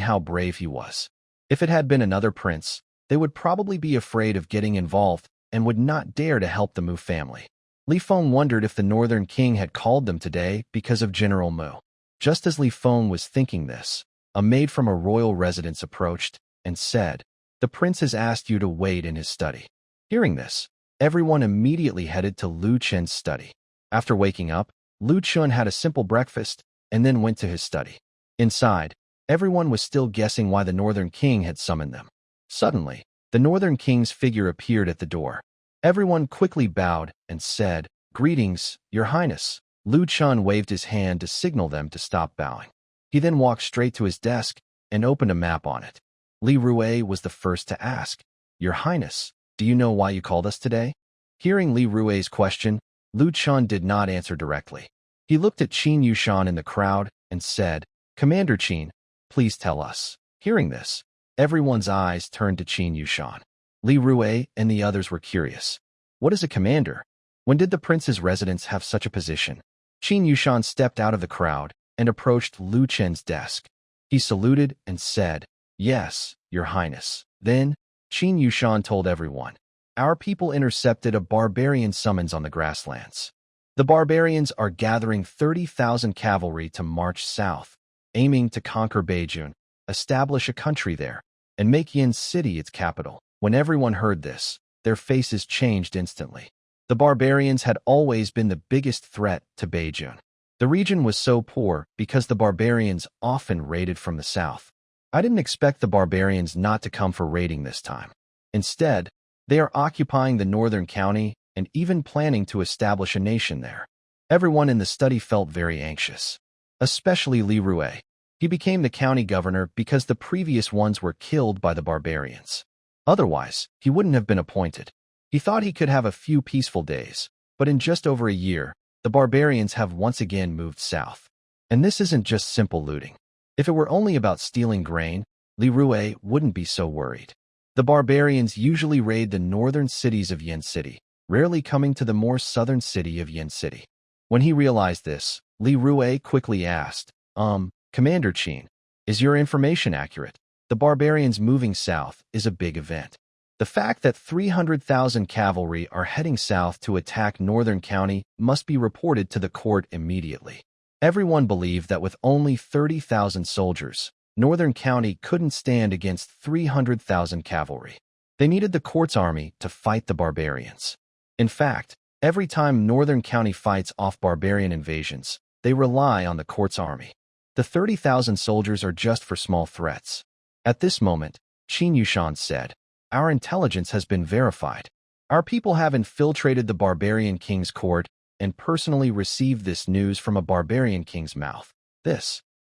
how brave he was. If it had been another prince, they would probably be afraid of getting involved and would not dare to help the Mu family. Li Feng wondered if the Northern King had called them today because of General Mu. Just as Li Feng was thinking this, a maid from a royal residence approached and said, "The prince has asked you to wait in his study." Hearing this, everyone immediately headed to Lu Chen's study. After waking up, Lu Chun had a simple breakfast and then went to his study. Inside, everyone was still guessing why the Northern King had summoned them. Suddenly, the Northern King's figure appeared at the door. Everyone quickly bowed and said, "Greetings, Your Highness." Lu Chun waved his hand to signal them to stop bowing. He then walked straight to his desk and opened a map on it. Li Rue was the first to ask, "Your Highness, do you know why you called us today?" Hearing Li Rue's question, Lu Chun did not answer directly. He looked at Qin Yushan in the crowd and said, "Commander Qin, please tell us." Hearing this, everyone's eyes turned to Qin Yushan. Li Rue and the others were curious. What is a commander? When did the prince's residence have such a position? Qin Yushan stepped out of the crowd and approached Lu Chen's desk. He saluted and said, "Yes, Your Highness." Then, Qin Yushan told everyone, "Our people intercepted a barbarian summons on the grasslands. The barbarians are gathering 30,000 cavalry to march south, aiming to conquer Beijing, establish a country there, and make Yin City its capital." When everyone heard this, their faces changed instantly. The barbarians had always been the biggest threat to Beijing. The region was so poor because the barbarians often raided from the south. I didn't expect the barbarians not to come for raiding this time. Instead, they are occupying the northern county and even planning to establish a nation there. Everyone in the study felt very anxious, especially Li Rue. He became the county governor because the previous ones were killed by the barbarians. Otherwise, he wouldn't have been appointed. He thought he could have a few peaceful days, but in just over a year, the barbarians have once again moved south. And this isn't just simple looting. If it were only about stealing grain, Li Rue wouldn't be so worried. The barbarians usually raid the northern cities of Yin City, rarely coming to the more southern city of Yin City. When he realized this, Li Rue quickly asked, Commander Qin, is your information accurate? The barbarians moving south is a big event. The fact that 300,000 cavalry are heading south to attack Northern County must be reported to the court immediately. Everyone believed that with only 30,000 soldiers, Northern County couldn't stand against 300,000 cavalry. They needed the court's army to fight the barbarians. In fact, every time Northern County fights off barbarian invasions, they rely on the court's army. The 30,000 soldiers are just for small threats. At this moment, Qin Yushan said, "Our intelligence has been verified. Our people have infiltrated the barbarian king's court and personally received this news from a barbarian king's mouth."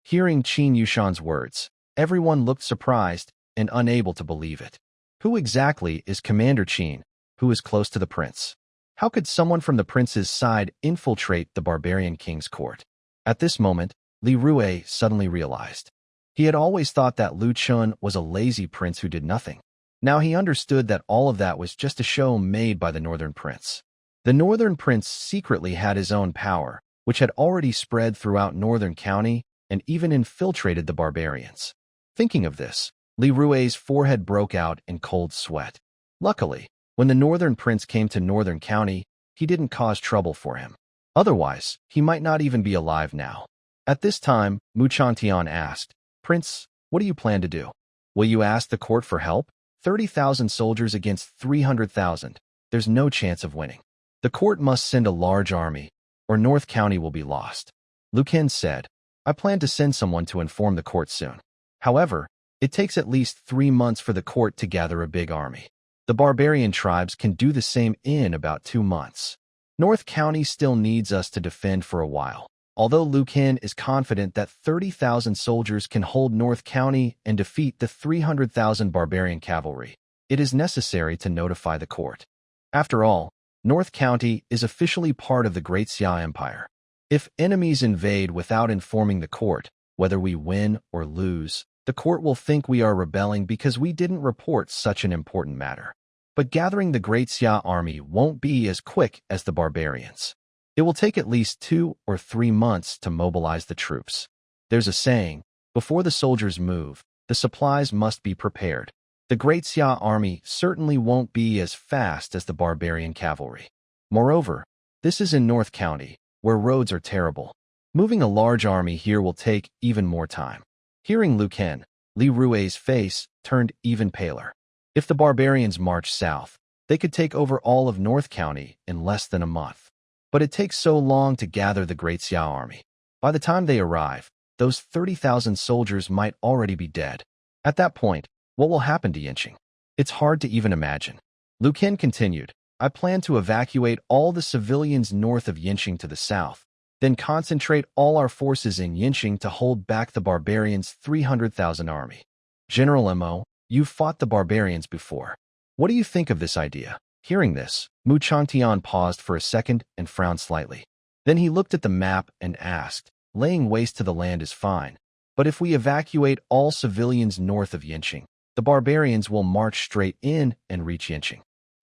Hearing Qin Yushan's words, everyone looked surprised and unable to believe it. Who exactly is Commander Qin, who is close to the prince? How could someone from the prince's side infiltrate the barbarian king's court? At this moment, Li Rue suddenly realized. He had always thought that Lu Chun was a lazy prince who did nothing. Now he understood that all of that was just a show made by the Northern Prince. The Northern Prince secretly had his own power, which had already spread throughout Northern County and even infiltrated the barbarians. Thinking of this, Li Rue's forehead broke out in cold sweat. Luckily, when the Northern Prince came to Northern County, he didn't cause trouble for him. Otherwise, he might not even be alive now. At this time, Mu Chantian asked, "Prince, what do you plan to do? Will you ask the court for help? 30,000 soldiers against 300,000. There's no chance of winning. The court must send a large army, or North County will be lost." Lu Ken said, "I plan to send someone to inform the court soon. However, it takes at least 3 months for the court to gather a big army. The barbarian tribes can do the same in about 2 months. North County still needs us to defend for a while." Although Lu Ken is confident that 30,000 soldiers can hold North County and defeat the 300,000 barbarian cavalry, it is necessary to notify the court. After all, North County is officially part of the Great Xia Empire. If enemies invade without informing the court, whether we win or lose, the court will think we are rebelling because we didn't report such an important matter. But gathering the Great Xia army won't be as quick as the barbarians. It will take at least 2 or 3 months to mobilize the troops. There's a saying, Before the soldiers move, the supplies must be prepared. The Great Xia army certainly won't be as fast as the barbarian cavalry. Moreover, this is in North County, where roads are terrible. Moving a large army here will take even more time. Hearing Lu Ken, Li Rui's face turned even paler. If the barbarians march south, they could take over all of North County in less than a month. But it takes so long to gather the Great Xia army. By the time they arrive, those 30,000 soldiers might already be dead. At that point, what will happen to Yinqing? It's hard to even imagine. Lu Ken continued, I plan to evacuate all the civilians north of Yinqing to the south, then concentrate all our forces in Yinqing to hold back the barbarians' 300,000 army. General Mo, you've fought the barbarians before. What do you think of this idea? Hearing this, Mu Chantian paused for a second and frowned slightly. Then he looked at the map and asked, laying waste to the land is fine, but if we evacuate all civilians north of Yinqing, the barbarians will march straight in and reach Yinqing.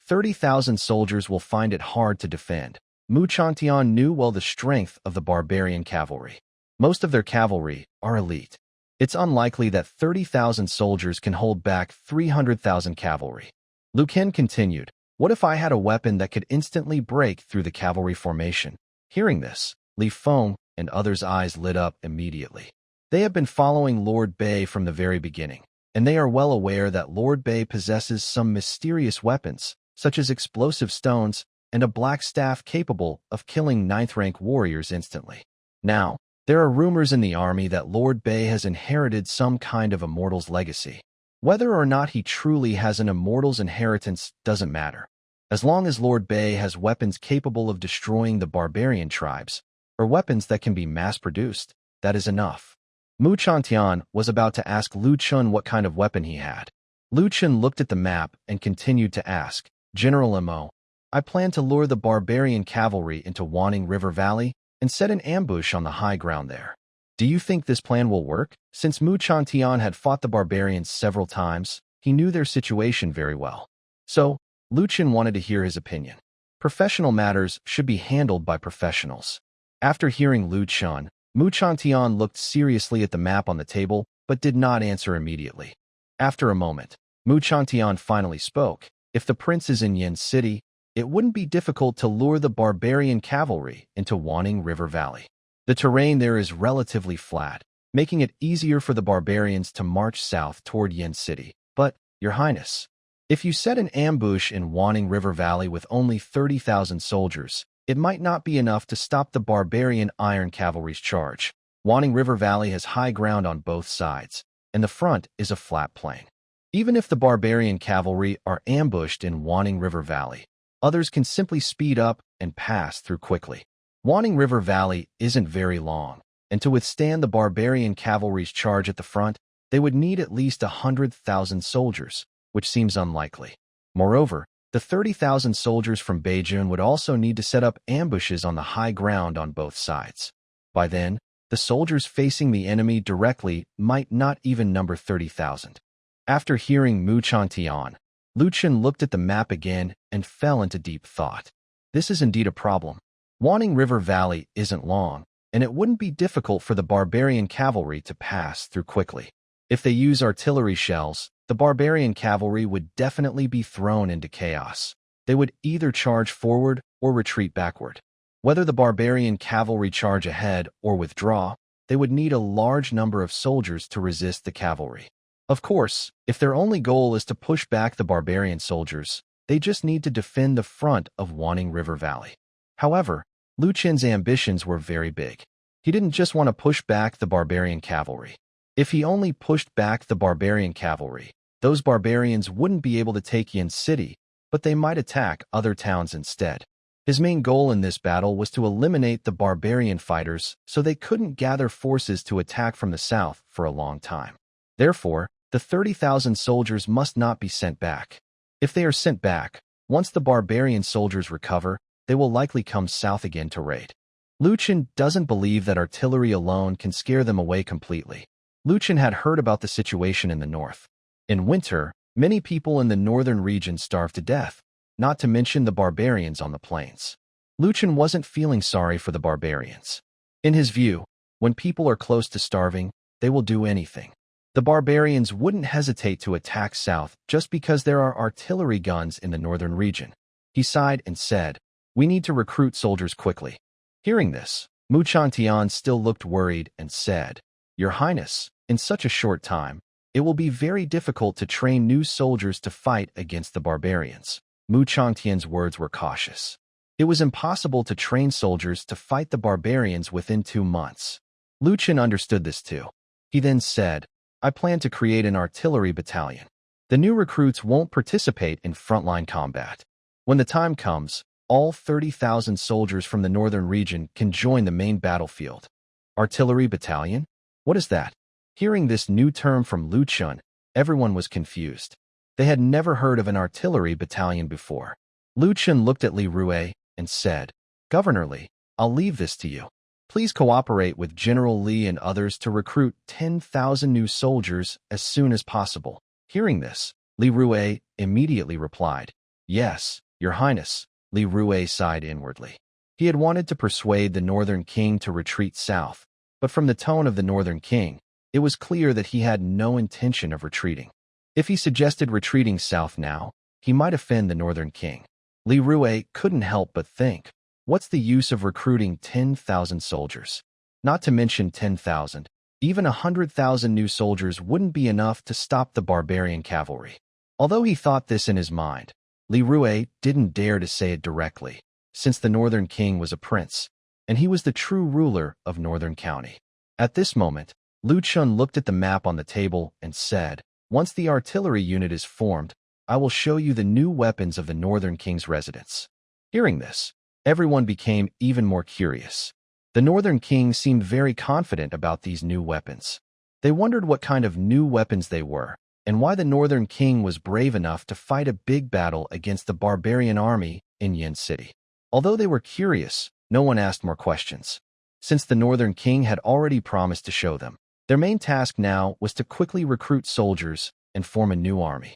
30,000 soldiers will find it hard to defend. Mu Chantian knew well the strength of the barbarian cavalry. Most of their cavalry are elite. It's unlikely that 30,000 soldiers can hold back 300,000 cavalry. Lu Ken continued, what if I had a weapon that could instantly break through the cavalry formation? Hearing this, Li Feng and others' eyes lit up immediately. They have been following Lord Bei from the very beginning, and they are well aware that Lord Bei possesses some mysterious weapons, such as explosive stones and a black staff capable of killing 9th-rank warriors instantly. Now, there are rumors in the army that Lord Bei has inherited some kind of immortal's legacy. Whether or not he truly has an immortal's inheritance doesn't matter. As long as Lord Bei has weapons capable of destroying the barbarian tribes, or weapons that can be mass-produced, that is enough. Mu Chantian was about to ask Lu Chun what kind of weapon he had. Lu Chun looked at the map and continued to ask, General Mo, I plan to lure the barbarian cavalry into Wanning River Valley and set an ambush on the high ground there. Do you think this plan will work? Since Mu Chantian had fought the barbarians several times, he knew their situation very well. So, Lu Chun wanted to hear his opinion. Professional matters should be handled by professionals. After hearing Lu Chun, Mu Chantian looked seriously at the map on the table, but did not answer immediately. After a moment, Mu Chantian finally spoke. If the prince is in Yin City, it wouldn't be difficult to lure the barbarian cavalry into Wanning River Valley. The terrain there is relatively flat, making it easier for the barbarians to march south toward Yin City. But, Your Highness, if you set an ambush in Wanning River Valley with only 30,000 soldiers, it might not be enough to stop the barbarian iron cavalry's charge. Wanning River Valley has high ground on both sides, and the front is a flat plain. Even if the barbarian cavalry are ambushed in Wanning River Valley, others can simply speed up and pass through quickly. Wanning River Valley isn't very long, and to withstand the barbarian cavalry's charge at the front, they would need at least 100,000 soldiers, which seems unlikely. Moreover, the 30,000 soldiers from Beijing would also need to set up ambushes on the high ground on both sides. By then, the soldiers facing the enemy directly might not even number 30,000. After hearing Mu Chantian, Lu Chun looked at the map again and fell into deep thought. This is indeed a problem. Wanning River Valley isn't long, and it wouldn't be difficult for the barbarian cavalry to pass through quickly. If they use artillery shells, the barbarian cavalry would definitely be thrown into chaos. They would either charge forward or retreat backward. Whether the barbarian cavalry charge ahead or withdraw, they would need a large number of soldiers to resist the cavalry. Of course, if their only goal is to push back the barbarian soldiers, they just need to defend the front of Wanning River Valley. However, Lu Chun's ambitions were very big. He didn't just want to push back the barbarian cavalry. If he only pushed back the barbarian cavalry, those barbarians wouldn't be able to take Yin City, but they might attack other towns instead. His main goal in this battle was to eliminate the barbarian fighters so they couldn't gather forces to attack from the south for a long time. Therefore, the 30,000 soldiers must not be sent back. If they are sent back, once the barbarian soldiers recover, they will likely come south again to raid. Lu Chun doesn't believe that artillery alone can scare them away completely. Lu Chun had heard about the situation in the north. In winter, many people in the northern region starve to death, not to mention the barbarians on the plains. Lu Chun wasn't feeling sorry for the barbarians. In his view, when people are close to starving, they will do anything. The barbarians wouldn't hesitate to attack south just because there are artillery guns in the northern region. He sighed and said, "We need to recruit soldiers quickly." Hearing this, Mu Chantian still looked worried and said, "Your Highness, in such a short time, it will be very difficult to train new soldiers to fight against the barbarians." Mu Changtian's words were cautious. It was impossible to train soldiers to fight the barbarians within 2 months. Lu Chen understood this too. He then said, "I plan to create an artillery battalion. The new recruits won't participate in frontline combat. When the time comes, all 30,000 soldiers from the northern region can join the main battlefield." Artillery battalion? What is that? Hearing this new term from Lu Chen, everyone was confused. They had never heard of an artillery battalion before. Lu Chen looked at Li Rue and said, "Governor Li, I'll leave this to you. Please cooperate with General Li and others to recruit 10,000 new soldiers as soon as possible." Hearing this, Li Rue immediately replied, "Yes, Your Highness." Li Rue sighed inwardly. He had wanted to persuade the Northern King to retreat south, but from the tone of the Northern King, it was clear that he had no intention of retreating. If he suggested retreating south now, he might offend the Northern King. Li Rue couldn't help but think, what's the use of recruiting 10,000 soldiers? Not to mention 10,000, even 100,000 new soldiers wouldn't be enough to stop the barbarian cavalry. Although he thought this in his mind, Li Rue didn't dare to say it directly, since the Northern King was a prince, and he was the true ruler of Northern County. At this moment, Lu Chen looked at the map on the table and said, "Once the artillery unit is formed, I will show you the new weapons of the Northern King's residence." Hearing this, everyone became even more curious. The Northern King seemed very confident about these new weapons. They wondered what kind of new weapons they were, and why the Northern King was brave enough to fight a big battle against the barbarian army in Yin City. Although they were curious, no one asked more questions. Since the Northern King had already promised to show them, their main task now was to quickly recruit soldiers and form a new army.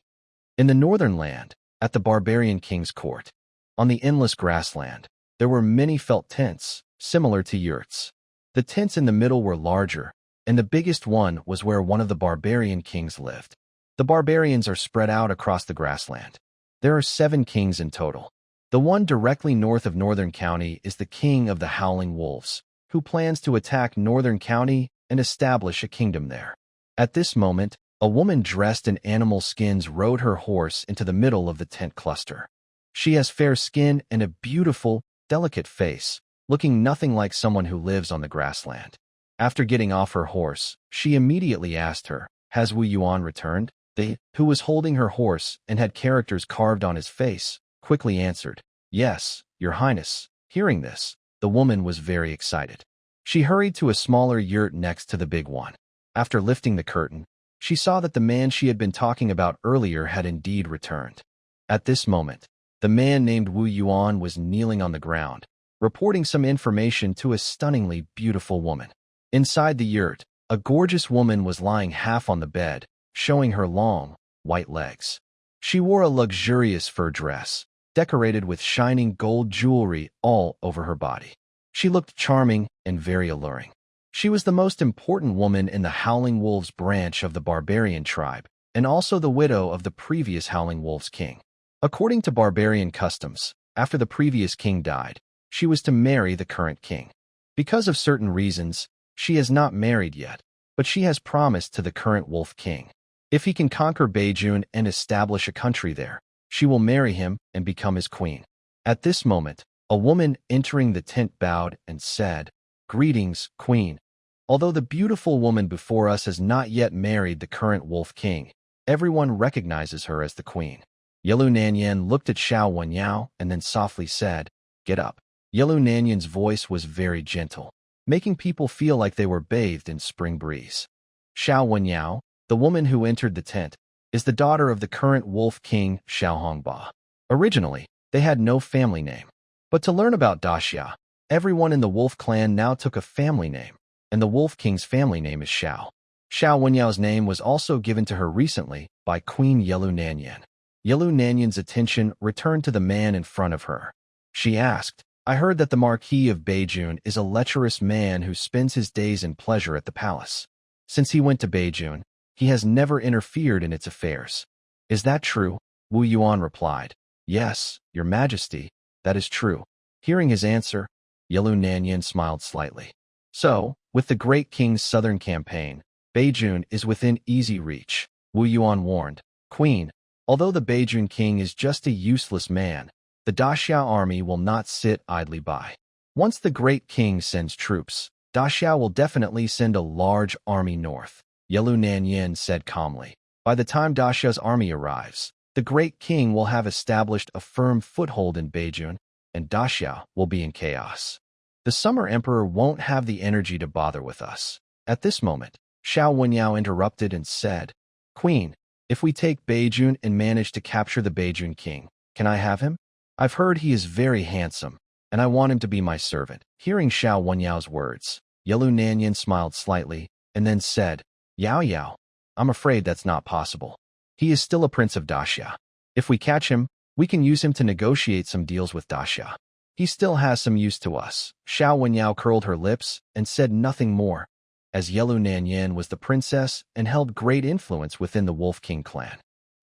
In the northern land, at the barbarian king's court, on the endless grassland, there were many felt tents, similar to yurts. The tents in the middle were larger, and the biggest one was where one of the barbarian kings lived. The barbarians are spread out across the grassland. There are 7 kings in total. The one directly north of Northern County is the king of the Howling Wolves, who plans to attack Northern County and establish a kingdom there. At this moment, a woman dressed in animal skins rode her horse into the middle of the tent cluster. She has fair skin and a beautiful, delicate face, looking nothing like someone who lives on the grassland. After getting off her horse, she immediately asked her, "Has Wu Yuan returned?" They, who was holding her horse and had characters carved on his face, quickly answered, "Yes, Your Highness." Hearing this, the woman was very excited. She hurried to a smaller yurt next to the big one. After lifting the curtain, she saw that the man she had been talking about earlier had indeed returned. At this moment, the man named Wu Yuan was kneeling on the ground, reporting some information to a stunningly beautiful woman. Inside the yurt, a gorgeous woman was lying half on the bed, showing her long, white legs. She wore a luxurious fur dress, decorated with shining gold jewelry all over her body. She looked charming and very alluring. She was the most important woman in the Howling Wolves branch of the barbarian tribe, and also the widow of the previous Howling Wolves king. According to barbarian customs, after the previous king died, she was to marry the current king. Because of certain reasons, she is not married yet, but she has promised to the current wolf king. If he can conquer Beijun and establish a country there, she will marry him and become his queen. At this moment, a woman entering the tent bowed and said, "Greetings, queen." Although the beautiful woman before us has not yet married the current wolf king, everyone recognizes her as the queen. Yelu Nanyan looked at Xiao Wenyao and then softly said, "Get up." Yelu Nanyan's voice was very gentle, making people feel like they were bathed in spring breeze. Xiao Wenyao, the woman who entered the tent, is the daughter of the current wolf king Xiao Hongba. Originally, they had no family name. But to learn about Daxia, everyone in the wolf clan now took a family name, and the wolf king's family name is Xiao. Xiao Wenyao's name was also given to her recently by Queen Yelu Nanyan. Yelu Nanyan's attention returned to the man in front of her. She asked, "I heard that the Marquis of Beijun is a lecherous man who spends his days in pleasure at the palace. Since he went to Beijun, he has never interfered in its affairs. Is that true? Wu Yuan replied. Yes, your majesty, that is true. Hearing his answer, Yelu Nanyan smiled slightly. So, with the great king's southern campaign, Beijun is within easy reach, Wu Yuan warned. Queen, although the Beijun king is just a useless man, the Daxia army will not sit idly by. Once the great king sends troops, Daxia will definitely send a large army north, Yelu Nanyan said calmly. By the time Daxia's army arrives, the great king will have established a firm foothold in Beijun, and Daxia will be in chaos. The summer emperor won't have the energy to bother with us. At this moment, Xiao Wenyao interrupted and said, Queen, if we take Beijun and manage to capture the Beijun king, can I have him? I've heard he is very handsome, and I want him to be my servant. Hearing Xiao Wenyao's words, Yelu Nanyan smiled slightly, and then said, Yao Yao, I'm afraid that's not possible. He is still a prince of Daxia. If we catch him, we can use him to negotiate some deals with Daxia. He still has some use to us. Xiao Wenyao curled her lips and said nothing more, as Yelu Nanyan was the princess and held great influence within the Wolf King clan.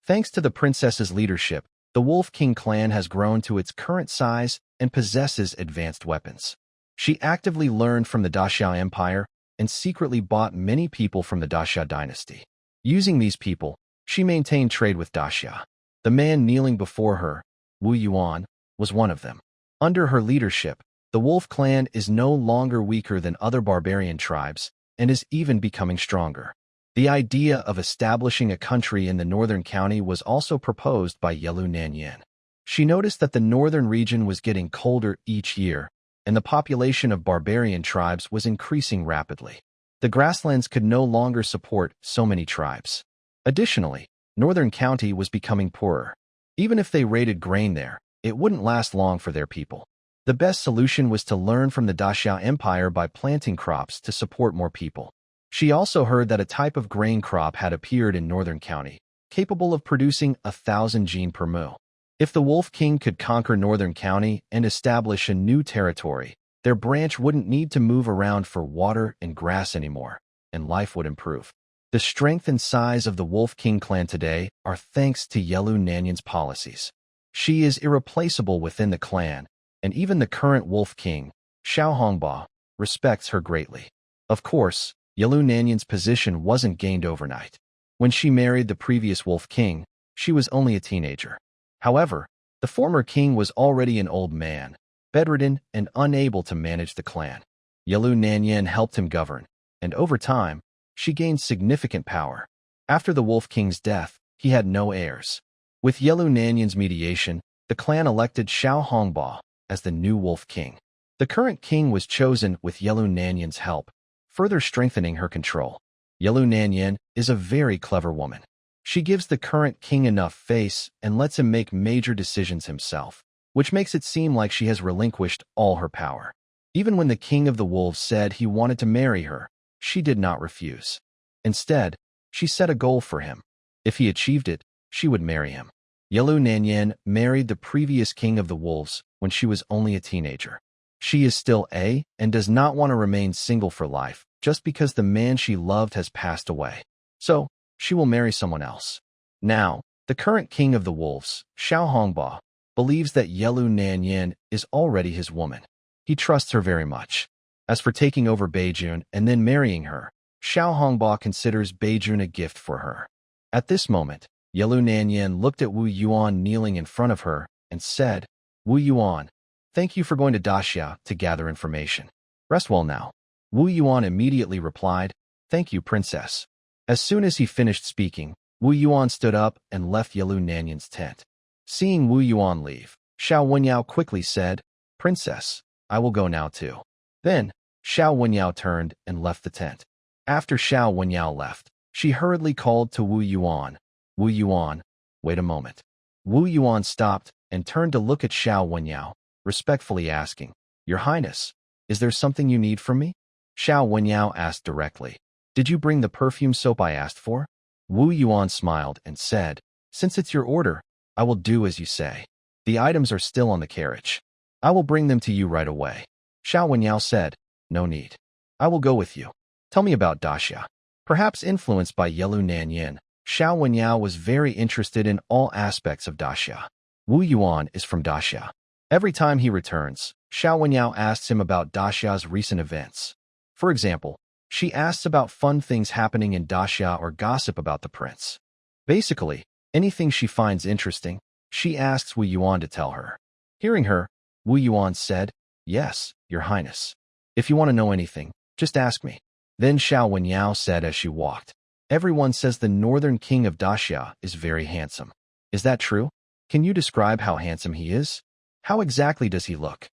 Thanks to the princess's leadership, the Wolf King clan has grown to its current size and possesses advanced weapons. She actively learned from the Daxia Empire and secretly bought many people from the Daxia dynasty. Using these people, she maintained trade with Daxia. The man kneeling before her, Wu Yuan, was one of them. Under her leadership, the Wolf clan is no longer weaker than other barbarian tribes and is even becoming stronger. The idea of establishing a country in the northern county was also proposed by Yelu Nanyan. She noticed that the northern region was getting colder each year, and the population of barbarian tribes was increasing rapidly. The grasslands could no longer support so many tribes. Additionally, Northern County was becoming poorer. Even if they raided grain there, it wouldn't last long for their people. The best solution was to learn from the Daxia Empire by planting crops to support more people. She also heard that a type of grain crop had appeared in Northern County, capable of producing 1,000 gene per mu. If the Wolf King could conquer Northern County and establish a new territory, their branch wouldn't need to move around for water and grass anymore, and life would improve. The strength and size of the Wolf King clan today are thanks to Yelu Nanyan's policies. She is irreplaceable within the clan, and even the current Wolf King, Xiao Hongba, respects her greatly. Of course, Yelu Nanyan's position wasn't gained overnight. When she married the previous Wolf King, she was only a teenager. However, the former king was already an old man, bedridden and unable to manage the clan. Yelu Nanyan helped him govern, and over time, she gained significant power. After the Wolf King's death, he had no heirs. With Yelu Nanyan's mediation, the clan elected Xiao Hongba as the new Wolf King. The current king was chosen with Yelu Nanyan's help, further strengthening her control. Yelu Nanyan is a very clever woman. She gives the current king enough face and lets him make major decisions himself, which makes it seem like she has relinquished all her power. Even when the king of the wolves said he wanted to marry her, she did not refuse. Instead, she set a goal for him. If he achieved it, she would marry him. Yelu Nanyan married the previous king of the wolves when she was only a teenager. She is still and does not want to remain single for life just because the man she loved has passed away. So, she will marry someone else. Now, the current king of the wolves, Xiao Hongba, believes that Yelu Nanyan is already his woman. He trusts her very much. As for taking over Beijun and then marrying her, Xiao Hongba considers Beijun a gift for her. At this moment, Yelu Nanyan looked at Wu Yuan kneeling in front of her and said, Wu Yuan, thank you for going to Daxia to gather information. Rest well now. Wu Yuan immediately replied, Thank you, princess. As soon as he finished speaking, Wu Yuan stood up and left Yelu Nanyan's tent. Seeing Wu Yuan leave, Xiao Wenyao quickly said, Princess, I will go now too. Then, Xiao Wenyao turned and left the tent. After Xiao Wenyao left, she hurriedly called to Wu Yuan. Wu Yuan, wait a moment. Wu Yuan stopped and turned to look at Xiao Wenyao, respectfully asking, Your Highness, is there something you need from me? Xiao Wenyao asked directly, Did you bring the perfume soap I asked for? Wu Yuan smiled and said, Since it's your order, I will do as you say. The items are still on the carriage. I will bring them to you right away. Xiao Wenyao said, No need. I will go with you. Tell me about Daxia. Perhaps influenced by Yelu Nanyin, Xiao Wenyao was very interested in all aspects of Daxia. Wu Yuan is from Daxia. Every time he returns, Xiao Wenyao asks him about Daxia's recent events. For example, she asks about fun things happening in Daxia or gossip about the prince. Basically, anything she finds interesting, she asks Wu Yuan to tell her. Hearing her, Wu Yuan said, "Yes, Your Highness. If you want to know anything, just ask me." Then Xiao Wenyao said as she walked, "Everyone says the northern king of Daxia is very handsome. Is that true? Can you describe how handsome he is? How exactly does he look?"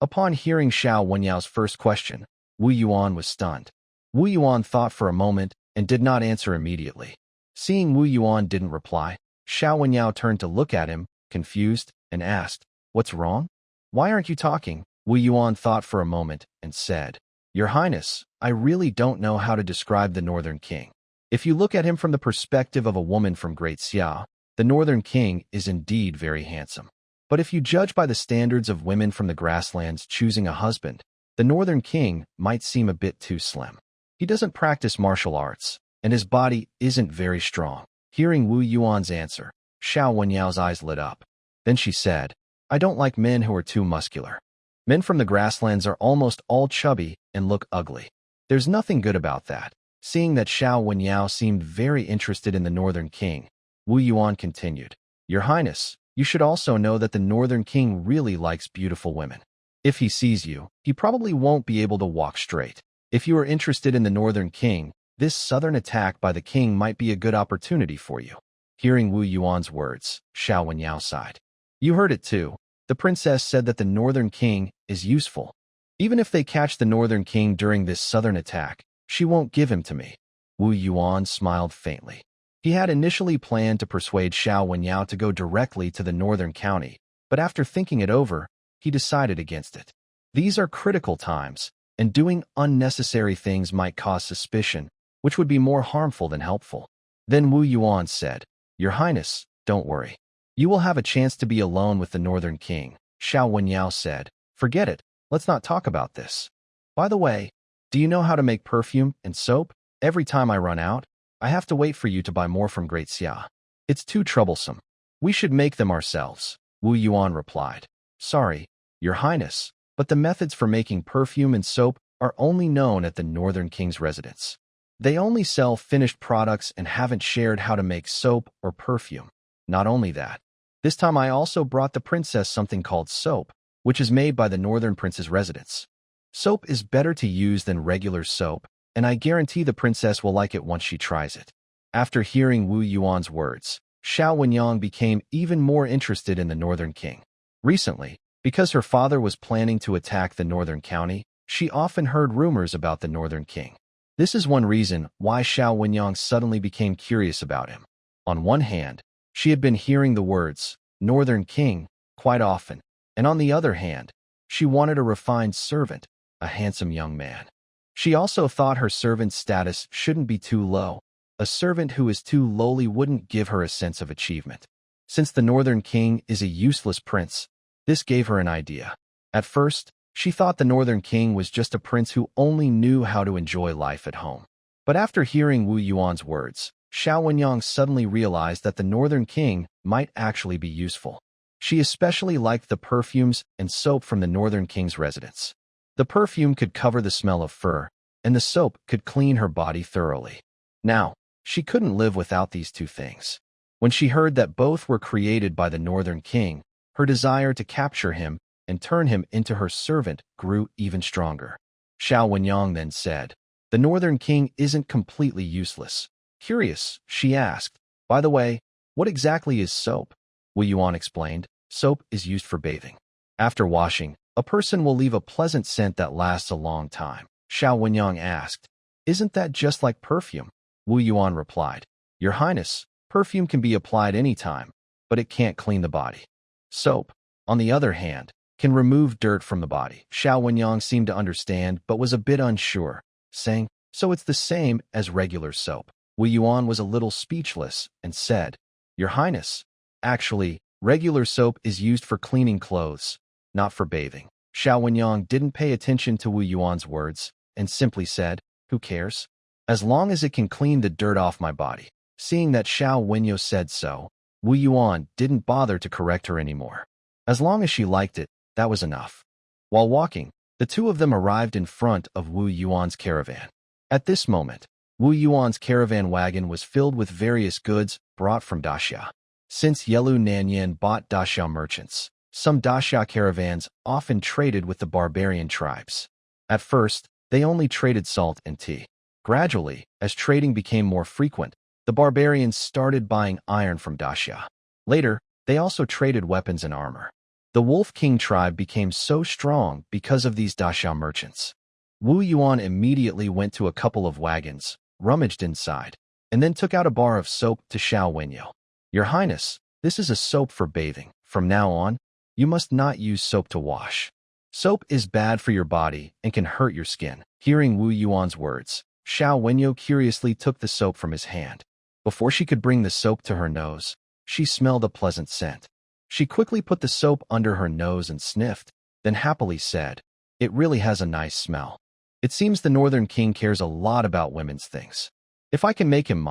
Upon hearing Xiao Wenyao's first question, Wu Yuan was stunned. Wu Yuan thought for a moment and did not answer immediately. Seeing Wu Yuan didn't reply, Xiao Wenyao turned to look at him, confused, and asked, "What's wrong? Why aren't you talking?" Wu Yuan thought for a moment and said, "Your Highness, I really don't know how to describe the Northern King. If you look at him from the perspective of a woman from Great Xia, the Northern King is indeed very handsome. But if you judge by the standards of women from the grasslands choosing a husband, the Northern King might seem a bit too slim. He doesn't practice martial arts, and his body isn't very strong." Hearing Wu Yuan's answer, Xiao Wenyao's eyes lit up. Then she said, "I don't like men who are too muscular. Men from the grasslands are almost all chubby and look ugly. There's nothing good about that." Seeing that Xiao Wenyao seemed very interested in the Northern King, Wu Yuan continued, "Your Highness, you should also know that the Northern King really likes beautiful women. If he sees you, he probably won't be able to walk straight. If you are interested in the Northern King, this southern attack by the king might be a good opportunity for you." Hearing Wu Yuan's words, Xiao Wenyao sighed. "You heard it too. The princess said that the Northern King is useful. Even if they catch the Northern King during this southern attack, she won't give him to me." Wu Yuan smiled faintly. He had initially planned to persuade Xiao Wenyao to go directly to the northern county, but after thinking it over, he decided against it. These are critical times, and doing unnecessary things might cause suspicion, which would be more harmful than helpful. Then Wu Yuan said, "Your Highness, don't worry. You will have a chance to be alone with the Northern King." Xiao Wenyao said, "Forget it. Let's not talk about this. By the way, do you know how to make perfume and soap? Every time I run out, I have to wait for you to buy more from Great Xia. It's too troublesome. We should make them ourselves." Wu Yuan replied, "Sorry, Your Highness, but the methods for making perfume and soap are only known at the Northern King's residence. They only sell finished products and haven't shared how to make soap or perfume. Not only that, this time I also brought the princess something called soap, which is made by the Northern Prince's residence. Soap is better to use than regular soap, and I guarantee the princess will like it once she tries it." After hearing Wu Yuan's words, Xiao Wenyang became even more interested in the Northern King. Recently, because her father was planning to attack the Northern County, she often heard rumors about the Northern King. This is one reason why Xiao Wenyang suddenly became curious about him. On one hand, she had been hearing the words, Northern King, quite often, and on the other hand, she wanted a refined servant, a handsome young man. She also thought her servant's status shouldn't be too low. A servant who is too lowly wouldn't give her a sense of achievement. Since the Northern King is a useless prince, this gave her an idea. At first, she thought the Northern King was just a prince who only knew how to enjoy life at home. But after hearing Wu Yuan's words, Xiao Wenyang suddenly realized that the Northern King might actually be useful. She especially liked the perfumes and soap from the Northern King's residence. The perfume could cover the smell of fur, and the soap could clean her body thoroughly. Now, she couldn't live without these two things. When she heard that both were created by the Northern King, her desire to capture him and turn him into her servant grew even stronger. Xiao Wenyang then said, "The Northern King isn't completely useless." Curious, she asked, "By the way, what exactly is soap?" Wu Yuan explained, "Soap is used for bathing. After washing, a person will leave a pleasant scent that lasts a long time." Xiao Wenyang asked, "Isn't that just like perfume?" Wu Yuan replied, "Your Highness, perfume can be applied anytime, but it can't clean the body. Soap, on the other hand, can remove dirt from the body." Xiao Wenyang seemed to understand but was a bit unsure, saying, "So it's the same as regular soap." Wu Yuan was a little speechless and said, "Your Highness, actually, regular soap is used for cleaning clothes, not for bathing." Xiao Wenyang didn't pay attention to Wu Yuan's words and simply said, "Who cares?" as long as it can clean the dirt off my body. Seeing that Xiao Wenyo said so, Wu Yuan didn't bother to correct her anymore. As long as she liked it, that was enough. While walking, the two of them arrived in front of Wu Yuan's caravan. At this moment, Wu Yuan's caravan wagon was filled with various goods brought from Daxia. Since Yelu Nanyan bought Daxia merchants, some Daxia caravans often traded with the barbarian tribes. At first, they only traded salt and tea. Gradually, as trading became more frequent, the barbarians started buying iron from Daxia. Later, they also traded weapons and armor. The Wolf King tribe became so strong because of these Daxia merchants. Wu Yuan immediately went to a couple of wagons, rummaged inside, and then took out a bar of soap to Xiao Wenyo. Your Highness, this is a soap for bathing. From now on, you must not use soap to wash. Soap is bad for your body and can hurt your skin. Hearing Wu Yuan's words, Xiao Wenyo curiously took the soap from his hand. Before she could bring the soap to her nose, she smelled a pleasant scent. She quickly put the soap under her nose and sniffed, then happily said, "It really has a nice smell." It seems the Northern King cares a lot about women's things. If I can make him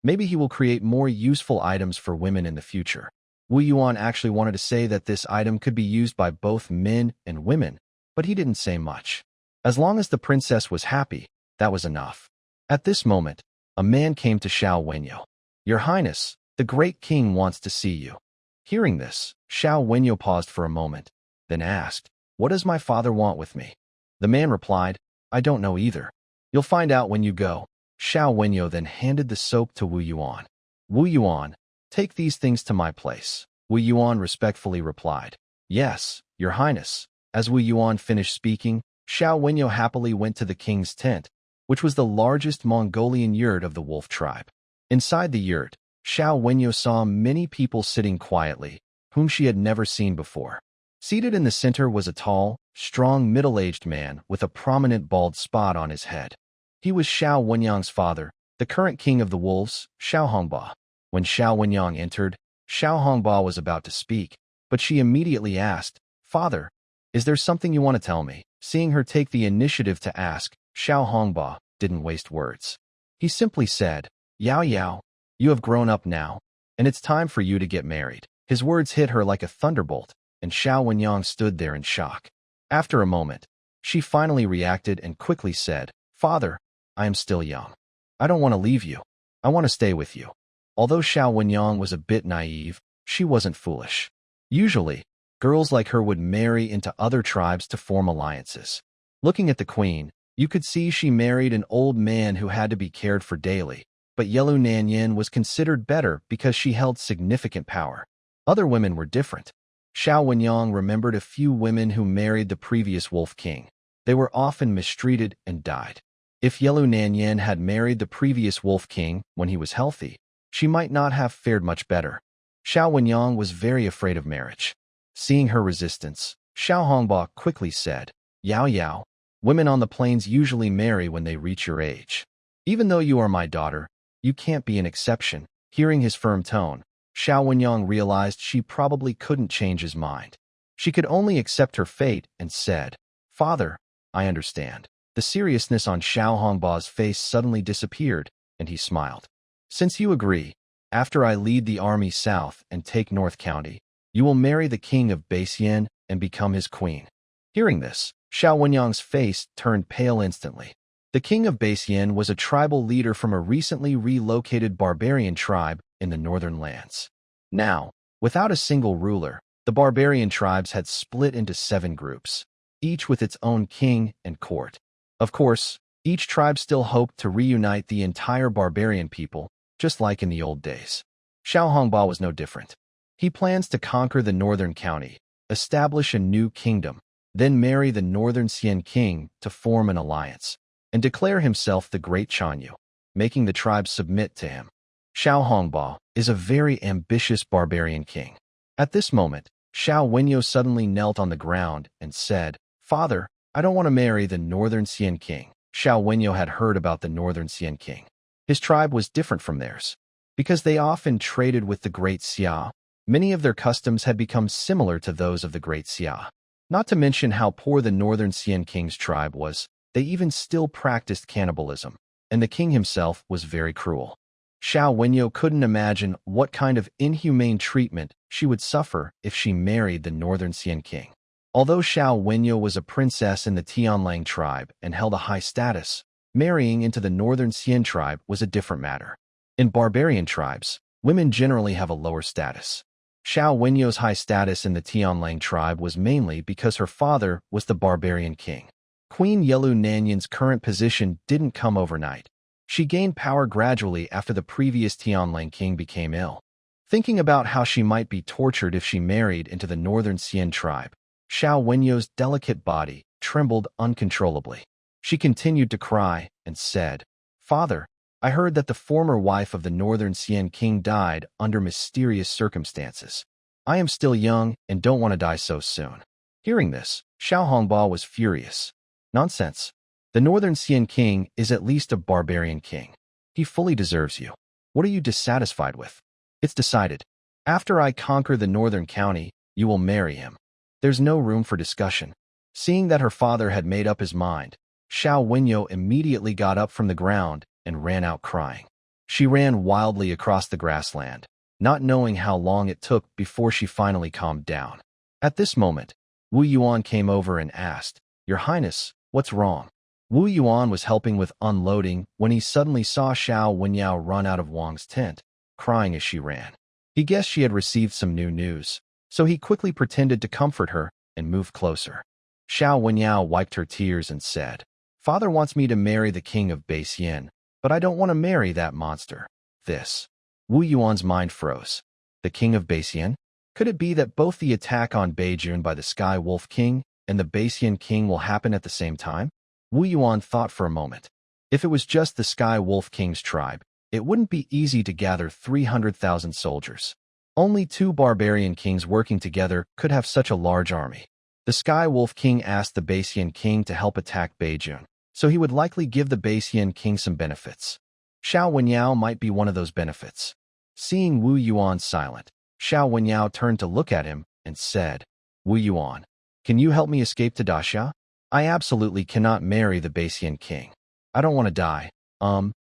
maybe he will create more useful items for women in the future. Wu Yuan actually wanted to say that this item could be used by both men and women, but he didn't say much. As long as the princess was happy, that was enough. At this moment, a man came to Xiao Wenyo. Your Highness, the great king wants to see you. Hearing this, Xiao Wenyo paused for a moment, then asked, "What does my father want with me?" The man replied, "I don't know either. You'll find out when you go." Xiao Wenyo then handed the soap to Wu Yuan. "Wu Yuan, take these things to my place." Wu Yuan respectfully replied, "Yes, Your Highness." As Wu Yuan finished speaking, Xiao Wenyo happily went to the king's tent, which was the largest Mongolian yurt of the wolf tribe. Inside the yurt, Xiao Wenyo saw many people sitting quietly, whom she had never seen before. Seated in the center was a tall, strong middle-aged man with a prominent bald spot on his head. He was Xiao Wenyang's father, the current king of the wolves, Xiao Hongba. When Xiao Wenyang entered, Xiao Hongba was about to speak, but she immediately asked, "Father, is there something you want to tell me?" Seeing her take the initiative to ask, Xiao Hongba didn't waste words. He simply said, "Yao Yao, you have grown up now, and it's time for you to get married." His words hit her like a thunderbolt, and Xiao Wenyang stood there in shock. After a moment, she finally reacted and quickly said, "Father, I am still young. I don't want to leave you. I want to stay with you." Although Xiao Wenyang was a bit naive, she wasn't foolish. Usually, girls like her would marry into other tribes to form alliances. Looking at the queen, you could see she married an old man who had to be cared for daily, but Yelu Nanyan was considered better because she held significant power. Other women were different. Xiao Wenyang remembered a few women who married the previous Wolf King. They were often mistreated and died. If Yelu Nanyan had married the previous Wolf King when he was healthy, she might not have fared much better. Xiao Wenyang was very afraid of marriage. Seeing her resistance, Xiao Hongba quickly said, "Yao Yao, women on the plains usually marry when they reach your age. Even though you are my daughter, you can't be an exception." Hearing his firm tone, Xiao Wenyang realized she probably couldn't change his mind. She could only accept her fate and said, "Father, I understand." The seriousness on Xiao Hongba's face suddenly disappeared, and he smiled. "Since you agree, after I lead the army south and take North County, you will marry the king of Baixian and become his queen." Hearing this, Xiao Wenyang's face turned pale instantly. The king of Baixian was a tribal leader from a recently relocated barbarian tribe in the northern lands. Now, without a single ruler, the barbarian tribes had split into 7 groups, each with its own king and court. Of course, each tribe still hoped to reunite the entire barbarian people, just like in the old days. Xiao Hongba was no different. He plans to conquer the northern county, establish a new kingdom, then marry the northern Xian king to form an alliance, and declare himself the great Chanyu, making the tribes submit to him. Xiao Hongba is a very ambitious barbarian king. At this moment, Xiao Wenyo suddenly knelt on the ground and said, "Father, I don't want to marry the northern Xian king." Xiao Wenyo had heard about the northern Xian king. His tribe was different from theirs. Because they often traded with the Great Xia, many of their customs had become similar to those of the Great Xia. Not to mention how poor the northern Xian king's tribe was, they even still practiced cannibalism. and the king himself was very cruel. Xiao Wenyo couldn't imagine what kind of inhumane treatment she would suffer if she married the Northern Xian king. Although Xiao Wenyo was a princess in the Tianlang tribe and held a high status, marrying into the Northern Xian tribe was a different matter. In barbarian tribes, women generally have a lower status. Xiao Wenyo's high status in the Tianlang tribe was mainly because her father was the barbarian king. Queen Yelu Nanyan's current position didn't come overnight. She gained power gradually after the previous Tianlang king became ill. Thinking about how she might be tortured if she married into the Northern Xian tribe, Xiao Wenyo's delicate body trembled uncontrollably. She continued to cry and said, "Father, I heard that the former wife of the Northern Xian king died under mysterious circumstances. I am still young and don't want to die so soon." Hearing this, Xiao Hongba was furious. "Nonsense. The Northern Xian king is at least a barbarian king. He fully deserves you. What are you dissatisfied with? It's decided. After I conquer the northern county, you will marry him. There's no room for discussion." Seeing that her father had made up his mind, Xiao Wenyo immediately got up from the ground and ran out crying. She ran wildly across the grassland, not knowing how long it took before she finally calmed down. At this moment, Wu Yuan came over and asked, "Your Highness, what's wrong?" Wu Yuan was helping with unloading when he suddenly saw Xiao Wenyao run out of Wang's tent, crying as she ran. He guessed she had received some new news, so he quickly pretended to comfort her and moved closer. Xiao Wenyao wiped her tears and said, "Father wants me to marry the king of Beixian, but I don't want to marry that monster." This. Wu Yuan's mind froze. The king of Beixian? Could it be that both the attack on Beijun by the Sky Wolf King and the Beixian king will happen at the same time? Wu Yuan thought for a moment. If it was just the Sky Wolf King's tribe, it wouldn't be easy to gather 300,000 soldiers. Only two barbarian kings working together could have such a large army. The Sky Wolf King asked the Beixian king to help attack Beijun, so he would likely give the Beixian king some benefits. Xiao Wenyao might be one of those benefits. Seeing Wu Yuan silent, Xiao Wenyao turned to look at him and said, "Wu Yuan, can you help me escape to Daxia? I absolutely cannot marry the Beixian king. I don't want to die."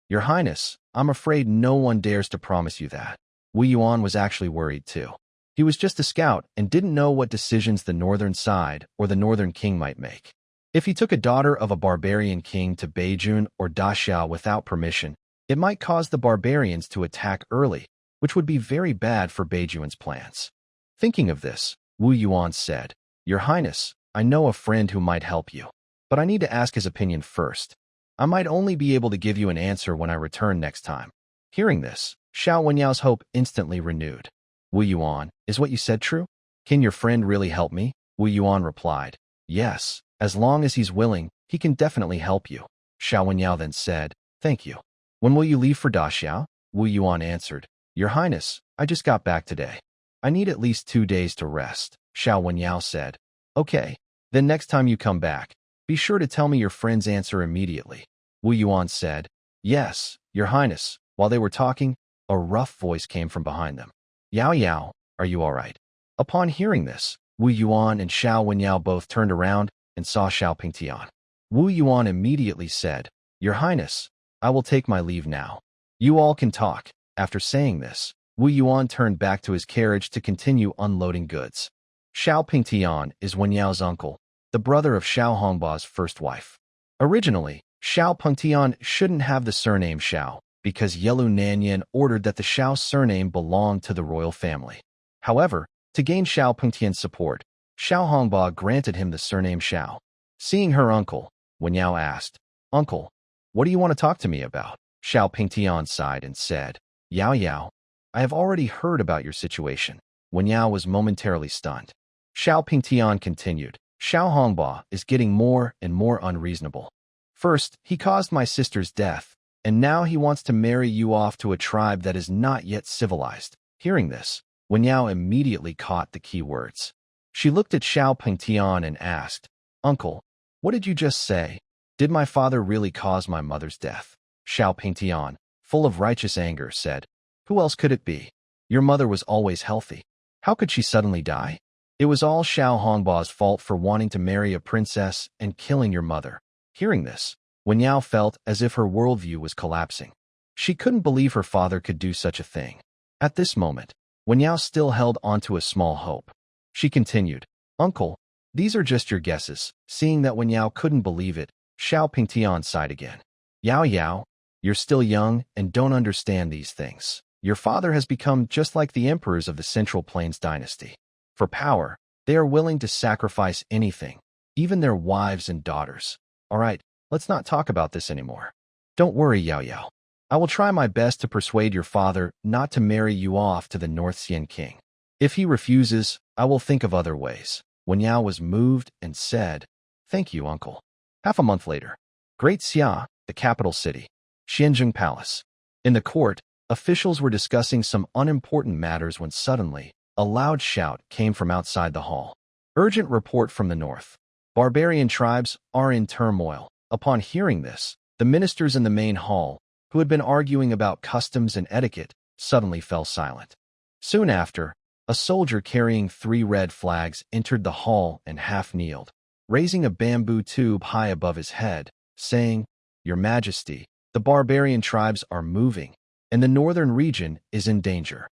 Your Highness, I'm afraid no one dares to promise you that." Wu Yuan was actually worried too. He was just a scout and didn't know what decisions the northern side or the northern king might make. If he took a daughter of a barbarian king to Beijun or Daxia without permission, it might cause the barbarians to attack early, which would be very bad for Beijun's plans. Thinking of this, Wu Yuan said, "Your Highness, I know a friend who might help you, but I need to ask his opinion first. I might only be able to give you an answer when I return next time." Hearing this, Xiao Wenyao's hope instantly renewed. "Wu Yuan, is what you said true? Can your friend really help me?" Wu Yuan replied, "Yes, as long as he's willing, he can definitely help you." Xiao Wenyao then said, "Thank you. When will you leave for Daxia?" Wu Yuan answered, "Your Highness, I just got back today. I need at least 2 days to rest." Xiao Wenyao said, "Okay, then next time you come back, be sure to tell me your friend's answer immediately." Wu Yuan said, "Yes, Your Highness." While they were talking, a rough voice came from behind them. "Yao Yao, are you all right?" Upon hearing this, Wu Yuan and Xiao Wenyao both turned around and saw Xiao Pingtian. Wu Yuan immediately said, "Your Highness, I will take my leave now. You all can talk." After saying this, Wu Yuan turned back to his carriage to continue unloading goods. Xiao Pingtian is Wenyao's uncle, the brother of Xiao Hongba's first wife. Originally, Xiao Pingtian shouldn't have the surname Xiao, because Yelu Nanyan ordered that the Xiao surname belonged to the royal family. However, to gain Xiao Pingtian's support, Xiao Hongba granted him the surname Xiao. Seeing her uncle, Wenyao asked, "Uncle, what do you want to talk to me about?" Xiao Pingtian sighed and said, "Yao Yao, I have already heard about your situation." Wenyao was momentarily stunned. Xiao Pingtian continued, "Xiao Hongba is getting more and more unreasonable. First, he caused my sister's death, and now he wants to marry you off to a tribe that is not yet civilized." Hearing this, Wenyao immediately caught the key words. She looked at Xiao Pingtian and asked, "Uncle, what did you just say? Did my father really cause my mother's death?" Xiao Pingtian, full of righteous anger, said, "Who else could it be? Your mother was always healthy. How could she suddenly die? It was all Xiao Hongba's fault for wanting to marry a princess and killing your mother." Hearing this, Wen Yao felt as if her worldview was collapsing. She couldn't believe her father could do such a thing. At this moment, Wen Yao still held onto a small hope. She continued, "Uncle, these are just your guesses." Seeing that Wen Yao couldn't believe it, Xiao Pingtian sighed again. "Yao Yao, you're still young and don't understand these things. Your father has become just like the emperors of the Central Plains dynasty. For power, they are willing to sacrifice anything, even their wives and daughters. All right, let's not talk about this anymore. Don't worry, Yao Yao. I will try my best to persuade your father not to marry you off to the North Xian king. If he refuses, I will think of other ways." Wen Yao was moved and said, "Thank you, uncle." Half a month later, Great Xia, the capital city, Xianzheng Palace. In the court, officials were discussing some unimportant matters when suddenly, a loud shout came from outside the hall. "Urgent report from the north. Barbarian tribes are in turmoil." Upon hearing this, the ministers in the main hall, who had been arguing about customs and etiquette, suddenly fell silent. Soon after, a soldier carrying 3 red flags entered the hall and half kneeled, raising a bamboo tube high above his head, saying, "Your Majesty, the barbarian tribes are moving, and the northern region is in danger."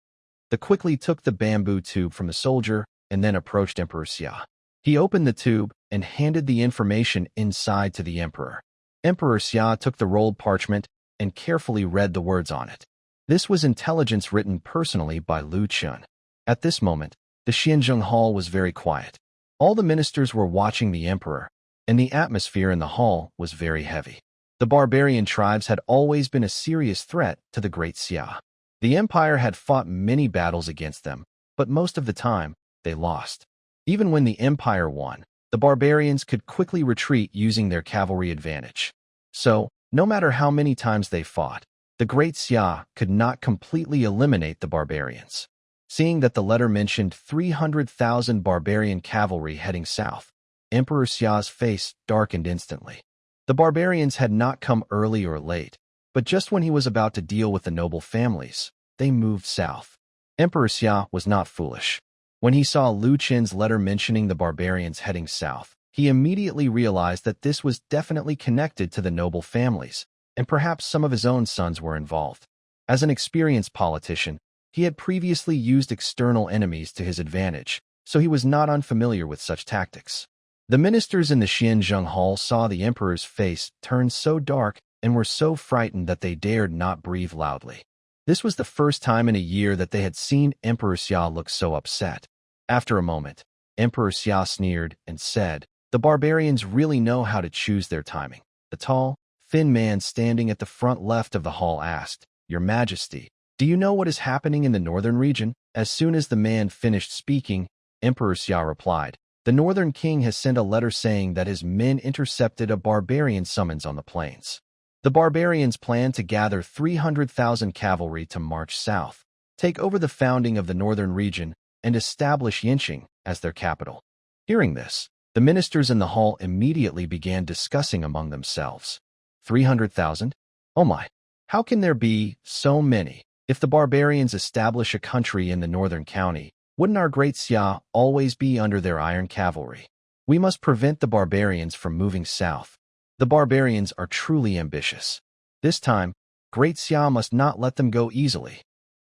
They quickly took the bamboo tube from the soldier and then approached Emperor Xia. He opened the tube and handed the information inside to the emperor. Emperor Xia took the rolled parchment and carefully read the words on it. This was intelligence written personally by Lu Chun. At this moment, the Xianzheng Hall was very quiet. All the ministers were watching the emperor, and the atmosphere in the hall was very heavy. The barbarian tribes had always been a serious threat to the Great Xia. The empire had fought many battles against them, but most of the time, they lost. Even when the empire won, the barbarians could quickly retreat using their cavalry advantage. So, no matter how many times they fought, the Great Xia could not completely eliminate the barbarians. Seeing that the letter mentioned 300,000 barbarian cavalry heading south, Emperor Xia's face darkened instantly. The barbarians had not come early or late, but just when he was about to deal with the noble families, they moved south. Emperor Xia was not foolish. When he saw Lu Chen's letter mentioning the barbarians heading south, he immediately realized that this was definitely connected to the noble families, and perhaps some of his own sons were involved. As an experienced politician, he had previously used external enemies to his advantage, so he was not unfamiliar with such tactics. The ministers in the Xianzheng Hall saw the emperor's face turn so dark and were so frightened that they dared not breathe loudly. This was the first time in a year that they had seen Emperor Xia look so upset. After a moment, Emperor Xia sneered and said, "The barbarians really know how to choose their timing." The tall, thin man standing at the front left of the hall asked, "Your Majesty, do you know what is happening in the northern region?" As soon as the man finished speaking, Emperor Xia replied, "The northern king has sent a letter saying that his men intercepted a barbarian summons on the plains. The barbarians plan to gather 300,000 cavalry to march south, take over the founding of the northern region, and establish Yanqing as their capital." Hearing this, the ministers in the hall immediately began discussing among themselves. 300,000? Oh my! How can there be so many? If the barbarians establish a country in the northern county, wouldn't our Great Xia always be under their iron cavalry? We must prevent the barbarians from moving south. The barbarians are truly ambitious. This time, Great Xia must not let them go easily.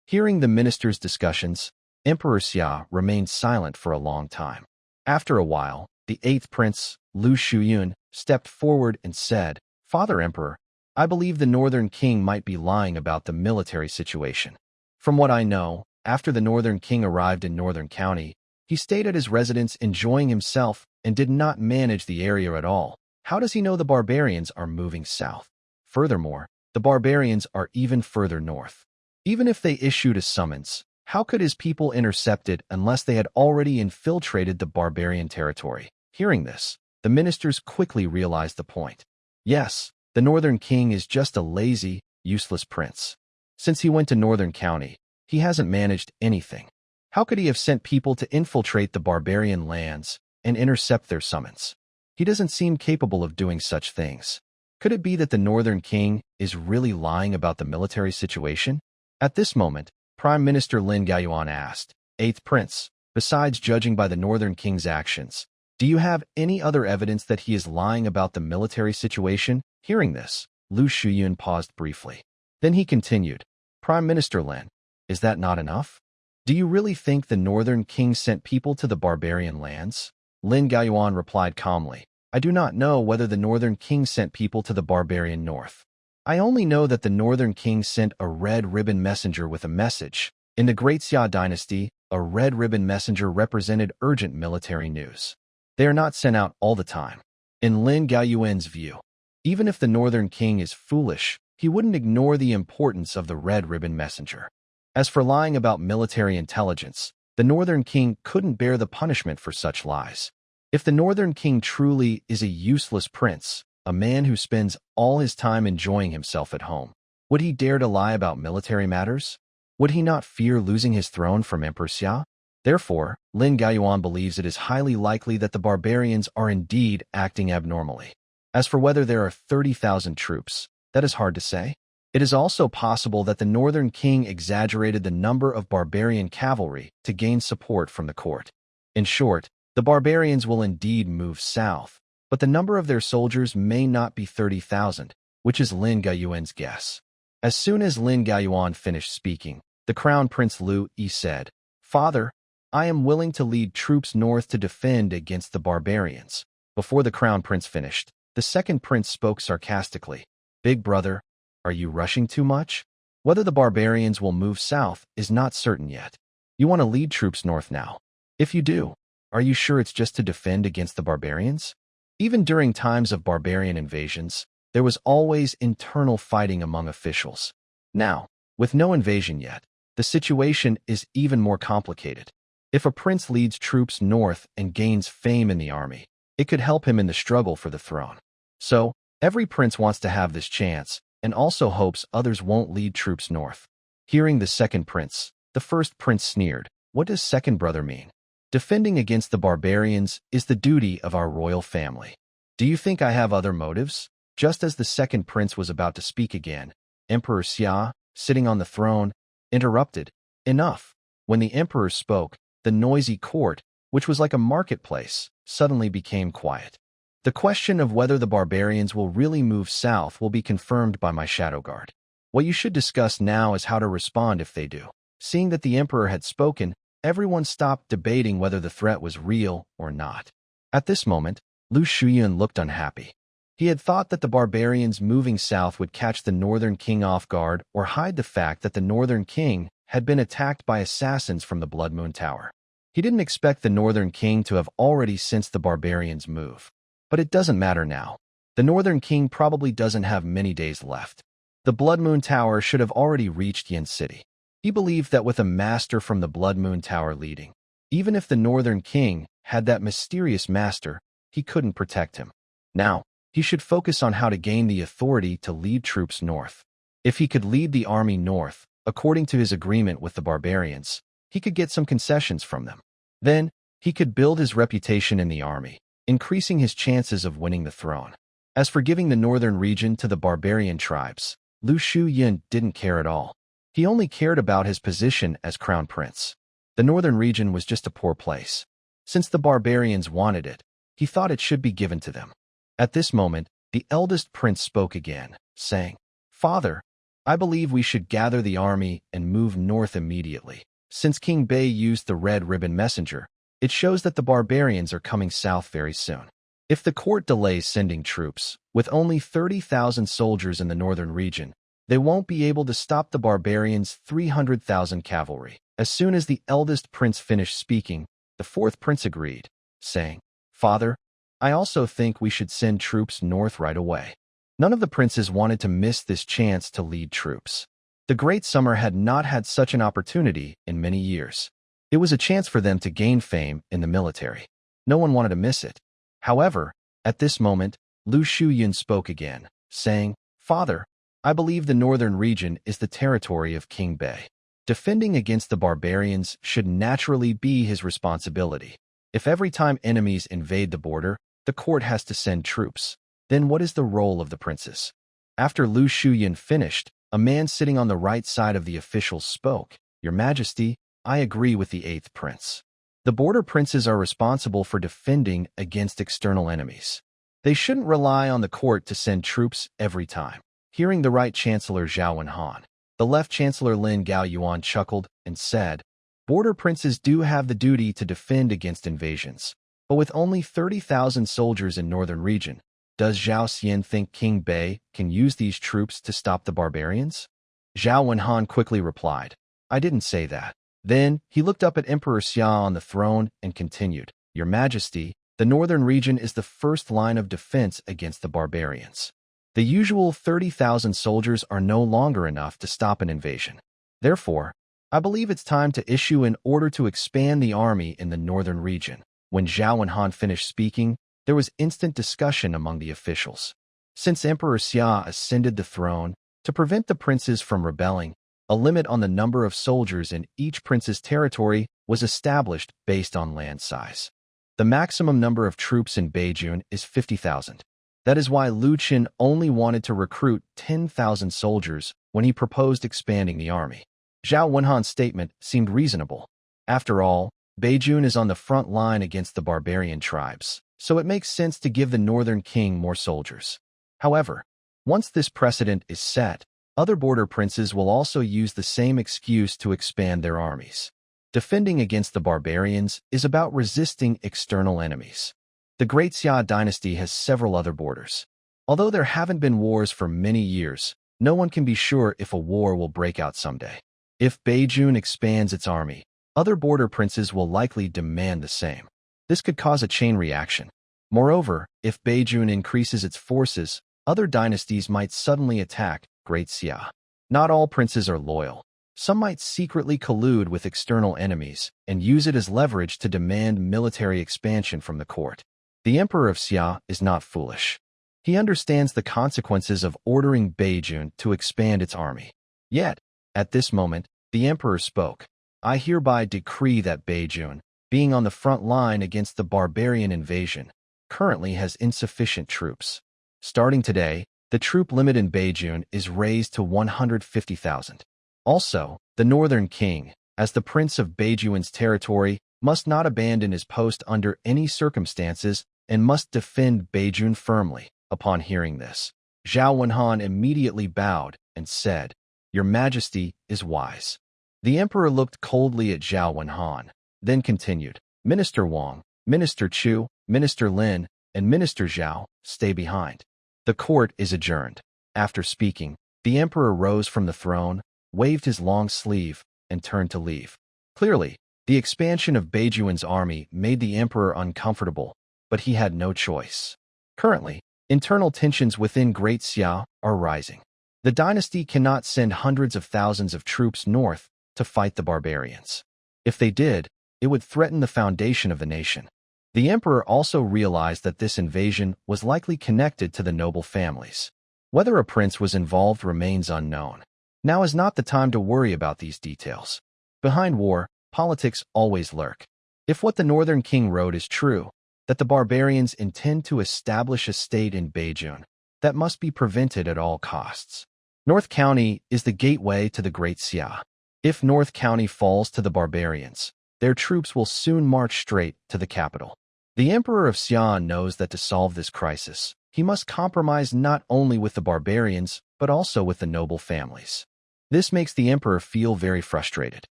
Hearing the ministers' discussions, Emperor Xia remained silent for a long time. After a while, the 8th prince, Lu Shuyun, stepped forward and said, "Father Emperor, I believe the northern king might be lying about the military situation. From what I know, after the northern king arrived in Northern County, he stayed at his residence enjoying himself and did not manage the area at all. How does he know the barbarians are moving south? Furthermore, the barbarians are even further north. Even if they issued a summons, how could his people intercept it unless they had already infiltrated the barbarian territory?" Hearing this, the ministers quickly realized the point. Yes, the northern king is just a lazy, useless prince. Since he went to Northern County, he hasn't managed anything. How could he have sent people to infiltrate the barbarian lands and intercept their summons? He doesn't seem capable of doing such things. Could it be that the northern king is really lying about the military situation? At this moment, Prime Minister Lin Gaoyuan asked, 8th Prince, besides judging by the northern king's actions, Do you have any other evidence that he is lying about the military situation? Hearing this, Lu Shuyun paused briefly. Then he continued, Prime Minister Lin, is that not enough? Do you really think the northern king sent people to the barbarian lands? Lin Gaoyuan replied calmly, I do not know whether the northern king sent people to the barbarian north. I only know that the northern king sent a red ribbon messenger with a message. In the Great Xia dynasty, a red ribbon messenger represented urgent military news. They are not sent out all the time. In Lin Gaoyuan's view, even if the northern king is foolish, he wouldn't ignore the importance of the red ribbon messenger. As for lying about military intelligence, the northern king couldn't bear the punishment for such lies. If the northern king truly is a useless prince, a man who spends all his time enjoying himself at home, would he dare to lie about military matters? Would he not fear losing his throne from Emperor Xia? Therefore, Lin Gaoyuan believes it is highly likely that the barbarians are indeed acting abnormally. As for whether there are 30,000 troops, that is hard to say. It is also possible that the northern king exaggerated the number of barbarian cavalry to gain support from the court. In short, the barbarians will indeed move south, but the number of their soldiers may not be 30,000, which is Lin Gaoyuan's guess. As soon as Lin Gaoyuan finished speaking, the Crown Prince Lu Yi said, Father, I am willing to lead troops north to defend against the barbarians. Before the Crown Prince finished, the second prince spoke sarcastically, Big brother, are you rushing too much? Whether the barbarians will move south is not certain yet. You want to lead troops north now. If you do, are you sure it's just to defend against the barbarians? Even during times of barbarian invasions, there was always internal fighting among officials. Now, with no invasion yet, the situation is even more complicated. If a prince leads troops north and gains fame in the army, it could help him in the struggle for the throne. So, every prince wants to have this chance, and also hopes others won't lead troops north. Hearing the second prince, the first prince sneered, What does second brother mean? Defending against the barbarians is the duty of our royal family. Do you think I have other motives? Just as the second prince was about to speak again, Emperor Xia, sitting on the throne, interrupted, Enough. When the emperor spoke, the noisy court, which was like a marketplace, suddenly became quiet. The question of whether the barbarians will really move south will be confirmed by my shadow guard. What you should discuss now is how to respond if they do. Seeing that the emperor had spoken, everyone stopped debating whether the threat was real or not. At this moment, Lu Shuyun looked unhappy. He had thought that the barbarians moving south would catch the northern king off guard or hide the fact that the northern king had been attacked by assassins from the Blood Moon Tower. He didn't expect the northern king to have already sensed the barbarians' move. But it doesn't matter now. The northern king probably doesn't have many days left. The Blood Moon Tower should have already reached Yin City. He believed that with a master from the Blood Moon Tower leading, even if the northern king had that mysterious master, he couldn't protect him. Now, he should focus on how to gain the authority to lead troops north. If he could lead the army north, according to his agreement with the barbarians, he could get some concessions from them. Then, he could build his reputation in the army, increasing his chances of winning the throne. As for giving the northern region to the barbarian tribes, Lu Shuyun didn't care at all. He only cared about his position as crown prince. The northern region was just a poor place. Since the barbarians wanted it, he thought it should be given to them. At this moment, the eldest prince spoke again, saying, Father, I believe we should gather the army and move north immediately. Since King Bei used the red ribbon messenger, it shows that the barbarians are coming south very soon. If the court delays sending troops, with only 30,000 soldiers in the northern region, they won't be able to stop the barbarians' 300,000 cavalry. As soon as the eldest prince finished speaking, the fourth prince agreed, saying, Father, I also think we should send troops north right away. None of the princes wanted to miss this chance to lead troops. The Great Summer had not had such an opportunity in many years. It was a chance for them to gain fame in the military. No one wanted to miss it. However, at this moment, Lu Shuyun spoke again, saying, Father, I believe the northern region is the territory of King Bei. Defending against the barbarians should naturally be his responsibility. If every time enemies invade the border, the court has to send troops, then what is the role of the princes? After Lu Shuyun finished, a man sitting on the right side of the officials spoke, Your Majesty, I agree with the eighth prince. The border princes are responsible for defending against external enemies. They shouldn't rely on the court to send troops every time. Hearing the right Chancellor Zhao Wenhan, the left Chancellor Lin Gaoyuan chuckled and said, "Border princes do have the duty to defend against invasions. But with only 30,000 soldiers in northern region, does Zhao Xian think King Bei can use these troops to stop the barbarians?" Zhao Wenhan quickly replied, "I didn't say that." Then he looked up at Emperor Xia on the throne and continued, "Your Majesty, the northern region is the first line of defense against the barbarians. The usual 30,000 soldiers are no longer enough to stop an invasion. Therefore, I believe it's time to issue an order to expand the army in the northern region." When Zhao Wenhan finished speaking, there was instant discussion among the officials. Since Emperor Xia ascended the throne, to prevent the princes from rebelling, a limit on the number of soldiers in each prince's territory was established based on land size. The maximum number of troops in Beijun is 50,000. That is why Lu Qin only wanted to recruit 10,000 soldiers when he proposed expanding the army. Zhao Wenhan's statement seemed reasonable. After all, Beijun is on the front line against the barbarian tribes, so it makes sense to give the northern king more soldiers. However, once this precedent is set, other border princes will also use the same excuse to expand their armies. Defending against the barbarians is about resisting external enemies. The Great Xia dynasty has several other borders. Although there haven't been wars for many years, no one can be sure if a war will break out someday. If Beijun expands its army, other border princes will likely demand the same. This could cause a chain reaction. Moreover, if Beijun increases its forces, other dynasties might suddenly attack Great Xia. Not all princes are loyal. Some might secretly collude with external enemies and use it as leverage to demand military expansion from the court. The Emperor of Xia is not foolish. He understands the consequences of ordering Beijun to expand its army. Yet, at this moment, the Emperor spoke. "I hereby decree that Beijun, being on the front line against the barbarian invasion, currently has insufficient troops. Starting today, the troop limit in Beijun is raised to 150,000. Also, the northern king, as the prince of Beijun's territory, must not abandon his post under any circumstances and must defend Beijun firmly." Upon hearing this, Zhao Wenhan immediately bowed and said, "Your Majesty is wise." The emperor looked coldly at Zhao Wenhan, then continued, "Minister Wang, Minister Chu, Minister Lin, and Minister Zhao, stay behind. The court is adjourned." After speaking, the emperor rose from the throne, waved his long sleeve, and turned to leave. Clearly, the expansion of Beijun's army made the emperor uncomfortable, but he had no choice. Currently, internal tensions within Great Xia are rising. The dynasty cannot send hundreds of thousands of troops north to fight the barbarians. If they did, it would threaten the foundation of the nation. The emperor also realized that this invasion was likely connected to the noble families. Whether a prince was involved remains unknown. Now is not the time to worry about these details. Behind war, politics always lurk. If what the northern king wrote is true, that the barbarians intend to establish a state in Beijun, that must be prevented at all costs. North County is the gateway to the Great Xia. If North County falls to the barbarians, their troops will soon march straight to the capital. The Emperor of Xia knows that to solve this crisis, he must compromise not only with the barbarians, but also with the noble families. This makes the emperor feel very frustrated.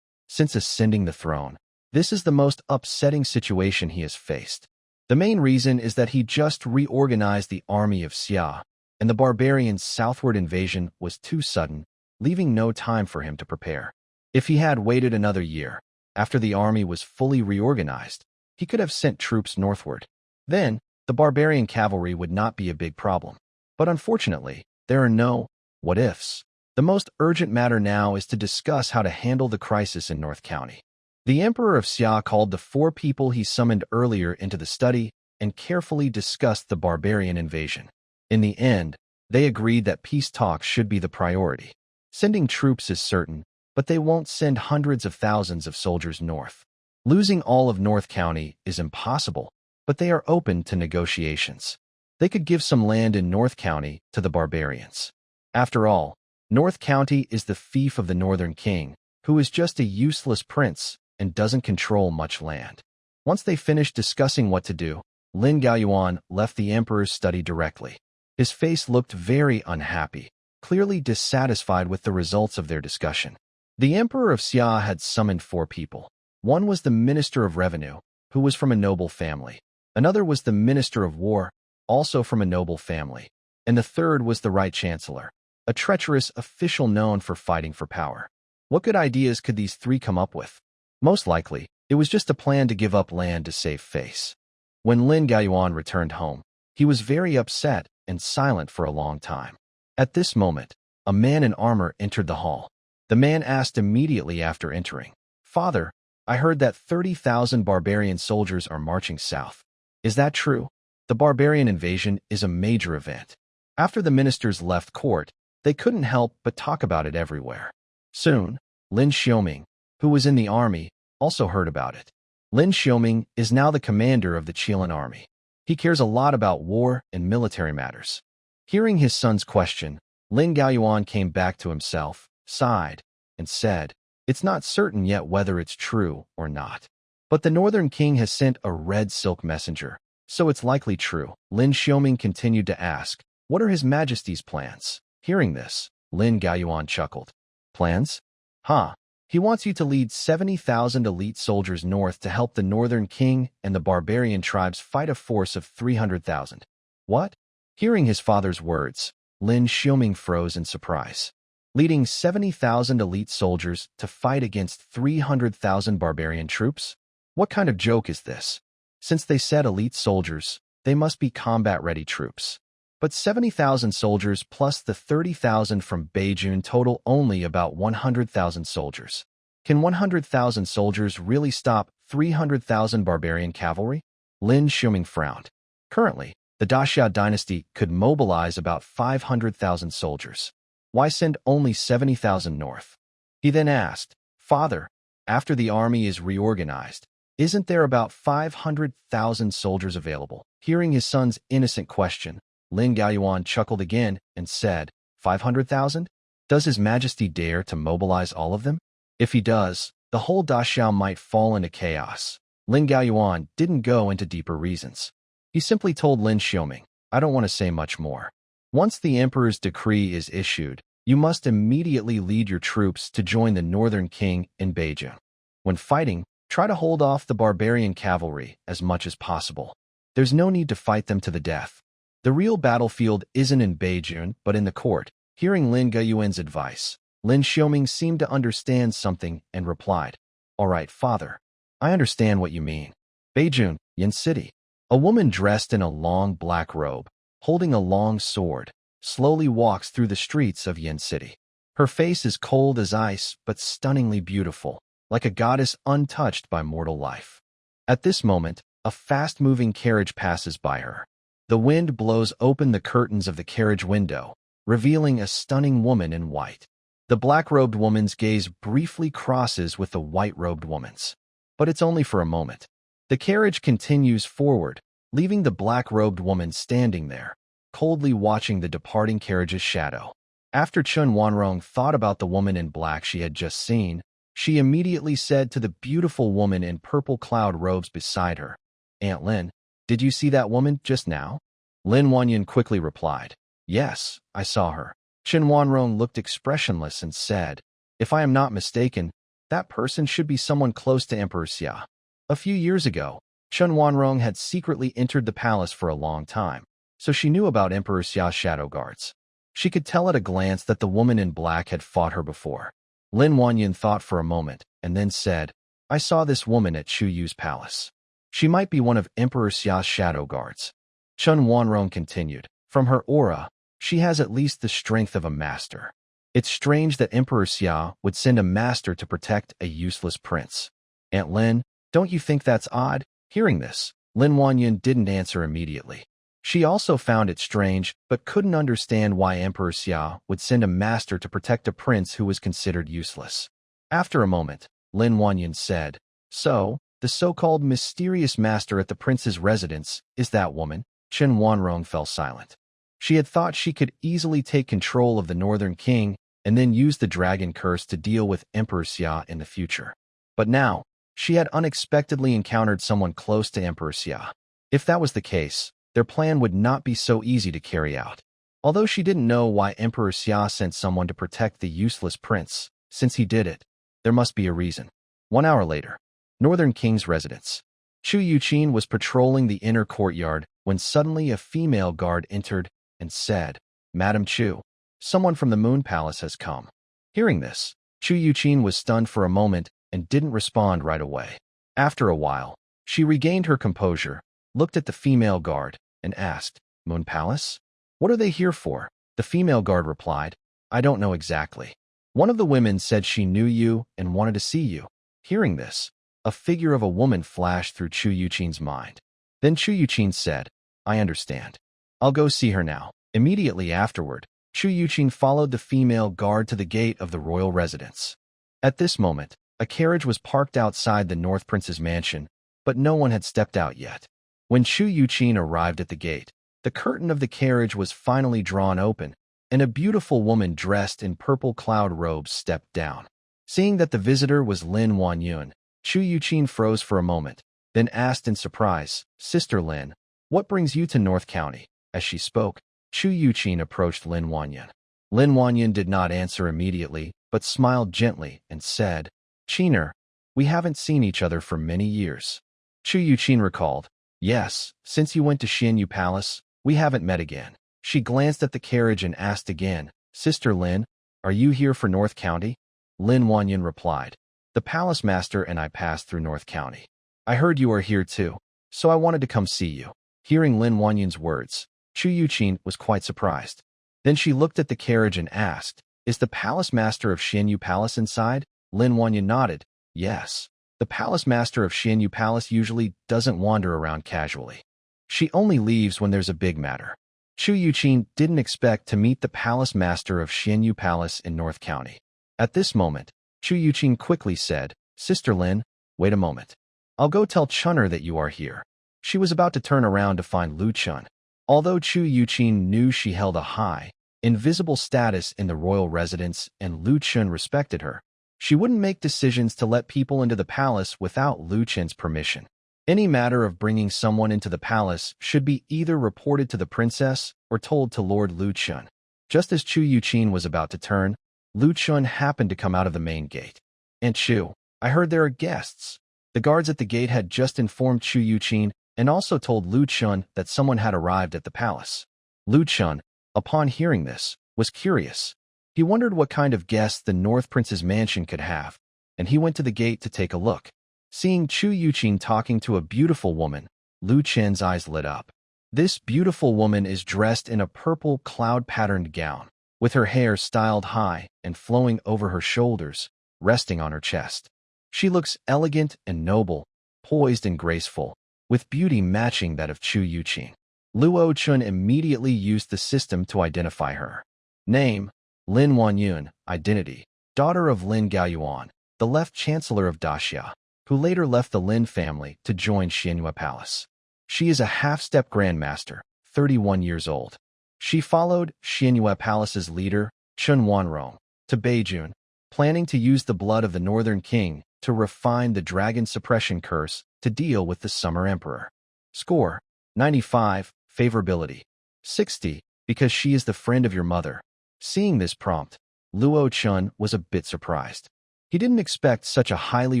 Since ascending the throne, this is the most upsetting situation he has faced. The main reason is that he just reorganized the army of Xia, and the barbarians' southward invasion was too sudden, leaving no time for him to prepare. If he had waited another year, after the army was fully reorganized, he could have sent troops northward. Then, the barbarian cavalry would not be a big problem. But unfortunately, there are no what-ifs. The most urgent matter now is to discuss how to handle the crisis in North County. The Emperor of Xia called the 4 people he summoned earlier into the study and carefully discussed the barbarian invasion. In the end, they agreed that peace talks should be the priority. Sending troops is certain, but they won't send hundreds of thousands of soldiers north. Losing all of North County is impossible, but they are open to negotiations. They could give some land in North County to the barbarians. After all, North County is the fief of the northern king, who is just a useless prince and doesn't control much land. Once they finished discussing what to do, Lin Gaoyuan left the emperor's study directly. His face looked very unhappy, clearly dissatisfied with the results of their discussion. The emperor of Xia had summoned 4 people. One was the minister of revenue, who was from a noble family. Another was the minister of war, also from a noble family. And the third was the right chancellor, a treacherous official known for fighting for power. What good ideas could these 3 come up with? Most likely, it was just a plan to give up land to save face. When Lin Gaoyuan returned home, he was very upset and silent for a long time. At this moment, a man in armor entered the hall. The man asked immediately after entering, "Father, I heard that 30,000 barbarian soldiers are marching south. Is that true? The barbarian invasion is a major event." After the ministers left court, they couldn't help but talk about it everywhere. Soon, Lin Xiaoming, who was in the army, also heard about it. Lin Xiaoming is now the commander of the Qilin army. He cares a lot about war and military matters. Hearing his son's question, Lin Gaoyuan came back to himself, sighed, and said, "It's not certain yet whether it's true or not. But the northern king has sent a red silk messenger, so it's likely true." Lin Xiaoming continued to ask, "What are His Majesty's plans?" Hearing this, Lin Gaoyuan chuckled. "Plans? Huh. He wants you to lead 70,000 elite soldiers north to help the northern king and the barbarian tribes fight a force of 300,000. What? Hearing his father's words, Lin Xiaoming froze in surprise. Leading 70,000 elite soldiers to fight against 300,000 barbarian troops? What kind of joke is this? Since they said elite soldiers, they must be combat-ready troops. But 70,000 soldiers plus the 30,000 from Beijing total only about 100,000 soldiers. Can 100,000 soldiers really stop 300,000 barbarian cavalry? Lin Xiaoming frowned. Currently, the Daxia dynasty could mobilize about 500,000 soldiers. Why send only 70,000 north? He then asked, "Father, after the army is reorganized, isn't there about 500,000 soldiers available?" Hearing his son's innocent question, Lin Gaoyuan chuckled again and said, 500,000? Does His Majesty dare to mobilize all of them? If he does, the whole Daxiao might fall into chaos. Lin Gaoyuan didn't go into deeper reasons. He simply told Lin Xiaoming, "I don't want to say much more. Once the emperor's decree is issued, you must immediately lead your troops to join the northern king in Beijing. When fighting, try to hold off the barbarian cavalry as much as possible. There's no need to fight them to the death. The real battlefield isn't in Beijing, but in the court." Hearing Lin Gaoyuan's advice, Lin Xiaoming seemed to understand something and replied, "All right, father. I understand what you mean. Beijing, Yin City." A woman dressed in a long black robe, holding a long sword, slowly walks through the streets of Yin City. Her face is cold as ice but stunningly beautiful, like a goddess untouched by mortal life. At this moment, a fast-moving carriage passes by her. The wind blows open the curtains of the carriage window, revealing a stunning woman in white. The black-robed woman's gaze briefly crosses with the white-robed woman's. But it's only for a moment. The carriage continues forward, leaving the black-robed woman standing there, coldly watching the departing carriage's shadow. After Chen Wanrong thought about the woman in black she had just seen, she immediately said to the beautiful woman in purple cloud robes beside her, "Aunt Lin, did you see that woman just now?" Lin Wanyan quickly replied, "Yes, I saw her." Chen Wanrong looked expressionless and said, "If I am not mistaken, that person should be someone close to Emperor Xia." A few years ago, Chen Wanrong had secretly entered the palace for a long time, so she knew about Emperor Xia's shadow guards. She could tell at a glance that the woman in black had fought her before. Lin Wanyan thought for a moment and then said, "I saw this woman at Chu Yu's palace. She might be one of Emperor Xia's shadow guards." Chen Wanrong continued, "From her aura, she has at least the strength of a master. It's strange that Emperor Xia would send a master to protect a useless prince. Aunt Lin, don't you think that's odd?" Hearing this, Lin Wanyan didn't answer immediately. She also found it strange, but couldn't understand why Emperor Xia would send a master to protect a prince who was considered useless. After a moment, Lin Wanyan said, "So, the so-called mysterious master at the prince's residence is that woman?" Chen Wanrong fell silent. She had thought she could easily take control of the northern king and then use the dragon curse to deal with Emperor Xia in the future. But now, She had unexpectedly encountered someone close to Emperor Xia. If that was the case, their plan would not be so easy to carry out. Although she didn't know why Emperor Xia sent someone to protect the useless prince, since he did it, there must be a reason. 1 hour later, Northern King's residence. Chu Yuqin was patrolling the inner courtyard when suddenly a female guard entered and said, "Madam Chu, someone from the Moon Palace has come." Hearing this, Chu Yuqin was stunned for a moment and didn't respond right away. After a while, she regained her composure, looked at the female guard, and asked, "Moon Palace? What are they here for?" The female guard replied, "I don't know exactly. One of the women said she knew you and wanted to see you." Hearing this, a figure of a woman flashed through Chu Yuqin's mind. Then Chu Yuqin said, "I understand. I'll go see her now." Immediately afterward, Chu Yuqin followed the female guard to the gate of the royal residence. At this moment, a carriage was parked outside the North Prince's mansion, but no one had stepped out yet. When Chu Yuqin arrived at the gate, the curtain of the carriage was finally drawn open, and a beautiful woman dressed in purple cloud robes stepped down. Seeing that the visitor was Lin Wanyun, Chu Yuqin froze for a moment, then asked in surprise, "Sister Lin, what brings you to North County?" As she spoke, Chu Yuqin approached Lin Wanyun. Lin Wanyun did not answer immediately, but smiled gently and said, "Qiner, we haven't seen each other for many years." Chu Yuqin recalled, "Yes, since you went to Xianyu Palace, we haven't met again." She glanced at the carriage and asked again, "Sister Lin, are you here for North County?" Lin Wanyun replied, "The palace master and I passed through North County. I heard you are here too, so I wanted to come see you." Hearing Lin Wanyun's words, Chu Yuqin was quite surprised. Then she looked at the carriage and asked, "Is the palace master of Xianyu Palace inside?" Lin Wanyun nodded, "Yes. The palace master of Xianyu Palace usually doesn't wander around casually. She only leaves when there's a big matter." Chu Yuqin didn't expect to meet the palace master of Xianyu Palace in North County. At this moment, Chu Yuqin quickly said, "Sister Lin, wait a moment. I'll go tell Chun'er that you are here." She was about to turn around to find Lu Chun. Although Chu Yuqin knew she held a high, invisible status in the royal residence and Lu Chun respected her, she wouldn't make decisions to let people into the palace without Lu Chun's permission. Any matter of bringing someone into the palace should be either reported to the princess or told to Lord Lu Chun. Just as Chu Yuqin was about to turn, Lu Chun happened to come out of the main gate. "Aunt Chu, I heard there are guests." The guards at the gate had just informed Chu Yuqin and also told Lu Chun that someone had arrived at the palace. Lu Chun, upon hearing this, was curious. He wondered what kind of guests the North Prince's mansion could have, and he went to the gate to take a look. Seeing Chu Yuqin talking to a beautiful woman, Lu Chen's eyes lit up. This beautiful woman is dressed in a purple cloud-patterned gown, with her hair styled high and flowing over her shoulders, resting on her chest. She looks elegant and noble, poised and graceful, with beauty matching that of Chu Yuqin. Luo Chun immediately used the system to identify her. Name, Lin Wanyun. Identity, daughter of Lin Gaoyuan, the left chancellor of Daxia, who later left the Lin family to join Xianyu Palace. She is a half-step grandmaster, 31 years old. She followed Xianyu Palace's leader, Chun Wanrong, to Beijun, planning to use the blood of the Northern King to refine the dragon suppression curse to deal with the Summer Emperor. Score, 95, favorability, 60, because she is the friend of your mother. Seeing this prompt, Luo Chun was a bit surprised. He didn't expect such a highly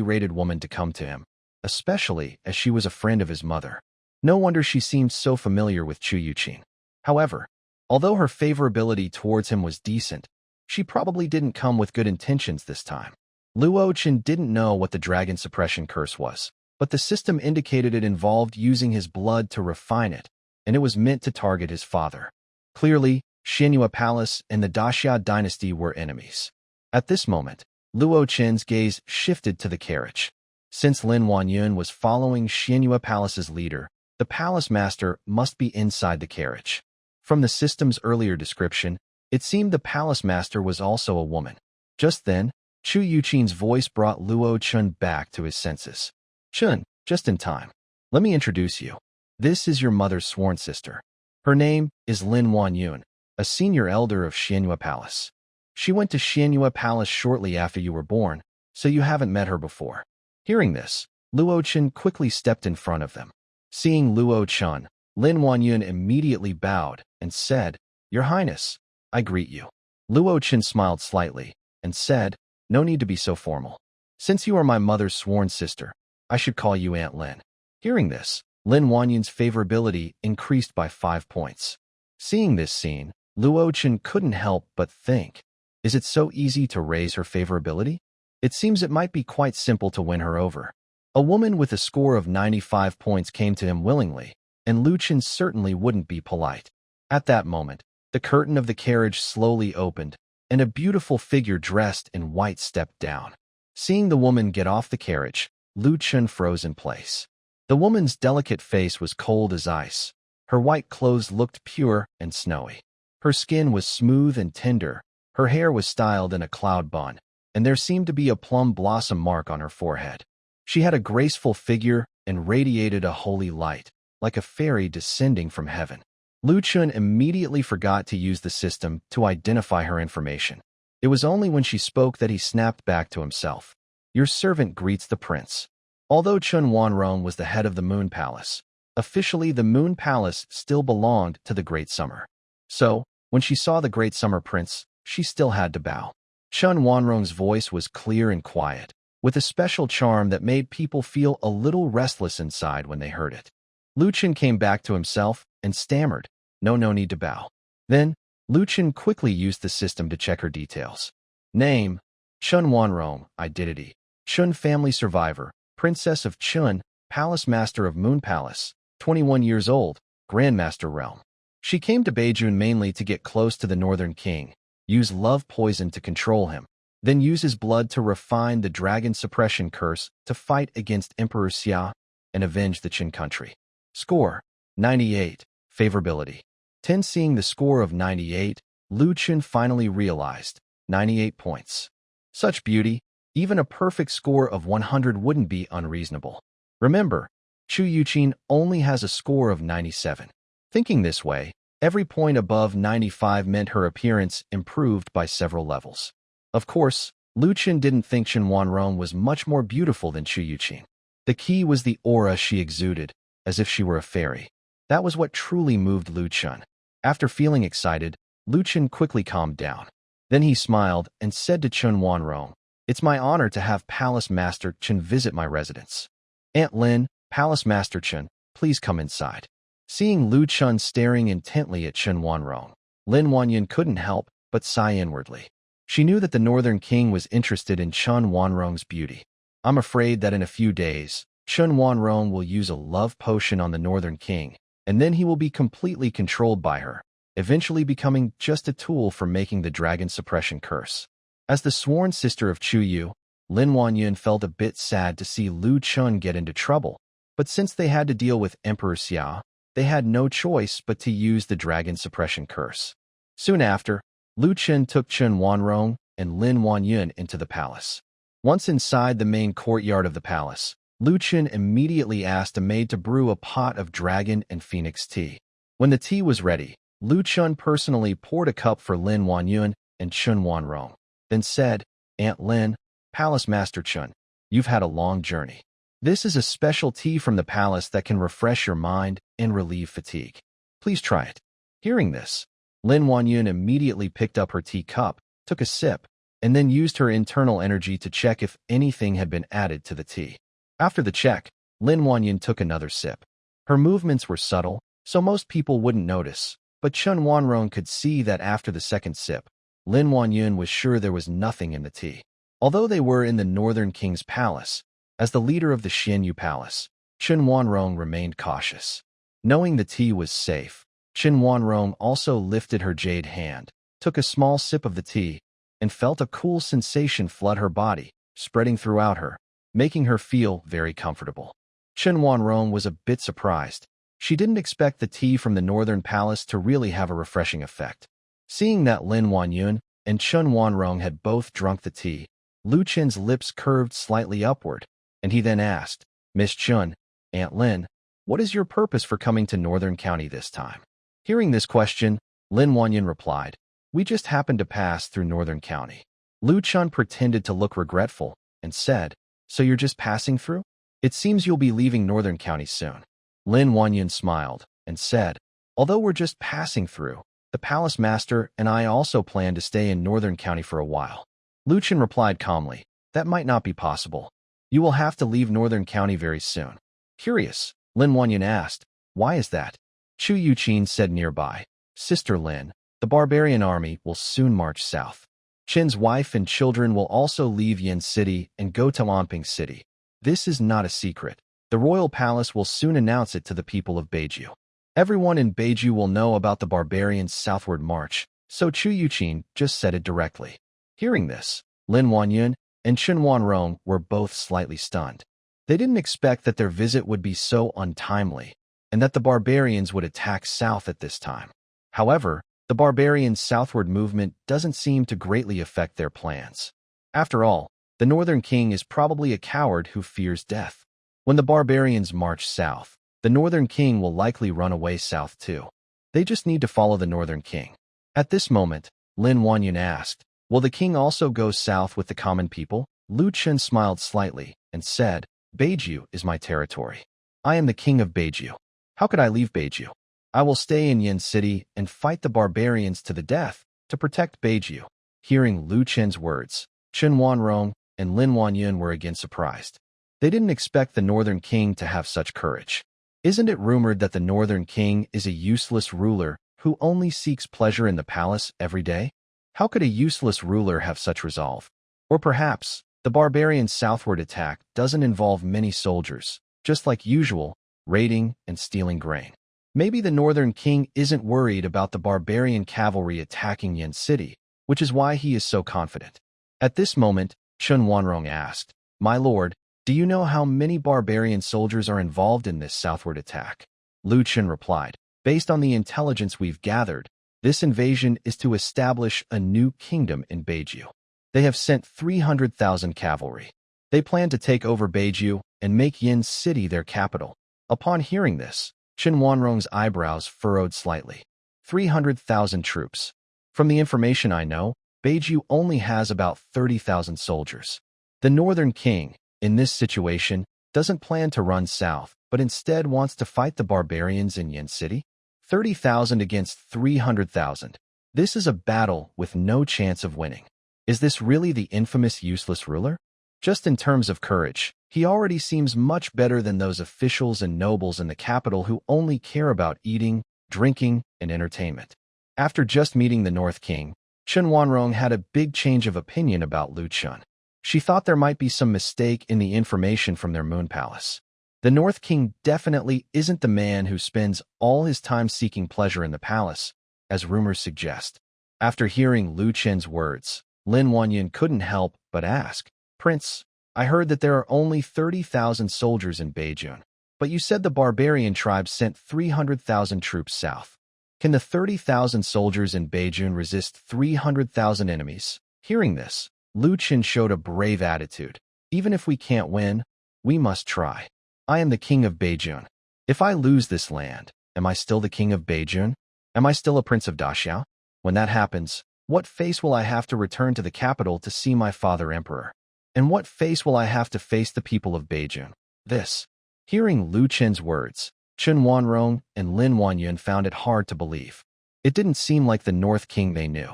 rated woman to come to him, especially as she was a friend of his mother. No wonder she seemed so familiar with Chu Yuqin. However, although her favorability towards him was decent, she probably didn't come with good intentions this time. Luo Chun didn't know what the dragon suppression curse was, but the system indicated it involved using his blood to refine it, and it was meant to target his father. Clearly, Xianyu Palace and the Daxia dynasty were enemies. At this moment, Luo Chen's gaze shifted to the carriage. Since Lin Wanyun was following Xianyu Palace's leader, the palace master must be inside the carriage. From the system's earlier description, it seemed the palace master was also a woman. Just then, Chu Yuqin's voice brought Luo Chun back to his senses. "Chun, just in time. Let me introduce you. This is your mother's sworn sister. Her name is Lin Wanyun, a senior elder of Xianyu Palace. She went to Xianyu Palace shortly after you were born, so you haven't met her before." Hearing this, Luo Chen quickly stepped in front of them. Seeing Luo Chen, Lin Wanyun immediately bowed and said, "Your Highness, I greet you." Luo Chen smiled slightly and said, "No need to be so formal. Since you are my mother's sworn sister, I should call you Aunt Lin." Hearing this, Lin Wanyun's favorability increased by 5 points. Seeing this scene, Luo Chen couldn't help but think, is it so easy to raise her favorability? It seems it might be quite simple to win her over. A woman with a score of 95 points came to him willingly, and Lu Chen certainly wouldn't be polite. At that moment, the curtain of the carriage slowly opened, and a beautiful figure dressed in white stepped down. Seeing the woman get off the carriage, Lu Chen froze in place. The woman's delicate face was cold as ice. Her white clothes looked pure and snowy. Her skin was smooth and tender, her hair was styled in a cloud bun, and there seemed to be a plum blossom mark on her forehead. She had a graceful figure and radiated a holy light, like a fairy descending from heaven. Lu Chen immediately forgot to use the system to identify her information. It was only when she spoke that he snapped back to himself. "Your servant greets the prince." Although Chun Wanrong was the head of the Moon Palace, officially the Moon Palace still belonged to the Great Summer. So, when she saw the Great Summer Prince, she still had to bow. Chun Wanrong's voice was clear and quiet, with a special charm that made people feel a little restless inside when they heard it. Lu Chen came back to himself and stammered, No need to bow." Then, Lu Chen quickly used the system to check her details. Name: Chun Wanrong. Identity: Chun family survivor, Princess of Chun, Palace Master of Moon Palace, 21 years old, Grandmaster Realm. She came to Beijun mainly to get close to the Northern King, use love poison to control him, then use his blood to refine the dragon suppression curse to fight against Emperor Xia and avenge the Qin country. Score: 98. Favorability: 10. Seeing the score of 98, Lu Chen finally realized, 98 points. Such beauty, even a perfect score of 100 wouldn't be unreasonable. Remember, Chu Yuqin only has a score of 97. Thinking this way, every point above 95 meant her appearance improved by several levels. Of course, Lu Chen didn't think Chen Wanrong was much more beautiful than Chu Yuqin. The key was the aura she exuded, as if she were a fairy. That was what truly moved Lu Chen. After feeling excited, Lu Chen quickly calmed down. Then he smiled and said to Chen Wanrong, "It's my honor to have Palace Master Chen visit my residence. Aunt Lin, Palace Master Chen, please come inside." Seeing Lu Chen staring intently at Chen Wanrong, Lin Wanyun couldn't help but sigh inwardly. She knew that the Northern King was interested in Chen Wanrong's beauty. "I'm afraid that in a few days, Chen Wanrong will use a love potion on the Northern King, and then he will be completely controlled by her, eventually becoming just a tool for making the dragon suppression curse." As the sworn sister of Chu Yu, Lin Wanyun felt a bit sad to see Lu Chen get into trouble, but since they had to deal with Emperor Xia, they had no choice but to use the dragon suppression curse. Soon after, Lu Chen took Chen Wanrong and Lin Wanyun into the palace. Once inside the main courtyard of the palace, Lu Chen immediately asked a maid to brew a pot of dragon and phoenix tea. When the tea was ready, Lu Chen personally poured a cup for Lin Wanyun and Chen Wanrong, then said, "Aunt Lin, Palace Master Chen, you've had a long journey. This is a special tea from the palace that can refresh your mind and relieve fatigue. Please try it." Hearing this, Lin Wanyun immediately picked up her tea cup, took a sip, and then used her internal energy to check if anything had been added to the tea. After the check, Lin Wanyun took another sip. Her movements were subtle, so most people wouldn't notice, but Chen Wanrong could see that after the second sip, Lin Wanyun was sure there was nothing in the tea. Although they were in the Northern King's palace, as the leader of the Xianyu Palace, Chen Wanrong remained cautious. Knowing the tea was safe, Chen Wanrong also lifted her jade hand, took a small sip of the tea, and felt a cool sensation flood her body, spreading throughout her, making her feel very comfortable. Chen Wanrong was a bit surprised. She didn't expect the tea from the Northern Palace to really have a refreshing effect. Seeing that Lin Wanyun and Chen Wanrong had both drunk the tea, Lu Chen's lips curved slightly upward, and he then asked, "Miss Chen, Aunt Lin, what is your purpose for coming to Northern County this time?" Hearing this question, Lin Wanyun replied, "We just happened to pass through Northern County." Lu Chen pretended to look regretful and said, So you're just passing through? It seems you'll be leaving Northern County soon. Lin Wanyan smiled and said, although we're just passing through, the palace master and I also plan to stay in Northern County for a while. Lu Chen replied calmly, that might not be possible. You will have to leave Northern County very soon. Curious, Lin Wanyan asked, why is that? Chu Yuqin said nearby, Sister Lin, the barbarian army will soon march south. Chen's wife and children will also leave Yin City and go to Lanping City. This is not a secret. The royal palace will soon announce it to the people of Beiju. Everyone in Beiju will know about the barbarians' southward march, so Chu Yuqin just said it directly. Hearing this, Lin Wanyan and Chen Wanrong were both slightly stunned. They didn't expect that their visit would be so untimely, and that the barbarians would attack south at this time. However, the barbarians' southward movement doesn't seem to greatly affect their plans. After all, the Northern King is probably a coward who fears death. When the barbarians march south, the Northern King will likely run away south too. They just need to follow the Northern King. At this moment, Lin Wanyan asked, will the king also go south with the common people? Lu Chen smiled slightly and said, Beiju is my territory. I am the king of Beiju. How could I leave Beiju? I will stay in Yin City and fight the barbarians to the death to protect Beiju. Hearing Lu Chen's words, Chen Wanrong and Lin Wanyan were again surprised. They didn't expect the Northern King to have such courage. Isn't it rumored that the Northern King is a useless ruler who only seeks pleasure in the palace every day? How could a useless ruler have such resolve? Or perhaps, the barbarian southward attack doesn't involve many soldiers, just like usual, raiding and stealing grain. Maybe the Northern King isn't worried about the barbarian cavalry attacking Yin City, which is why he is so confident. At this moment, Chen Wanrong asked, My lord, do you know how many barbarian soldiers are involved in this southward attack? Lu Chen replied, based on the intelligence we've gathered, this invasion is to establish a new kingdom in Beiju. They have sent 300,000 cavalry. They plan to take over Beiju and make Yin City their capital. Upon hearing this, Chen Wanrong's eyebrows furrowed slightly. 300,000 troops. From the information I know, Beiju only has about 30,000 soldiers. The Northern King, in this situation, doesn't plan to run south, but instead wants to fight the barbarians in Yin City? 30,000 against 300,000. This is a battle with no chance of winning. Is this really the infamous useless ruler? Just in terms of courage, he already seems much better than those officials and nobles in the capital who only care about eating, drinking, and entertainment. After just meeting the North King, Chen Wanrong had a big change of opinion about Lu Chen. She thought there might be some mistake in the information from their moon palace. The North King definitely isn't the man who spends all his time seeking pleasure in the palace, as rumors suggest. After hearing Lu Chen's words, Lin Wanyan couldn't help but ask, Prince, I heard that there are only 30,000 soldiers in Beijun, but you said the barbarian tribes sent 300,000 troops south. Can the 30,000 soldiers in Beijun resist 300,000 enemies? Hearing this, Lu Chen showed a brave attitude. Even if we can't win, we must try. I am the king of Beijun. If I lose this land, am I still the king of Beijun? Am I still a prince of Daxiao? When that happens, what face will I have to return to the capital to see my father emperor? And what face will I have to face the people of Beijun? This. Hearing Lu Chen's words, Chen Wanrong and Lin Wanyan found it hard to believe. It didn't seem like the North King they knew.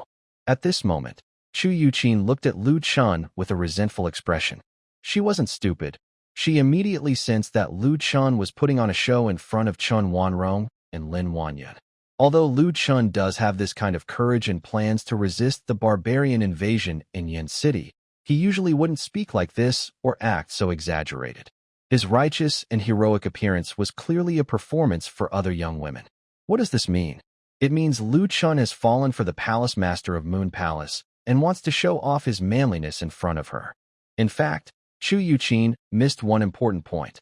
At this moment, Chu Yuqin looked at Lu Chen with a resentful expression. She wasn't stupid. She immediately sensed that Lu Chen was putting on a show in front of Chen Wanrong and Lin Wanyan. Although Lu Chen does have this kind of courage and plans to resist the barbarian invasion in Yin City, he usually wouldn't speak like this or act so exaggerated. His righteous and heroic appearance was clearly a performance for other young women. What does this mean? It means Lu Chen has fallen for the palace master of Moon Palace and wants to show off his manliness in front of her. In fact, Chu Yuqin missed one important point.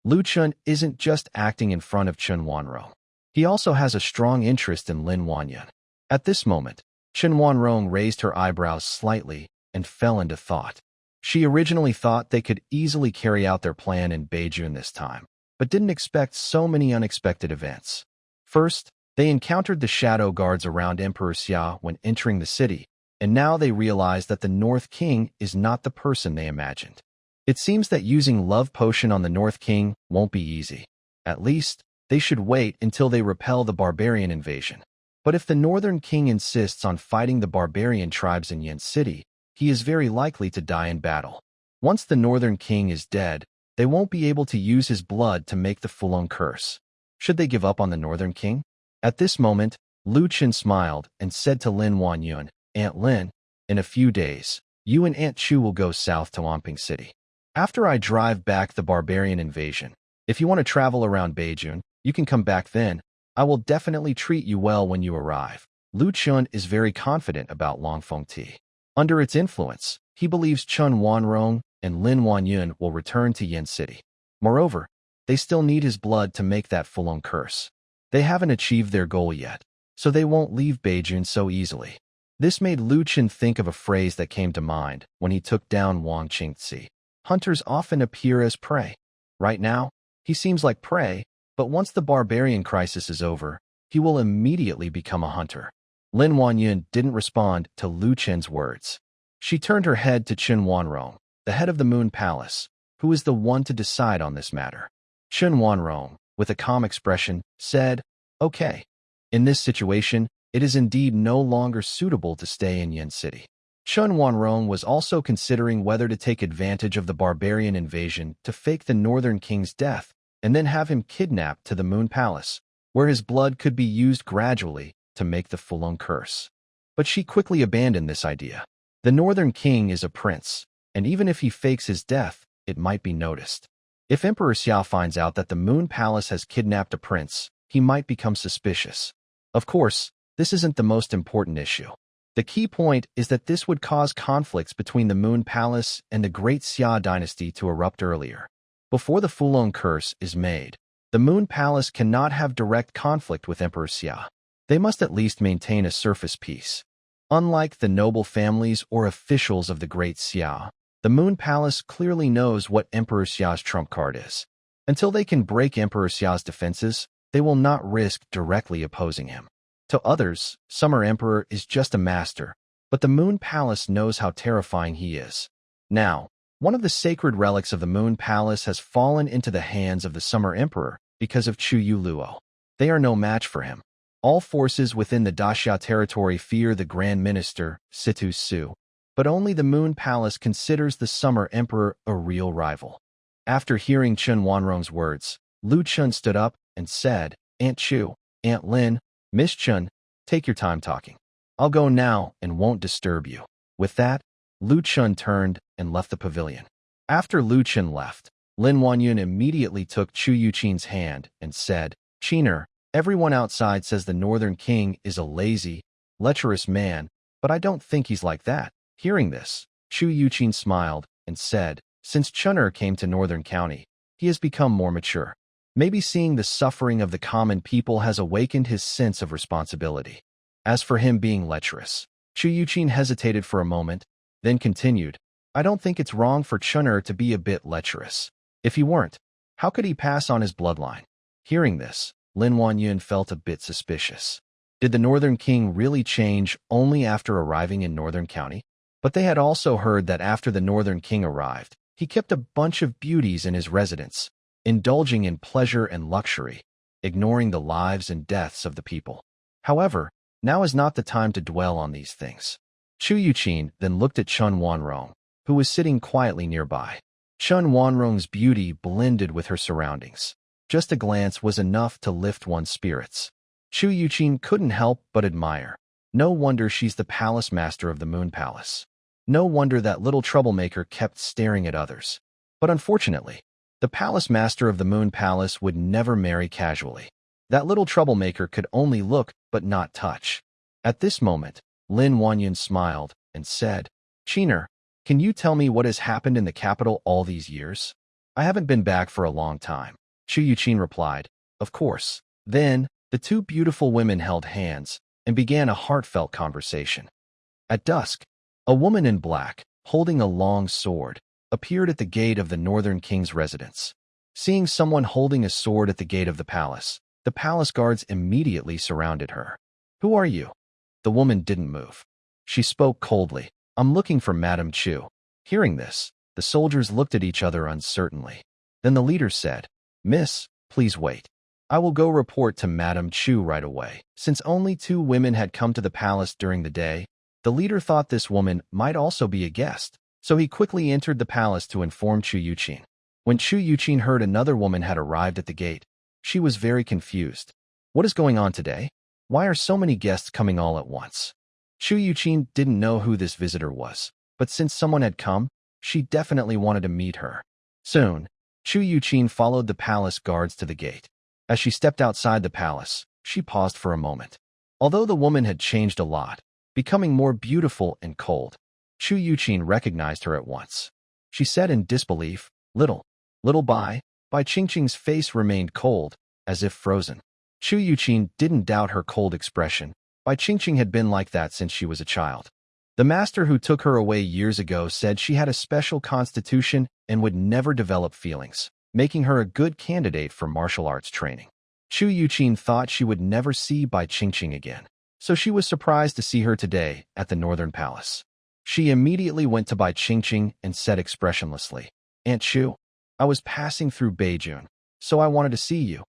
Lu Chen isn't just acting in front of Chen Wanrong. He also has a strong interest in Lin Wanyan. At this moment, Chen Wanrong raised her eyebrows slightly and fell into thought. She originally thought they could easily carry out their plan in Beijun this time, but didn't expect so many unexpected events. First, they encountered the shadow guards around Emperor Xia when entering the city, and now they realized that the North King is not the person they imagined. It seems that using love potion on the North King won't be easy. At least, they should wait until they repel the barbarian invasion. But if the Northern King insists on fighting the barbarian tribes in Yin City, he is very likely to die in battle. Once the Northern King is dead, they won't be able to use his blood to make the Fulong curse. Should they give up on the Northern King? At this moment, Lu Chen smiled and said to Lin Wanyun, "Aunt Lin, in a few days, you and Aunt Chu will go south to Wanping City. After I drive back the barbarian invasion, if you want to travel around Beijing, you can come back then. I will definitely treat you well when you arrive." Lu Chun is very confident about Longfeng Ti. Under its influence, he believes Chun Wanrong and Lin Wanyun will return to Yin City. Moreover, they still need his blood to make that Fulong curse. They haven't achieved their goal yet, so they won't leave Beijing so easily. This made Lu Chen think of a phrase that came to mind when he took down Wang Qingzi. Hunters often appear as prey. Right now, he seems like prey, but once the barbarian crisis is over, he will immediately become a hunter. Lin Wanyun didn't respond to Lu Chen's words. She turned her head to Chen Wanrong, the head of the Moon Palace, who is the one to decide on this matter. Chen Wanrong, with a calm expression, said, "Okay. In this situation, it is indeed no longer suitable to stay in Yin City." Chen Wanrong was also considering whether to take advantage of the barbarian invasion to fake the Northern King's death and then have him kidnapped to the Moon Palace, where his blood could be used gradually to make the Fulong curse. But she quickly abandoned this idea. The Northern King is a prince, and even if he fakes his death, it might be noticed. If Emperor Xia finds out that the Moon Palace has kidnapped a prince, he might become suspicious. Of course, this isn't the most important issue. The key point is that this would cause conflicts between the Moon Palace and the Great Xia dynasty to erupt earlier. Before the Fulong curse is made, the Moon Palace cannot have direct conflict with Emperor Xia. They must at least maintain a surface peace. Unlike the noble families or officials of the Great Xia, the Moon Palace clearly knows what Emperor Xia's trump card is. Until they can break Emperor Xia's defenses, they will not risk directly opposing him. To others, Summer Emperor is just a master, but the Moon Palace knows how terrifying he is. Now, one of the sacred relics of the Moon Palace has fallen into the hands of the Summer Emperor because of Chu Yuluo. They are no match for him. All forces within the Daxia territory fear the Grand Minister, Situ Su, but only the Moon Palace considers the Summer Emperor a real rival. After hearing Chen Wanrong's words, Lu Chun stood up and said, "Aunt Chu, Aunt Lin, Miss Chun, take your time talking. I'll go now and won't disturb you." With that, Lu Chun turned and left the pavilion. After Lu Chun left, Lin Wanyun immediately took Chu Yuqin's hand and said, "Qiner, everyone outside says the Northern King is a lazy, lecherous man, but I don't think he's like that." Hearing this, Chu Yuqin smiled and said, "Since Chun'er came to Northern County, he has become more mature. Maybe seeing the suffering of the common people has awakened his sense of responsibility." As for him being lecherous, Chu Yuqin hesitated for a moment, then continued, "I don't think it's wrong for Chun'er to be a bit lecherous. If he weren't, how could he pass on his bloodline?" Hearing this, Lin Wanyun felt a bit suspicious. Did the Northern King really change only after arriving in Northern County? But they had also heard that after the Northern King arrived, he kept a bunch of beauties in his residence, indulging in pleasure and luxury, ignoring the lives and deaths of the people. However, now is not the time to dwell on these things. Chu Yuqin then looked at Chen Wanrong, who was sitting quietly nearby. Chen Wanrong's beauty blended with her surroundings. Just a glance was enough to lift one's spirits. Chu Yuqin couldn't help but admire. No wonder she's the palace master of the Moon Palace. No wonder that little troublemaker kept staring at others. But unfortunately, the palace master of the Moon Palace would never marry casually. That little troublemaker could only look but not touch. At this moment, Lin Wanyun smiled and said, "Qiner, can you tell me what has happened in the capital all these years? I haven't been back for a long time." Chu Yuqin replied, "Of course." Then, the two beautiful women held hands and began a heartfelt conversation. At dusk, a woman in black, holding a long sword, appeared at the gate of the Northern King's residence. Seeing someone holding a sword at the gate of the palace guards immediately surrounded her. "Who are you?" The woman didn't move. She spoke coldly, "I'm looking for Madame Chu." Hearing this, the The soldiers looked at each other uncertainly. Then the leader said, "Miss, please wait. I will go report to Madame Chu right away." Since only 2 women had come to the palace during the day, the leader thought this woman might also be a guest, so he quickly entered the palace to inform Chu Yuqin. When Chu Yuqin heard another woman had arrived at the gate, she was very confused. What is going on today? Why are so many guests coming all at once? Chu Yuqin didn't know who this visitor was, but since someone had come, she definitely wanted to meet her. Soon, Chu Yuqin followed the palace guards to the gate. As she stepped outside the palace, she paused for a moment. Although the woman had changed a lot, becoming more beautiful and cold, Chu Yuqin recognized her at once. She said in disbelief, Little Bai." Bai Qingqing's face remained cold, as if frozen. Chu Yuqin didn't doubt her cold expression. Bai Qingqing had been like that since she was a child. The master who took her away years ago said she had a special constitution and would never develop feelings, making her a good candidate for martial arts training. Chu Yuqin thought she would never see Bai Qingqing again, so she was surprised to see her today at the Northern Palace. She immediately went to Bai Qingqing and said expressionlessly, "Aunt Chu, I was passing through Beijing, so I wanted to see you."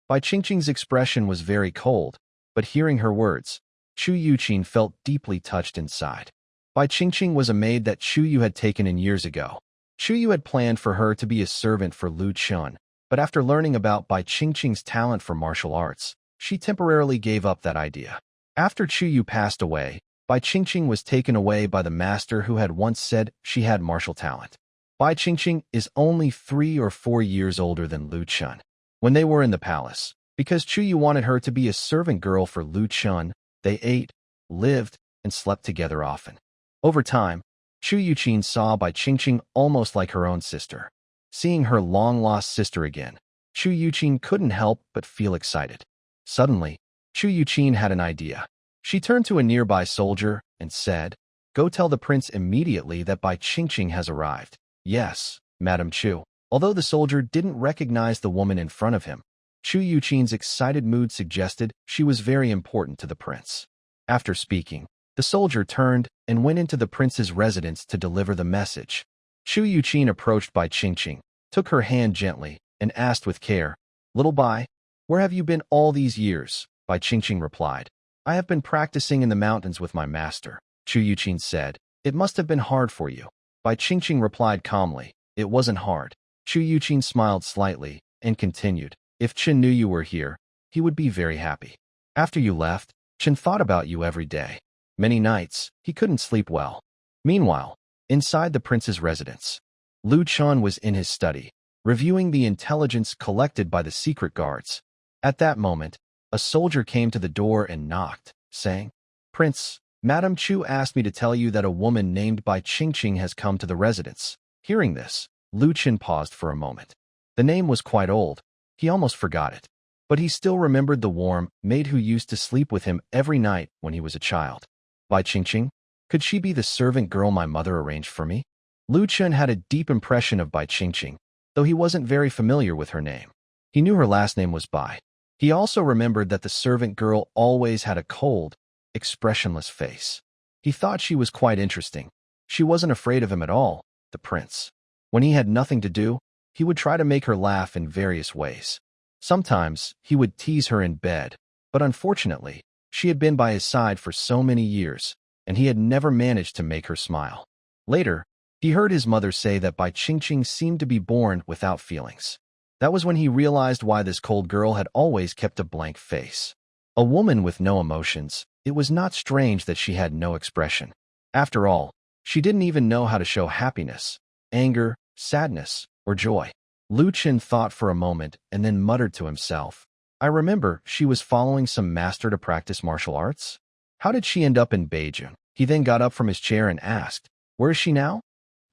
Bai Qingqing's expression was very cold, but hearing her words, Chu Yuqin felt deeply touched inside. Bai Qingqing was a maid that Chu Yu had taken in years ago. Chu Yu had planned for her to be a servant for Lu Chun, but after learning about Bai Qingqing's talent for martial arts, she temporarily gave up that idea. After Chu Yu passed away, Bai Qingqing was taken away by the master who had once said she had martial talent. Bai Qingqing is only 3 or 4 years older than Lu Chun. When they were in the palace, because Chu Yu wanted her to be a servant girl for Lu Chun, they ate, lived, and slept together often. Over time, Chu Yuqin saw Bai Qingqing almost like her own sister. Seeing her long-lost sister again, Chu Yuqin couldn't help but feel excited. Suddenly, Chu Yuqin had an idea. She turned to a nearby soldier and said, "Go tell the prince immediately that Bai Qingqing has arrived." "Yes, Madam Chu." Although the soldier didn't recognize the woman in front of him, Chu Yuqin's excited mood suggested she was very important to the prince. After speaking, the soldier turned and went into the prince's residence to deliver the message. Chu Yuqin approached Bai Qingqing, took her hand gently, and asked with care, "Little Bai, where have you been all these years?" Bai Qingqing replied, "I have been practicing in the mountains with my master." Chu Yuqin said, "It must have been hard for you." Bai Qingqing replied calmly, "It wasn't hard." Chu Yuqin smiled slightly and continued, "If Chen knew you were here, he would be very happy. After you left, Chen thought about you every day. Many nights, he couldn't sleep well." Meanwhile, inside the prince's residence, Lu Chun was in his study, reviewing the intelligence collected by the secret guards. At that moment, a soldier came to the door and knocked, saying, "Prince, Madame Chu asked me to tell you that a woman named Bai Qingqing has come to the residence." Hearing this, Lu Chun paused for a moment. The name was quite old. He almost forgot it. But he still remembered the warm maid who used to sleep with him every night when he was a child. Bai Qingqing? Could she be the servant girl my mother arranged for me? Lu Chun had a deep impression of Bai Qingqing, though he wasn't very familiar with her name. He knew her last name was Bai. He also remembered that the servant girl always had a cold, expressionless face. He thought she was quite interesting. She wasn't afraid of him at all, the prince. When he had nothing to do, he would try to make her laugh in various ways. Sometimes, he would tease her in bed, but unfortunately, she had been by his side for so many years, and he had never managed to make her smile. Later, he heard his mother say that Bai Qingqing seemed to be born without feelings. That was when he realized why this cold girl had always kept a blank face. A woman with no emotions, it was not strange that she had no expression. After all, she didn't even know how to show happiness, anger, sadness, or joy. Lu Chun thought for a moment and then muttered to himself, "I remember she was following some master to practice martial arts. How did she end up in Beijing?" He then got up from his chair and asked, "Where is she now?"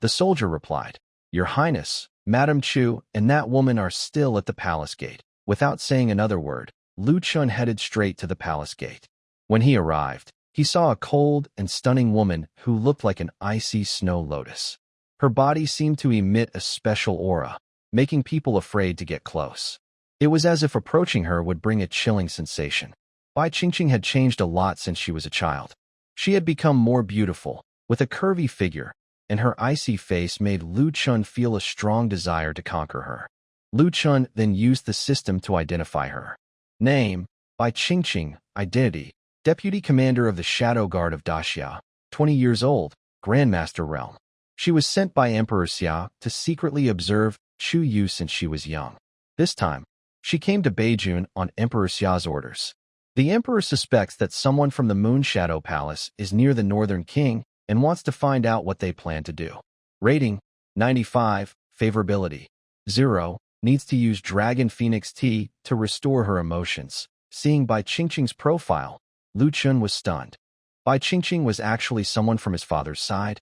The soldier replied, "Your Highness, Madame Chu and that woman are still at the palace gate." Without saying another word, Lu Chun headed straight to the palace gate. When he arrived, he saw a cold and stunning woman who looked like an icy snow lotus. Her body seemed to emit a special aura, making people afraid to get close. It was as if approaching her would bring a chilling sensation. Bai Qingqing had changed a lot since she was a child. She had become more beautiful, with a curvy figure, and her icy face made Lu Chun feel a strong desire to conquer her. Lu Chun then used the system to identify her. Name: Bai Qingqing. Identity: Deputy Commander of the Shadow Guard of Daxia, 20 years old, Grandmaster Realm. She was sent by Emperor Xia to secretly observe Chu Yu since she was young. This time, she came to Beijun on Emperor Xia's orders. The Emperor suspects that someone from the Moon Shadow Palace is near the Northern King and wants to find out what they plan to do. Rating: 95, Favorability: 0, needs to use Dragon Phoenix Tea to restore her emotions. Seeing Bai Qingqing's profile, Lu Chun was stunned. Bai Qingqing was actually someone from his father's side.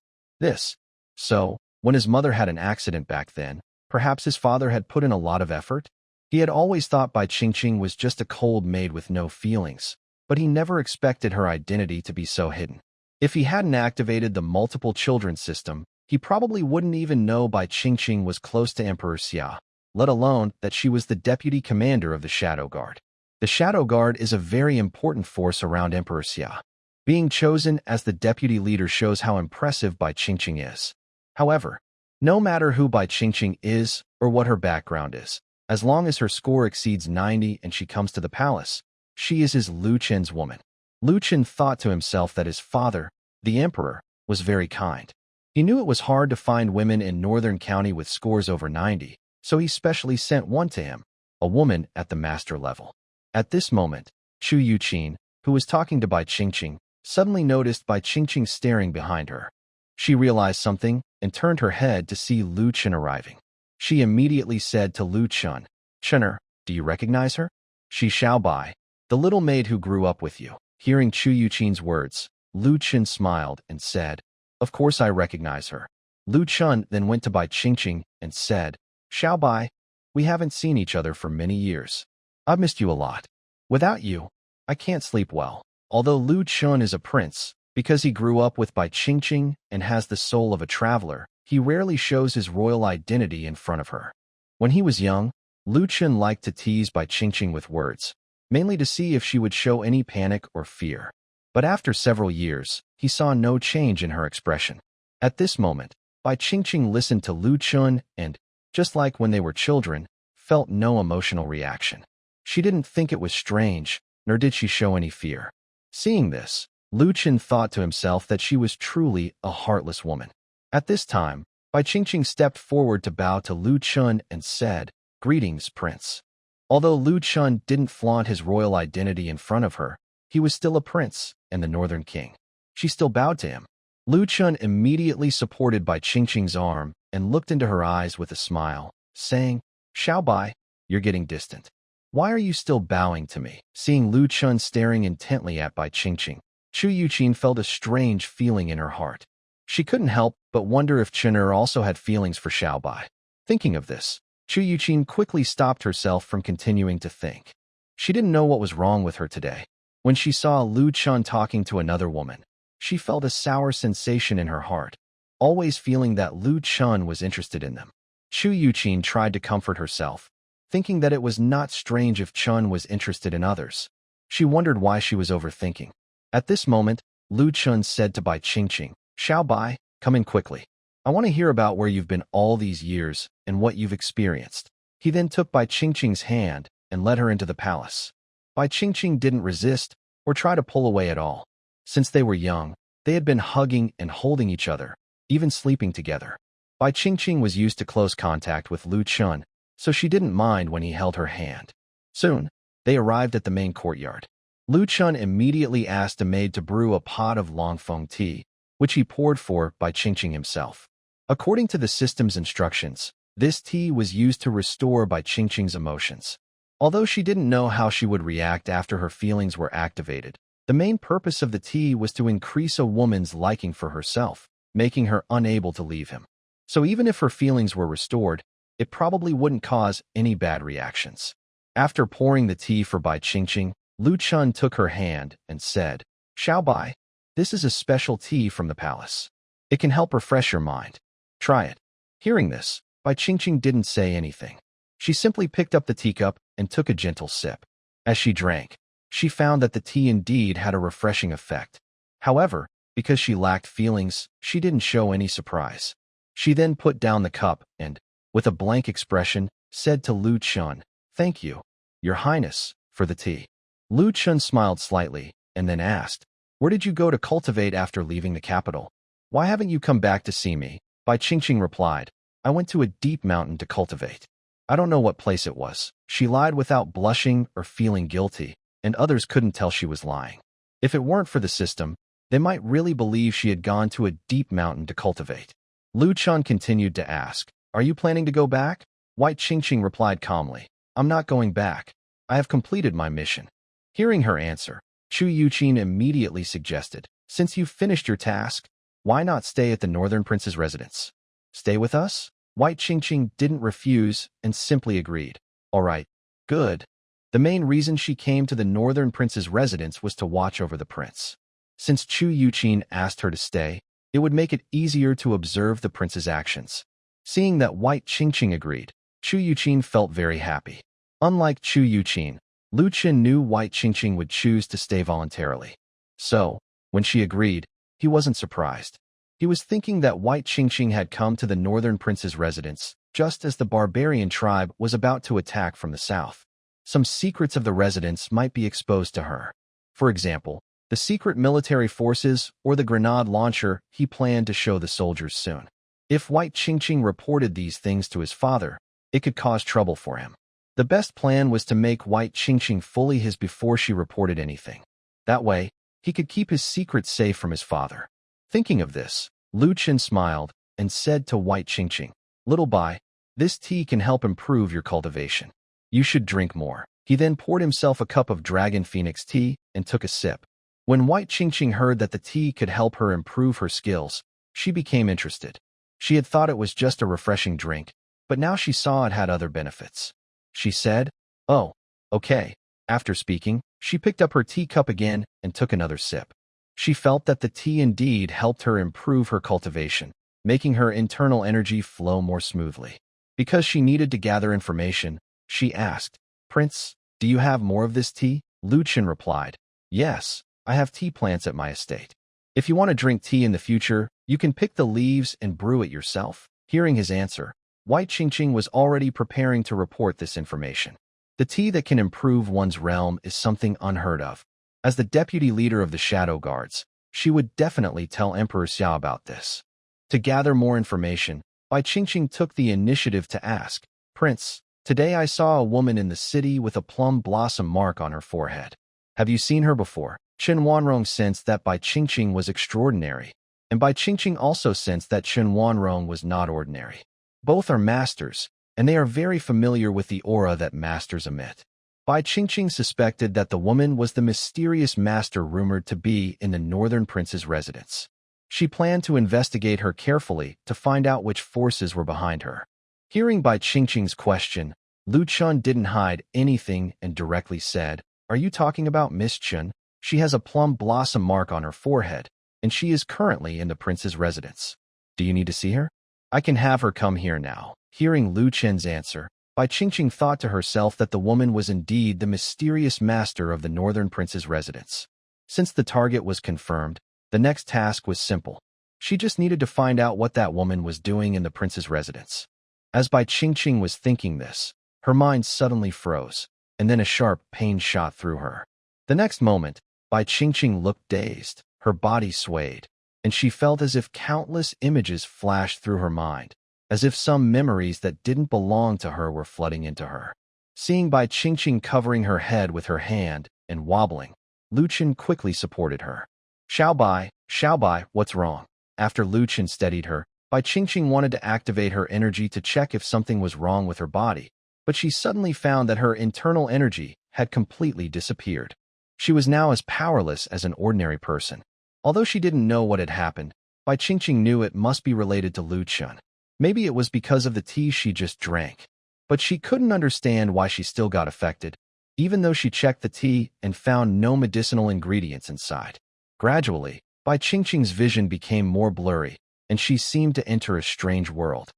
So, when his mother had an accident back then, perhaps his father had put in a lot of effort? He had always thought Bai Qingqing was just a cold maid with no feelings, but he never expected her identity to be so hidden. If he hadn't activated the multiple children system, he probably wouldn't even know Bai Qingqing was close to Emperor Xia, let alone that she was the deputy commander of the Shadow Guard. The Shadow Guard is a very important force around Emperor Xia. Being chosen as the deputy leader shows how impressive Bai Qingqing is. However, no matter who Bai Qingqing is or what her background is, as long as her score exceeds 90 and she comes to the palace, she is his Lu Chen's woman. Lu Chen thought to himself that his father, the emperor, was very kind. He knew it was hard to find women in Northern County with scores over 90, so he specially sent one to him, a woman at the master level. At this moment, Chu Yuqin, who was talking to Bai Qingqing, suddenly noticed Bai Qingqing staring behind her. She realized something and turned her head to see Lu Chen arriving. She immediately said to Lu Chun, "Chun'er, do you recognize her? She's Xiao Bai, the little maid who grew up with you." Hearing Chu Yuqin's words, Lu Chen smiled and said, "Of course I recognize her." Lu Chun then went to Bai Qingqing and said, "Xiao Bai, we haven't seen each other for many years. I've missed you a lot. Without you, I can't sleep well." Although Lu Chun is a prince, because he grew up with Bai Qingqing and has the soul of a traveler, he rarely shows his royal identity in front of her. When he was young, Lu Chun liked to tease Bai Qingqing with words, mainly to see if she would show any panic or fear. But after several years, he saw no change in her expression. At this moment, Bai Qingqing listened to Lu Chun and, just like when they were children, felt no emotional reaction. She didn't think it was strange, nor did she show any fear. Seeing this, Lu Chen thought to himself that she was truly a heartless woman. At this time, Bai Qingqing stepped forward to bow to Lu Chun and said, "Greetings, Prince." Although Lu Chun didn't flaunt his royal identity in front of her, he was still a prince and the Northern King. She still bowed to him. Lu Chun immediately supported Bai Qingqing's arm and looked into her eyes with a smile, saying, "Xiao Bai, you're getting distant. Why are you still bowing to me?" Seeing Lu Chun staring intently at Bai Qingqing, Chu Yuqin felt a strange feeling in her heart. She couldn't help but wonder if Chun'er also had feelings for Xiao Bai. Thinking of this, Chu Yuqin quickly stopped herself from continuing to think. She didn't know what was wrong with her today. When she saw Lu Chun talking to another woman, she felt a sour sensation in her heart, always feeling that Lu Chun was interested in them. Chu Yuqin tried to comfort herself, thinking that it was not strange if Chun was interested in others. She wondered why she was overthinking. At this moment, Lu Chun said to Bai Qingqing, "Xiao Bai, come in quickly. I want to hear about where you've been all these years and what you've experienced." He then took Bai Qingqing's hand and led her into the palace. Bai Qingqing didn't resist or try to pull away at all. Since they were young, they had been hugging and holding each other, even sleeping together. Bai Qingqing was used to close contact with Lu Chun, so she didn't mind when he held her hand. Soon, they arrived at the main courtyard. Lu Chun immediately asked a maid to brew a pot of Longfeng tea, which he poured for Bai Qingqing himself. According to the system's instructions, this tea was used to restore Bai Qingqing's emotions. Although she didn't know how she would react after her feelings were activated, the main purpose of the tea was to increase a woman's liking for herself, making her unable to leave him. So even if her feelings were restored, it probably wouldn't cause any bad reactions. After pouring the tea for Bai Qingqing, Lu Chun took her hand and said, "Xiao Bai, this is a special tea from the palace. It can help refresh your mind. Try it." Hearing this, Bai Qingqing didn't say anything. She simply picked up the teacup and took a gentle sip. As she drank, she found that the tea indeed had a refreshing effect. However, Because she lacked feelings, she didn't show any surprise. She then put down the cup and, with a blank expression, said to Lu Chun, "Thank you, Your Highness, for the tea." Lu Chun smiled slightly and then asked, "Where did you go to cultivate after leaving the capital? Why haven't you come back to see me?" Bai Qingqing replied, "I went to a deep mountain to cultivate. I don't know what place it was." She lied without blushing or feeling guilty, and others couldn't tell she was lying. If it weren't for the system, they might really believe she had gone to a deep mountain to cultivate. Lu Chun continued to ask, "Are you planning to go back?" White Qingqing replied calmly, "I'm not going back. I have completed my mission." Hearing her answer, Chu Yuqin immediately suggested, "Since you've finished your task, why not stay at the Northern Prince's residence? Stay with us?" White Qingqing didn't refuse and simply agreed. "All right, good." The main reason she came to the Northern Prince's residence was to watch over the prince. Since Chu Yuqin asked her to stay, it would make it easier to observe the prince's actions. Seeing that White Qingqing agreed, Chu Yuqin felt very happy. Unlike Chu Yuqin, Lu Qin knew White Qingqing would choose to stay voluntarily. So, when she agreed, he wasn't surprised. He was thinking that White Qingqing had come to the Northern Prince's residence, just as the barbarian tribe was about to attack from the south. Some secrets of the residence might be exposed to her. For example, the secret military forces or the grenade launcher he planned to show the soldiers soon. If White Qingqing reported these things to his father, it could cause trouble for him. The best plan was to make White Qingqing fully his before she reported anything. That way, he could keep his secret safe from his father. Thinking of this, Lu Qin smiled and said to White Qingqing, "Little Bai, this tea can help improve your cultivation. You should drink more." He then poured himself a cup of Dragon Phoenix tea and took a sip. When White Qingqing heard that the tea could help her improve her skills, she became interested. She had thought it was just a refreshing drink, but now she saw it had other benefits. She said, "Oh, okay." After speaking, she picked up her teacup again and took another sip. She felt that the tea indeed helped her improve her cultivation, making her internal energy flow more smoothly. Because she needed to gather information, she asked, "Prince, do you have more of this tea?" Lu Qin replied, "Yes, I have tea plants at my estate. If you want to drink tea in the future, you can pick the leaves and brew it yourself." Hearing his answer, White Qingqing was already preparing to report this information. The tea that can improve one's realm is something unheard of. As the deputy leader of the Shadow Guards, she would definitely tell Emperor Xiao about this. To gather more information, Bai Qingqing took the initiative to ask, "Prince, today I saw a woman in the city with a plum blossom mark on her forehead. Have you seen her before?" Chen Wanrong sensed that Bai Qingqing was extraordinary, and Bai Qingqing also sensed that Chen Wanrong was not ordinary. Both are masters, and they are very familiar with the aura that masters emit. Bai Qingqing suspected that the woman was the mysterious master rumored to be in the Northern Prince's residence. She planned to investigate her carefully to find out which forces were behind her. Hearing Bai Qingqing's question, Lu Chun didn't hide anything and directly said, "Are you talking about Miss Chun? She has a plum blossom mark on her forehead, and she is currently in the prince's residence. Do you need to see her? I can have her come here now." Hearing Lu Chen's answer, Bai Qingqing thought to herself that the woman was indeed the mysterious master of the Northern Prince's residence. Since the target was confirmed, the next task was simple. She just needed to find out what that woman was doing in the prince's residence. As Bai Qingqing was thinking this, her mind suddenly froze, and then a sharp pain shot through her. The next moment, Bai Qingqing looked dazed, her body swayed, and she felt as if countless images flashed through her mind, as if some memories that didn't belong to her were flooding into her. Seeing Bai Qingqing covering her head with her hand and wobbling, Lu Qin quickly supported her. Xiao Bai, what's wrong?" After Lu Qin steadied her, Bai Qingqing wanted to activate her energy to check if something was wrong with her body, but she suddenly found that her internal energy had completely disappeared. She was now as powerless as an ordinary person. Although she didn't know what had happened, Bai Qingqing knew it must be related to Lu Chun. Maybe it was because of the tea she just drank. But she couldn't understand why she still got affected, even though she checked the tea and found no medicinal ingredients inside. Gradually, Bai Qingqing's vision became more blurry, and she seemed to enter a strange world.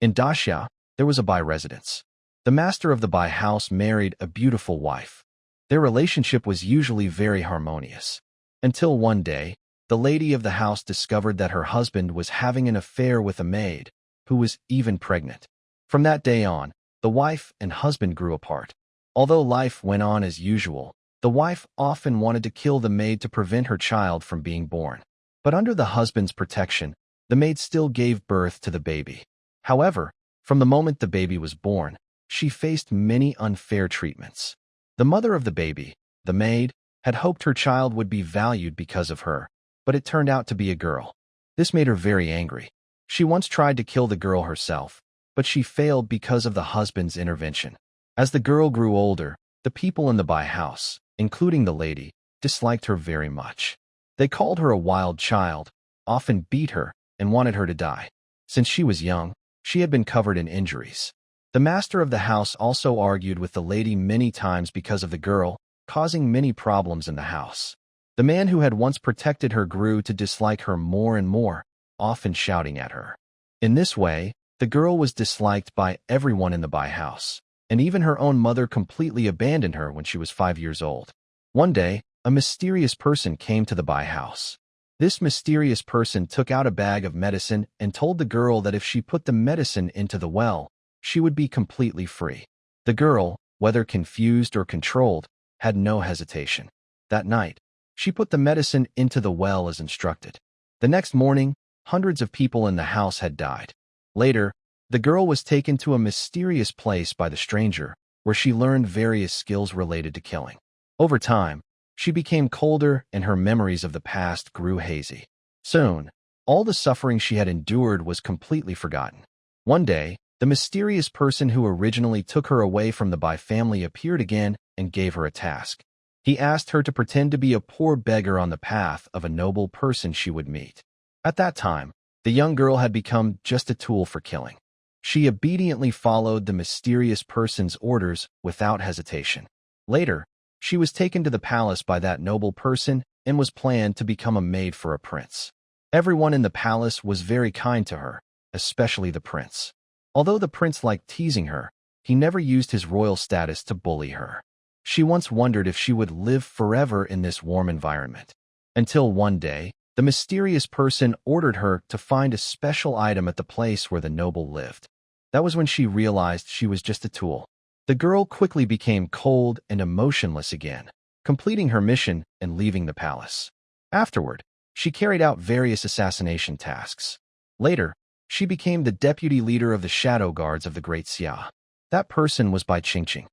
In Daxia, there was a Bai residence. The master of the Bai house married a beautiful wife. Their relationship was usually very harmonious. Until one day, the lady of the house discovered that her husband was having an affair with a maid, who was even pregnant. From that day on, the wife and husband grew apart. Although life went on as usual, the wife often wanted to kill the maid to prevent her child from being born. But under the husband's protection, the maid still gave birth to the baby. However, from the moment the baby was born, she faced many unfair treatments. The mother of the baby, the maid, had hoped her child would be valued because of her, but it turned out to be a girl. This made her very angry. She once tried to kill the girl herself, but she failed because of the husband's intervention. As the girl grew older, the people in the house, including the lady, disliked her very much. They called her a wild child, often beat her, and wanted her to die. Since she was young, she had been covered in injuries. The master of the house also argued with the lady many times because of the girl, causing many problems in the house. The man who had once protected her grew to dislike her more and more, often shouting at her. In this way, the girl was disliked by everyone in the house, and even her own mother completely abandoned her when she was 5 years old. One day, a mysterious person came to the house. This mysterious person took out a bag of medicine and told the girl that if she put the medicine into the well, she would be completely free. The girl, whether confused or controlled, had no hesitation. That night, she put the medicine into the well as instructed. The next morning, hundreds of people in the house had died. Later, the girl was taken to a mysterious place by the stranger, where she learned various skills related to killing. Over time, she became colder and her memories of the past grew hazy. Soon, all the suffering she had endured was completely forgotten. One day, the mysterious person who originally took her away from the family appeared again and gave her a task. He asked her to pretend to be a poor beggar on the path of a noble person she would meet. At that time, the young girl had become just a tool for killing. She obediently followed the mysterious person's orders without hesitation. Later, she was taken to the palace by that noble person and was planned to become a maid for a prince. Everyone in the palace was very kind to her, especially the prince. Although the prince liked teasing her, he never used his royal status to bully her. She once wondered if she would live forever in this warm environment. Until one day, the mysterious person ordered her to find a special item at the place where the noble lived. That was when she realized she was just a tool. The girl quickly became cold and emotionless again, completing her mission and leaving the palace. Afterward, she carried out various assassination tasks. Later, she became the deputy leader of the shadow guards of the Great Xia. That person was Bai Qingqing.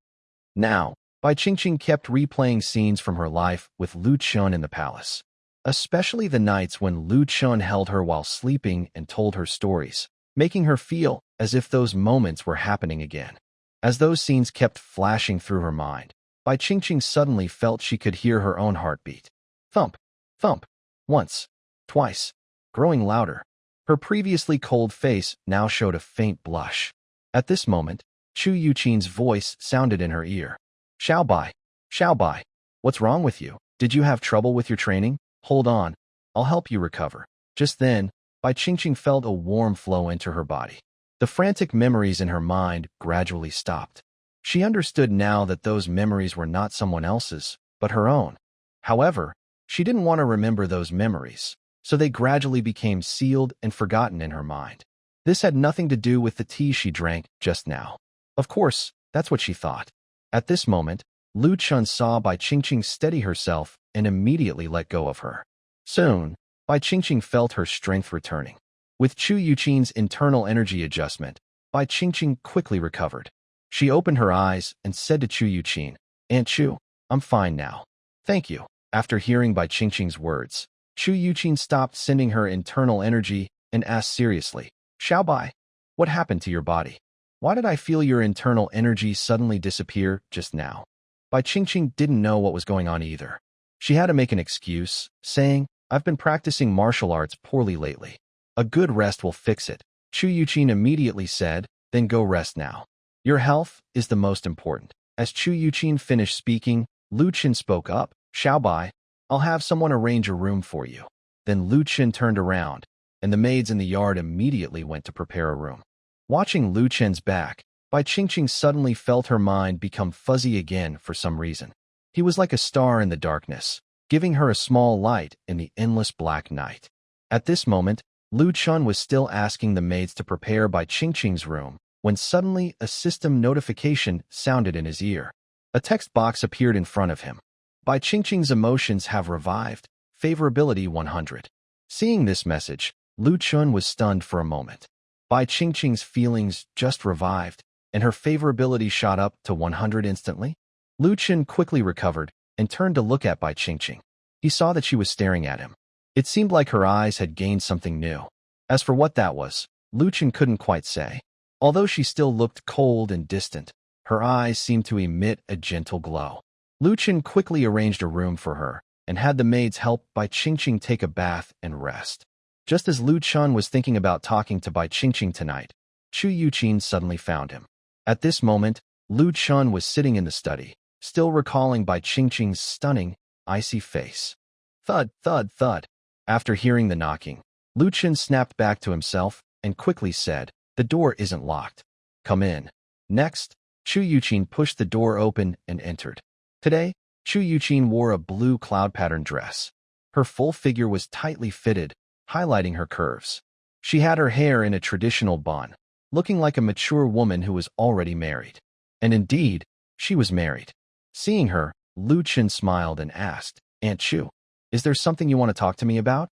Now, Bai Qingqing kept replaying scenes from her life with Lu Chun in the palace, especially the nights when Lu Chun held her while sleeping and told her stories, making her feel as if those moments were happening again. As those scenes kept flashing through her mind, Bai Qingqing suddenly felt she could hear her own heartbeat. Thump, thump, once, twice, growing louder. Her previously cold face now showed a faint blush. At this moment, Chu Yuqin's voice sounded in her ear. Xiao Bai, what's wrong with you? Did you have trouble with your training? Hold on, I'll help you recover. Just then, Bai Qingqing felt a warm flow into her body. The frantic memories in her mind gradually stopped. She understood now that those memories were not someone else's, but her own. However, she didn't want to remember those memories, so they gradually became sealed and forgotten in her mind. This had nothing to do with the tea she drank just now. Of course, that's what she thought. At this moment, Lu Chun saw Bai Qingqing steady herself and immediately let go of her. Soon, Bai Qingqing felt her strength returning. With Chu Yuqin's internal energy adjustment, Bai Qingqing quickly recovered. She opened her eyes and said to Chu Yuqin, "Aunt Chu, I'm fine now. Thank you." After hearing Bai Qingqing's words, Chu Yuqin stopped sending her internal energy and asked seriously, "Xiao Bai, what happened to your body? Why did I feel your internal energy suddenly disappear just now?" Bai Qingqing didn't know what was going on either. She had to make an excuse, saying, "I've been practicing martial arts poorly lately. A good rest will fix it." Chu Yuqin immediately said, "Then go rest now. Your health is the most important." As Chu Yuqin finished speaking, Lu Chen spoke up, "Xiao Bai, I'll have someone arrange a room for you." Then Lu Chen turned around, and the maids in the yard immediately went to prepare a room. Watching Lu Chen's back, Bai Qingqing suddenly felt her mind become fuzzy again for some reason. He was like a star in the darkness, giving her a small light in the endless black night. At this moment, Lu Chun was still asking the maids to prepare by Qingqing's room when suddenly a system notification sounded in his ear. A text box appeared in front of him. Bai Qingqing's emotions have revived. Favorability 100. Seeing this message, Lu Chun was stunned for a moment. Bai Qingqing's feelings just revived, and her favorability shot up to 100 instantly. Lu Chun quickly recovered and turned to look at Bai Qingqing. He saw that she was staring at him. It seemed like her eyes had gained something new. As for what that was, Lu Chun couldn't quite say. Although she still looked cold and distant, her eyes seemed to emit a gentle glow. Lu Chun quickly arranged a room for her and had the maids help Bai Qingqing take a bath and rest. Just as Lu Chun was thinking about talking to Bai Qingqing tonight, Chu Yuqin suddenly found him. At this moment, Lu Chun was sitting in the study, still recalling Bai Qingqing's stunning, icy face. Thud, thud, thud. After hearing the knocking, Lu Chun snapped back to himself and quickly said, "The door isn't locked. Come in." Next, Chu Yuqin pushed the door open and entered. Today, Chu Yuqin wore a blue cloud pattern dress. Her full figure was tightly fitted, highlighting her curves. She had her hair in a traditional bun, looking like a mature woman who was already married. And indeed, she was married. Seeing her, Lu Chun smiled and asked, "Aunt Chu, is there something you want to talk to me about?"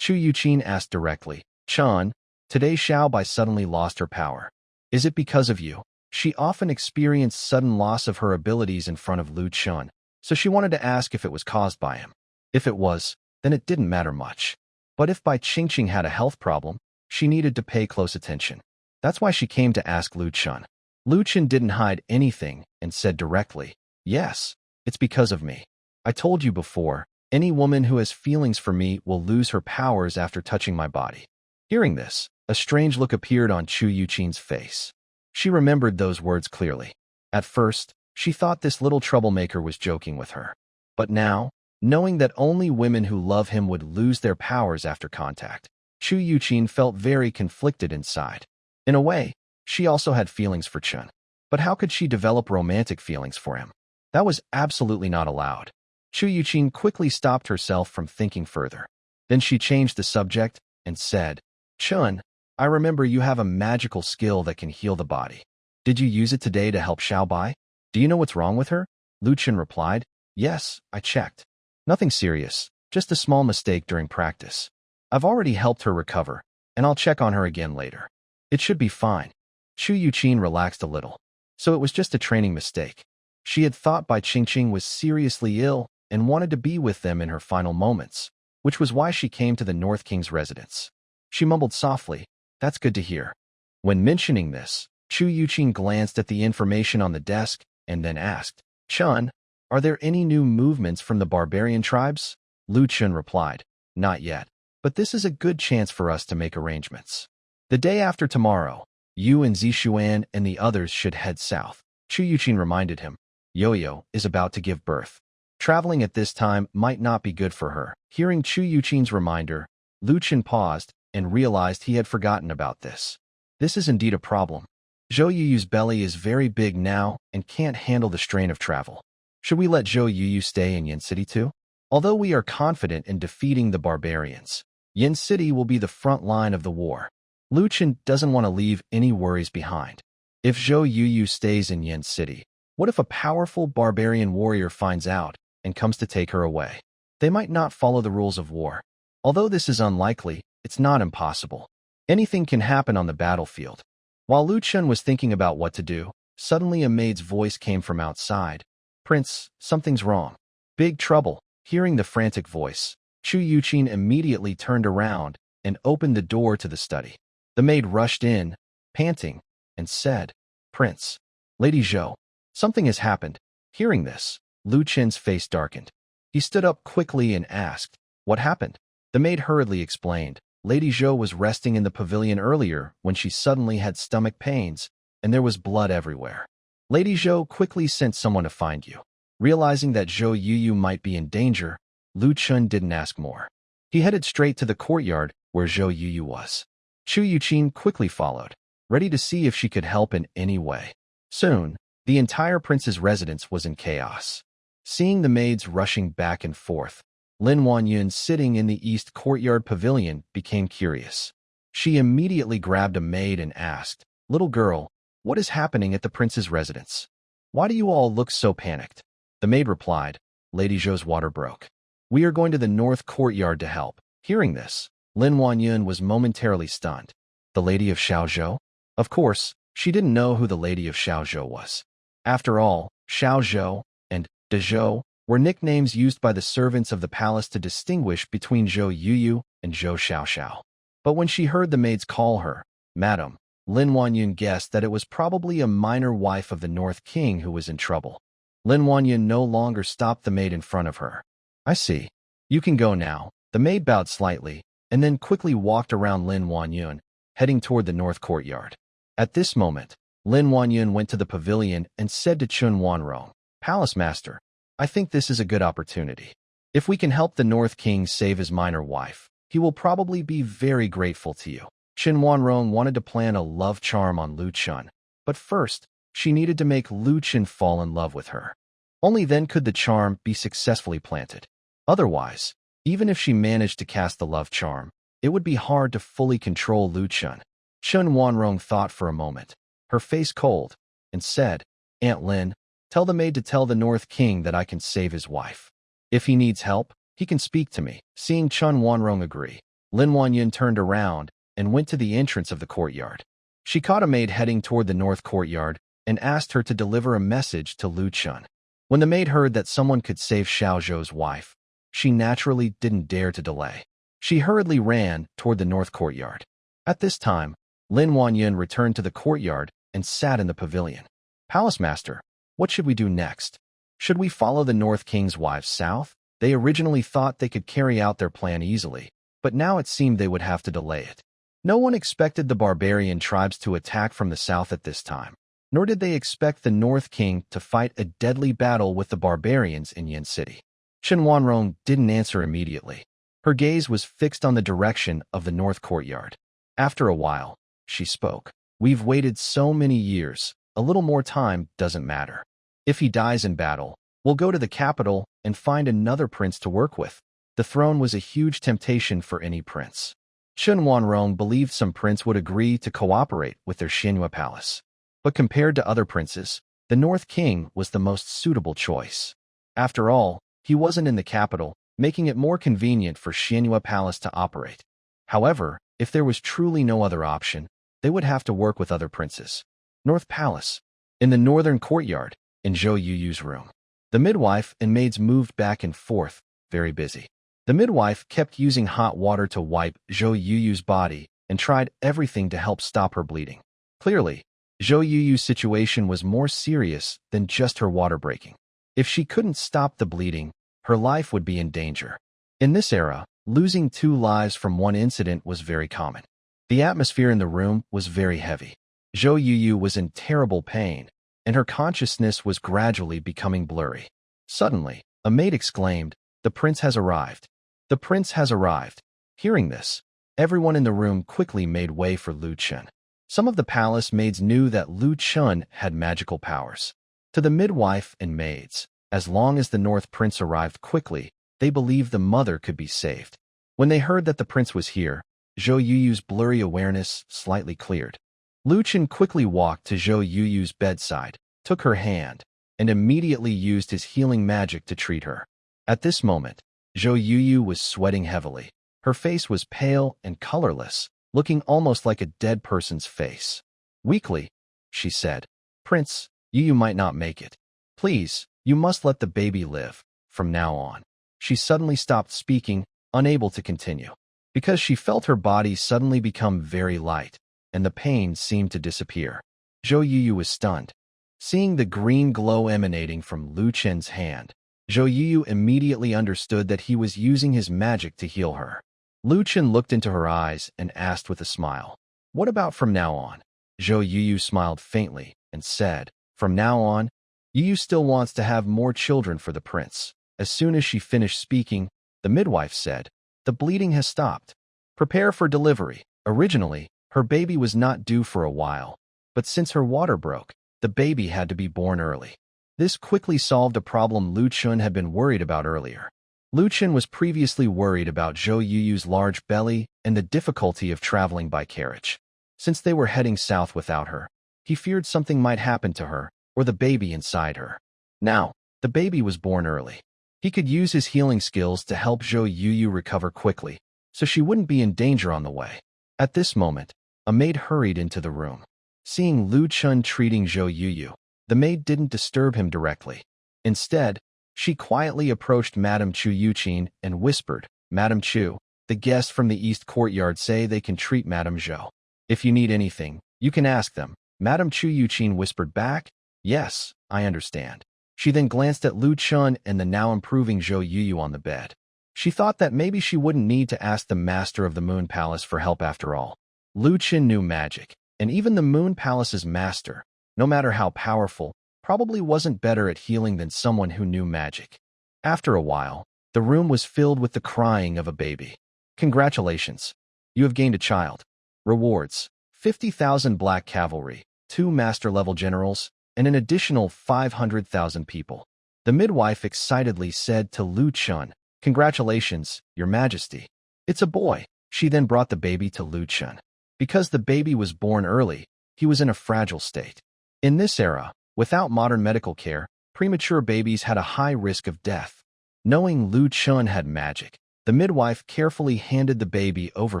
Chu Yuqin asked directly, "Chun, today Xiao Bai suddenly lost her power. Is it because of you?" She often experienced sudden loss of her abilities in front of Lu Chun, so she wanted to ask if it was caused by him. If it was, then it didn't matter much. But if Bai Qingqing had a health problem, she needed to pay close attention. That's why she came to ask Lu Chun. Lu Chun didn't hide anything and said directly, "Yes, it's because of me. I told you before, any woman who has feelings for me will lose her powers after touching my body." Hearing this, a strange look appeared on Chu Yuqin's face. She remembered those words clearly. At first, she thought this little troublemaker was joking with her. But now, knowing that only women who love him would lose their powers after contact, Chu Yuqin felt very conflicted inside. In a way, she also had feelings for Chun. But how could she develop romantic feelings for him? That was absolutely not allowed. Chu Yuqin quickly stopped herself from thinking further. Then she changed the subject and said, "Chun, I remember you have a magical skill that can heal the body. Did you use it today to help Xiao Bai? Do you know what's wrong with her?" Lu Chun replied, "Yes, I checked. Nothing serious, just a small mistake during practice. I've already helped her recover, and I'll check on her again later. It should be fine." Chu Yuqin relaxed a little. So it was just a training mistake. She had thought Bai Qingqing was seriously ill and wanted to be with them in her final moments, which was why she came to the North King's residence. She mumbled softly, "That's good to hear." When mentioning this, Chu Yuqin glanced at the information on the desk and then asked, "Chun, are there any new movements from the barbarian tribes?" Lu Chun replied, "Not yet, but this is a good chance for us to make arrangements. The day after tomorrow, you and Zixuan and the others should head south." Chu Yuqin reminded him, "Yo-Yo is about to give birth. Traveling at this time might not be good for her." Hearing Chu Yuqin's reminder, Lu Chun paused and realized he had forgotten about this. This is indeed a problem. Zhou Yuyu's belly is very big now and can't handle the strain of travel. Should we let Zhou Yuyu stay in Yin City too? Although we are confident in defeating the barbarians, Yin City will be the front line of the war. Lu Chun doesn't want to leave any worries behind. If Zhou Yuyu stays in Yin City, what if a powerful barbarian warrior finds out and comes to take her away? They might not follow the rules of war. Although this is unlikely, it's not impossible. Anything can happen on the battlefield. While Lu Chun was thinking about what to do, suddenly a maid's voice came from outside. "Prince, something's wrong. Big trouble." Hearing the frantic voice, Chu Yuqin immediately turned around and opened the door to the study. The maid rushed in, panting, and said, "Prince, Lady Zhou, something has happened." Hearing this, Lu Chun's face darkened. He stood up quickly and asked, "What happened?" The maid hurriedly explained, "Lady Zhou was resting in the pavilion earlier when she suddenly had stomach pains, and there was blood everywhere. Lady Zhou quickly sent someone to find you." Realizing that Zhou Yuyu might be in danger, Lu Chun didn't ask more. He headed straight to the courtyard where Zhou Yuyu was. Chu Yuqin quickly followed, ready to see if she could help in any way. Soon, the entire prince's residence was in chaos. Seeing the maids rushing back and forth, Lin Wanyun, sitting in the East Courtyard Pavilion, became curious. She immediately grabbed a maid and asked, "Little girl, what is happening at the prince's residence? Why do you all look so panicked?" The maid replied, "Lady Zhou's water broke. We are going to the North Courtyard to help." Hearing this, Lin Wanyun was momentarily stunned. The Lady of Xiaozhou? Of course, she didn't know who the Lady of Xiaozhou was. After all, Xiaozhou and De Zhou were nicknames used by the servants of the palace to distinguish between Zhou Yuyu and Zhou Xiaoxiao. But when she heard the maids call her Madam, Lin Wanyun guessed that it was probably a minor wife of the North King who was in trouble. Lin Wanyun no longer stopped the maid in front of her. "I see. You can go now." The maid bowed slightly, and then quickly walked around Lin Wanyun, heading toward the North Courtyard. At this moment, Lin Wanyun went to the pavilion and said to Chun Wanrong, "Palace Master, I think this is a good opportunity. If we can help the North King save his minor wife, he will probably be very grateful to you." Chun Wanrong wanted to plan a love charm on Lu Chun, but first, she needed to make Lu Chun fall in love with her. Only then could the charm be successfully planted. Otherwise, even if she managed to cast the love charm, it would be hard to fully control Lu Chun. Chun Wanrong thought for a moment, her face cold, and said, "Aunt Lin, tell the maid to tell the North King that I can save his wife. If he needs help, he can speak to me." Seeing Chun Wanrong agree, Lin Wanyun turned around and went to the entrance of the courtyard. She caught a maid heading toward the North Courtyard and asked her to deliver a message to Lu Chun. When the maid heard that someone could save Xiao Zhou's wife, she naturally didn't dare to delay. She hurriedly ran toward the North Courtyard. At this time, Lin Wanyun returned to the courtyard and sat in the pavilion. "Palace Master, what should we do next? Should we follow the North King's wives south?" They originally thought they could carry out their plan easily, but now it seemed they would have to delay it. No one expected the barbarian tribes to attack from the south at this time, nor did they expect the North King to fight a deadly battle with the barbarians in Yin City. Chun Wanrong didn't answer immediately. Her gaze was fixed on the direction of the North Courtyard. After a while, she spoke. "We've waited so many years. A little more time doesn't matter. If he dies in battle, we'll go to the capital and find another prince to work with." The throne was a huge temptation for any prince. Chun Wanrong believed some prince would agree to cooperate with their Xianhua palace. But compared to other princes, the North King was the most suitable choice. After all, he wasn't in the capital, making it more convenient for Xianhua Palace to operate. However, if there was truly no other option, they would have to work with other princes. North Palace. In the northern courtyard, in Zhou Yuyu's room, the midwife and maids moved back and forth, very busy. The midwife kept using hot water to wipe Zhou Yuyu's body and tried everything to help stop her bleeding. Clearly, Zhou Yuyu's situation was more serious than just her water breaking. If she couldn't stop the bleeding, her life would be in danger. In this era, losing 2 lives from one incident was very common. The atmosphere in the room was very heavy. Zhou Yuyu was in terrible pain, and her consciousness was gradually becoming blurry. Suddenly, a maid exclaimed, "The prince has arrived. The prince has arrived." Hearing this, everyone in the room quickly made way for Lu Chun. Some of the palace maids knew that Lu Chun had magical powers. To the midwife and maids, as long as the North Prince arrived quickly, they believed the mother could be saved. When they heard that the prince was here, Zhou Yuyu's blurry awareness slightly cleared. Lu Chun quickly walked to Zhou Yuyu's bedside, took her hand, and immediately used his healing magic to treat her. At this moment, Zhou Yuyu was sweating heavily. Her face was pale and colorless, looking almost like a dead person's face. Weakly, she said, "Prince, Yuyu might not make it. Please, you must let the baby live, from now on." She suddenly stopped speaking, unable to continue, because she felt her body suddenly become very light, and the pain seemed to disappear. Zhou Yuyu was stunned. Seeing the green glow emanating from Lu Chen's hand, Zhou Yuyu immediately understood that he was using his magic to heal her. Lu Chen looked into her eyes and asked with a smile, "What about from now on?" Zhou Yuyu smiled faintly and said, "From now on, Yuyu still wants to have more children for the prince." As soon as she finished speaking, the midwife said, "The bleeding has stopped. Prepare for delivery." Originally, her baby was not due for a while, but since her water broke, the baby had to be born early. This quickly solved a problem Lu Chun had been worried about earlier. Lu Chen was previously worried about Zhou Yuyu's large belly and the difficulty of traveling by carriage. Since they were heading south without her, he feared something might happen to her or the baby inside her. Now, the baby was born early. He could use his healing skills to help Zhou Yuyu recover quickly, so she wouldn't be in danger on the way. At this moment, a maid hurried into the room. Seeing Lu Chen treating Zhou Yuyu, the maid didn't disturb him directly. Instead, she quietly approached Madame Chu Yuqin and whispered, "Madame Chu, the guests from the East Courtyard say they can treat Madame Zhou. If you need anything, you can ask them." Madame Chu Yuqin whispered back, "Yes, I understand." She then glanced at Lu Chen and the now improving Zhou Yuyu on the bed. She thought that maybe she wouldn't need to ask the master of the Moon Palace for help after all. Lu Chen knew magic, and even the Moon Palace's master, no matter how powerful, probably wasn't better at healing than someone who knew magic. After a while, the room was filled with the crying of a baby. "Congratulations. You have gained a child. Rewards: 50,000 black cavalry, 2 master-level generals, and an additional 500,000 people." The midwife excitedly said to Lu Chen, "Congratulations, Your Majesty. It's a boy." She then brought the baby to Lu Chen. Because the baby was born early, he was in a fragile state. In this era, without modern medical care, premature babies had a high risk of death. Knowing Lu Chen had magic, the midwife carefully handed the baby over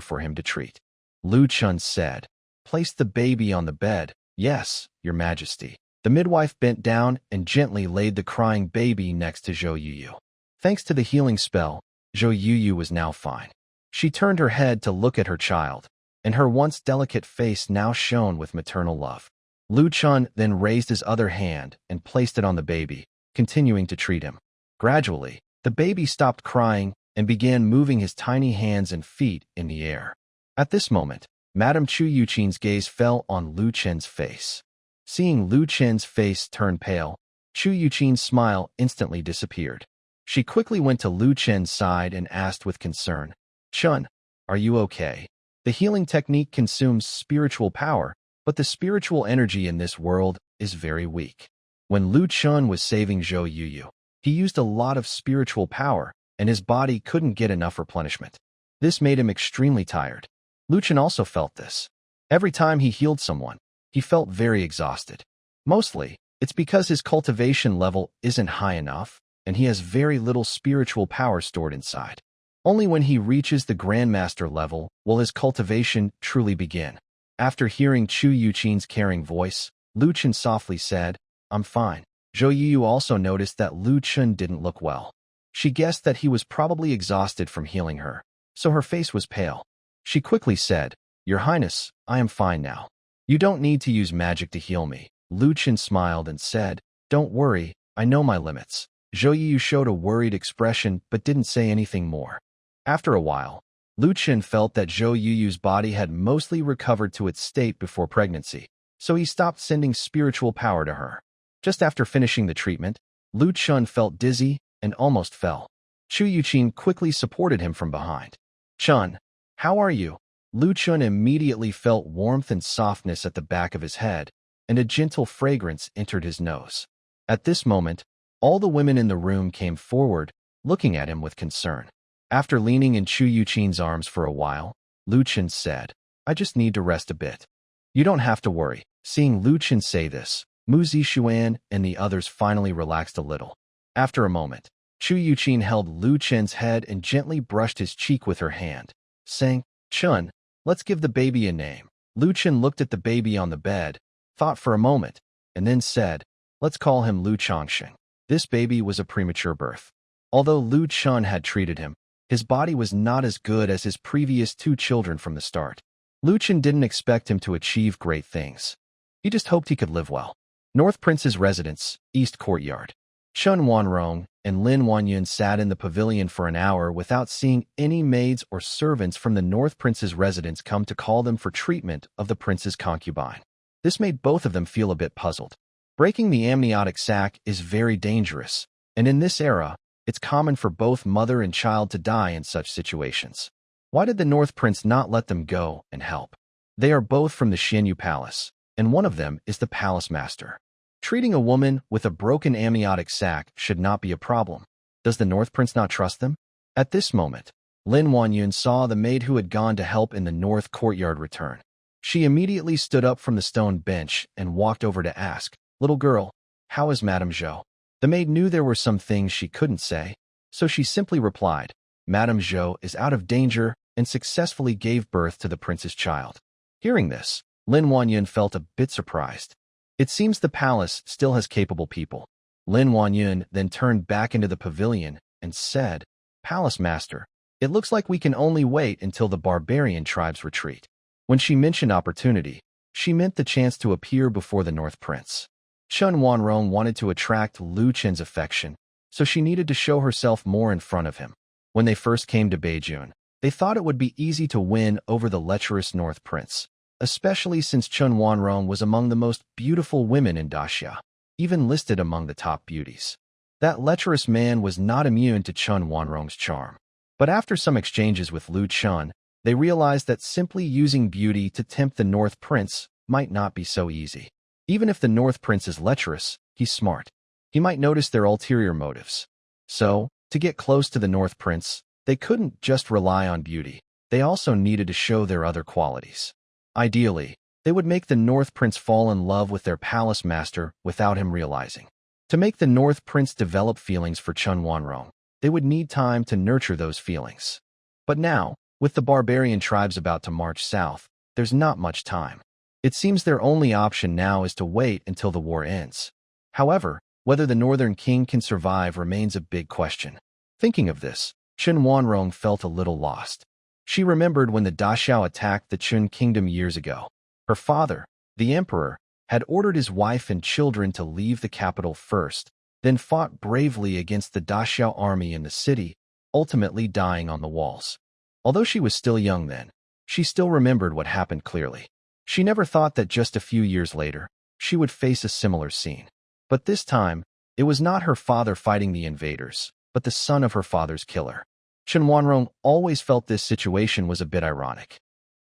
for him to treat. Lu Chen said, "Place the baby on the bed." "Yes, Your Majesty." The midwife bent down and gently laid the crying baby next to Zhou Yuyu. Thanks to the healing spell, Zhou Yuyu was now fine. She turned her head to look at her child, and her once delicate face now shone with maternal love. Lu Chen then raised his other hand and placed it on the baby, continuing to treat him. Gradually, the baby stopped crying and began moving his tiny hands and feet in the air. At this moment, Madame Chu Yuqin's gaze fell on Lu Chen's face. Seeing Lu Chen's face turn pale, Chu Yuqin's smile instantly disappeared. She quickly went to Lu Chen's side and asked with concern, "Chen, are you okay? The healing technique consumes spiritual power, but the spiritual energy in this world is very weak." When Lu Chen was saving Zhou Yuyu, he used a lot of spiritual power, and his body couldn't get enough replenishment. This made him extremely tired. Lu Chen also felt this. Every time he healed someone, he felt very exhausted. Mostly, it's because his cultivation level isn't high enough, and he has very little spiritual power stored inside. Only when he reaches the Grandmaster level will his cultivation truly begin. After hearing Chu Yuqin's caring voice, Lu Chen softly said, "I'm fine." Zhou Yuyu also noticed that Lu Chen didn't look well. She guessed that he was probably exhausted from healing her, so her face was pale. She quickly said, "Your Highness, I am fine now. You don't need to use magic to heal me." Lu Chen smiled and said, "Don't worry, I know my limits." Zhou Yuyu showed a worried expression but didn't say anything more. After a while, Lu Chen felt that Zhou Yuyu's body had mostly recovered to its state before pregnancy, so he stopped sending spiritual power to her. Just after finishing the treatment, Lu Chen felt dizzy and almost fell. Chu Yuqin quickly supported him from behind. "Chen, how are you?" Lu Chen immediately felt warmth and softness at the back of his head, and a gentle fragrance entered his nose. At this moment, all the women in the room came forward, looking at him with concern. After leaning in Chu Yuqin's arms for a while, Lu Chen said, "I just need to rest a bit." "You don't have to worry." Seeing Lu Chen say this, Mu Zixuan and the others finally relaxed a little. After a moment, Chu Yuqin held Lu Chen's head and gently brushed his cheek with her hand, saying, "Chen, let's give the baby a name." Lu Chen looked at the baby on the bed, thought for a moment, and then said, "Let's call him Lu Changsheng." This baby was a premature birth. Although Lu Chen had treated him, his body was not as good as his previous 2 children from the start. Lu Chen didn't expect him to achieve great things. He just hoped he could live well. North Prince's residence, East Courtyard. Chen Wanrong and Lin Wanyun sat in the pavilion for an hour without seeing any maids or servants from the North Prince's residence come to call them for treatment of the prince's concubine. This made both of them feel a bit puzzled. Breaking the amniotic sac is very dangerous, and in this era, it's common for both mother and child to die in such situations. Why did the North Prince not let them go and help? They are both from the Xianyu Palace, and one of them is the palace master. Treating a woman with a broken amniotic sac should not be a problem. Does the North Prince not trust them? At this moment, Lin Wanyun saw the maid who had gone to help in the north courtyard return. She immediately stood up from the stone bench and walked over to ask, "Little girl, how is Madame Zhou?" The maid knew there were some things she couldn't say, so she simply replied, "Madame Zhou is out of danger and successfully gave birth to the prince's child." Hearing this, Lin Wanyun felt a bit surprised. It seems the palace still has capable people. Lin Wanyun then turned back into the pavilion and said, "Palace Master, it looks like we can only wait until the barbarian tribes retreat." When she mentioned opportunity, she meant the chance to appear before the North Prince. Chun Wanrong wanted to attract Lu Chen's affection, so she needed to show herself more in front of him. When they first came to Beijing, they thought it would be easy to win over the lecherous North Prince, especially since Chun Wanrong was among the most beautiful women in Daxia, even listed among the top beauties. That lecherous man was not immune to Chun Wanrong's charm. But after some exchanges with Lu Chun, they realized that simply using beauty to tempt the North Prince might not be so easy. Even if the North Prince is lecherous, he's smart. He might notice their ulterior motives. So, to get close to the North Prince, they couldn't just rely on beauty. They also needed to show their other qualities. Ideally, they would make the North Prince fall in love with their palace master without him realizing. To make the North Prince develop feelings for Chun Wanrong, they would need time to nurture those feelings. But now, with the barbarian tribes about to march south, there's not much time. It seems their only option now is to wait until the war ends. However, whether the Northern King can survive remains a big question. Thinking of this, Chun Wanrong felt a little lost. She remembered when the Daxiao attacked the Chun kingdom years ago. Her father, the emperor, had ordered his wife and children to leave the capital first, then fought bravely against the Daxiao army in the city, ultimately dying on the walls. Although she was still young then, she still remembered what happened clearly. She never thought that just a few years later, she would face a similar scene. But this time, it was not her father fighting the invaders, but the son of her father's killer. Chun Wanrong always felt this situation was a bit ironic.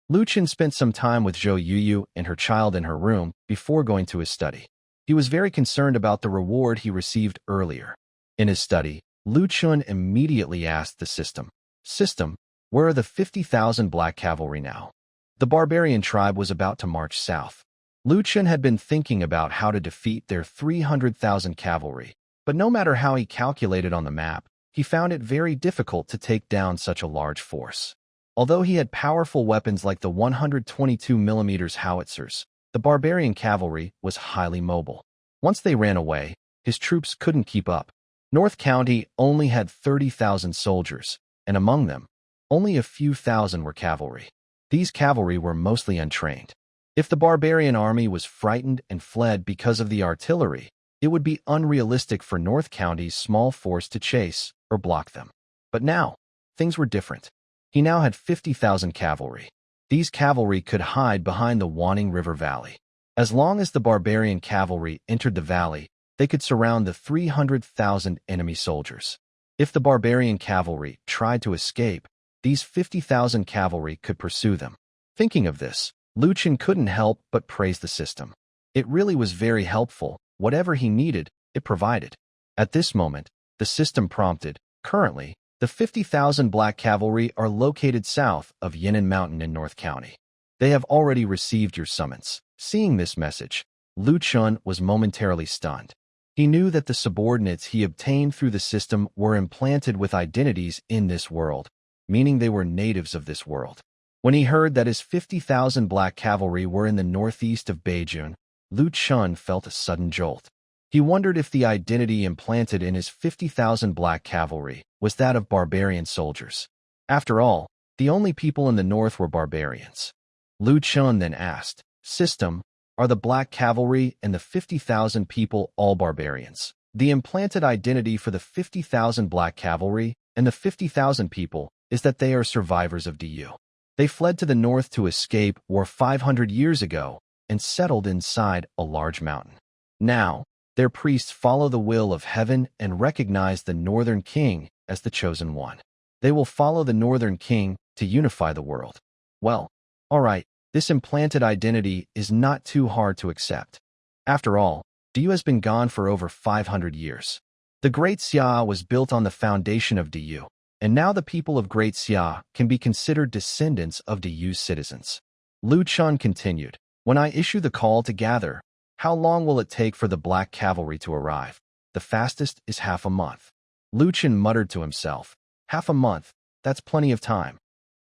Lu Chen spent some time with Zhou Yuyu and her child in her room before going to his study. He was very concerned about the reward he received earlier. In his study, Lu Chen immediately asked the system, "Where are the 50,000 black cavalry now?" The barbarian tribe was about to march south. Lu Chen had been thinking about how to defeat their 300,000 cavalry, but no matter how he calculated on the map, he found it very difficult to take down such a large force. Although he had powerful weapons like the 122mm howitzers, the barbarian cavalry was highly mobile. Once they ran away, his troops couldn't keep up. North County only had 30,000 soldiers, and among them, only a few thousand were cavalry. These cavalry were mostly untrained. If the barbarian army was frightened and fled because of the artillery, it would be unrealistic for North County's small force to chase or block them. But now, things were different. He now had 50,000 cavalry. These cavalry could hide behind the Wanning River Valley. As long as the barbarian cavalry entered the valley, they could surround the 300,000 enemy soldiers. If the barbarian cavalry tried to escape, these 50,000 cavalry could pursue them. Thinking of this, Lu Chen couldn't help but praise the system. It really was very helpful. Whatever he needed, it provided. At this moment, the system prompted, "Currently, the 50,000 black cavalry are located south of Yan'an Mountain in North County. They have already received your summons." Seeing this message, Lu Chen was momentarily stunned. He knew that the subordinates he obtained through the system were implanted with identities in this world, meaning they were natives of this world. When he heard that his 50,000 black cavalry were in the northeast of Beijing, Lu Chen felt a sudden jolt. He wondered if the identity implanted in his 50,000 black cavalry was that of barbarian soldiers. After all, the only people in the north were barbarians. Lu Chen then asked, "System, are the black cavalry and the 50,000 people all barbarians?" The implanted identity for the 50,000 black cavalry and the 50,000 people is that they are survivors of DU. They fled to the north to escape war 500 years ago and settled inside a large mountain. Now, their priests follow the will of heaven and recognize the Northern King as the chosen one. They will follow the Northern King to unify the world. Well, all right, this implanted identity is not too hard to accept. After all, DU has been gone for over 500 years. The Great Xia was built on the foundation of Diyu, and now the people of Great Xia can be considered descendants of Diyu's citizens. Lu Chun continued, "When I issue the call to gather, how long will it take for the black cavalry to arrive? The fastest is half a month." Lu Chun muttered to himself, "Half a month, that's plenty of time."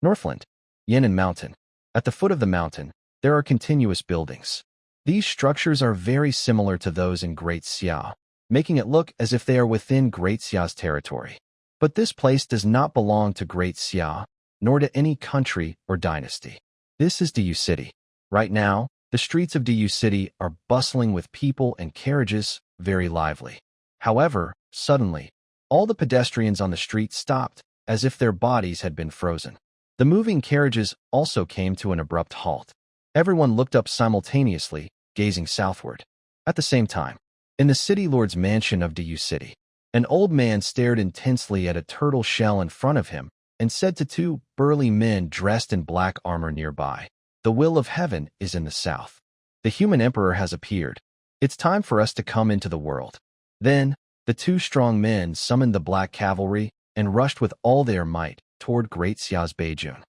Northland, Yan'an Mountain. At the foot of the mountain, there are continuous buildings. These structures are very similar to those in Great Xia, making it look as if they are within Great Xia's territory. But this place does not belong to Great Xia, nor to any country or dynasty. This is Diyu City. Right now, the streets of Diyu City are bustling with people and carriages, very lively. However, suddenly, all the pedestrians on the street stopped, as if their bodies had been frozen. The moving carriages also came to an abrupt halt. Everyone looked up simultaneously, gazing southward. At the same time, in the city lord's mansion of Diyu City, an old man stared intensely at a turtle shell in front of him and said to two burly men dressed in black armor nearby, "The will of heaven is in the south. The human emperor has appeared. It's time for us to come into the world." Then, the two strong men summoned the black cavalry and rushed with all their might toward Great Xia's Beijun.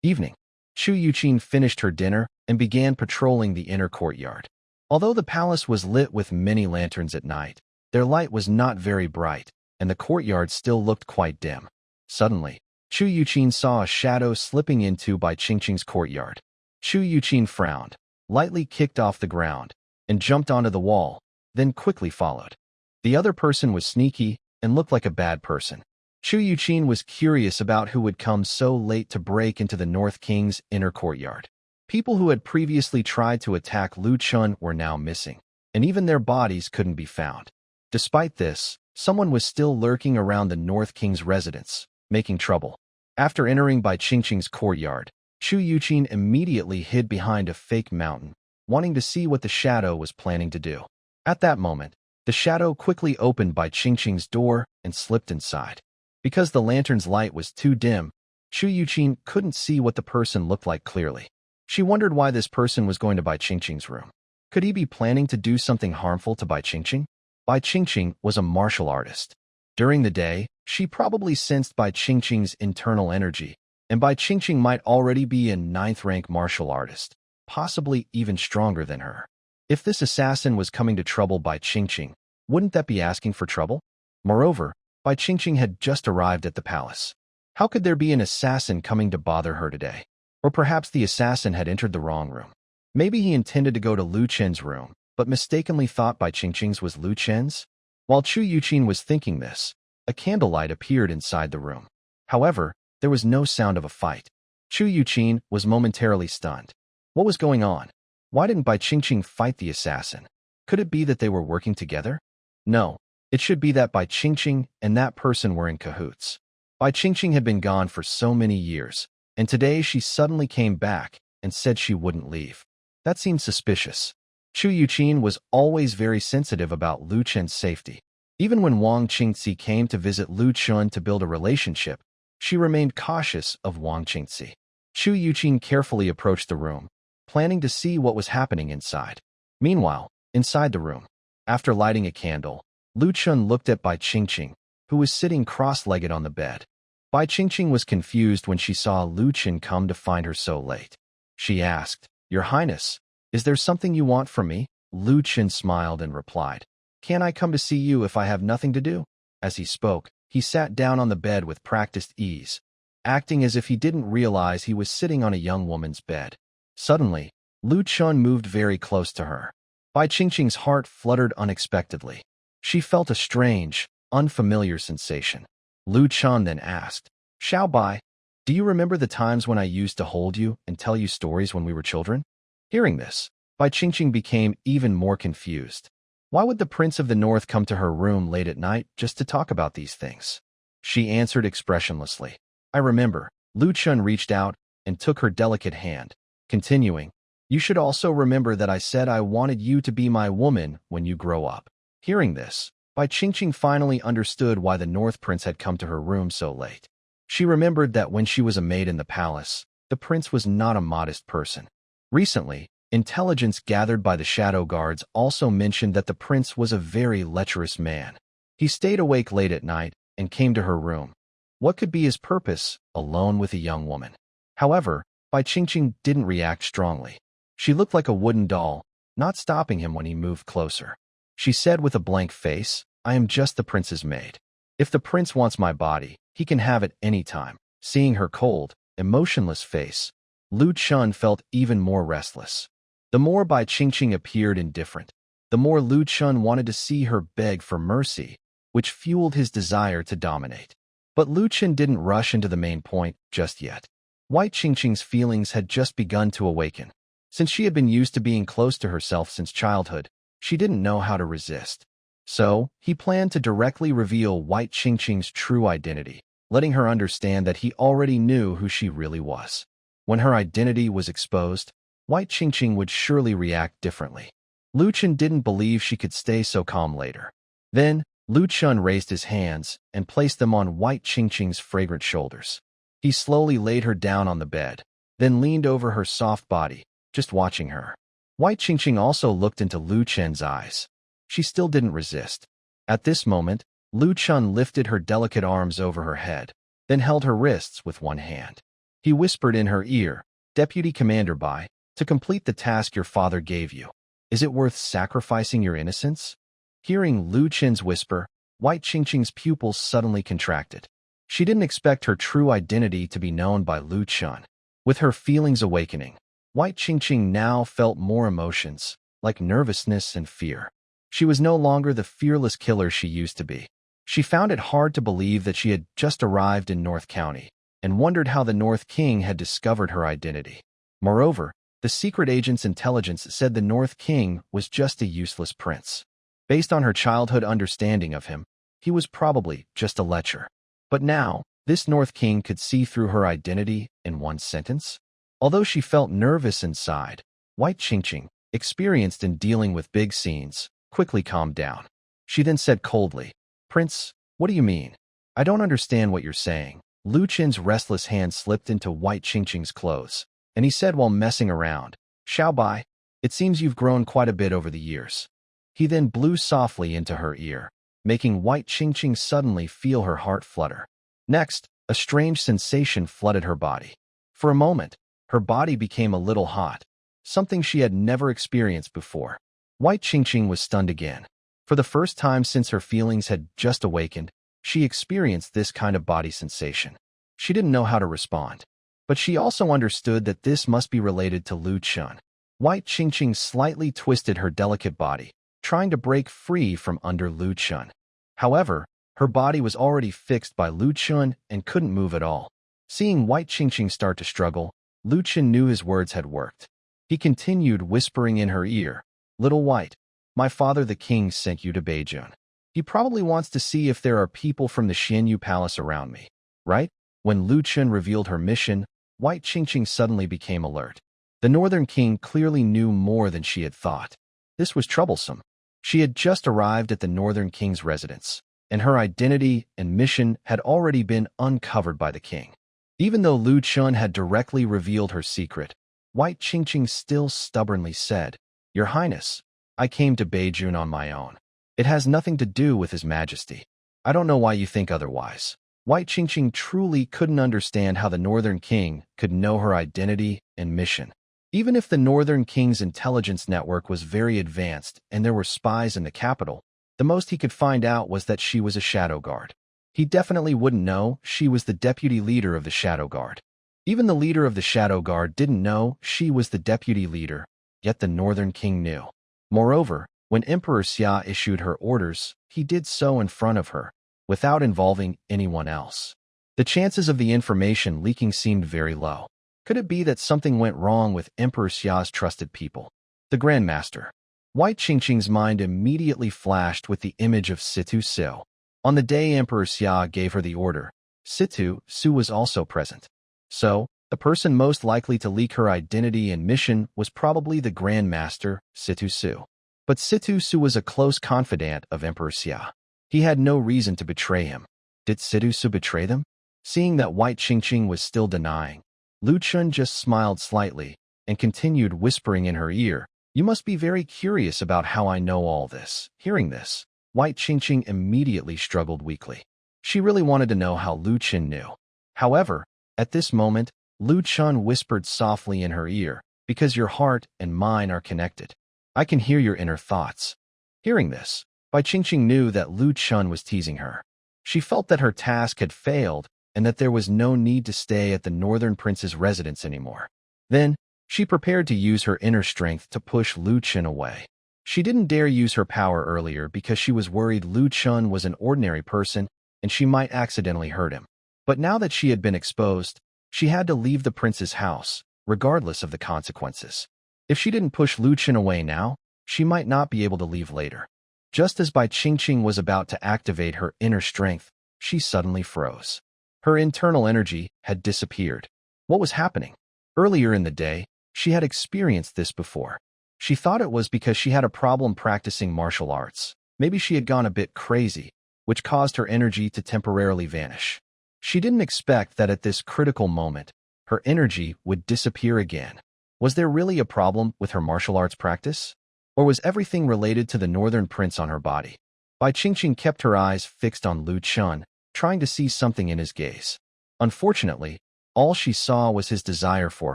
Evening. Chu Yuqin finished her dinner and began patrolling the inner courtyard. Although the palace was lit with many lanterns at night, their light was not very bright, and the courtyard still looked quite dim. Suddenly, Chu Yuqin saw a shadow slipping into Bai Qingqing's courtyard. Chu Yuqin frowned, lightly kicked off the ground, and jumped onto the wall, then quickly followed. The other person was sneaky and looked like a bad person. Chu Yuqin was curious about who would come so late to break into the North King's inner courtyard. People who had previously tried to attack Lu Chun were now missing, and even their bodies couldn't be found. Despite this, someone was still lurking around the North King's residence, making trouble. After entering Bai Qingqing's courtyard, Chu Yuqin immediately hid behind a fake mountain, wanting to see what the shadow was planning to do. At that moment, the shadow quickly opened Bai Qingqing's door and slipped inside. Because the lantern's light was too dim, Chu Yuqin couldn't see what the person looked like clearly. She wondered why this person was going to Bai Qingqing's room. Could he be planning to do something harmful to Bai Qingqing? Bai Qingqing was a martial artist. During the day, she probably sensed Bai Qingqing's internal energy, and Bai Qingqing might already be a 9th-rank martial artist, possibly even stronger than her. If this assassin was coming to trouble Bai Qingqing, wouldn't that be asking for trouble? Moreover, Bai Qingqing had just arrived at the palace. How could there be an assassin coming to bother her today? Or perhaps the assassin had entered the wrong room. Maybe he intended to go to Lu Chen's room, but mistakenly thought Bai Qingqing's was Lu Chen's? While Chu Yuqin was thinking this, a candlelight appeared inside the room. However, there was no sound of a fight. Chu Yuqin was momentarily stunned. What was going on? Why didn't Bai Qingqing fight the assassin? Could it be that they were working together? No. It should be that Bai Qingqing and that person were in cahoots. Bai Qingqing had been gone for so many years, and today she suddenly came back and said she wouldn't leave. That seemed suspicious. Chu Yuqin was always very sensitive about Lu Chen's safety. Even when Wang Qingzi came to visit Lu Chun to build a relationship, she remained cautious of Wang Qingzi. Chu Yuqin carefully approached the room, planning to see what was happening inside. Meanwhile, inside the room, after lighting a candle, Lu Chun looked at Bai Qingqing, who was sitting cross-legged on the bed. Bai Qingqing was confused when she saw Lu Chun come to find her so late. She asked, "Your Highness, is there something you want from me?" Lu Chun smiled and replied, "Can I come to see you if I have nothing to do?" As he spoke, he sat down on the bed with practiced ease, acting as if he didn't realize he was sitting on a young woman's bed. Suddenly, Lu Chun moved very close to her. Bai Qingqing's heart fluttered unexpectedly. She felt a strange, unfamiliar sensation. Lu Chun then asked, "Xiao Bai, do you remember the times when I used to hold you and tell you stories when we were children?" Hearing this, Bai Qingqing became even more confused. Why would the Prince of the North come to her room late at night just to talk about these things? She answered expressionlessly, "I remember." Lu Chun reached out and took her delicate hand, continuing, "You should also remember that I said I wanted you to be my woman when you grow up." Hearing this, Bai Qingqing finally understood why the North Prince had come to her room so late. She remembered that when she was a maid in the palace, the prince was not a modest person. Recently, intelligence gathered by the shadow guards also mentioned that the prince was a very lecherous man. He stayed awake late at night and came to her room. What could be his purpose, alone with a young woman? However, Bai Qingqing didn't react strongly. She looked like a wooden doll, not stopping him when he moved closer. She said with a blank face, "I am just the prince's maid. If the prince wants my body, he can have it any time." Seeing her cold, emotionless face, Lu Chun felt even more restless. The more Bai Qingqing appeared indifferent, the more Lu Chun wanted to see her beg for mercy, which fueled his desire to dominate. But Lu Chun didn't rush into the main point just yet. Bai Qingqing's feelings had just begun to awaken. Since she had been used to being close to herself since childhood, she didn't know how to resist. So, he planned to directly reveal Bai Qingqing's true identity, letting her understand that he already knew who she really was. When her identity was exposed, Bai Qingqing would surely react differently. Lu Chun didn't believe she could stay so calm later. Then, Lu Chun raised his hands and placed them on Bai Qingqing's fragrant shoulders. He slowly laid her down on the bed, then leaned over her soft body, just watching her. Bai Qingqing also looked into Lu Chun's eyes. She still didn't resist. At this moment, Lu Chun lifted her delicate arms over her head, then held her wrists with one hand. He whispered in her ear, "Deputy Commander Bai, to complete the task your father gave you, is it worth sacrificing your innocence?" Hearing Lu Chun's whisper, Bai Qingqing's pupils suddenly contracted. She didn't expect her true identity to be known by Lu Chun. With her feelings awakening, Bai Qingqing now felt more emotions, like nervousness and fear. She was no longer the fearless killer she used to be. She found it hard to believe that she had just arrived in North County, and wondered how the North King had discovered her identity. Moreover, the secret agent's intelligence said the North King was just a useless prince. Based on her childhood understanding of him, he was probably just a lecher. But now, this North King could see through her identity in one sentence? Although she felt nervous inside, Bai Qingqing, experienced in dealing with big scenes, quickly calmed down. She then said coldly, "Prince, what do you mean? I don't understand what you're saying." Lu Chun's restless hand slipped into Bai Qingqing's clothes, and he said while messing around, "Xiao Bai, it seems you've grown quite a bit over the years." He then blew softly into her ear, making Bai Qingqing suddenly feel her heart flutter. Next, a strange sensation flooded her body. For a moment, her body became a little hot, something she had never experienced before. Bai Qingqing was stunned again. For the first time since her feelings had just awakened, she experienced this kind of body sensation. She didn't know how to respond. But she also understood that this must be related to Lu Chun. Bai Qingqing slightly twisted her delicate body, trying to break free from under Lu Chun. However, her body was already fixed by Lu Chun and couldn't move at all. Seeing Bai Qingqing start to struggle, Lu Chun knew his words had worked. He continued whispering in her ear, "Little White, my father the king sent you to Beijing. He probably wants to see if there are people from the Xianyu Palace around me, right?" When Lu Chun revealed her mission, Bai Qingqing suddenly became alert. The Northern King clearly knew more than she had thought. This was troublesome. She had just arrived at the Northern King's residence, and her identity and mission had already been uncovered by the king. Even though Lu Chun had directly revealed her secret, Bai Qingqing still stubbornly said, "Your Highness, I came to Beijing on my own. It has nothing to do with His Majesty. I don't know why you think otherwise." Bai Qingqing truly couldn't understand how the Northern King could know her identity and mission. Even if the Northern King's intelligence network was very advanced and there were spies in the capital, the most he could find out was that she was a shadow guard. He definitely wouldn't know she was the deputy leader of the shadow guard. Even the leader of the shadow guard didn't know she was the deputy leader, yet the Northern King knew. Moreover, when Emperor Xia issued her orders, he did so in front of her, without involving anyone else. The chances of the information leaking seemed very low. Could it be that something went wrong with Emperor Xia's trusted people? The Grand Master. Bai Qingqing's mind immediately flashed with the image of Situ Su. On the day Emperor Xia gave her the order, Situ Su was also present. So, the person most likely to leak her identity and mission was probably the Grand Master, Situ Su. But Situ Su was a close confidant of Emperor Xia. He had no reason to betray him. Did Situ Su betray them? Seeing that Bai Qingqing was still denying, Lu Chun just smiled slightly and continued whispering in her ear, "You must be very curious about how I know all this." Hearing this, White Qingqing immediately struggled weakly. She really wanted to know how Lu Qin knew. However, at this moment, Lu Chun whispered softly in her ear, "Because your heart and mine are connected. I can hear your inner thoughts." Hearing this, Bai Qingqing knew that Lu Chun was teasing her. She felt that her task had failed and that there was no need to stay at the Northern Prince's residence anymore. Then, she prepared to use her inner strength to push Lu Chun away. She didn't dare use her power earlier because she was worried Lu Chun was an ordinary person and she might accidentally hurt him. But now that she had been exposed, she had to leave the prince's house, regardless of the consequences. If she didn't push Lu Chun away now, she might not be able to leave later. Just as Bai Qingqing was about to activate her inner strength, she suddenly froze. Her internal energy had disappeared. What was happening? Earlier in the day, she had experienced this before. She thought it was because she had a problem practicing martial arts. Maybe she had gone a bit crazy, which caused her energy to temporarily vanish. She didn't expect that at this critical moment, her energy would disappear again. Was there really a problem with her martial arts practice? Or was everything related to the Northern Prince on her body? Bai Qingqing kept her eyes fixed on Lu Chun, trying to see something in his gaze. Unfortunately, all she saw was his desire for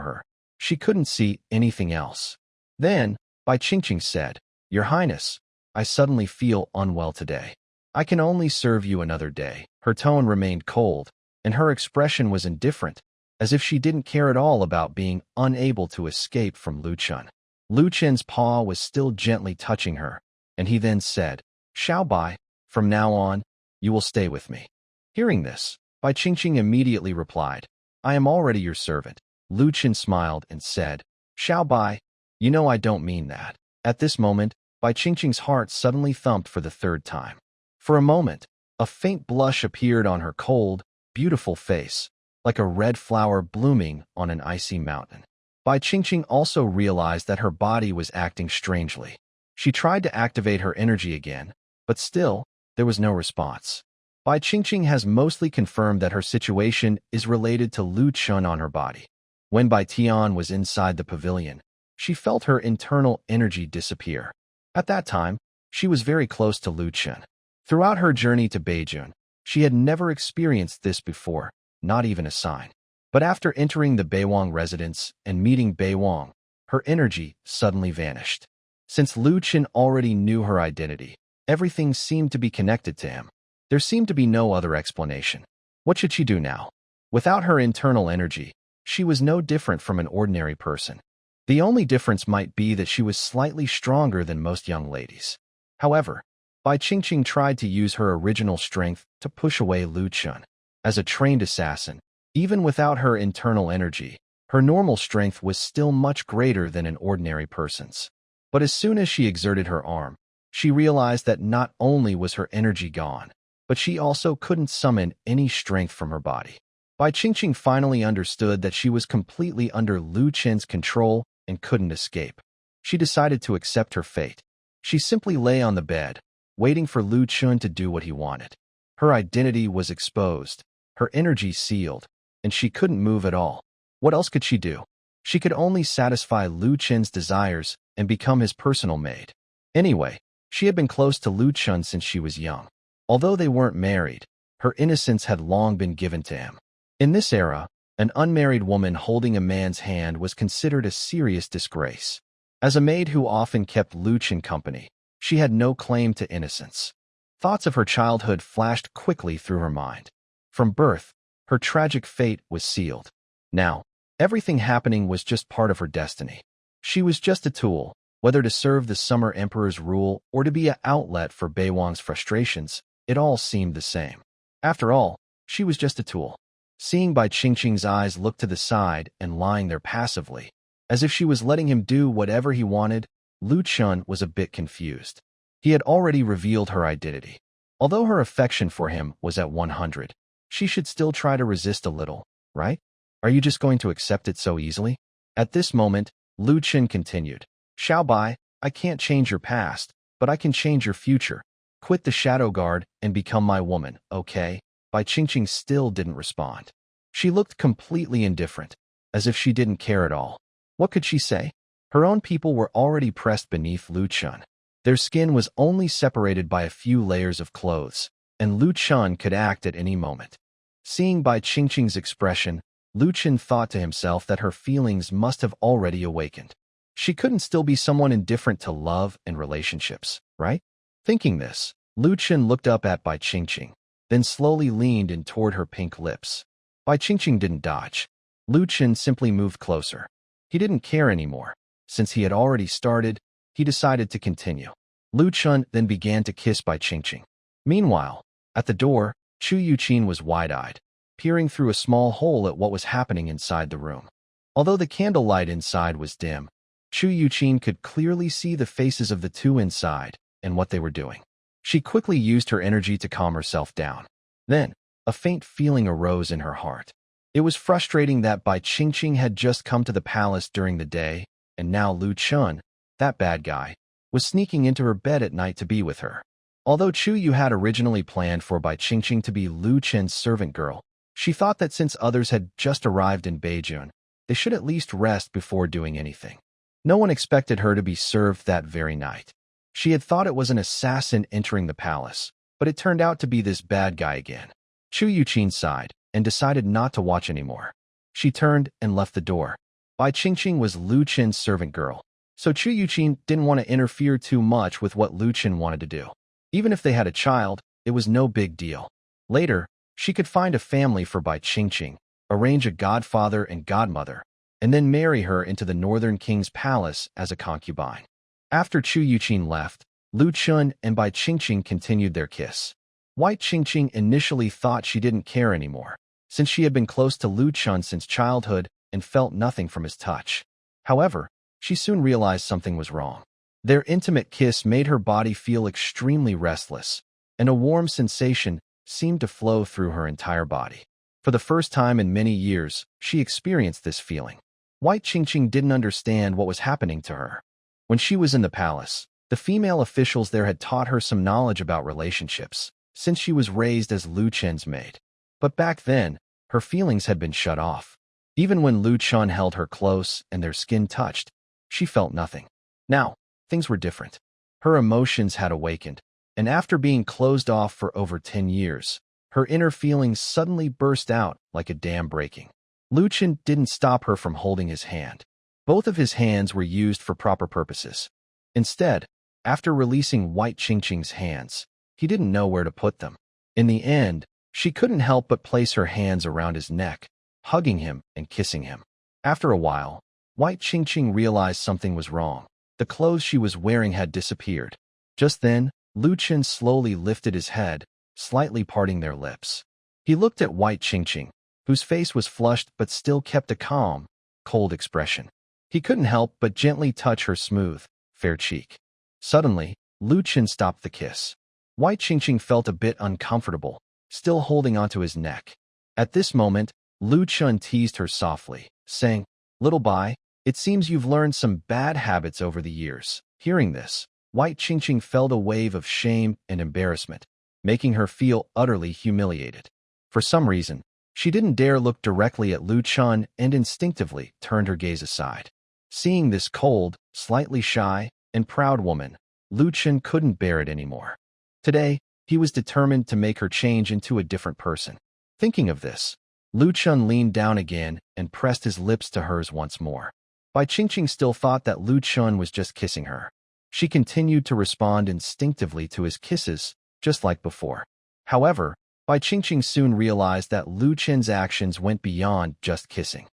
her. She couldn't see anything else. Then, Bai Qingqing said, "Your Highness, I suddenly feel unwell today. I can only serve you another day." Her tone remained cold, and her expression was indifferent, as if she didn't care at all about being unable to escape from Lu Chun. Lu Chen's paw was still gently touching her, and he then said, "Xiao Bai, from now on, you will stay with me." Hearing this, Bai Qingqing immediately replied, "I am already your servant." Lu Chen smiled and said, "Xiao Bai, you know I don't mean that." At this moment, Bai Qingqing's heart suddenly thumped for the third time. For a moment, a faint blush appeared on her cold, beautiful face, like a red flower blooming on an icy mountain. Bai Qingqing also realized that her body was acting strangely. She tried to activate her energy again, but still, there was no response. Bai Qingqing has mostly confirmed that her situation is related to Lu Chun on her body. When Bai Tian was inside the pavilion, she felt her internal energy disappear. At that time, she was very close to Lu Chun. Throughout her journey to Beijing, she had never experienced this before, not even a sign. But after entering the Beiwang residence and meeting Beiwang, her energy suddenly vanished. Since Lu Chun already knew her identity, everything seemed to be connected to him. There seemed to be no other explanation. What should she do now? Without her internal energy, she was no different from an ordinary person. The only difference might be that she was slightly stronger than most young ladies. However, Bai Qingqing tried to use her original strength to push away Lu Chun. As a trained assassin, even without her internal energy, her normal strength was still much greater than an ordinary person's. But as soon as she exerted her arm, she realized that not only was her energy gone, but she also couldn't summon any strength from her body. Bai Qingqing finally understood that she was completely under Lu Chen's control and couldn't escape. She decided to accept her fate. She simply lay on the bed, waiting for Lu Chun to do what he wanted. Her identity was exposed, her energy sealed, and she couldn't move at all. What else could she do? She could only satisfy Lu Chen's desires and become his personal maid. Anyway, she had been close to Lu Chun since she was young. Although they weren't married, her innocence had long been given to him. In this era, an unmarried woman holding a man's hand was considered a serious disgrace. As a maid who often kept Lu Chun company, she had no claim to innocence. Thoughts of her childhood flashed quickly through her mind. From birth, her tragic fate was sealed. Now, everything happening was just part of her destiny. She was just a tool, whether to serve the Summer Emperor's rule or to be an outlet for Beiwang's frustrations, it all seemed the same. After all, she was just a tool. Seeing Bai Qingqing's eyes look to the side and lying there passively, as if she was letting him do whatever he wanted, Lu Chun was a bit confused. He had already revealed her identity. Although her affection for him was at 100, she should still try to resist a little, right? Are you just going to accept it so easily? At this moment, Lu Chun continued, "Xiao Bai, I can't change your past, but I can change your future. Quit the Shadow Guard and become my woman, okay?" Bai Qingqing still didn't respond. She looked completely indifferent, as if she didn't care at all. What could she say? Her own people were already pressed beneath Lu Chun. Their skin was only separated by a few layers of clothes, and Lu Chun could act at any moment. Seeing Bai Qingqing's expression, Lu Chun thought to himself that her feelings must have already awakened. She couldn't still be someone indifferent to love and relationships, right? Thinking this, Lu Chun looked up at Bai Qingqing, then slowly leaned in toward her pink lips. Bai Qingqing didn't dodge. Lu Chun simply moved closer. He didn't care anymore. Since he had already started, he decided to continue. Lu Chun then began to kiss Bai Qingqing. Meanwhile, at the door, Chu Yuqin was wide-eyed, peering through a small hole at what was happening inside the room. Although the candlelight inside was dim, Chu Yuqin could clearly see the faces of the two inside and what they were doing. She quickly used her energy to calm herself down. Then, a faint feeling arose in her heart. It was frustrating that Bai Qingqing had just come to the palace during the day, and now Lu Chun, that bad guy, was sneaking into her bed at night to be with her. Although Chu Yu had originally planned for Bai Qingqing to be Lu Chen's servant girl, she thought that since others had just arrived in Beijing, they should at least rest before doing anything. No one expected her to be served that very night. She had thought it was an assassin entering the palace, but it turned out to be this bad guy again. Chu Yuqin sighed and decided not to watch anymore. She turned and left the door. Bai Qingqing was Lu Chen's servant girl, so Chu Yuqin didn't want to interfere too much with what Lu Chen wanted to do. Even if they had a child, it was no big deal. Later, she could find a family for Bai Qingqing, arrange a godfather and godmother, and then marry her into the Northern King's palace as a concubine. After Chu Yuqin left, Lu Chun and Bai Qingqing continued their kiss. Bai Qingqing initially thought she didn't care anymore, since she had been close to Lu Chun since childhood and felt nothing from his touch. However, she soon realized something was wrong. Their intimate kiss made her body feel extremely restless, and a warm sensation seemed to flow through her entire body. For the first time in many years, she experienced this feeling. Bai Qingqing didn't understand what was happening to her. When she was in the palace, the female officials there had taught her some knowledge about relationships, since she was raised as Lu Chen's maid. But back then, her feelings had been shut off. Even when Lu Chun held her close and their skin touched, she felt nothing. Now, things were different. Her emotions had awakened, and after being closed off for over 10 years, her inner feelings suddenly burst out like a dam breaking. Lu Chun didn't stop her from holding his hand. Both of his hands were used for proper purposes. Instead, after releasing Bai Qingqing's hands, he didn't know where to put them. In the end, she couldn't help but place her hands around his neck, hugging him and kissing him. After a while, Bai Qingqing realized something was wrong. The clothes she was wearing had disappeared. Just then, Lu Chun slowly lifted his head, slightly parting their lips. He looked at Bai Qingqing, whose face was flushed but still kept a calm, cold expression. He couldn't help but gently touch her smooth, fair cheek. Suddenly, Lu Chun stopped the kiss. Bai Qingqing felt a bit uncomfortable, still holding onto his neck. At this moment, Lu Chun teased her softly, saying, "Little Bai, it seems you've learned some bad habits over the years." Hearing this, Bai Qingqing felt a wave of shame and embarrassment, making her feel utterly humiliated. For some reason, she didn't dare look directly at Lu Chun and instinctively turned her gaze aside. Seeing this cold, slightly shy, and proud woman, Lu Chun couldn't bear it anymore. Today, he was determined to make her change into a different person. Thinking of this, Lu Chun leaned down again and pressed his lips to hers once more. Bai Qingqing still thought that Lu Chun was just kissing her. She continued to respond instinctively to his kisses, just like before. However, Bai Qingqing soon realized that Lu Chun's actions went beyond just kissing.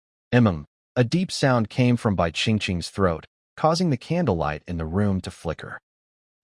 A deep sound came from Bai Qingqing's throat, causing the candlelight in the room to flicker.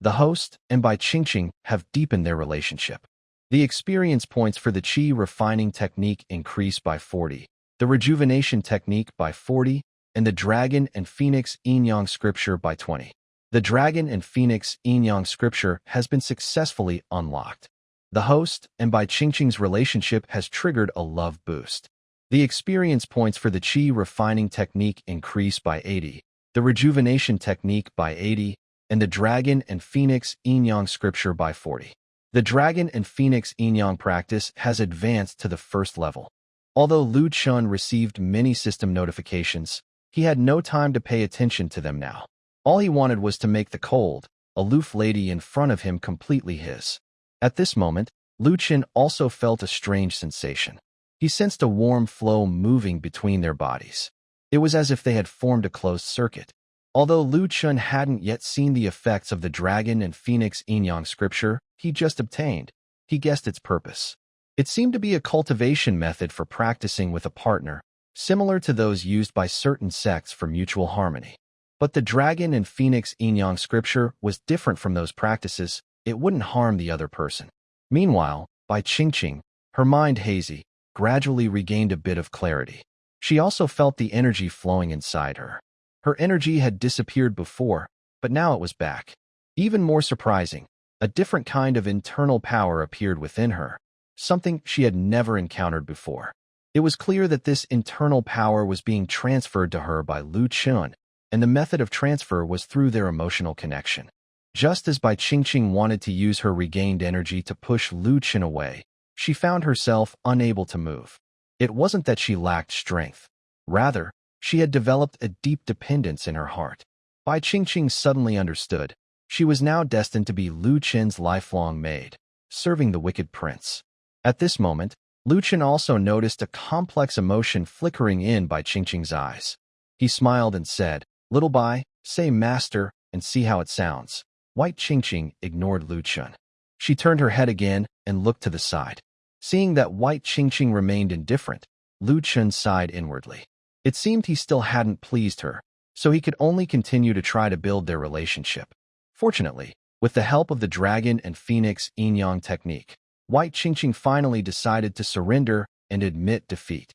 The host and Bai Qingqing have deepened their relationship. The experience points for the Qi refining technique increase by 40, the rejuvenation technique by 40, and the Dragon and Phoenix Yin-Yang scripture by 20. The Dragon and Phoenix Yin-Yang scripture has been successfully unlocked. The host and Bai Qingqing's relationship has triggered a love boost. The experience points for the Qi refining technique increase by 80, the rejuvenation technique by 80, and the Dragon and Phoenix Yin-Yang scripture by 40. The Dragon and Phoenix Yin-Yang practice has advanced to the first level. Although Lu Chun received many system notifications, he had no time to pay attention to them now. All he wanted was to make the cold, aloof lady in front of him completely his. At this moment, Lu Chen also felt a strange sensation. He sensed a warm flow moving between their bodies. It was as if they had formed a closed circuit. Although Lu Chen hadn't yet seen the effects of the dragon and phoenix yin-yang scripture he just obtained, he guessed its purpose. It seemed to be a cultivation method for practicing with a partner, similar to those used by certain sects for mutual harmony. But the dragon and phoenix yin-yang scripture was different from those practices. It wouldn't harm the other person. Meanwhile, Bai Qingqing, her mind hazy, gradually regained a bit of clarity. She also felt the energy flowing inside her. Her energy had disappeared before, but now it was back. Even more surprising, a different kind of internal power appeared within her, something she had never encountered before. It was clear that this internal power was being transferred to her by Lu Chen, and the method of transfer was through their emotional connection. Just as Bai Qingqing wanted to use her regained energy to push Lu Chen away, she found herself unable to move. It wasn't that she lacked strength. Rather, she had developed a deep dependence in her heart. Bai Qingqing suddenly understood. She was now destined to be Lu Chen's lifelong maid, serving the wicked prince. At this moment, Lu Chen also noticed a complex emotion flickering in Bai Qingqing's eyes. He smiled and said, "Little Bai, say master and see how it sounds." Bai Qingqing ignored Lu Chen. She turned her head again and looked to the side. Seeing that Bai Qingqing remained indifferent, Lu Chen sighed inwardly. It seemed he still hadn't pleased her, so he could only continue to try to build their relationship. Fortunately, with the help of the dragon and phoenix yin-yang technique, Bai Qingqing finally decided to surrender and admit defeat.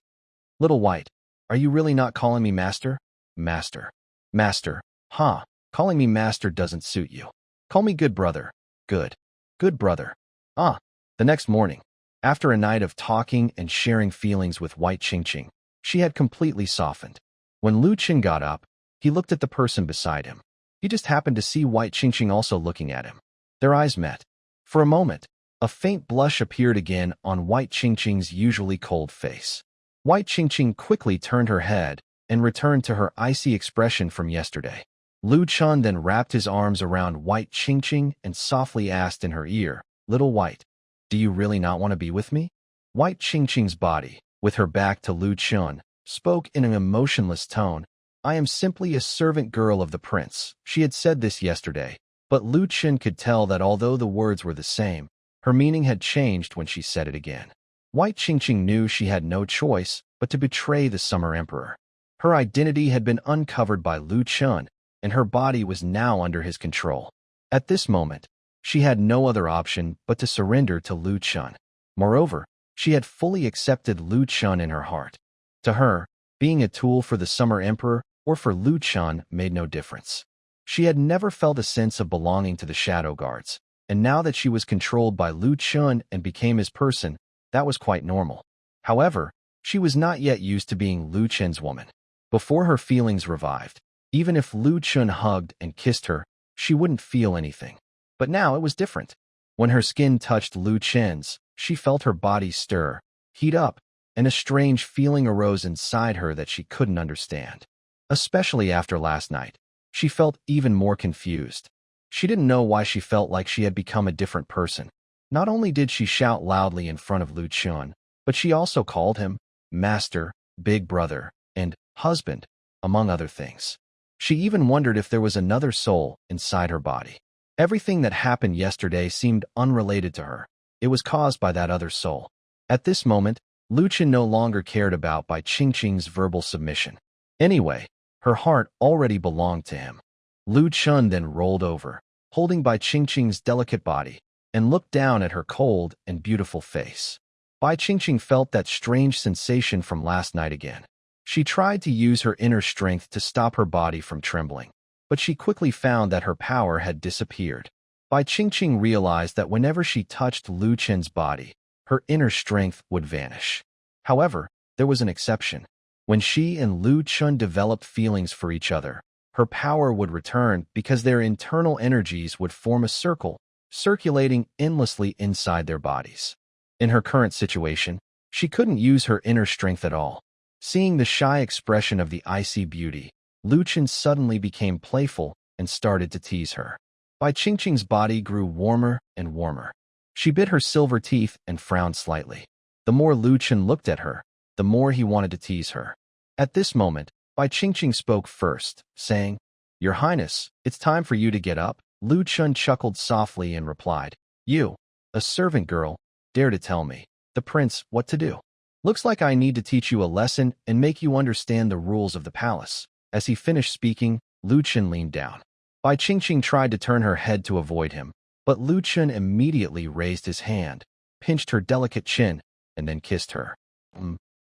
"Little White, are you really not calling me master?" "Master. Master. Huh. Calling me master doesn't suit you. Call me good brother." "Good. Good brother." "Ah." The next morning, after a night of talking and sharing feelings with Bai Qingqing, she had completely softened. When Lu Chen got up, he looked at the person beside him. He just happened to see Bai Qingqing also looking at him. Their eyes met. For a moment, a faint blush appeared again on Bai Qingqing's usually cold face. Bai Qingqing quickly turned her head and returned to her icy expression from yesterday. Lu Chen then wrapped his arms around Bai Qingqing and softly asked in her ear, "Little White, do you really not want to be with me?" Bai Qingqing's body, with her back to Lu Chen, spoke in an emotionless tone. "I am simply a servant girl of the prince." She had said this yesterday, but Lu Chen could tell that although the words were the same, her meaning had changed when she said it again. Bai Qingqing knew she had no choice but to betray the Summer Emperor. Her identity had been uncovered by Lu Chen, and her body was now under his control. At this moment, she had no other option but to surrender to Lu Chen. Moreover, she had fully accepted Lu Chen in her heart. To her, being a tool for the Summer Emperor or for Lu Chen made no difference. She had never felt a sense of belonging to the Shadow Guards, and now that she was controlled by Lu Chen and became his person, that was quite normal. However, she was not yet used to being Lu Chen's woman. Before her feelings revived, even if Lu Chen hugged and kissed her, she wouldn't feel anything. But now it was different. When her skin touched Lu Chen's, she felt her body stir, heat up, and a strange feeling arose inside her that she couldn't understand. Especially after last night, she felt even more confused. She didn't know why she felt like she had become a different person. Not only did she shout loudly in front of Lu Chen, but she also called him master, big brother, and husband, among other things. She even wondered if there was another soul inside her body. Everything that happened yesterday seemed unrelated to her. It was caused by that other soul. At this moment, Lu Chen no longer cared about Bai Qingqing's verbal submission. Anyway, her heart already belonged to him. Lu Chen then rolled over, holding Bai Qingqing's delicate body, and looked down at her cold and beautiful face. Bai Qingqing felt that strange sensation from last night again. She tried to use her inner strength to stop her body from trembling, but she quickly found that her power had disappeared. Bai Qingqing realized that whenever she touched Lu Chen's body, her inner strength would vanish. However, there was an exception. When she and Lu Chen developed feelings for each other, her power would return because their internal energies would form a circle, circulating endlessly inside their bodies. In her current situation, she couldn't use her inner strength at all. Seeing the shy expression of the icy beauty, Lu Chen suddenly became playful and started to tease her. Bai Qingqing's body grew warmer and warmer. She bit her silver teeth and frowned slightly. The more Lu Chen looked at her, the more he wanted to tease her. At this moment, Bai Qingqing spoke first, saying, "Your Highness, it's time for you to get up." Lu Chen chuckled softly and replied, "You, a servant girl, dare to tell me, the prince, what to do? Looks like I need to teach you a lesson and make you understand the rules of the palace." As he finished speaking, Lu Chen leaned down. Bai Qingqing tried to turn her head to avoid him, but Lu Chen immediately raised his hand, pinched her delicate chin, and then kissed her.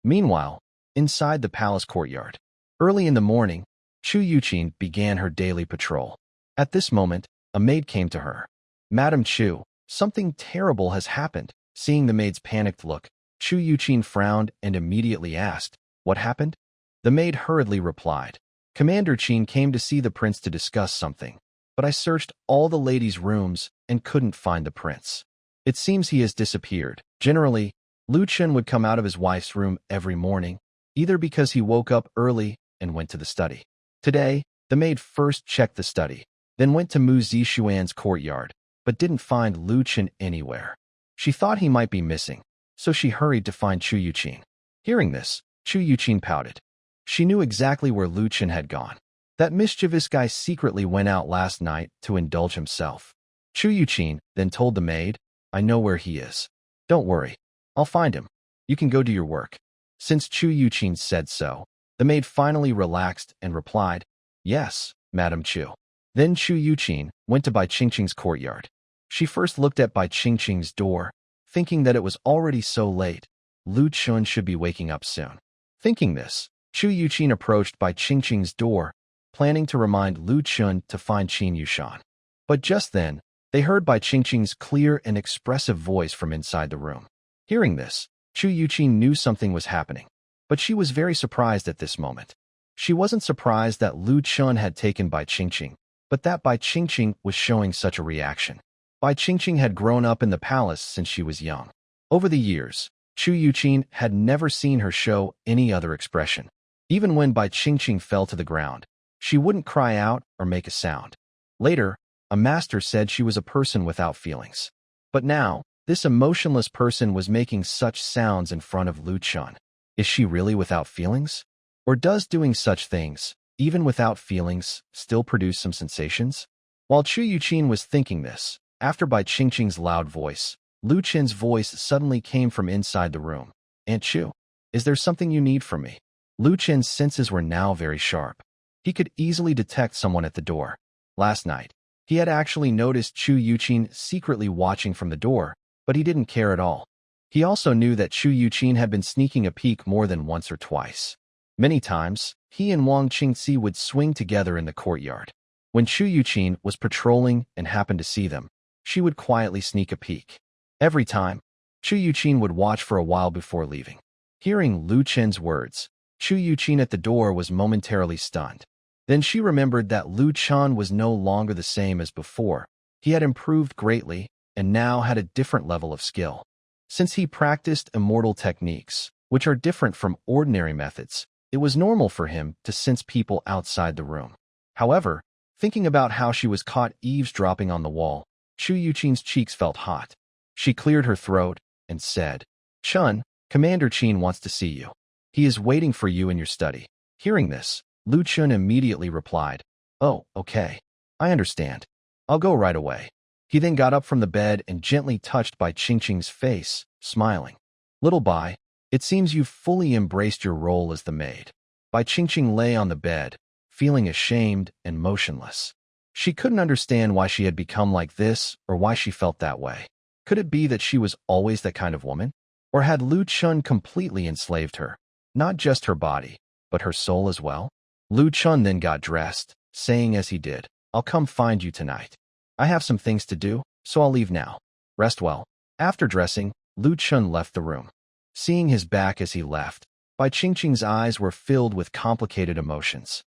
Meanwhile, inside the palace courtyard, early in the morning, Chu Yuqin began her daily patrol. At this moment, a maid came to her. "Madam Chu, something terrible has happened." Seeing the maid's panicked look, Chu Yuqin frowned and immediately asked, "What happened?" The maid hurriedly replied, "Commander Qin came to see the prince to discuss something, but I searched all the ladies' rooms and couldn't find the prince. It seems he has disappeared." Generally, Lu Chen would come out of his wife's room every morning, either because he woke up early and went to the study. Today, the maid first checked the study, then went to Mu Zixuan's courtyard, but didn't find Lu Chen anywhere. She thought he might be missing, so she hurried to find Chu Yuqin. Hearing this, Chu Yuqin pouted. She knew exactly where Lu Chen had gone. That mischievous guy secretly went out last night to indulge himself. Chu Yuqin then told the maid, "I know where he is. Don't worry, I'll find him. You can go do your work." Since Chu Yuqin said so, the maid finally relaxed and replied, "Yes, Madam Chu." Then Chu Yuqin went to Bai Qingqing's courtyard. She first looked at Bai Qingqing's door, thinking that it was already so late. Lu Chen should be waking up soon. Thinking this, Chu Yuqin approached Bai Qingqing's door, planning to remind Lu Chen to find Qin Yushan. But just then, they heard Bai Qingqing's clear and expressive voice from inside the room. Hearing this, Chu Yuqin knew something was happening, but she was very surprised at this moment. She wasn't surprised that Lu Chen had taken Bai Qingqing, but that Bai Qingqing was showing such a reaction. Bai Qingqing had grown up in the palace since she was young. Over the years, Chu Yuqin had never seen her show any other expression. Even when Bai Qingqing fell to the ground, she wouldn't cry out or make a sound. Later, a master said she was a person without feelings. But now, this emotionless person was making such sounds in front of Lu Chen. Is she really without feelings? Or does doing such things, even without feelings, still produce some sensations? While Chu Yuqin was thinking this, after Bai Qingqing's loud voice, Lu Chen's voice suddenly came from inside the room. "Aunt Chu, is there something you need from me?" Lu Chen's senses were now very sharp. He could easily detect someone at the door. Last night, he had actually noticed Chu Yuqin secretly watching from the door, but he didn't care at all. He also knew that Chu Yuqin had been sneaking a peek more than once or twice. Many times, he and Wang Qingxi would swing together in the courtyard. When Chu Yuqin was patrolling and happened to see them, she would quietly sneak a peek. Every time, Chu Yuqin would watch for a while before leaving. Hearing Lu Chen's words, Chu Yuqin at the door was momentarily stunned. Then she remembered that Lu Chen was no longer the same as before. He had improved greatly and now had a different level of skill. Since he practiced immortal techniques, which are different from ordinary methods, it was normal for him to sense people outside the room. However, thinking about how she was caught eavesdropping on the wall, Chu Yuqin's cheeks felt hot. She cleared her throat and said, "Chen, Commander Qin wants to see you. He is waiting for you in your study." Hearing this, Lu Chen immediately replied, "Oh, okay. I understand. I'll go right away." He then got up from the bed and gently touched Bai Qingqing's face, smiling. "Little Bai, it seems you've fully embraced your role as the maid." Bai Qingqing lay on the bed, feeling ashamed and motionless. She couldn't understand why she had become like this or why she felt that way. Could it be that she was always that kind of woman? Or had Lu Chen completely enslaved her, not just her body, but her soul as well? Lu Chen then got dressed, saying as he did, "I'll come find you tonight. I have some things to do, so I'll leave now. Rest well." After dressing, Lu Chen left the room. Seeing his back as he left, Bai Qingqing's eyes were filled with complicated emotions.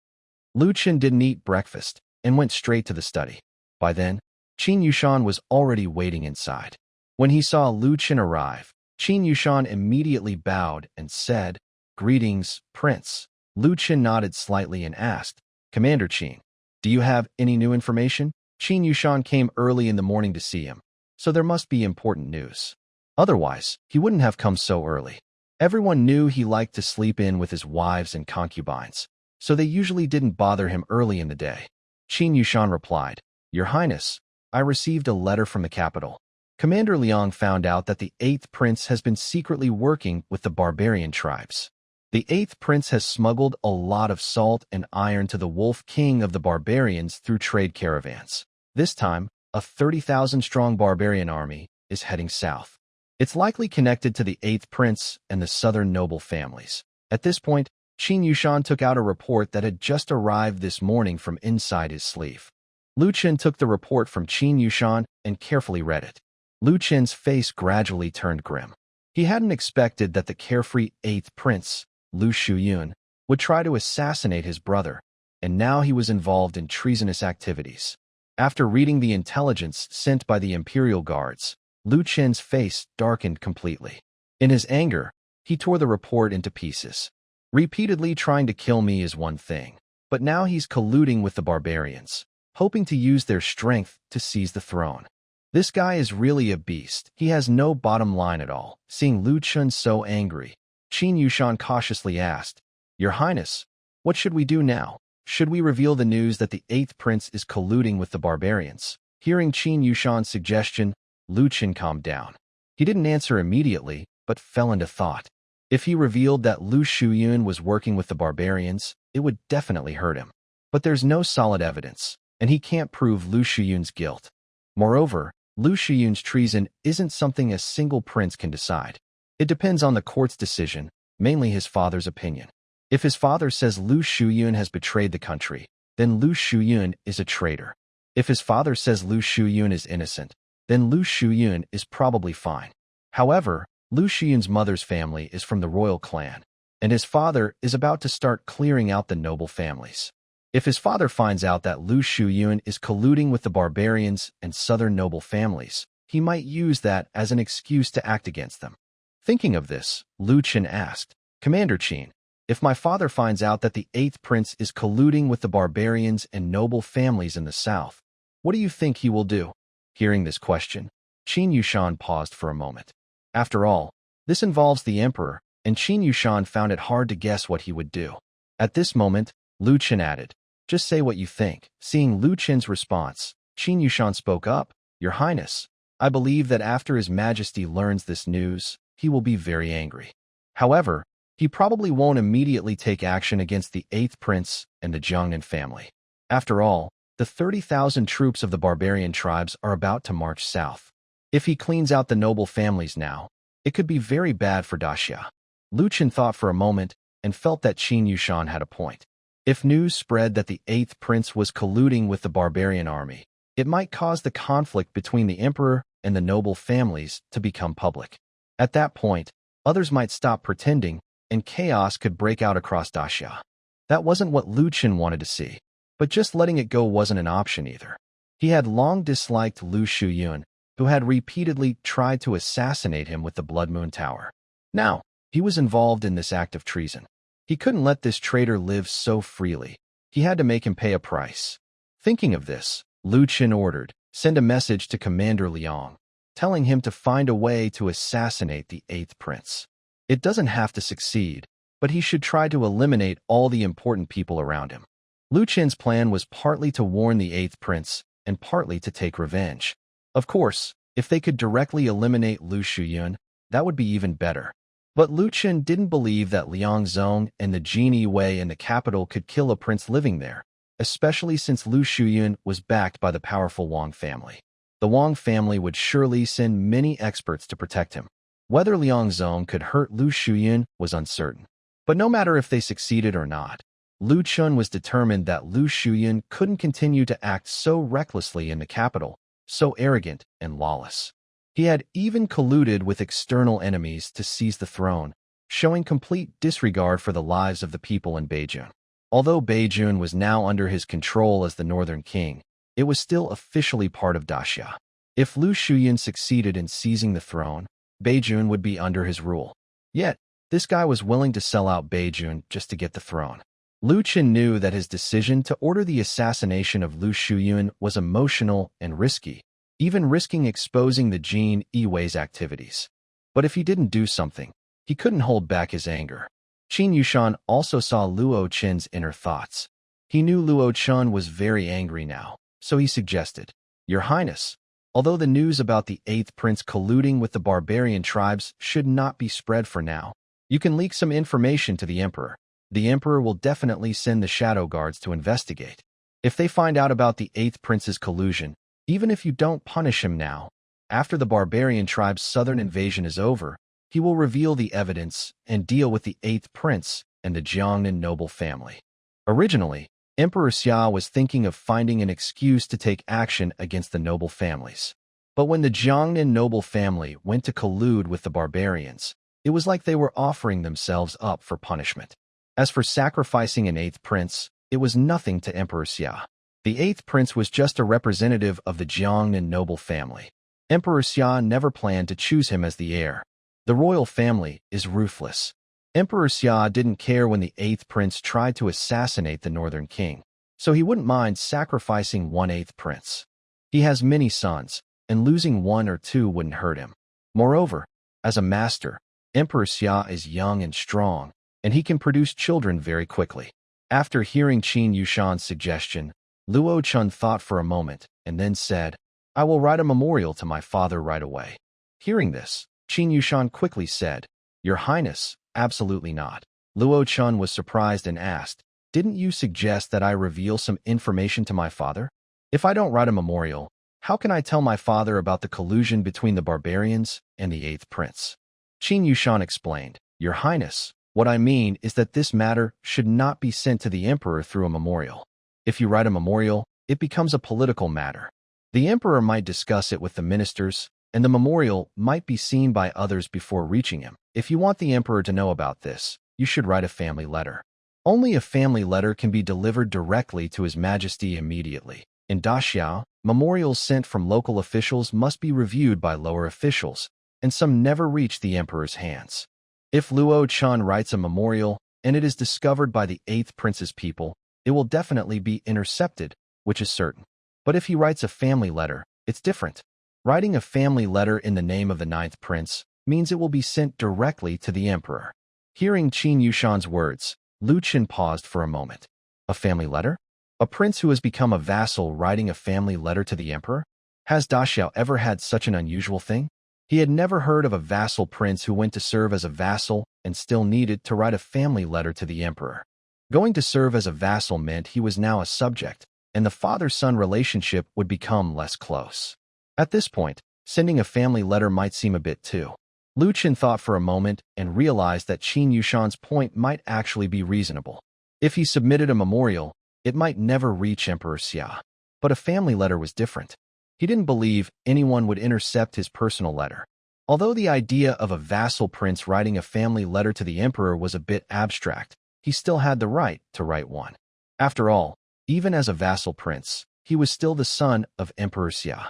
Lu Chen didn't eat breakfast and went straight to the study. By then, Qin Yushan was already waiting inside. When he saw Lu Chen arrive, Qin Yushan immediately bowed and said, "Greetings, Prince." Lu Chen nodded slightly and asked, "Commander Qin, do you have any new information?" Qin Yushan came early in the morning to see him, so there must be important news. Otherwise, he wouldn't have come so early. Everyone knew he liked to sleep in with his wives and concubines, so they usually didn't bother him early in the day. Qin Yushan replied, "Your Highness, I received a letter from the capital. Commander Liang found out that the 8th Prince has been secretly working with the barbarian tribes. The 8th Prince has smuggled a lot of salt and iron to the Wolf King of the barbarians through trade caravans. This time, a 30,000-strong barbarian army is heading south. It's likely connected to the 8th Prince and the southern noble families." At this point, Qin Yushan took out a report that had just arrived this morning from inside his sleeve. Lu Qin took the report from Qin Yushan and carefully read it. Lu Qin's face gradually turned grim. He hadn't expected that the carefree 8th Prince, Lu Shuyun, would try to assassinate his brother, and now he was involved in treasonous activities. After reading the intelligence sent by the Imperial Guards, Lu Qin's face darkened completely. In his anger, he tore the report into pieces. Repeatedly trying to kill me is one thing, but now he's colluding with the barbarians, hoping to use their strength to seize the throne. This guy is really a beast. He has no bottom line at all. Seeing Lu Qin so angry, Qin Yushan cautiously asked, "Your Highness, what should we do now? Should we reveal the news that the 8th Prince is colluding with the barbarians?" Hearing Qin Yushan's suggestion, Lu Qin calmed down. He didn't answer immediately, but fell into thought. If he revealed that Lu Shuyun was working with the barbarians, it would definitely hurt him. But there's no solid evidence, and he can't prove Lu Shuyun's guilt. Moreover, Lu Shuyun's treason isn't something a single prince can decide. It depends on the court's decision, mainly his father's opinion. If his father says Lu Shuyun has betrayed the country, then Lu Shuyun is a traitor. If his father says Lu Shuyun is innocent, then Lu Shuyun is probably fine. However, Lu Shuyun's mother's family is from the royal clan, and his father is about to start clearing out the noble families. If his father finds out that Lu Shuyun is colluding with the barbarians and southern noble families, he might use that as an excuse to act against them. Thinking of this, Lu Qin asked, "Commander Qin, if my father finds out that the 8th Prince is colluding with the barbarians and noble families in the south, what do you think he will do?" Hearing this question, Qin Yushan paused for a moment. After all, this involves the emperor, and Qin Yushan found it hard to guess what he would do. At this moment, Lu Qin added, "Just say what you think." Seeing Lu Qin's response, Qin Yushan spoke up, "Your Highness, I believe that after His Majesty learns this news, he will be very angry. However, he probably won't immediately take action against the 8th Prince and the Jiangnan family. After all, the 30,000 troops of the barbarian tribes are about to march south. If he cleans out the noble families now, it could be very bad for Daxia." Lu Qin thought for a moment and felt that Qin Yushan had a point. If news spread that the 8th Prince was colluding with the barbarian army, it might cause the conflict between the emperor and the noble families to become public. At that point, others might stop pretending, and chaos could break out across Daxia. That wasn't what Lu Qin wanted to see, but just letting it go wasn't an option either. He had long disliked Lu Shuyun, who had repeatedly tried to assassinate him with the Blood Moon Tower. Now, he was involved in this act of treason. He couldn't let this traitor live so freely. He had to make him pay a price. Thinking of this, Lu Qin ordered, "Send a message to Commander Liang, telling him to find a way to assassinate the 8th Prince. It doesn't have to succeed, but he should try to eliminate all the important people around him." Lu Qin's plan was partly to warn the 8th Prince and partly to take revenge. Of course, if they could directly eliminate Lu Shuyun, that would be even better. But Lu Qin didn't believe that Liang Zong and the Genie Wei in the capital could kill a prince living there, especially since Lu Shuyun was backed by the powerful Wang family. The Wang family would surely send many experts to protect him. Whether Liang Zong could hurt Lu Shuyun was uncertain. But no matter if they succeeded or not, Lu Qin was determined that Lu Shuyun couldn't continue to act so recklessly in the capital, so arrogant and lawless. He had even colluded with external enemies to seize the throne, showing complete disregard for the lives of the people in Beijing. Although Beijing was now under his control as the Northern King, it was still officially part of Daxia. If Lu Shuyun succeeded in seizing the throne, Beijing would be under his rule. Yet, this guy was willing to sell out Beijing just to get the throne. Lu Qin knew that his decision to order the assassination of Lu Shuyuan was emotional and risky, even risking exposing the Jin Yiwei's activities. But if he didn't do something, he couldn't hold back his anger. Qin Yushan also saw Luo Qin's inner thoughts. He knew Luo Qin was very angry now, so he suggested, "Your Highness, although the news about the 8th prince colluding with the barbarian tribes should not be spread for now, you can leak some information to the Emperor. The Emperor will definitely send the Shadow Guards to investigate. If they find out about the 8th prince's collusion, even if you don't punish him now, after the barbarian tribe's southern invasion is over, he will reveal the evidence and deal with the 8th prince and the Jiangnan noble family." Originally, Emperor Xia was thinking of finding an excuse to take action against the noble families. But when the Jiangnan noble family went to collude with the barbarians, it was like they were offering themselves up for punishment. As for sacrificing an 8th prince, it was nothing to Emperor Xia. The 8th prince was just a representative of the Jiangnan noble family. Emperor Xia never planned to choose him as the heir. The royal family is ruthless. Emperor Xia didn't care when the 8th prince tried to assassinate the northern king, so he wouldn't mind sacrificing one 8th prince. He has many sons, and losing one or two wouldn't hurt him. Moreover, as a master, Emperor Xia is young and strong, and he can produce children very quickly. After hearing Qin Yushan's suggestion, Luo Qin thought for a moment and then said, "I will write a memorial to my father right away." Hearing this, Qin Yushan quickly said, "Your Highness, absolutely not." Luo Qin was surprised and asked, "Didn't you suggest that I reveal some information to my father? If I don't write a memorial, how can I tell my father about the collusion between the barbarians and the 8th prince?" Qin Yushan explained, "Your Highness, what I mean is that this matter should not be sent to the emperor through a memorial. If you write a memorial, it becomes a political matter. The emperor might discuss it with the ministers, and the memorial might be seen by others before reaching him. If you want the emperor to know about this, you should write a family letter. Only a family letter can be delivered directly to His Majesty immediately. In Daxiao, memorials sent from local officials must be reviewed by lower officials, and some never reach the emperor's hands. If Luo Qin writes a memorial and it is discovered by the 8th prince's people, it will definitely be intercepted, which is certain. But if he writes a family letter, it's different. Writing a family letter in the name of the 9th prince means it will be sent directly to the emperor." Hearing Qin Yushan's words, Lu Qin paused for a moment. A family letter? A prince who has become a vassal writing a family letter to the emperor? Has Daxiao ever had such an unusual thing? He had never heard of a vassal prince who went to serve as a vassal and still needed to write a family letter to the emperor. Going to serve as a vassal meant he was now a subject, and the father-son relationship would become less close. At this point, sending a family letter might seem a bit too. Lu Qin thought for a moment and realized that Qin Yushan's point might actually be reasonable. If he submitted a memorial, it might never reach Emperor Xia. But a family letter was different. He didn't believe anyone would intercept his personal letter. Although the idea of a vassal prince writing a family letter to the emperor was a bit abstract, he still had the right to write one. After all, even as a vassal prince, he was still the son of Emperor Xia.